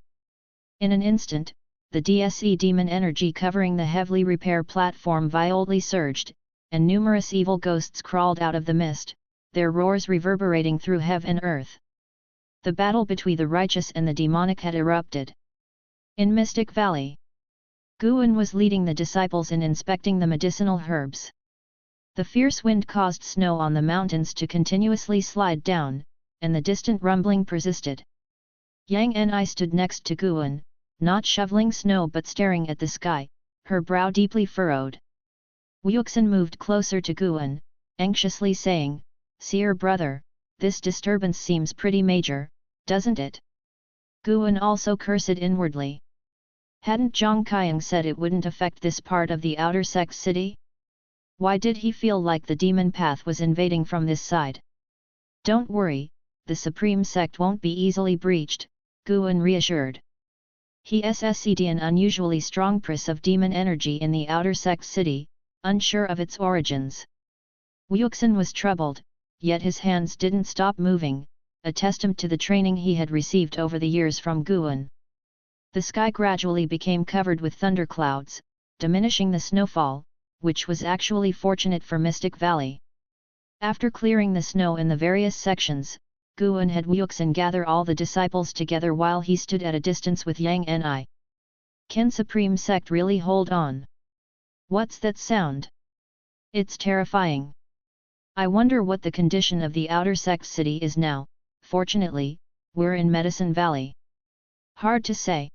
In an instant, the DSE demon energy covering the heavily repair platform violently surged, and numerous evil ghosts crawled out of the mist, their roars reverberating through heaven and earth. The battle between the righteous and the demonic had erupted. In Mystic Valley, Guan was leading the disciples in inspecting the medicinal herbs. The fierce wind caused snow on the mountains to continuously slide down, and the distant rumbling persisted. Yang Ni stood next to Guan, not shoveling snow but staring at the sky, her brow deeply furrowed. Wuxin moved closer to Guan, anxiously saying, "Seer brother, this disturbance seems pretty major, doesn't it?" Guan also cursed inwardly. Hadn't Zhang Qiang said it wouldn't affect this part of the outer sect city? Why did he feel like the demon path was invading from this side? Don't worry, the supreme sect won't be easily breached, Guan reassured. He ssed an unusually strong press of demon energy in the outer sect city, unsure of its origins. Wuxin was troubled, yet his hands didn't stop moving, a testament to the training he had received over the years from Guan. The sky gradually became covered with thunderclouds, diminishing the snowfall, which was actually fortunate for Mystic Valley. After clearing the snow in the various sections, Guan had Wuxin gather all the disciples together while he stood at a distance with Yang Ni. Can Supreme Sect really hold on? What's that sound? It's terrifying. I wonder what the condition of the outer sect city is now. Fortunately, we're in Medicine Valley. Hard to say.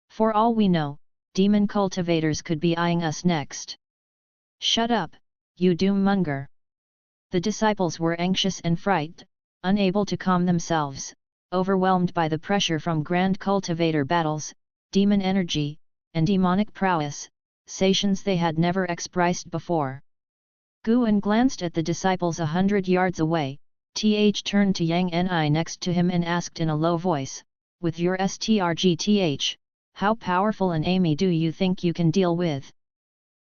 For all we know, demon cultivators could be eyeing us next. Shut up, you doom-monger. The disciples were anxious and frightened, unable to calm themselves, overwhelmed by the pressure from grand cultivator battles, demon energy, and demonic prowess, sensations they had never experienced before. Guan glanced at the disciples 100 yards away, turned to Yang Ni next to him and asked in a low voice, "With your strgth, how powerful an enemy do you think you can deal with?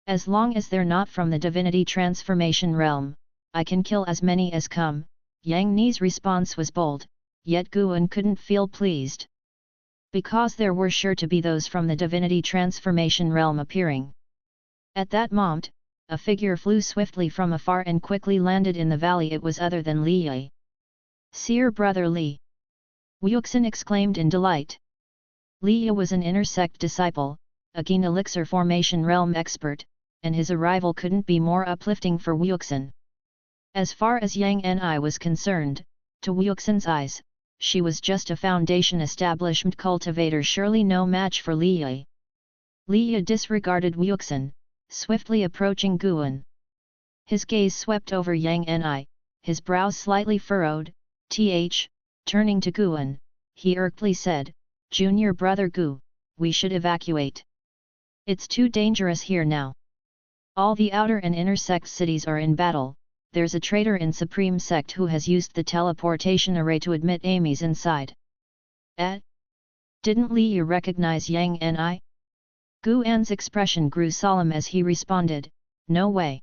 As long as they're not from the divinity transformation realm, I can kill as many as come." Yang Ni's response was bold, yet Guan couldn't feel pleased. Because there were sure to be those from the divinity transformation realm appearing. At that moment, a figure flew swiftly from afar and quickly landed in the valley. It was other than Li Yi. "Seer brother Li!" Wuxin exclaimed in delight. Li Yi was an inner sect disciple, a Gene elixir formation realm expert, and his arrival couldn't be more uplifting for Wuxin. As far as Yang Ni was concerned, to Wuxin's eyes, she was just a foundation establishment cultivator, surely no match for Li Yi. Li Yi disregarded Wuxin, swiftly approaching Guan. His gaze swept over Yang Ni, his brows slightly furrowed, turning to Guan, he irkly said, "Junior brother Gu, we should evacuate. It's too dangerous here now. All the outer and inner sect cities are in battle. There's a traitor in Supreme Sect who has used the teleportation array to admit enemies inside." Didn't Li Yi recognize Yang Ni? Guan's expression grew solemn as he responded, "No way.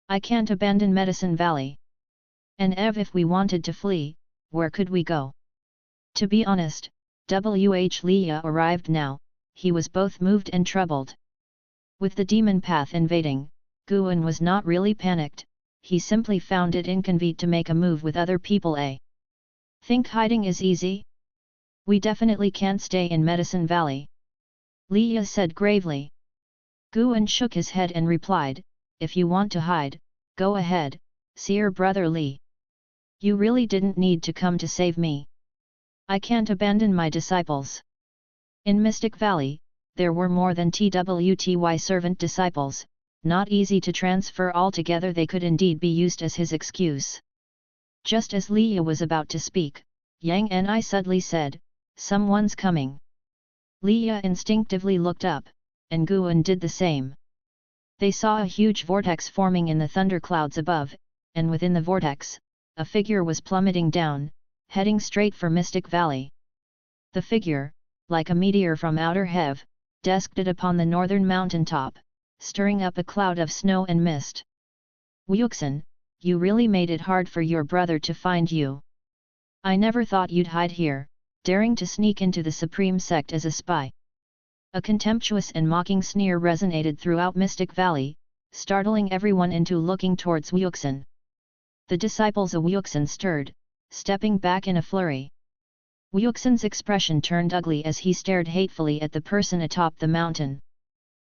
I can't abandon Medicine Valley. And if we wanted to flee, where could we go?" To be honest, Li Yi arrived now, he was both moved and troubled. With the demon path invading, Guan was not really panicked, he simply found it inconvenient to make a move with other people. Think hiding is easy? We definitely can't stay in Medicine Valley. Li Yi said gravely. Guan shook his head and replied, "If you want to hide, go ahead, Seer brother Li. You really didn't need to come to save me. I can't abandon my disciples." In Mystic Valley, there were more than 20 servant disciples, not easy to transfer altogether. They could indeed be used as his excuse. Just as Liya was about to speak, Yang Ni suddenly said, "Someone's coming." Liya instinctively looked up, and Guan did the same. They saw a huge vortex forming in the thunderclouds above, and within the vortex, a figure was plummeting down, heading straight for Mystic Valley. The figure, like a meteor from outer heaven, descended upon the northern mountain top, stirring up a cloud of snow and mist. "Wuxin, you really made it hard for your brother to find you. I never thought you'd hide here, daring to sneak into the Supreme Sect as a spy." A contemptuous and mocking sneer resonated throughout Mystic Valley, startling everyone into looking towards Wuxin. The disciples of Wuxin stirred, stepping back in a flurry. Wuxin's expression turned ugly as he stared hatefully at the person atop the mountain.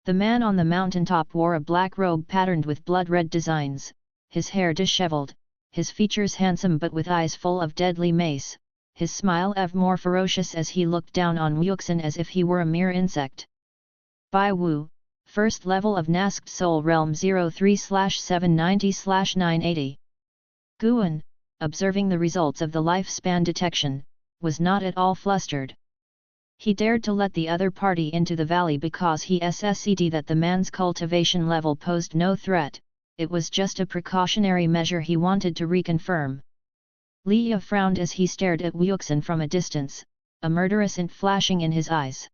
The man on the mountaintop wore a black robe patterned with blood-red designs, his hair disheveled, his features handsome but with eyes full of deadly mace, his smile ever more ferocious as he looked down on Wuxin as if he were a mere insect. "Bai Wu, first level of Nasked Soul Realm 03/790/980. Guan, observing the results of the lifespan detection, was not at all flustered. He dared to let the other party into the valley because he sussed that the man's cultivation level posed no threat. It was just a precautionary measure he wanted to reconfirm. Liya frowned as he stared at Wuxin from a distance, a murderous int flashing in his eyes.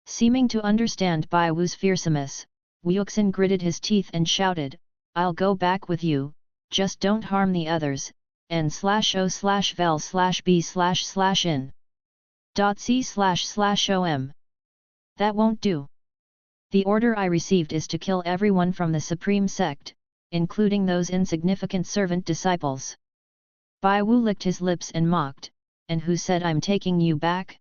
Seeming to understand Bai Wu's fearsomeness, Wuxin gritted his teeth and shouted, "I'll go back with you, just don't harm the others, n/o/vel/b//in. .c//om. That won't do. The order I received is to kill everyone from the Supreme Sect, including those insignificant servant disciples." Bai Wu licked his lips and mocked, "And who said I'm taking you back?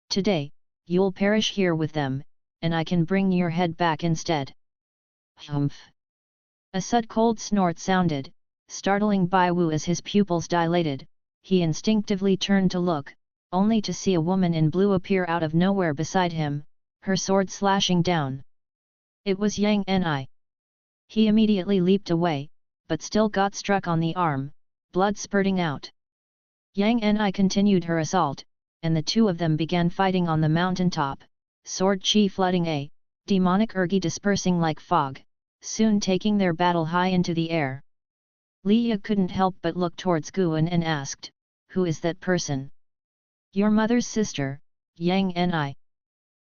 Today, you'll perish here with them, and I can bring your head back instead." Humph! A sudden cold snort sounded, startling Bai Wu as his pupils dilated. He instinctively turned to look, only to see a woman in blue appear out of nowhere beside him, her sword slashing down. It was Yang Ni. He immediately leaped away, but still got struck on the arm, blood spurting out. Yang Ni continued her assault, and the two of them began fighting on the mountaintop, sword chi flooding a demonic ergi dispersing like fog, soon taking their battle high into the air. Liya couldn't help but look towards Guan and asked, "Who is that person?" "Your mother's sister, Yang Ni.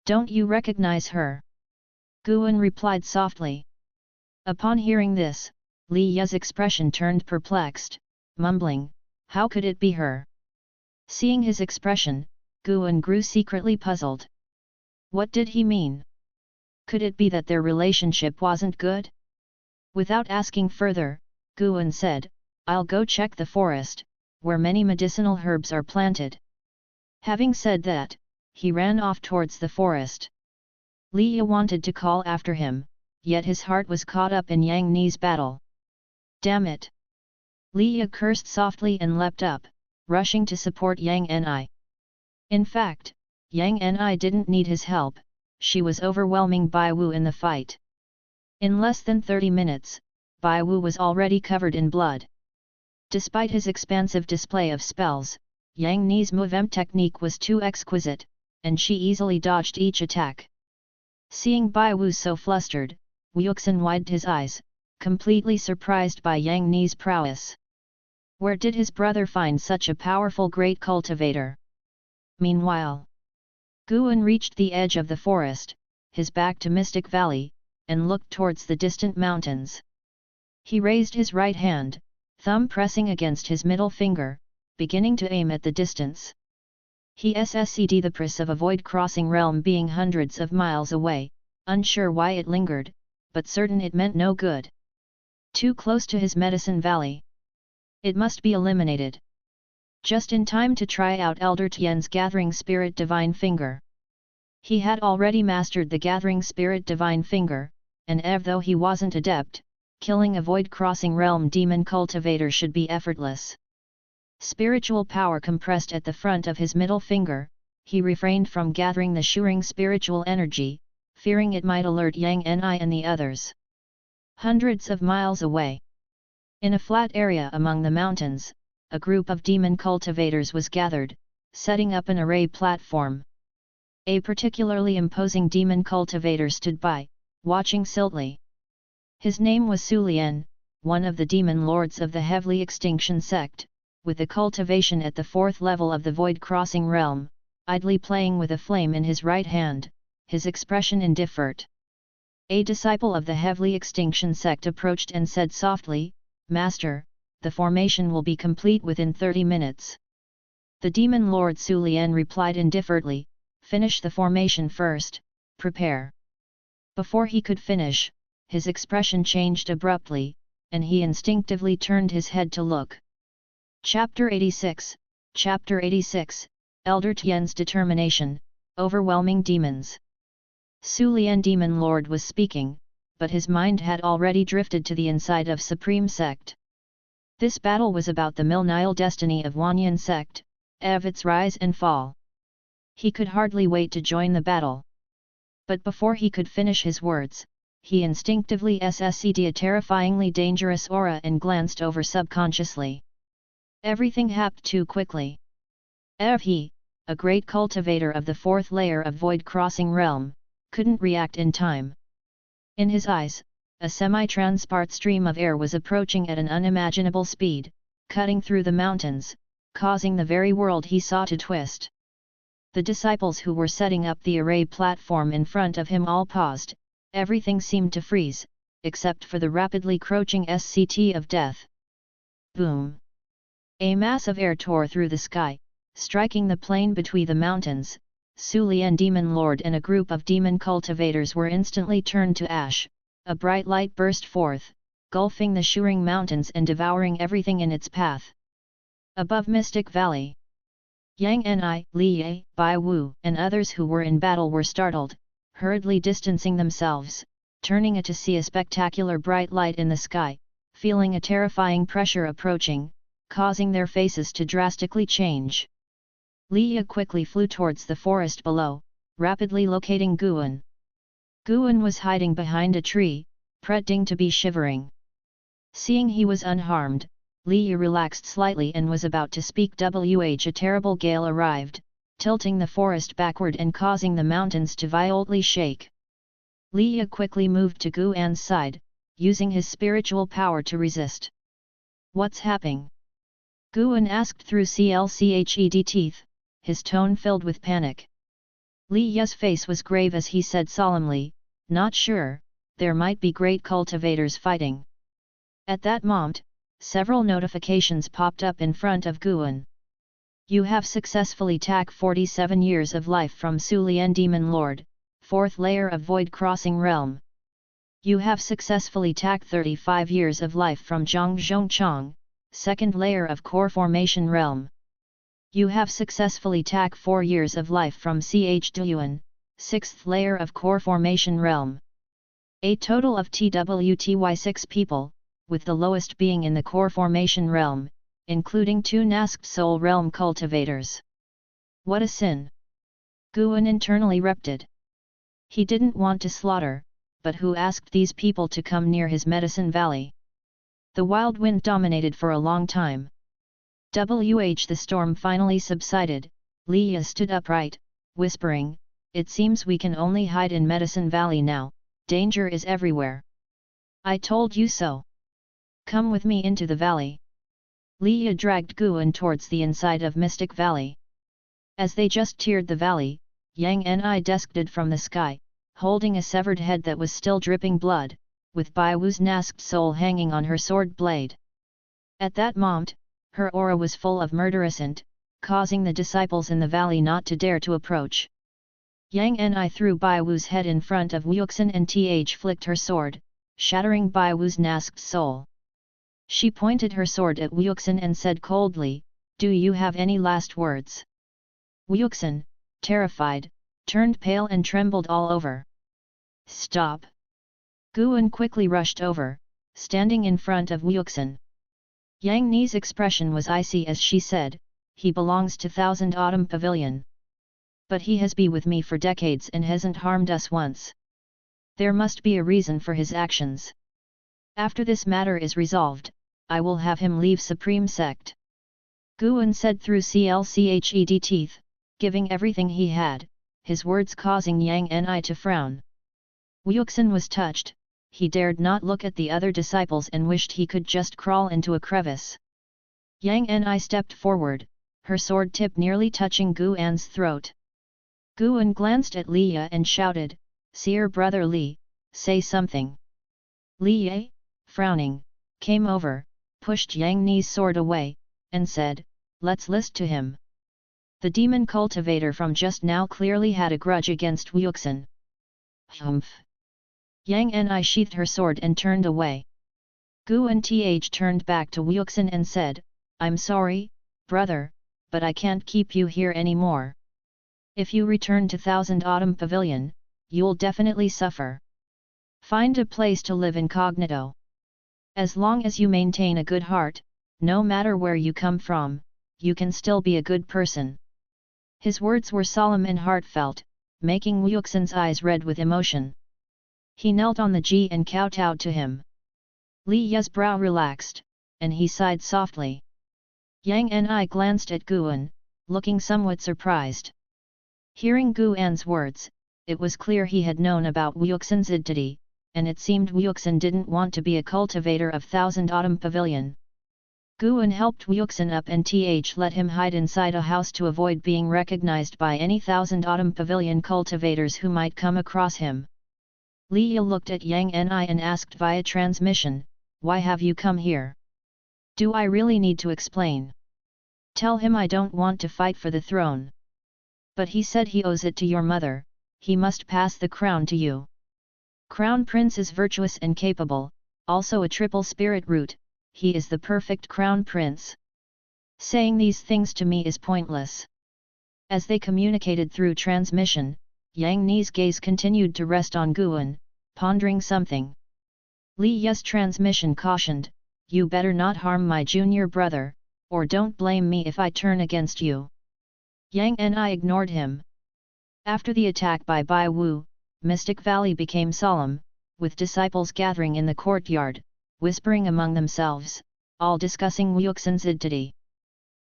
Don't you recognize her?" Guan replied softly. Upon hearing this, Liya's expression turned perplexed, mumbling, "How could it be her?" Seeing his expression, Guan grew secretly puzzled. What did he mean? Could it be that their relationship wasn't good? Without asking further, Guan said, "I'll go check the forest, where many medicinal herbs are planted." Having said that, he ran off towards the forest. Liya wanted to call after him, yet his heart was caught up in Yang Ni's battle. Damn it! Liya cursed softly and leapt up, rushing to support Yang Ni. In fact, Yang Ni didn't need his help, she was overwhelming Bai Wu in the fight. In less than 30 minutes, Bai Wu was already covered in blood. Despite his expansive display of spells, Yang Ni's movement technique was too exquisite, and she easily dodged each attack. Seeing Bai Wu so flustered, Wuxin widened his eyes, completely surprised by Yang Ni's prowess. Where did his brother find such a powerful great cultivator? Meanwhile, Guan reached the edge of the forest, his back to Mystic Valley, and looked towards the distant mountains. He raised his right hand, thumb pressing against his middle finger, beginning to aim at the distance. He sussed the press of a void-crossing realm being hundreds of miles away, unsure why it lingered, but certain it meant no good. Too close to his medicine valley. It must be eliminated. Just in time to try out Elder Tian's Gathering Spirit Divine Finger. He had already mastered the Gathering Spirit Divine Finger, and though he wasn't adept, killing a void-crossing realm demon cultivator should be effortless. Spiritual power compressed at the front of his middle finger, he refrained from gathering the shooring spiritual energy, fearing it might alert Yang Ni and the others. hundreds of miles away. In a flat area among the mountains, a group of demon cultivators was gathered, setting up an array platform. A particularly imposing demon cultivator stood by, watching Steadily. His name was Sulian, one of the demon lords of the Heavily Extinction Sect, with a cultivation at the 4th level of the void-crossing realm, idly playing with a flame in his right hand, his expression indifferent. A disciple of the Heavily Extinction Sect approached and said softly, "Master, the formation will be complete within 30 minutes. The demon lord Sulian replied indifferently, "Finish the formation first, prepare." Before he could finish, his expression changed abruptly, and he instinctively turned his head to look. Chapter 86, Elder Tian's Determination, Overwhelming Demons. Sulian Demon Lord was speaking, but his mind had already drifted to the inside of Supreme Sect. This battle was about the millennial destiny of Wanyan Sect, of its rise and fall. He could hardly wait to join the battle. But before he could finish his words, he instinctively ssed a terrifyingly dangerous aura and glanced over subconsciously. Everything happened too quickly. He, a great cultivator of the 4th layer of void-crossing realm, couldn't react in time. In his eyes, a semi-transparent stream of air was approaching at an unimaginable speed, cutting through the mountains, causing the very world he saw to twist. The disciples who were setting up the array platform in front of him all paused, everything seemed to freeze, except for the rapidly crouching SCT of death. Boom! A mass of air tore through the sky, striking the plain between the mountains. Sulian Demon Lord and a group of demon cultivators were instantly turned to ash. A bright light burst forth, gulfing the shivering mountains and devouring everything in its path. Above Mystic Valley, Yang Ni, Li Ye, Bai Wu, and others who were in battle were startled, hurriedly distancing themselves, turning to see a spectacular bright light in the sky, feeling a terrifying pressure approaching, causing their faces to drastically change. Li Ye quickly flew towards the forest below, rapidly locating Guan. Guan was hiding behind a tree, pretending to be shivering. Seeing he was unharmed, Li Ye relaxed slightly and was about to speak. A terrible gale arrived, tilting the forest backward and causing the mountains to violently shake. Li Ye quickly moved to Guan's side, using his spiritual power to resist. "What's happening?" Guan asked through clched teeth, his tone filled with panic. Li Ye's face was grave as he said solemnly, "Not sure, there might be great cultivators fighting." At that moment, several notifications popped up in front of Guan. "You have successfully taken 47 years of life from Sulian Demon Lord, 4th layer of Void Crossing Realm. You have successfully taken 35 years of life from Zhang Zhongchang, 2nd layer of Core Formation Realm. You have successfully taken 4 years of life from Ch Duyuan, 6th layer of Core Formation Realm. A total of TWTY 6 people, with the lowest being in the Core Formation Realm, including 2 Nasked Soul Realm cultivators. What a sin!" Guan internally repted. He didn't want to slaughter, but who asked these people to come near his medicine valley? The wild wind dominated for a long time. The storm finally subsided. Li Ye stood upright, whispering, "It seems we can only hide in Medicine Valley now, danger is everywhere. I told you so. Come with me into the valley." Li Ye dragged Guan towards the inside of Mystic Valley. As they just tiered the valley, Yang Ni descended from the sky, holding a severed head that was still dripping blood, with Bai Wu's nasked soul hanging on her sword blade. At that moment, her aura was full of murderous int, causing the disciples in the valley not to dare to approach. Yang Ni threw Bai Wu's head in front of Wuxin and flicked her sword, shattering Bai Wu's nasked soul. She pointed her sword at Wuxin and said coldly, "Do you have any last words?" Wuxin, terrified, turned pale and trembled all over. "Stop!" Guan quickly rushed over, standing in front of Wuxin. Yang Ni's expression was icy as she said, "He belongs to Thousand Autumn Pavilion. But he has been with me for decades and hasn't harmed us once. There must be a reason for his actions." After this matter is resolved, I will have him leave Supreme Sect. Guan said through clched teeth, giving everything he had, his words causing Yang Ni to frown. Wuxin was touched, he dared not look at the other disciples and wished he could just crawl into a crevice. Yang Ni stepped forward, her sword tip nearly touching Guan's throat. Guan glanced at Li Ye and shouted, "Seer brother Li, say something." Li Ye, frowning, came over, pushed Yang Ni's sword away, and said, "Let's listen to him." The demon cultivator from just now clearly had a grudge against Wuxin. Humph! Yang Ni sheathed her sword and turned away. Guan turned back to Wuxin and said, "I'm sorry, brother, but I can't keep you here anymore. If you return to Thousand Autumn Pavilion, you'll definitely suffer. Find a place to live incognito. As long as you maintain a good heart, no matter where you come from, you can still be a good person." His words were solemn and heartfelt, making Wuxin's eyes red with emotion. He knelt on the ji and kowtowed to him. Li Ye's brow relaxed, and he sighed softly. Yang Ni glanced at Guan, looking somewhat surprised. Hearing Guan's words, it was clear he had known about Wuxin's identity, and it seemed Wuxin didn't want to be a cultivator of Thousand Autumn Pavilion. Guan helped Wuxin up and let him hide inside a house to avoid being recognized by any Thousand Autumn Pavilion cultivators who might come across him. Li Ye looked at Yang Ni and asked via transmission, "Why have you come here? Do I really need to explain? Tell him I don't want to fight for the throne. But he said he owes it to your mother, he must pass the crown to you. Crown Prince is virtuous and capable, also a triple spirit root, he is the perfect Crown Prince. Saying these things to me is pointless." As they communicated through transmission, Yang Ni's gaze continued to rest on Guan, pondering something. Li Ye's transmission cautioned, "You better not harm my junior brother, or don't blame me if I turn against you." Yang Ni ignored him. After the attack by Bai Wu, Mystic Valley became solemn, with disciples gathering in the courtyard, whispering among themselves, all discussing Wuxin's identity.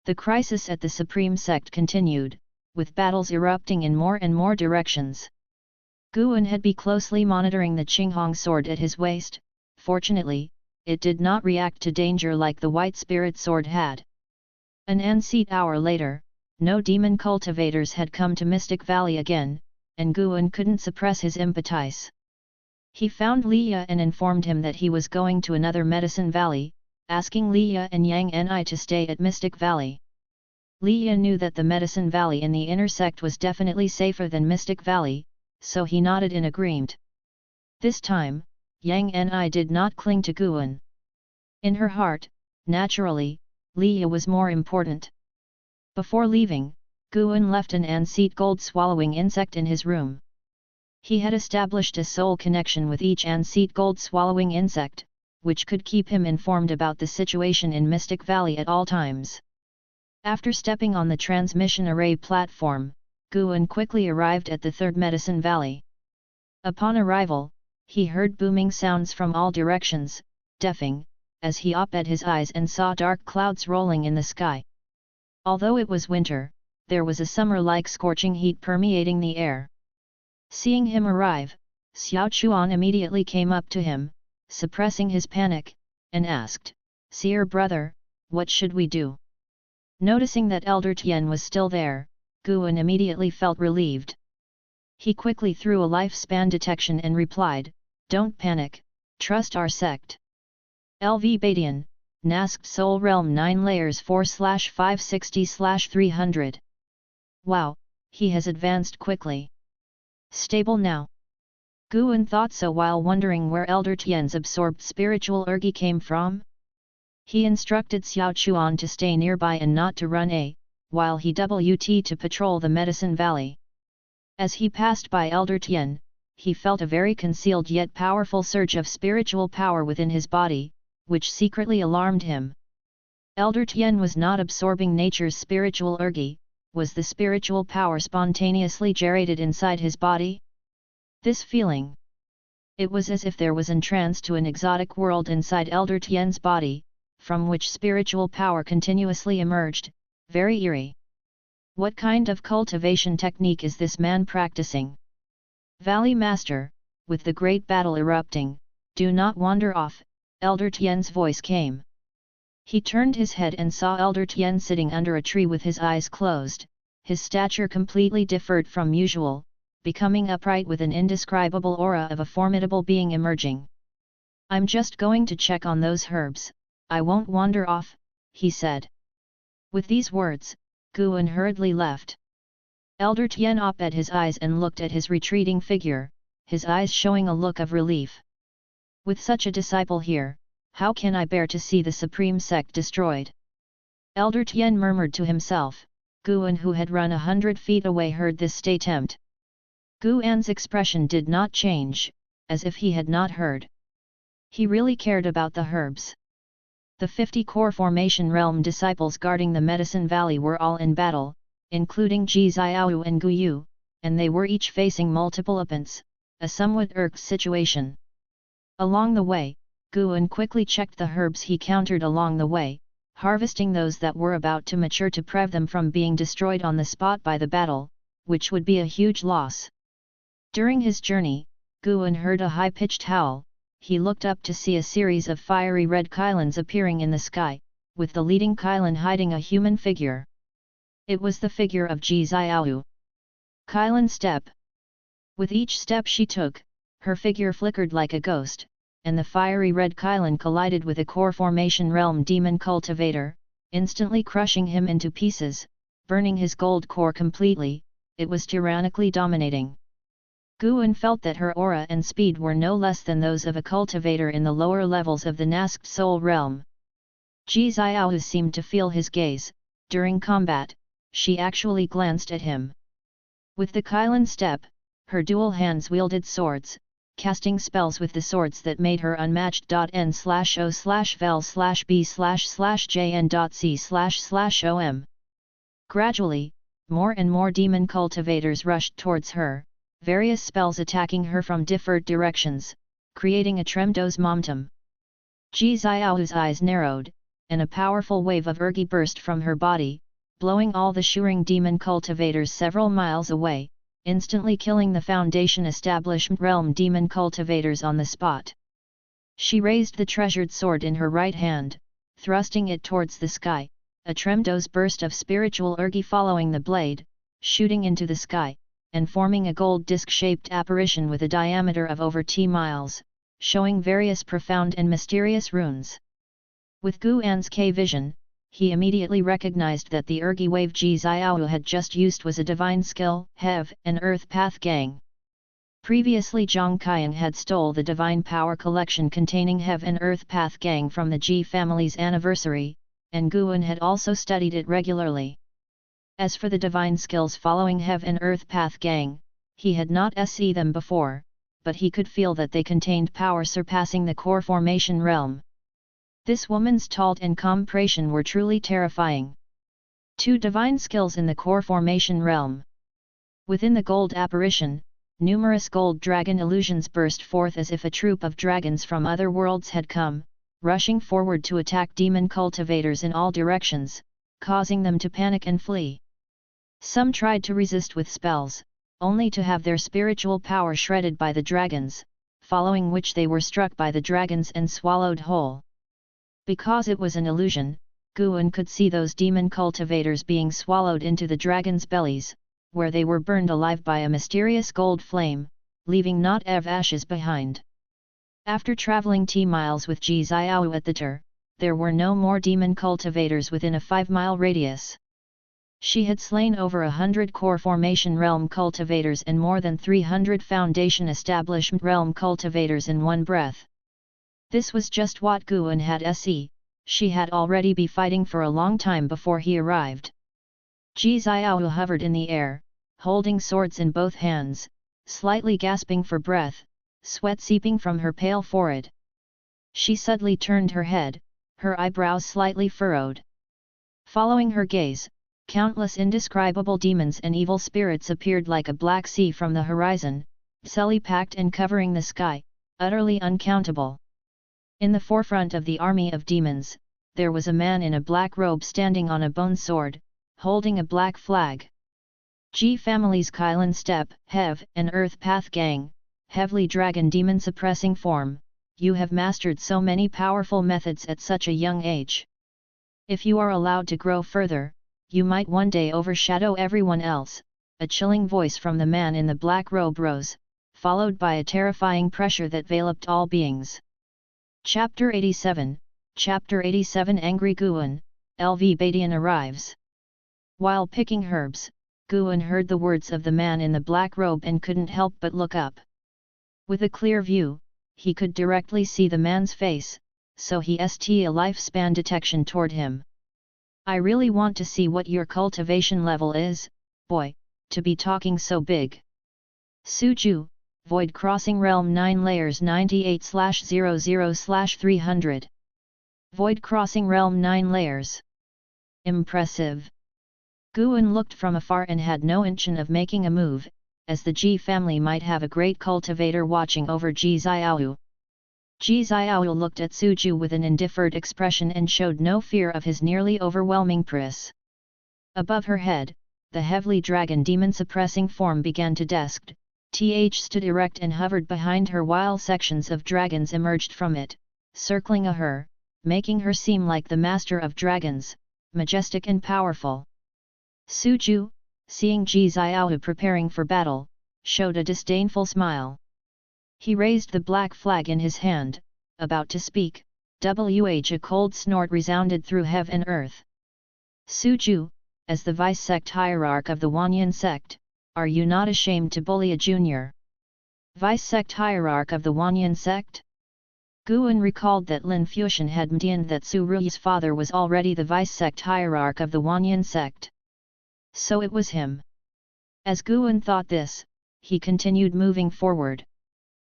The crisis at the Supreme Sect continued, with battles erupting in more and more directions. Guan had been closely monitoring the Qinghong sword at his waist. Fortunately, it did not react to danger like the White Spirit sword had. An unseat hour later, no demon cultivators had come to Mystic Valley again, and Guan couldn't suppress his impetus. He found Li Ye and informed him that he was going to another Medicine Valley, asking Li Ye and Yang Ni to stay at Mystic Valley. Li Ye knew that the Medicine Valley in the inner sect was definitely safer than Mystic Valley, so he nodded in agreement. This time, Yang Ni did not cling to Guan. In her heart, naturally, Li Ye was more important. Before leaving, Guan left an unseat gold-swallowing insect in his room. He had established a soul connection with each unseat gold-swallowing insect, which could keep him informed about the situation in Mystic Valley at all times. After stepping on the transmission array platform, Guan quickly arrived at the third Medicine Valley. Upon arrival, he heard booming sounds from all directions, deafening, as he opened his eyes and saw dark clouds rolling in the sky. Although it was winter, there was a summer-like scorching heat permeating the air. Seeing him arrive, Xiao Chuan immediately came up to him, suppressing his panic, and asked, "Seer brother, what should we do?" Noticing that Elder Tian was still there, Guan immediately felt relieved. He quickly threw a lifespan detection and replied, "Don't panic, trust our sect. LV Badian, Nasked Soul Realm 9 layers 4/560/300. Wow, he has advanced quickly. Stable now." Guan thought so while wondering where Elder Tian's absorbed spiritual energy came from. He instructed Xiao Chuan to stay nearby and not to run while he wt to patrol the Medicine Valley. As he passed by Elder Tian, he felt a very concealed yet powerful surge of spiritual power within his body, which secretly alarmed him. Elder Tian was not absorbing nature's spiritual energy, was the spiritual power spontaneously generated inside his body? This feeling It was as if there was entranced to an exotic world inside Elder Tian's body, from which spiritual power continuously emerged, very eerie. What kind of cultivation technique is this man practicing? Valley Master, with the great battle erupting, do not wander off, Elder Tian's voice came. He turned his head and saw Elder Tian sitting under a tree with his eyes closed, his stature completely differed from usual, becoming upright with an indescribable aura of a formidable being emerging. I'm just going to check on those herbs, I won't wander off, he said. With these words, Guan hurriedly left. Elder Tian opened his eyes and looked at his retreating figure, his eyes showing a look of relief. With such a disciple here, how can I bear to see the Supreme Sect destroyed? Elder Tian murmured to himself. Guan, who had run 100 feet away, heard this statement. Guan's expression did not change, as if he had not heard. He really cared about the herbs. The 50 core formation realm disciples guarding the Medicine Valley were all in battle, including Ji Xiao and Gu Yu, and they were each facing multiple opponents, a somewhat irked situation. Along the way, Guan quickly checked the herbs he countered along the way, harvesting those that were about to mature to prevent them from being destroyed on the spot by the battle, which would be a huge loss. During his journey, Guan heard a high-pitched howl. He looked up to see a series of fiery red kylons appearing in the sky, with the leading kylon hiding a human figure. It was the figure of Ji Xiao. Kylon step. With each step she took, her figure flickered like a ghost, and the fiery red kylon collided with a core formation realm demon cultivator, instantly crushing him into pieces, burning his gold core completely. It was tyrannically dominating. Guan felt that her aura and speed were no less than those of a cultivator in the lower levels of the Nasked Soul realm. Ji Xiao seemed to feel his gaze. During combat, she actually glanced at him. With the Kylon step, her dual hands wielded swords, casting spells with the swords that made her unmatched. N/O/vel/b/jn.c//om. Gradually, more and more demon cultivators rushed towards her, various spells attacking her from different directions, creating a tremendous momentum. Ji Xiao's eyes narrowed, and a powerful wave of ergi burst from her body, blowing all the shooing demon cultivators several miles away, instantly killing the Foundation Establishment Realm demon cultivators on the spot. She raised the treasured sword in her right hand, thrusting it towards the sky, a tremendous burst of spiritual ergi following the blade, shooting into the sky, and forming a gold disc-shaped apparition with a diameter of over 10 miles, showing various profound and mysterious runes. With Guan's K-vision, he immediately recognized that the ergi wave Ji Xiao had just used was a divine skill, Hev and Earth Path Gang. Previously Zhang Qian had stole the divine power collection containing Hev and Earth Path Gang from the Ji family's anniversary, and Guan had also studied it regularly. As for the divine skills following Hev and Earth Path Gang, he had not seen them before, but he could feel that they contained power surpassing the core formation realm. This woman's talt and compration were truly terrifying. 2 divine skills in the core formation realm. Within the gold apparition, numerous gold dragon illusions burst forth as if a troop of dragons from other worlds had come, rushing forward to attack demon cultivators in all directions, causing them to panic and flee. Some tried to resist with spells, only to have their spiritual power shredded by the dragons, following which they were struck by the dragons and swallowed whole. Because it was an illusion, Guan could see those demon cultivators being swallowed into the dragons' bellies, where they were burned alive by a mysterious gold flame, leaving not of ashes behind. After traveling 10 miles with Ji Xiao at the tour, there were no more demon cultivators within a 5-mile radius. She had slain over 100 core formation realm cultivators and more than 300 foundation establishment realm cultivators in one breath. This was just what Guan had se. She had already been fighting for a long time before he arrived. Ji Xiao hovered in the air, holding swords in both hands, slightly gasping for breath, sweat seeping from her pale forehead. She suddenly turned her head, her eyebrows slightly furrowed. Following her gaze, countless indescribable demons and evil spirits appeared like a black sea from the horizon, celly packed and covering the sky, utterly uncountable. In the forefront of the army of demons, there was a man in a black robe standing on a bone sword, holding a black flag. G Family's Kylan Step, Hev, and Earth Path Gang, Heavily Dragon Demon Suppressing Form, you have mastered so many powerful methods at such a young age. If you are allowed to grow further, you might one day overshadow everyone else. A chilling voice from the man in the black robe rose, followed by a terrifying pressure that enveloped all beings. Chapter 87, Chapter 87 Angry Guan, LV Badian arrives. While picking herbs, Guan heard the words of the man in the black robe and couldn't help but look up. With a clear view, he could directly see the man's face, so he st a lifespan detection toward him. I really want to see what your cultivation level is, boy, to be talking so big. Suju, Void Crossing Realm 9 Layers 98/00/300. Void Crossing Realm 9 Layers. Impressive. Guan looked from afar and had no intention of making a move, as the Ji family might have a great cultivator watching over Ji Xiaoyu. Ji Xiaoyu looked at Suju with an indifferent expression and showed no fear of his nearly overwhelming press. Above her head, the heavily dragon demon suppressing form began to descend. Stood erect and hovered behind her while sections of dragons emerged from it, circling her, making her seem like the master of dragons, majestic and powerful. Suju, seeing Ji Xiaoyu preparing for battle, showed a disdainful smile. He raised the black flag in his hand, about to speak, a cold snort resounded through heaven and earth. Suju, as the vice-sect hierarch of the Wanyan sect, are you not ashamed to bully a junior? Vice-sect hierarch of the Wanyan sect? Guan recalled that Lin Fuxian had mentioned that Su Rui's father was already the vice-sect hierarch of the Wanyan sect. So it was him. As Guan thought this, he continued moving forward.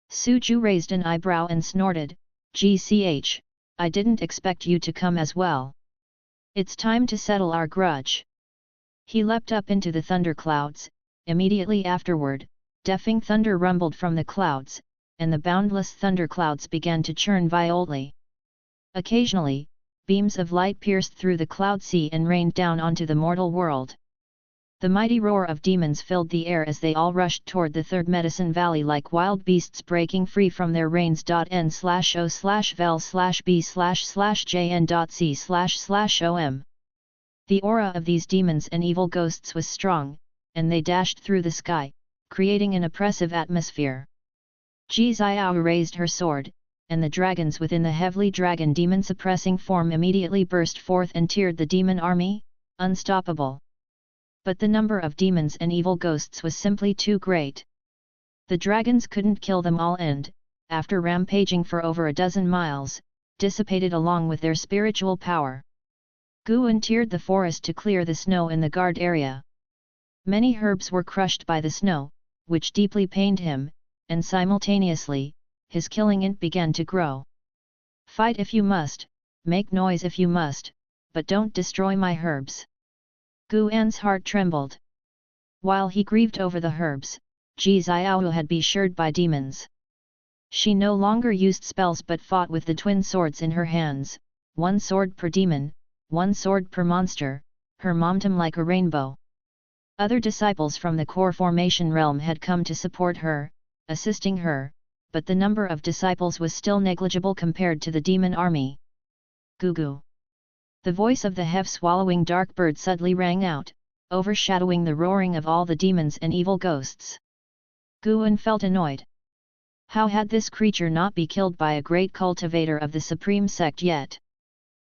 Suju raised an eyebrow and snorted, "Gch, I didn't expect you to come as well. It's time to settle our grudge." He leapt up into the thunderclouds. Immediately afterward, deafening thunder rumbled from the clouds, and the boundless thunderclouds began to churn violently. Occasionally, beams of light pierced through the cloud sea and rained down onto the mortal world. The mighty roar of demons filled the air as they all rushed toward the third medicine valley like wild beasts breaking free from their reins. N/O/vel/b/jn.c//om. The aura of these demons and evil ghosts was strong, and they dashed through the sky, creating an oppressive atmosphere. Ji Xiao raised her sword, and the dragons within the heavily dragon demon suppressing form immediately burst forth and teared the demon army, unstoppable. But the number of demons and evil ghosts was simply too great. The dragons couldn't kill them all and, after rampaging for over a dozen miles, dissipated along with their spiritual power. Guan tiered the forest to clear the snow in the guard area. Many herbs were crushed by the snow, which deeply pained him, and simultaneously, his killing int began to grow. "Fight if you must, make noise if you must, but don't destroy my herbs." Guan's heart trembled. While he grieved over the herbs, Ji Xiao had been assured by demons. She no longer used spells but fought with the twin swords in her hands, one sword per demon, one sword per monster, her momentum like a rainbow. Other disciples from the core formation realm had come to support her, assisting her, but the number of disciples was still negligible compared to the demon army. Gugu. The voice of the hev-swallowing dark bird suddenly rang out, overshadowing the roaring of all the demons and evil ghosts. Guan felt annoyed. How had this creature not been killed by a great cultivator of the supreme sect yet?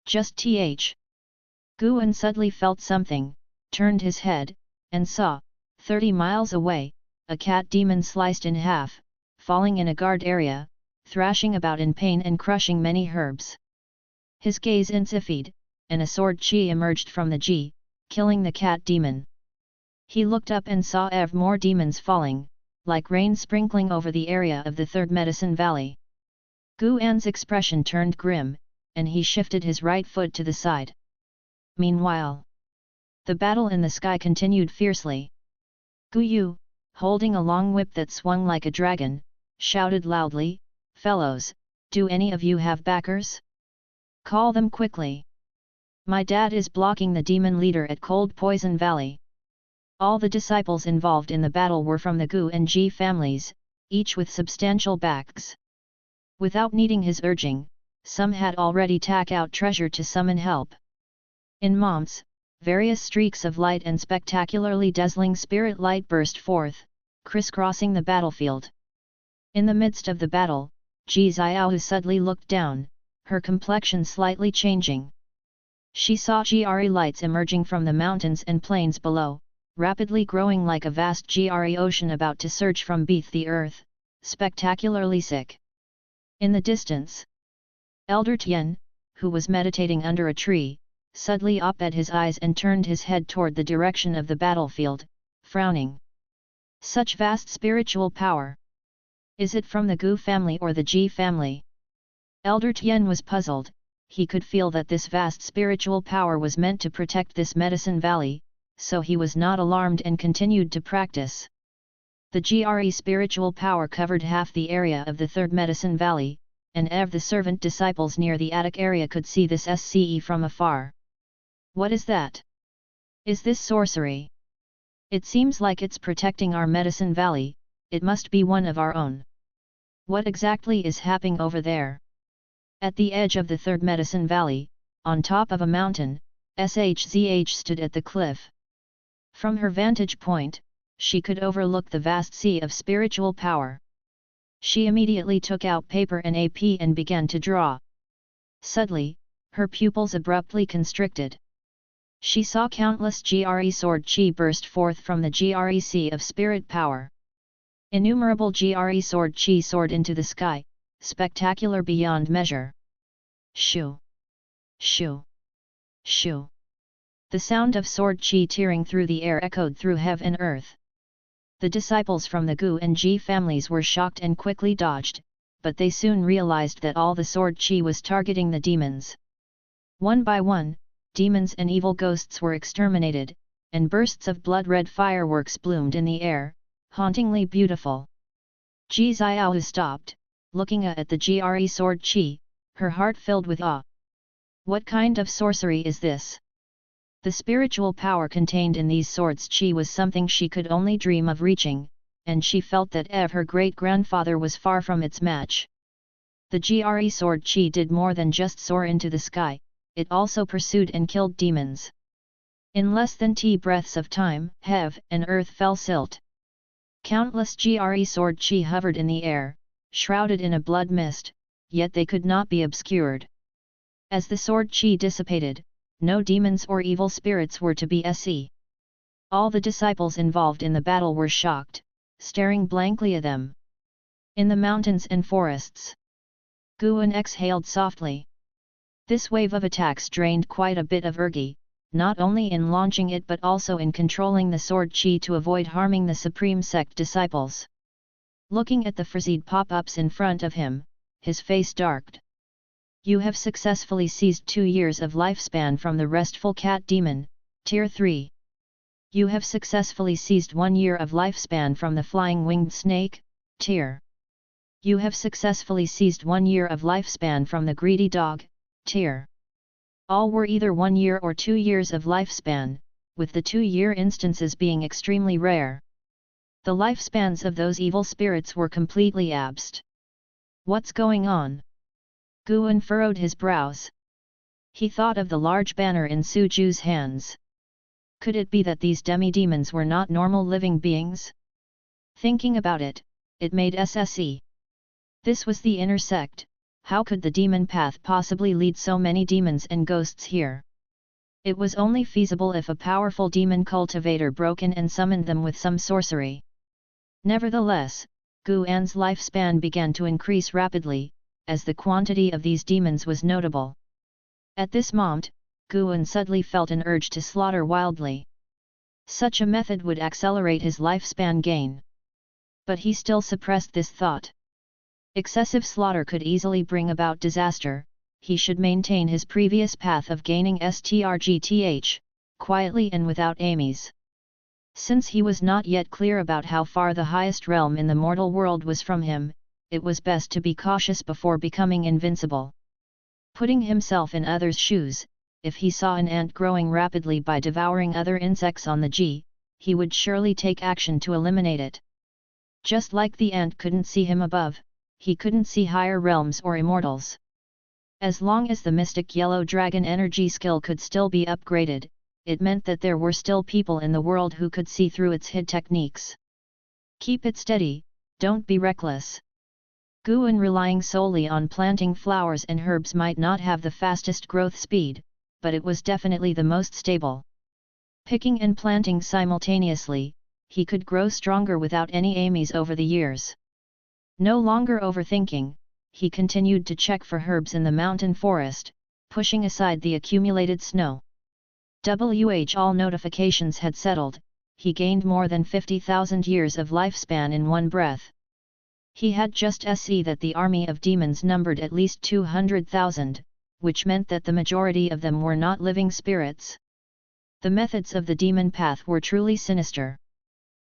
Just Guan suddenly felt something, turned his head, and saw, 30 miles away, a cat demon sliced in half, falling in a guard area, thrashing about in pain and crushing many herbs. His gaze intensified, and a sword chi emerged from the Ji, killing the cat demon. He looked up and saw more demons falling, like rain sprinkling over the area of the third medicine valley. Guan's expression turned grim, and he shifted his right foot to the side. Meanwhile, the battle in the sky continued fiercely. Gu Yu, holding a long whip that swung like a dragon, shouted loudly, fellows, do any of you have backers? Call them quickly. My dad is blocking the demon leader at Cold Poison Valley. All the disciples involved in the battle were from the Gu and Ji families, each with substantial backs. Without needing his urging, some had already taken out treasure to summon help. In moments, various streaks of light and spectacularly dazzling spirit light burst forth, crisscrossing the battlefield. In the midst of the battle, Ji Xiao suddenly looked down, her complexion slightly changing. She saw GRE lights emerging from the mountains and plains below, rapidly growing like a vast GRE ocean about to surge from beneath the earth, spectacularly sick. In the distance, Elder Tian, who was meditating under a tree, suddenly opened his eyes and turned his head toward the direction of the battlefield, frowning. Such vast spiritual power! Is it from the Gu family or the Ji family? Elder Tian was puzzled. He could feel that this vast spiritual power was meant to protect this medicine valley, so he was not alarmed and continued to practice. The GRE spiritual power covered half the area of the third medicine valley, and the servant disciples near the attic area could see this SCE from afar. What is that? Is this sorcery? It seems like it's protecting our medicine valley, it must be one of our own. What exactly is happening over there? At the edge of the third medicine valley, on top of a mountain, SHZH stood at the cliff. From her vantage point, she could overlook the vast sea of spiritual power. She immediately took out paper and a pen and began to draw. Suddenly, her pupils abruptly constricted. She saw countless GRE sword chi burst forth from the GRE sea of spirit power. Innumerable GRE sword chi soared into the sky, spectacular beyond measure. Shoo! Shoo! Shoo! The sound of sword chi tearing through the air echoed through heaven and earth. The disciples from the Gu and Ji families were shocked and quickly dodged, but they soon realized that all the sword chi was targeting the demons. One by one, demons and evil ghosts were exterminated, and bursts of blood-red fireworks bloomed in the air, hauntingly beautiful. Ji Xiao stopped, looking at the GRE sword chi, her heart filled with awe. What kind of sorcery is this? The spiritual power contained in these swords chi was something she could only dream of reaching, and she felt that her great-grandfather was far from its match. The GRE sword chi did more than just soar into the sky, it also pursued and killed demons. In less than 2 breaths of time, heaven and earth fell silt. Countless GRE sword chi hovered in the air, shrouded in a blood mist, yet they could not be obscured. As the sword chi dissipated, no demons or evil spirits were to be seen. All the disciples involved in the battle were shocked, staring blankly at them. In the mountains and forests, Guan exhaled softly. This wave of attacks drained quite a bit of energy, not only in launching it but also in controlling the sword chi to avoid harming the Supreme Sect disciples. Looking at the frenzied pop-ups in front of him, his face darkened. You have successfully seized 2 years of lifespan from the Restful Cat Demon, Tier 3. You have successfully seized 1 year of lifespan from the Flying Winged Snake, Tier. You have successfully seized 1 year of lifespan from the Greedy Dog, Tier. All were either 1 year or 2 years of lifespan, with the 2-year instances being extremely rare. The lifespans of those evil spirits were completely absent. What's going on? Guan furrowed his brows. He thought of the large banner in Suju's hands. Could it be that these demi-demons were not normal living beings? Thinking about it, it made SSE. This was the inner sect. How could the demon path possibly lead so many demons and ghosts here? It was only feasible if a powerful demon cultivator broke in and summoned them with some sorcery. Nevertheless, Guan's lifespan began to increase rapidly, as the quantity of these demons was notable. At this moment, Guan suddenly felt an urge to slaughter wildly. Such a method would accelerate his lifespan gain. But he still suppressed this thought. Excessive slaughter could easily bring about disaster. He should maintain his previous path of gaining STRGTH, quietly and without enemies. Since he was not yet clear about how far the highest realm in the mortal world was from him, it was best to be cautious before becoming invincible. Putting himself in others' shoes, if he saw an ant growing rapidly by devouring other insects on the G, he would surely take action to eliminate it. Just like the ant couldn't see him above, he couldn't see higher realms or immortals. As long as the mystic yellow dragon energy skill could still be upgraded, it meant that there were still people in the world who could see through its hid techniques. Keep it steady, don't be reckless. Guan relying solely on planting flowers and herbs might not have the fastest growth speed, but it was definitely the most stable. Picking and planting simultaneously, he could grow stronger without any amies over the years. No longer overthinking, he continued to check for herbs in the mountain forest, pushing aside the accumulated snow. All notifications had settled, he gained more than 50,000 years of lifespan in one breath. He had just seen that the army of demons numbered at least 200,000, which meant that the majority of them were not living spirits. The methods of the demon path were truly sinister.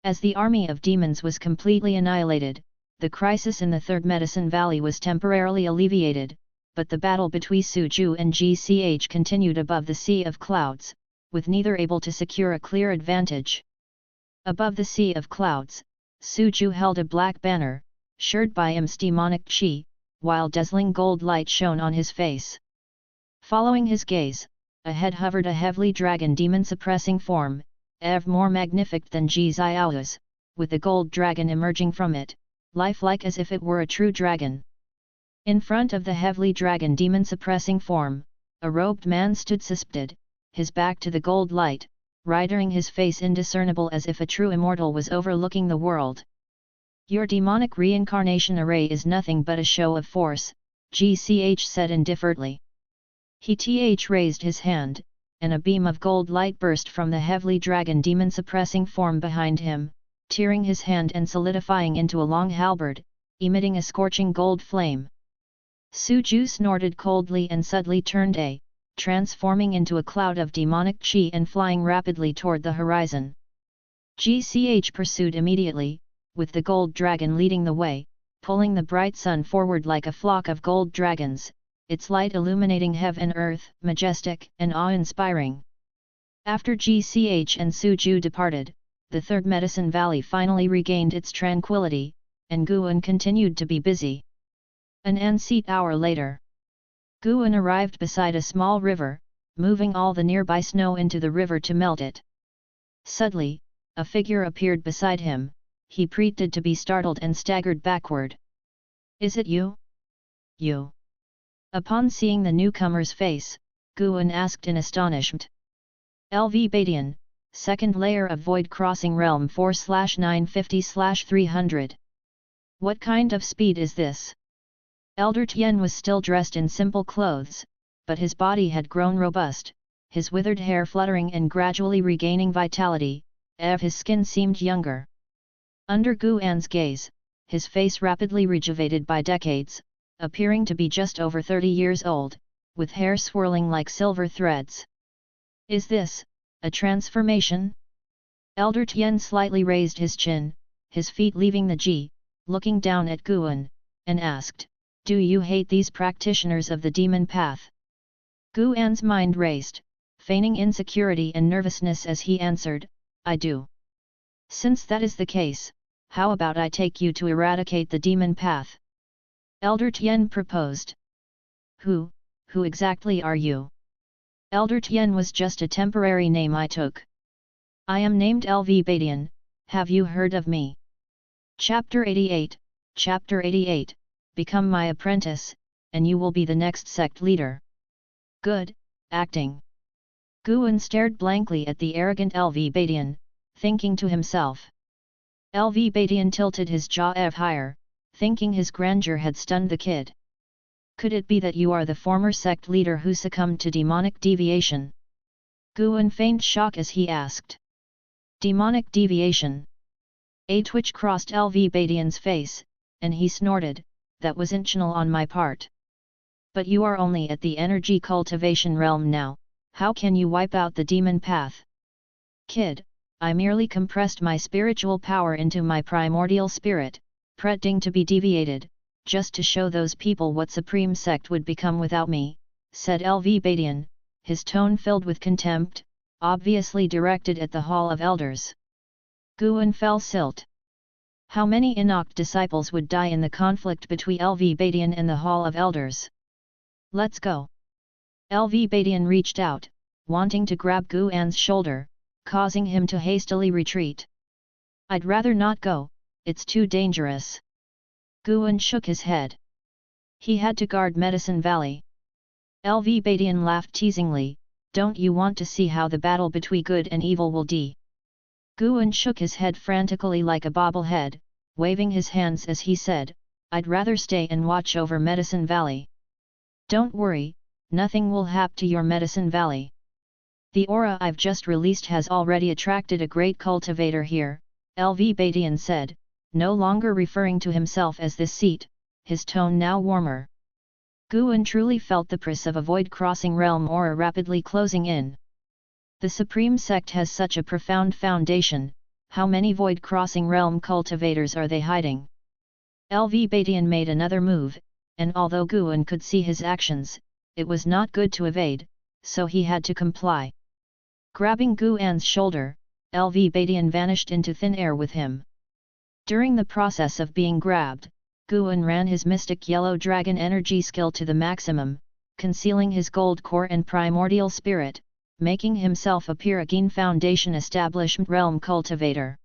As the army of demons was completely annihilated, the crisis in the Third Medicine Valley was temporarily alleviated, but the battle between Suju and GCH continued above the sea of clouds, with neither able to secure a clear advantage. Above the sea of clouds, Suju held a black banner, shirred by M's demonic chi, while dazzling gold light shone on his face. Following his gaze, ahead hovered a heavily dragon demon-suppressing form, ever more magnific than Ji Xiao's, with the gold dragon emerging from it, lifelike as if it were a true dragon. In front of the heavily dragon demon-suppressing form, a robed man stood suspended, his back to the gold light, rendering his face indiscernible as if a true immortal was overlooking the world. Your demonic reincarnation array is nothing but a show of force, GCH said indifferently. He raised his hand, and a beam of gold light burst from the heavily dragon demon-suppressing form behind him, tearing his hand and solidifying into a long halberd, emitting a scorching gold flame. Suju snorted coldly and suddenly turned transforming into a cloud of demonic chi and flying rapidly toward the horizon. GCH pursued immediately, with the gold dragon leading the way, pulling the bright sun forward like a flock of gold dragons, its light illuminating heaven and earth, majestic and awe-inspiring. After GCH and Suju departed, the Third Medicine Valley finally regained its tranquility, and Guan continued to be busy. An unseat hour later, Guan arrived beside a small river, moving all the nearby snow into the river to melt it. Suddenly, a figure appeared beside him. He pretended to be startled and staggered backward. "Is it you? You?" Upon seeing the newcomer's face, Guan asked in astonishment. "LV Badian, second layer of Void Crossing Realm 4/950/300. What kind of speed is this?" Elder Tian was still dressed in simple clothes, but his body had grown robust, his withered hair fluttering and gradually regaining vitality, his skin seemed younger. Under Guan's gaze, his face rapidly rejuvenated by decades, appearing to be just over 30 years old, with hair swirling like silver threads. "Is this a transformation?" Elder Tian slightly raised his chin, his feet leaving the G, looking down at Guan, and asked, "Do you hate these practitioners of the demon path?" Guan's mind raced, feigning insecurity and nervousness as he answered, "I do." "Since that is the case, how about I take you to eradicate the demon path?" Elder Tian proposed. Who exactly are you?" Elder Tian was just a temporary name I took. "I am named LV Badian, have you heard of me?" Chapter 88, Chapter 88, Become my apprentice, and you will be the next sect leader. Good, acting. Guan stared blankly at the arrogant LV Badian, thinking to himself. LV Badian tilted his jaw higher, thinking his grandeur had stunned the kid. "Could it be that you are the former sect leader who succumbed to demonic deviation?" Guan feigned shock as he asked. "Demonic deviation?" A twitch crossed LV Badian's face, and he snorted, "That was intentional on my part. But you are only at the energy cultivation realm now, how can you wipe out the demon path?" "Kid, I merely compressed my spiritual power into my primordial spirit, pretending to be deviated, just to show those people what Supreme Sect would become without me, said LV Badian, his tone filled with contempt, obviously directed at the Hall of Elders. Guan fell silt. How many Enoch disciples would die in the conflict between LV Badian and the Hall of Elders? Let's go. LV Badian reached out, wanting to grab Guan's shoulder, causing him to hastily retreat. I'd rather not go, it's too dangerous. Guan shook his head. He had to guard Medicine Valley. LV Badian laughed teasingly, don't you want to see how the battle between good and evil will be? Guan shook his head frantically like a bobblehead, waving his hands as he said, I'd rather stay and watch over Medicine Valley. Don't worry, nothing will happen to your Medicine Valley. The aura I've just released has already attracted a great cultivator here, LV Badian said, no longer referring to himself as this seat, his tone now warmer. Guan truly felt the press of a void-crossing realm aura rapidly closing in. The Supreme Sect has such a profound foundation, how many void-crossing realm cultivators are they hiding? LV Badian made another move, and although Guan could see his actions, it was not good to evade, so he had to comply. Grabbing Guan's shoulder, LV Badian vanished into thin air with him. During the process of being grabbed, Guan ran his mystic yellow dragon energy skill to the maximum, concealing his gold core and primordial spirit, making himself appear again Foundation Establishment Realm Cultivator.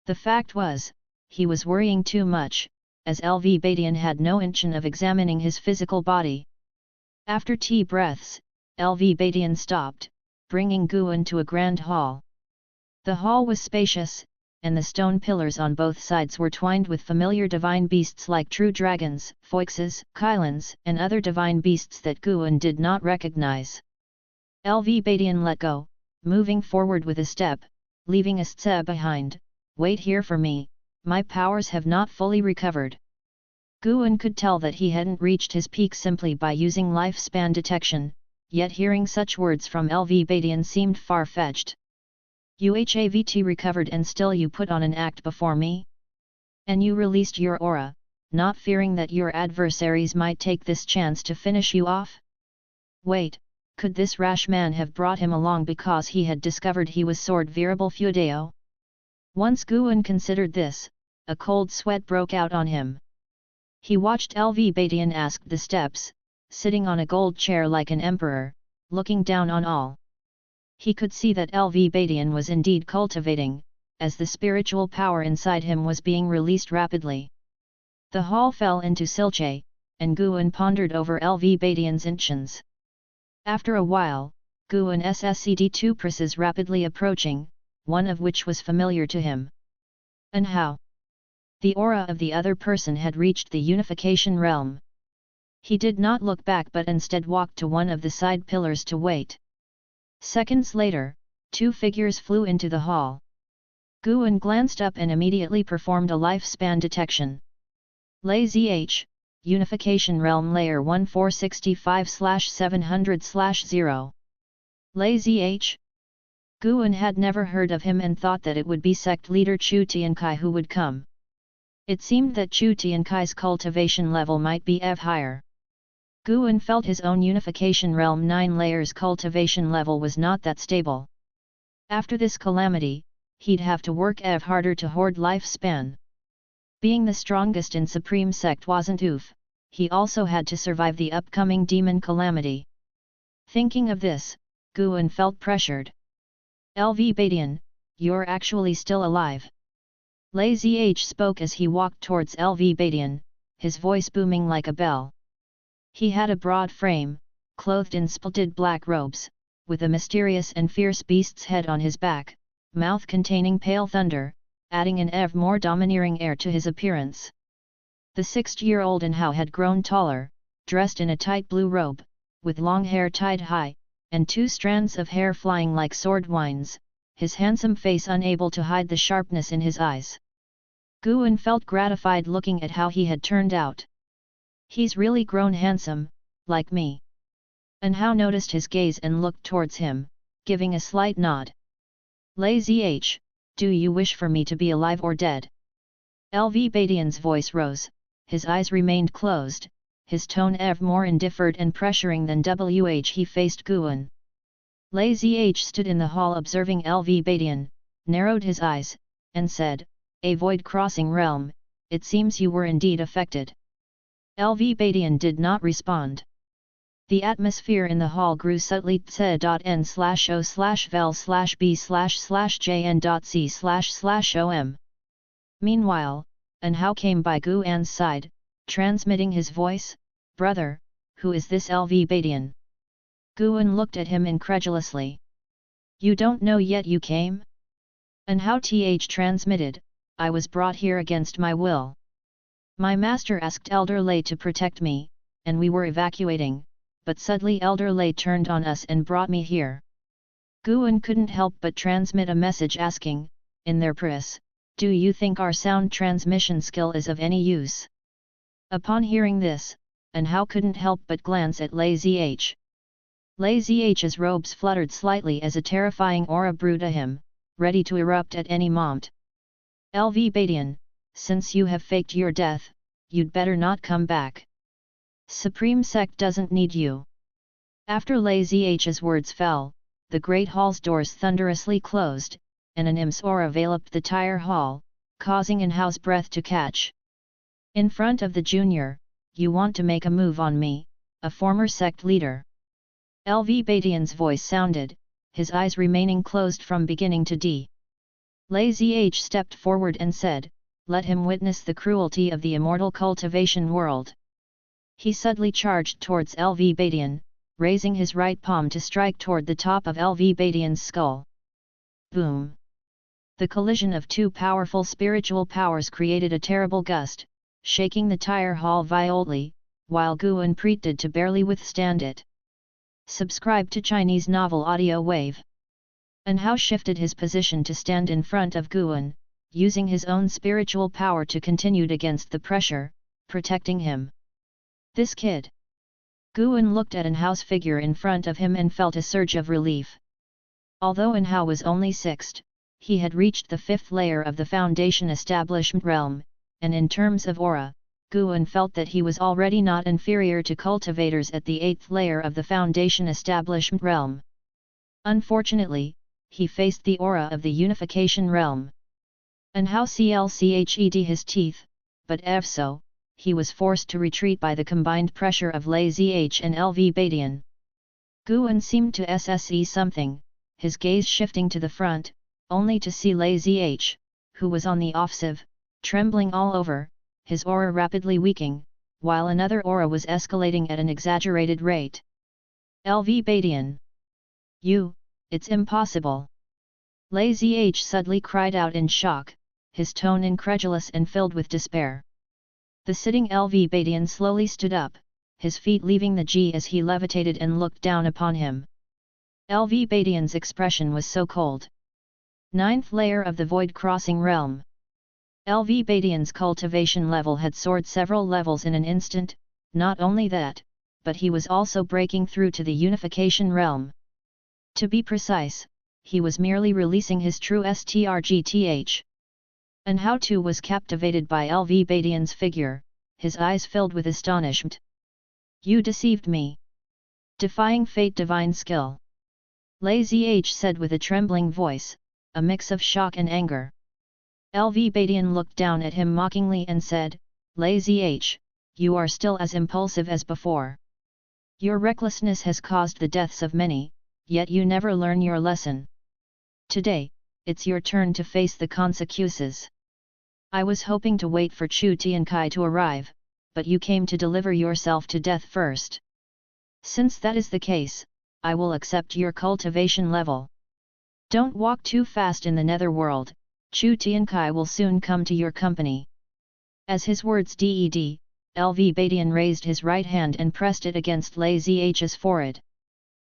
The fact was, he was worrying too much, as LV Badian had no intention of examining his physical body. After 2 breaths, LV Badian stopped, bringing Guan to a grand hall. The hall was spacious, and the stone pillars on both sides were twined with familiar divine beasts like true dragons, foixes, kylans, and other divine beasts that Guan did not recognize. LV Badian let go, moving forward with a step, leaving a step behind. Wait here for me, my powers have not fully recovered. Guan could tell that he hadn't reached his peak simply by using lifespan detection, yet hearing such words from LV Badian seemed far-fetched. UHAVT recovered and still you put on an act before me? And you released your aura, not fearing that your adversaries might take this chance to finish you off? Wait, could this rash man have brought him along because he had discovered he was sword variable Feudeo? Once Guan considered this, a cold sweat broke out on him. He watched LV Badian ask the steps, sitting on a gold chair like an emperor, looking down on all. He could see that LV Badian was indeed cultivating, as the spiritual power inside him was being released rapidly. The hall fell into silche, and Guan pondered over LV Badian's intentions. After a while, Guan SSCD 2 presses rapidly approaching, one of which was familiar to him. And how? The aura of the other person had reached the unification realm. He did not look back but instead walked to one of the side pillars to wait. Seconds later, 2 figures flew into the hall. Guan glanced up and immediately performed a lifespan detection. Lay ZH, Unification Realm Layer 1465/700/0. Lay ZH? Guan had never heard of him and thought that it would be sect leader Chu Tiankai who would come. It seemed that Chu Tiankai's cultivation level might be EV higher. Guan felt his own Unification Realm 9 layers cultivation level was not that stable. After this calamity, he'd have to work EV harder to hoard lifespan. Being the strongest in Supreme Sect wasn't oof, he also had to survive the upcoming demon calamity. Thinking of this, Guan felt pressured. LV Badian, you're actually still alive. Lay ZH spoke as he walked towards LV Badian, his voice booming like a bell. He had a broad frame, clothed in splendid black robes, with a mysterious and fierce beast's head on his back, mouth containing pale thunder, adding an ever more domineering air to his appearance. The 6-year-old Anhao had grown taller, dressed in a tight blue robe, with long hair tied high, and 2 strands of hair flying like sword winds, his handsome face unable to hide the sharpness in his eyes. Guan felt gratified looking at how he had turned out. He's really grown handsome, like me. Anhao noticed his gaze and looked towards him, giving a slight nod. Lay ZH, do you wish for me to be alive or dead? LV Badian's voice rose, his eyes remained closed, his tone ever more indifferent and pressuring than he faced Guan. Lazy H stood in the hall observing LV Badian, narrowed his eyes, and said, "A void crossing realm, it seems you were indeed affected." LV Badian did not respond. The atmosphere in the hall grew subtly tse.n/o/vel/b/jn.c//om. Meanwhile, An Hao came by Gu An's side, transmitting his voice, "Brother, who is this LV Badian?" Gu An looked at him incredulously. "You don't know yet you came?" An Hao transmitted, "I was brought here against my will. My master asked Elder Lei to protect me, and we were evacuating, but suddenly Elder Lei turned on us and brought me here." Guan couldn't help but transmit a message asking, in their pris, "Do you think our sound transmission skill is of any use?" Upon hearing this, An Hao couldn't help but glance at Lazy H. Lazy H's robes fluttered slightly as a terrifying aura brewed at him, ready to erupt at any moment. "LV Badian, since you have faked your death, you'd better not come back. Supreme Sect doesn't need you." After Lazy H's words fell, the Great Hall's doors thunderously closed, and an immense aura enveloped the entire hall, causing An Hao's breath to catch. "In front of the junior, you want to make a move on me, a former sect leader." LV Badian's voice sounded, his eyes remaining closed from beginning to end. Lazy H stepped forward and said, "Let him witness the cruelty of the immortal cultivation world." He suddenly charged towards LV Badian, raising his right palm to strike toward the top of LV Badian's skull. Boom! The collision of two powerful spiritual powers created a terrible gust, shaking the entire hall violently, while Guan pretended to barely withstand it. Subscribe to Chinese Novel Audio Wave. An Hao shifted his position to stand in front of Guan, using his own spiritual power to continue against the pressure, protecting him. "This kid." Guan looked at An Hao's figure in front of him and felt a surge of relief. Although An Hao was only sixth, he had reached the fifth layer of the Foundation Establishment realm, and in terms of aura, Guan felt that he was already not inferior to cultivators at the eighth layer of the Foundation Establishment realm. Unfortunately, he faced the aura of the Unification realm. An Hao clched his teeth, but if so, he was forced to retreat by the combined pressure of Lazy H and LV Badian. Guan seemed to sse something, his gaze shifting to the front, only to see Lazy H, who was on the offensive, trembling all over, his aura rapidly weakening, while another aura was escalating at an exaggerated rate. "LV Badian! It's impossible!" Lazy H suddenly cried out in shock, his tone incredulous and filled with despair. The sitting LV Badian slowly stood up, his feet leaving the G as he levitated and looked down upon him. LV Badian's expression was so cold. Ninth layer of the Void Crossing Realm. LV Badian's cultivation level had soared several levels in an instant, not only that, but he was also breaking through to the Unification Realm. To be precise, he was merely releasing his true strgth. An Hao too was captivated by LV Badian's figure, his eyes filled with astonishment. "You deceived me. Defying fate, divine skill." Lazy H said with a trembling voice, a mix of shock and anger. LV Badian looked down at him mockingly and said, "Lazy H, you are still as impulsive as before. Your recklessness has caused the deaths of many, yet you never learn your lesson. Today, it's your turn to face the consequences. I was hoping to wait for Chu Tiankai to arrive, but you came to deliver yourself to death first. Since that is the case, I will accept your cultivation level. Don't walk too fast in the netherworld, Chu Tiankai will soon come to your company." As his words ded, LV Badian raised his right hand and pressed it against Lazy H's forehead.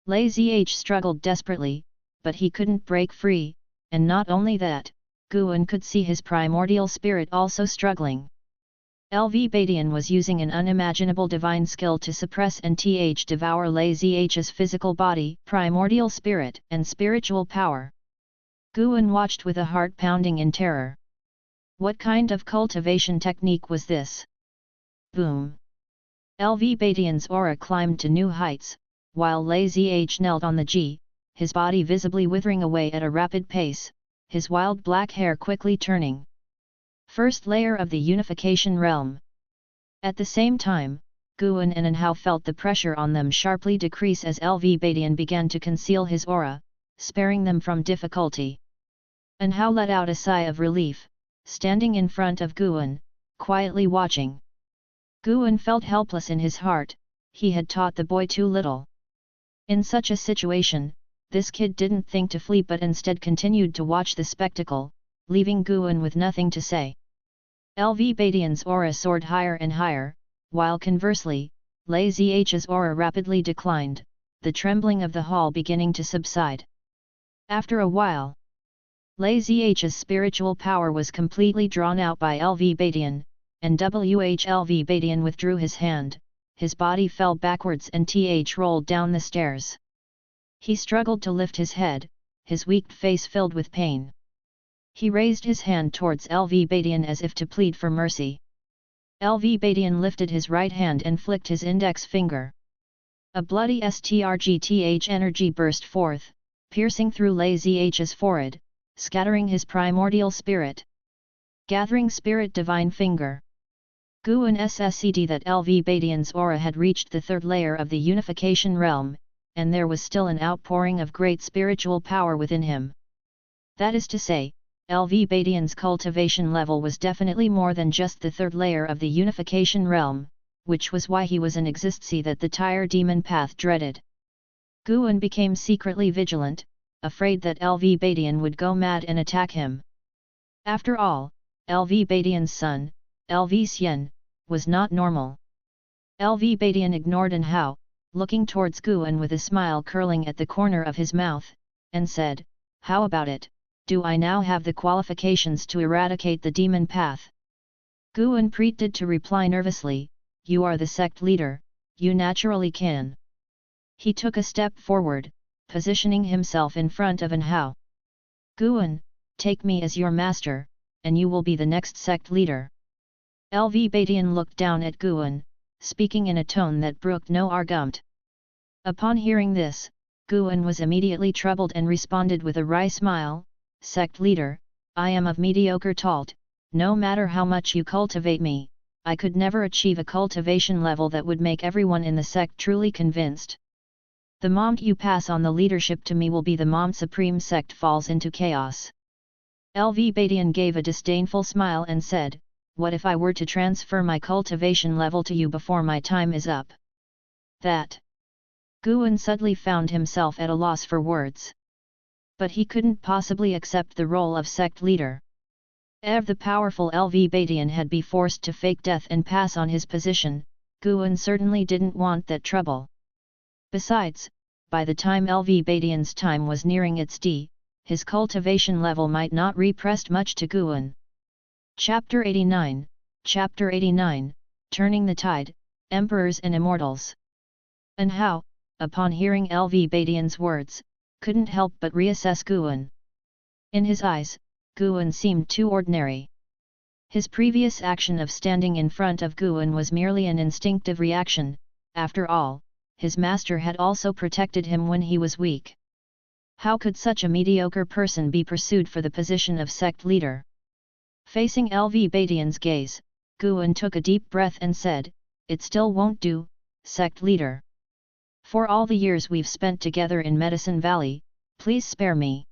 Lazy H struggled desperately, but he couldn't break free, and not only that, Guan could see his primordial spirit also struggling. LV Badian was using an unimaginable divine skill to suppress and devour Lazy H's physical body, primordial spirit, and spiritual power. Guan watched with a heart pounding in terror. What kind of cultivation technique was this? Boom! LV Badian's aura climbed to new heights, while Lazy H knelt on the G, his body visibly withering away at a rapid pace, his wild black hair quickly turning. First layer of the unification realm. At the same time, Guan and Anhao felt the pressure on them sharply decrease as LV Badian began to conceal his aura, sparing them from difficulty. Anhao let out a sigh of relief, standing in front of Guan, quietly watching. Guan felt helpless in his heart, he had taught the boy too little. In such a situation, this kid didn't think to flee but instead continued to watch the spectacle, leaving Guan with nothing to say. LV Badian's aura soared higher and higher, while conversely, Lazy H's aura rapidly declined, the trembling of the hall beginning to subside. After a while, Lazy H's spiritual power was completely drawn out by LV Badian, and LV Badian withdrew his hand, his body fell backwards and rolled down the stairs. He struggled to lift his head, his weak face filled with pain. He raised his hand towards LV Badian as if to plead for mercy. LV Badian lifted his right hand and flicked his index finger. A bloody STRGTH energy burst forth, piercing through Lazy H's forehead, scattering his primordial spirit. Gathering Spirit Divine Finger. Guan SSED that LV Badian's aura had reached the third layer of the unification realm, and there was still an outpouring of great spiritual power within him. That is to say, LV Badian's cultivation level was definitely more than just the third layer of the unification realm, which was why he was an existency that the tire demon path dreaded. Guan became secretly vigilant, afraid that LV Badian would go mad and attack him. After all, LV Badian's son, LV Xian, was not normal. LV Badian ignored Anhao, looking towards Guan with a smile curling at the corner of his mouth, and said, "How about it, do I now have the qualifications to eradicate the demon path?" Guan pretended to reply nervously, "You are the sect leader, you naturally can." He took a step forward, positioning himself in front of Anhao. "Guan, take me as your master, and you will be the next sect leader." LV Badian looked down at Guan, speaking in a tone that brooked no argument. Upon hearing this, Guan was immediately troubled and responded with a wry smile, "Sect leader, I am of mediocre talt, no matter how much you cultivate me, I could never achieve a cultivation level that would make everyone in the sect truly convinced. The moment you pass on the leadership to me will be the moment Supreme Sect falls into chaos." LV Badian gave a disdainful smile and said, "What if I were to transfer my cultivation level to you before my time is up?" That. Guan suddenly found himself at a loss for words. But he couldn't possibly accept the role of sect leader. If the powerful LV Badian had been forced to fake death and pass on his position, Guan certainly didn't want that trouble. Besides, by the time LV Badian's time was nearing its D, his cultivation level might not repressed much to Guan. Chapter 89, Chapter 89, Turning the Tide, Emperors and Immortals. Anhao, upon hearing LV Badian's words, couldn't help but reassess Guan. In his eyes, Guan seemed too ordinary. His previous action of standing in front of Guan was merely an instinctive reaction, after all, his master had also protected him when he was weak. How could such a mediocre person be pursued for the position of sect leader? Facing LV Badian's gaze, Guan took a deep breath and said, "It still won't do, sect leader. For all the years we've spent together in Medicine Valley, please spare me.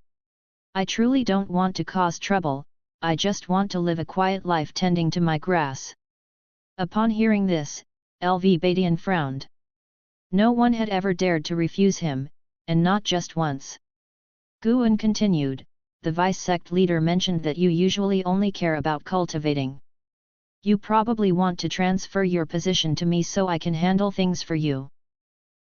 I truly don't want to cause trouble, I just want to live a quiet life tending to my grass." Upon hearing this, LV Badian frowned. No one had ever dared to refuse him, and not just once. Guan continued, "The vice sect leader mentioned that you usually only care about cultivating. You probably want to transfer your position to me so I can handle things for you.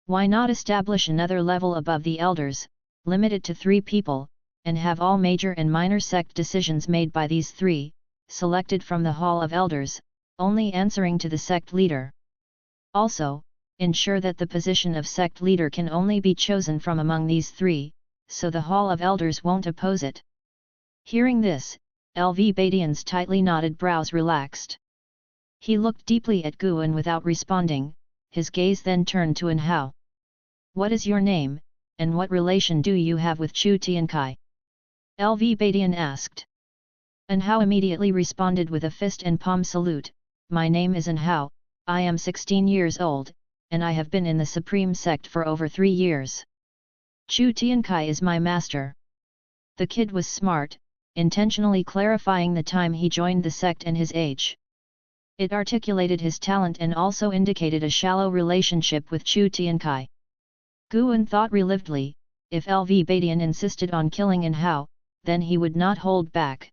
Why not establish another level above the elders, limit it to 3 people, and have all major and minor sect decisions made by these 3, selected from the Hall of Elders, only answering to the sect leader. Also, ensure that the position of sect leader can only be chosen from among these 3, so the Hall of Elders won't oppose it." Hearing this, LV Badian's tightly knotted brows relaxed. He looked deeply at Guan without responding, his gaze then turned to An Hao. What is your name, and what relation do you have with Chu Tiankai? LV Badian asked. An Hao immediately responded with a fist and palm salute, My name is An Hao, I am 16 years old, and I have been in the Supreme Sect for over 3 years. Chu Tiankai is my master. The kid was smart, intentionally clarifying the time he joined the sect and his age. It articulated his talent and also indicated a shallow relationship with Chu Tiankai. Guan thought relivedly, if LV Badian insisted on killing An Hao, then he would not hold back.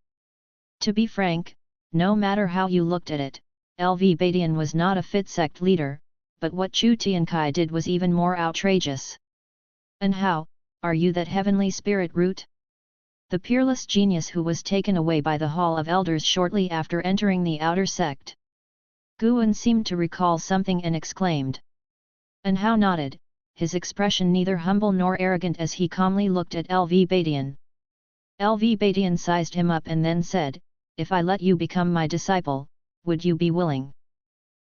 To be frank, no matter how you looked at it, LV Badian was not a fit sect leader, but what Chu Tiankai did was even more outrageous. An Hao, are you that heavenly spirit root? The peerless genius who was taken away by the Hall of Elders shortly after entering the outer sect. Guan seemed to recall something and exclaimed. An Hao nodded, his expression neither humble nor arrogant as he calmly looked at LV Badian. LV Badian sized him up and then said, If I let you become my disciple, would you be willing?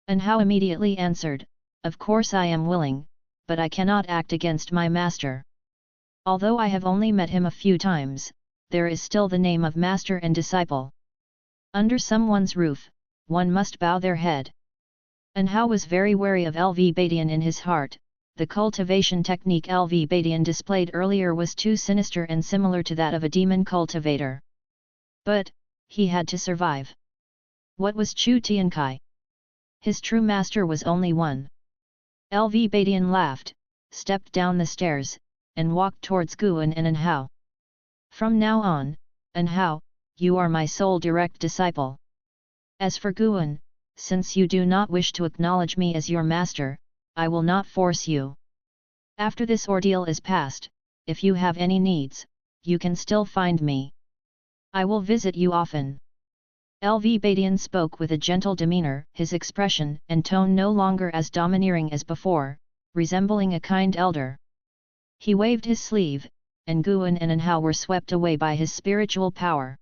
An Hao immediately answered, Of course I am willing, but I cannot act against my master. Although I have only met him a few times, there is still the name of master and disciple. Under someone's roof, one must bow their head. An Hao was very wary of LV Badian in his heart. The cultivation technique LV Badian displayed earlier was too sinister and similar to that of a demon cultivator. But, he had to survive. What was Chu Tiankai? His true master was only one. LV Badian laughed, stepped down the stairs, and walked towards Guan and An Hao. From now on, An Hao, you are my sole direct disciple. As for Guan, since you do not wish to acknowledge me as your master, I will not force you. After this ordeal is past, if you have any needs, you can still find me. I will visit you often. LV Badian spoke with a gentle demeanor, his expression and tone no longer as domineering as before, resembling a kind elder. He waved his sleeve, and Guan and An Hao were swept away by his spiritual power.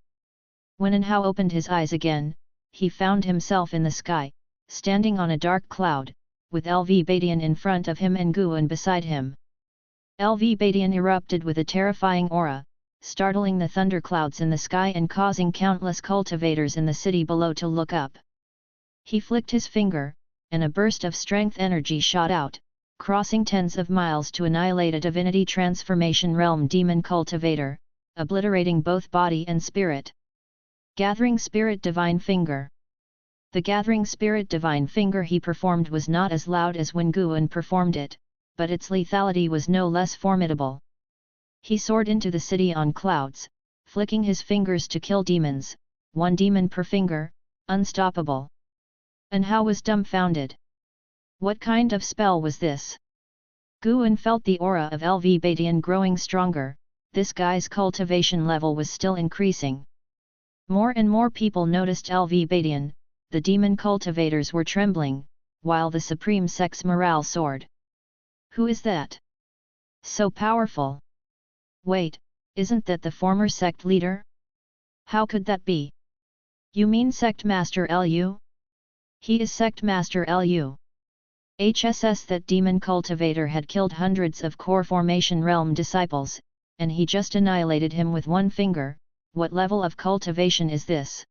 When An Hao opened his eyes again, he found himself in the sky, standing on a dark cloud, with LV Badian in front of him and Guan beside him. LV Badian erupted with a terrifying aura, startling the thunderclouds in the sky and causing countless cultivators in the city below to look up. He flicked his finger, and a burst of strength energy shot out, crossing tens of miles to annihilate a divinity transformation realm demon cultivator, obliterating both body and spirit. Gathering Spirit Divine Finger. The Gathering Spirit Divine Finger he performed was not as loud as when Guan performed it, but its lethality was no less formidable. He soared into the city on clouds, flicking his fingers to kill demons, one demon per finger, unstoppable. An Hao was dumbfounded. What kind of spell was this? Guan felt the aura of LV Badian growing stronger, this guy's cultivation level was still increasing. More and more people noticed LV Badian, the demon cultivators were trembling, while the Supreme Sect's morale soared. Who is that? So powerful! Wait, isn't that the former sect leader? How could that be? You mean Sect Master Lu? He is Sect Master Lu. HSS that demon cultivator had killed hundreds of core formation realm disciples, and he just annihilated him with one finger. What level of cultivation is this?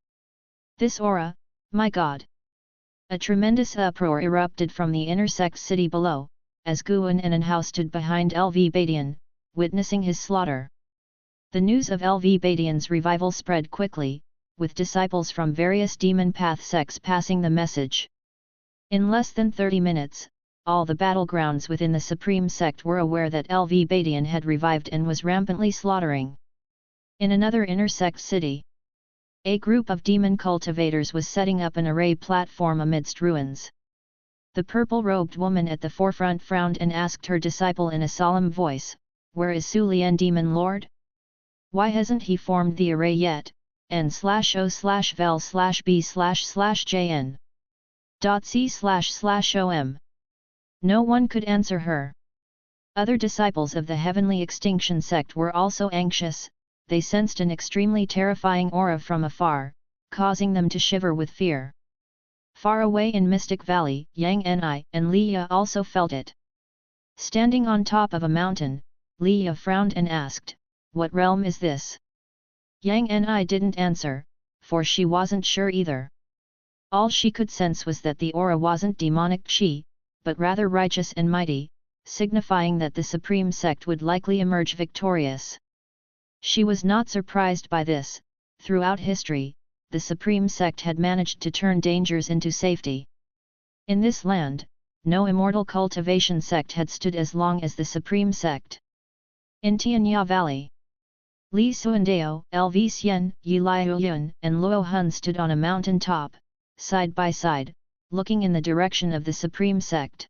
This aura, my god! A tremendous uproar erupted from the inner sect city below, as Guan and An Hao stood behind LV Badian, witnessing his slaughter. The news of LV Badian's revival spread quickly, with disciples from various demon path sects passing the message. In less than 30 minutes, all the battlegrounds within the Supreme Sect were aware that LV Badian had revived and was rampantly slaughtering. In another inner sect city, a group of demon cultivators was setting up an array platform amidst ruins. The purple-robed woman at the forefront frowned and asked her disciple in a solemn voice, "Where is Su Lian Demon Lord? Why hasn't he formed the array yet? N/O/vel/b/jn. .c//om." No one could answer her. Other disciples of the Heavenly Extinction Sect were also anxious. They sensed an extremely terrifying aura from afar, causing them to shiver with fear. Far away in Mystic Valley, Yang Ni and Liya also felt it. Standing on top of a mountain, Liya frowned and asked, "What realm is this?" Yang Ni didn't answer, for she wasn't sure either. All she could sense was that the aura wasn't demonic chi, but rather righteous and mighty, signifying that the Supreme Sect would likely emerge victorious. She was not surprised by this. Throughout history, the Supreme Sect had managed to turn dangers into safety. In this land, no immortal cultivation sect had stood as long as the Supreme Sect. In Tianya Valley, Li Suandao, Lv Xian, Yi Liuyun, and Luo Hun stood on a mountain top, side by side, looking in the direction of the Supreme Sect.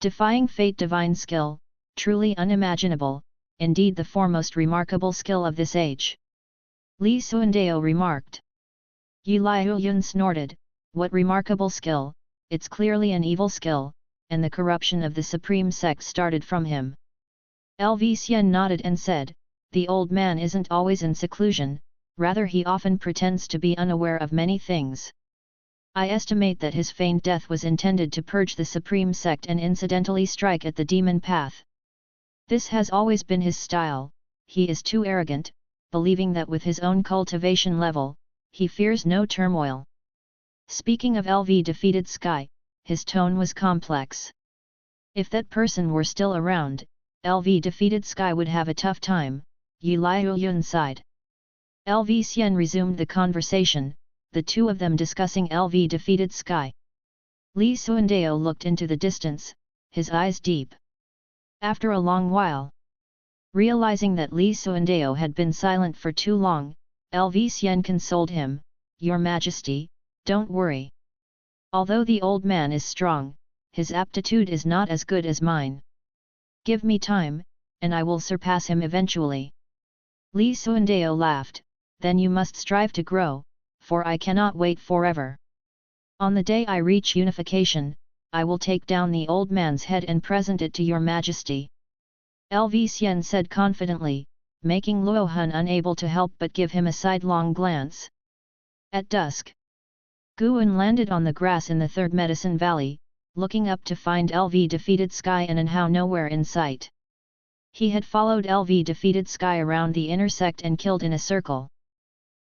Defying fate, divine skill, truly unimaginable, indeed the foremost remarkable skill of this age. Li Suandao remarked. Yi Liuyun snorted, "What remarkable skill? It's clearly an evil skill," and the corruption of the Supreme Sect started from him. Lv Xian nodded and said, "The old man isn't always in seclusion, rather he often pretends to be unaware of many things. I estimate that his feigned death was intended to purge the Supreme Sect and incidentally strike at the demon path. This has always been his style. He is too arrogant, believing that with his own cultivation level, he fears no turmoil." Speaking of Lv defeated Sky, his tone was complex. If that person were still around, Lv defeated Sky would have a tough time. Yi Liuyun sighed. Lv Xian resumed the conversation, the two of them discussing Lv defeated Sky. Li Suandao looked into the distance, his eyes deep. After a long while, realizing that Li Suandao had been silent for too long, Lv Xian consoled him, "Your Majesty, don't worry. Although the old man is strong, his aptitude is not as good as mine. Give me time, and I will surpass him eventually." Li Suandao laughed, "Then you must strive to grow, for I cannot wait forever. On the day I reach unification, I will take down the old man's head and present it to your Majesty." Lv Xian said confidently, making Luo Hun unable to help but give him a sidelong glance. At dusk, Guan landed on the grass in the Third Medicine Valley, looking up to find Lv defeated Sky and Anhao nowhere in sight. He had followed Lv defeated Sky around the inner sect and killed in a circle.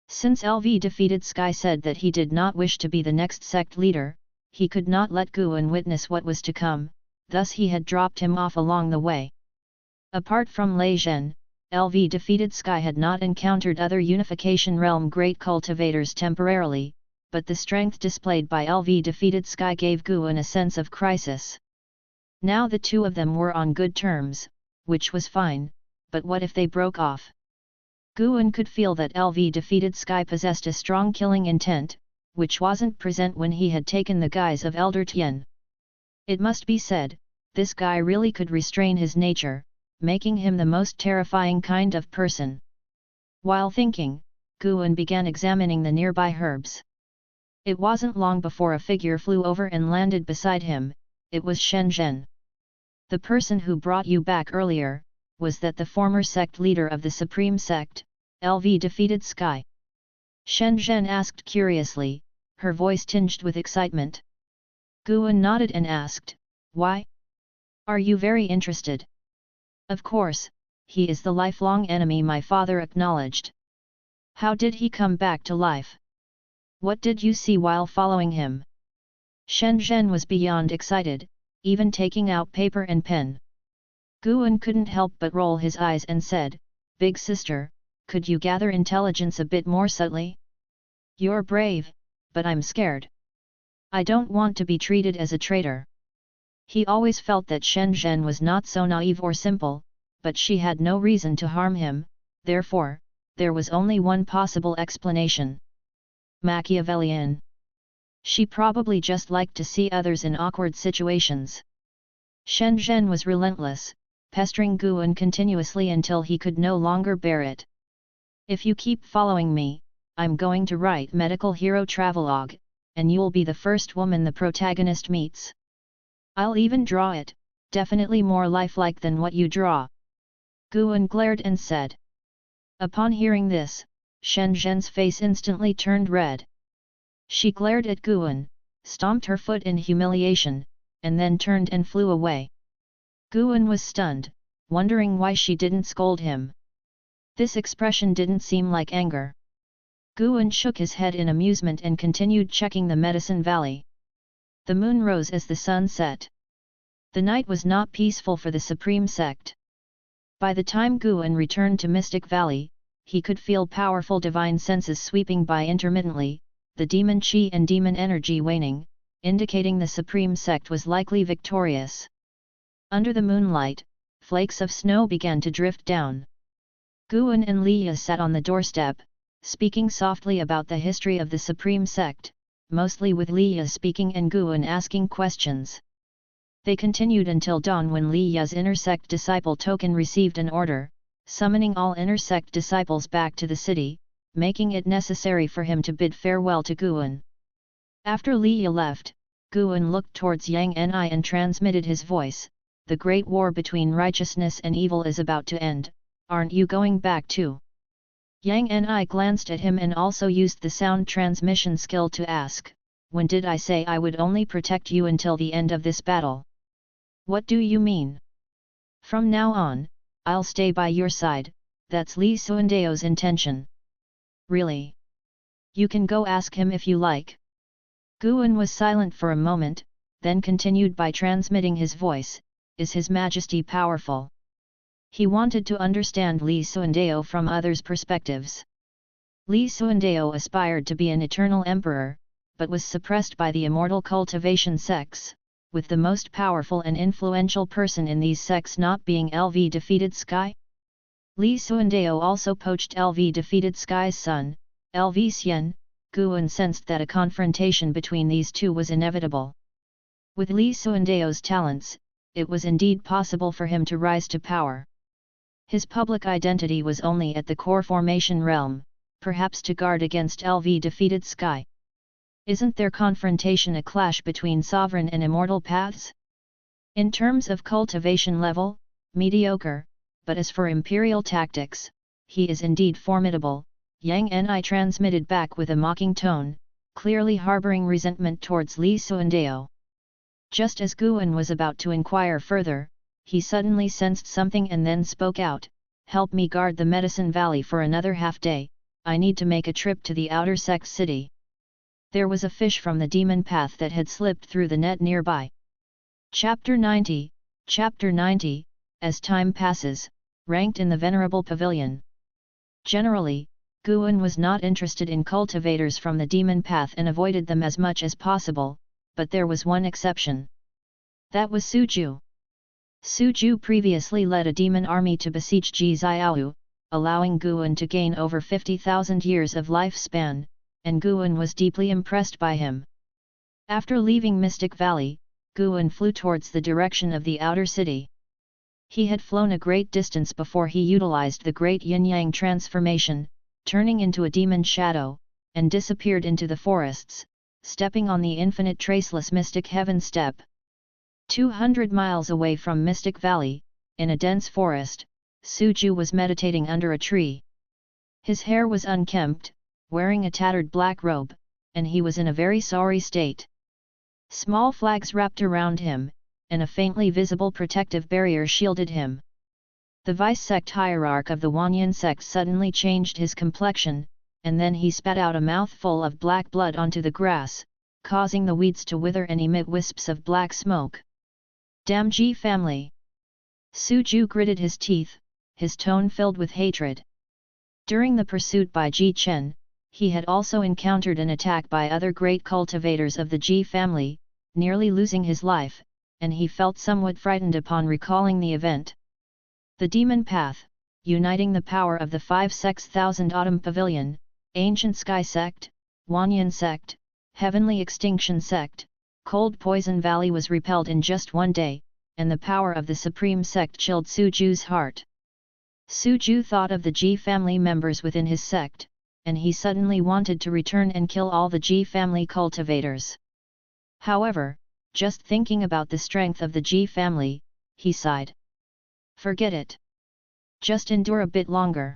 Since Lv defeated Sky said that he did not wish to be the next sect leader, he could not let Guan witness what was to come, thus he had dropped him off along the way. Apart from Lei Zhen, Lv defeated Sky had not encountered other Unification Realm great cultivators temporarily, but the strength displayed by Lv defeated Sky gave Guan a sense of crisis. Now the two of them were on good terms, which was fine, but what if they broke off? Guan could feel that Lv defeated Sky possessed a strong killing intent, which wasn't present when he had taken the guise of Elder Tian. It must be said, this guy really could restrain his nature, making him the most terrifying kind of person. While thinking, Guan began examining the nearby herbs. It wasn't long before a figure flew over and landed beside him. It was Shen Zhen. "The person who brought you back earlier, was that the former sect leader of the Supreme Sect, Lv defeated Sky?" Shen Zhen asked curiously, her voice tinged with excitement. Guan nodded and asked, "Why? Are you very interested?" "Of course, he is the lifelong enemy my father acknowledged." "How did he come back to life? What did you see while following him?" Shen Zhen was beyond excited, even taking out paper and pen. Guan couldn't help but roll his eyes and said, "Big sister, could you gather intelligence a bit more subtly? You're brave, but I'm scared. I don't want to be treated as a traitor." He always felt that Shen Zhen was not so naive or simple, but she had no reason to harm him, therefore, there was only one possible explanation. Machiavellian. She probably just liked to see others in awkward situations. Shen Zhen was relentless, pestering Guan continuously until he could no longer bear it. "If you keep following me, I'm going to write medical hero travelogue, and you'll be the first woman the protagonist meets. I'll even draw it, definitely more lifelike than what you draw." Guan glared and said. Upon hearing this, Shen Zhen's face instantly turned red. She glared at Guan, stomped her foot in humiliation, and then turned and flew away. Guan was stunned, wondering why she didn't scold him. This expression didn't seem like anger. Guan shook his head in amusement and continued checking the Medicine Valley. The moon rose as the sun set. The night was not peaceful for the Supreme Sect. By the time Guan returned to Mystic Valley, he could feel powerful divine senses sweeping by intermittently, the demon chi and demon energy waning, indicating the Supreme Sect was likely victorious. Under the moonlight, flakes of snow began to drift down. Guan and Liya sat on the doorstep, speaking softly about the history of the Supreme Sect, mostly with Liya speaking and Guan asking questions. They continued until dawn when Liya's inner sect disciple token received an order, summoning all inner sect disciples back to the city, making it necessary for him to bid farewell to Guan. After Liya left, Guan looked towards Yang Ni and transmitted his voice, "The great war between righteousness and evil is about to end, aren't you going back too?" Yang Ni glanced at him and also used the sound transmission skill to ask, "When did I say I would only protect you until the end of this battle? What do you mean? From now on, I'll stay by your side, that's Li Suandeo's intention." "Really? You can go ask him if you like." Guan was silent for a moment, then continued by transmitting his voice, "Is His Majesty powerful?" He wanted to understand Li Suandeo from others' perspectives. Li Suandeo aspired to be an eternal emperor, but was suppressed by the immortal cultivation sects, with the most powerful and influential person in these sects not being LV defeated Sky. Li Suandeo also poached LV defeated Sky's son, LV Xian. Guan sensed that a confrontation between these two was inevitable. With Li Suandeo's talents, it was indeed possible for him to rise to power. His public identity was only at the core formation realm, perhaps to guard against LV defeated Sky. Isn't their confrontation a clash between sovereign and immortal paths? In terms of cultivation level, mediocre, but as for imperial tactics, he is indeed formidable, Yang Ni transmitted back with a mocking tone, clearly harboring resentment towards Li Suandeo. Just as Guan was about to inquire further, he suddenly sensed something and then spoke out, "Help me guard the Medicine Valley for another half-day, I need to make a trip to the outer sect city." There was a fish from the demon path that had slipped through the net nearby. Chapter 90, Chapter 90, as time passes, ranked in the Venerable Pavilion. Generally, Guan was not interested in cultivators from the demon path and avoided them as much as possible, but there was one exception. That was Suju. Suju previously led a demon army to besiege Jiziao, allowing Guan to gain over 50,000 years of lifespan, and Guan was deeply impressed by him. After leaving Mystic Valley, Guan flew towards the direction of the outer city. He had flown a great distance before he utilized the great yin-yang transformation, turning into a demon shadow, and disappeared into the forests, stepping on the infinite traceless mystic heaven step. 200 miles away from Mystic Valley, in a dense forest, Suju was meditating under a tree. His hair was unkempt, wearing a tattered black robe, and he was in a very sorry state. Small flags wrapped around him, and a faintly visible protective barrier shielded him. The vice-sect hierarch of the Wanyan sect suddenly changed his complexion, and then he spat out a mouthful of black blood onto the grass, causing the weeds to wither and emit wisps of black smoke. "Damn Ji family!" Suju gritted his teeth, his tone filled with hatred. During the pursuit by Ji Chen, he had also encountered an attack by other great cultivators of the Ji family, nearly losing his life, and he felt somewhat frightened upon recalling the event. The Demon Path, uniting the power of the 5 sects Thousand Autumn Pavilion, Ancient Sky Sect, Wanyan Sect, Heavenly Extinction Sect, Cold Poison Valley was repelled in just one day, and the power of the Supreme Sect chilled Suju's heart. Suju thought of the Ji family members within his sect, and he suddenly wanted to return and kill all the Ji family cultivators. However, just thinking about the strength of the Ji family, he sighed. Forget it. Just endure a bit longer.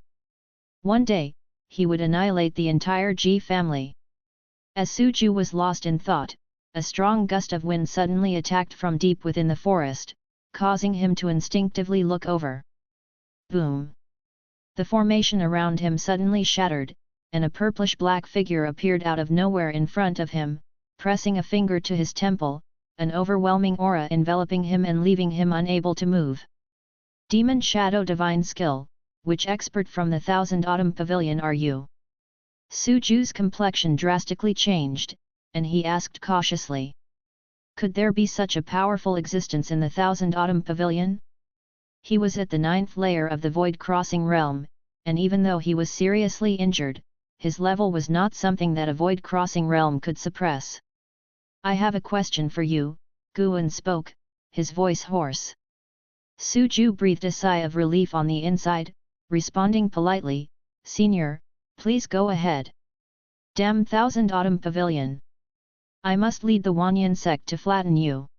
One day, he would annihilate the entire Ji family. As Suju was lost in thought, a strong gust of wind suddenly attacked from deep within the forest, causing him to instinctively look over. Boom! The formation around him suddenly shattered, and a purplish-black figure appeared out of nowhere in front of him, pressing a finger to his temple, an overwhelming aura enveloping him and leaving him unable to move. Demon Shadow Divine Skill, which expert from the Thousand Autumn Pavilion are you? Suju's complexion drastically changed, and he asked cautiously. Could there be such a powerful existence in the Thousand Autumn Pavilion? He was at the 9th layer of the Void Crossing Realm, and even though he was seriously injured, his level was not something that a Void Crossing Realm could suppress. I have a question for you, Guan spoke, his voice hoarse. Suju breathed a sigh of relief on the inside, responding politely, Senior, please go ahead. Damn Thousand Autumn Pavilion! I must lead the Wanyan sect to flatten you.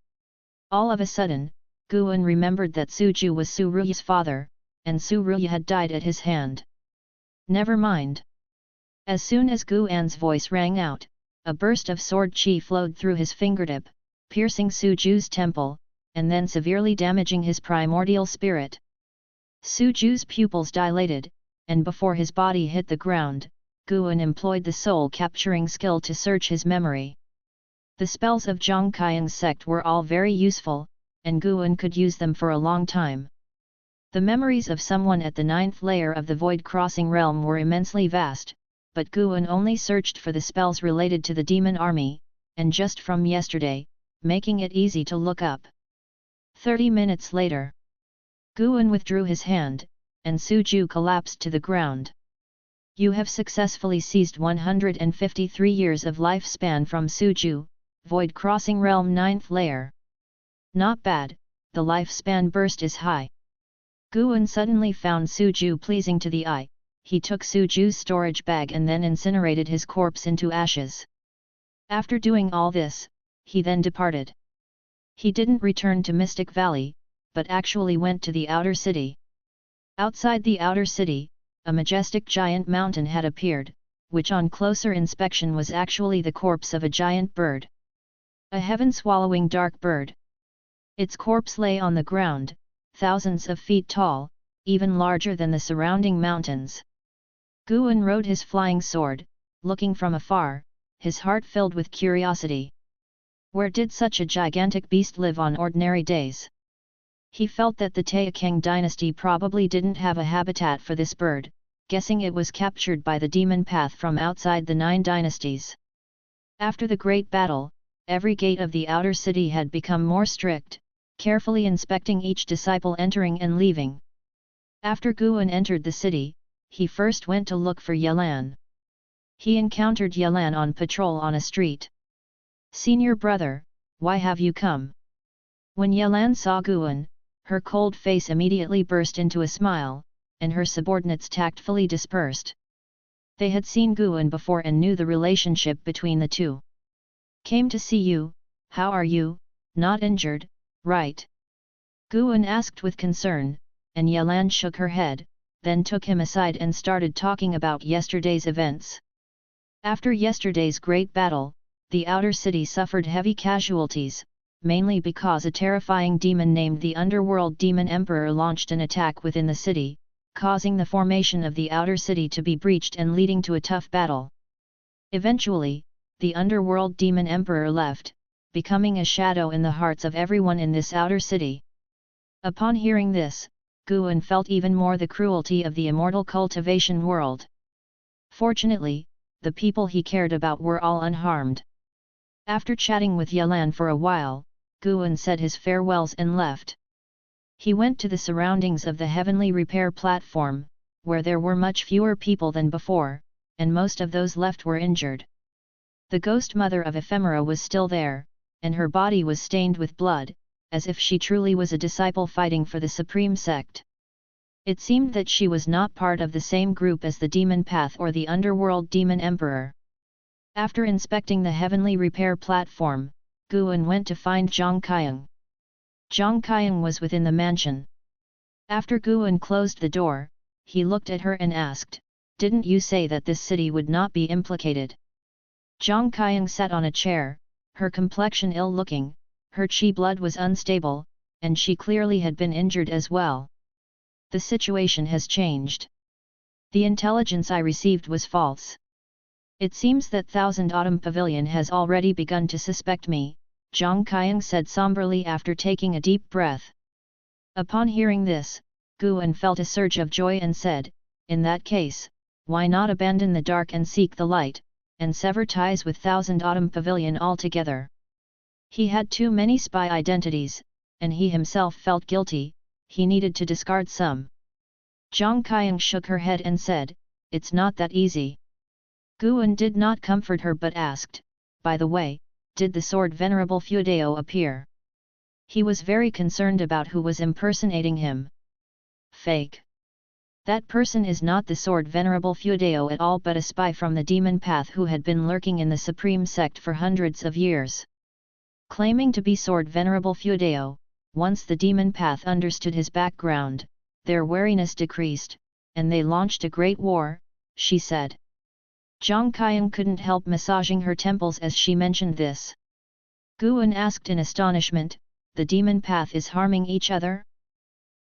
All of a sudden, Guan remembered that Suju was Suruya's father, and Suruya had died at his hand. Never mind. As soon as Guan's voice rang out, a burst of sword chi flowed through his fingertip, piercing Suju's temple, and then severely damaging his primordial spirit. Suju's pupils dilated, and before his body hit the ground, Guan employed the soul-capturing skill to search his memory. The spells of Taixuan Sect were all very useful, and Guan could use them for a long time. The memories of someone at the 9th layer of the Void Crossing Realm were immensely vast, but Guan only searched for the spells related to the demon army, and just from yesterday, making it easy to look up. 30 minutes later, Guan withdrew his hand, and Suju collapsed to the ground. You have successfully seized 153 years of lifespan from Suju, Void Crossing Realm 9th layer. Not bad, the lifespan burst is high. Guan suddenly found Suju pleasing to the eye. He took Suju's storage bag and then incinerated his corpse into ashes. After doing all this, he then departed. He didn't return to Mystic Valley, but actually went to the outer city. Outside the outer city, a majestic giant mountain had appeared, which on closer inspection was actually the corpse of a giant bird. A heaven-swallowing dark bird. Its corpse lay on the ground, thousands of feet tall, even larger than the surrounding mountains. Guan rode his flying sword, looking from afar, his heart filled with curiosity. Where did such a gigantic beast live on ordinary days? He felt that the Taixuan dynasty probably didn't have a habitat for this bird, guessing it was captured by the demon path from outside the 9 dynasties. After the great battle, every gate of the outer city had become more strict, carefully inspecting each disciple entering and leaving. After Guan entered the city, he first went to look for Yelan. He encountered Yelan on patrol on a street. Senior brother, why have you come? When Yelan saw Guan, her cold face immediately burst into a smile, and her subordinates tactfully dispersed. They had seen Guan before and knew the relationship between the two. Came to see you, how are you, not injured, right? Guan asked with concern, and Yelan shook her head, then took him aside and started talking about yesterday's events. After yesterday's great battle, the outer city suffered heavy casualties, mainly because a terrifying demon named the Underworld Demon Emperor launched an attack within the city, causing the formation of the outer city to be breached and leading to a tough battle. Eventually, the Underworld Demon Emperor left, becoming a shadow in the hearts of everyone in this outer city. Upon hearing this, Guan felt even more the cruelty of the immortal cultivation world. Fortunately, the people he cared about were all unharmed. After chatting with Yelan for a while, Guan said his farewells and left. He went to the surroundings of the heavenly repair platform, where there were much fewer people than before, and most of those left were injured. The ghost mother of Ephemera was still there, and her body was stained with blood, as if she truly was a disciple fighting for the supreme sect. It seemed that she was not part of the same group as the demon path or the underworld demon emperor. After inspecting the heavenly repair platform, Guan went to find Zhang Qiang. Zhang Qiang was within the mansion. After Guan closed the door, he looked at her and asked, "Didn't you say that this city would not be implicated?" Zhang Qiang sat on a chair, Her complexion ill-looking, her chi blood was unstable, and she clearly had been injured as well. The situation has changed. The intelligence I received was false. It seems that Thousand Autumn Pavilion has already begun to suspect me, Zhang Qiang said somberly after taking a deep breath. Upon hearing this, Guan felt a surge of joy and said, in that case, why not abandon the dark and seek the light, and sever ties with Thousand Autumn Pavilion altogether? He had too many spy identities, and he himself felt guilty, he needed to discard some. Zhang Qiang shook her head and said, it's not that easy. Guan did not comfort her but asked, by the way, did the sword Venerable Feudao appear? He was very concerned about who was impersonating him. Fake. That person is not the sword Venerable Feudao at all but a spy from the demon path who had been lurking in the Supreme Sect for hundreds of years. Claiming to be sword Venerable Feudao, once the demon path understood his background, their wariness decreased, and they launched a great war, she said. Zhang Qiang couldn't help massaging her temples as she mentioned this. Guan asked in astonishment, the demon path is harming each other?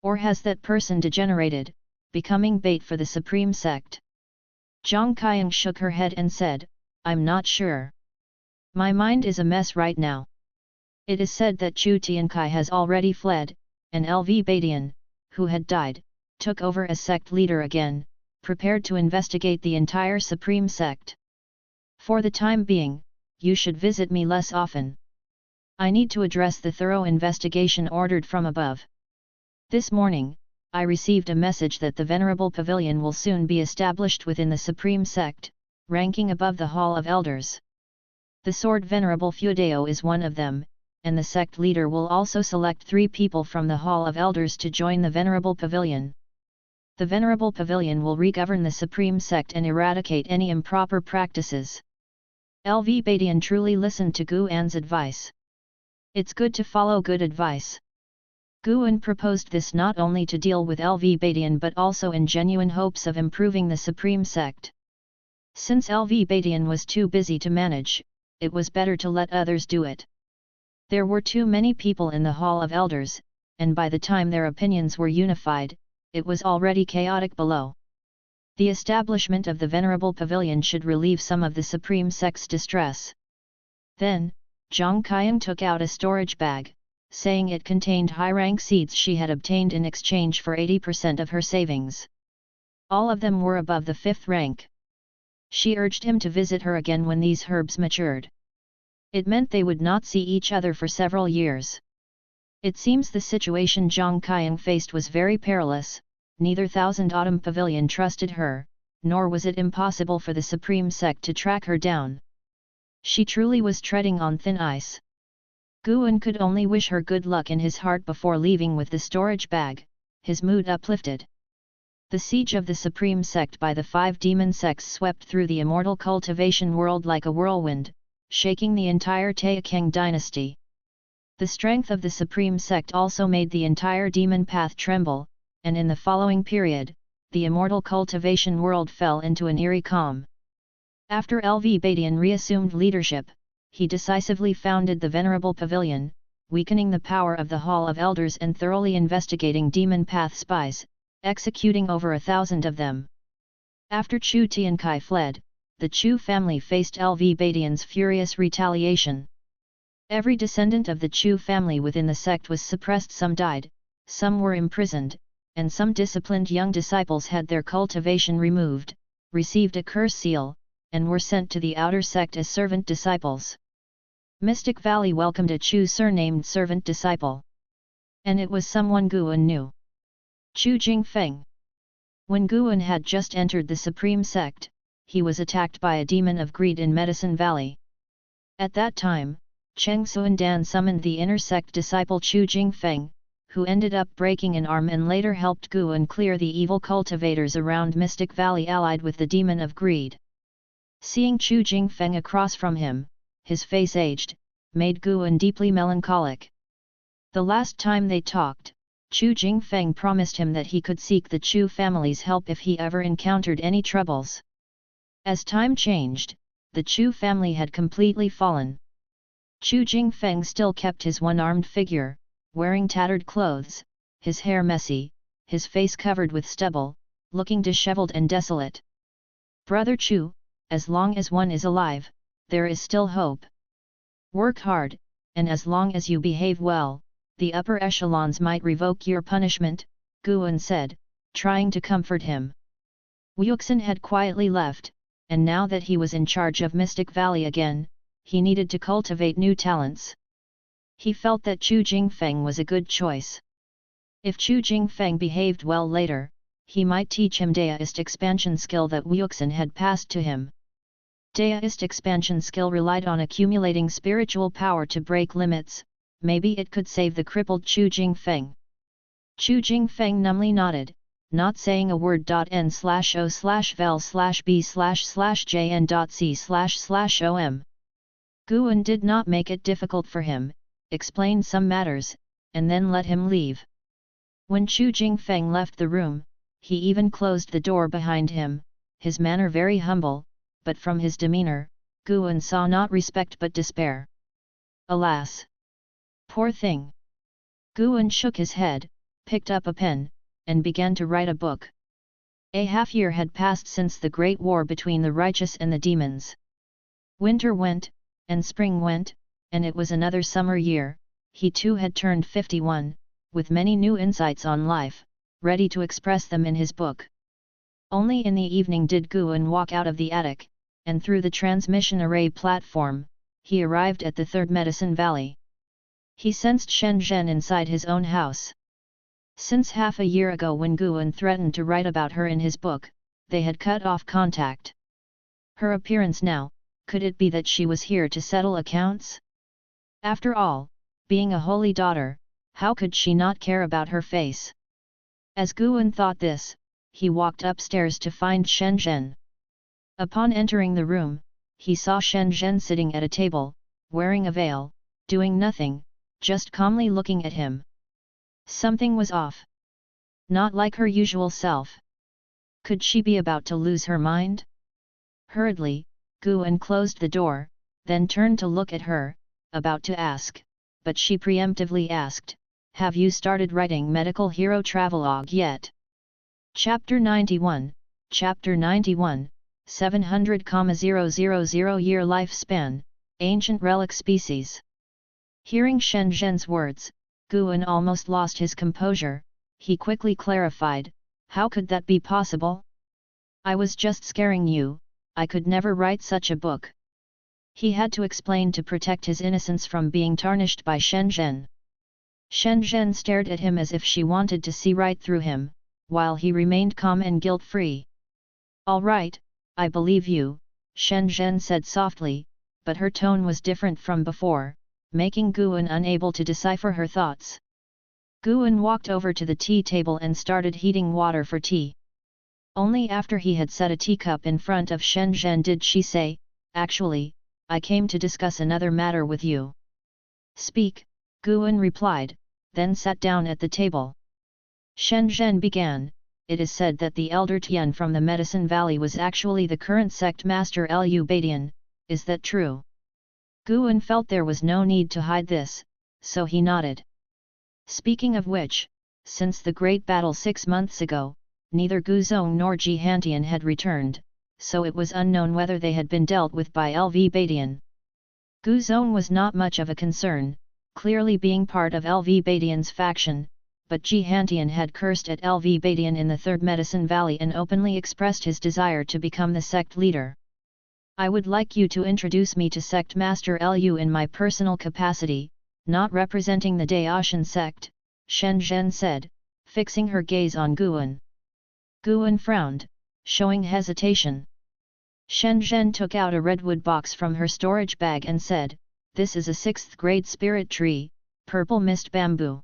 Or has that person degenerated, becoming bait for the Supreme Sect? Zhang Qiang shook her head and said, I'm not sure. My mind is a mess right now. It is said that Chu Tiankai has already fled, and LV Badian, who had died, took over as sect leader again, prepared to investigate the entire Supreme Sect. For the time being, you should visit me less often. I need to address the thorough investigation ordered from above. This morning, I received a message that the Venerable Pavilion will soon be established within the Supreme Sect, ranking above the Hall of Elders. The sword Venerable Feudao is one of them, and the sect leader will also select 3 people from the Hall of Elders to join the Venerable Pavilion. The Venerable Pavilion will re-govern the Supreme Sect and eradicate any improper practices. LV Badian truly listened to Guan's advice. It's good to follow good advice. Guan proposed this not only to deal with LV Badian but also in genuine hopes of improving the Supreme Sect. Since LV Badian was too busy to manage, it was better to let others do it. There were too many people in the Hall of Elders, and by the time their opinions were unified, it was already chaotic below. The establishment of the Venerable Pavilion should relieve some of the Supreme Sect's distress. Then, Zhang Qiang took out a storage bag, saying it contained high-rank seeds she had obtained in exchange for 80% of her savings. All of them were above the 5th rank. She urged him to visit her again when these herbs matured. It meant they would not see each other for several years. It seems the situation Zhang Qiang faced was very perilous, neither Thousand Autumn Pavilion trusted her, nor was it impossible for the Supreme Sect to track her down. She truly was treading on thin ice. Guan could only wish her good luck in his heart before leaving with the storage bag, his mood uplifted. The siege of the Supreme Sect by the 5 demon sects swept through the immortal cultivation world like a whirlwind, shaking the entire Taixuan dynasty. The strength of the Supreme Sect also made the entire demon path tremble, and in the following period, the immortal cultivation world fell into an eerie calm. After LV Badian reassumed leadership, he decisively founded the Venerable Pavilion, weakening the power of the Hall of Elders and thoroughly investigating demon path spies, executing over 1,000 of them. After Chu Tiankai fled, the Chu family faced LV Badian's furious retaliation. Every descendant of the Chu family within the sect was suppressed, some died, some were imprisoned, and some disciplined young disciples had their cultivation removed, received a curse seal, and were sent to the outer sect as servant disciples. Mystic Valley welcomed a Chu surnamed servant disciple. And it was someone Guan knew. Chu Jingfeng. When Guan had just entered the Supreme Sect, he was attacked by a demon of greed in Medicine Valley. At that time, Cheng Xuandan summoned the inner sect disciple Chu Jingfeng, who ended up breaking an arm and later helped Guan clear the evil cultivators around Mystic Valley allied with the demon of greed. Seeing Chu Jingfeng across from him, his face aged, made Guan deeply melancholic. The last time they talked, Chu Jingfeng promised him that he could seek the Chu family's help if he ever encountered any troubles. As time changed, the Chu family had completely fallen. Chu Jingfeng still kept his one-armed figure, wearing tattered clothes, his hair messy, his face covered with stubble, looking disheveled and desolate. Brother Chu, as long as one is alive, there is still hope. Work hard, and as long as you behave well, the upper echelons might revoke your punishment, Guan said, trying to comfort him. Wuxin had quietly left, and now that he was in charge of Mystic Valley again, he needed to cultivate new talents. He felt that Chu Jingfeng was a good choice. If Chu Jingfeng behaved well later, he might teach him deist expansion skill that Wuxin had passed to him. Deist expansion skill relied on accumulating spiritual power to break limits, maybe it could save the crippled Chu Jingfeng. Chu Jingfeng numbly nodded, not saying a word. N/O/vel/b/jn.c//om. Guan did not make it difficult for him, explained some matters, and then let him leave. When Chu Jingfeng left the room, he even closed the door behind him, his manner very humble, but from his demeanor, Guan saw not respect but despair. Alas! Poor thing! Guan shook his head, picked up a pen, and began to write a book. A half-year had passed since the great war between the righteous and the demons. Winter went, and spring went, and it was another summer year. He too had turned 51, with many new insights on life, ready to express them in his book. Only in the evening did Guan walk out of the attic, and through the transmission array platform, he arrived at the third Medicine Valley. He sensed Shen Zhen inside his own house. Since half a year ago when Guan threatened to write about her in his book, they had cut off contact. Her appearance now, could it be that she was here to settle accounts? After all, being a holy daughter, how could she not care about her face? As Guan thought this, he walked upstairs to find Shen Zhen. Upon entering the room, he saw Shen Zhen sitting at a table, wearing a veil, doing nothing, just calmly looking at him. Something was off. Not like her usual self. Could she be about to lose her mind? Hurriedly, Guan closed the door, then turned to look at her, about to ask, but she preemptively asked, "Have you started writing Medical Hero Travelogue yet?" Chapter 91, Chapter 91, 700,000 year lifespan, Ancient Relic Species. Hearing Shen Zhen's words, Guan almost lost his composure. He quickly clarified, "How could that be possible? I was just scaring you, I could never write such a book." He had to explain to protect his innocence from being tarnished by Shen Zhen. Shen Zhen stared at him as if she wanted to see right through him, while he remained calm and guilt-free. "All right, I believe you," Shen Zhen said softly, but her tone was different from before, making Guan unable to decipher her thoughts. Guan walked over to the tea table and started heating water for tea. Only after he had set a teacup in front of Shen Zhen did she say, "Actually, I came to discuss another matter with you." "Speak," Guan replied, then sat down at the table. Shen Zhen began, "It is said that the elder Tian from the Medicine Valley was actually the current sect master Lu Badian, is that true?" Guan felt there was no need to hide this, so he nodded. "Speaking of which, since the great battle 6 months ago, neither Guzong nor Ji Hantian had returned, so it was unknown whether they had been dealt with by LV Badian. Guzong was not much of a concern, clearly being part of LV Badian's faction, but Ji Hantian had cursed at LV Badian in the Third Medicine Valley and openly expressed his desire to become the sect leader. "I would like you to introduce me to Sect Master Lu in my personal capacity, not representing the Taixuan Sect," Shen Zhen said, fixing her gaze on Guan. Guan frowned, showing hesitation. Shen Zhen took out a redwood box from her storage bag and said, "This is a 6th grade spirit tree, purple mist bamboo.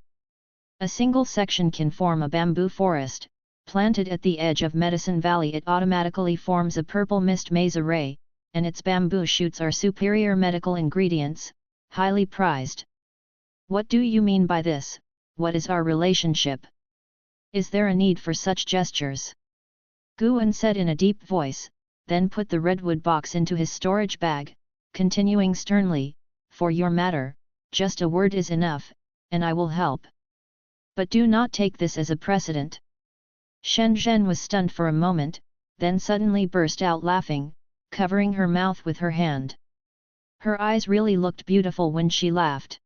A single section can form a bamboo forest. Planted at the edge of Medicine Valley, it automatically forms a purple mist maze array, and its bamboo shoots are superior medical ingredients, highly prized." "What do you mean by this? What is our relationship? Is there a need for such gestures?" Guan said in a deep voice, then put the redwood box into his storage bag, continuing sternly, for your matter, just a word is enough, and I will help. But do not take this as a precedent." Shen Zhen was stunned for a moment, then suddenly burst out laughing, covering her mouth with her hand. Her eyes really looked beautiful when she laughed.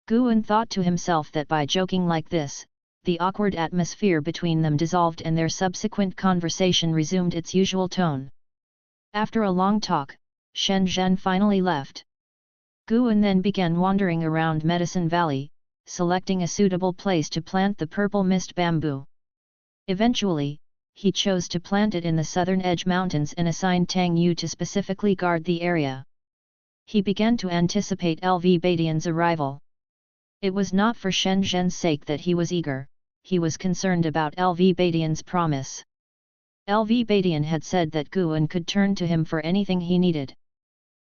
Guan thought to himself that by joking like this, the awkward atmosphere between them dissolved and their subsequent conversation resumed its usual tone. After a long talk, Shen Zhen finally left. Guan then began wandering around Medicine Valley, selecting a suitable place to plant the purple mist bamboo. Eventually, he chose to plant it in the southern edge mountains and assigned Tang Yu to specifically guard the area. He began to anticipate LV Badian's arrival. It was not for Shen Zhen's sake that he was eager, he was concerned about LV Badian's promise. LV Badian had said that Guan could turn to him for anything he needed.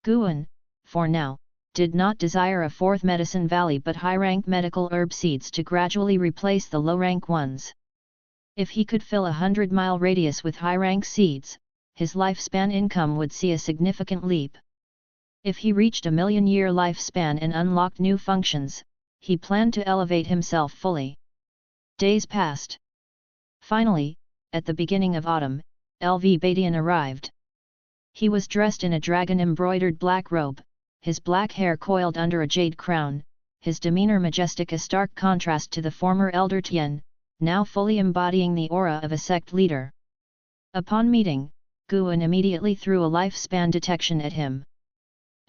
Guan, for now, did not desire a fourth Medicine Valley but high-rank medical herb seeds to gradually replace the low-rank ones. If he could fill a 100-mile radius with high-rank seeds, his lifespan income would see a significant leap. If he reached a million-year lifespan and unlocked new functions, he planned to elevate himself fully. Days passed. Finally, at the beginning of autumn, LV Badian arrived. He was dressed in a dragon-embroidered black robe, his black hair coiled under a jade crown, his demeanor majestic, a stark contrast to the former Elder Tian, now fully embodying the aura of a sect leader. Upon meeting, Guan immediately threw a lifespan detection at him.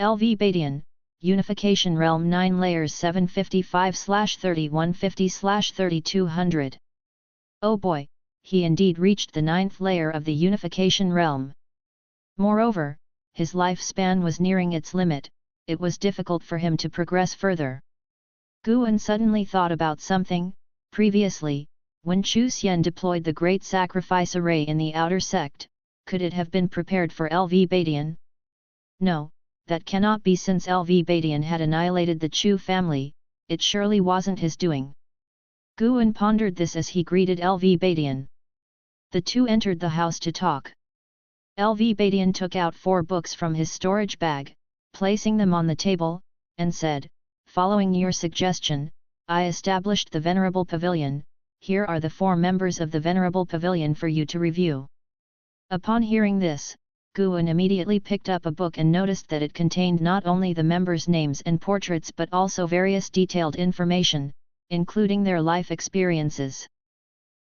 LV Badian, Unification Realm 9 layers 755/3150/3200. Oh boy, he indeed reached the 9th layer of the Unification Realm. Moreover, his lifespan was nearing its limit, it was difficult for him to progress further. Guan suddenly thought about something. Previously, when Chu Xian deployed the Great Sacrifice Array in the Outer Sect, could it have been prepared for LV Badian? No, that cannot be, since LV Badian had annihilated the Chu family, it surely wasn't his doing. Guan pondered this as he greeted LV Badian. The two entered the house to talk. LV Badian took out 4 books from his storage bag, placing them on the table, and said, "Following your suggestion, I established the Venerable Pavilion. Here are the 4 members of the Venerable Pavilion for you to review." Upon hearing this, Guan immediately picked up a book and noticed that it contained not only the members' names and portraits but also various detailed information, including their life experiences.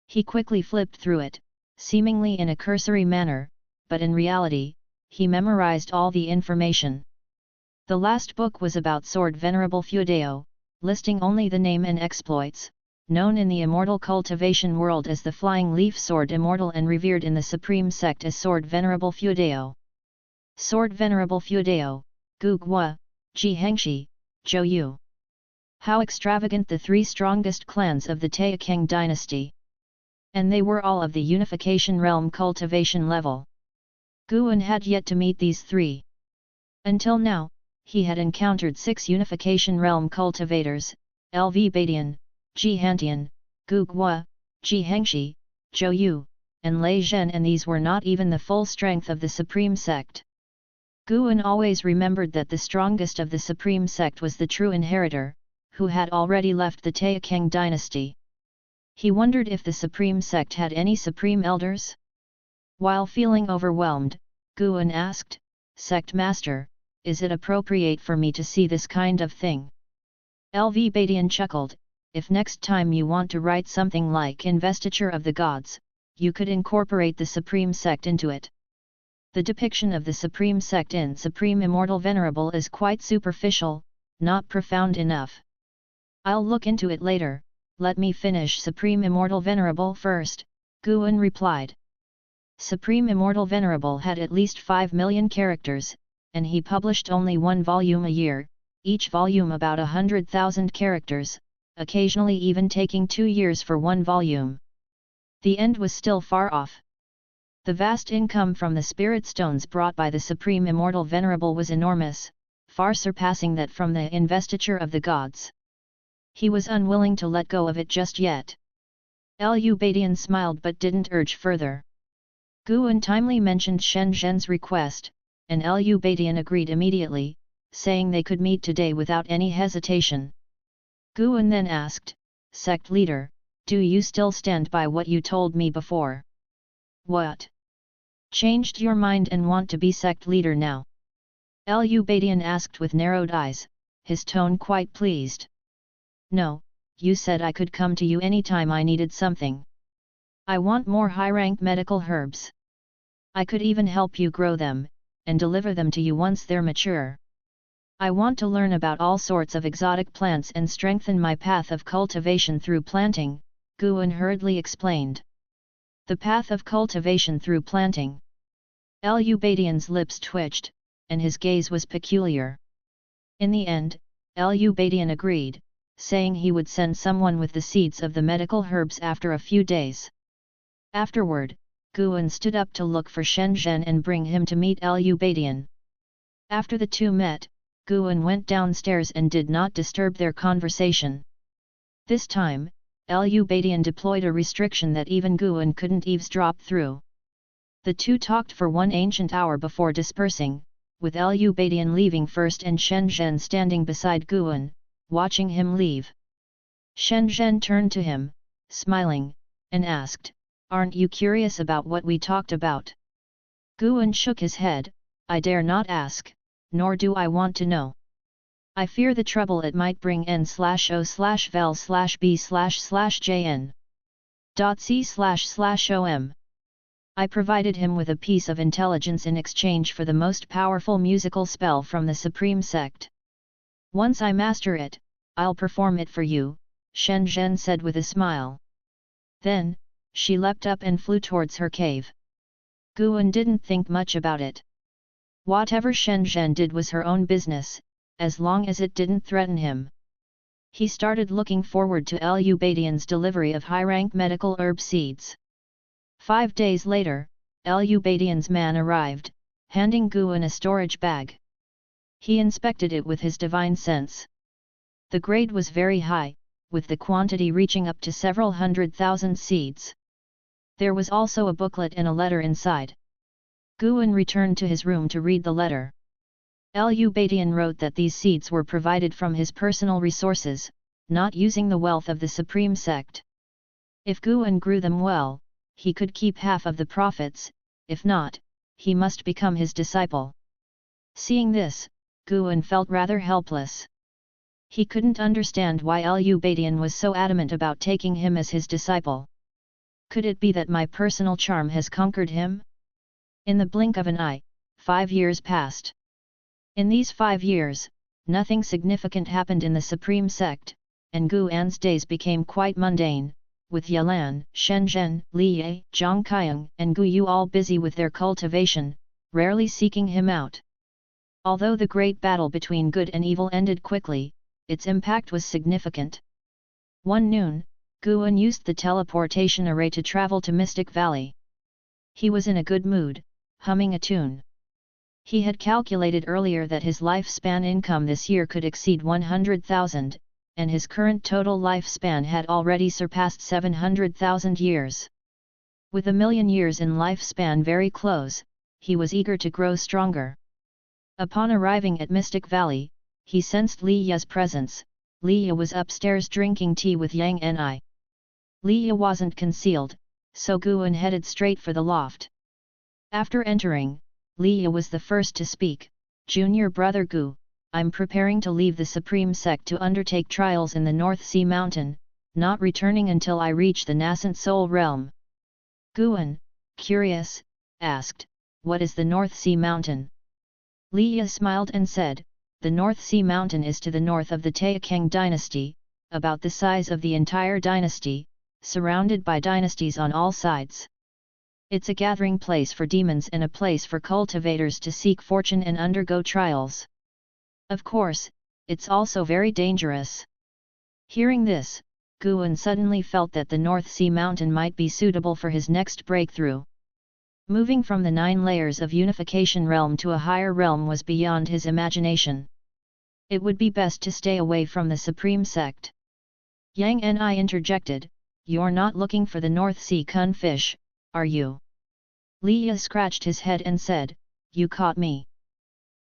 He quickly flipped through it, seemingly in a cursory manner, but in reality, he memorized all the information. The last book was about Sword Venerable Feudeo, listing only the name and exploits, known in the immortal cultivation world as the Flying Leaf Sword Immortal and revered in the Supreme Sect as Sword Venerable Feudeo. Sword Venerable Feudeo, Gu Gua, Ji Hengshi, Zhou Yu. How extravagant, the 3 strongest clans of the Taixuan dynasty! And they were all of the Unification Realm cultivation level. Guan had yet to meet these 3. Until now, he had encountered 6 Unification Realm cultivators: LV Badian, Ji Hantian, Gu Gua, Ji Hengshi, Zhou Yu, and Lei Zhen, and these were not even the full strength of the Supreme Sect. Guan always remembered that the strongest of the Supreme Sect was the true inheritor, who had already left the Taixuan dynasty. He wondered if the Supreme Sect had any Supreme Elders? While feeling overwhelmed, Guan asked, "Sect Master, is it appropriate for me to see this kind of thing?" LV Badian chuckled, "If next time you want to write something like Investiture of the Gods, you could incorporate the Supreme Sect into it. The depiction of the Supreme Sect in Supreme Immortal Venerable is quite superficial, not profound enough. I'll look into it later, let me finish Supreme Immortal Venerable first," Guan replied. Supreme Immortal Venerable had at least 5 million characters, and he published only 1 volume a year, each volume about 100,000 characters, occasionally even taking 2 years for 1 volume. The end was still far off. The vast income from the spirit stones brought by the Supreme Immortal Venerable was enormous, far surpassing that from the Investiture of the Gods. He was unwilling to let go of it just yet. Lu Badian smiled but didn't urge further. Guan timely mentioned Shen Zhen's request, and Lu Badian agreed immediately, saying they could meet today without any hesitation. Guan then asked, "Sect leader, do you still stand by what you told me before? What? Changed your mind and want to be sect leader now?" Lu Badian asked with narrowed eyes, his tone quite pleased. "No, you said I could come to you anytime I needed something. I want more high-rank medical herbs. I could even help you grow them, and deliver them to you once they're mature. I want to learn about all sorts of exotic plants and strengthen my path of cultivation through planting," Guan hurriedly explained. The path of cultivation through planting. Lu Badian's lips twitched, and his gaze was peculiar. In the end, Lu Badian agreed, saying he would send someone with the seeds of the medical herbs after a few days. Afterward, Guan stood up to look for Shen Zhen and bring him to meet Lu Badian. After the two met, Guan went downstairs and did not disturb their conversation. This time, Lu Badian deployed a restriction that even Guan couldn't eavesdrop through. The two talked for one ancient hour before dispersing, with Lu Badian leaving first and Shen Zhen standing beside Guan, watching him leave. Shen Zhen turned to him, smiling, and asked, "Aren't you curious about what we talked about?" Guan shook his head, "I dare not ask, nor do I want to know. I fear the trouble it might bring n/o/vel/b/jn. .c//om. I provided him with a piece of intelligence in exchange for the most powerful musical spell from the Supreme Sect. Once I master it, I'll perform it for you," Shen Zhen said with a smile. Then, she leapt up and flew towards her cave. Guan didn't think much about it. Whatever Shen Zhen did was her own business, as long as it didn't threaten him. He started looking forward to Lu Badian's delivery of high-rank medical herb seeds. 5 days later, Lu Badian's man arrived, handing Guan a storage bag. He inspected it with his divine sense. The grade was very high, with the quantity reaching up to several 100,000 seeds. There was also a booklet and a letter inside. Guan returned to his room to read the letter. Lu Badian wrote that these seeds were provided from his personal resources, not using the wealth of the Supreme Sect. If Guan grew them well, he could keep half of the profits, if not, he must become his disciple. Seeing this, Guan felt rather helpless. He couldn't understand why Lu Badian was so adamant about taking him as his disciple. Could it be that my personal charm has conquered him? In the blink of an eye, 5 years passed. In these 5 years, nothing significant happened in the Supreme Sect, and Guan's days became quite mundane, with Yalan, Shen Zhen, Li Ye, Zhang Qiang and Gu Yu all busy with their cultivation, rarely seeking him out. Although the great battle between good and evil ended quickly, its impact was significant. One noon, Guan used the teleportation array to travel to Mystic Valley. He was in a good mood, humming a tune. He had calculated earlier that his lifespan income this year could exceed 100,000, and his current total lifespan had already surpassed 700,000 years. With 1,000,000 years in lifespan very close, he was eager to grow stronger. Upon arriving at Mystic Valley, he sensed Li Ye's presence. Li Ye was upstairs drinking tea with Yang Ni. Li Ye wasn't concealed, so Guan headed straight for the loft. After entering, Li Ye was the first to speak. "Junior brother Gu, I'm preparing to leave the Supreme Sect to undertake trials in the North Sea Mountain, not returning until I reach the nascent soul realm." Guan, curious, asked, "What is the North Sea Mountain?" Li Ye smiled and said, "The North Sea Mountain is to the north of the Taixuan dynasty, about the size of the entire dynasty, surrounded by dynasties on all sides. It's a gathering place for demons and a place for cultivators to seek fortune and undergo trials. Of course, it's also very dangerous." Hearing this, Guan suddenly felt that the North Sea Mountain might be suitable for his next breakthrough. Moving from the 9 layers of unification realm to a higher realm was beyond his imagination. It would be best to stay away from the Supreme Sect. Yang Ni interjected, "You're not looking for the North Sea Kun fish, are you?" Li Ye scratched his head and said, "You caught me.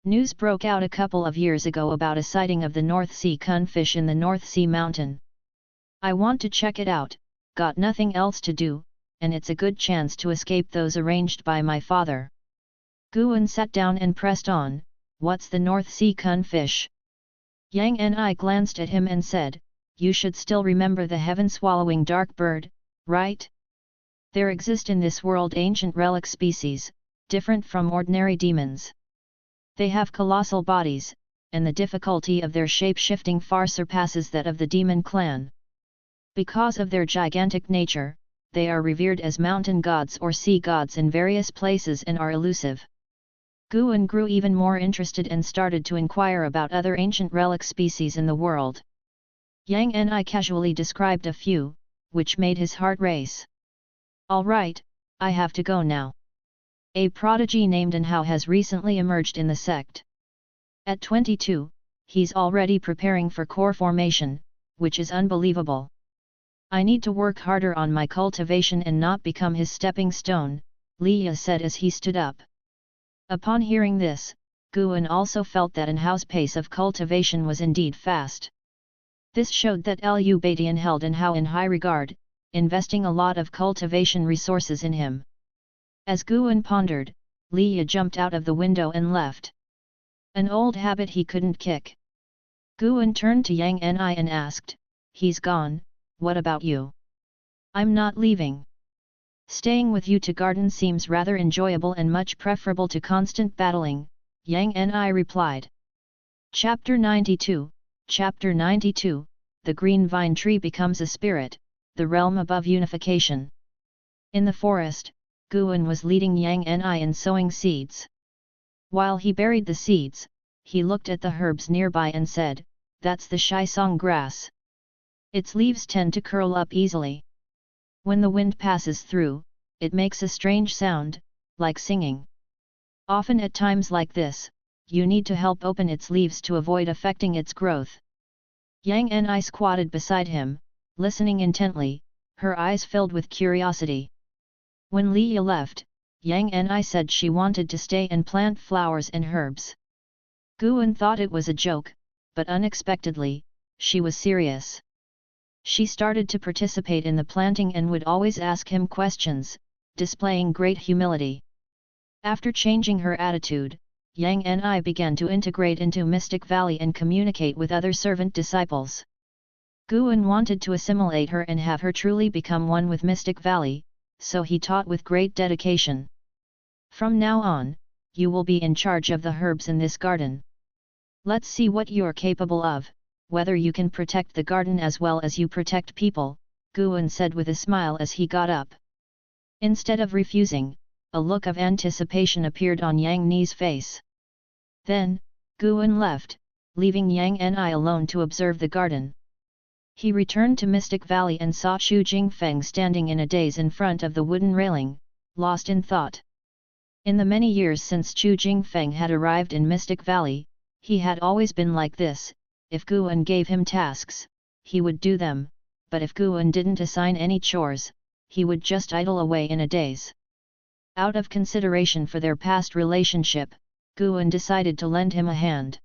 News broke out a couple of years ago about a sighting of the North Sea cunfish in the North Sea mountain. I want to check it out, got nothing else to do, and it's a good chance to escape those arranged by my father. Guan sat down and pressed on, what's the North Sea cunfish? Yang Ni glanced at him and said, you should still remember the heaven-swallowing dark bird, right? There exist in this world ancient relic species, different from ordinary demons. They have colossal bodies, and the difficulty of their shape-shifting far surpasses that of the demon clan. Because of their gigantic nature, they are revered as mountain gods or sea gods in various places and are elusive. Guan grew even more interested and started to inquire about other ancient relic species in the world. Yang Ni casually described a few, which made his heart race. All right, I have to go now. A prodigy named Anhao has recently emerged in the sect. At 22, he's already preparing for core formation, which is unbelievable. I need to work harder on my cultivation and not become his stepping stone, Liya said as he stood up. Upon hearing this, Guan also felt that Anhao's pace of cultivation was indeed fast. This showed that Liu Baidian held Anhao in high regard, investing a lot of cultivation resources in him. As Guan pondered, Liya jumped out of the window and left. An old habit he couldn't kick. Guan turned to Yang Ni and asked, he's gone, what about you? I'm not leaving. Staying with you to garden seems rather enjoyable and much preferable to constant battling, Yang Ni replied. Chapter 92, Chapter 92, The Green Vine Tree Becomes a Spirit, the Realm Above Unification. In the forest, Guan was leading Yang Ni in sowing seeds. While he buried the seeds, he looked at the herbs nearby and said, that's the Shisong grass. Its leaves tend to curl up easily. When the wind passes through, it makes a strange sound, like singing. Often at times like this, you need to help open its leaves to avoid affecting its growth. Yang Ni squatted beside him, listening intently, her eyes filled with curiosity. When Liya left, Yang Ni said she wanted to stay and plant flowers and herbs. Guan thought it was a joke, but unexpectedly, she was serious. She started to participate in the planting and would always ask him questions, displaying great humility. After changing her attitude, Yang Ni began to integrate into Mystic Valley and communicate with other servant disciples. Guan wanted to assimilate her and have her truly become one with Mystic Valley, so he taught with great dedication. From now on, you will be in charge of the herbs in this garden. Let's see what you're capable of, whether you can protect the garden as well as you protect people, Guan said with a smile as he got up. Instead of refusing, a look of anticipation appeared on Yang Ni's face. Then, Guan left, leaving Yang Ni alone to observe the garden. He returned to Mystic Valley and saw Chu Jingfeng standing in a daze in front of the wooden railing, lost in thought. In the many years since Chu Jingfeng had arrived in Mystic Valley, he had always been like this. If Guan gave him tasks, he would do them, but if Guan didn't assign any chores, he would just idle away in a daze. Out of consideration for their past relationship, Guan decided to lend him a hand.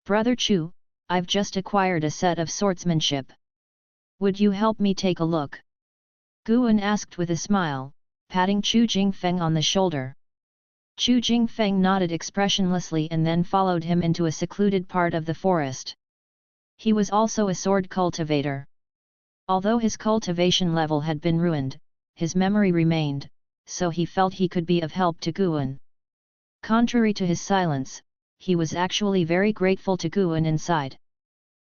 Brother Chu, I've just acquired a set of swordsmanship. Would you help me take a look? Guan asked with a smile, patting Chu Jingfeng on the shoulder. Chu Jingfeng nodded expressionlessly and then followed him into a secluded part of the forest. He was also a sword cultivator. Although his cultivation level had been ruined, his memory remained, so he felt he could be of help to Guan. Contrary to his silence, he was actually very grateful to Guan inside.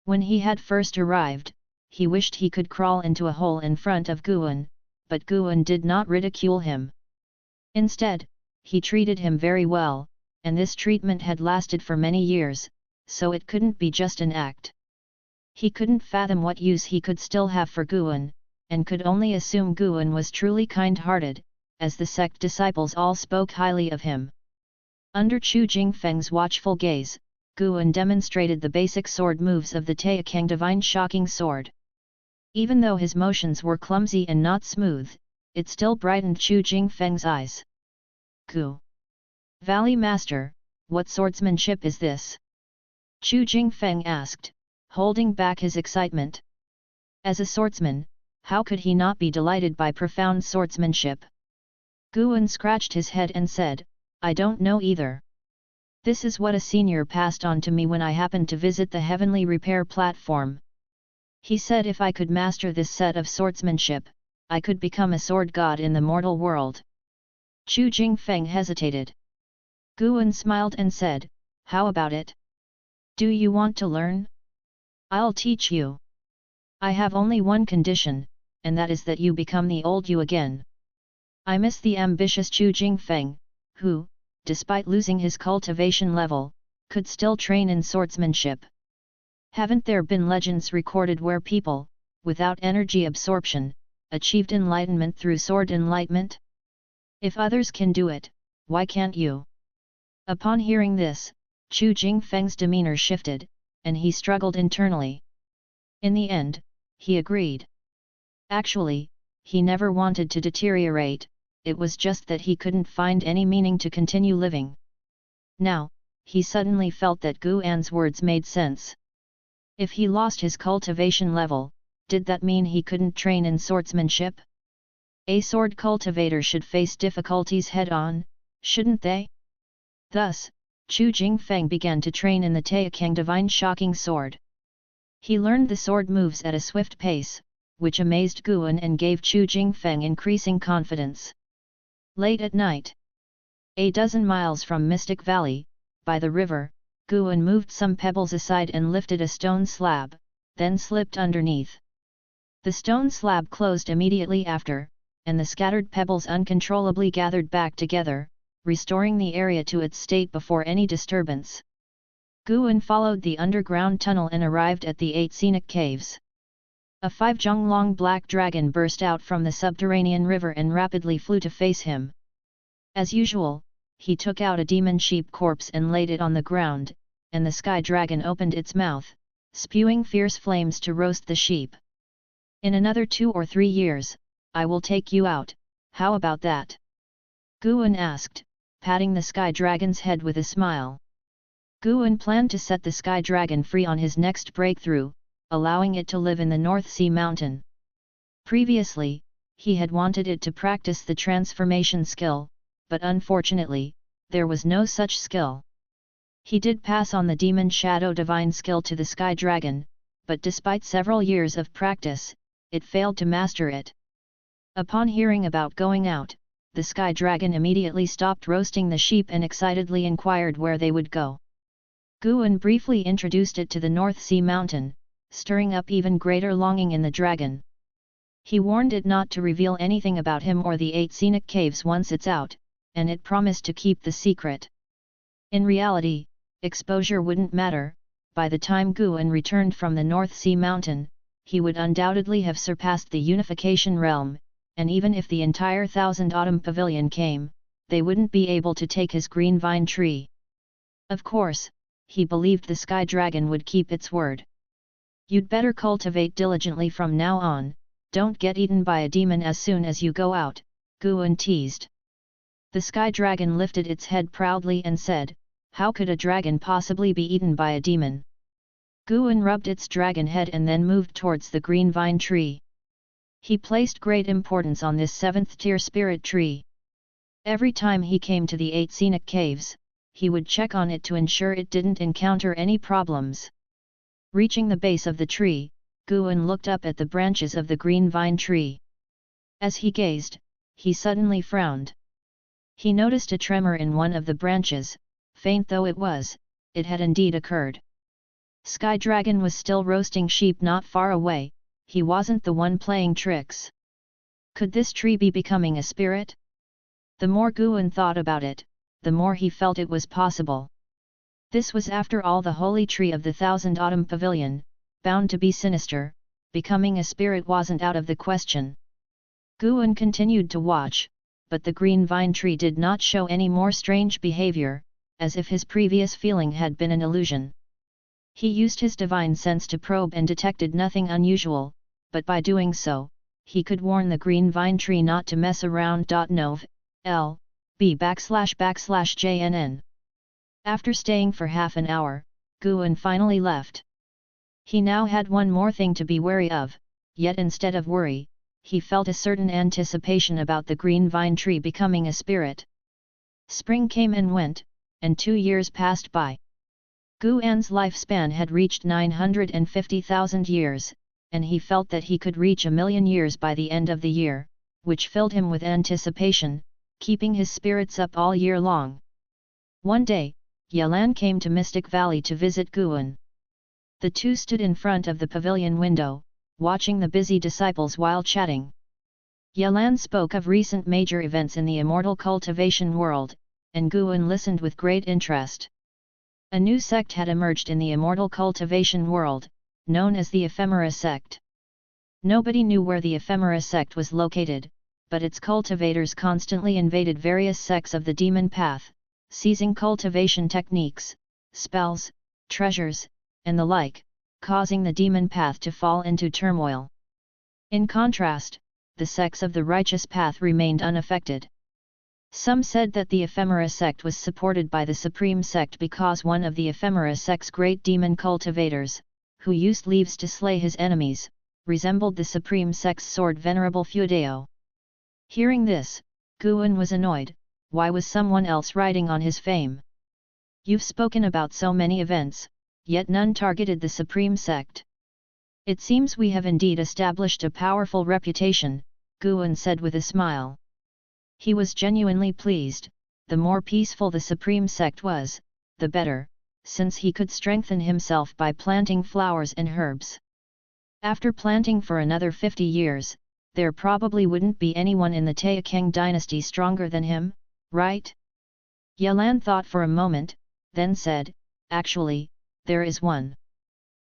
When he had first arrived, he wished he could crawl into a hole in front of Guan, but Guan did not ridicule him. Instead, he treated him very well, and this treatment had lasted for many years, so it couldn't be just an act. He couldn't fathom what use he could still have for Guan, and could only assume Guan was truly kind-hearted, as the sect disciples all spoke highly of him. Under Chu Jingfeng's watchful gaze, Guan demonstrated the basic sword moves of the Taixuan Divine Shocking Sword. Even though his motions were clumsy and not smooth, it still brightened Chu Jingfeng's eyes. Gu. Valley Master, what swordsmanship is this? Chu Jingfeng asked, holding back his excitement. As a swordsman, how could he not be delighted by profound swordsmanship? Guan scratched his head and said, I don't know either. This is what a senior passed on to me when I happened to visit the heavenly repair platform. He said if I could master this set of swordsmanship, I could become a sword god in the mortal world. Chu Jingfeng hesitated. Guan smiled and said, how about it? Do you want to learn? I'll teach you. I have only one condition, and that is that you become the old you again. I miss the ambitious Chu Jingfeng, who, despite losing his cultivation level, could still train in swordsmanship. Haven't there been legends recorded where people, without energy absorption, achieved enlightenment through sword enlightenment? If others can do it, why can't you? Upon hearing this, Chu Jingfeng's demeanor shifted, and he struggled internally. In the end, he agreed. Actually, he never wanted to deteriorate, it was just that he couldn't find any meaning to continue living. Now, he suddenly felt that Guan's words made sense. If he lost his cultivation level, did that mean he couldn't train in swordsmanship? A sword cultivator should face difficulties head-on, shouldn't they? Thus, Chu Jingfeng began to train in the Taixuan Divine Shocking Sword. He learned the sword moves at a swift pace, which amazed Guan and gave Chu Jingfeng increasing confidence. Late at night, a dozen miles from Mystic Valley, by the river, Guan moved some pebbles aside and lifted a stone slab, then slipped underneath. The stone slab closed immediately after, and the scattered pebbles uncontrollably gathered back together, restoring the area to its state before any disturbance. Guan followed the underground tunnel and arrived at the 8 scenic caves. A 5-jung-long black dragon burst out from the subterranean river and rapidly flew to face him. As usual, he took out a demon sheep corpse and laid it on the ground, and the sky dragon opened its mouth, spewing fierce flames to roast the sheep. In another 2 or 3 years, I will take you out, how about that? Guan asked, patting the sky dragon's head with a smile. Guan planned to set the sky dragon free on his next breakthrough, allowing it to live in the North Sea mountain. Previously, he had wanted it to practice the transformation skill, but unfortunately, there was no such skill. He did pass on the demon shadow divine skill to the sky dragon, but despite several years of practice, it failed to master it. Upon hearing about going out, the sky dragon immediately stopped roasting the sheep and excitedly inquired where they would go. Guan briefly introduced it to the North Sea mountain, stirring up even greater longing in the dragon. He warned it not to reveal anything about him or the 8 scenic caves once it's out, and it promised to keep the secret. In reality, exposure wouldn't matter. By the time Guan returned from the North Sea mountain, he would undoubtedly have surpassed the unification realm, and even if the entire 1000 Autumn Pavilion came, they wouldn't be able to take his green vine tree. Of course, he believed the sky dragon would keep its word. You'd better cultivate diligently from now on, don't get eaten by a demon as soon as you go out, Guan teased. The sky dragon lifted its head proudly and said, how could a dragon possibly be eaten by a demon? Guan rubbed its dragon head and then moved towards the green vine tree. He placed great importance on this 7th-tier spirit tree. Every time he came to the 8 scenic caves, he would check on it to ensure it didn't encounter any problems. Reaching the base of the tree, Guan looked up at the branches of the green vine tree. As he gazed, he suddenly frowned. He noticed a tremor in one of the branches, faint though it was, it had indeed occurred. Sky Dragon was still roasting sheep not far away, he wasn't the one playing tricks. Could this tree be becoming a spirit? The more Guan thought about it, the more he felt it was possible. This was after all the holy tree of the 1000 Autumn Pavilion, bound to be sinister, becoming a spirit wasn't out of the question. Guan continued to watch, but the green vine tree did not show any more strange behavior, as if his previous feeling had been an illusion. He used his divine sense to probe and detected nothing unusual, but by doing so, he could warn the green vine tree not to mess around. Nov. L. B //JNN After staying for half an hour, Guan finally left. He now had one more thing to be wary of, yet instead of worry, he felt a certain anticipation about the green vine tree becoming a spirit. Spring came and went, and 2 years passed by. Guan's lifespan had reached 950,000 years, and he felt that he could reach 1,000,000 years by the end of the year, which filled him with anticipation, keeping his spirits up all year long. One day, Yelan came to Mystic Valley to visit Guan. The two stood in front of the pavilion window, watching the busy disciples while chatting. Yelan spoke of recent major events in the immortal cultivation world, and Guan listened with great interest. A new sect had emerged in the immortal cultivation world, known as the Ephemera Sect. Nobody knew where the Ephemera Sect was located, but its cultivators constantly invaded various sects of the demon path, seizing cultivation techniques, spells, treasures, and the like, causing the demon path to fall into turmoil. In contrast, the sects of the righteous path remained unaffected. Some said that the Ephemera Sect was supported by the Supreme Sect because one of the Ephemera Sect's great demon cultivators, who used leaves to slay his enemies, resembled the Supreme Sect's sword Venerable Feudeo. Hearing this, Guan was annoyed. Why was someone else riding on his fame? You've spoken about so many events, yet none targeted the Supreme Sect. It seems we have indeed established a powerful reputation, Guan said with a smile. He was genuinely pleased. The more peaceful the Supreme Sect was, the better, since he could strengthen himself by planting flowers and herbs. After planting for another 50 years, there probably wouldn't be anyone in the Taixuan dynasty stronger than him, right? Yelan thought for a moment, then said, actually, there is one.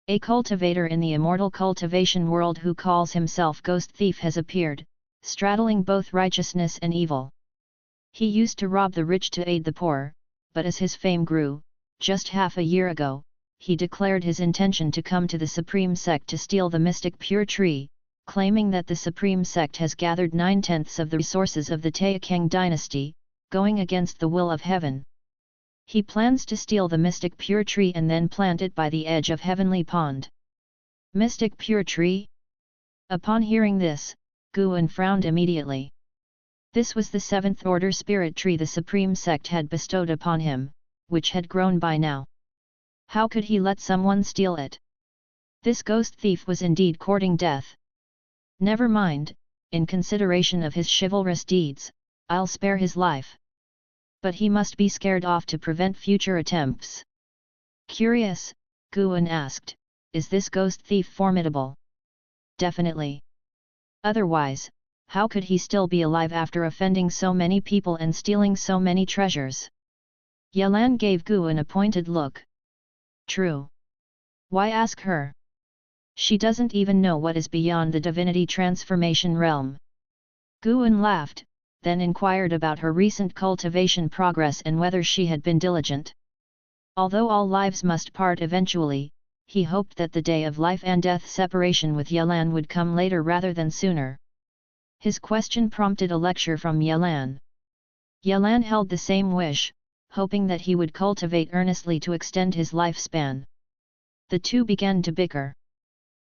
A cultivator in the immortal cultivation world who calls himself Ghost Thief has appeared, straddling both righteousness and evil. He used to rob the rich to aid the poor, but as his fame grew, just half a year ago, he declared his intention to come to the Supreme Sect to steal the mystic pure tree, claiming that the Supreme Sect has gathered 9/10 of the resources of the Taixuan dynasty, going against the will of heaven. He plans to steal the mystic pure tree and then plant it by the edge of Heavenly Pond. Mystic pure tree? Upon hearing this, Guan frowned immediately. This was the 7th order spirit tree the Supreme Sect had bestowed upon him, which had grown by now. How could he let someone steal it? This ghost thief was indeed courting death. Never mind, in consideration of his chivalrous deeds, I'll spare his life. But he must be scared off to prevent future attempts. Curious, Guan asked, is this ghost thief formidable? Definitely. Otherwise, how could he still be alive after offending so many people and stealing so many treasures? Yelan gave Guan a pointed look. True. Why ask her? She doesn't even know what is beyond the divinity transformation realm. Guan laughed, then inquired about her recent cultivation progress and whether she had been diligent. Although all lives must part eventually, he hoped that the day of life and death separation with Yelan would come later rather than sooner. His question prompted a lecture from Yelan. Yelan held the same wish, hoping that he would cultivate earnestly to extend his lifespan. The two began to bicker.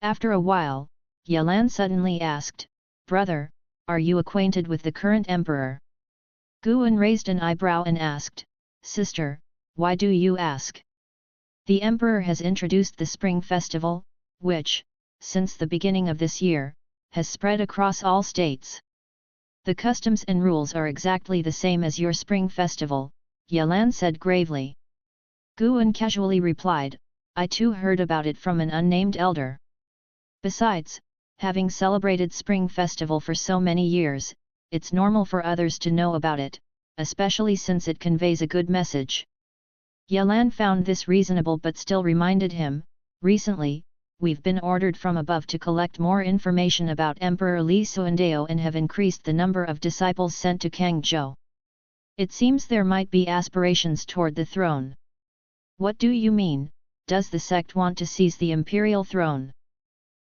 After a while, Yelan suddenly asked, "Brother, are you acquainted with the current emperor?" Guan raised an eyebrow and asked, "Sister, why do you ask?" The emperor has introduced the Spring Festival, which, since the beginning of this year, has spread across all states. The customs and rules are exactly the same as your Spring Festival, Yelan said gravely. Guan casually replied, "I too heard about it from an unnamed elder. Besides, having celebrated Spring Festival for so many years, it's normal for others to know about it, especially since it conveys a good message." Yelan found this reasonable but still reminded him, "Recently, we've been ordered from above to collect more information about Emperor Li Suandao and have increased the number of disciples sent to Kangzhou. It seems there might be aspirations toward the throne." "What do you mean? Does the sect want to seize the imperial throne?"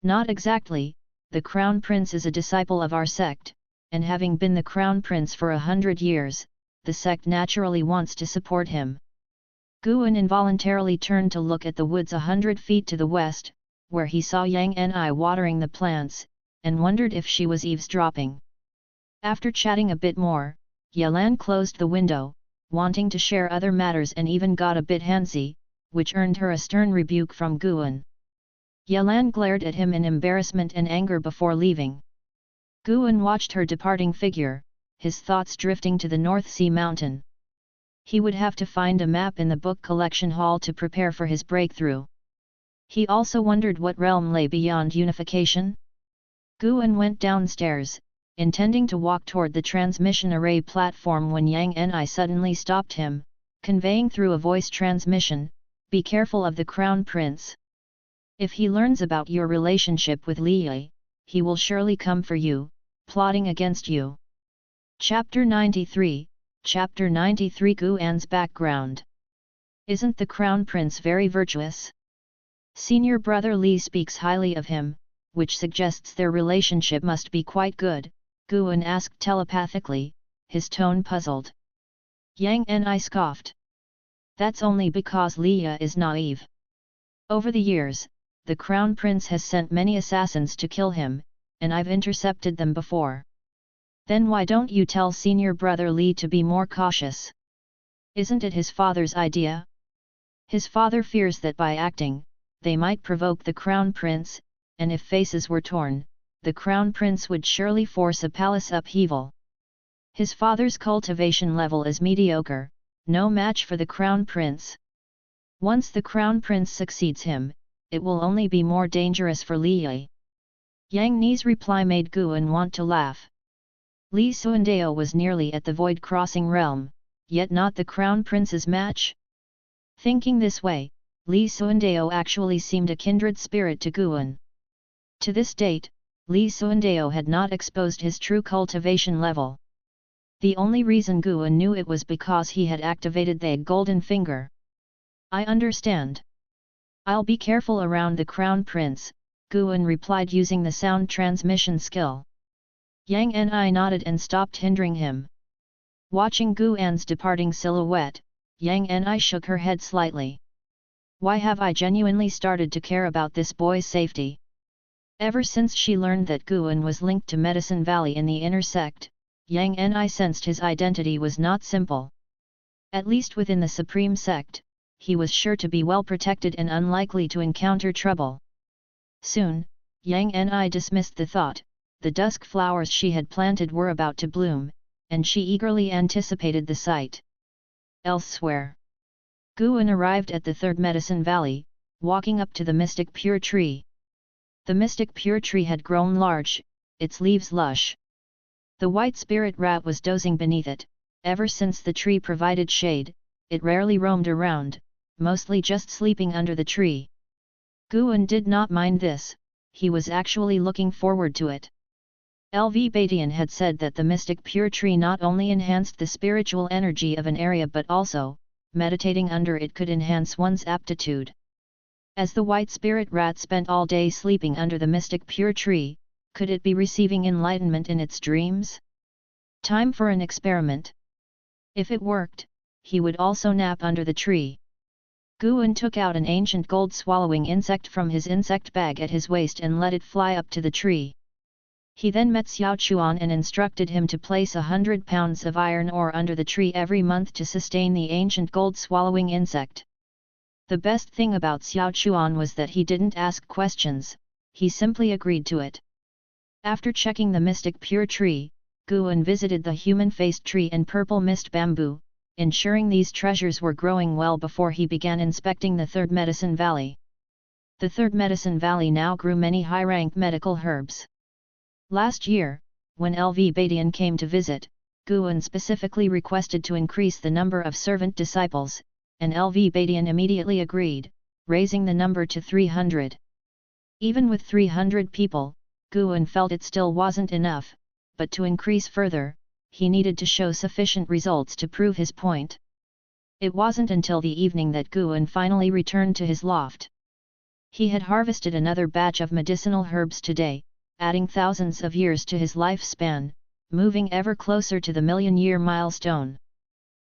"Not exactly, the crown prince is a disciple of our sect, and having been the crown prince for 100 years, the sect naturally wants to support him." Guan involuntarily turned to look at the woods 100 feet to the west, where he saw Yang Ni watering the plants, and wondered if she was eavesdropping. After chatting a bit more, Yelan closed the window, wanting to share other matters, and even got a bit handsy, which earned her a stern rebuke from Guan. Yelan glared at him in embarrassment and anger before leaving. Guan watched her departing figure, his thoughts drifting to the North Sea mountain. He would have to find a map in the book collection hall to prepare for his breakthrough. He also wondered what realm lay beyond unification. Guan went downstairs, intending to walk toward the transmission array platform when Yang Ni suddenly stopped him, conveying through a voice transmission, "Be careful of the Crown Prince. If he learns about your relationship with Li, he will surely come for you, plotting against you." Chapter 93, Chapter 93 Guan's background. Isn't the Crown Prince very virtuous? Senior brother Li speaks highly of him, which suggests their relationship must be quite good, Guan asked telepathically, his tone puzzled. Yang Ni scoffed. That's only because Li is naive. Over the years, the Crown Prince has sent many assassins to kill him, and I've intercepted them before. Then why don't you tell senior brother Li to be more cautious? Isn't it his father's idea? His father fears that by acting, they might provoke the Crown Prince, and if faces were torn, the Crown Prince would surely force a palace upheaval. His father's cultivation level is mediocre, no match for the Crown Prince. Once the Crown Prince succeeds him, it will only be more dangerous for Li. Yang Ni's reply made Guan want to laugh. Li Suandao was nearly at the void crossing realm, yet not the Crown Prince's match? Thinking this way, Li Suandao actually seemed a kindred spirit to Guan. To this date, Li Suandao had not exposed his true cultivation level. The only reason Guan knew it was because he had activated the Golden Finger. I understand. I'll be careful around the Crown Prince, Guan replied using the sound transmission skill. Yang Ni nodded and stopped hindering him. Watching Guan's departing silhouette, Yang Ni shook her head slightly. Why have I genuinely started to care about this boy's safety? Ever since she learned that Guan was linked to Medicine Valley in the inner sect, Yang Ni sensed his identity was not simple. At least within the Supreme Sect, he was sure to be well protected and unlikely to encounter trouble. Soon, Yang Ni dismissed the thought. The dusk flowers she had planted were about to bloom, and she eagerly anticipated the sight. Elsewhere, Guan arrived at the third Medicine Valley, walking up to the Mystic Pure Tree. The Mystic Pure Tree had grown large, its leaves lush. The white spirit rat was dozing beneath it. Ever since the tree provided shade, it rarely roamed around, mostly just sleeping under the tree. Guan did not mind this, he was actually looking forward to it. LV Badian had said that the Mystic Pure Tree not only enhanced the spiritual energy of an area but also, meditating under it could enhance one's aptitude. As the white spirit rat spent all day sleeping under the Mystic Pure Tree, could it be receiving enlightenment in its dreams? Time for an experiment. If it worked, he would also nap under the tree. Guan took out an ancient gold-swallowing insect from his insect bag at his waist and let it fly up to the tree. He then met Taixuan and instructed him to place 100 pounds of iron ore under the tree every month to sustain the ancient gold-swallowing insect. The best thing about Taixuan was that he didn't ask questions, he simply agreed to it. After checking the Mystic Pure Tree, Guan visited the human-faced tree and purple mist bamboo, ensuring these treasures were growing well before he began inspecting the third Medicine Valley. The third Medicine Valley now grew many high-ranked medical herbs. Last year, when LV Badian came to visit, Guan specifically requested to increase the number of servant disciples, and LV Badian immediately agreed, raising the number to 300. Even with 300 people, Guan felt it still wasn't enough, but to increase further, he needed to show sufficient results to prove his point. It wasn't until the evening that Guan finally returned to his loft. He had harvested another batch of medicinal herbs today, adding thousands of years to his lifespan, moving ever closer to the million-year milestone.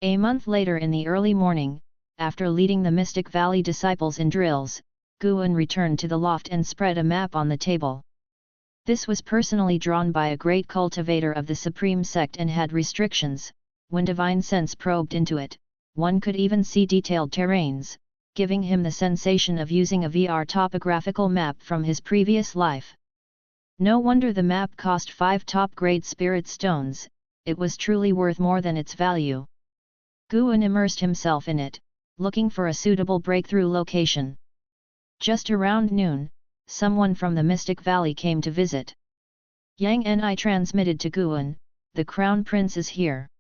A month later in the early morning, after leading the Mystic Valley disciples in drills, Guan returned to the loft and spread a map on the table. This was personally drawn by a great cultivator of the Supreme Sect and had restrictions. When divine sense probed into it, one could even see detailed terrains, giving him the sensation of using a VR topographical map from his previous life. No wonder the map cost 5 top-grade spirit stones, it was truly worth more than its value. Guan immersed himself in it, looking for a suitable breakthrough location. Just around noon, someone from the Mystic Valley came to visit. Yang Ni transmitted to Guan, "The Crown Prince is here.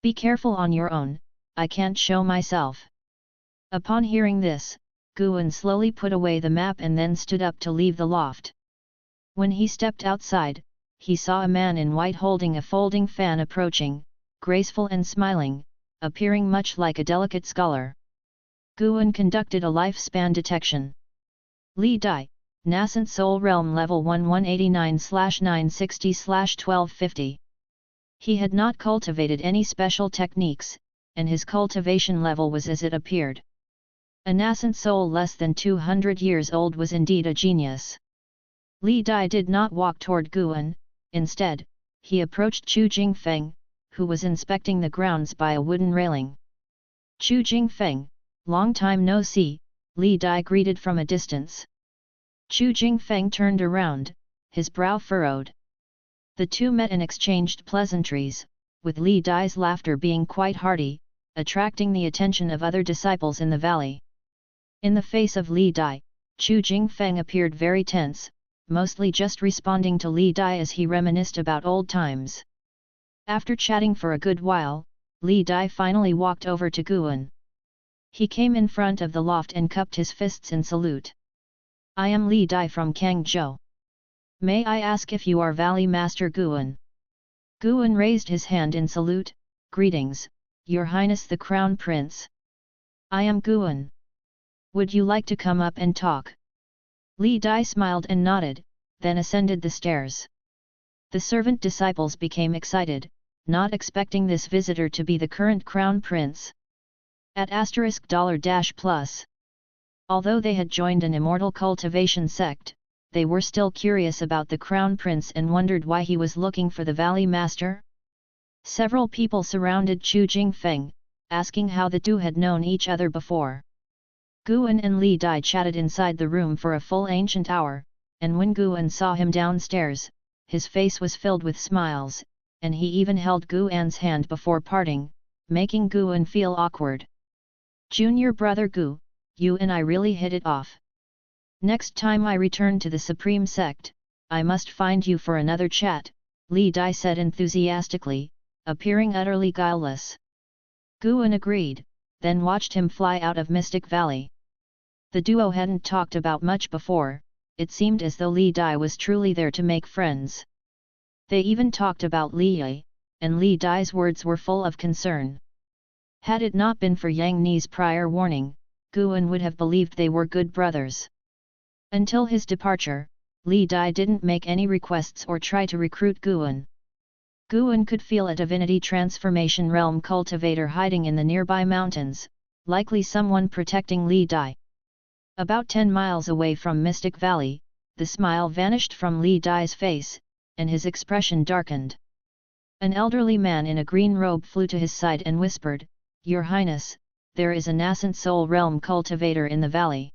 Be careful on your own, I can't show myself." Upon hearing this, Guan slowly put away the map and then stood up to leave the loft. When he stepped outside, he saw a man in white holding a folding fan approaching, graceful and smiling, appearing much like a delicate scholar. Guan conducted a lifespan detection. Li Dai, Nascent Soul Realm Level 1189/960/1250. He had not cultivated any special techniques, and his cultivation level was as it appeared. A nascent soul less than 200 years old was indeed a genius. Li Dai did not walk toward Guan, instead, he approached Chu Jingfeng, who was inspecting the grounds by a wooden railing. "Chu Jingfeng, long time no see," Li Dai greeted from a distance. Chu Jingfeng turned around, his brow furrowed. The two met and exchanged pleasantries, with Li Dai's laughter being quite hearty, attracting the attention of other disciples in the valley. In the face of Li Dai, Chu Jingfeng appeared very tense, mostly just responding to Li Dai as he reminisced about old times. After chatting for a good while, Li Dai finally walked over to Guan. He came in front of the loft and cupped his fists in salute. "I am Li Dai from Kangzhou. May I ask if you are Valley Master Guan?" Guan raised his hand in salute. "Greetings, Your Highness the Crown Prince. I am Guan. Would you like to come up and talk?" Li Dai smiled and nodded, then ascended the stairs. The servant disciples became excited, not expecting this visitor to be the current Crown Prince. At $+. Although they had joined an immortal cultivation sect, they were still curious about the Crown Prince and wondered why he was looking for the Valley Master. Several people surrounded Chu Jingfeng, asking how the two had known each other before. Guan and Li Dai chatted inside the room for a full ancient hour, and when Guan saw him downstairs, his face was filled with smiles, and he even held Guan's hand before parting, making Guan feel awkward. "Junior brother Gu, you and I really hit it off. Next time I return to the Supreme Sect, I must find you for another chat," Li Dai said enthusiastically, appearing utterly guileless. Guan agreed, then watched him fly out of Mystic Valley. The duo hadn't talked about much before, it seemed as though Li Dai was truly there to make friends. They even talked about Li Yi, and Li Dai's words were full of concern. Had it not been for Yang Ni's prior warning, Guan would have believed they were good brothers. Until his departure, Li Dai didn't make any requests or try to recruit Guan. Guan could feel a divinity transformation realm cultivator hiding in the nearby mountains, likely someone protecting Li Dai. About 10 miles away from Mystic Valley, the smile vanished from Li Dai's face, and his expression darkened. An elderly man in a green robe flew to his side and whispered, "Your Highness, there is a nascent soul realm cultivator in the valley."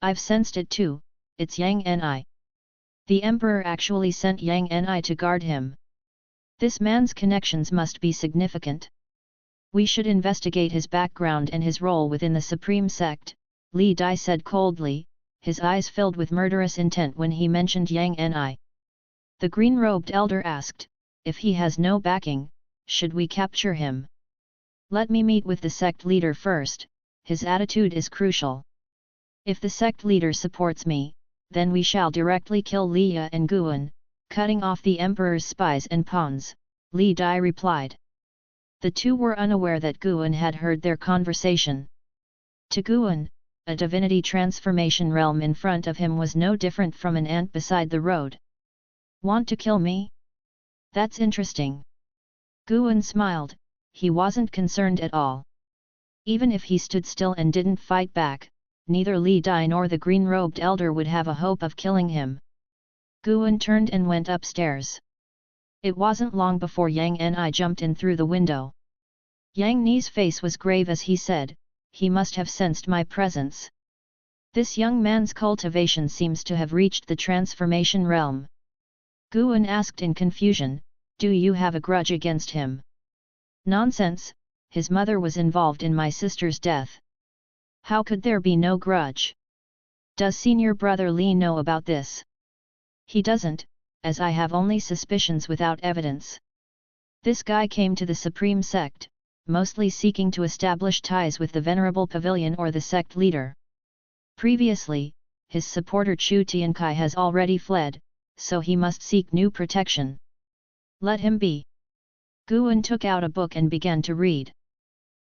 I've sensed it too, it's Yang Ni. The Emperor actually sent Yang Ni to guard him. This man's connections must be significant. We should investigate his background and his role within the Supreme Sect, Li Dai said coldly, his eyes filled with murderous intent when he mentioned Yang Ni. The green-robed elder asked, "If he has no backing, should we capture him?" "Let me meet with the sect leader first, his attitude is crucial. If the sect leader supports me, then we shall directly kill Li Yi and Guan, cutting off the Emperor's spies and pawns," Li Dai replied. The two were unaware that Guan had heard their conversation. To Guan, a divinity transformation realm in front of him was no different from an ant beside the road. "Want to kill me? That's interesting." Guan smiled, he wasn't concerned at all. Even if he stood still and didn't fight back, neither Li Dai nor the green-robed elder would have a hope of killing him. Guan turned and went upstairs. It wasn't long before Yang Ni jumped in through the window. Yang Ni's face was grave as he said, "He must have sensed my presence. This young man's cultivation seems to have reached the transformation realm." Guan asked in confusion, "Do you have a grudge against him?" "Nonsense, his mother was involved in my sister's death. How could there be no grudge? Does senior brother Li know about this?" "He doesn't, as I have only suspicions without evidence. This guy came to the Supreme Sect, mostly seeking to establish ties with the Venerable Pavilion or the sect leader. Previously, his supporter Chu Tiankai has already fled, so he must seek new protection. Let him be." Guan took out a book and began to read.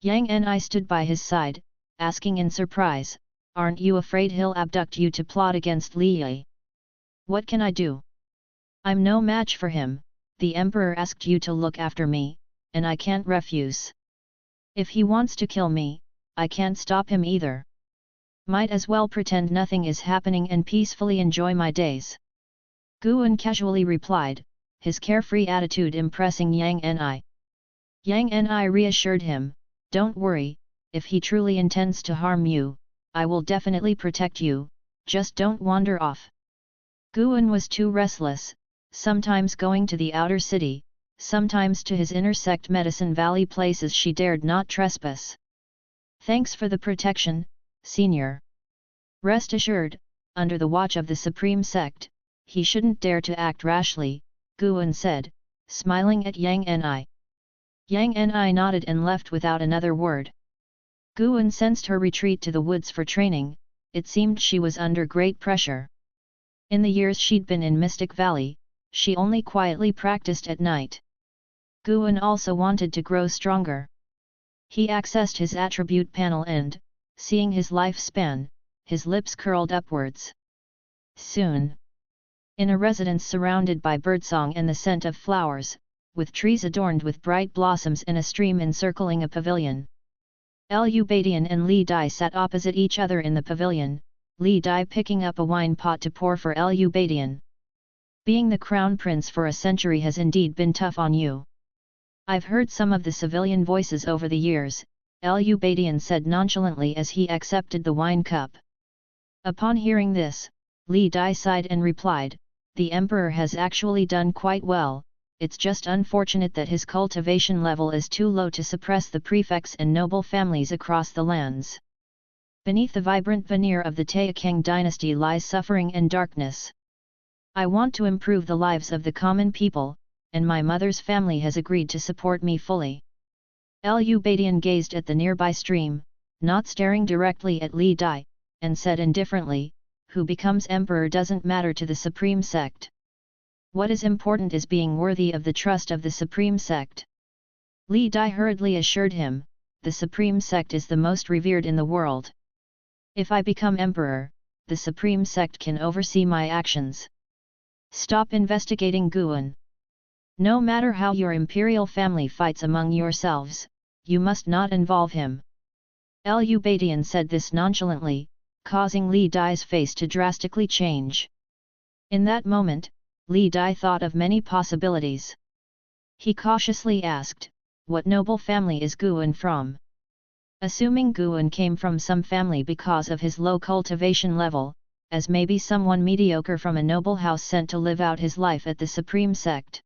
Yang Ni stood by his side, asking in surprise, "Aren't you afraid he'll abduct you to plot against Li Yi?" "What can I do? I'm no match for him. The emperor asked you to look after me, and I can't refuse. If he wants to kill me, I can't stop him either. Might as well pretend nothing is happening and peacefully enjoy my days." Guan casually replied, his carefree attitude impressing Yang Ni. Yang Ni reassured him, "Don't worry, if he truly intends to harm you, I will definitely protect you, just don't wander off." Guan was too restless, sometimes going to the outer city, sometimes to his inner sect Medicine Valley places she dared not trespass. "Thanks for the protection, senior. Rest assured, under the watch of the Supreme Sect, he shouldn't dare to act rashly," Guan said, smiling at Yang Ni. Yang Ni nodded and left without another word. Guan sensed her retreat to the woods for training. It seemed she was under great pressure. In the years she'd been in Mystic Valley, she only quietly practiced at night. Guan also wanted to grow stronger. He accessed his attribute panel and, seeing his lifespan, his lips curled upwards. Soon, in a residence surrounded by birdsong and the scent of flowers, with trees adorned with bright blossoms and a stream encircling a pavilion. Lu Badian and Li Dai sat opposite each other in the pavilion, Li Dai picking up a wine pot to pour for Lu Badian. "Being the crown prince for a century has indeed been tough on you. I've heard some of the civilian voices over the years," Lu Badian said nonchalantly as he accepted the wine cup. Upon hearing this, Li Dai sighed and replied, "The emperor has actually done quite well. It's just unfortunate that his cultivation level is too low to suppress the prefects and noble families across the lands. Beneath the vibrant veneer of the Taixuan dynasty lies suffering and darkness. I want to improve the lives of the common people, and my mother's family has agreed to support me fully." Lu Badian gazed at the nearby stream, not staring directly at Li Dai, and said indifferently, "Who becomes emperor doesn't matter to the Supreme Sect. What is important is being worthy of the trust of the Supreme Sect." Li Dai hurriedly assured him, "The Supreme Sect is the most revered in the world. If I become emperor, the Supreme Sect can oversee my actions." "Stop investigating Guan. No matter how your imperial family fights among yourselves, you must not involve him." Lu Badian said this nonchalantly, causing Li Dai's face to drastically change. In that moment, Li Dai thought of many possibilities. He cautiously asked, "What noble family is Guan from?" Assuming Guan came from some family because of his low cultivation level, as maybe someone mediocre from a noble house sent to live out his life at the Supreme Sect.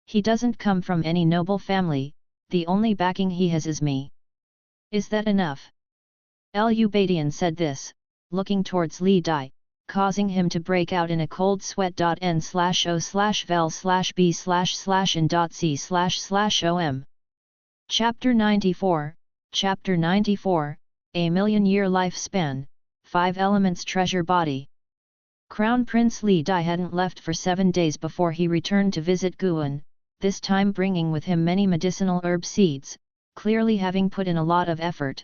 "He doesn't come from any noble family, the only backing he has is me. Is that enough?" Lu Badian said this, looking towards Li Dai, causing him to break out in a cold sweat. N/O/vel/b/in.c//om. Chapter 94, Chapter 94, A Million-Year Lifespan, 5 Elements Treasure Body. Crown Prince Li Dai hadn't left for 7 days before he returned to visit Guan, this time bringing with him many medicinal herb seeds, clearly having put in a lot of effort.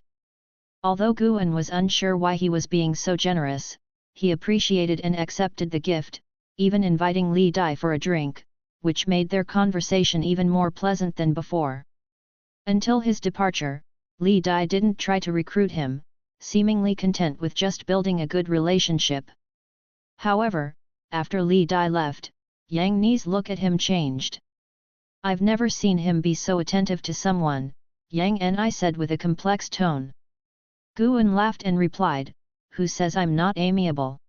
Although Guan was unsure why he was being so generous, he appreciated and accepted the gift, even inviting Li Dai for a drink, which made their conversation even more pleasant than before. Until his departure, Li Dai didn't try to recruit him, seemingly content with just building a good relationship. However, after Li Dai left, Yang Ni's look at him changed. "I've never seen him be so attentive to someone," Yang Ni said with a complex tone. Guan laughed and replied, "Who says I'm not amiable?"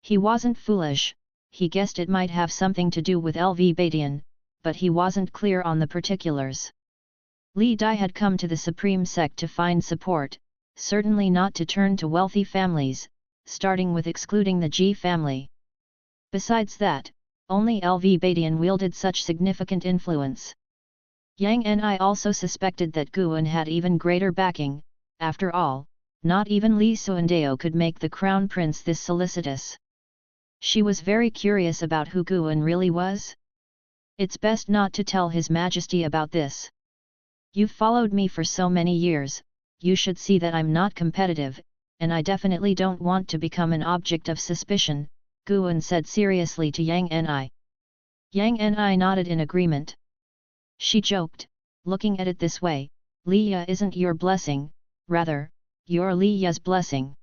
He wasn't foolish, he guessed it might have something to do with LV Badian, but he wasn't clear on the particulars. Li Dai had come to the Supreme Sect to find support, certainly not to turn to wealthy families, starting with excluding the Ji family. Besides that, only LV Badian wielded such significant influence. Yang Ni also suspected that Guan had even greater backing. After all, not even Li Suandeo could make the crown prince this solicitous. She was very curious about who Guan really was. "It's best not to tell His Majesty about this. You've followed me for so many years, you should see that I'm not competitive, and I definitely don't want to become an object of suspicion," Guan said seriously to Yang Ni. Yang Ni nodded in agreement. She joked, "Looking at it this way, Liya isn't your blessing, rather, you're Liya's blessing.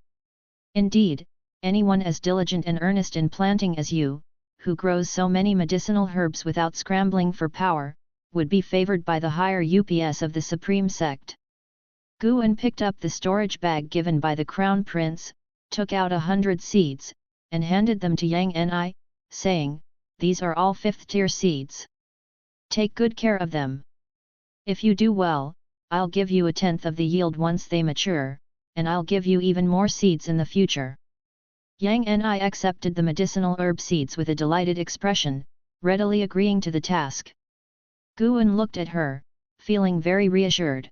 Indeed, anyone as diligent and earnest in planting as you, who grows so many medicinal herbs without scrambling for power, would be favored by the higher UPS of the Supreme Sect." Guan picked up the storage bag given by the Crown Prince, took out 100 seeds, and handed them to Yang Ni, saying, "These are all 5th-tier seeds. Take good care of them. If you do well, I'll give you 1/10 of the yield once they mature, and I'll give you even more seeds in the future." Yang Ni accepted the medicinal herb seeds with a delighted expression, readily agreeing to the task. Guan looked at her, feeling very reassured.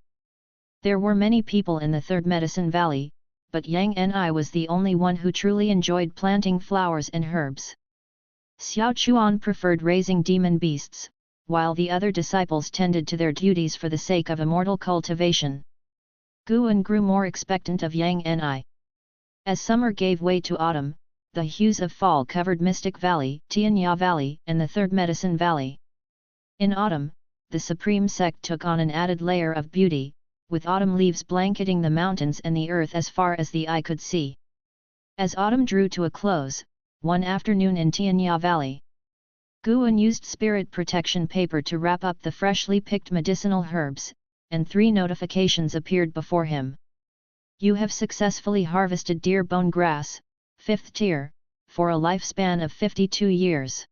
There were many people in the Third Medicine Valley, but Yang Ni was the only one who truly enjoyed planting flowers and herbs. Xiao Chuan preferred raising demon beasts, while the other disciples tended to their duties for the sake of immortal cultivation. Guan grew more expectant of Yang Ni. As summer gave way to autumn, the hues of fall covered Mystic Valley, Tianya Valley, and the Third Medicine Valley. In autumn, the Supreme Sect took on an added layer of beauty, with autumn leaves blanketing the mountains and the earth as far as the eye could see. As autumn drew to a close, one afternoon in Tianya Valley, Guan used spirit protection paper to wrap up the freshly picked medicinal herbs, and 3 notifications appeared before him. "You have successfully harvested deer bone grass, 5th tier, for a lifespan of 52 years.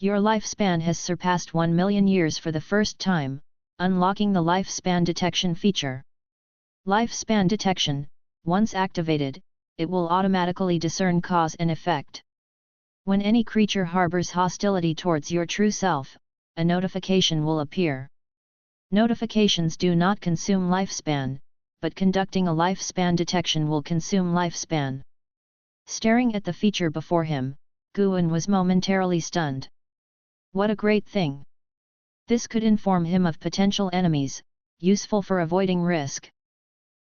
Your lifespan has surpassed 1 million years for the first time, unlocking the lifespan detection feature. Lifespan detection, once activated, it will automatically discern cause and effect. When any creature harbors hostility towards your true self, a notification will appear. Notifications do not consume lifespan, but conducting a lifespan detection will consume lifespan." Staring at the feature before him, Guan was momentarily stunned. What a great thing! This could inform him of potential enemies, useful for avoiding risk.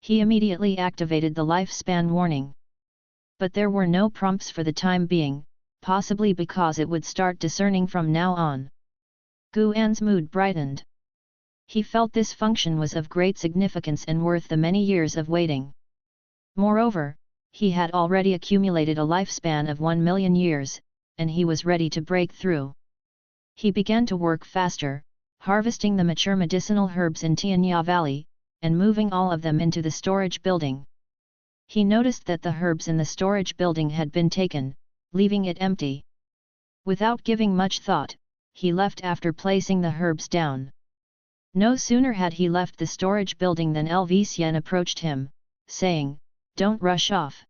He immediately activated the lifespan warning. But there were no prompts for the time being, possibly because it would start discerning from now on. Guan's mood brightened. He felt this function was of great significance and worth the many years of waiting. Moreover, he had already accumulated a lifespan of 1 million years, and he was ready to break through. He began to work faster, harvesting the mature medicinal herbs in Tianya Valley, and moving all of them into the storage building. He noticed that the herbs in the storage building had been taken, leaving it empty. Without giving much thought, he left after placing the herbs down. No sooner had he left the storage building than LV Xian approached him, saying, "Don't rush off.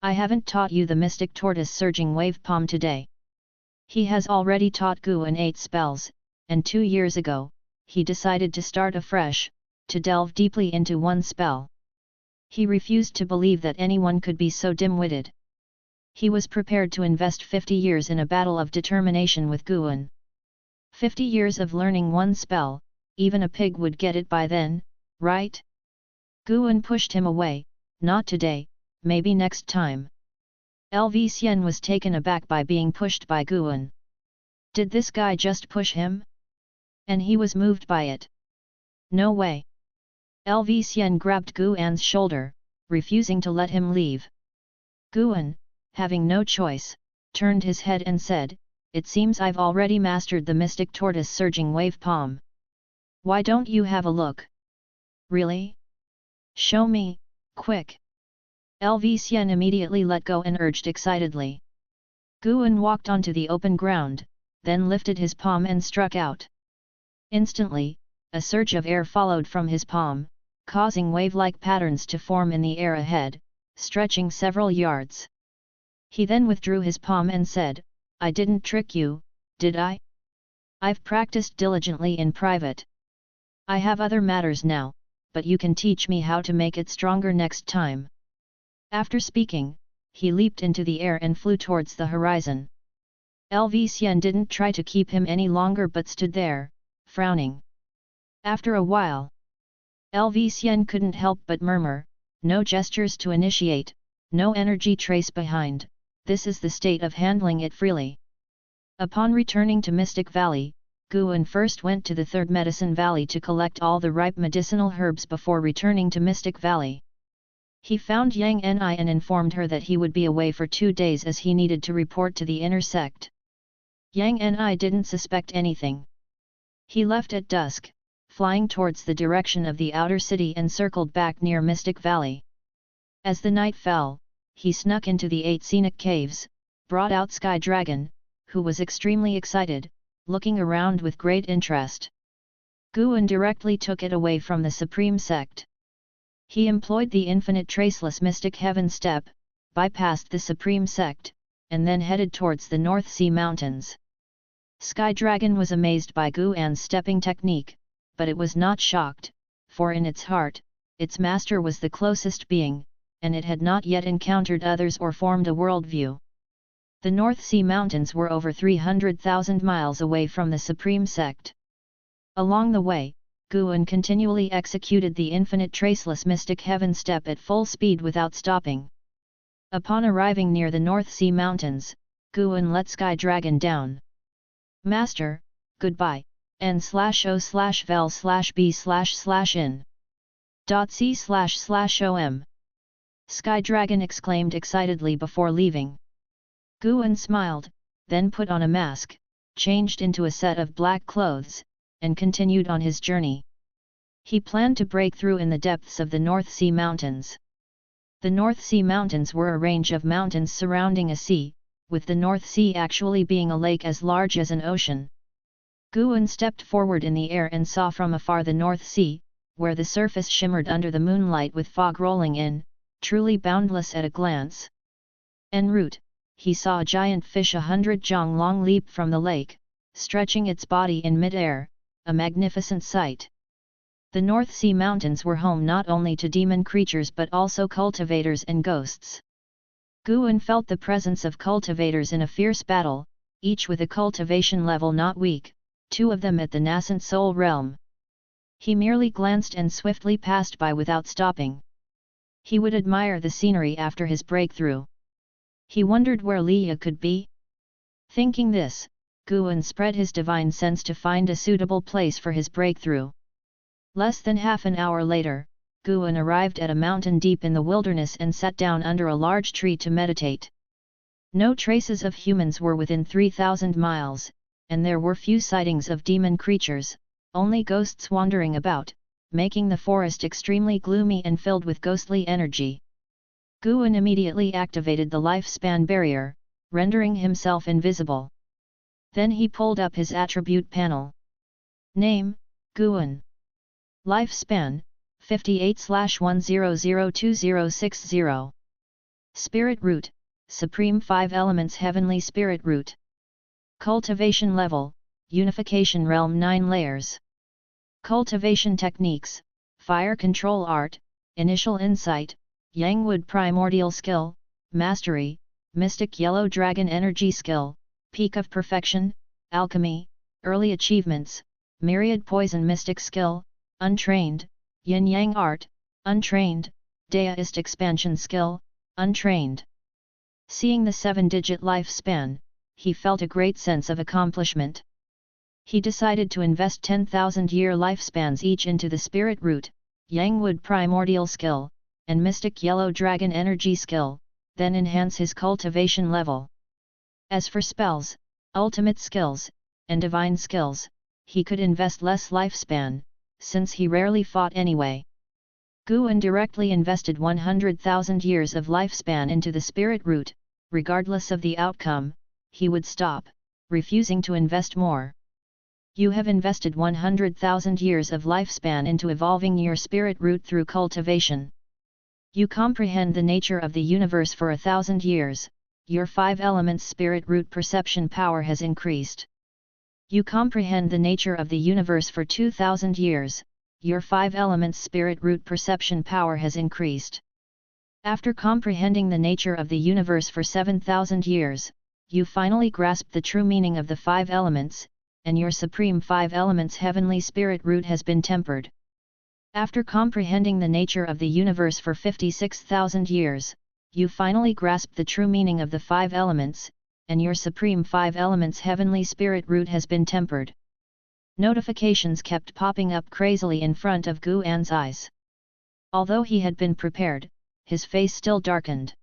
I haven't taught you the mystic tortoise surging wave palm today." He has already taught Guan 8 spells, and 2 years ago, he decided to start afresh, to delve deeply into one spell. He refused to believe that anyone could be so dim-witted. He was prepared to invest 50 years in a battle of determination with Guan. 50 years of learning one spell, even a pig would get it by then, right? Guan pushed him away, "Not today, maybe next time." LV Xian was taken aback by being pushed by Guan. Did this guy just push him? And he was moved by it. No way. Lv grabbed Guan's shoulder, refusing to let him leave. Guan, having no choice, turned his head and said, "It seems I've already mastered the mystic tortoise surging wave palm. Why don't you have a look?" "Really? Show me, quick!" Lv immediately let go and urged excitedly. Guan walked onto the open ground, then lifted his palm and struck out. Instantly, a surge of air followed from his palm, causing wave-like patterns to form in the air ahead, stretching several yards. He then withdrew his palm and said, "I didn't trick you, did I? I've practiced diligently in private. I have other matters now, but you can teach me how to make it stronger next time." After speaking, he leaped into the air and flew towards the horizon. Lv didn't try to keep him any longer but stood there, frowning. After a while, Lv couldn't help but murmur, "No gestures to initiate, no energy trace behind, this is the state of handling it freely." Upon returning to Mystic Valley, Guan first went to the Third Medicine Valley to collect all the ripe medicinal herbs before returning to Mystic Valley. He found Yang Ni and informed her that he would be away for 2 days as he needed to report to the inner sect. Yang Ni didn't suspect anything. He left at dusk, flying towards the direction of the outer city and circled back near Mystic Valley. As the night fell, he snuck into the 8 scenic caves, brought out Sky Dragon, who was extremely excited, looking around with great interest. Guan directly took it away from the Supreme Sect. He employed the infinite traceless mystic heaven step, bypassed the Supreme Sect, and then headed towards the North Sea Mountains. Sky Dragon was amazed by Guan's stepping technique, but it was not shocked, for in its heart, its master was the closest being, and it had not yet encountered others or formed a worldview. The North Sea Mountains were over 300,000 miles away from the Supreme Sect. Along the way, Guan continually executed the infinite traceless mystic heaven step at full speed without stopping. Upon arriving near the North Sea Mountains, Guan let Sky Dragon down. "Master, goodbye, n/o/b/in.c//om." Sky Dragon exclaimed excitedly before leaving. Guan smiled, then put on a mask, changed into a set of black clothes, and continued on his journey. He planned to break through in the depths of the North Sea Mountains. The North Sea Mountains were a range of mountains surrounding a sea, with the North Sea actually being a lake as large as an ocean. Guan stepped forward in the air and saw from afar the North Sea, where the surface shimmered under the moonlight with fog rolling in, truly boundless at a glance. En route, he saw a giant fish 100 jong long leap from the lake, stretching its body in mid-air, a magnificent sight. The North Sea Mountains were home not only to demon creatures but also cultivators and ghosts. Guan felt the presence of cultivators in a fierce battle, each with a cultivation level not weak, 2 of them at the nascent soul realm. He merely glanced and swiftly passed by without stopping. He would admire the scenery after his breakthrough. He wondered where Leia could be. Thinking this, Guan spread his divine sense to find a suitable place for his breakthrough. Less than half an hour later, Guan arrived at a mountain deep in the wilderness and sat down under a large tree to meditate. No traces of humans were within 3,000 miles, and there were few sightings of demon creatures, only ghosts wandering about, making the forest extremely gloomy and filled with ghostly energy. Guan immediately activated the lifespan barrier, rendering himself invisible. Then he pulled up his attribute panel. Name, Guan. Lifespan, 58/1002060. Spirit root, Supreme 5 Elements Heavenly Spirit root. Cultivation level, Unification realm 9 layers. Cultivation techniques, Fire control art, Initial insight, Yangwood primordial skill, Mastery, Mystic yellow dragon energy skill, Peak of perfection, Alchemy, Early achievements, Myriad poison mystic skill, Untrained, Yin Yang art, Untrained, Deist expansion skill, Untrained. Seeing the 7-digit lifespan, he felt a great sense of accomplishment. He decided to invest 10,000 year lifespans each into the spirit root, Yangwood primordial skill, and mystic yellow dragon energy skill, then enhance his cultivation level. As for spells, ultimate skills, and divine skills, he could invest less lifespan, since he rarely fought anyway. Guan directly invested 100,000 years of lifespan into the spirit root. Regardless of the outcome, he would stop, refusing to invest more. You have invested 100,000 years of lifespan into evolving your spirit root through cultivation. You comprehend the nature of the universe for 1,000 years, your 5 elements spirit root perception power has increased. You comprehend the nature of the universe for 2,000 years, your 5 elements spirit root perception power has increased. After comprehending the nature of the universe for 7,000 years, you finally grasp the true meaning of the 5 elements, and your supreme 5 elements heavenly spirit root has been tempered. After comprehending the nature of the universe for 56,000 years, you finally grasp the true meaning of the 5 elements, and your supreme 5 elements heavenly spirit root has been tempered. Notifications kept popping up crazily in front of Guan's eyes. Although he had been prepared, his face still darkened.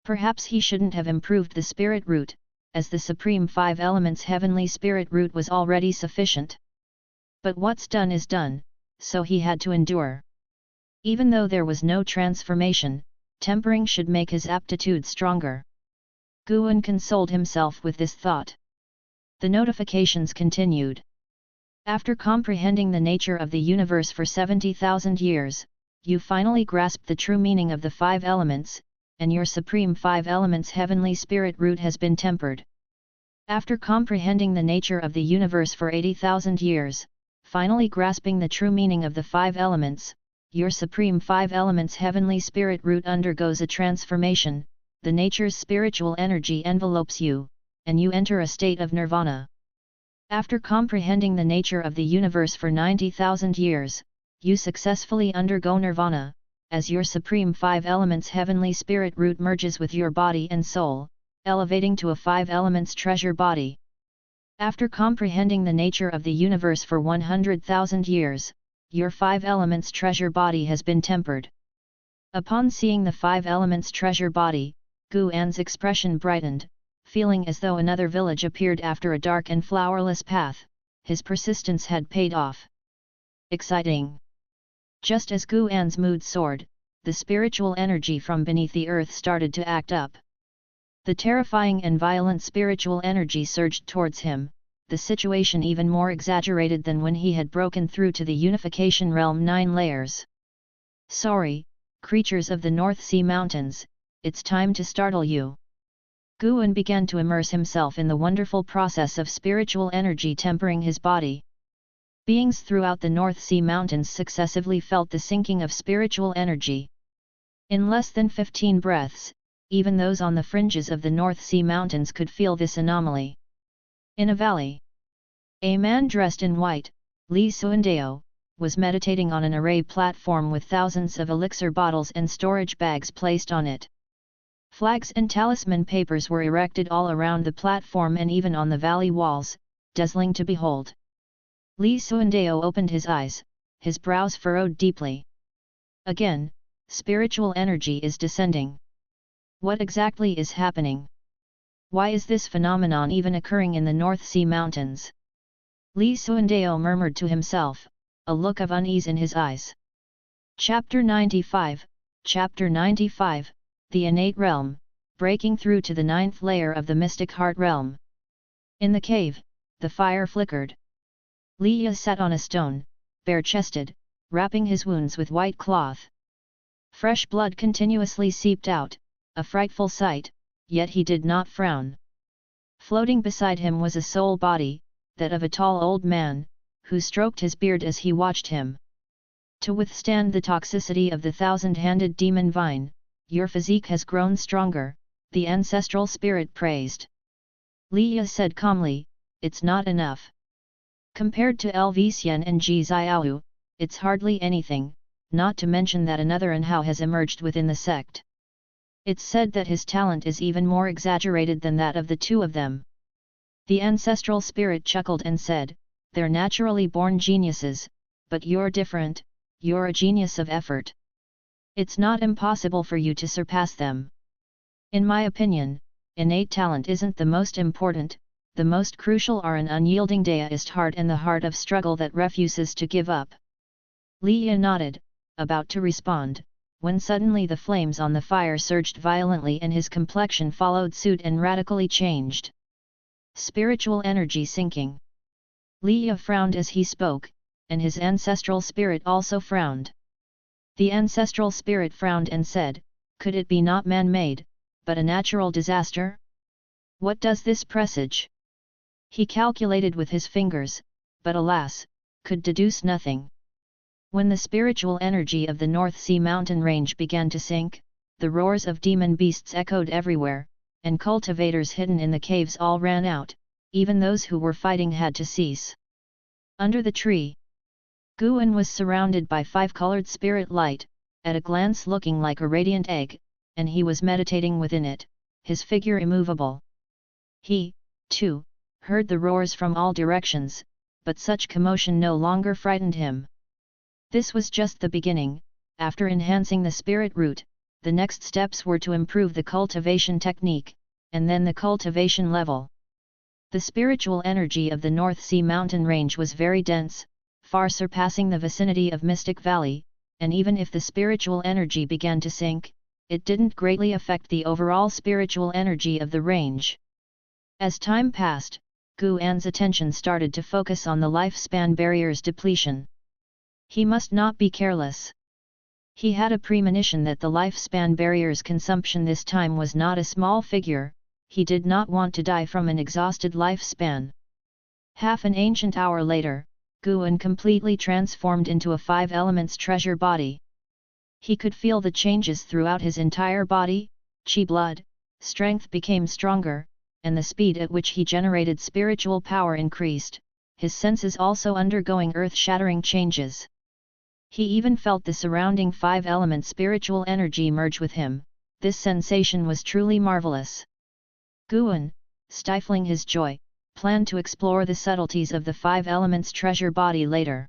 Perhaps he shouldn't have improved the spirit root, as the supreme 5 elements heavenly spirit root was already sufficient. But what's done is done, so he had to endure. Even though there was no transformation, tempering should make his aptitude stronger. Guan consoled himself with this thought. The notifications continued. After comprehending the nature of the universe for 70,000 years, you finally grasp the true meaning of the 5 elements, and your supreme 5 elements heavenly spirit root has been tempered. After comprehending the nature of the universe for 80,000 years, finally grasping the true meaning of the 5 elements, your supreme 5 elements heavenly spirit root undergoes a transformation, the nature's spiritual energy envelopes you, and you enter a state of nirvana. After comprehending the nature of the universe for 90,000 years, you successfully undergo nirvana, as your supreme 5 elements heavenly spirit root merges with your body and soul, elevating to a 5 elements treasure body. After comprehending the nature of the universe for 100,000 years, your 5 elements treasure body has been tempered. Upon seeing the 5 elements treasure body, Guan's expression brightened, feeling as though another village appeared after a dark and flowerless path. His persistence had paid off. Exciting! Just as Guan's mood soared, the spiritual energy from beneath the earth started to act up. The terrifying and violent spiritual energy surged towards him, the situation even more exaggerated than when he had broken through to the unification realm 9 layers. Sorry, creatures of the North Sea Mountains, it's time to startle you. Guan began to immerse himself in the wonderful process of spiritual energy tempering his body. Beings throughout the North Sea Mountains successively felt the sinking of spiritual energy. In less than 15 breaths, even those on the fringes of the North Sea Mountains could feel this anomaly. In a valley, a man dressed in white, Li Suandeo, was meditating on an array platform with thousands of elixir bottles and storage bags placed on it. Flags and talisman papers were erected all around the platform and even on the valley walls, dazzling to behold. Li Suandeo opened his eyes, his brows furrowed deeply. Again, spiritual energy is descending. What exactly is happening? Why is this phenomenon even occurring in the North Sea Mountains? Li Suandeo murmured to himself, a look of unease in his eyes. Chapter 95, Chapter 95, The Innate Realm, breaking through to the 9th layer of the Mystic Heart Realm. In the cave, the fire flickered. Li sat on a stone, bare-chested, wrapping his wounds with white cloth. Fresh blood continuously seeped out, a frightful sight, yet he did not frown. Floating beside him was a soul body, that of a tall old man, who stroked his beard as he watched him. To withstand the toxicity of the 1,000-handed demon vine, your physique has grown stronger, the ancestral spirit praised. Li said calmly, it's not enough. Compared to Lvxian and Ji Xiaoyu, it's hardly anything, not to mention that another Anhao has emerged within the sect. It's said that his talent is even more exaggerated than that of the two of them. The ancestral spirit chuckled and said, they're naturally born geniuses, but you're different, you're a genius of effort. It's not impossible for you to surpass them. In my opinion, innate talent isn't the most important, the most crucial are an unyielding deist heart and the heart of struggle that refuses to give up. Li nodded, about to respond, when suddenly the flames on the fire surged violently and his complexion followed suit and radically changed. Spiritual energy sinking. Li frowned as he spoke, and his ancestral spirit also frowned. The ancestral spirit frowned and said, "Could it be not man-made, but a natural disaster? What does this presage?" He calculated with his fingers, but alas, could deduce nothing. When the spiritual energy of the North Sea mountain range began to sink, the roars of demon beasts echoed everywhere, and cultivators hidden in the caves all ran out, even those who were fighting had to cease. Under the tree, Guan was surrounded by 5-colored spirit light, at a glance looking like a radiant egg, and he was meditating within it, his figure immovable. He, too, heard the roars from all directions, but such commotion no longer frightened him. This was just the beginning. After enhancing the spirit root, the next steps were to improve the cultivation technique, and then the cultivation level. The spiritual energy of the North Sea mountain range was very dense, far surpassing the vicinity of Mystic Valley, and even if the spiritual energy began to sink, it didn't greatly affect the overall spiritual energy of the range. As time passed, Guan's attention started to focus on the lifespan barrier's depletion. He must not be careless. He had a premonition that the lifespan barrier's consumption this time was not a small figure. He did not want to die from an exhausted lifespan. Half an ancient hour later, Guan completely transformed into a 5 elements treasure body. He could feel the changes throughout his entire body, chi blood, strength became stronger, and the speed at which he generated spiritual power increased, his senses also undergoing earth-shattering changes. He even felt the surrounding 5-element spiritual energy merge with him. This sensation was truly marvelous. Guan, stifling his joy, planned to explore the subtleties of the 5 elements treasure body later.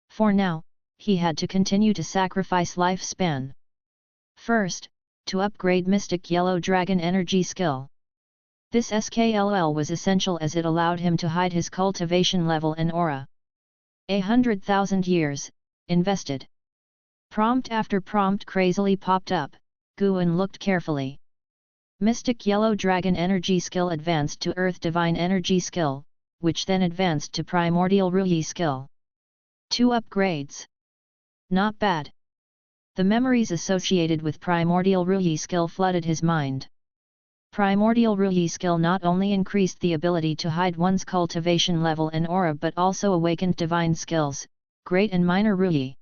For now, he had to continue to sacrifice lifespan. First, to upgrade Mystic Yellow Dragon energy skill. This skill was essential as it allowed him to hide his cultivation level and aura. 100,000 years, invested. Prompt after prompt crazily popped up. Guan looked carefully. Mystic Yellow Dragon energy skill advanced to Earth Divine energy skill, which then advanced to Primordial Ruyi skill. 2 upgrades. Not bad. The memories associated with Primordial Ruyi skill flooded his mind. Primordial Ruyi skill not only increased the ability to hide one's cultivation level and aura but also awakened divine skills, Great and Minor Ruyi.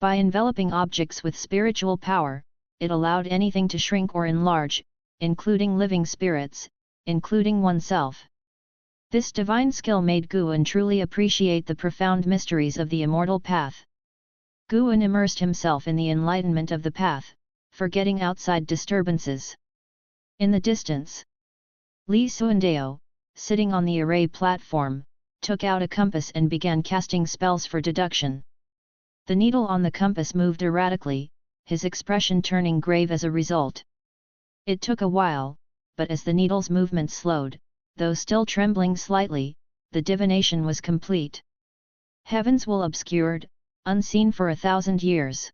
By enveloping objects with spiritual power, it allowed anything to shrink or enlarge, including living spirits, including oneself. This divine skill made Guan truly appreciate the profound mysteries of the immortal path. Guan immersed himself in the enlightenment of the path, forgetting outside disturbances. In the distance, Li Suandeo, sitting on the array platform, took out a compass and began casting spells for deduction. The needle on the compass moved erratically, his expression turning grave as a result. It took a while, but as the needle's movement slowed, though still trembling slightly, the divination was complete. Heavens will obscured, unseen for 1,000 years.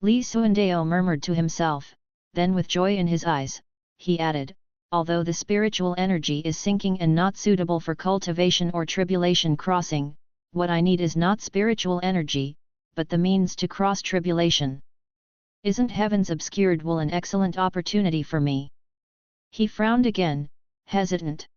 Li Suandeo murmured to himself, then with joy in his eyes, he added, although the spiritual energy is sinking and not suitable for cultivation or tribulation crossing, what I need is not spiritual energy, but the means to cross tribulation. Isn't heavens obscured will an excellent opportunity for me? He frowned again, hesitant.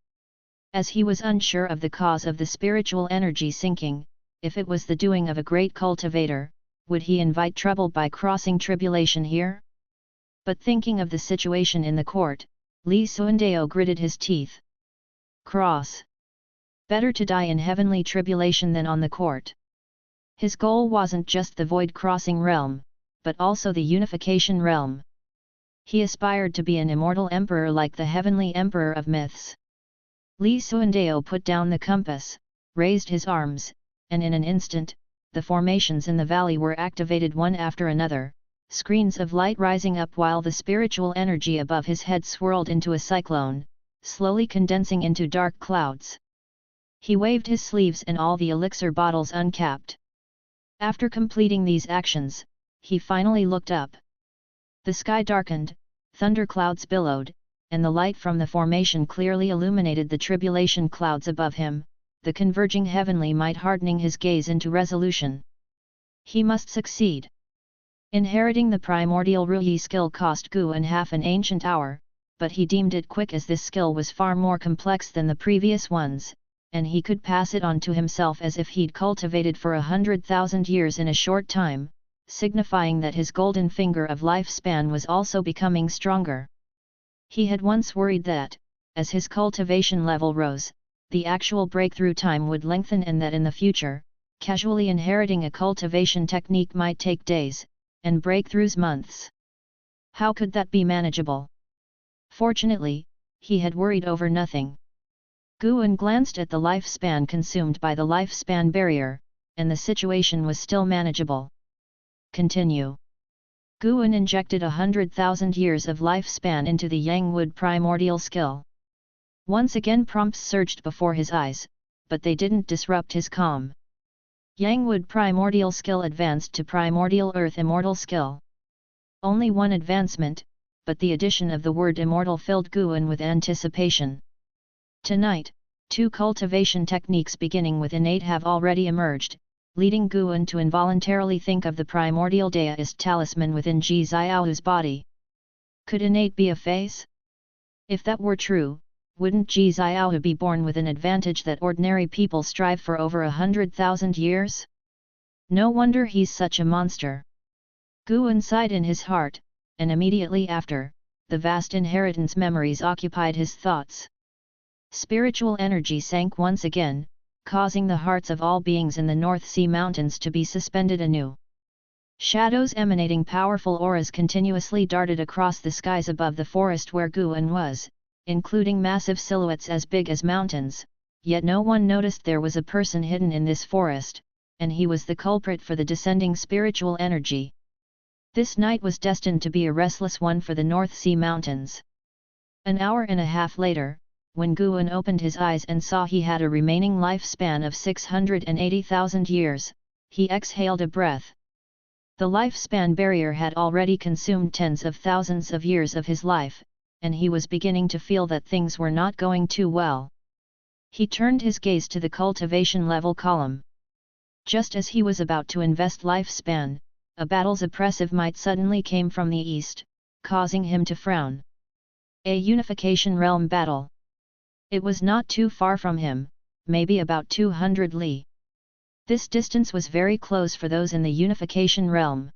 As he was unsure of the cause of the spiritual energy sinking, if it was the doing of a great cultivator, would he invite trouble by crossing tribulation here? But thinking of the situation in the court, Li Suandeo gritted his teeth. Cross. Better to die in heavenly tribulation than on the court. His goal wasn't just the void-crossing realm, but also the unification realm. He aspired to be an immortal emperor like the heavenly emperor of myths. Li Suandeo put down the compass, raised his arms, and in an instant, the formations in the valley were activated one after another, screens of light rising up while the spiritual energy above his head swirled into a cyclone, slowly condensing into dark clouds. He waved his sleeves and all the elixir bottles uncapped. After completing these actions, he finally looked up. The sky darkened, thunderclouds billowed, and the light from the formation clearly illuminated the tribulation clouds above him, the converging heavenly might hardening his gaze into resolution. He must succeed. Inheriting the primordial Ruyi skill cost Guan half an ancient hour, but he deemed it quick as this skill was far more complex than the previous ones, and he could pass it on to himself as if he'd cultivated for 100,000 years in a short time, signifying that his golden finger of lifespan was also becoming stronger. He had once worried that, as his cultivation level rose, the actual breakthrough time would lengthen and that in the future, casually inheriting a cultivation technique might take days, and breakthroughs months. How could that be manageable? Fortunately, he had worried over nothing. Guan glanced at the lifespan consumed by the lifespan barrier, and the situation was still manageable. Continue. Guan injected 100,000 years of lifespan into the Yangwood primordial skill. Once again prompts surged before his eyes, but they didn't disrupt his calm. Yangwood primordial skill advanced to primordial earth immortal skill. Only one advancement, but the addition of the word immortal filled Guan with anticipation. Tonight, 2 cultivation techniques beginning with innate have already emerged, leading Guan to involuntarily think of the primordial deist talisman within Ji Xiaohu's body. Could innate be a phase? If that were true, wouldn't Ji Xiaohu be born with an advantage that ordinary people strive for over 100,000 years? No wonder he's such a monster. Guan sighed in his heart, and immediately after, the vast inheritance memories occupied his thoughts. Spiritual energy sank once again, causing the hearts of all beings in the North Sea Mountains to be suspended anew. Shadows emanating powerful auras continuously darted across the skies above the forest where Guan was, including massive silhouettes as big as mountains, yet no one noticed there was a person hidden in this forest, and he was the culprit for the descending spiritual energy. This night was destined to be a restless one for the North Sea Mountains. An hour and a half later, when Guan opened his eyes and saw he had a remaining lifespan of 680,000 years, he exhaled a breath. The lifespan barrier had already consumed tens of thousands of years of his life, and he was beginning to feel that things were not going too well. He turned his gaze to the cultivation level column. Just as he was about to invest lifespan, a battle's oppressive might suddenly came from the east, causing him to frown. A unification realm battle. It was not too far from him, maybe about 200 li. This distance was very close for those in the unification realm.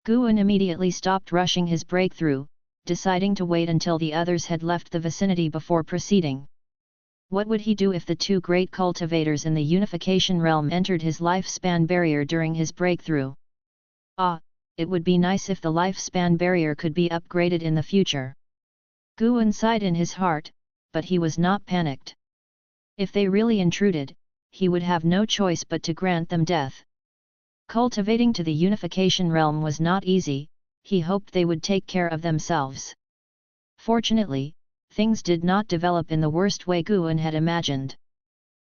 Guan immediately stopped rushing his breakthrough, deciding to wait until the others had left the vicinity before proceeding. What would he do if the 2 great cultivators in the unification realm entered his lifespan barrier during his breakthrough? It would be nice if the lifespan barrier could be upgraded in the future. Guan sighed in his heart, but he was not panicked. If they really intruded, he would have no choice but to grant them death. Cultivating to the unification realm was not easy, he hoped they would take care of themselves. Fortunately, things did not develop in the worst way Guan had imagined.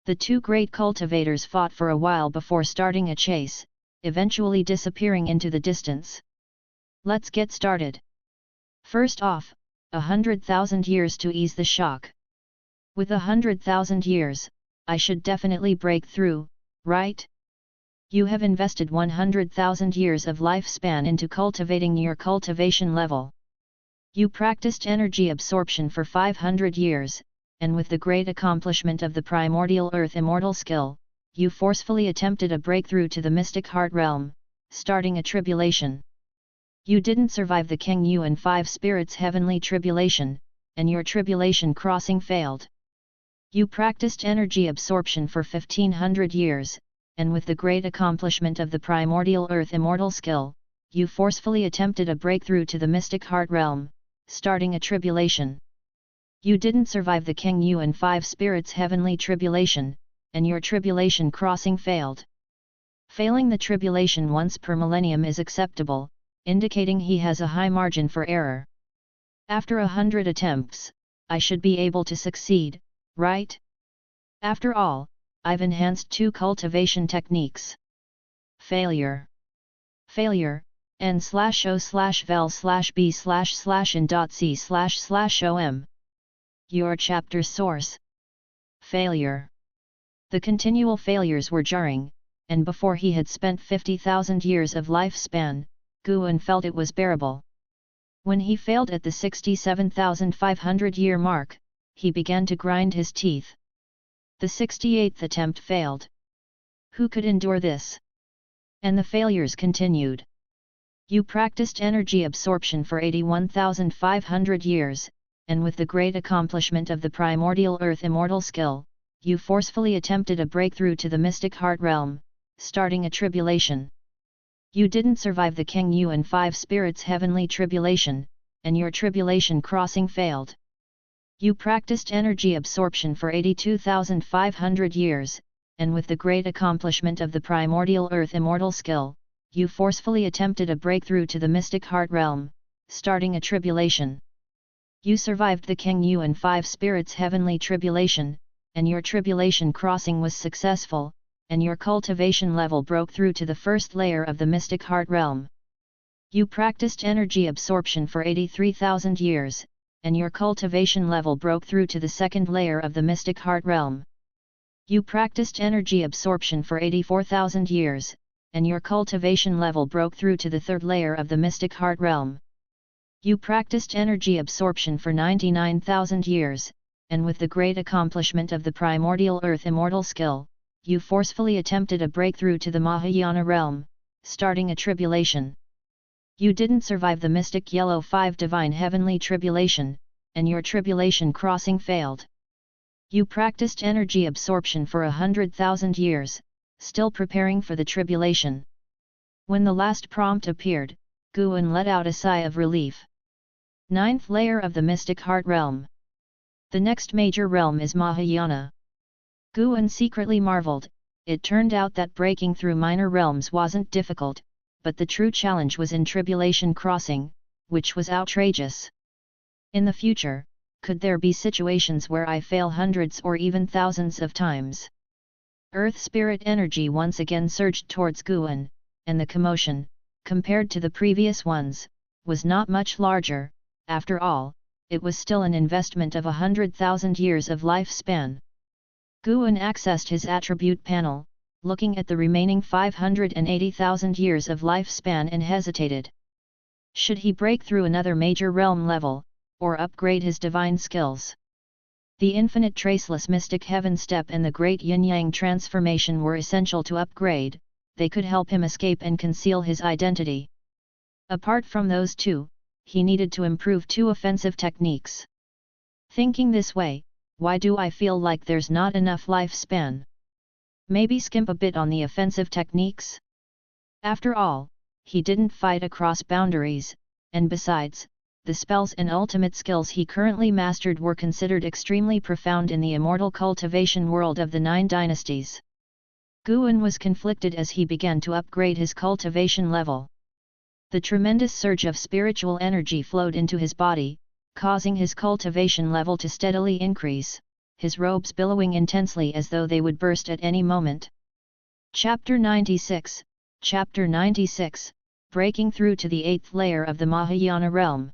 The 2 great cultivators fought for a while before starting a chase, eventually disappearing into the distance. Let's get started. First off, 100,000 years to ease the shock. With 100,000 years, I should definitely break through, right? You have invested 100,000 years of lifespan into cultivating your cultivation level. You practiced energy absorption for 500 years, and with the great accomplishment of the primordial earth immortal skill, you forcefully attempted a breakthrough to the mystic heart realm, starting a tribulation. You didn't survive the King Yuan 5 spirits heavenly tribulation, and your tribulation crossing failed. You practiced energy absorption for 1500 years, and with the great accomplishment of the primordial earth immortal skill, you forcefully attempted a breakthrough to the mystic heart realm, starting a tribulation. You didn't survive the King Yuan 5 spirits heavenly tribulation, and your tribulation crossing failed. Failing the tribulation once per millennium is acceptable, indicating he has a high margin for error. After 100 attempts, I should be able to succeed, right? After all, I've enhanced 2 cultivation techniques. Failure. Failure, n/o/vel/b/in.c//om. Your chapter source. Failure. The continual failures were jarring, and before he had spent 50,000 years of lifespan, Guan felt it was bearable. When he failed at the 67,500-year mark, he began to grind his teeth. The 68th attempt failed. Who could endure this? And the failures continued. You practiced energy absorption for 81,500 years, and with the great accomplishment of the primordial earth immortal skill, you forcefully attempted a breakthrough to the mystic heart realm, starting a tribulation. You didn't survive the King Yuan 5 spirits heavenly tribulation, and your tribulation crossing failed. You practiced energy absorption for 82,500 years, and with the great accomplishment of the primordial earth immortal skill, you forcefully attempted a breakthrough to the mystic heart realm, starting a tribulation. You survived the King Yuan 5 spirits heavenly tribulation, and your tribulation crossing was successful, and your cultivation level broke through to the first layer of the mystic heart realm. You practiced energy absorption for 83,000 years, and your cultivation level broke through to the second layer of the mystic heart realm. You practiced energy absorption for 84,000 years, and your cultivation level broke through to the third layer of the mystic heart realm. You practiced energy absorption for 99,000 years, and with the great accomplishment of the primordial earth immortal skill, you forcefully attempted a breakthrough to the Mahayana realm, starting a tribulation. You didn't survive the mystic yellow 5 divine heavenly tribulation, and your tribulation crossing failed. You practiced energy absorption for 100,000 years, still preparing for the tribulation. When the last prompt appeared, Guan let out a sigh of relief. 9th layer of the mystic heart realm. The next major realm is Mahayana. Guan secretly marveled. It turned out that breaking through minor realms wasn't difficult, but the true challenge was in tribulation crossing, which was outrageous. In the future, could there be situations where I fail hundreds or even thousands of times? Earth spirit energy once again surged towards Guan, and the commotion, compared to the previous ones, was not much larger. After all, it was still an investment of 100,000 years of lifespan. Guan accessed his attribute panel, looking at the remaining 580,000 years of lifespan and hesitated. Should he break through another major realm level, or upgrade his divine skills? The infinite traceless mystic heaven step and the great yin-yang transformation were essential to upgrade. They could help him escape and conceal his identity. Apart from those two, he needed to improve 2 offensive techniques. Thinking this way, why do I feel like there's not enough lifespan? Maybe skimp a bit on the offensive techniques? After all, he didn't fight across boundaries, and besides, the spells and ultimate skills he currently mastered were considered extremely profound in the immortal cultivation world of the 9 dynasties. Guan was conflicted as he began to upgrade his cultivation level. The tremendous surge of spiritual energy flowed into his body, causing his cultivation level to steadily increase, his robes billowing intensely as though they would burst at any moment. Chapter 96, Chapter 96, Breaking Through to the 8th Layer of the Mahayana Realm.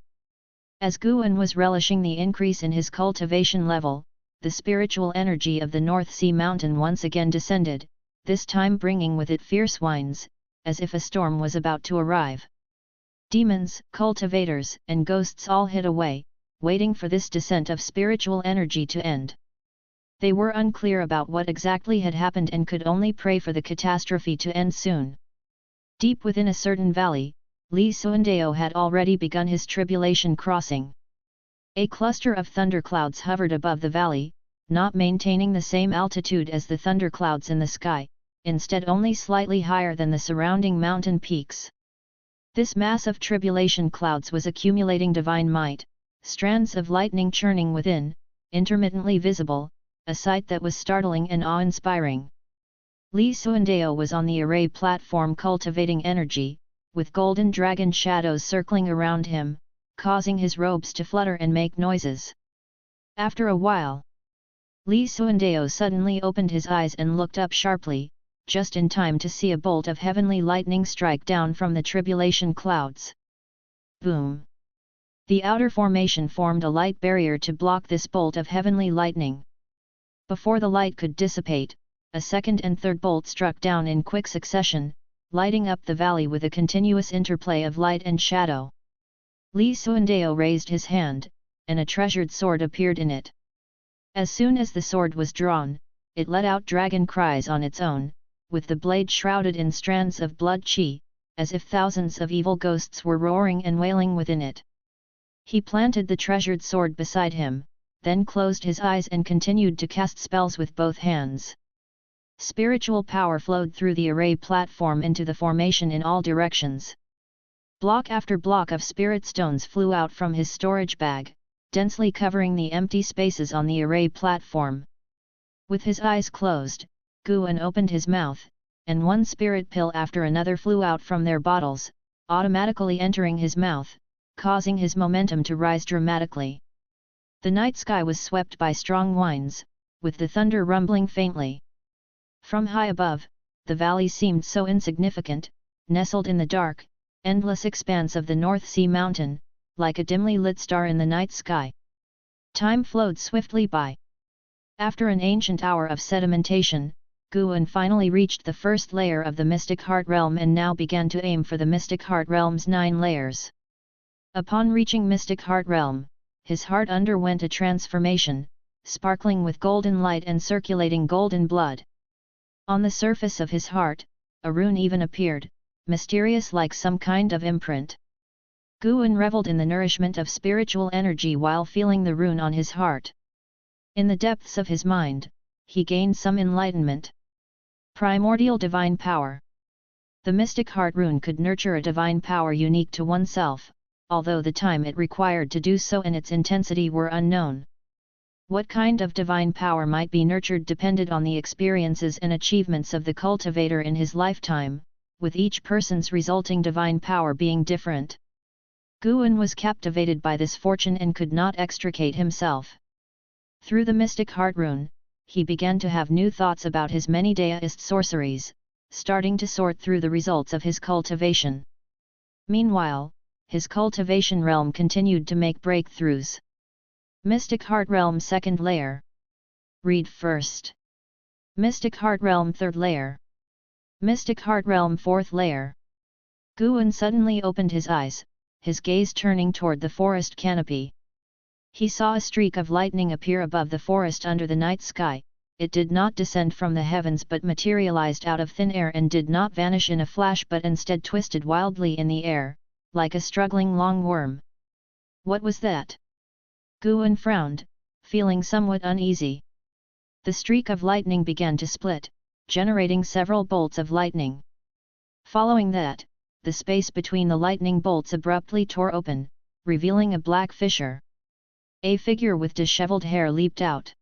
As Guan was relishing the increase in his cultivation level, the spiritual energy of the North Sea Mountain once again descended, this time bringing with it fierce winds, as if a storm was about to arrive. Demons, cultivators, and ghosts all hid away, waiting for this descent of spiritual energy to end. They were unclear about what exactly had happened and could only pray for the catastrophe to end soon. Deep within a certain valley, Li Suandeo had already begun his tribulation crossing. A cluster of thunderclouds hovered above the valley, not maintaining the same altitude as the thunderclouds in the sky, instead only slightly higher than the surrounding mountain peaks. This mass of tribulation clouds was accumulating divine might, strands of lightning churning within, intermittently visible, a sight that was startling and awe-inspiring. Li Suandeo was on the array platform cultivating energy, with golden dragon shadows circling around him, causing his robes to flutter and make noises. After a while, Li Suandeo suddenly opened his eyes and looked up sharply, just in time to see a bolt of heavenly lightning strike down from the tribulation clouds. Boom! The outer formation formed a light barrier to block this bolt of heavenly lightning. Before the light could dissipate, a second and third bolt struck down in quick succession, lighting up the valley with a continuous interplay of light and shadow. Li Suandeo raised his hand, and a treasured sword appeared in it. As soon as the sword was drawn, it let out dragon cries on its own, with the blade shrouded in strands of blood chi, as if thousands of evil ghosts were roaring and wailing within it. He planted the treasured sword beside him, then closed his eyes and continued to cast spells with both hands. Spiritual power flowed through the array platform into the formation in all directions. Block after block of spirit stones flew out from his storage bag, densely covering the empty spaces on the array platform. With his eyes closed, Guan opened his mouth, and one spirit pill after another flew out from their bottles, automatically entering his mouth, causing his momentum to rise dramatically. The night sky was swept by strong winds, with the thunder rumbling faintly. From high above, the valley seemed so insignificant, nestled in the dark, endless expanse of the North Sea mountain, like a dimly lit star in the night sky. Time flowed swiftly by. After an ancient hour of sedimentation, Guan finally reached the first layer of the Mystic Heart Realm and now began to aim for the Mystic Heart Realm's 9 layers. Upon reaching Mystic Heart Realm, his heart underwent a transformation, sparkling with golden light and circulating golden blood. On the surface of his heart, a rune even appeared, mysterious like some kind of imprint. Guan reveled in the nourishment of spiritual energy while feeling the rune on his heart. In the depths of his mind, he gained some enlightenment. Primordial divine power. The mystic heart rune could nurture a divine power unique to oneself, although the time it required to do so and its intensity were unknown. What kind of divine power might be nurtured depended on the experiences and achievements of the cultivator in his lifetime, with each person's resulting divine power being different. Guan was captivated by this fortune and could not extricate himself. Through the mystic heart rune, he began to have new thoughts about his many deist sorceries, starting to sort through the results of his cultivation. Meanwhile, his cultivation realm continued to make breakthroughs. Mystic Heart Realm 2nd Layer. Read first. Mystic Heart Realm 3rd Layer. Mystic Heart Realm 4th Layer. Guan suddenly opened his eyes, his gaze turning toward the forest canopy. He saw a streak of lightning appear above the forest under the night sky. It did not descend from the heavens but materialized out of thin air and did not vanish in a flash but instead twisted wildly in the air, like a struggling long worm. What was that? Guan frowned, feeling somewhat uneasy. The streak of lightning began to split, generating several bolts of lightning. Following that, the space between the lightning bolts abruptly tore open, revealing a black fissure. A figure with disheveled hair leaped out.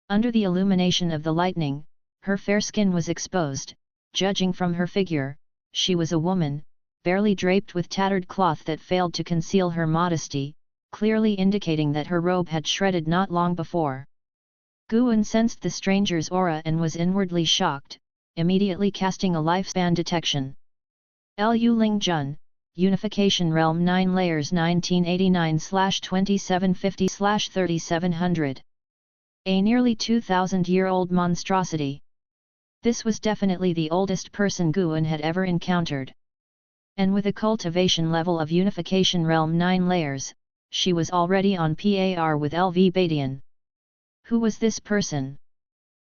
Under the illumination of the lightning, her fair skin was exposed. Judging from her figure, she was a woman, barely draped with tattered cloth that failed to conceal her modesty, clearly indicating that her robe had shredded not long before. Guan sensed the stranger's aura and was inwardly shocked, immediately casting a lifespan detection. Lu Ling Jun, Unification Realm 9 Layers 1989/2750/3700. A nearly 2,000-year-old monstrosity. This was definitely the oldest person Guan had ever encountered. And with a cultivation level of Unification Realm 9 Layers, she was already on par with LV Badian. Who was this person?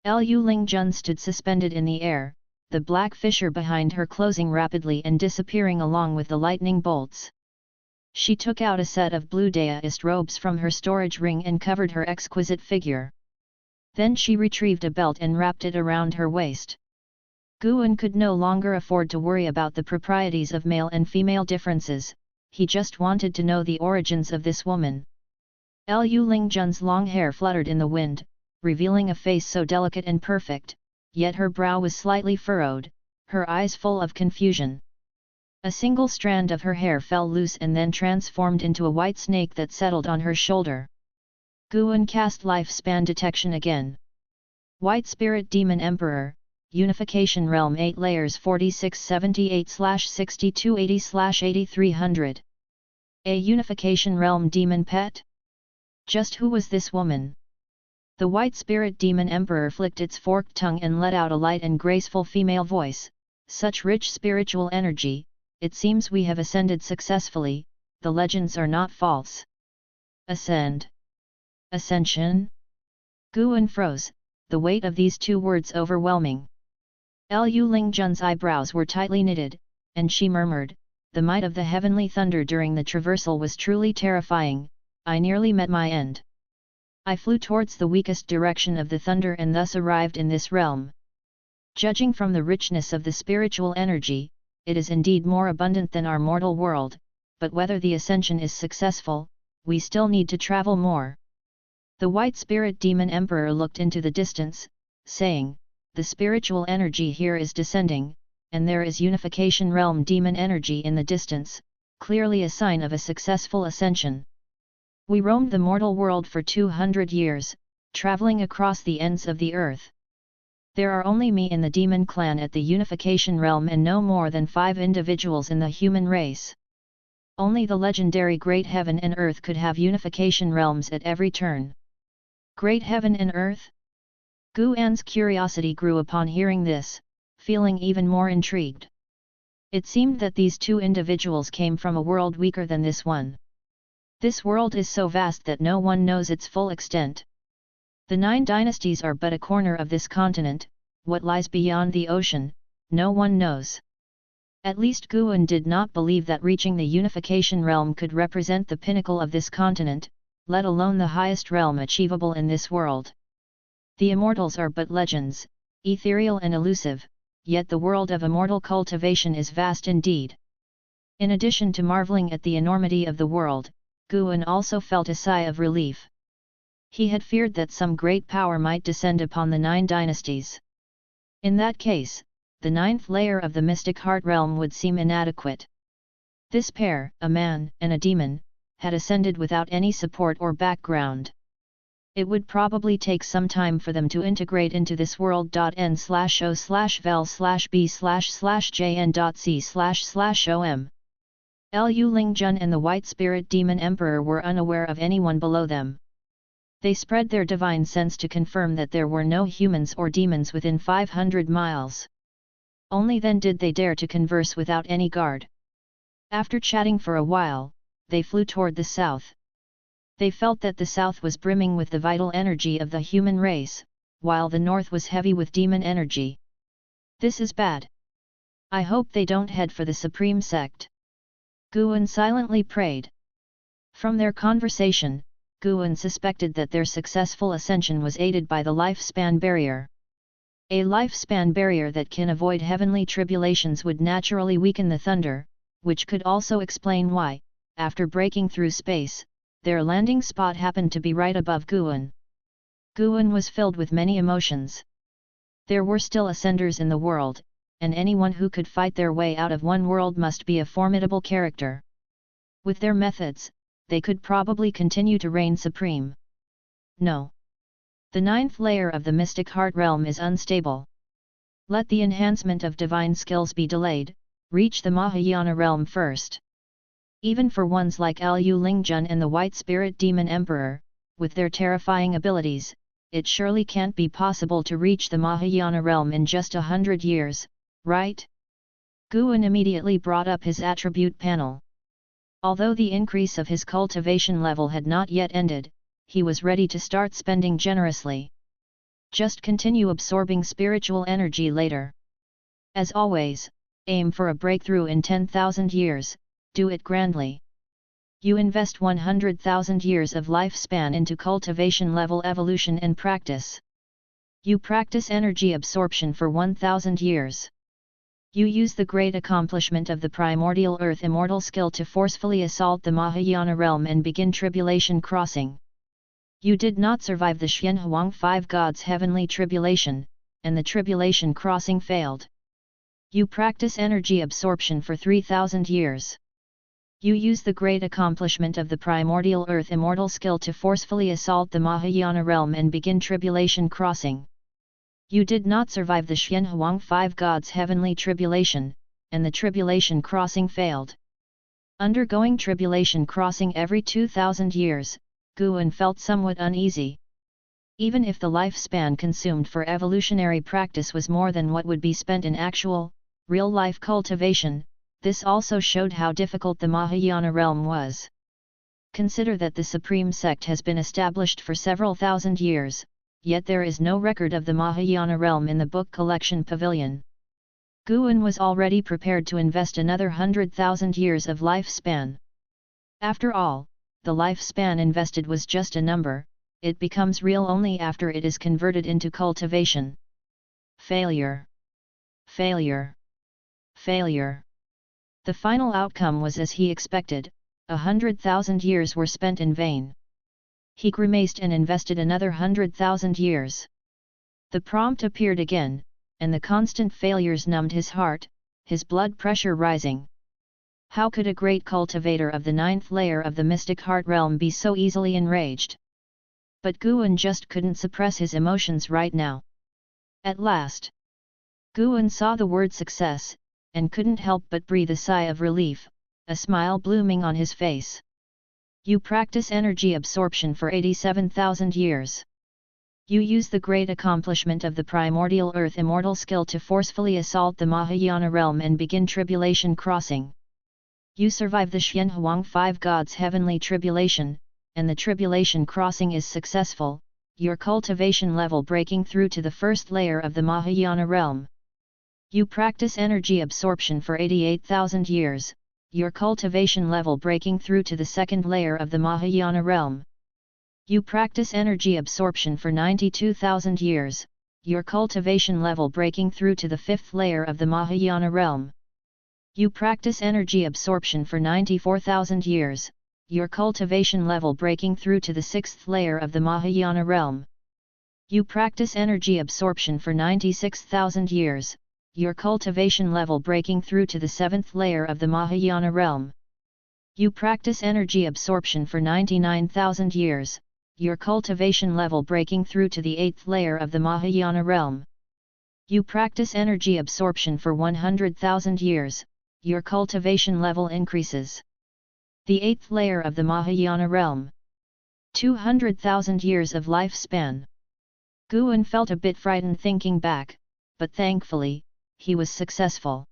Lu Ling Jun stood suspended in the air, the black fissure behind her closing rapidly and disappearing along with the lightning bolts. She took out a set of blue deist robes from her storage ring and covered her exquisite figure. Then she retrieved a belt and wrapped it around her waist. Guan could no longer afford to worry about the proprieties of male and female differences. He just wanted to know the origins of this woman. Lu Ling Jun's long hair fluttered in the wind, revealing a face so delicate and perfect, yet her brow was slightly furrowed, her eyes full of confusion. A single strand of her hair fell loose and then transformed into a white snake that settled on her shoulder. Guan cast lifespan detection again. White Spirit Demon Emperor, Unification Realm 8 layers 4678/6280/8300. A Unification Realm Demon Pet? Just who was this woman? The White Spirit Demon Emperor flicked its forked tongue and let out a light and graceful female voice. Such rich spiritual energy, it seems we have ascended successfully, the legends are not false. Ascend. Ascension? Guan froze, the weight of these two words overwhelming. Liu Lingjun's eyebrows were tightly knitted, and she murmured, "The might of the heavenly thunder during the traversal was truly terrifying, I nearly met my end. I flew towards the weakest direction of the thunder and thus arrived in this realm. Judging from the richness of the spiritual energy, it is indeed more abundant than our mortal world, but whether the ascension is successful, we still need to travel more." The White Spirit Demon Emperor looked into the distance, saying, "The spiritual energy here is descending, and there is Unification Realm demon energy in the distance, clearly a sign of a successful ascension. We roamed the mortal world for 200 years, traveling across the ends of the earth. There are only me in the demon clan at the Unification Realm and no more than 5 individuals in the human race. Only the legendary Great Heaven and Earth could have Unification Realms at every turn." Great Heaven and Earth? Guan's curiosity grew upon hearing this, feeling even more intrigued. It seemed that these two individuals came from a world weaker than this one. This world is so vast that no one knows its full extent. The 9 dynasties are but a corner of this continent, what lies beyond the ocean, no one knows. At least Guan did not believe that reaching the Unification Realm could represent the pinnacle of this continent, let alone the highest realm achievable in this world. The immortals are but legends, ethereal and elusive, yet the world of immortal cultivation is vast indeed. In addition to marveling at the enormity of the world, Guan also felt a sigh of relief. He had feared that some great power might descend upon the 9 dynasties. In that case, the 9th layer of the mystic heart realm would seem inadequate. This pair, a man and a demon, had ascended without any support or background. It would probably take some time for them to integrate into this world. N/O/vel/b//jn.c//om. Liu Lingjun and the White Spirit Demon Emperor were unaware of anyone below them. They spread their divine sense to confirm that there were no humans or demons within 500 miles. Only then did they dare to converse without any guard. After chatting for a while, they flew toward the south. They felt that the south was brimming with the vital energy of the human race, while the north was heavy with demon energy. This is bad. I hope they don't head for the Supreme Sect. Guan silently prayed. From their conversation, Guan suspected that their successful ascension was aided by the lifespan barrier. A lifespan barrier that can avoid heavenly tribulations would naturally weaken the thunder, which could also explain why, after breaking through space, their landing spot happened to be right above Guan. Guan was filled with many emotions. There were still ascenders in the world, and anyone who could fight their way out of one world must be a formidable character. With their methods, they could probably continue to reign supreme. No. The 9th layer of the mystic heart realm is unstable. Let the enhancement of divine skills be delayed, reach the Mahayana realm first. Even for ones like Liu Lingjun and the White Spirit Demon Emperor, with their terrifying abilities, it surely can't be possible to reach the Mahayana realm in just 100 years, right? Guan immediately brought up his attribute panel. Although the increase of his cultivation level had not yet ended, he was ready to start spending generously. Just continue absorbing spiritual energy later. As always, aim for a breakthrough in 10,000 years, do it grandly. You invest 100,000 years of lifespan into cultivation level evolution and practice. You practice energy absorption for 1,000 years. You use the great accomplishment of the primordial earth immortal skill to forcefully assault the Mahayana realm and begin tribulation crossing. You did not survive the Xianhuang 5 gods' heavenly tribulation, and the tribulation crossing failed. You practice energy absorption for 3000 years. You use the great accomplishment of the primordial earth immortal skill to forcefully assault the Mahayana realm and begin tribulation crossing. You did not survive the Xianhuang Five Gods' heavenly tribulation, and the tribulation crossing failed. Undergoing tribulation crossing every 2000 years, Guan felt somewhat uneasy. Even if the lifespan consumed for evolutionary practice was more than what would be spent in actual, real-life cultivation, this also showed how difficult the Mahayana realm was. Consider that the Supreme Sect has been established for several thousand years, yet there is no record of the Mahayana realm in the book collection pavilion. Guan was already prepared to invest another 100,000 years of lifespan. After all, the lifespan invested was just a number, it becomes real only after it is converted into cultivation. Failure. Failure. Failure. The final outcome was as he expected, 100,000 years were spent in vain. He grimaced and invested another 100,000 years. The prompt appeared again, and the constant failures numbed his heart, his blood pressure rising. How could a great cultivator of the 9th layer of the mystic heart realm be so easily enraged? But Guan just couldn't suppress his emotions right now. At last, Guan saw the word success, and couldn't help but breathe a sigh of relief, a smile blooming on his face. You practice energy absorption for 87,000 years. You use the great accomplishment of the primordial earth immortal skill to forcefully assault the Mahayana realm and begin tribulation crossing. You survive the Xianhuang Five Gods' heavenly tribulation, and the tribulation crossing is successful, your cultivation level breaking through to the first layer of the Mahayana realm. You practice energy absorption for 88,000 years, your cultivation level breaking through to the second layer of the Mahayana realm. You practice energy absorption for 92,000 years, your cultivation level breaking through to the fifth layer of the Mahayana realm. You practice energy absorption for 94,000 years, your cultivation level breaking through to the sixth layer of the Mahayana realm. You practice energy absorption for 96,000 years, your cultivation level breaking through to the seventh layer of the Mahayana realm. You practice energy absorption for 99,000 years, your cultivation level breaking through to the eighth layer of the Mahayana realm. You practice energy absorption for 100,000 years, your cultivation level increases. The eighth layer of the Mahayana realm. 200,000 years of lifespan. Guan felt a bit frightened thinking back, but thankfully, he was successful.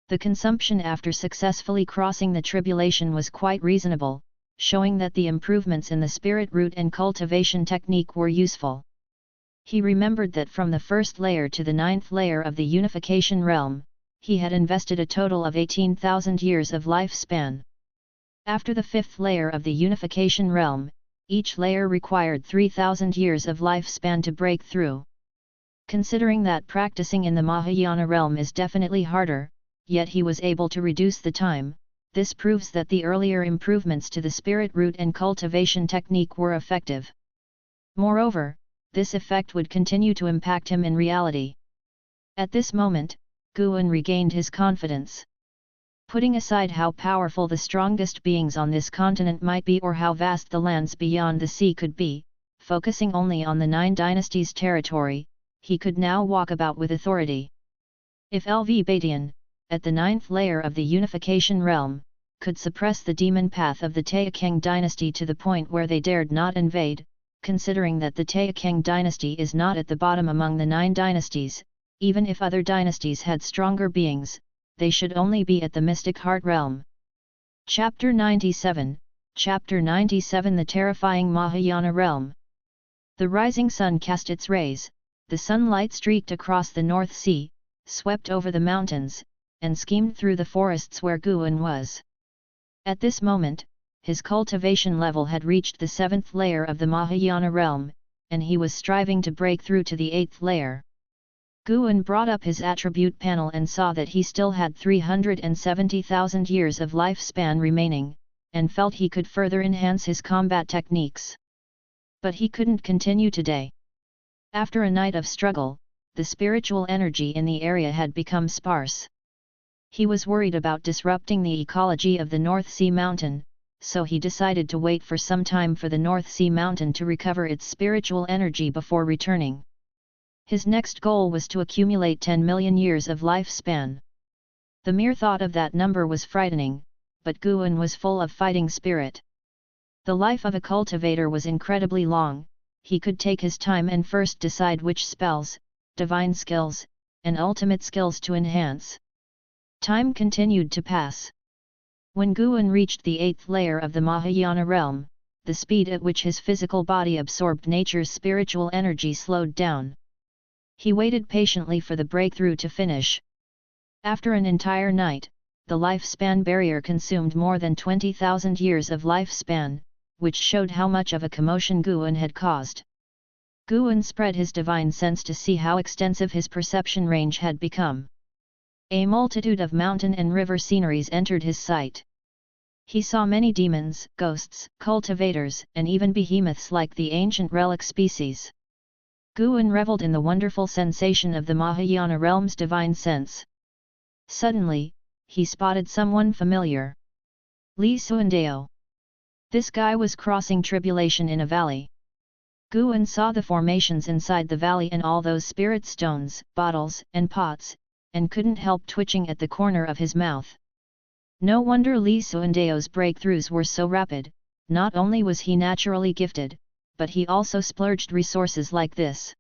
The consumption after successfully crossing the tribulation was quite reasonable, showing that the improvements in the spirit root and cultivation technique were useful. He remembered that from the first layer to the ninth layer of the unification realm, he had invested a total of 18,000 years of lifespan. After the fifth layer of the unification realm, each layer required 3,000 years of lifespan to break through. Considering that practicing in the Mahayana realm is definitely harder, yet he was able to reduce the time, this proves that the earlier improvements to the spirit root and cultivation technique were effective. Moreover, this effect would continue to impact him in reality. At this moment, Guan regained his confidence. Putting aside how powerful the strongest beings on this continent might be or how vast the lands beyond the sea could be, focusing only on the 9 dynasties' territory, he could now walk about with authority. If LV Batian, at the 9th layer of the unification realm, could suppress the demon path of the Taixuan dynasty to the point where they dared not invade, considering that the Taixuan dynasty is not at the bottom among the 9 dynasties, even if other dynasties had stronger beings, they should only be at the mystic heart realm. Chapter 97, Chapter 97 The Terrifying Mahayana Realm. The rising sun cast its rays, the sunlight streaked across the North Sea, swept over the mountains, and schemed through the forests where Guan was. At this moment, his cultivation level had reached the 7th layer of the Mahayana realm, and he was striving to break through to the 8th layer. Guan brought up his attribute panel and saw that he still had 370,000 years of lifespan remaining, and felt he could further enhance his combat techniques. But he couldn't continue today. After a night of struggle, the spiritual energy in the area had become sparse. He was worried about disrupting the ecology of the North Sea Mountain, so he decided to wait for some time for the North Sea Mountain to recover its spiritual energy before returning. His next goal was to accumulate 10 million years of lifespan. The mere thought of that number was frightening, but Guan was full of fighting spirit. The life of a cultivator was incredibly long. He could take his time and first decide which spells, divine skills, and ultimate skills to enhance. Time continued to pass. When Guan reached the 8th layer of the Mahayana realm, the speed at which his physical body absorbed nature's spiritual energy slowed down. He waited patiently for the breakthrough to finish. After an entire night, the lifespan barrier consumed more than 20,000 years of lifespan, which showed how much of a commotion Guan had caused. Guan spread his divine sense to see how extensive his perception range had become. A multitude of mountain and river sceneries entered his sight. He saw many demons, ghosts, cultivators, and even behemoths like the ancient relic species. Guan reveled in the wonderful sensation of the Mahayana realm's divine sense. Suddenly, he spotted someone familiar. Li Suandeo. This guy was crossing tribulation in a valley. Guan saw the formations inside the valley and all those spirit stones, bottles, and pots, and couldn't help twitching at the corner of his mouth. No wonder Li Suandeo's breakthroughs were so rapid. Not only was he naturally gifted, but he also splurged resources like this.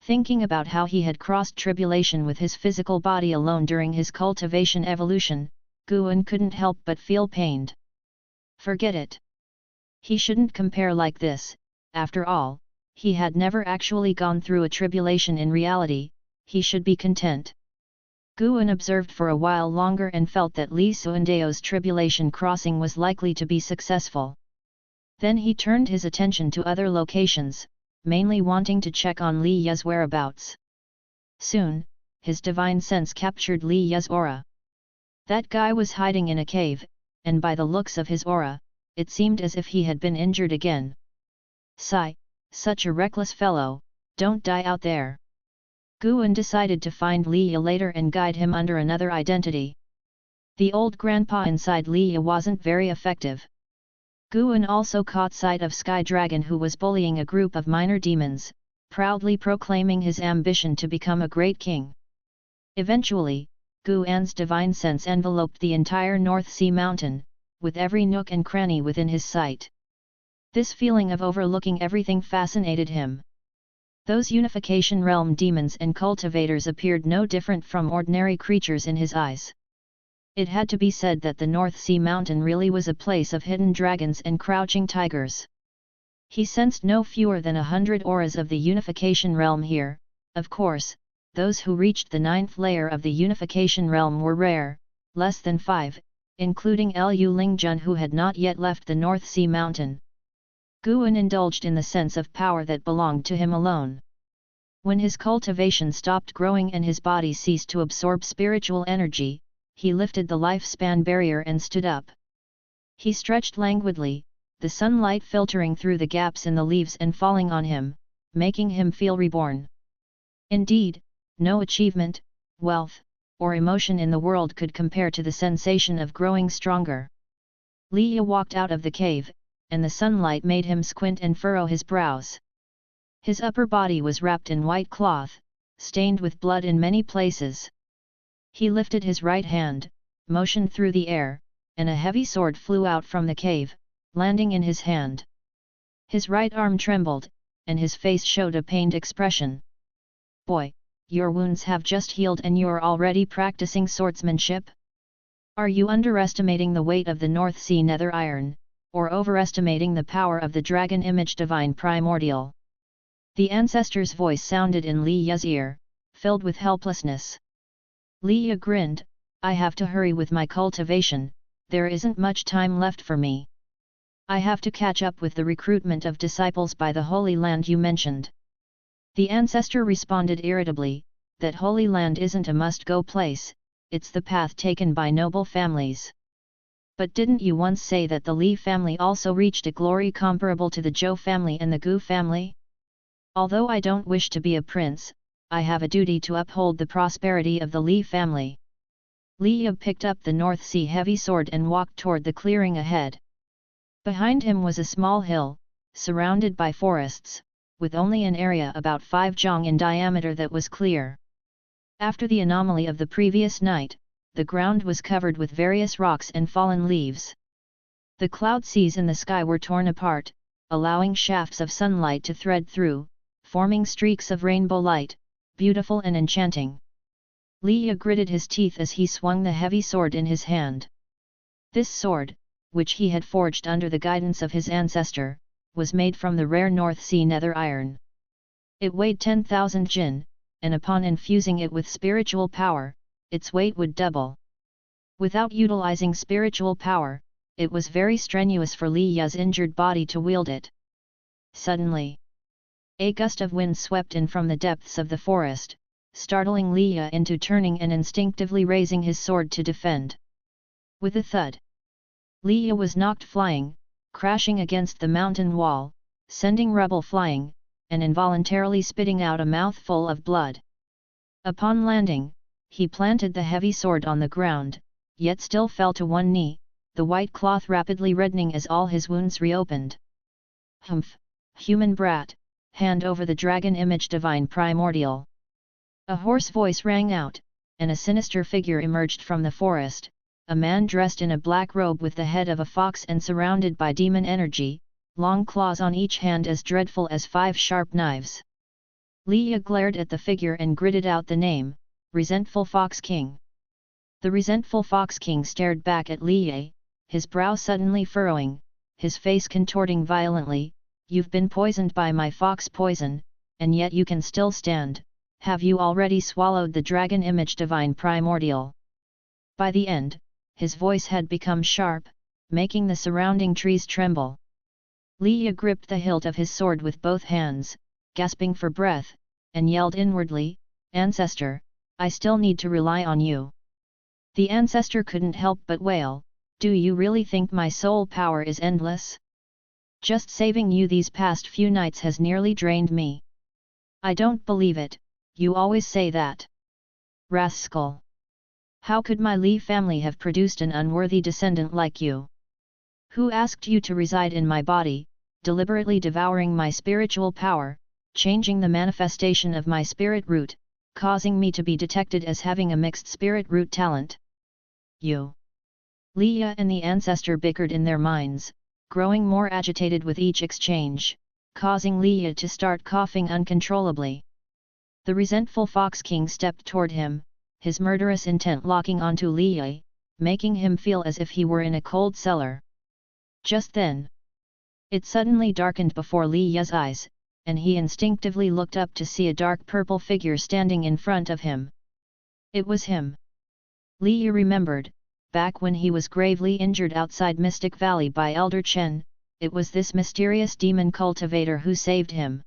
Thinking about how he had crossed tribulation with his physical body alone during his cultivation evolution, Guan couldn't help but feel pained. Forget it. He shouldn't compare like this. After all, he had never actually gone through a tribulation in reality. He should be content. Guan observed for a while longer and felt that Li Suandeo's tribulation crossing was likely to be successful. Then he turned his attention to other locations, mainly wanting to check on Li Ye's whereabouts. Soon, his divine sense captured Li Ye's aura. That guy was hiding in a cave, and by the looks of his aura, it seemed as if he had been injured again. Sigh, such a reckless fellow, don't die out there. Guan decided to find Li Ye later and guide him under another identity. The old grandpa inside Li Ye wasn't very effective. Guan also caught sight of Sky Dragon, who was bullying a group of minor demons, proudly proclaiming his ambition to become a great king. Eventually, Guan's divine sense enveloped the entire North Sea Mountain, with every nook and cranny within his sight. This feeling of overlooking everything fascinated him. Those unification realm demons and cultivators appeared no different from ordinary creatures in his eyes. It had to be said that the North Sea Mountain really was a place of hidden dragons and crouching tigers. He sensed no fewer than 100 auras of the unification realm here. Of course, those who reached the 9th layer of the unification realm were rare, less than 5, including Liu Lingjun, who had not yet left the North Sea Mountain. Guan indulged in the sense of power that belonged to him alone. When his cultivation stopped growing and his body ceased to absorb spiritual energy, he lifted the lifespan barrier and stood up. He stretched languidly, the sunlight filtering through the gaps in the leaves and falling on him, making him feel reborn. Indeed, no achievement, wealth, or emotion in the world could compare to the sensation of growing stronger. Li Ye walked out of the cave, and the sunlight made him squint and furrow his brows. His upper body was wrapped in white cloth, stained with blood in many places. He lifted his right hand, motioned through the air, and a heavy sword flew out from the cave, landing in his hand. His right arm trembled, and his face showed a pained expression. "Boy, your wounds have just healed and you're already practicing swordsmanship? Are you underestimating the weight of the North Sea nether iron, or overestimating the power of the dragon image divine primordial?" The ancestor's voice sounded in Li Ye's ear, filled with helplessness. Li Ye grinned, "I have to hurry with my cultivation, there isn't much time left for me. I have to catch up with the recruitment of disciples by the Holy Land you mentioned." The ancestor responded irritably, "That Holy Land isn't a must-go place, it's the path taken by noble families. But didn't you once say that the Li family also reached a glory comparable to the Zhou family and the Gu family? Although I don't wish to be a prince, I have a duty to uphold the prosperity of the Li family. Li Ye picked up the North Sea heavy sword and walked toward the clearing ahead. Behind him was a small hill, surrounded by forests, with only an area about 5 zhang in diameter that was clear. After the anomaly of the previous night, the ground was covered with various rocks and fallen leaves. The cloud seas in the sky were torn apart, allowing shafts of sunlight to thread through, forming streaks of rainbow light, beautiful and enchanting. Li Ye gritted his teeth as he swung the heavy sword in his hand. This sword, which he had forged under the guidance of his ancestor, was made from the rare North Sea nether iron. It weighed 10,000 jin, and upon infusing it with spiritual power, its weight would double. Without utilizing spiritual power, it was very strenuous for Li Ye's injured body to wield it. Suddenly, a gust of wind swept in from the depths of the forest, startling Li Ye into turning and instinctively raising his sword to defend. With a thud, Li Ye was knocked flying, crashing against the mountain wall, sending rubble flying, and involuntarily spitting out a mouthful of blood. Upon landing, he planted the heavy sword on the ground, yet still fell to one knee, the white cloth rapidly reddening as all his wounds reopened. Humph, human brat, hand over the dragon image divine primordial. A hoarse voice rang out, and a sinister figure emerged from the forest, a man dressed in a black robe with the head of a fox and surrounded by demon energy, long claws on each hand as dreadful as 5 sharp knives. Li Ye glared at the figure and gritted out the name, Resentful Fox King. The Resentful Fox King stared back at Li Ye, his brow suddenly furrowing, his face contorting violently. You've been poisoned by my fox poison, and yet you can still stand. Have you already swallowed the dragon image divine primordial? By the end, his voice had become sharp, making the surrounding trees tremble. Li Ye gripped the hilt of his sword with both hands, gasping for breath, and yelled inwardly, Ancestor, I still need to rely on you. The ancestor couldn't help but wail, do you really think my soul power is endless? Just saving you these past few nights has nearly drained me. I don't believe it, you always say that. Rascal! How could my Li family have produced an unworthy descendant like you? Who asked you to reside in my body, deliberately devouring my spiritual power, changing the manifestation of my spirit root, causing me to be detected as having a mixed spirit root talent? You! Li Ye and the ancestor bickered in their minds, growing more agitated with each exchange, causing Li Ye to start coughing uncontrollably. The resentful Fox King stepped toward him, his murderous intent locking onto Li Ye, making him feel as if he were in a cold cellar. Just then, it suddenly darkened before Li Ye's eyes, and he instinctively looked up to see a dark purple figure standing in front of him. It was him. Li Ye remembered, back when he was gravely injured outside Mystic Valley by Elder Chen, it was this mysterious demon cultivator who saved him.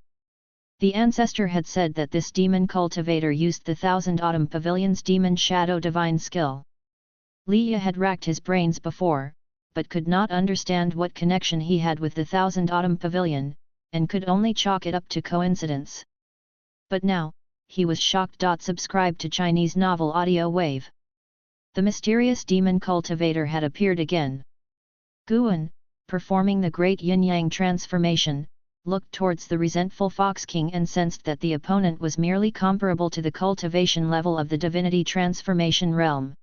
The ancestor had said that this demon cultivator used the Thousand Autumn Pavilion's demon shadow divine skill. Li Ye had racked his brains before, but could not understand what connection he had with the Thousand Autumn Pavilion, and could only chalk it up to coincidence. But now, he was shocked. Subscribe to Chinese Novel Audio Wave. The mysterious demon cultivator had appeared again. Guan, performing the great yin-yang transformation, looked towards the resentful Fox King and sensed that the opponent was merely comparable to the cultivation level of the divinity transformation realm.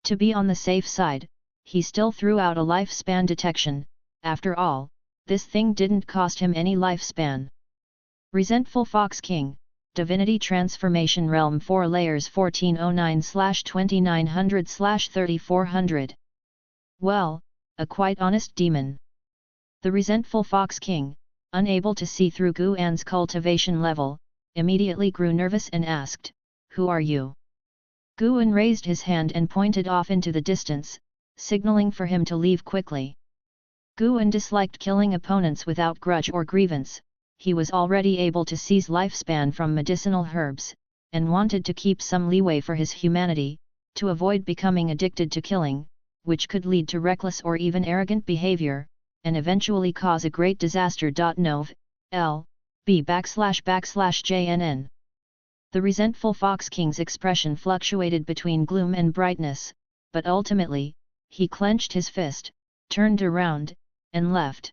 To be on the safe side, he still threw out a lifespan detection. After all, this thing didn't cost him any lifespan. Resentful Fox King, Divinity Transformation Realm 4 Layers 1409/2900/3400. Well, a quite honest demon. The resentful Fox King, unable to see through Guan's cultivation level, immediately grew nervous and asked, "Who are you?" Guan raised his hand and pointed off into the distance, signaling for him to leave quickly. Guan disliked killing opponents without grudge or grievance. He was already able to seize lifespan from medicinal herbs, and wanted to keep some leeway for his humanity, to avoid becoming addicted to killing, which could lead to reckless or even arrogant behavior, and eventually cause a great disaster. Nov. L. B //JNN The resentful Fox King's expression fluctuated between gloom and brightness, but ultimately, he clenched his fist, turned around, and left.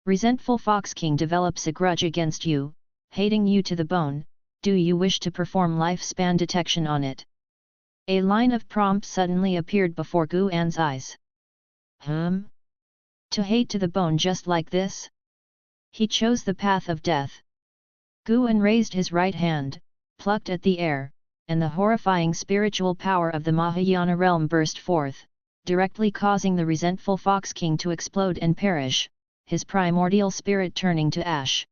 Resentful Fox King develops a grudge against you, hating you to the bone. Do you wish to perform lifespan detection on it? A line of prompt suddenly appeared before Guan's eyes. To hate to the bone just like this? He chose the path of death. Guan raised his right hand, plucked at the air, and the horrifying spiritual power of the Mahayana realm burst forth, directly causing the resentful Fox King to explode and perish, his primordial spirit turning to ash.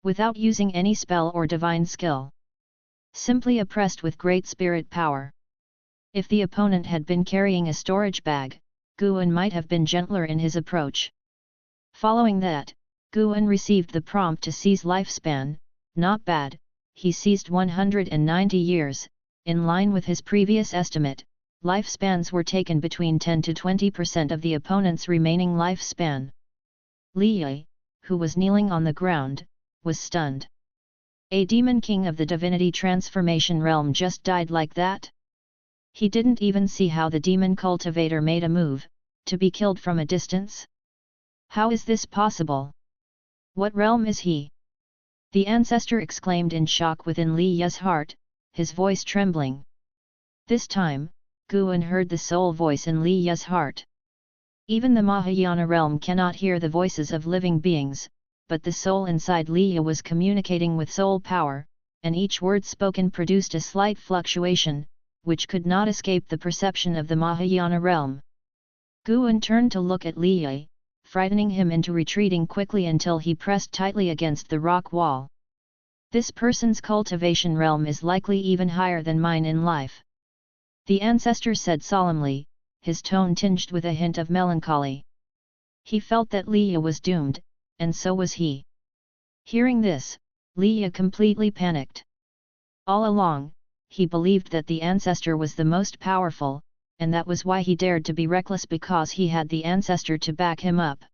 Without using any spell or divine skill. Simply oppressed with great spirit power. If the opponent had been carrying a storage bag, Guan might have been gentler in his approach. Following that, Guan received the prompt to seize lifespan. Not bad, he seized 190 years, in line with his previous estimate. Lifespans were taken between 10 to 20% of the opponent's remaining lifespan. Li, who was kneeling on the ground, was stunned. A demon king of the divinity transformation realm just died like that? He didn't even see how the demon cultivator made a move, to be killed from a distance? How is this possible? What realm is he? The ancestor exclaimed in shock within Li Ye's heart, his voice trembling. This time, Guan heard the soul voice in Li Ye's heart. Even the Mahayana realm cannot hear the voices of living beings, but the soul inside Li Ye was communicating with soul power, and each word spoken produced a slight fluctuation, which could not escape the perception of the Mahayana realm. Guan turned to look at Li Ye, frightening him into retreating quickly until he pressed tightly against the rock wall. This person's cultivation realm is likely even higher than mine in life. The ancestor said solemnly, his tone tinged with a hint of melancholy. He felt that Li Ye was doomed, and so was he. Hearing this, Li Ye completely panicked. All along, he believed that the ancestor was the most powerful, and that was why he dared to be reckless, because he had the ancestor to back him up.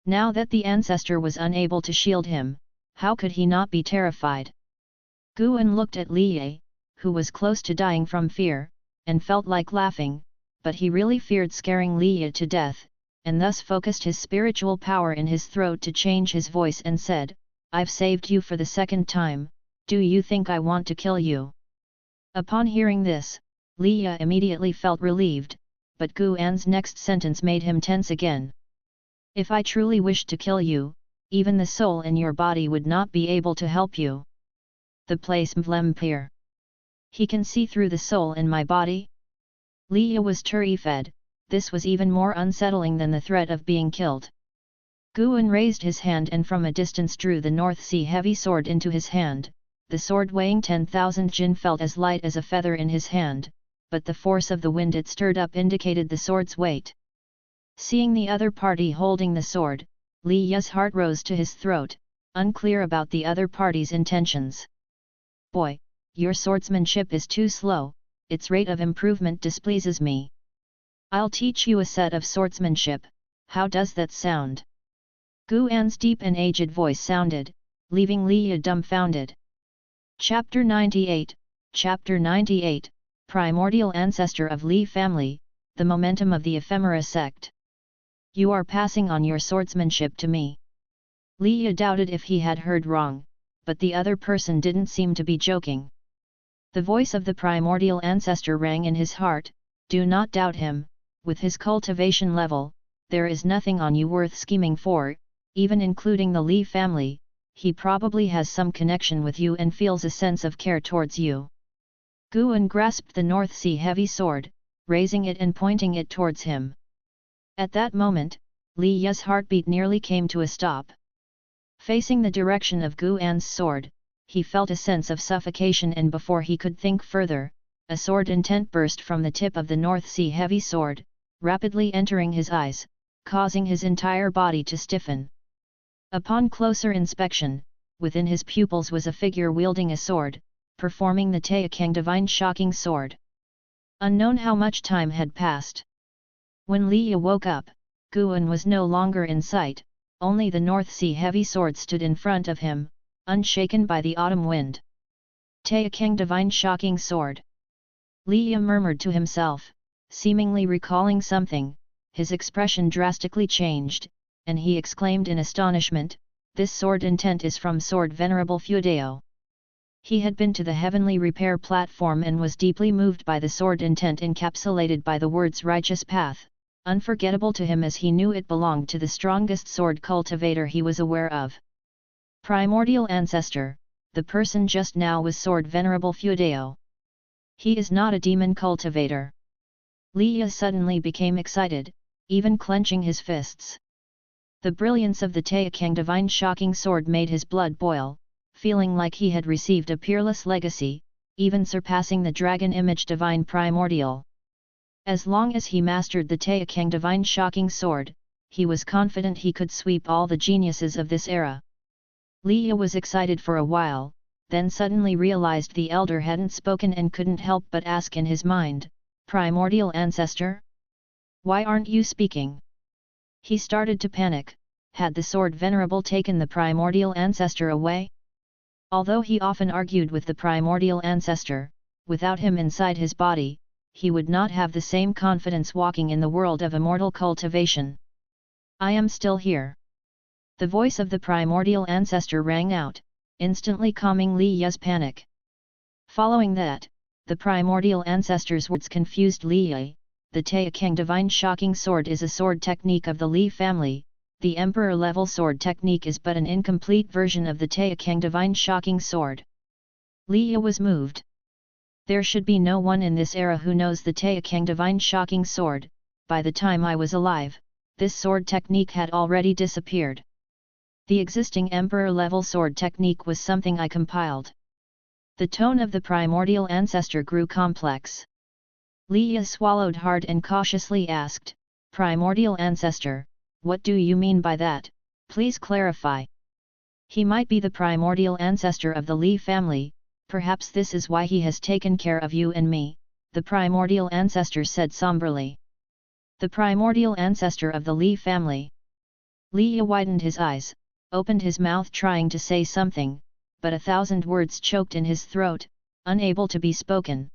Now that the ancestor was unable to shield him, how could he not be terrified? Guan looked at Li Ye, who was close to dying from fear, and felt like laughing, but he really feared scaring Li Ye to death, and thus focused his spiritual power in his throat to change his voice and said, "I've saved you for the second time, do you think I want to kill you?" Upon hearing this, Li Ye immediately felt relieved, but Guan's next sentence made him tense again. "If I truly wished to kill you, even the soul in your body would not be able to help you." The place Mvlempir. He can see through the soul in my body? Li Ye was terrified. This was even more unsettling than the threat of being killed. Guan raised his hand and from a distance drew the North Sea heavy sword into his hand. The sword weighing 10,000 jin felt as light as a feather in his hand, but the force of the wind it stirred up indicated the sword's weight. Seeing the other party holding the sword, Li Ye's heart rose to his throat, unclear about the other party's intentions. "Boy, your swordsmanship is too slow, its rate of improvement displeases me. I'll teach you a set of swordsmanship, how does that sound?" Guan's deep and aged voice sounded, leaving Li Ye dumbfounded. Chapter 98, Chapter 98, Primordial Ancestor of Li Family, the Momentum of the Ephemera Sect. "You are passing on your swordsmanship to me." Li Ye doubted if he had heard wrong, but the other person didn't seem to be joking. The voice of the primordial ancestor rang in his heart, "Do not doubt him, with his cultivation level, there is nothing on you worth scheming for, even including the Li family. He probably has some connection with you and feels a sense of care towards you." Guan grasped the North Sea heavy sword, raising it and pointing it towards him. At that moment, Li Ye's heartbeat nearly came to a stop. Facing the direction of Guan's sword, he felt a sense of suffocation, and before he could think further, a sword intent burst from the tip of the North Sea heavy sword, rapidly entering his eyes, causing his entire body to stiffen. Upon closer inspection, within his pupils was a figure wielding a sword, performing the Taixuan divine shocking sword. Unknown how much time had passed. When Li Ye woke up, Guan was no longer in sight, only the North Sea heavy sword stood in front of him, unshaken by the autumn wind. Taixuan divine shocking sword. Li murmured to himself, seemingly recalling something. His expression drastically changed, and he exclaimed in astonishment, "This sword intent is from Sword Venerable Feudao." He had been to the heavenly repair platform and was deeply moved by the sword intent encapsulated by the words righteous path, unforgettable to him as he knew it belonged to the strongest sword cultivator he was aware of. Primordial ancestor, the person just now was Sword Venerable Feudao. He is not a demon cultivator. Li suddenly became excited, even clenching his fists. The brilliance of the Taixuan divine shocking sword made his blood boil, feeling like he had received a peerless legacy, even surpassing the dragon image divine primordial. As long as he mastered the Taixuan divine shocking sword, he was confident he could sweep all the geniuses of this era. Li was excited for a while, then suddenly realized the elder hadn't spoken and couldn't help but ask in his mind, "Primordial ancestor? Why aren't you speaking?" He started to panic. Had the Sword Venerable taken the primordial ancestor away? Although he often argued with the primordial ancestor, without him inside his body, he would not have the same confidence walking in the world of immortal cultivation. "I am still here." The voice of the primordial ancestor rang out, instantly calming Li's panic. Following that, the primordial ancestor's words confused Li. The Taixuan divine shocking sword is a sword technique of the Li family. The emperor-level sword technique is but an incomplete version of the Taixuan divine shocking sword. Li was moved. There should be no one in this era who knows the Taixuan divine shocking sword. By the time I was alive, this sword technique had already disappeared. The existing emperor-level sword technique was something I compiled. The tone of the primordial ancestor grew complex. Li swallowed hard and cautiously asked, "Primordial ancestor, what do you mean by that? Please clarify." He might be the primordial ancestor of the Li family, perhaps this is why he has taken care of you and me, the primordial ancestor said somberly. The primordial ancestor of the Li family. Li widened his eyes, opened his mouth trying to say something, but 1,000 words choked in his throat, unable to be spoken.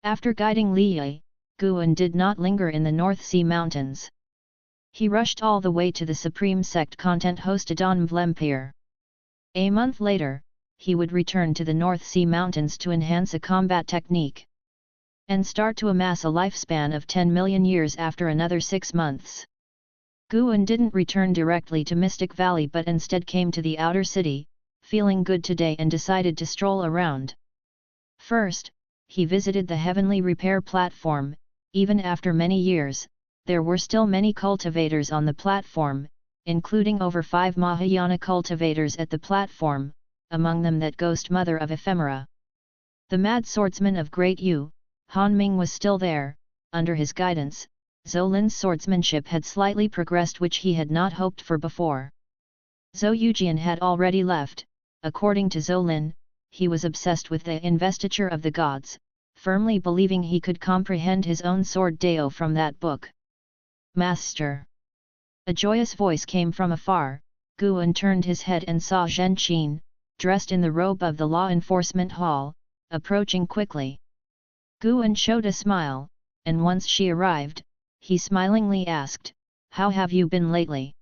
After guiding Li, Guan did not linger in the North Sea Mountains. He rushed all the way to the Supreme Sect content hosted on Vlempire. A month later, he would return to the North Sea Mountains to enhance a combat technique and start to amass a lifespan of 10 million years after another 6 months. Guan didn't return directly to Mystic Valley but instead came to the outer city, feeling good today and decided to stroll around. First, he visited the heavenly repair platform. Even after many years, there were still many cultivators on the platform, including over 5 Mahayana cultivators at the platform, among them that ghost mother of ephemera. The mad swordsman of Great Yu, Han Ming was still there. Under his guidance, Zhou Lin's swordsmanship had slightly progressed, which he had not hoped for before. Zhou Yujian had already left. According to Zhou Lin, he was obsessed with the investiture of the gods, firmly believing he could comprehend his own sword Dao from that book. "Master!" A joyous voice came from afar. Guan turned his head and saw Zhen Qin, dressed in the robe of the law enforcement hall, approaching quickly. Guan showed a smile, and once she arrived, he smilingly asked, "How have you been lately?"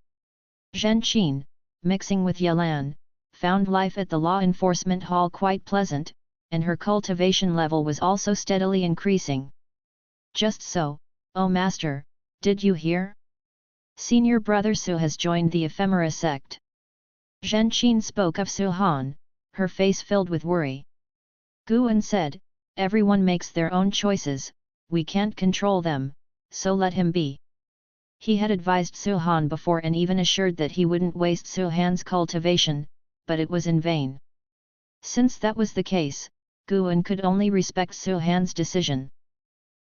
Zhen Qin, mixing with Yalan, found life at the law enforcement hall quite pleasant, and her cultivation level was also steadily increasing. "Just so, oh master, did you hear? Senior brother Su has joined the Ephemera Sect." Zhen Qin spoke of Su Han, her face filled with worry. Guan said, "Everyone makes their own choices, we can't control them, so let him be." He had advised Su Han before and even assured that he wouldn't waste Su Han's cultivation, but it was in vain. Since that was the case, Guan could only respect Su Han's decision.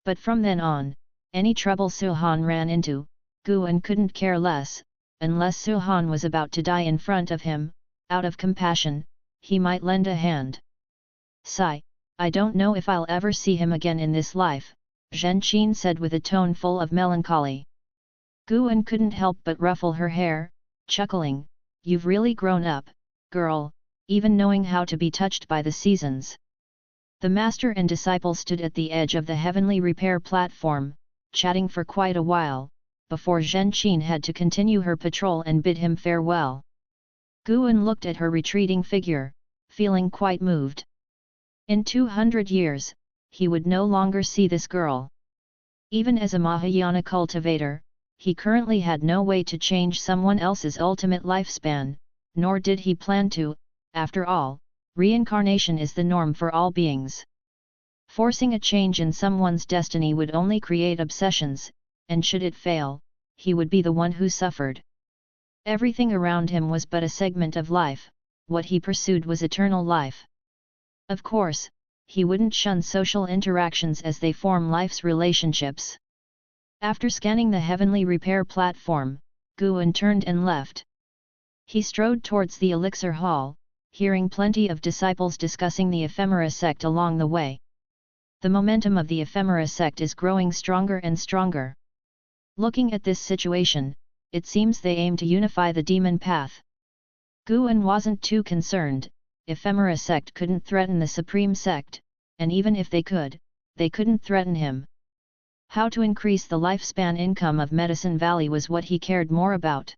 But from then on, any trouble Su Han ran into, Guan couldn't care less. Unless Su Han was about to die in front of him, out of compassion, he might lend a hand. "Sigh, I don't know if I'll ever see him again in this life," Zhen Qin said with a tone full of melancholy. Guan couldn't help but ruffle her hair, chuckling, "You've really grown up, girl, even knowing how to be touched by the seasons." The master and disciple stood at the edge of the heavenly repair platform, chatting for quite a while, before Zhen Qin had to continue her patrol and bid him farewell. Guan looked at her retreating figure, feeling quite moved. In 200 years, he would no longer see this girl. Even as a Mahayana cultivator, he currently had no way to change someone else's ultimate lifespan, nor did he plan to. After all, reincarnation is the norm for all beings. Forcing a change in someone's destiny would only create obsessions, and should it fail, he would be the one who suffered. Everything around him was but a segment of life, what he pursued was eternal life. Of course, he wouldn't shun social interactions as they form life's relationships. After scanning the heavenly repair platform, Guan turned and left. He strode towards the elixir hall, hearing plenty of disciples discussing the ephemera sect along the way. The momentum of the ephemera sect is growing stronger and stronger. Looking at this situation, it seems they aim to unify the demon path. Guan wasn't too concerned. Ephemera sect couldn't threaten the supreme sect, and even if they could, they couldn't threaten him. How to increase the lifespan income of Medicine Valley was what he cared more about.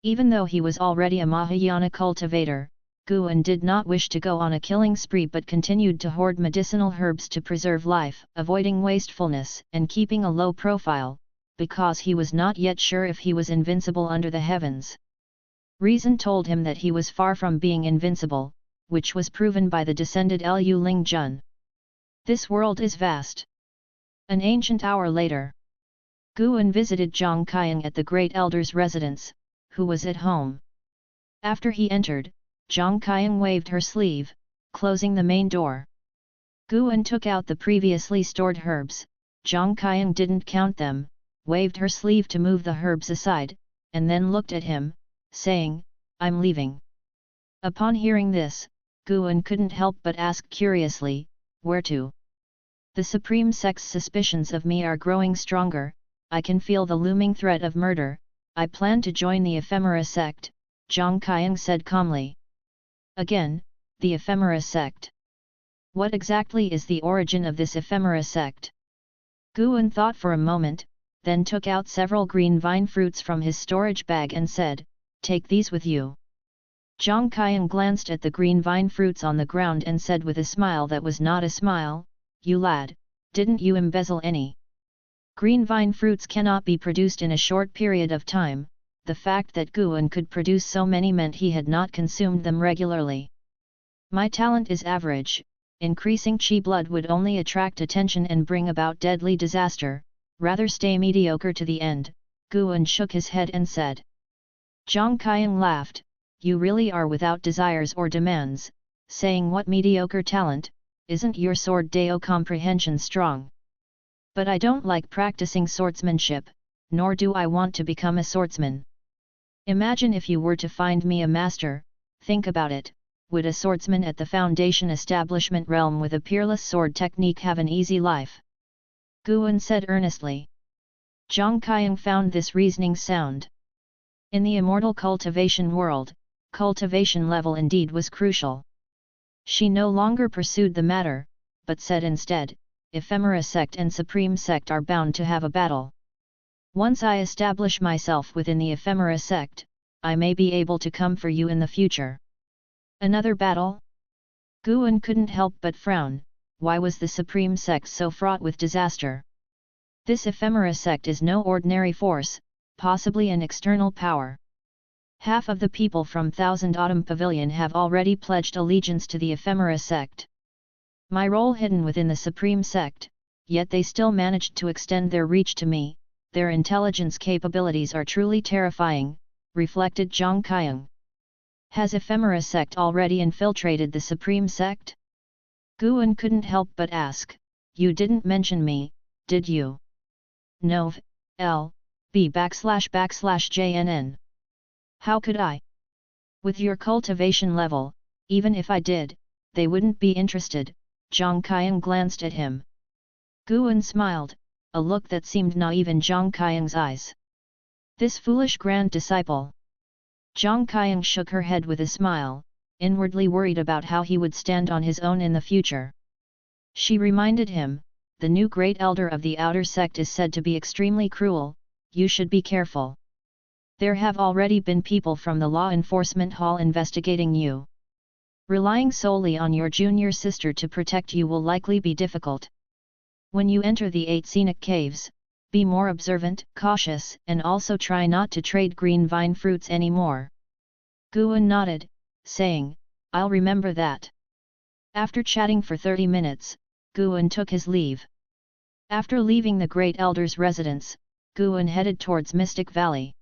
Even though he was already a Mahayana cultivator, Guan did not wish to go on a killing spree but continued to hoard medicinal herbs to preserve life, avoiding wastefulness and keeping a low profile, because he was not yet sure if he was invincible under the heavens. Reason told him that he was far from being invincible, which was proven by the descended Liu Lingjun. This world is vast. An ancient hour later, Guan visited Zhang Qiang at the great elder's residence, who was at home. After he entered, Zhang Qiang waved her sleeve, closing the main door. Guan took out the previously stored herbs. Zhang Qiang didn't count them, waved her sleeve to move the herbs aside, and then looked at him, saying, "I'm leaving." Upon hearing this, Guan couldn't help but ask curiously, "Where to?" "The Supreme Sect's suspicions of me are growing stronger, I can feel the looming threat of murder, I plan to join the Ephemera Sect," Zhang Qiang said calmly. Again, the Ephemera Sect. What exactly is the origin of this Ephemera Sect? Guan thought for a moment, then took out several green vine fruits from his storage bag and said, "Take these with you." Zhang Qiang glanced at the green vine fruits on the ground and said with a smile that was not a smile, "You lad, didn't you embezzle any?" Green vine fruits cannot be produced in a short period of time. The fact that Guan could produce so many meant he had not consumed them regularly. "My talent is average, increasing chi blood would only attract attention and bring about deadly disaster, rather stay mediocre to the end," Guan shook his head and said. Zhang Qiang laughed, "You really are without desires or demands, saying what mediocre talent, isn't your sword Dao comprehension strong? But I don't like practicing swordsmanship, nor do I want to become a swordsman. Imagine if you were to find me a master, think about it, would a swordsman at the Foundation establishment realm with a peerless sword technique have an easy life?" Guan said earnestly. Zhang Qiang found this reasoning sound. In the immortal cultivation world, cultivation level indeed was crucial. She no longer pursued the matter, but said instead, "Ephemera Sect and Supreme Sect are bound to have a battle. Once I establish myself within the Ephemera Sect, I may be able to come for you in the future." Another battle? Guan couldn't help but frown. Why was the Supreme Sect so fraught with disaster? This Ephemera Sect is no ordinary force, possibly an external power. Half of the people from Thousand Autumn Pavilion have already pledged allegiance to the Ephemera Sect. My role hidden within the Supreme Sect, yet they still managed to extend their reach to me, their intelligence capabilities are truly terrifying, reflected Zhang Qiang. Has Ephemera Sect already infiltrated the Supreme Sect? Guan couldn't help but ask, "You didn't mention me, did you?" "No, L.B//JNN. How could I? With your cultivation level, even if I did, they wouldn't be interested," Zhang Qiang glanced at him. Guan smiled, a look that seemed naive in Zhang Qiang's eyes. This foolish grand disciple. Zhang Qiang shook her head with a smile, inwardly worried about how he would stand on his own in the future. She reminded him, the new great elder of the outer sect is said to be extremely cruel, you should be careful. There have already been people from the law enforcement hall investigating you. Relying solely on your junior sister to protect you will likely be difficult. When you enter the 8 scenic caves, be more observant, cautious, and also try not to trade green vine fruits anymore. Guan nodded, saying, I'll remember that. After chatting for 30 minutes, Guan took his leave. After leaving the Great Elder's residence, Guan headed towards Mystic Valley.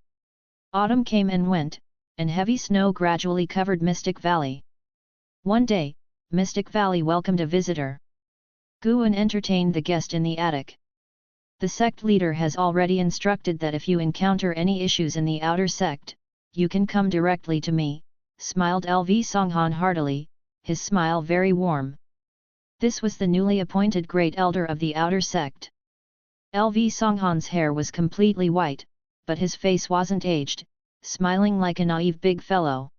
Autumn came and went, and heavy snow gradually covered Mystic Valley. One day, Mystic Valley welcomed a visitor. Guan entertained the guest in the attic. The sect leader has already instructed that if you encounter any issues in the outer sect, you can come directly to me, smiled LV Songhan heartily, his smile very warm. This was the newly appointed Great Elder of the outer sect. LV Songhan's hair was completely white, but his face wasn't aged, smiling like a naive big fellow.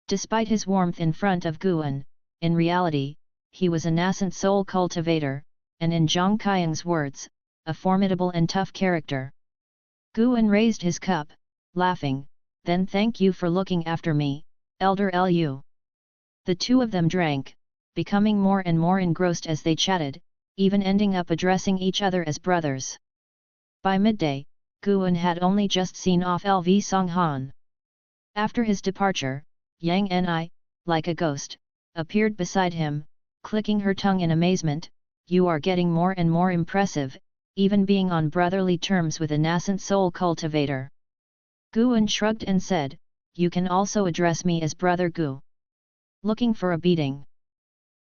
Despite his warmth in front of Guan, in reality, he was a nascent soul cultivator, and in Zhang Qiang's words, a formidable and tough character. Guan raised his cup, laughing, then thank you for looking after me, Elder Lu. The two of them drank, becoming more and more engrossed as they chatted, even ending up addressing each other as brothers. By midday, Guan had only just seen off LV Songhan. After his departure, Yang Ni, like a ghost, appeared beside him, clicking her tongue in amazement, you are getting more and more impressive, even being on brotherly terms with a nascent soul cultivator. Guan shrugged and said, you can also address me as Brother Gu. Looking for a beating.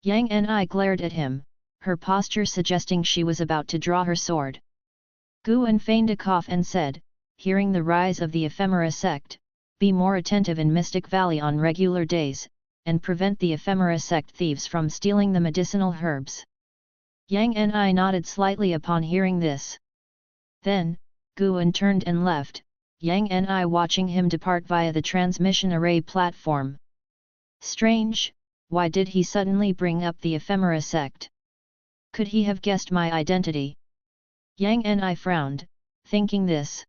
Yang Ni glared at him, her posture suggesting she was about to draw her sword. Guan feigned a cough and said, hearing the rise of the ephemera sect, be more attentive in Mystic Valley on regular days, and prevent the ephemera sect thieves from stealing the medicinal herbs. Yang Ni nodded slightly upon hearing this. Then, Guan turned and left, Yang Ni watching him depart via the transmission array platform. Strange, why did he suddenly bring up the ephemera sect? Could he have guessed my identity? Yang Ni frowned, thinking this.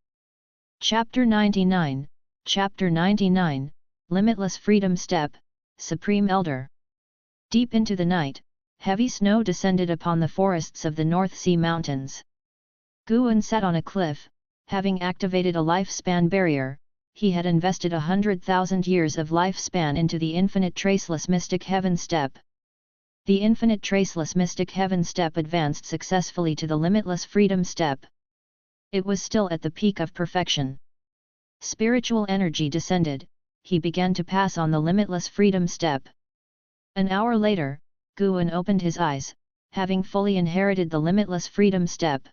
Chapter 99, Chapter 99, Limitless Freedom Step, Supreme Elder. Deep into the night, heavy snow descended upon the forests of the North Sea Mountains. Guan sat on a cliff, having activated a lifespan barrier. He had invested 100,000 years of lifespan into the infinite traceless mystic heaven step. The infinite traceless mystic heaven step advanced successfully to the limitless freedom step. It was still at the peak of perfection. Spiritual energy descended, he began to pass on the limitless freedom step. An hour later, Guan opened his eyes, having fully inherited the limitless freedom step.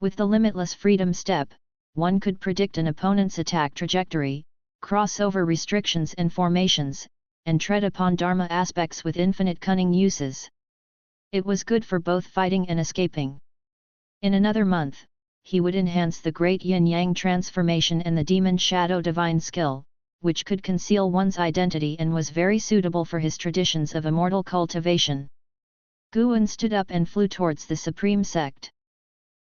With the limitless freedom step, one could predict an opponent's attack trajectory, cross over restrictions and formations, and tread upon Dharma aspects with infinite cunning uses. It was good for both fighting and escaping. In another month, he would enhance the Great Yin-Yang transformation and the Demon Shadow Divine skill, which could conceal one's identity and was very suitable for his traditions of immortal cultivation. Guan stood up and flew towards the Supreme Sect.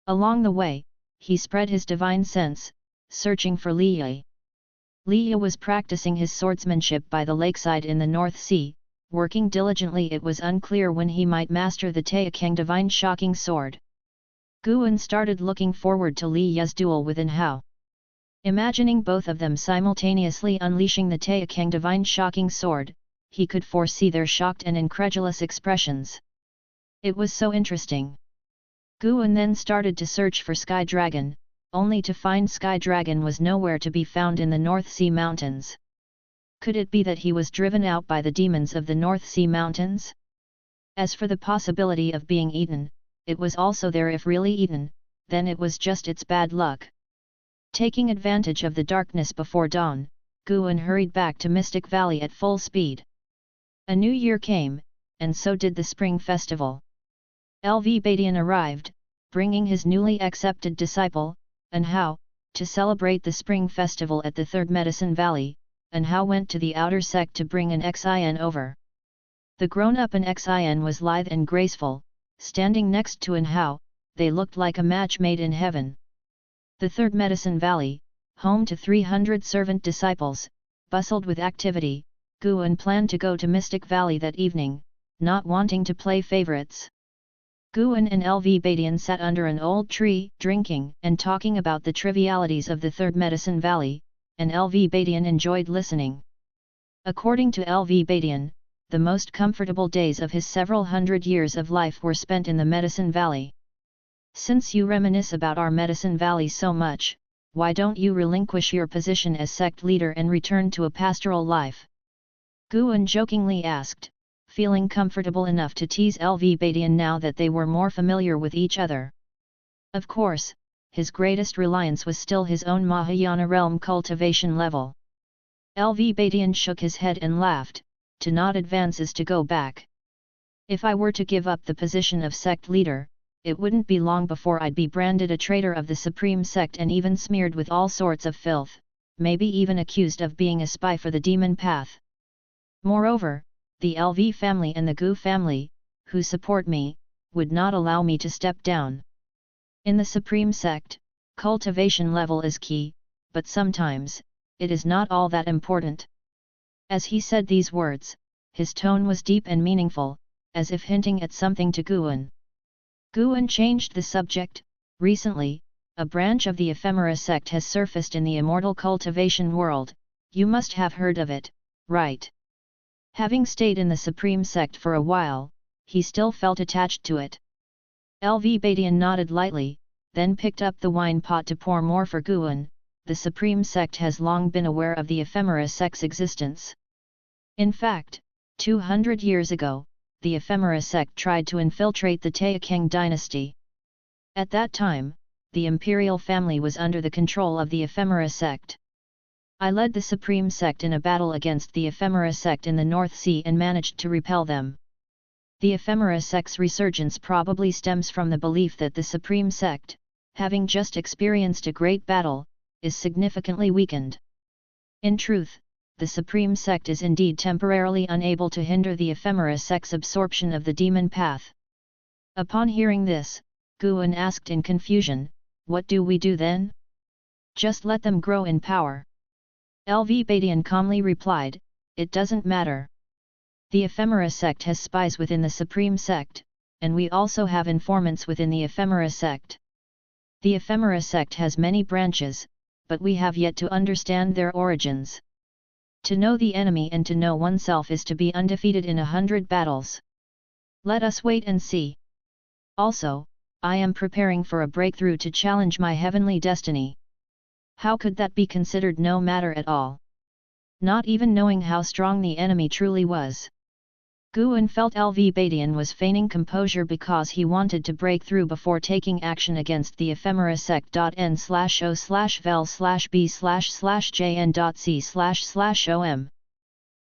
Along the way, he spread his divine sense, searching for Li Ye. Li Ye was practicing his swordsmanship by the lakeside in the North Sea, working diligently. It was unclear when he might master the Taixuan divine shocking sword. Guan started looking forward to Li Ye's duel with An Hao. Imagining both of them simultaneously unleashing the Taixuan divine shocking sword, he could foresee their shocked and incredulous expressions. It was so interesting. Guan then started to search for Sky Dragon, only to find Sky Dragon was nowhere to be found in the North Sea Mountains. Could it be that he was driven out by the demons of the North Sea Mountains? As for the possibility of being eaten, it was also there. If really eaten, then it was just its bad luck. Taking advantage of the darkness before dawn, Guan hurried back to Mystic Valley at full speed. A new year came, and so did the Spring Festival. LV Badian arrived, bringing his newly accepted disciple, An Hao, to celebrate the Spring Festival at the Third Medicine Valley. An Hao went to the outer sect to bring an Xin over. The grown-up An Xin was lithe and graceful, standing next to Hao, they looked like a match made in heaven. The Third Medicine Valley, home to 300 servant disciples, bustled with activity. Guan planned to go to Mystic Valley that evening, not wanting to play favorites. Guan and LV Badian sat under an old tree, drinking and talking about the trivialities of the Third Medicine Valley, and LV Badian enjoyed listening. According to LV Badian, the most comfortable days of his several hundred years of life were spent in the Medicine Valley. Since you reminisce about our Medicine Valley so much, why don't you relinquish your position as sect leader and return to a pastoral life? Guan jokingly asked, feeling comfortable enough to tease LV Badian now that they were more familiar with each other. Of course, his greatest reliance was still his own Mahayana realm cultivation level. LV Badian shook his head and laughed. To not advance is to go back. If I were to give up the position of sect leader, it wouldn't be long before I'd be branded a traitor of the Supreme Sect and even smeared with all sorts of filth, maybe even accused of being a spy for the demon path. Moreover, the LV family and the Gu family, who support me, would not allow me to step down. In the Supreme Sect, cultivation level is key, but sometimes, it is not all that important. As he said these words, his tone was deep and meaningful, as if hinting at something to Guan. Guan changed the subject. Recently, a branch of the Ephemera sect has surfaced in the immortal cultivation world. You must have heard of it, right? Having stayed in the Supreme Sect for a while, he still felt attached to it. LV Badian nodded lightly, then picked up the wine pot to pour more for Guan. The Supreme Sect has long been aware of the Ephemera sect's existence. In fact, 200 years ago, the Ephemera sect tried to infiltrate the Taixuan dynasty. At that time, the imperial family was under the control of the Ephemera sect. I led the Supreme Sect in a battle against the Ephemera sect in the North Sea and managed to repel them. The Ephemera sect's resurgence probably stems from the belief that the Supreme Sect, having just experienced a great battle, is significantly weakened. In truth, the Supreme Sect is indeed temporarily unable to hinder the Ephemera sect's absorption of the demon path. Upon hearing this, Guan asked in confusion, "What do we do then?" "Just let them grow in power." LV Badian calmly replied, "It doesn't matter. The Ephemera sect has spies within the Supreme Sect, and we also have informants within the Ephemera sect. The Ephemera sect has many branches, but we have yet to understand their origins. To know the enemy and to know oneself is to be undefeated in 100 battles. Let us wait and see. Also, I am preparing for a breakthrough to challenge my heavenly destiny." How could that be considered no matter at all? Not even knowing how strong the enemy truly was. Guan felt LV Badian was feigning composure because he wanted to break through before taking action against the Ephemera sect. N/O/vel/b/jn.c//om.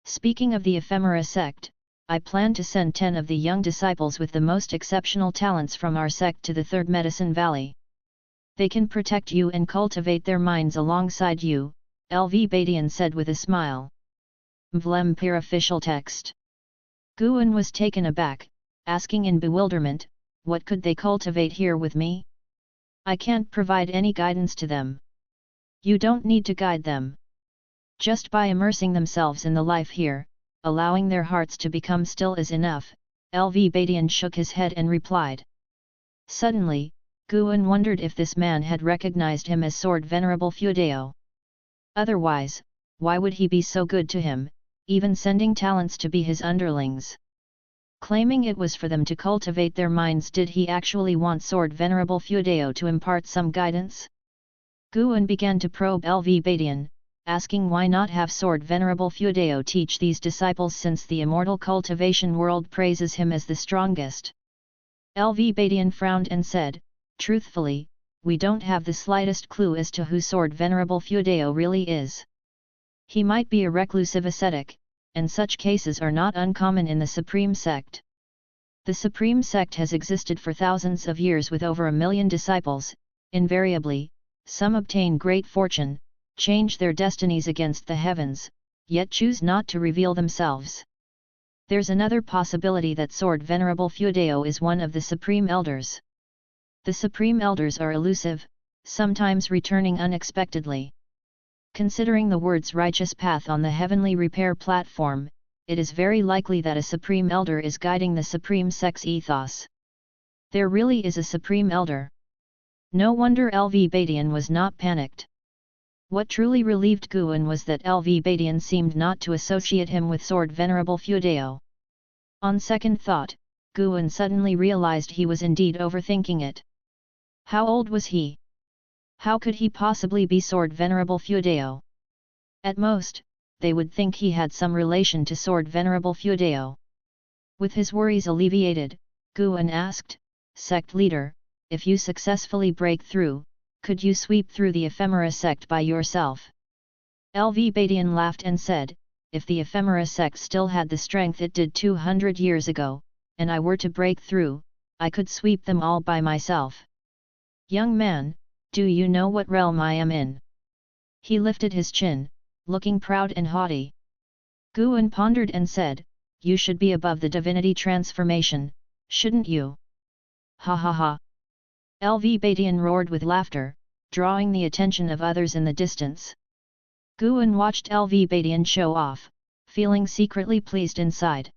Speaking of the Ephemera sect, I plan to send 10 of the young disciples with the most exceptional talents from our sect to the Third Medicine Valley. They can protect you and cultivate their minds alongside you, LV Badian said with a smile. Vlempir official text. Guan was taken aback, asking in bewilderment, "What could they cultivate here with me? I can't provide any guidance to them." "You don't need to guide them. Just by immersing themselves in the life here, allowing their hearts to become still is enough," LV Badian shook his head and replied. Suddenly, Guan wondered if this man had recognized him as Sword Venerable Feudeo. Otherwise, why would he be so good to him, even sending talents to be his underlings? Claiming it was for them to cultivate their minds, did he actually want Sword Venerable Feudeo to impart some guidance? Guan began to probe LV Badian, asking why not have Sword Venerable Feudeo teach these disciples since the immortal cultivation world praises him as the strongest. LV Badian frowned and said, "Truthfully, we don't have the slightest clue as to who Sword Venerable Feudeo really is. He might be a reclusive ascetic, and such cases are not uncommon in the Supreme Sect. The Supreme Sect has existed for thousands of years with over 1 million disciples. Invariably, some obtain great fortune, change their destinies against the heavens, yet choose not to reveal themselves. There's another possibility that Sword Venerable Fuedeo is one of the Supreme Elders. The Supreme Elders are elusive, sometimes returning unexpectedly. Considering the words righteous path on the heavenly repair platform, it is very likely that a Supreme Elder is guiding the Supreme Sect's ethos. There really is a Supreme Elder. No wonder LV Badian was not panicked. What truly relieved Guan was that LV Badian seemed not to associate him with Sword Venerable Fuedeo. On second thought, Guan suddenly realized he was indeed overthinking it. How old was he? How could he possibly be Sword Venerable Fuedeo? At most, they would think he had some relation to Sword Venerable Fuedeo. With his worries alleviated, Guan asked, Sect Leader, if you successfully break through, could you sweep through the Ephemera Sect by yourself? LV Badian laughed and said, if the Ephemera Sect still had the strength it did 200 years ago, and I were to break through, I could sweep them all by myself. Young man, do you know what realm I am in? He lifted his chin, looking proud and haughty. Guan pondered and said, you should be above the divinity transformation, shouldn't you? Ha ha ha! LV Badian roared with laughter, drawing the attention of others in the distance. Guan watched LV Badian show off, feeling secretly pleased inside.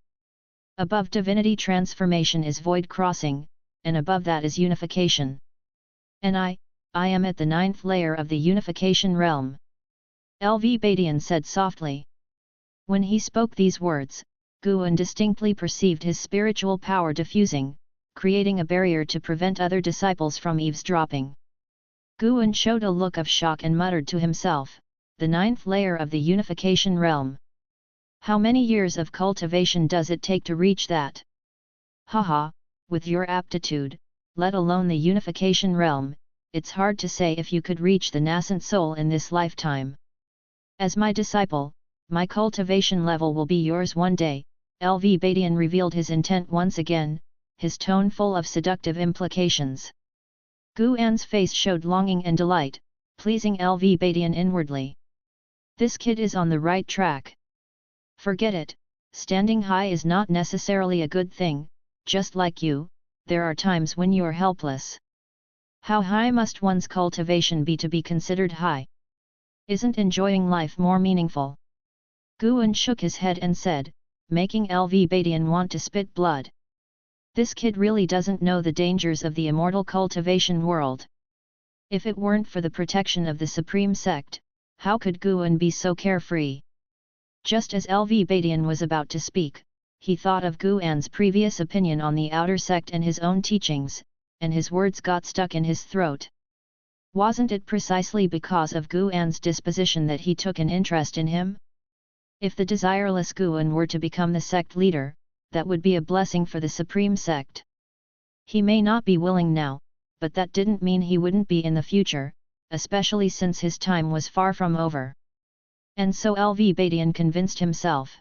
Above divinity transformation is void crossing, and above that is unification. And I am at the 9th layer of the unification realm. LV Badian said softly. When he spoke these words, Guan distinctly perceived his spiritual power diffusing, creating a barrier to prevent other disciples from eavesdropping. Guan showed a look of shock and muttered to himself, the 9th layer of the unification realm. How many years of cultivation does it take to reach that? Haha, with your aptitude, let alone the unification realm, it's hard to say if you could reach the nascent soul in this lifetime. As my disciple, my cultivation level will be yours one day. LV Badian revealed his intent once again, his tone full of seductive implications. Guan's face showed longing and delight, pleasing LV Badian inwardly. This kid is on the right track. Forget it, standing high is not necessarily a good thing, just like you, there are times when you're helpless. How high must one's cultivation be to be considered high? Isn't enjoying life more meaningful? Guan shook his head and said, making LV Badian want to spit blood. This kid really doesn't know the dangers of the immortal cultivation world. If it weren't for the protection of the Supreme Sect, how could Guan be so carefree? Just as LV Badian was about to speak, he thought of Guan's previous opinion on the outer sect and his own teachings, and his words got stuck in his throat. Wasn't it precisely because of Guan's disposition that he took an interest in him? If the desireless Guan were to become the sect leader, that would be a blessing for the Supreme Sect. He may not be willing now, but that didn't mean he wouldn't be in the future, especially since his time was far from over. And so LV Badian convinced himself.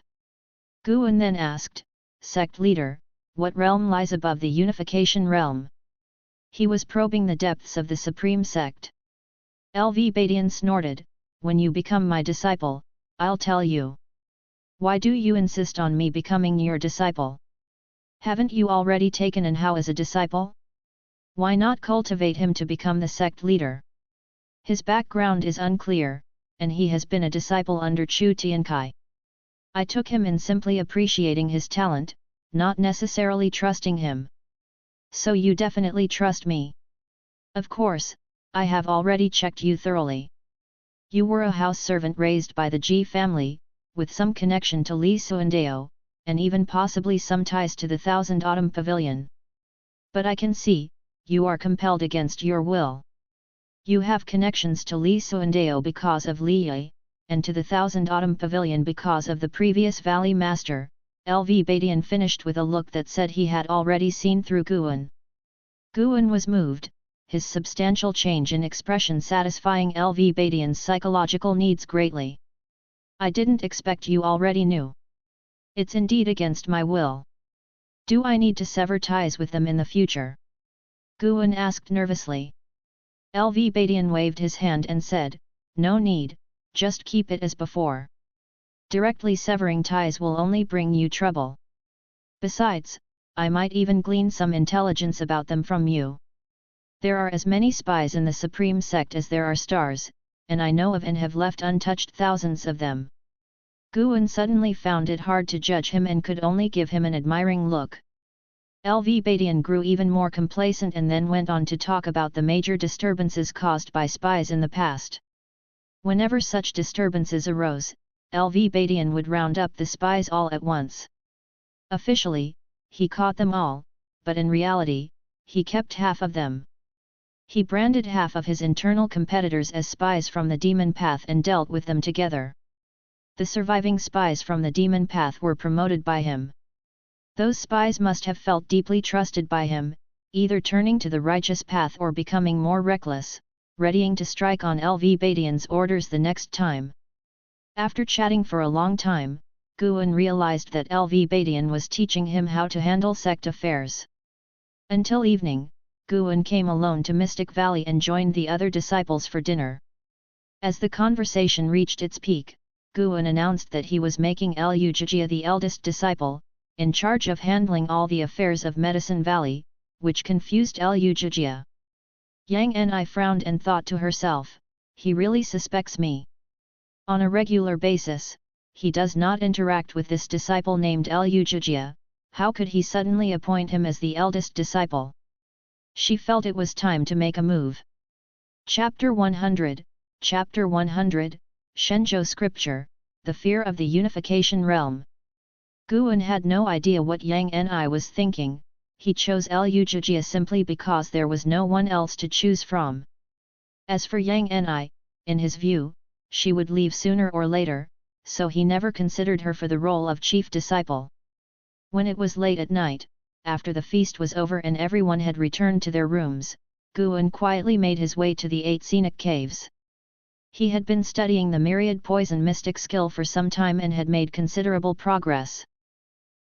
Guan then asked, Sect leader, what realm lies above the unification realm? He was probing the depths of the Supreme Sect. LV Badian snorted, when you become my disciple, I'll tell you. Why do you insist on me becoming your disciple? Haven't you already taken an Hao as a disciple? Why not cultivate him to become the sect leader? His background is unclear, and he has been a disciple under Chu Tiankai. I took him in simply appreciating his talent, not necessarily trusting him. So you definitely trust me? Of course, I have already checked you thoroughly. You were a house servant raised by the Ji family, with some connection to Li Suandeo, and even possibly some ties to the Thousand Autumn Pavilion. But I can see, you are compelled against your will. You have connections to Li Suandeo because of Li Yi, and to the Thousand Autumn Pavilion because of the previous Valley Master. LV Badian finished with a look that said he had already seen through Guan. Guan was moved, his substantial change in expression satisfying LV Badian's psychological needs greatly. I didn't expect you already knew. It's indeed against my will. Do I need to sever ties with them in the future? Guan asked nervously. LV Badian waved his hand and said, no need, just keep it as before. Directly severing ties will only bring you trouble. Besides, I might even glean some intelligence about them from you. There are as many spies in the Supreme Sect as there are stars, and I know of and have left untouched thousands of them. Guan suddenly found it hard to judge him and could only give him an admiring look. LV Badian grew even more complacent and then went on to talk about the major disturbances caused by spies in the past. Whenever such disturbances arose, LV Badian would round up the spies all at once. Officially, he caught them all, but in reality, he kept half of them. He branded half of his internal competitors as spies from the demon path and dealt with them together. The surviving spies from the demon path were promoted by him. Those spies must have felt deeply trusted by him, either turning to the righteous path or becoming more reckless, readying to strike on LV Badian's orders the next time. After chatting for a long time, Guan realized that LV Badian was teaching him how to handle sect affairs. Until evening, Guan came alone to Mystic Valley and joined the other disciples for dinner. As the conversation reached its peak, Guan announced that he was making Lu Jijia the eldest disciple, in charge of handling all the affairs of Medicine Valley, which confused Lu Jijia. Yang Ni frowned and thought to herself, he really suspects me. On a regular basis, he does not interact with this disciple named Lu Jijia, how could he suddenly appoint him as the eldest disciple? She felt it was time to make a move. Chapter 100, Shenzhou Scripture, The Fear of the Unification Realm. Guan had no idea what Yang Ni was thinking, he chose Lu Jijia simply because there was no one else to choose from. As for Yang Ni, in his view, she would leave sooner or later, so he never considered her for the role of chief disciple. When it was late at night, after the feast was over and everyone had returned to their rooms, Guan quietly made his way to the 8 scenic caves. He had been studying the myriad poison mystic skill for some time and had made considerable progress.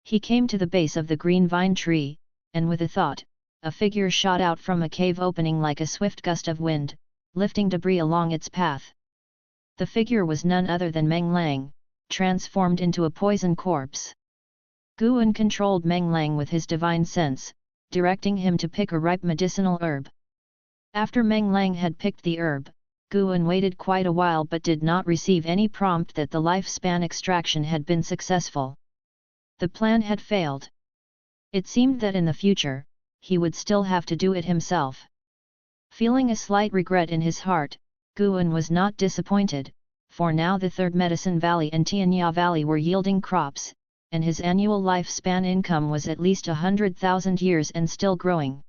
He came to the base of the green vine tree, and with a thought, a figure shot out from a cave opening like a swift gust of wind, lifting debris along its path. The figure was none other than Meng Lang, transformed into a poison corpse. Guan controlled Meng Lang with his divine sense, directing him to pick a ripe medicinal herb. After Meng Lang had picked the herb, Guan waited quite a while but did not receive any prompt that the lifespan extraction had been successful. The plan had failed. It seemed that in the future, he would still have to do it himself. Feeling a slight regret in his heart, Guan was not disappointed, for now the Third Medicine Valley and Tianya Valley were yielding crops, and his annual lifespan income was at least 100,000 years and still growing.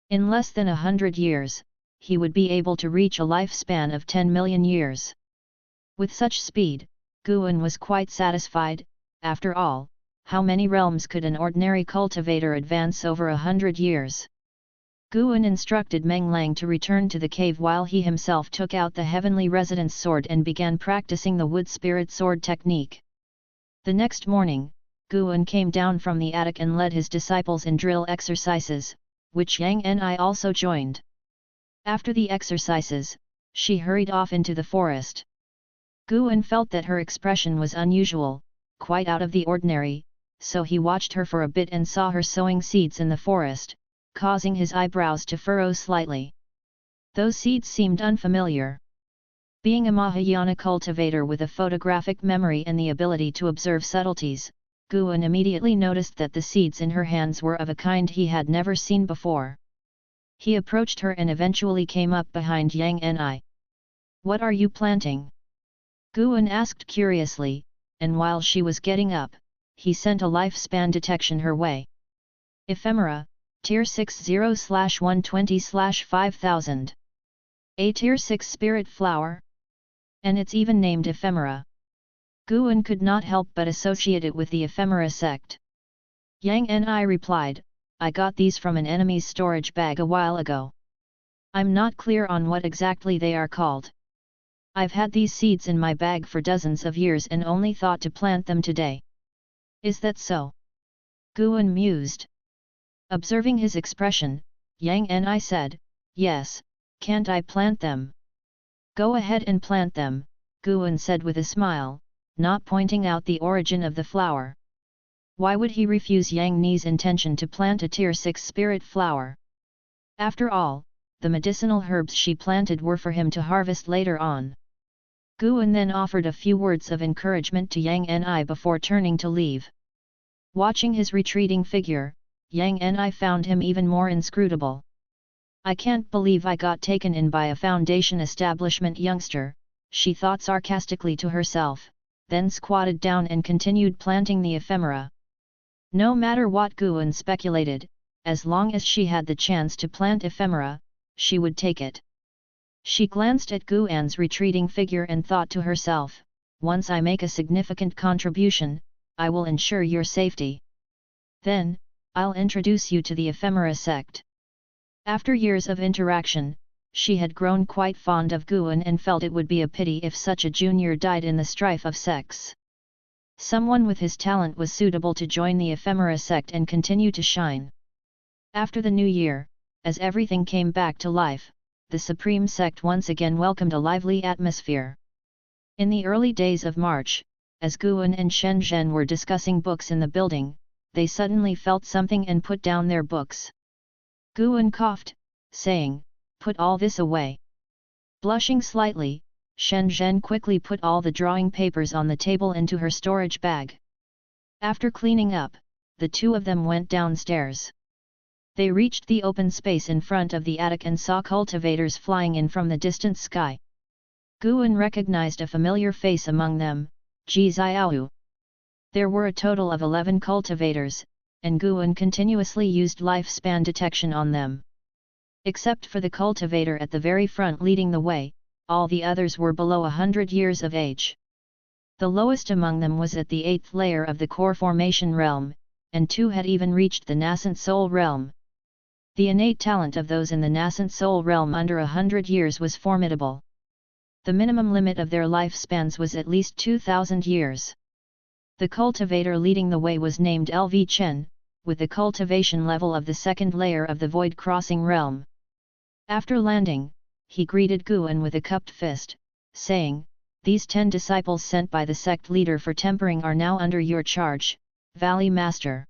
In less than 100 years, he would be able to reach a lifespan of 10 million years. With such speed, Guan was quite satisfied. After all, how many realms could an ordinary cultivator advance over 100 years? Guan instructed Meng Lang to return to the cave while he himself took out the heavenly residence sword and began practicing the wood spirit sword technique. The next morning, Guan came down from the attic and led his disciples in drill exercises, which Yang Ni also joined. After the exercises, she hurried off into the forest. Guan felt that her expression was unusual, quite out of the ordinary, so he watched her for a bit and saw her sowing seeds in the forest, causing his eyebrows to furrow slightly. Those seeds seemed unfamiliar. Being a Mahayana cultivator with a photographic memory and the ability to observe subtleties, Guan immediately noticed that the seeds in her hands were of a kind he had never seen before. He approached her and eventually came up behind Yang Ni. "What are you planting?" Guan asked curiously, and while she was getting up, he sent a lifespan detection her way. Ephemera, Tier 60/120/5000. A Tier 6 spirit flower? And it's even named Ephemera. Guan could not help but associate it with the Ephemera sect. Yang Ni replied, "I got these from an enemy's storage bag a while ago. I'm not clear on what exactly they are called. I've had these seeds in my bag for dozens of years and only thought to plant them today." "Is that so?" Guan mused. Observing his expression, Yang Ni said, "Yes, can't I plant them?" "Go ahead and plant them," Guan said with a smile, not pointing out the origin of the flower. Why would he refuse Yang Ni's intention to plant a tier 6 spirit flower? After all, the medicinal herbs she planted were for him to harvest later on. Guan then offered a few words of encouragement to Yang Ni before turning to leave. Watching his retreating figure, Yang Ni found him even more inscrutable. "I can't believe I got taken in by a foundation establishment youngster," she thought sarcastically to herself, then squatted down and continued planting the ephemera. No matter what Guan speculated, as long as she had the chance to plant ephemera, she would take it. She glanced at Guan's retreating figure and thought to herself, "Once I make a significant contribution, I will ensure your safety. Then, I'll introduce you to the ephemera sect." After years of interaction, she had grown quite fond of Guan and felt it would be a pity if such a junior died in the strife of sects. Someone with his talent was suitable to join the ephemera sect and continue to shine. After the new year, as everything came back to life, the Supreme Sect once again welcomed a lively atmosphere. In the early days of March, as Guan and Shen Zhen were discussing books in the building, they suddenly felt something and put down their books. Guan coughed, saying, "Put all this away." Blushing slightly, Shen Zhen quickly put all the drawing papers on the table into her storage bag. After cleaning up, the two of them went downstairs. They reached the open space in front of the attic and saw cultivators flying in from the distant sky. Guan recognized a familiar face among them, Ji Xiaoyu. There were a total of 11 cultivators, and Guan continuously used lifespan detection on them. Except for the cultivator at the very front leading the way, all the others were below 100 years of age. The lowest among them was at the 8th layer of the core formation realm, and 2 had even reached the nascent soul realm. The innate talent of those in the nascent soul realm under 100 years was formidable. The minimum limit of their lifespans was at least 2,000 years. The cultivator leading the way was named LV Chen, with the cultivation level of the 2nd layer of the void crossing realm. After landing, he greeted Guan with a cupped fist, saying, "These 10 disciples sent by the sect leader for tempering are now under your charge, Valley Master."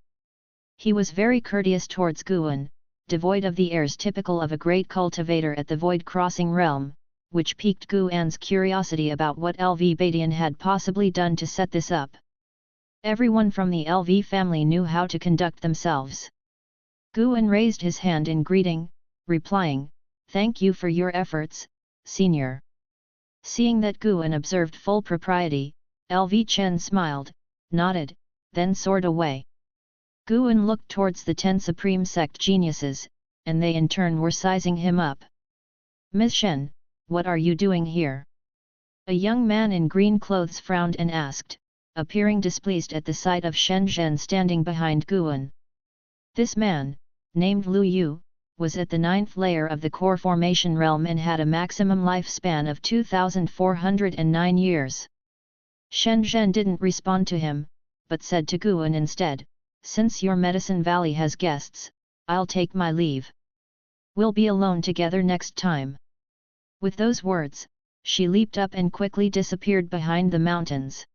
He was very courteous towards Guan, devoid of the airs typical of a great cultivator at the void crossing realm, which piqued Guan's curiosity about what LV Badian had possibly done to set this up. Everyone from the LV family knew how to conduct themselves. Guan raised his hand in greeting, replying, "Thank you for your efforts, Senior." Seeing that Guan observed full propriety, LV Chen smiled, nodded, then soared away. Guan looked towards the 10 Supreme Sect geniuses, and they in turn were sizing him up. "Ms. Shen, what are you doing here?" A young man in green clothes frowned and asked, appearing displeased at the sight of Shen Zhen standing behind Guan. This man, named Lu Yu, was at the 9th layer of the core formation realm and had a maximum lifespan of 2,409 years. Shen Zhen didn't respond to him, but said to Guan instead, "Since your Medicine Valley has guests, I'll take my leave. We'll be alone together next time." With those words, she leaped up and quickly disappeared behind the mountains.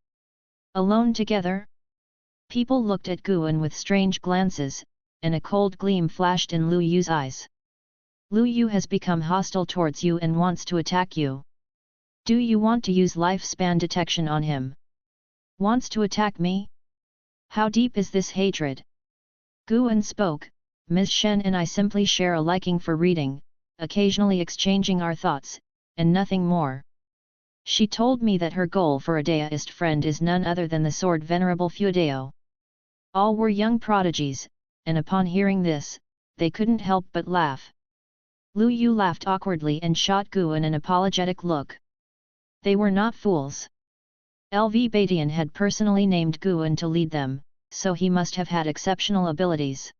Alone together? People looked at Guan with strange glances, and a cold gleam flashed in Lu Yu's eyes. "Lu Yu has become hostile towards you and wants to attack you. Do you want to use lifespan detection on him?" "Wants to attack me? How deep is this hatred?" Guan spoke, "Ms. Shen and I simply share a liking for reading, occasionally exchanging our thoughts, and nothing more. She told me that her goal for a deist friend is none other than the sword Venerable Feudeo." All were young prodigies, and upon hearing this, they couldn't help but laugh. Lu Yu laughed awkwardly and shot Guan an apologetic look. They were not fools. LV Badian had personally named Guan to lead them, so he must have had exceptional abilities.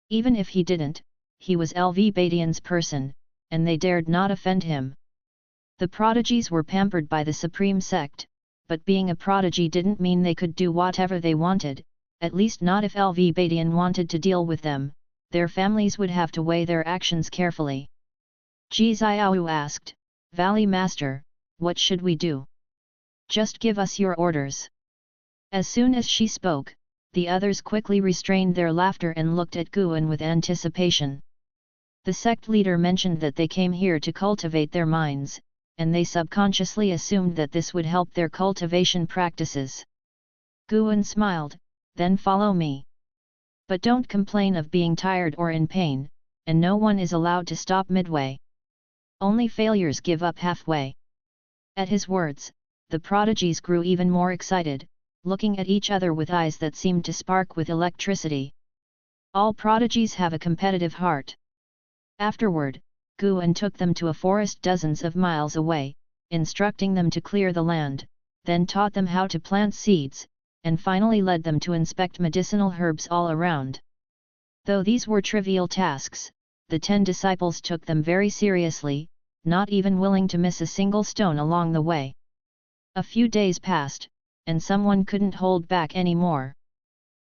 Even if he didn't, he was LV Badian's person, and they dared not offend him. The prodigies were pampered by the Supreme Sect, but being a prodigy didn't mean they could do whatever they wanted, at least not if LV Badian wanted to deal with them. Their families would have to weigh their actions carefully. Ji Xiaoyu asked, "Valley Master, what should we do? Just give us your orders." As soon as she spoke, The others quickly restrained their laughter and looked at Guan with anticipation. The sect leader mentioned that they came here to cultivate their minds, and they subconsciously assumed that this would help their cultivation practices. Guan smiled, then follow me. But don't complain of being tired or in pain, and no one is allowed to stop midway. Only failures give up halfway. At his words, the prodigies grew even more excited, looking at each other with eyes that seemed to spark with electricity. All prodigies have a competitive heart. Afterward, Guan took them to a forest dozens of miles away, instructing them to clear the land, then taught them how to plant seeds, and finally led them to inspect medicinal herbs all around. Though these were trivial tasks, the 10 disciples took them very seriously, not even willing to miss a single stone along the way. A few days passed, and someone couldn't hold back anymore.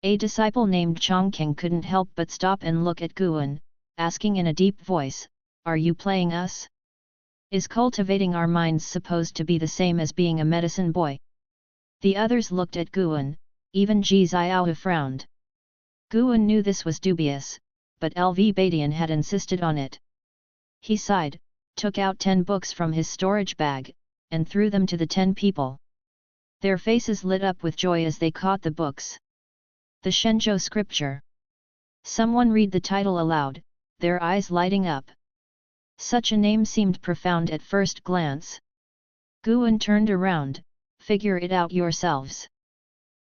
A disciple named Chongqing couldn't help but stop and look at Guan, asking in a deep voice, "Are you playing us? Is cultivating our minds supposed to be the same as being a medicine boy?" The others looked at Guan, even Ji Xiao frowned. Guan knew this was dubious, but LV Badian had insisted on it. He sighed, took out 10 books from his storage bag, and threw them to the 10 people. Their faces lit up with joy as they caught the books. The Shenzhou scripture. Someone read the title aloud, their eyes lighting up. Such a name seemed profound at first glance. Guan turned around, "Figure it out yourselves."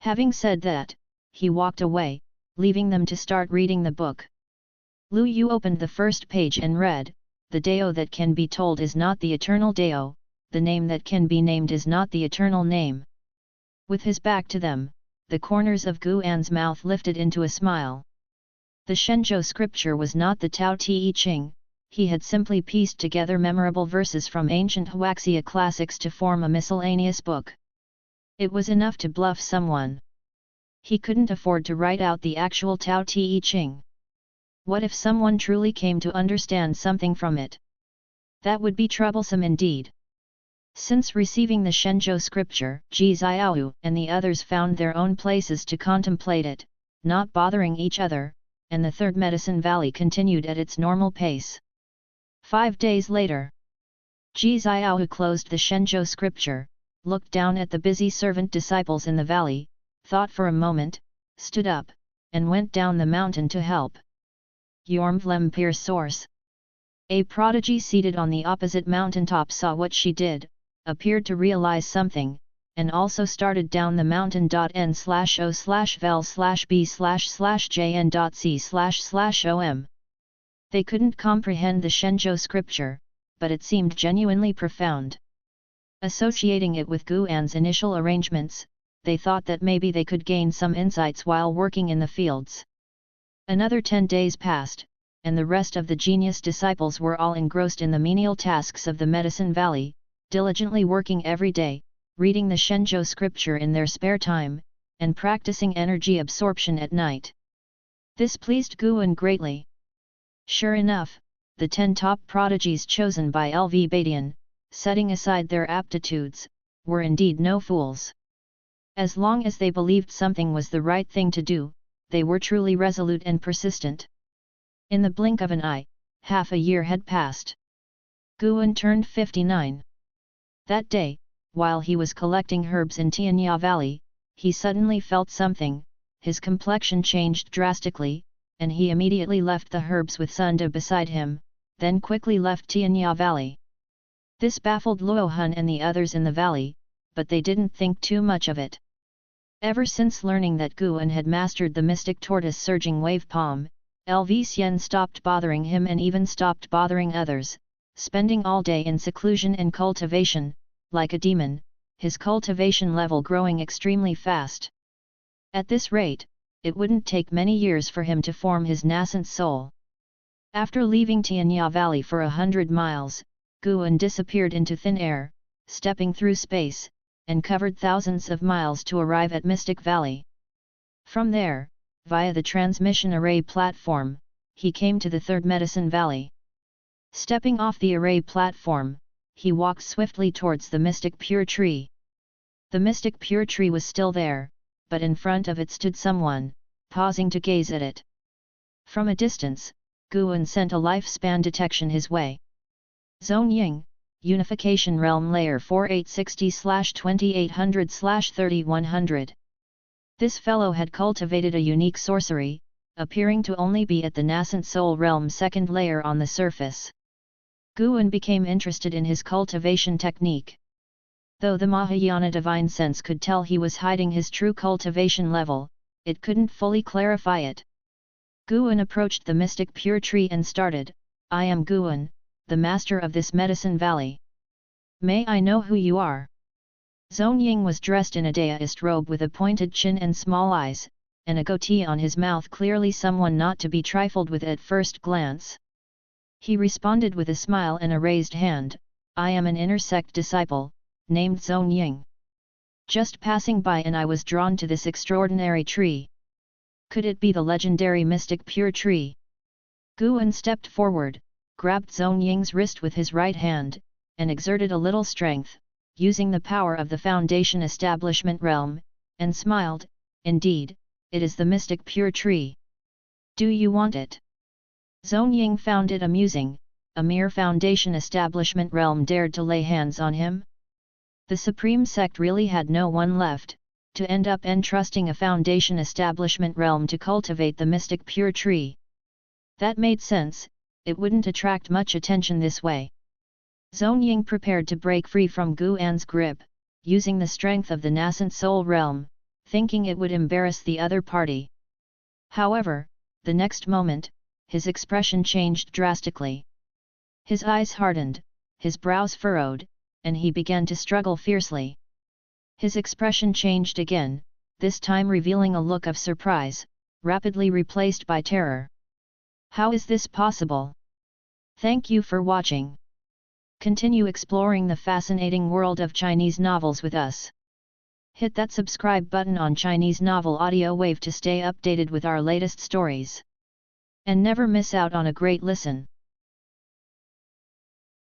Having said that, he walked away, leaving them to start reading the book. Lu Yu opened the first page and read, "The Dao that can be told is not the eternal Dao, the name that can be named is not the eternal name." With his back to them, the corners of Guan's mouth lifted into a smile. The Shenzhou scripture was not the Tao Te Ching, he had simply pieced together memorable verses from ancient Huaxia classics to form a miscellaneous book. It was enough to bluff someone. He couldn't afford to write out the actual Tao Te Ching. What if someone truly came to understand something from it? That would be troublesome indeed. Since receiving the Shenzhou scripture, Ji Xiao and the others found their own places to contemplate it, not bothering each other, and the Third Medicine Valley continued at its normal pace. 5 days later, Ji Xiao closed the Shenzhou scripture, looked down at the busy servant disciples in the valley, thought for a moment, stood up, and went down the mountain to help. Yormvlem Pier Source. A prodigy seated on the opposite mountaintop saw what she did, appeared to realize something, and also started down the mountain. N/O/vel/b/jn.c//om. They couldn't comprehend the Shenzhou scripture, but it seemed genuinely profound. Associating it with Guan's initial arrangements, they thought that maybe they could gain some insights while working in the fields. Another 10 days passed, and the rest of the genius disciples were all engrossed in the menial tasks of the Medicine Valley, diligently working every day, reading the Shenzhou scripture in their spare time, and practicing energy absorption at night. This pleased Guan greatly. Sure enough, the 10 top prodigies chosen by LV Badian, setting aside their aptitudes, were indeed no fools. As long as they believed something was the right thing to do, they were truly resolute and persistent. In the blink of an eye, half a year had passed. Guan turned 59. That day, while he was collecting herbs in Tianya Valley, he suddenly felt something, his complexion changed drastically, and he immediately left the herbs with Sunda beside him, then quickly left Tianya Valley. This baffled Luo Hun and the others in the valley, but they didn't think too much of it. Ever since learning that Guan had mastered the mystic tortoise surging wave palm, LV Xian stopped bothering him and even stopped bothering others, spending all day in seclusion and cultivation, like a demon, his cultivation level growing extremely fast. At this rate, it wouldn't take many years for him to form his nascent soul. After leaving Tianya Valley for 100 miles, Guan disappeared into thin air, stepping through space, and covered thousands of miles to arrive at Mystic Valley. From there, via the transmission array platform, he came to the Third Medicine Valley. Stepping off the array platform, he walked swiftly towards the Mystic Pure Tree. The Mystic Pure Tree was still there, but in front of it stood someone, pausing to gaze at it. From a distance, Guan sent a lifespan detection his way. Zone Ying, Unification Realm Layer 4860/2800/3100. This fellow had cultivated a unique sorcery, appearing to only be at the nascent soul realm second layer on the surface. Guan became interested in his cultivation technique. Though the Mahayana divine sense could tell he was hiding his true cultivation level, it couldn't fully clarify it. Guan approached the mystic pure tree and started, "I am Guan, the master of this medicine valley. May I know who you are?" Zone Ying was dressed in a Taoist robe with a pointed chin and small eyes, and a goatee on his mouth, clearly someone not to be trifled with at first glance. He responded with a smile and a raised hand, "I am an inner sect disciple, named Zone Ying. Just passing by and I was drawn to this extraordinary tree. Could it be the legendary mystic pure tree?" Guan stepped forward, grabbed Zone Ying's wrist with his right hand, and exerted a little strength, using the power of the Foundation Establishment Realm, and smiled, "Indeed, it is the mystic pure tree. Do you want it?" Zone Ying found it amusing. A mere Foundation Establishment Realm dared to lay hands on him? The Supreme Sect really had no one left, to end up entrusting a Foundation Establishment Realm to cultivate the mystic pure tree. That made sense, it wouldn't attract much attention this way. Zone Ying prepared to break free from Guan's grip, using the strength of the nascent soul realm, thinking it would embarrass the other party. However, the next moment, his expression changed drastically. His eyes hardened, his brows furrowed, and he began to struggle fiercely. His expression changed again, this time revealing a look of surprise, rapidly replaced by terror. How is this possible? Thank you for watching. Continue exploring the fascinating world of Chinese novels with us. Hit that subscribe button on Chinese Novel Audio Wave to stay updated with our latest stories. And never miss out on a great listen.